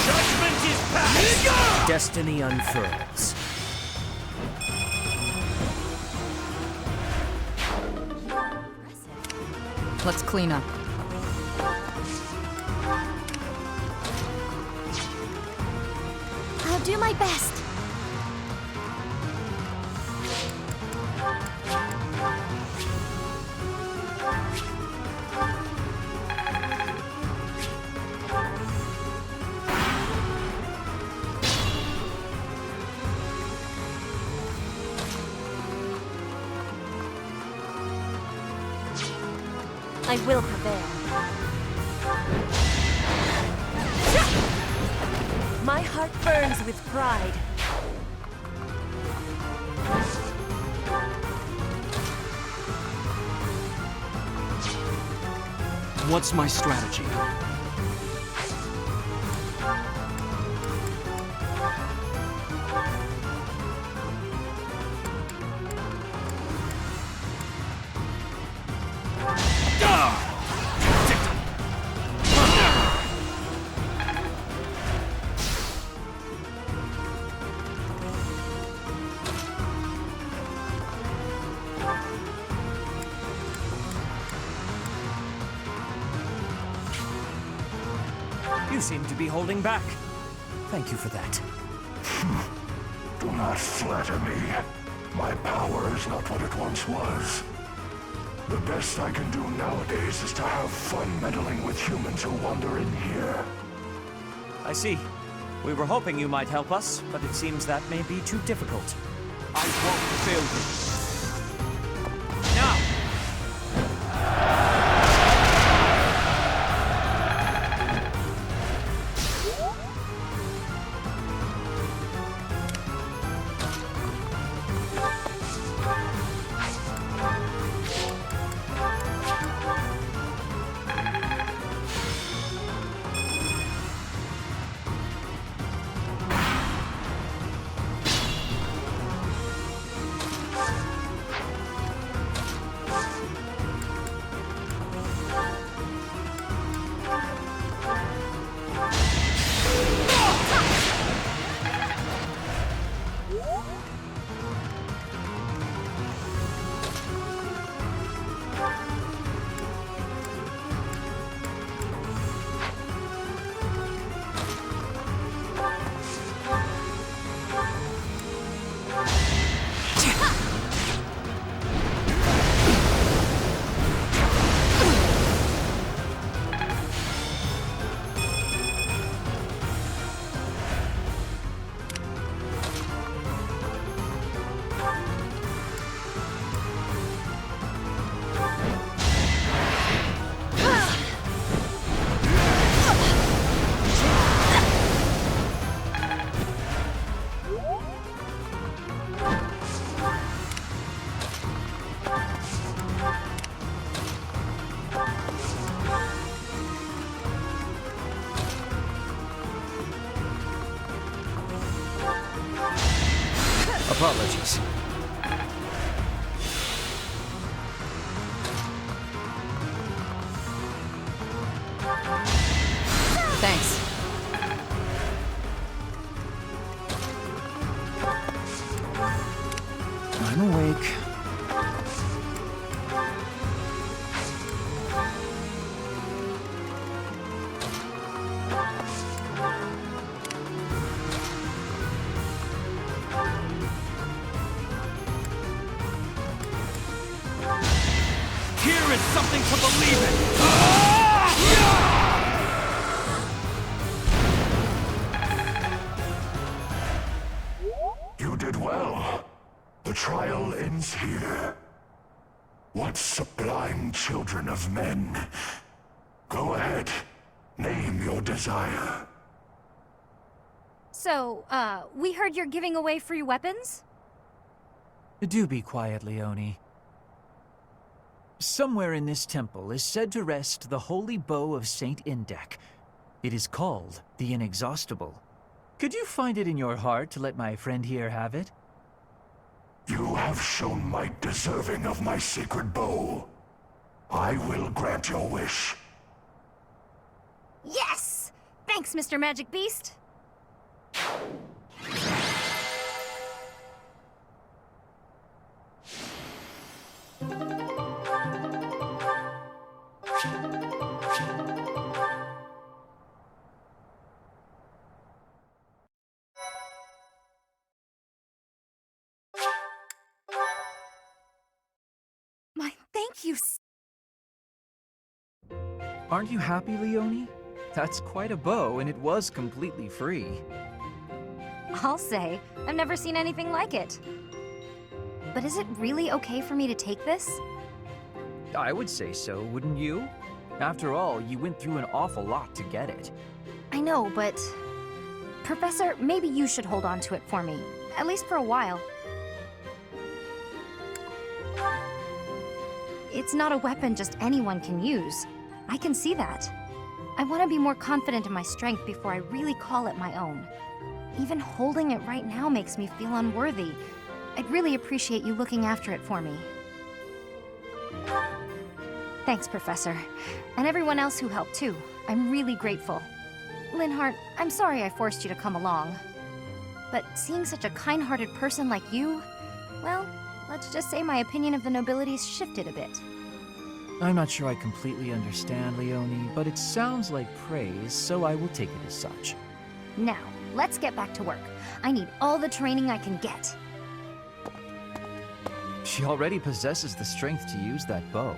Speaker 2: Judgment is passed! Destiny unfurls.
Speaker 9: Let's clean up.
Speaker 8: I'll do my best.
Speaker 18: I will prevail. My heart burns with pride.
Speaker 11: What's my strategy?
Speaker 13: You seem to be holding back. Thank you for that.
Speaker 14: Do not flatter me. My power is not what it once was. The best I can do nowadays is to have fun meddling with humans who wander in here.
Speaker 13: I see. We were hoping you might help us, but it seems that may be too difficult.
Speaker 11: I won't fail you.
Speaker 13: Now!
Speaker 6: Apologies.
Speaker 9: Thanks.
Speaker 6: I'm awake.
Speaker 11: Here is something to believe in!
Speaker 14: You did well. The trial ends here. What sublime children of men. Go ahead. Name your desire.
Speaker 10: So, we heard you're giving away free weapons?
Speaker 6: Do be quiet, Leone. Somewhere in this temple is said to rest the holy bow of Saint Indek. It is called the Inexhaustible. Could you find it in your heart to let my friend here have it?
Speaker 14: You have shown might deserving of my sacred bow. I will grant your wish.
Speaker 10: Yes! Thanks, Mr. Magic Beast!
Speaker 9: Thank you.
Speaker 6: Aren't you happy, Leone? That's quite a bow, and it was completely free.
Speaker 10: I'll say, I've never seen anything like it. But is it really okay for me to take this?
Speaker 6: I would say so, wouldn't you? After all, you went through an awful lot to get it.
Speaker 10: I know, but... Professor, maybe you should hold on to it for me. At least for a while. It's not a weapon just anyone can use. I can see that. I want to be more confident in my strength before I really call it my own. Even holding it right now makes me feel unworthy. I'd really appreciate you looking after it for me. Thanks, Professor. And everyone else who helped too. I'm really grateful. Linhart, I'm sorry I forced you to come along. But seeing such a kind-hearted person like you, well, let's just say my opinion of the nobility's shifted a bit.
Speaker 6: I'm not sure I completely understand, Leone, but it sounds like praise, so I will take it as such.
Speaker 10: Now, let's get back to work. I need all the training I can get.
Speaker 6: She already possesses the strength to use that bow.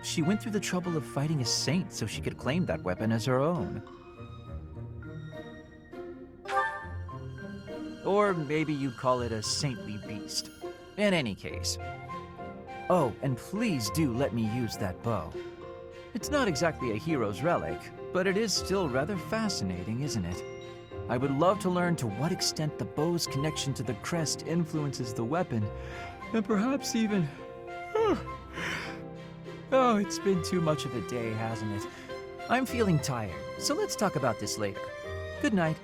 Speaker 6: She went through the trouble of fighting a saint so she could claim that weapon as her own. Or maybe you'd call it a saintly beast. In any case. Oh, and please do let me use that bow. It's not exactly a hero's relic, but it is still rather fascinating, isn't it? I would love to learn to what extent the bow's connection to the crest influences the weapon, and perhaps even... Oh, it's been too much of a day, hasn't it? I'm feeling tired, so let's talk about this later. Good night.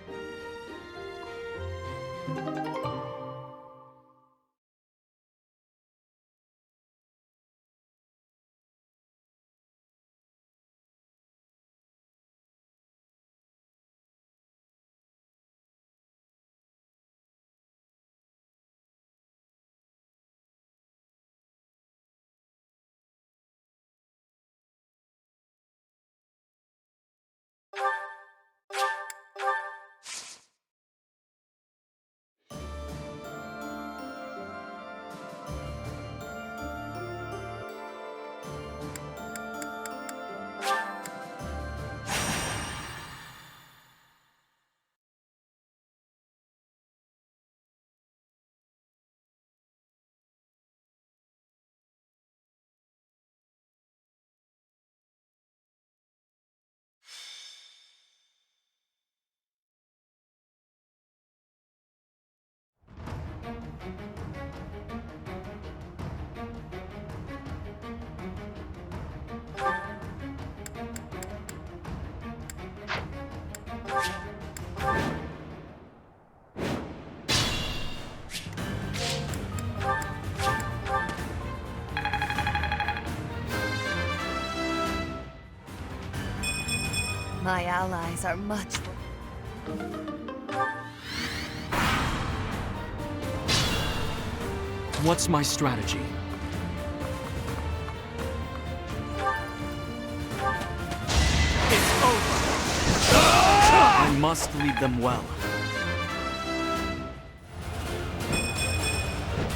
Speaker 16: My allies are much...
Speaker 2: What's my strategy?
Speaker 11: It's over.
Speaker 2: I must lead them well.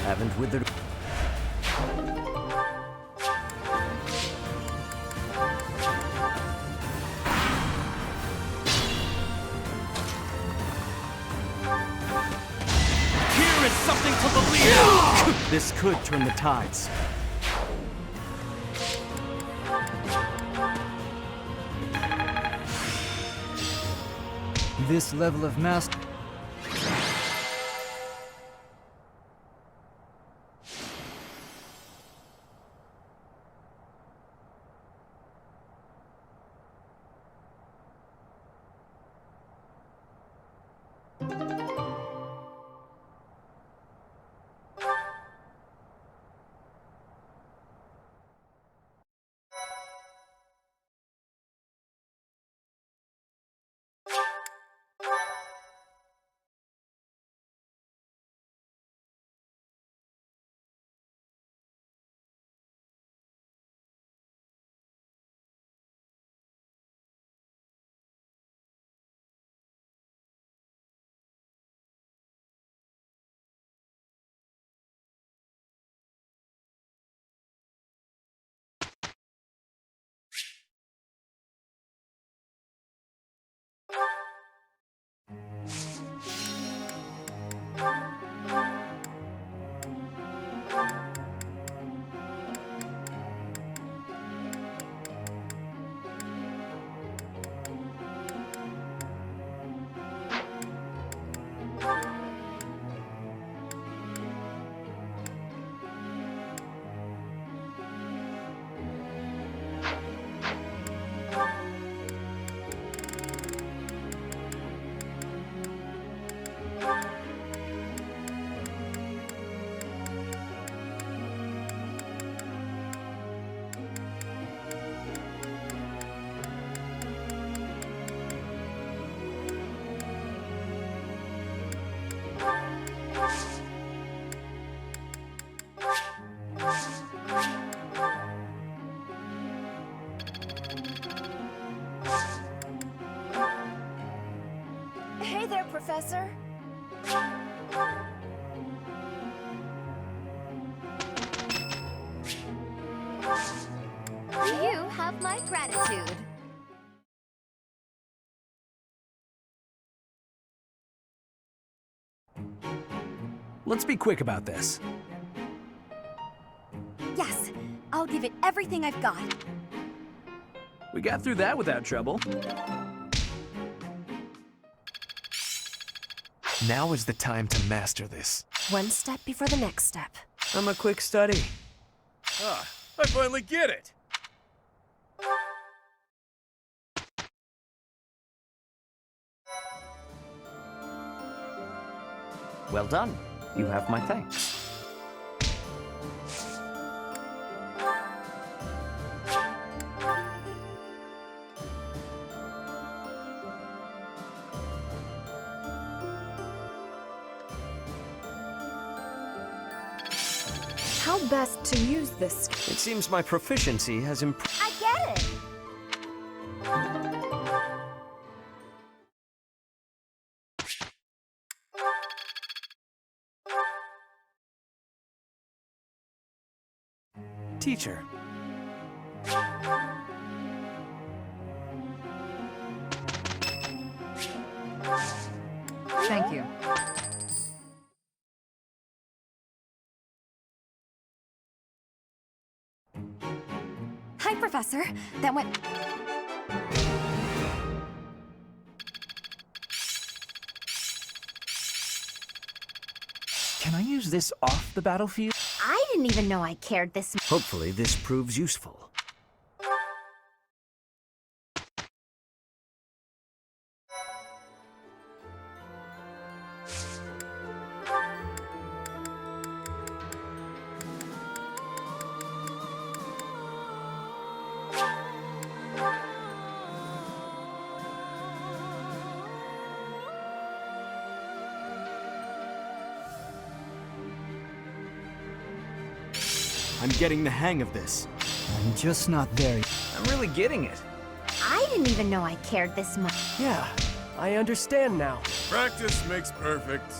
Speaker 13: Haven't withered.
Speaker 11: Here is something to believe in.
Speaker 2: This could turn the tides.
Speaker 6: This level of mastery.
Speaker 1: Hey there, Professor.
Speaker 16: You have my gratitude.
Speaker 6: Let's be quick about this.
Speaker 1: Yes, I'll give it everything I've got.
Speaker 6: We got through that without trouble.
Speaker 5: Now is the time to master this.
Speaker 10: One step before the next step.
Speaker 5: I'm a quick study.
Speaker 11: Ah, I finally get it.
Speaker 13: Well done. You have my thanks.
Speaker 1: How best to use this?
Speaker 13: It seems my proficiency has improved.
Speaker 1: I get it!
Speaker 5: Teacher.
Speaker 9: Thank you.
Speaker 1: Hi, Professor. That went...
Speaker 6: Can I use this off the battlefield?
Speaker 25: I didn't even know I cared this much.
Speaker 13: Hopefully this proves useful.
Speaker 2: I'm getting the hang of this.
Speaker 7: I'm just not there yet.
Speaker 15: I'm really getting it.
Speaker 25: I didn't even know I cared this much.
Speaker 12: Yeah, I understand now.
Speaker 19: Practice makes perfect.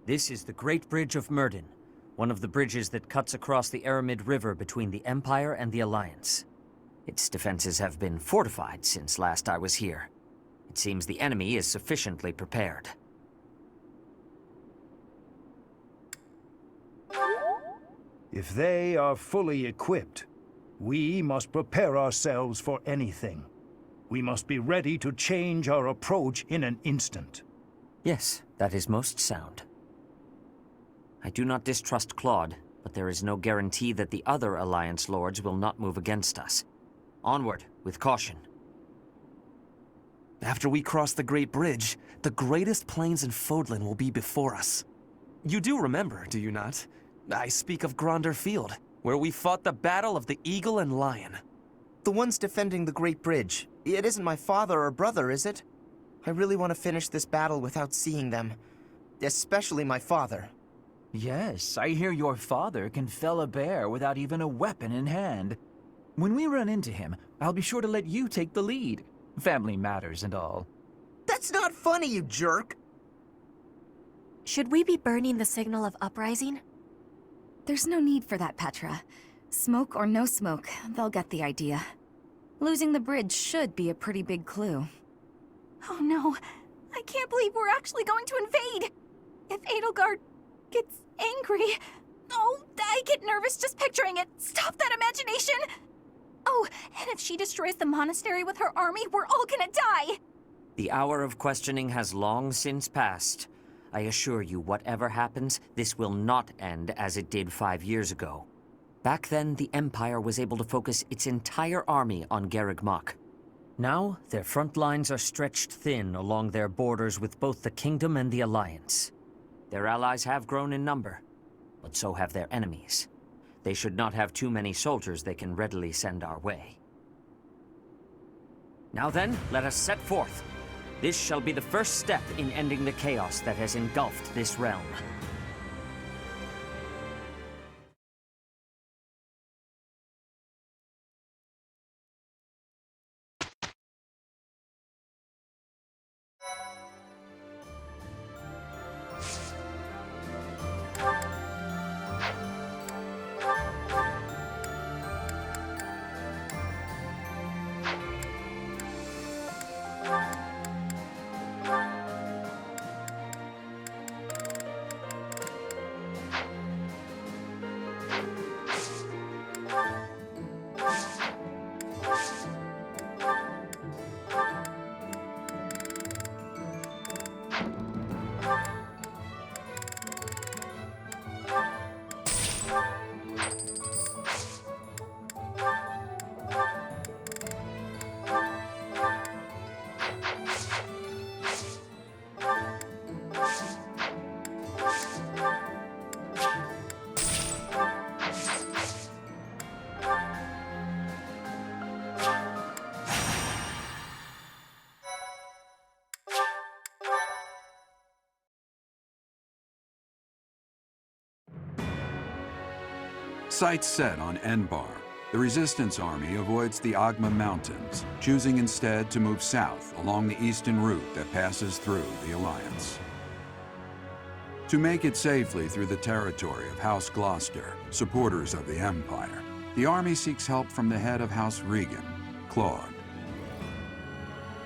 Speaker 13: This is the Great Bridge of Myrden, one of the bridges that cuts across the Aramid River between the Empire and the Alliance. Its defenses have been fortified since last I was here. It seems the enemy is sufficiently prepared.
Speaker 20: If they are fully equipped, we must prepare ourselves for anything. We must be ready to change our approach in an instant.
Speaker 13: Yes, that is most sound. I do not distrust Claude, but there is no guarantee that the other Alliance lords will not move against us. Onward, with caution.
Speaker 23: After we cross the Great Bridge, the greatest plains in Fodlan will be before us. You do remember, do you not? I speak of Gronder Field, where we fought the Battle of the Eagle and Lion.
Speaker 3: The ones defending the Great Bridge. It isn't my father or brother, is it? I really want to finish this battle without seeing them. Especially my father.
Speaker 6: Yes, I hear your father can fell a bear without even a weapon in hand. When we run into him, I'll be sure to let you take the lead. Family matters and all.
Speaker 3: That's not funny, you jerk!
Speaker 18: Should we be burning the signal of uprising?
Speaker 1: There's no need for that, Petra. Smoke or no smoke, they'll get the idea. Losing the bridge should be a pretty big clue.
Speaker 17: Oh no, I can't believe we're actually going to invade! If Edelgard gets angry... Oh, I get nervous just picturing it. Stop that imagination! Oh, and if she destroys the monastery with her army, we're all gonna die!
Speaker 13: The hour of questioning has long since passed. I assure you, whatever happens, this will not end as it did 5 years ago. Back then, the Empire was able to focus its entire army on Garreg Mach. Now, their front lines are stretched thin along their borders with both the Kingdom and the Alliance. Their allies have grown in number, but so have their enemies. They should not have too many soldiers they can readily send our way. Now then, let us set forth. This shall be the first step in ending the chaos that has engulfed this realm.
Speaker 24: Sights set on Enbar, the Resistance Army avoids the Agma Mountains, choosing instead to move south along the eastern route that passes through the Alliance. To make it safely through the territory of House Gloucester, supporters of the Empire, the army seeks help from the head of House Regan, Claude.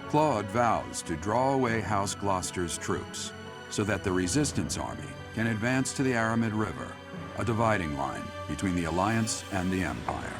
Speaker 24: Claude vows to draw away House Gloucester's troops so that the Resistance Army can advance to the Aramid River, a dividing line between the Alliance and the Empire.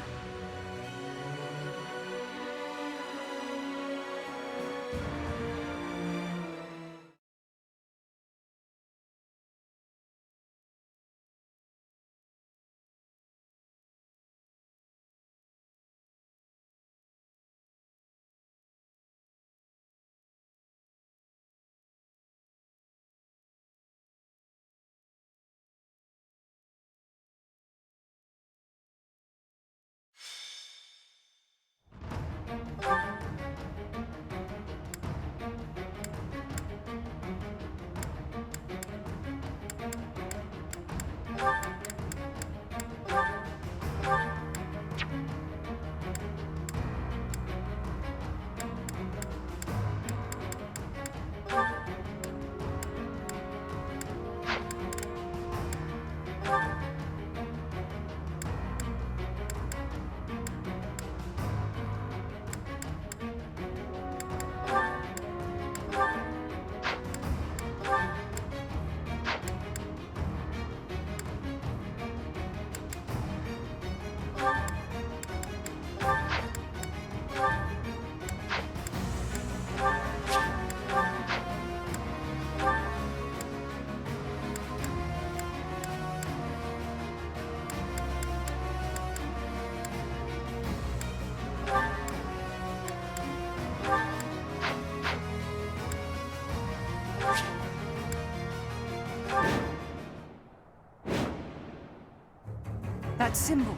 Speaker 9: That symbol.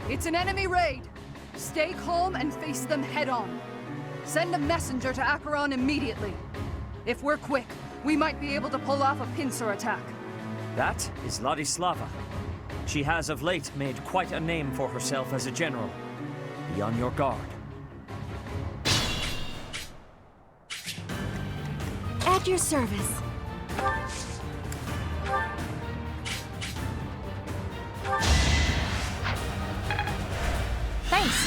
Speaker 9: It's an enemy raid. Stay calm and face them head-on. Send a messenger to Acheron immediately. If we're quick, we might be able to pull off a pincer attack.
Speaker 13: That is Ladislava. She has of late made quite a name for herself as a general. Be on your guard.
Speaker 17: At your service.
Speaker 25: Thanks.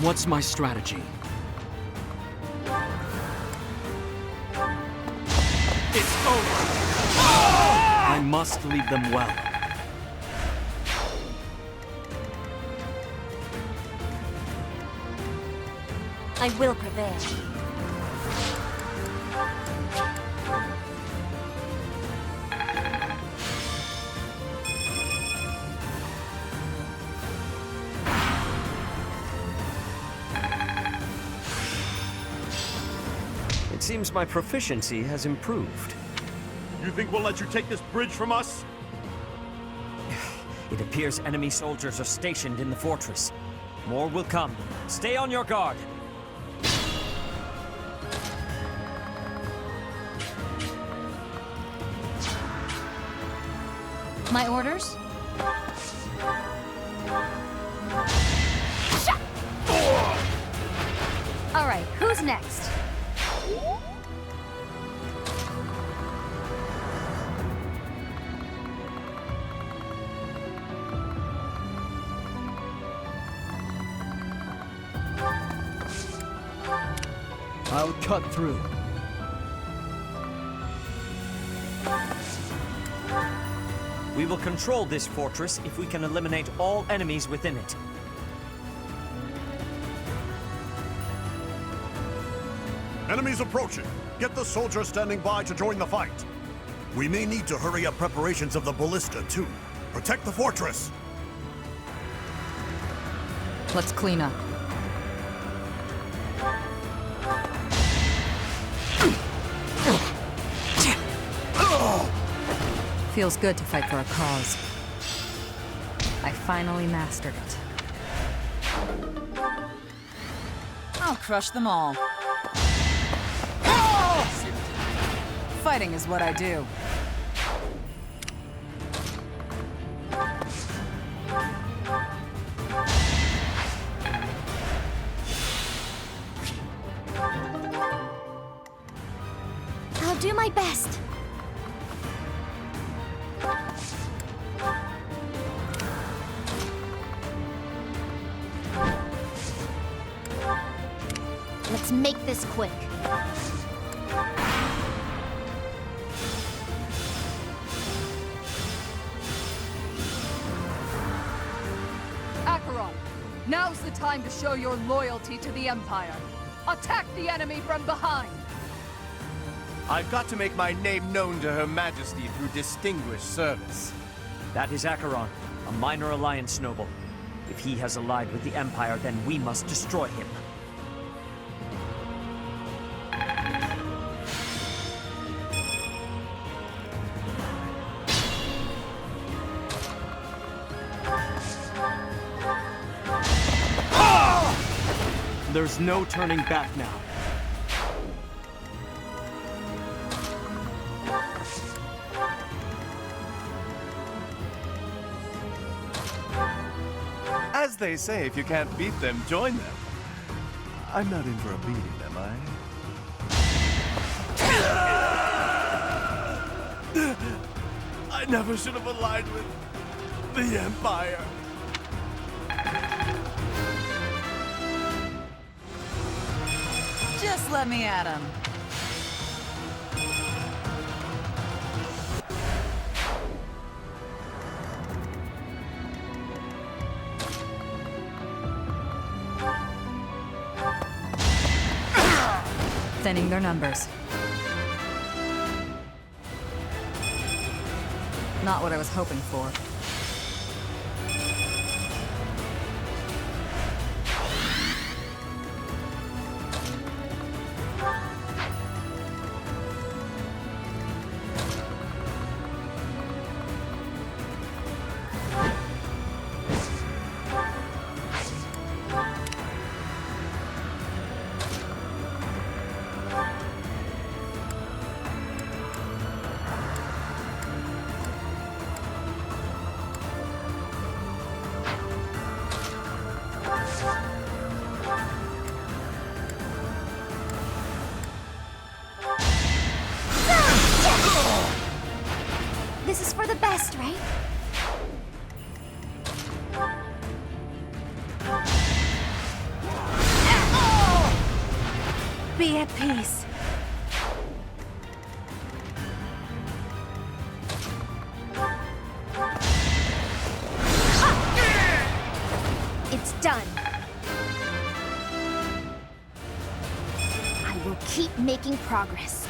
Speaker 2: What's my strategy?
Speaker 11: It's over!
Speaker 2: I must lead them well.
Speaker 18: I will prevail.
Speaker 13: It seems my proficiency has improved.
Speaker 11: You think we'll let you take this bridge from us?
Speaker 13: It appears enemy soldiers are stationed in the fortress. More will come. Stay on your guard.
Speaker 1: My orders?
Speaker 25: All right, who's next?
Speaker 2: I'll cut through.
Speaker 13: We will control this fortress if we can eliminate all enemies within it.
Speaker 4: Enemies approaching. Get the soldiers standing by to join the fight. We may need to hurry up preparations of the ballista, too. Protect the fortress!
Speaker 9: Let's clean up. Feels good to fight for a cause. I finally mastered it. I'll crush them all. Fighting is what I do.
Speaker 17: I'll do my best.
Speaker 25: Let's make this quick.
Speaker 9: Acheron, now's the time to show your loyalty to the Empire. Attack the enemy from behind!
Speaker 5: I've got to make my name known to Her Majesty through distinguished service.
Speaker 13: That is Acheron, a minor alliance noble. If he has allied with the Empire, then we must destroy him.
Speaker 2: There's no turning back now.
Speaker 19: As they say, if you can't beat them, join them. I'm not in for a beating, am I? I never should have aligned with the Empire.
Speaker 9: Just let me at him.
Speaker 1: Thinning their numbers. Not what I was hoping for.
Speaker 17: This is for the best, right?
Speaker 18: Be at peace.
Speaker 17: It's done. I will keep making progress.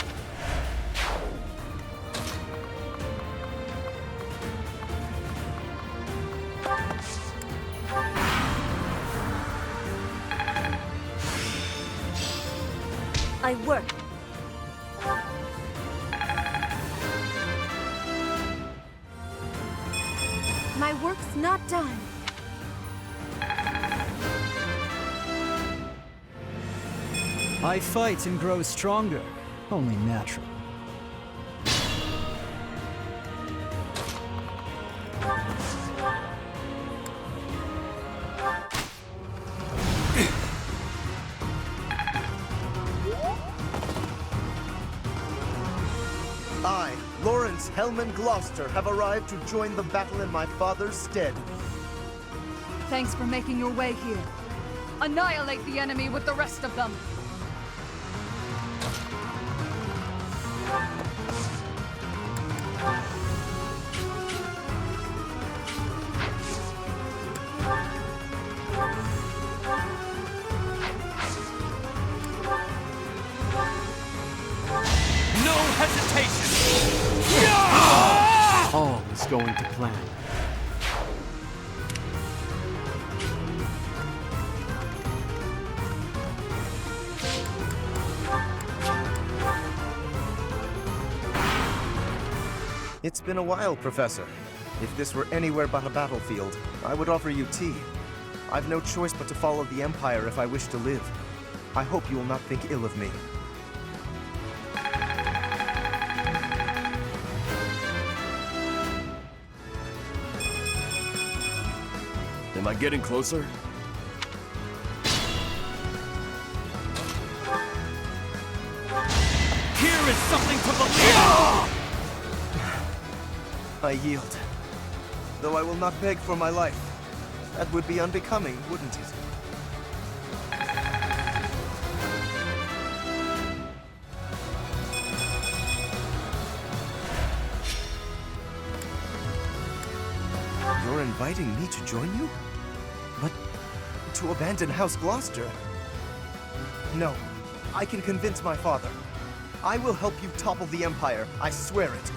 Speaker 18: I work. My work's not done.
Speaker 7: I fight and grow stronger. Only natural.
Speaker 8: I, Lawrence Hellman Gloucester, have arrived to join the battle in my father's stead.
Speaker 14: Thanks for making your way here. Annihilate the enemy with the rest of them.
Speaker 11: No hesitation!
Speaker 2: All is going to plan.
Speaker 8: It's been a while, Professor. If this were anywhere but a battlefield, I would offer you tea. I've no choice but to follow the Empire if I wish to live. I hope you will not think ill of me.
Speaker 2: Am I getting closer?
Speaker 11: Here is something to believe!
Speaker 8: I yield. Though I will not beg for my life. That would be unbecoming, wouldn't it? You're inviting me to join you? But to abandon House Gloucester? No, I can convince my father. I will help you topple the Empire, I swear it.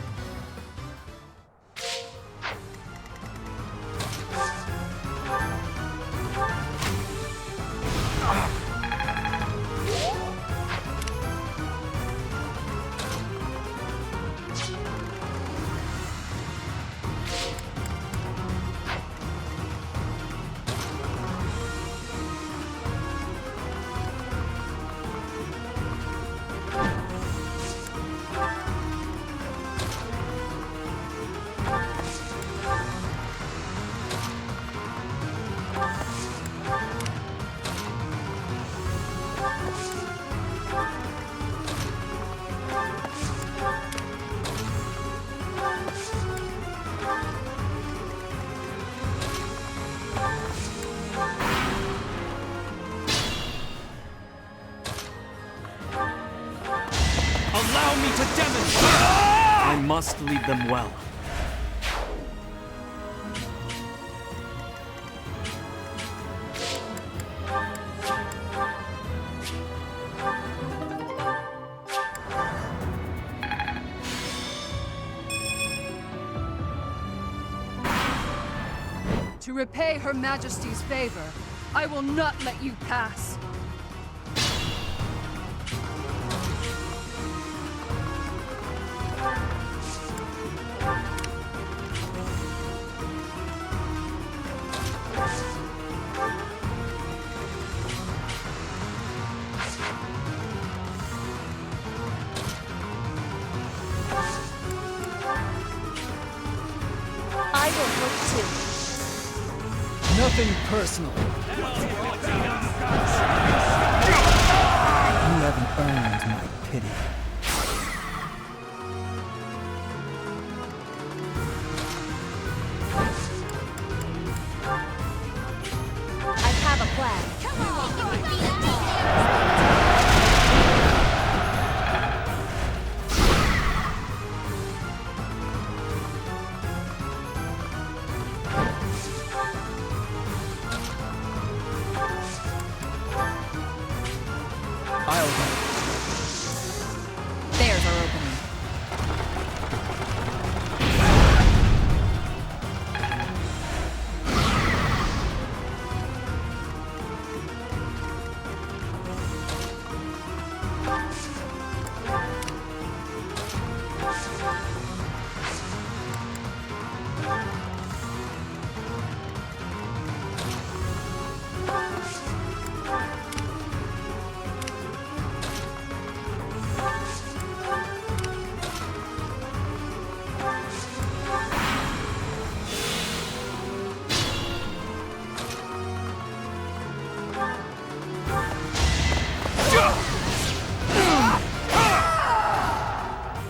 Speaker 11: must lead them well.
Speaker 14: To repay Her Majesty's favor, I will not let you pass.
Speaker 18: I will help too.
Speaker 7: Nothing personal. You haven't earned my pity.
Speaker 18: I have a plan.
Speaker 7: I'll go.
Speaker 9: There's our opening.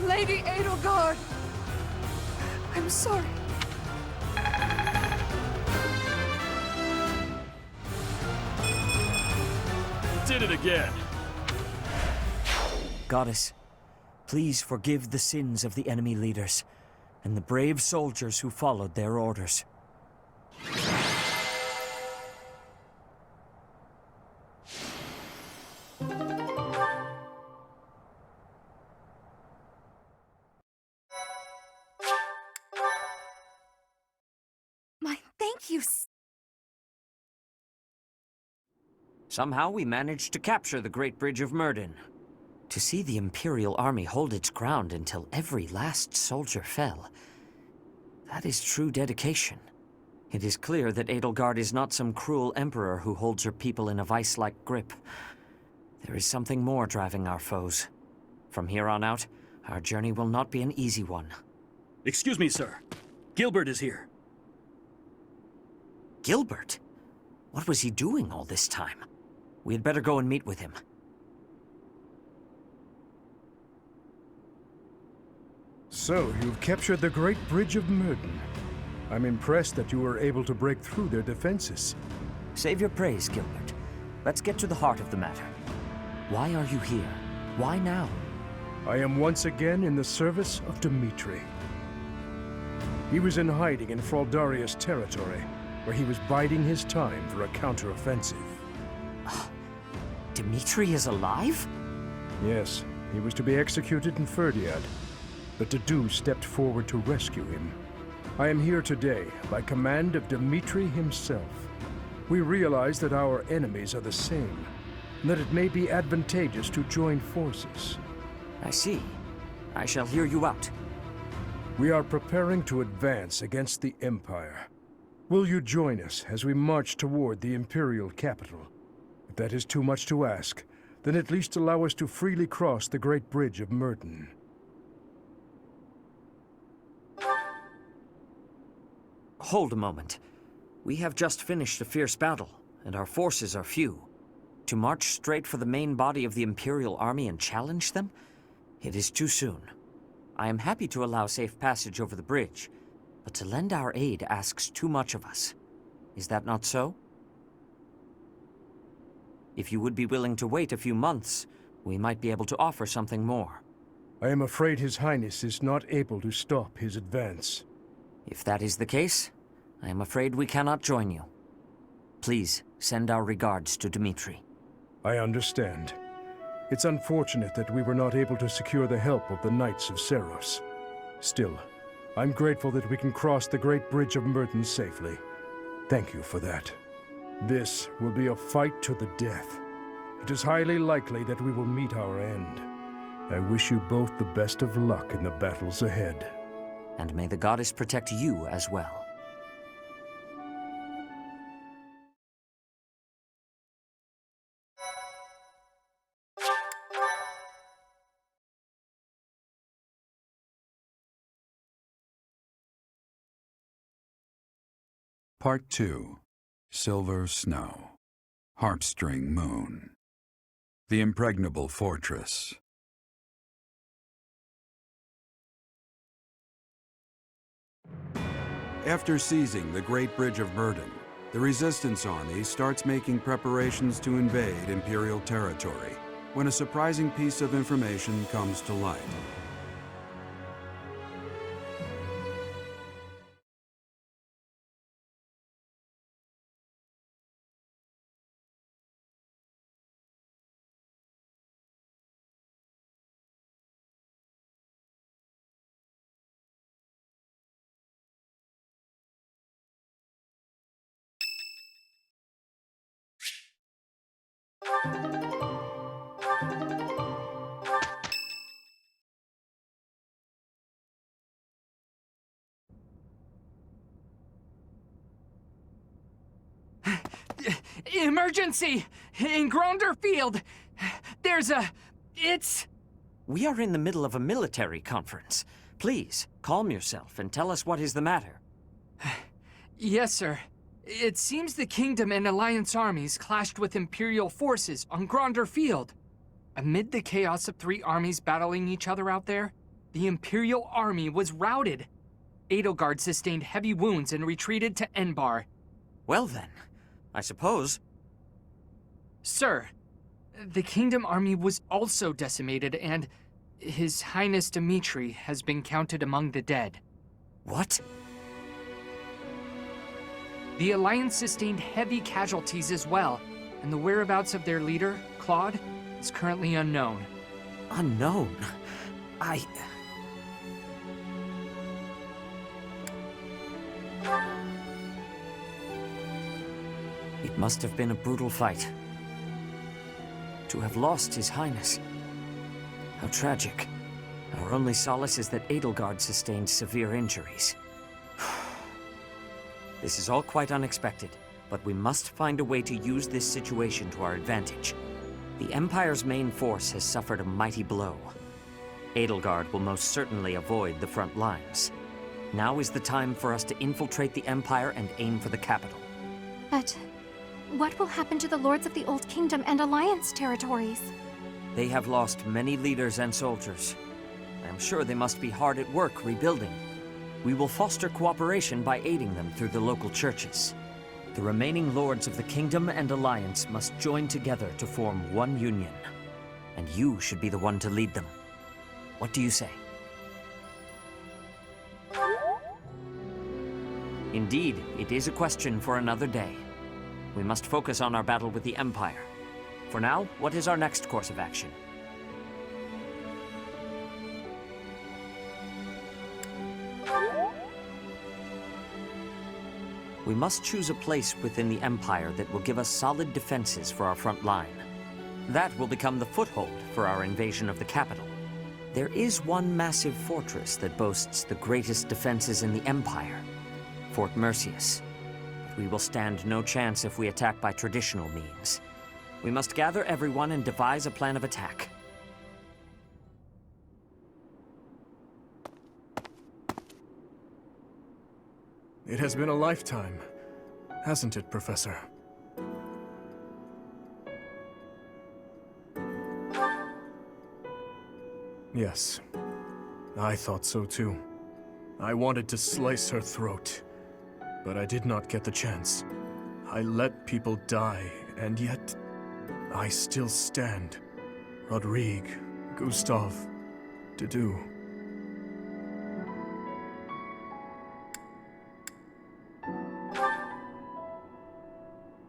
Speaker 14: Lady Edelgard! I'm sorry.
Speaker 11: Did it again.
Speaker 13: Goddess, please forgive the sins of the enemy leaders and the brave soldiers who followed their orders.
Speaker 1: My thank you.
Speaker 13: Somehow we managed to capture the Great Bridge of Myrddin. To see the Imperial Army hold its ground until every last soldier fell, that is true dedication. It is clear that Edelgard is not some cruel emperor who holds her people in a vice-like grip. There is something more driving our foes. From here on out, our journey will not be an easy one.
Speaker 11: Excuse me, sir. Gilbert is here.
Speaker 13: Gilbert? What was he doing all this time? We had better go and meet with him.
Speaker 20: So, you've captured the Great Bridge of Myrddin. I'm impressed that you were able to break through their defenses.
Speaker 13: Save your praise, Gilbert. Let's get to the heart of the matter. Why are you here? Why now?
Speaker 20: I am once again in the service of Dimitri. He was in hiding in Fraldaria's territory, where he was biding his time for a counteroffensive.
Speaker 13: Dimitri is alive?
Speaker 20: Yes, he was to be executed in Ferdiad, but Dedu stepped forward to rescue him. I am here today by command of Dimitri himself. We realize that our enemies are the same, and that it may be advantageous to join forces.
Speaker 13: I see. I shall hear you out.
Speaker 20: We are preparing to advance against the Empire. Will you join us as we march toward the Imperial capital? If that is too much to ask, then at least allow us to freely cross the Great Bridge of Myrddin.
Speaker 13: Hold a moment. We have just finished a fierce battle, and our forces are few. To march straight for the main body of the Imperial army and challenge them? It is too soon. I am happy to allow safe passage over the bridge, but to lend our aid asks too much of us. Is that not so? If you would be willing to wait a few months, we might be able to offer something more.
Speaker 20: I am afraid His Highness is not able to stop his advance.
Speaker 13: If that is the case, I am afraid we cannot join you. Please, send our regards to Dmitri.
Speaker 20: I understand. It's unfortunate that we were not able to secure the help of the Knights of Seros. Still, I'm grateful that we can cross the Great Bridge of Merton safely. Thank you for that. This will be a fight to the death. It is highly likely that we will meet our end. I wish you both the best of luck in the battles ahead.
Speaker 13: And may the goddess protect you as well.
Speaker 24: Part 2. Silver Snow. Heartstring Moon. The Impregnable Fortress. After seizing the Great Bridge of Merton, the Resistance Army starts making preparations to invade Imperial territory, when a surprising piece of information comes to light.
Speaker 5: Emergency! In Gronder Field!
Speaker 13: We are in the middle of a military conference. Please, calm yourself and tell us what is the matter.
Speaker 5: Yes, sir. It seems the Kingdom and Alliance armies clashed with Imperial forces on Gronder Field. Amid the chaos of three armies battling each other out there, the Imperial army was routed. Edelgard sustained heavy wounds and retreated to Enbar.
Speaker 13: Well then, I suppose.
Speaker 5: Sir, the Kingdom army was also decimated, and His Highness Dmitri has been counted among the dead.
Speaker 13: What?
Speaker 5: The Alliance sustained heavy casualties as well, and the whereabouts of their leader, Claude, is currently unknown.
Speaker 13: Unknown? It must have been a brutal fight. To have lost His Highness. How tragic. Our only solace is that Edelgard sustained severe injuries. This is all quite unexpected, but we must find a way to use this situation to our advantage. The Empire's main force has suffered a mighty blow. Edelgard will most certainly avoid the front lines. Now is the time for us to infiltrate the Empire and aim for the capital.
Speaker 17: But what will happen to the Lords of the Old Kingdom and Alliance territories?
Speaker 13: They have lost many leaders and soldiers. I am sure they must be hard at work rebuilding. We will foster cooperation by aiding them through the local churches. The remaining Lords of the Kingdom and Alliance must join together to form one union. And you should be the one to lead them. What do you say? Indeed, it is a question for another day. We must focus on our battle with the Empire. For now, what is our next course of action? We must choose a place within the Empire that will give us solid defenses for our front line. That will become the foothold for our invasion of the capital. There is one massive fortress that boasts the greatest defenses in the Empire, Fort Mercius. But we will stand no chance if we attack by traditional means. We must gather everyone and devise a plan of attack.
Speaker 10: It has been a lifetime, hasn't it, Professor? Yes, I thought so too. I wanted to slice her throat, but I did not get the chance. I let people die, and yet I still stand. Rodrigue, Gustav, to do.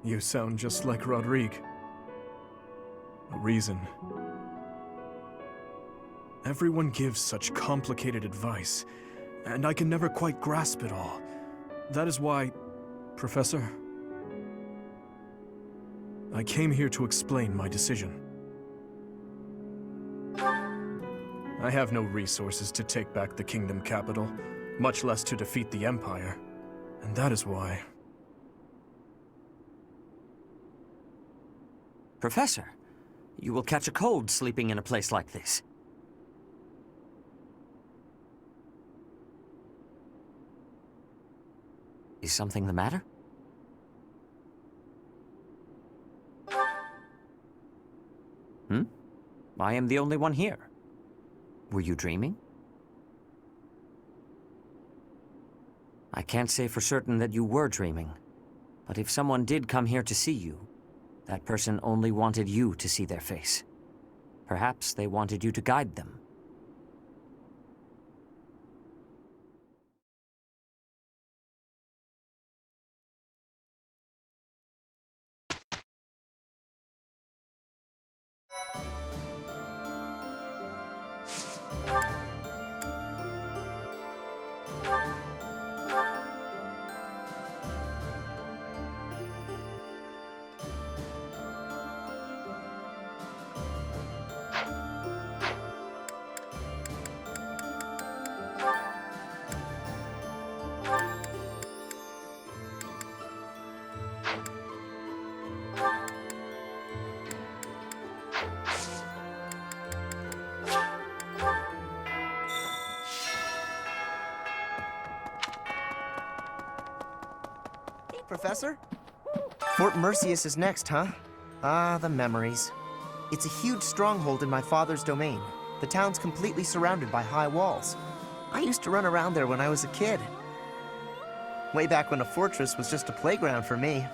Speaker 10: You sound just like Rodrigue. A reason. Everyone gives such complicated advice, and I can never quite grasp it all. That is why, Professor, I came here to explain my decision. I have no resources to take back the kingdom capital, much less to defeat the Empire. And that is why...
Speaker 13: Professor, you will catch a cold sleeping in a place like this. Is something the matter? I am the only one here. Were you dreaming? I can't say for certain that you were dreaming, but if someone did come here to see you, that person only wanted you to see their face. Perhaps they wanted you to guide them.
Speaker 3: Professor? Fort Mercius is next, huh? Ah, the memories. It's a huge stronghold in my father's domain. The town's completely surrounded by high walls. I used to run around there when I was a kid. Way back when a fortress was just a playground for me.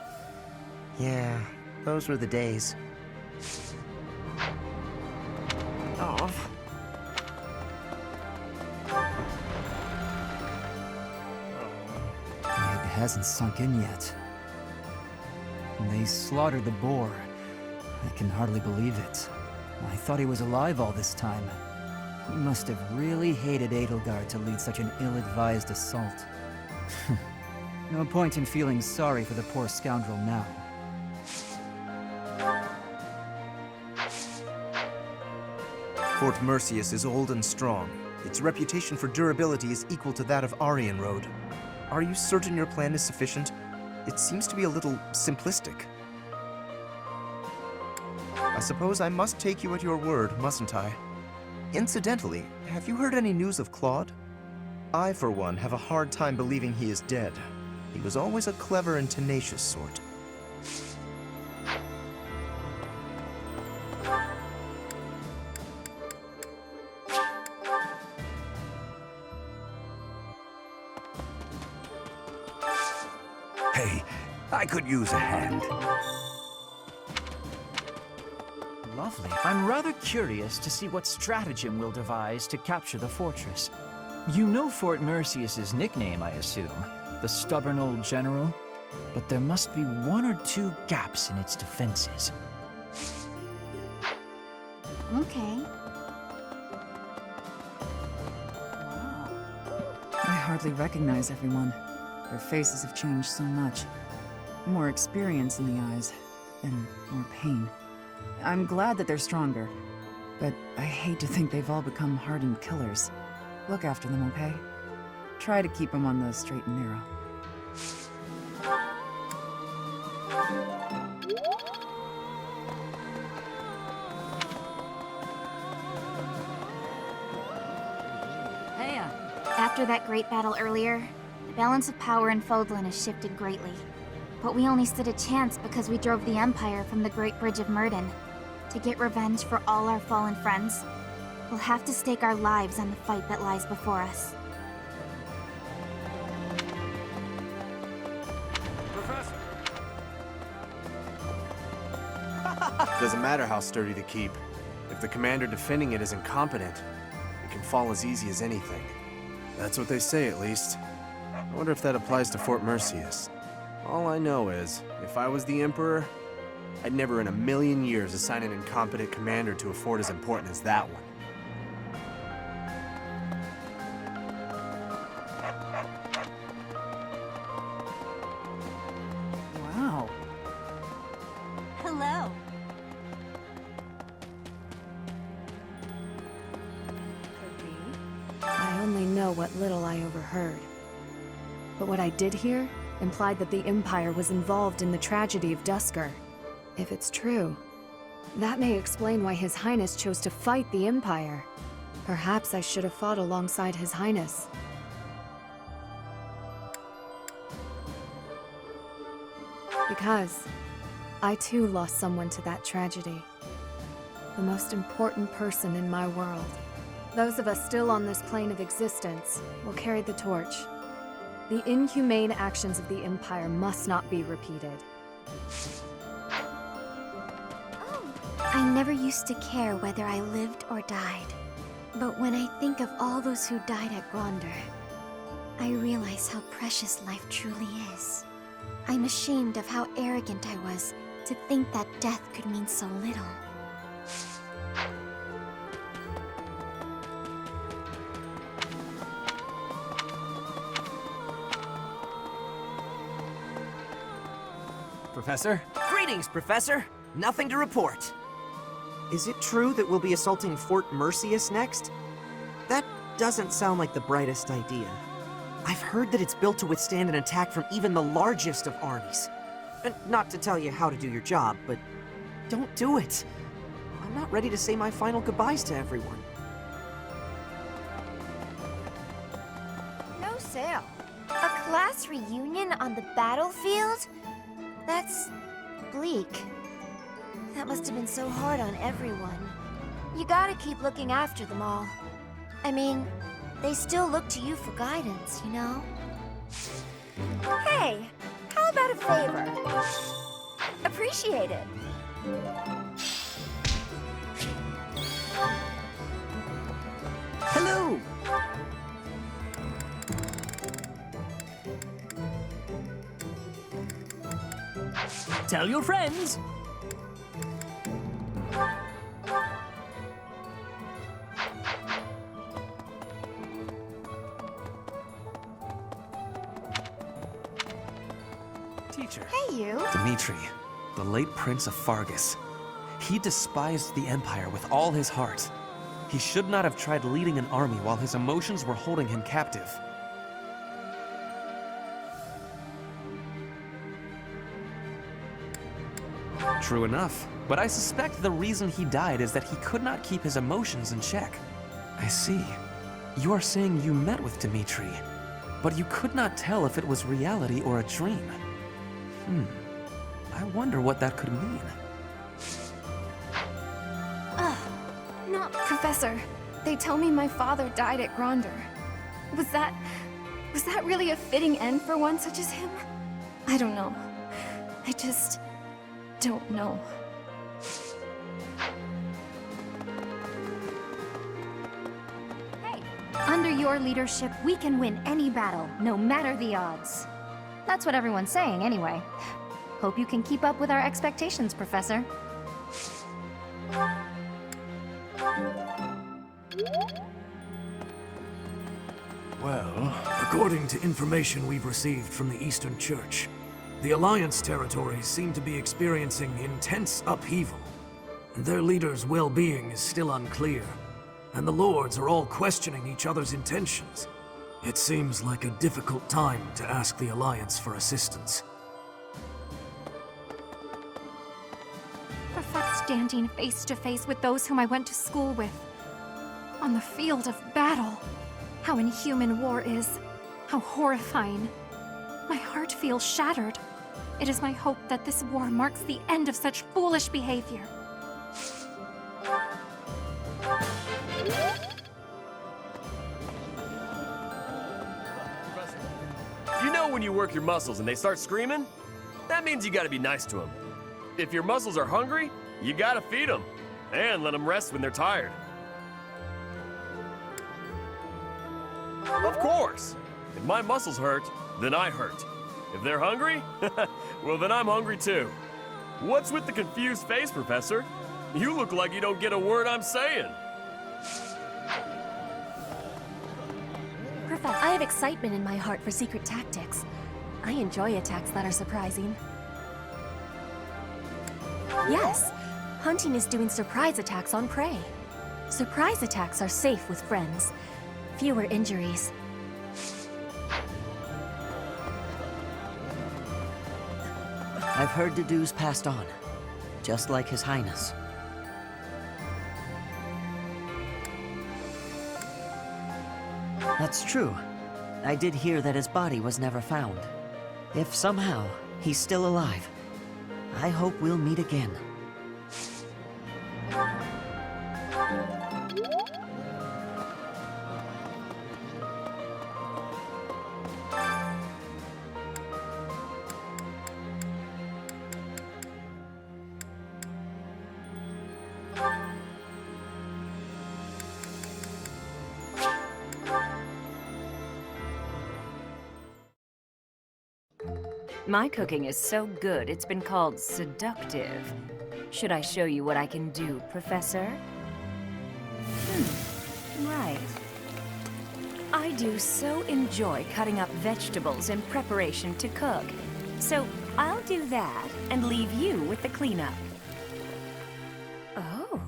Speaker 3: Yeah, those were the days. Oh.
Speaker 7: It hasn't sunk in yet. They slaughtered the boar. I can hardly believe it. I thought he was alive all this time. He must have really hated Edelgard to lead such an ill-advised assault. No point in feeling sorry for the poor scoundrel now.
Speaker 8: Fort Mercius is old and strong. Its reputation for durability is equal to that of Aryan Road. Are you certain your plan is sufficient? It seems to be a little simplistic. I suppose I must take you at your word, mustn't I? Incidentally, have you heard any news of Claude? I, for one, have a hard time believing he is dead. He was always a clever and tenacious sort.
Speaker 12: Hey, I could use a hand.
Speaker 6: Lovely. I'm rather curious to see what stratagem we'll devise to capture the fortress. You know Fort Mercius's nickname, I assume. The stubborn old general? But there must be one or two gaps in its defenses.
Speaker 17: Okay.
Speaker 9: I hardly recognize everyone. Their faces have changed so much. More experience in the eyes, and more pain. I'm glad that they're stronger, but I hate to think they've all become hardened killers. Look after them, okay? Try to keep them on the straight and narrow.
Speaker 17: Hey. After that great battle earlier, the balance of power in Fodlan has shifted greatly. But we only stood a chance because we drove the Empire from the Great Bridge of Myrden. To get revenge for all our fallen friends, we'll have to stake our lives on the fight that lies before us.
Speaker 5: Doesn't matter how sturdy the keep. If the commander defending it is incompetent, we can
Speaker 15: fall as easy as anything. That's what they say, at least. I wonder if that applies to Fort Merceus. All I know is, if I was the Emperor, I'd never in a million years assign an incompetent commander to a fort as important as that one.
Speaker 9: Wow.
Speaker 25: Hello.
Speaker 16: I only know what little I overheard. But what I did hear implied that the Empire was involved in the tragedy of Dusker. If it's true, that may explain why His Highness chose to fight the Empire. Perhaps I should have fought alongside His Highness. Because I too lost someone to that tragedy. The most important person in my world. Those of us still on this plane of existence will carry the torch. The inhumane actions of the Empire must not be repeated.
Speaker 17: I never used to care whether I lived or died. But when I think of all those who died at Gronder, I realize how precious life truly is. I'm ashamed of how arrogant I was to think that death could mean so little.
Speaker 3: Professor? Greetings, Professor! Nothing to report. Is it true that we'll be assaulting Fort Merceus next? That doesn't sound like the brightest idea. I've heard that it's built to withstand an attack from even the largest of armies. And not to tell you how to do your job, but don't do it. I'm not ready to say my final goodbyes to everyone.
Speaker 17: No sale. A class reunion on the battlefield? That's bleak. That must have been so hard on everyone. You gotta keep looking after them all. I mean, they still look to you for guidance, you know? Hey, how about a favor? Appreciate it.
Speaker 3: Hello!
Speaker 11: Tell your friends!
Speaker 3: Teacher.
Speaker 17: Hey, you.
Speaker 3: Dimitri, the late Prince of Fargus. He despised the Empire with all his heart. He should not have tried leading an army while his emotions were holding him captive. True enough, but I suspect the reason he died is that he could not keep his emotions in check. I see. You are saying you met with Dimitri, but you could not tell if it was reality or a dream. I wonder what that could mean.
Speaker 16: No, Professor. They tell me my father died at Gronder. Was that really a fitting end for one such as him? I don't know. I just don't know.
Speaker 17: Hey, under your leadership, we can win any battle, no matter the odds. That's what everyone's saying, anyway. Hope you can keep up with our expectations, Professor.
Speaker 2: Well, according to information we've received from the Eastern Church, the Alliance territories seem to be experiencing intense upheaval, and their leaders' well-being is still unclear, and the Lords are all questioning each other's intentions. It seems like a difficult time to ask the Alliance for assistance.
Speaker 16: Standing face to face with those whom I went to school with. On the field of battle. How inhuman war is. How horrifying. My heart feels shattered. It is my hope that this war marks the end of such foolish behavior.
Speaker 11: You know when you work your muscles and they start screaming? That means you gotta be nice to them. If your muscles are hungry, you gotta feed them. And let them rest when they're tired. Of course! If my muscles hurt, then I hurt. If they're hungry, well then I'm hungry too. What's with the confused face, Professor? You look like you don't get a word I'm saying.
Speaker 18: Professor, I have excitement in my heart for secret tactics. I enjoy attacks that are surprising. Yes, hunting is doing surprise attacks on prey. Surprise attacks are safe with friends. Fewer injuries.
Speaker 13: I've heard Dedue's passed on, just like His Highness. That's true. I did hear that his body was never found. If somehow he's still alive, I hope we'll meet again.
Speaker 4: My cooking is so good, it's been called seductive. Should I show you what I can do, Professor? Right. I do so enjoy cutting up vegetables in preparation to cook. So I'll do that and leave you with the cleanup. Oh.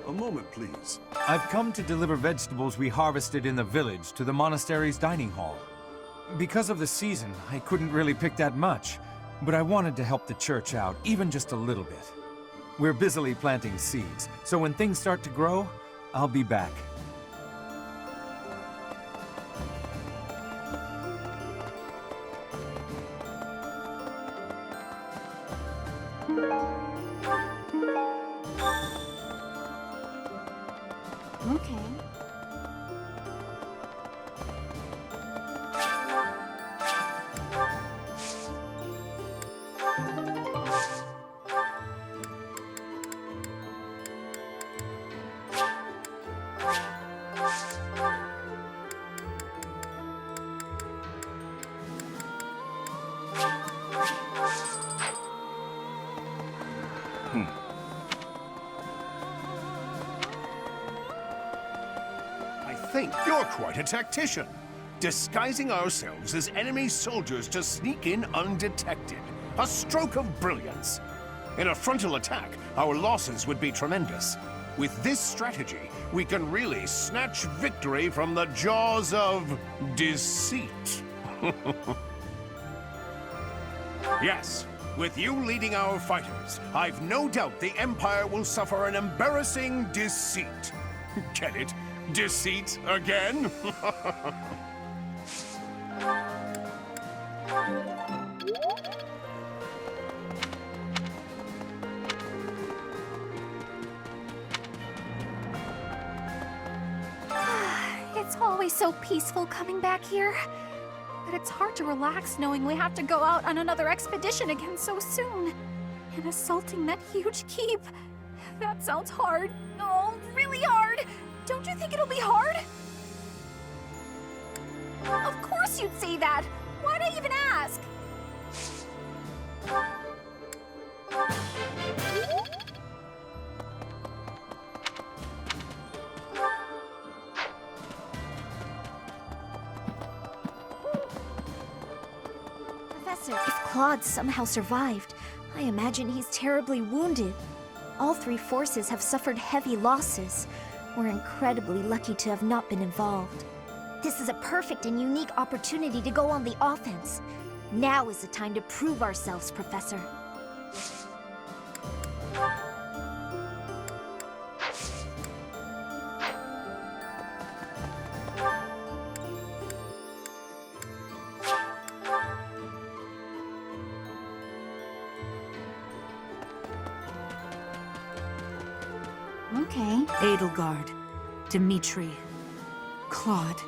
Speaker 12: A moment, please.
Speaker 19: I've come to deliver vegetables we harvested in the village to the monastery's dining hall. Because of the season, I couldn't really pick that much, but I wanted to help the church out, even just a little bit. We're busily planting seeds, so when things start to grow, I'll be back.
Speaker 17: Okay.
Speaker 21: I think you're quite a tactician, disguising ourselves as enemy soldiers to sneak in undetected. A stroke of brilliance. In a frontal attack, our losses would be tremendous. With this strategy, we can really snatch victory from the jaws of deceit. Yes, with you leading our fighters, I've no doubt the Empire will suffer an embarrassing deceit. Get it? Deceit again?
Speaker 17: It's always so peaceful coming back here. But it's hard to relax knowing we have to go out on another expedition again so soon. And assaulting that huge keep. That sounds hard. Oh, really hard. Don't you think it'll be hard? Of course you'd say that. Why'd I even ask? Professor, if Claude somehow survived, I imagine he's terribly wounded. All three forces have suffered heavy losses. We're incredibly lucky to have not been involved. This is a perfect and unique opportunity to go on the offense. Now is the time to prove ourselves, Professor.
Speaker 1: Okay. Edelgard, Dimitri, Claude,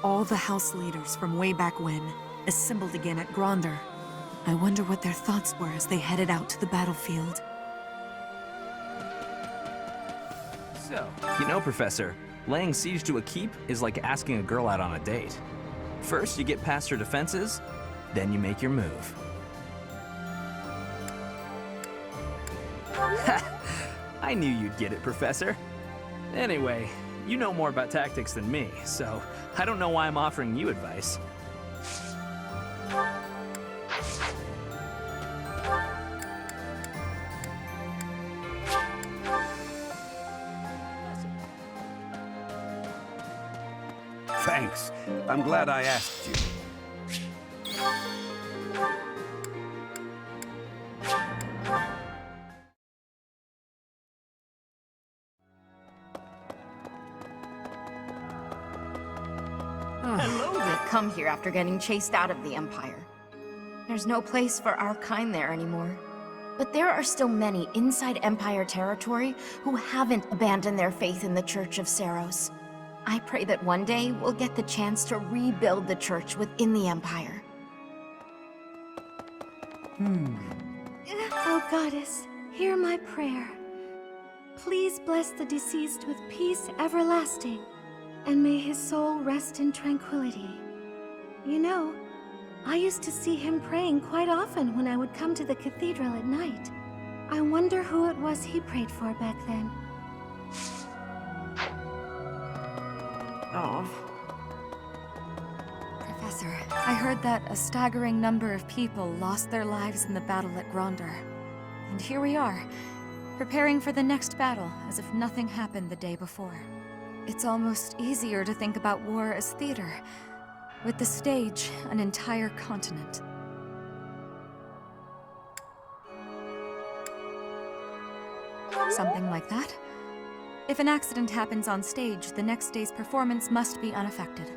Speaker 1: all the house leaders from way back when, assembled again at Gronder. I wonder what their thoughts were as they headed out to the battlefield.
Speaker 14: You know, Professor, laying siege to a keep is like asking a girl out on a date. First, you get past her defenses, then you make your move. Ha! I knew you'd get it, Professor. Anyway, you know more about tactics than me, so I don't know why I'm offering you advice.
Speaker 12: Thanks. I'm glad I asked you.
Speaker 1: Hello. We come here after getting chased out of the Empire. There's no place for our kind there anymore. But there are still many inside Empire territory who haven't abandoned their faith in the Church of Seros. I pray that one day we'll get the chance to rebuild the church within the Empire.
Speaker 20: Oh, Goddess, hear my prayer. Please bless the deceased with peace everlasting, and may his soul rest in tranquility. You know, I used to see him praying quite often when I would come to the cathedral at night. I wonder who it was he prayed for back then.
Speaker 1: Oh. Professor, I heard that a staggering number of people lost their lives in the battle at Gronder. And here we are, preparing for the next battle as if nothing happened the day before. It's almost easier to think about war as theater, with the stage an entire continent. Something like that. If an accident happens on stage, the next day's performance must be unaffected.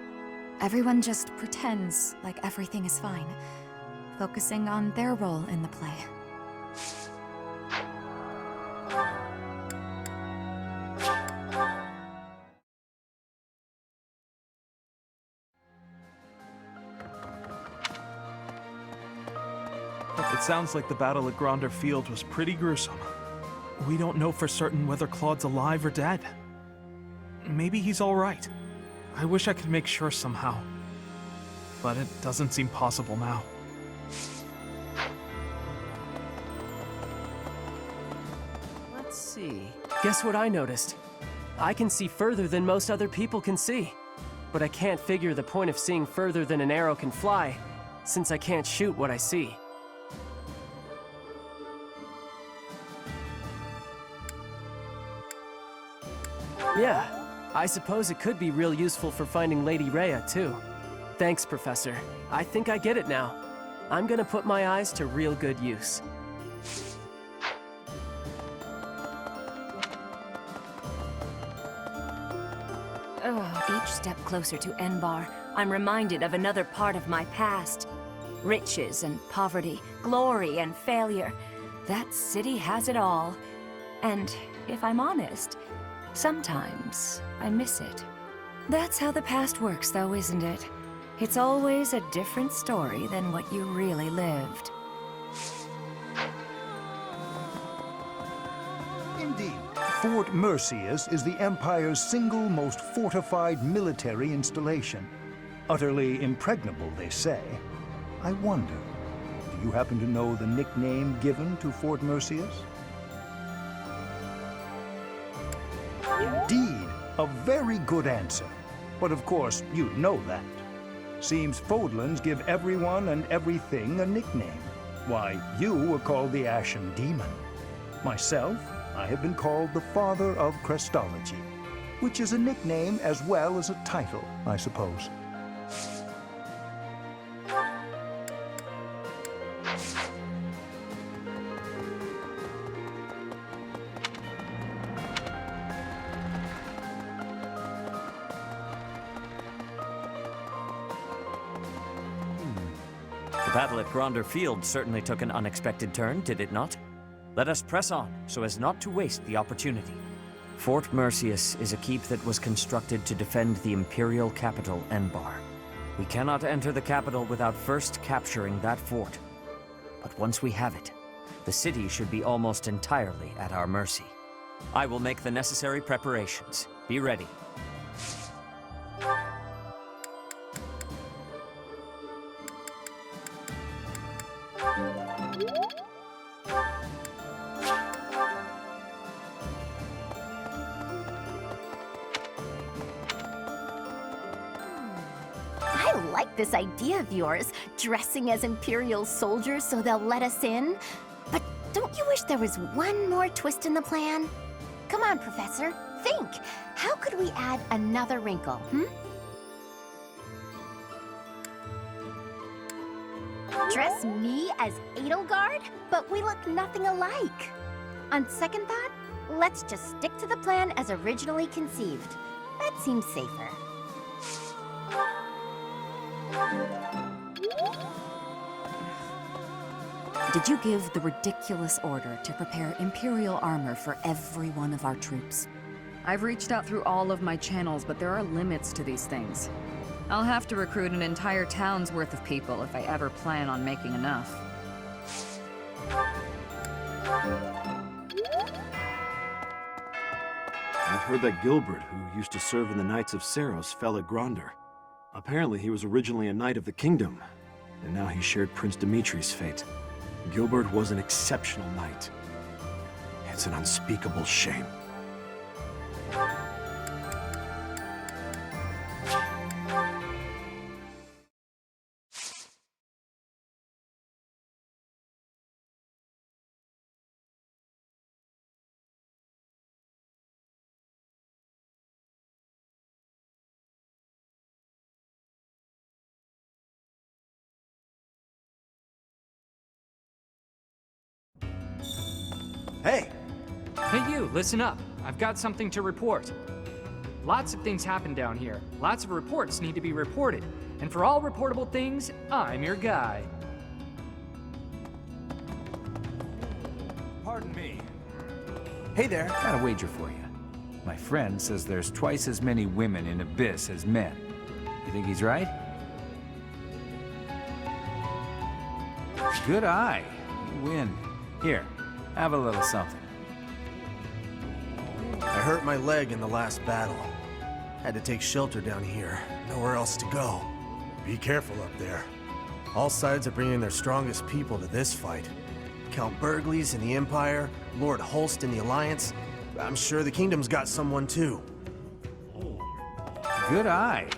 Speaker 1: Everyone just pretends like everything is fine, focusing on their role in the play.
Speaker 10: It sounds like the battle at Gronder Field was pretty gruesome. We don't know for certain whether Claude's alive or dead. Maybe he's all right. I wish I could make sure somehow. But it doesn't seem possible now.
Speaker 22: Let's see. Guess what I noticed? I can see further than most other people can see. But I can't figure the point of seeing further than an arrow can fly, since I can't shoot what I see. Yeah, I suppose it could be real useful for finding Lady Rhea, too. Thanks, Professor. I think I get it now. I'm gonna put my eyes to real good use.
Speaker 4: Each step closer to Enbar, I'm reminded of another part of my past. Riches and poverty, glory and failure. That city has it all. And if I'm honest, sometimes I miss it. That's how the past works, though, isn't it? It's always a different story than what you really lived.
Speaker 23: Indeed. Fort Mercius is the Empire's single most fortified military installation. Utterly impregnable, they say. I wonder, do you happen to know the nickname given to Fort Mercius? Indeed, a very good answer. But of course, you know that. Seems Fodlans give everyone and everything a nickname. Why, you were called the Ashen Demon. Myself, I have been called the Father of Crestology, which is a nickname as well as a title, I suppose.
Speaker 13: The battle at Gronder Field certainly took an unexpected turn, did it not? Let us press on, so as not to waste the opportunity. Fort Mercius is a keep that was constructed to defend the imperial capital, Enbar. We cannot enter the capital without first capturing that fort. But once we have it, the city should be almost entirely at our mercy. I will make the necessary preparations. Be ready.
Speaker 25: I like this idea of yours, dressing as Imperial soldiers so they'll let us in. But don't you wish there was one more twist in the plan? Come on, Professor, think. How could we add another wrinkle, Dress me as Edelgard, but we look nothing alike. On second thought, let's just stick to the plan as originally conceived. That seems safer.
Speaker 1: Did you give the ridiculous order to prepare Imperial armor for every one of our troops?
Speaker 9: I've reached out through all of my channels, but there are limits to these things. I'll have to recruit an entire town's worth of people if I ever plan on making enough.
Speaker 5: I've heard that Gilbert, who used to serve in the Knights of Saros, fell at Gronder. Apparently he was originally a knight of the kingdom, and now he shared Prince Dimitri's fate. Gilbert was an exceptional knight. It's an unspeakable shame.
Speaker 6: Hey! Hey you, listen up. I've got something to report. Lots of things happen down here. Lots of reports need to be reported. And for all reportable things, I'm your guy.
Speaker 19: Pardon me.
Speaker 15: Hey there.
Speaker 19: Got a wager for you. My friend says there's twice as many women in Abyss as men. You think he's right? Good eye. You win. Here, have a little something.
Speaker 15: I hurt my leg in the last battle. Had to take shelter down here. Nowhere else to go. Be careful up there. All sides are bringing their strongest people to this fight. Count Burgleys in the Empire, Lord Holst in the Alliance. I'm sure the Kingdom's got someone too.
Speaker 19: Good eye.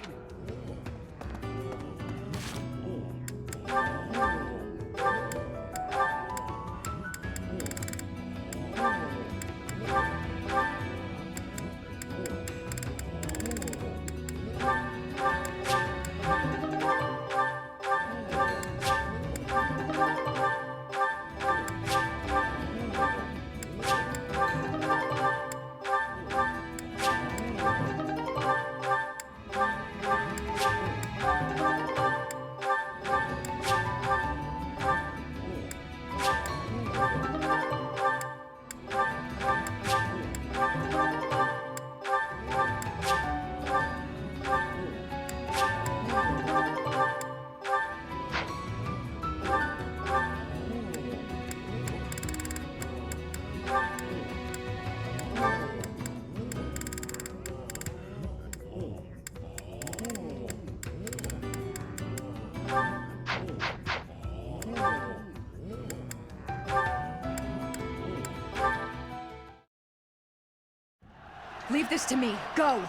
Speaker 9: Leave this to me. Go!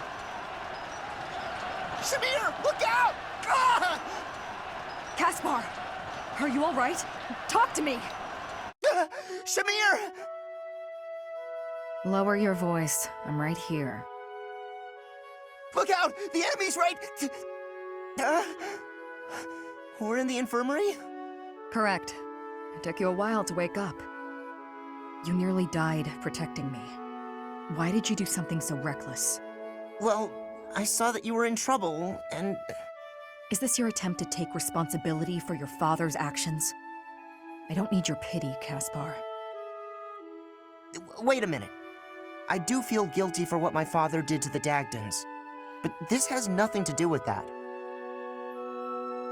Speaker 3: Shamir, look out! Ah!
Speaker 9: Caspar! Are you all right? Talk to me!
Speaker 3: Shamir!
Speaker 9: Lower your voice. I'm right here.
Speaker 3: Look out! The enemy's right... We're in the infirmary?
Speaker 9: Correct. It took you a while to wake up. You nearly died protecting me. Why did you do something so reckless?
Speaker 3: Well, I saw that you were in trouble, and...
Speaker 1: Is this your attempt to take responsibility for your father's actions? I don't need your pity, Caspar.
Speaker 3: Wait a minute. I do feel guilty for what my father did to the Dagdans, but this has nothing to do with that.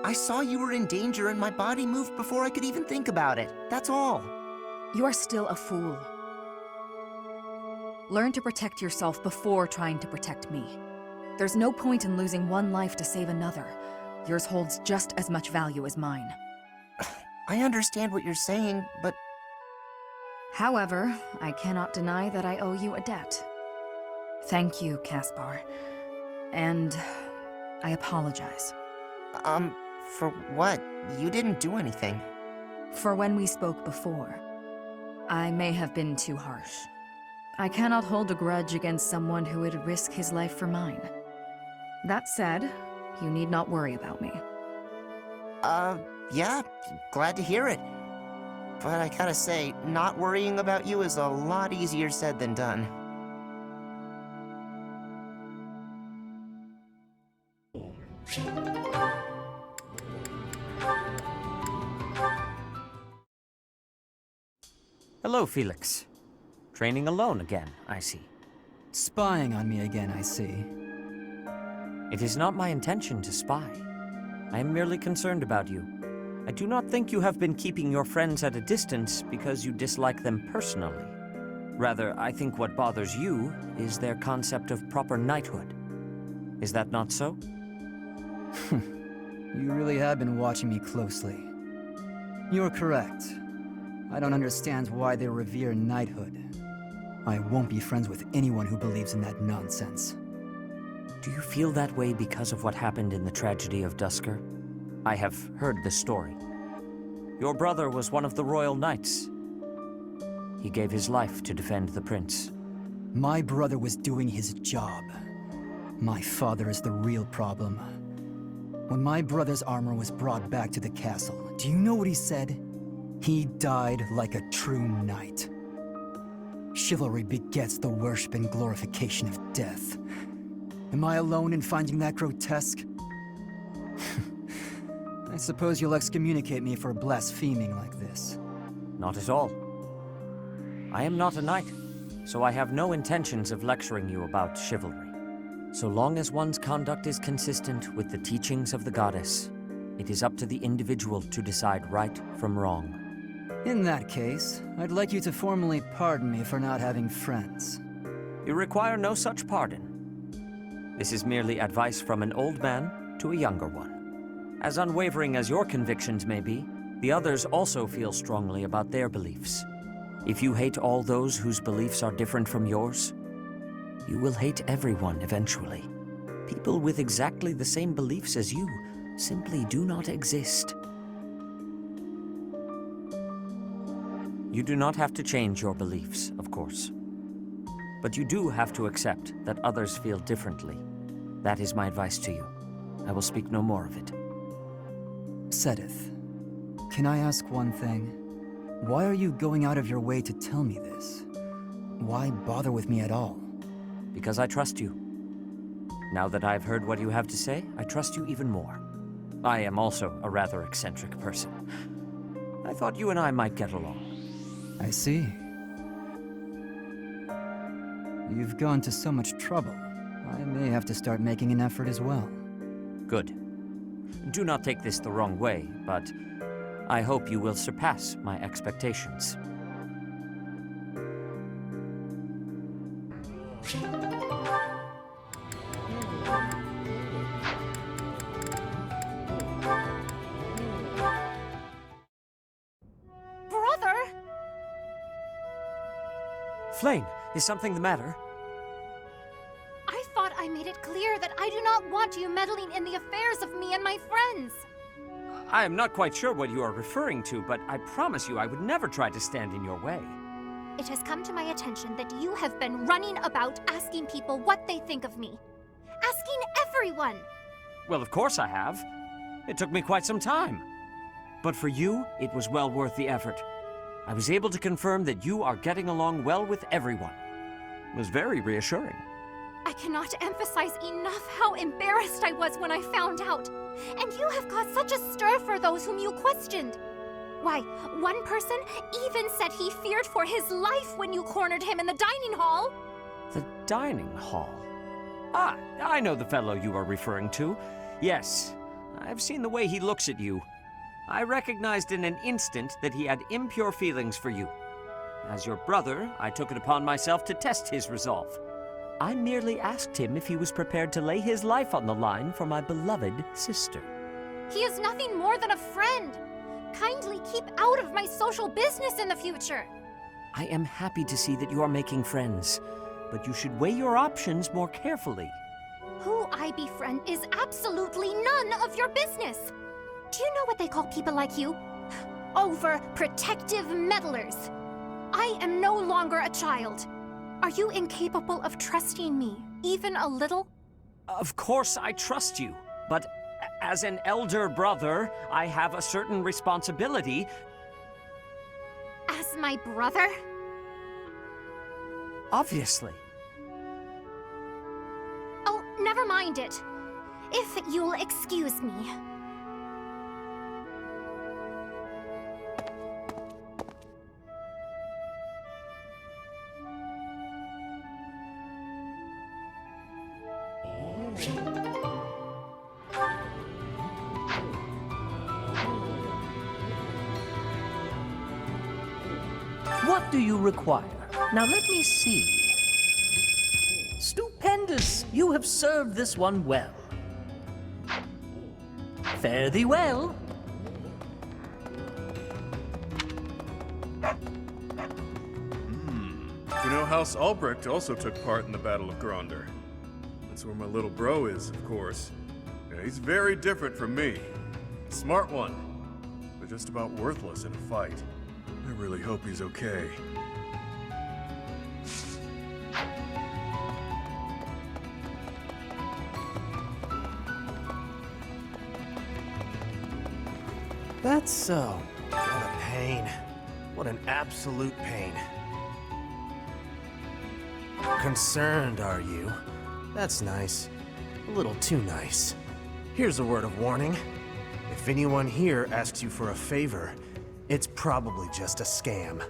Speaker 3: I saw you were in danger and my body moved before I could even think about it. That's all.
Speaker 1: You are still a fool. Learn to protect yourself before trying to protect me. There's no point in losing one life to save another. Yours holds just as much value as mine.
Speaker 3: I understand what you're saying, but...
Speaker 1: However, I cannot deny that I owe you a debt. Thank you, Caspar. And I apologize.
Speaker 3: For what? You didn't do anything.
Speaker 1: For when we spoke before. I may have been too harsh. I cannot hold a grudge against someone who would risk his life for mine. That said, you need not worry about me.
Speaker 3: Yeah, glad to hear it. But I gotta say, not worrying about you is a lot easier said than done.
Speaker 13: Hello, Felix. Training alone again, I see.
Speaker 2: Spying on me again, I see.
Speaker 13: It is not my intention to spy. I am merely concerned about you. I do not think you have been keeping your friends at a distance because you dislike them personally. Rather, I think what bothers you is their concept of proper knighthood. Is that not so?
Speaker 2: You really have been watching me closely. You're correct. I don't understand why they revere knighthood. I won't be friends with anyone who believes in that nonsense.
Speaker 13: Do you feel that way because of what happened in the tragedy of Dusker? I have heard the story. Your brother was one of the royal knights. He gave his life to defend the prince.
Speaker 2: My brother was doing his job. My father is the real problem. When my brother's armor was brought back to the castle, do you know what he said? He died like a true knight. Chivalry begets the worship and glorification of death. Am I alone in finding that grotesque? I suppose you'll excommunicate me for blaspheming like this.
Speaker 13: Not at all. I am not a knight, so I have no intentions of lecturing you about chivalry. So long as one's conduct is consistent with the teachings of the goddess, it is up to the individual to decide right from wrong.
Speaker 2: In that case, I'd like you to formally pardon me for not having friends.
Speaker 13: You require no such pardon. This is merely advice from an old man to a younger one. As unwavering as your convictions may be, the others also feel strongly about their beliefs. If you hate all those whose beliefs are different from yours, you will hate everyone eventually. People with exactly the same beliefs as you simply do not exist. You do not have to change your beliefs, of course. But you do have to accept that others feel differently. That is my advice to you. I will speak no more of it.
Speaker 2: Sedith, can I ask one thing? Why are you going out of your way to tell me this? Why bother with me at all?
Speaker 13: Because I trust you. Now that I've heard what you have to say, I trust you even more. I am also a rather eccentric person. I thought you and I might get along.
Speaker 2: I see. You've gone to so much trouble. I may have to start making an effort as well.
Speaker 13: Good. Do not take this the wrong way, but I hope you will surpass my expectations.
Speaker 17: Brother!
Speaker 13: Flayn, is something the matter?
Speaker 17: I thought I made it clear that I do not want you meddling in the affairs of me and my friends.
Speaker 13: I am not quite sure what you are referring to, but I promise you I would never try to stand in your way.
Speaker 17: It has come to my attention that you have been running about asking people what they think of me. Asking everyone!
Speaker 13: Well, of course I have. It took me quite some time. But for you, it was well worth the effort. I was able to confirm that you are getting along well with everyone. It was very reassuring.
Speaker 17: I cannot emphasize enough how embarrassed I was when I found out. And you have caused such a stir for those whom you questioned. Why, one person even said he feared for his life when you cornered him in the dining hall.
Speaker 13: The dining hall? Ah, I know the fellow you are referring to. Yes, I've seen the way he looks at you. I recognized in an instant that he had impure feelings for you. As your brother, I took it upon myself to test his resolve. I merely asked him if he was prepared to lay his life on the line for my beloved sister.
Speaker 17: He is nothing more than a friend. Kindly keep out of my social business in the future.
Speaker 13: I am happy to see that you are making friends, but you should weigh your options more carefully.
Speaker 17: Who I befriend is absolutely none of your business. Do you know what they call people like you? Overprotective meddlers. I am no longer a child. Are you incapable of trusting me, even a little?
Speaker 13: Of course I trust you, but as an elder brother, I have a certain responsibility.
Speaker 17: As my brother?
Speaker 13: Obviously.
Speaker 17: Oh, never mind it. If you'll excuse me.
Speaker 7: What do you require? Now let me see. Stupendous! You have served this one well. Fare thee well.
Speaker 10: You know, House Albrecht also took part in the Battle of Gronder. That's where my little bro is, of course. Yeah, he's very different from me. Smart one, but just about worthless in a fight. I really hope he's okay.
Speaker 15: That's so. What a pain. What an absolute pain. Concerned, are you? That's nice. A little too nice. Here's a word of warning. If anyone here asks you for a favor, it's probably just a scam.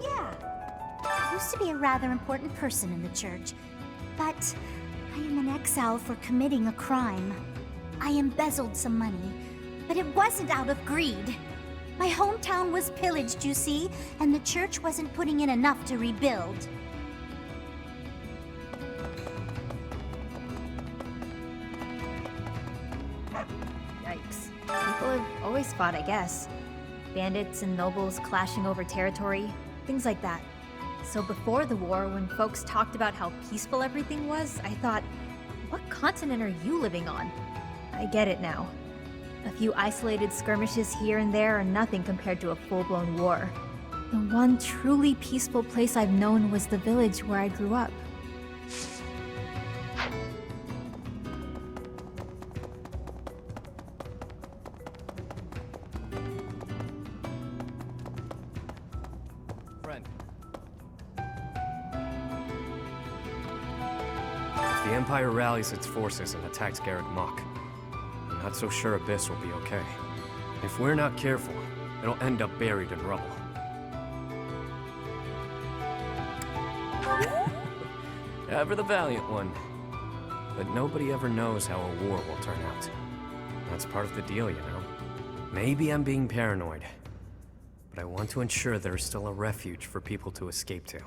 Speaker 17: Yeah. I used to be a rather important person in the church, but I am in exile for committing a crime. I embezzled some money, but it wasn't out of greed. My hometown was pillaged, you see, and the church wasn't putting in enough to rebuild.
Speaker 25: Yikes. People have always fought, I guess. Bandits and nobles clashing over territory, things like that. So before the war, when folks talked about how peaceful everything was, I thought, what continent are you living on? I get it now. A few isolated skirmishes here and there are nothing compared to a full-blown war. The one truly peaceful place I've known was the village where I grew up.
Speaker 14: Friend. If the Empire rallies its forces and attacks Garreg Mach, I'm not so sure Abyss will be okay. If we're not careful, it'll end up buried in rubble. Ever the valiant one. But nobody ever knows how a war will turn out. That's part of the deal, you know. Maybe I'm being paranoid, but I want to ensure there's still a refuge for people to escape to.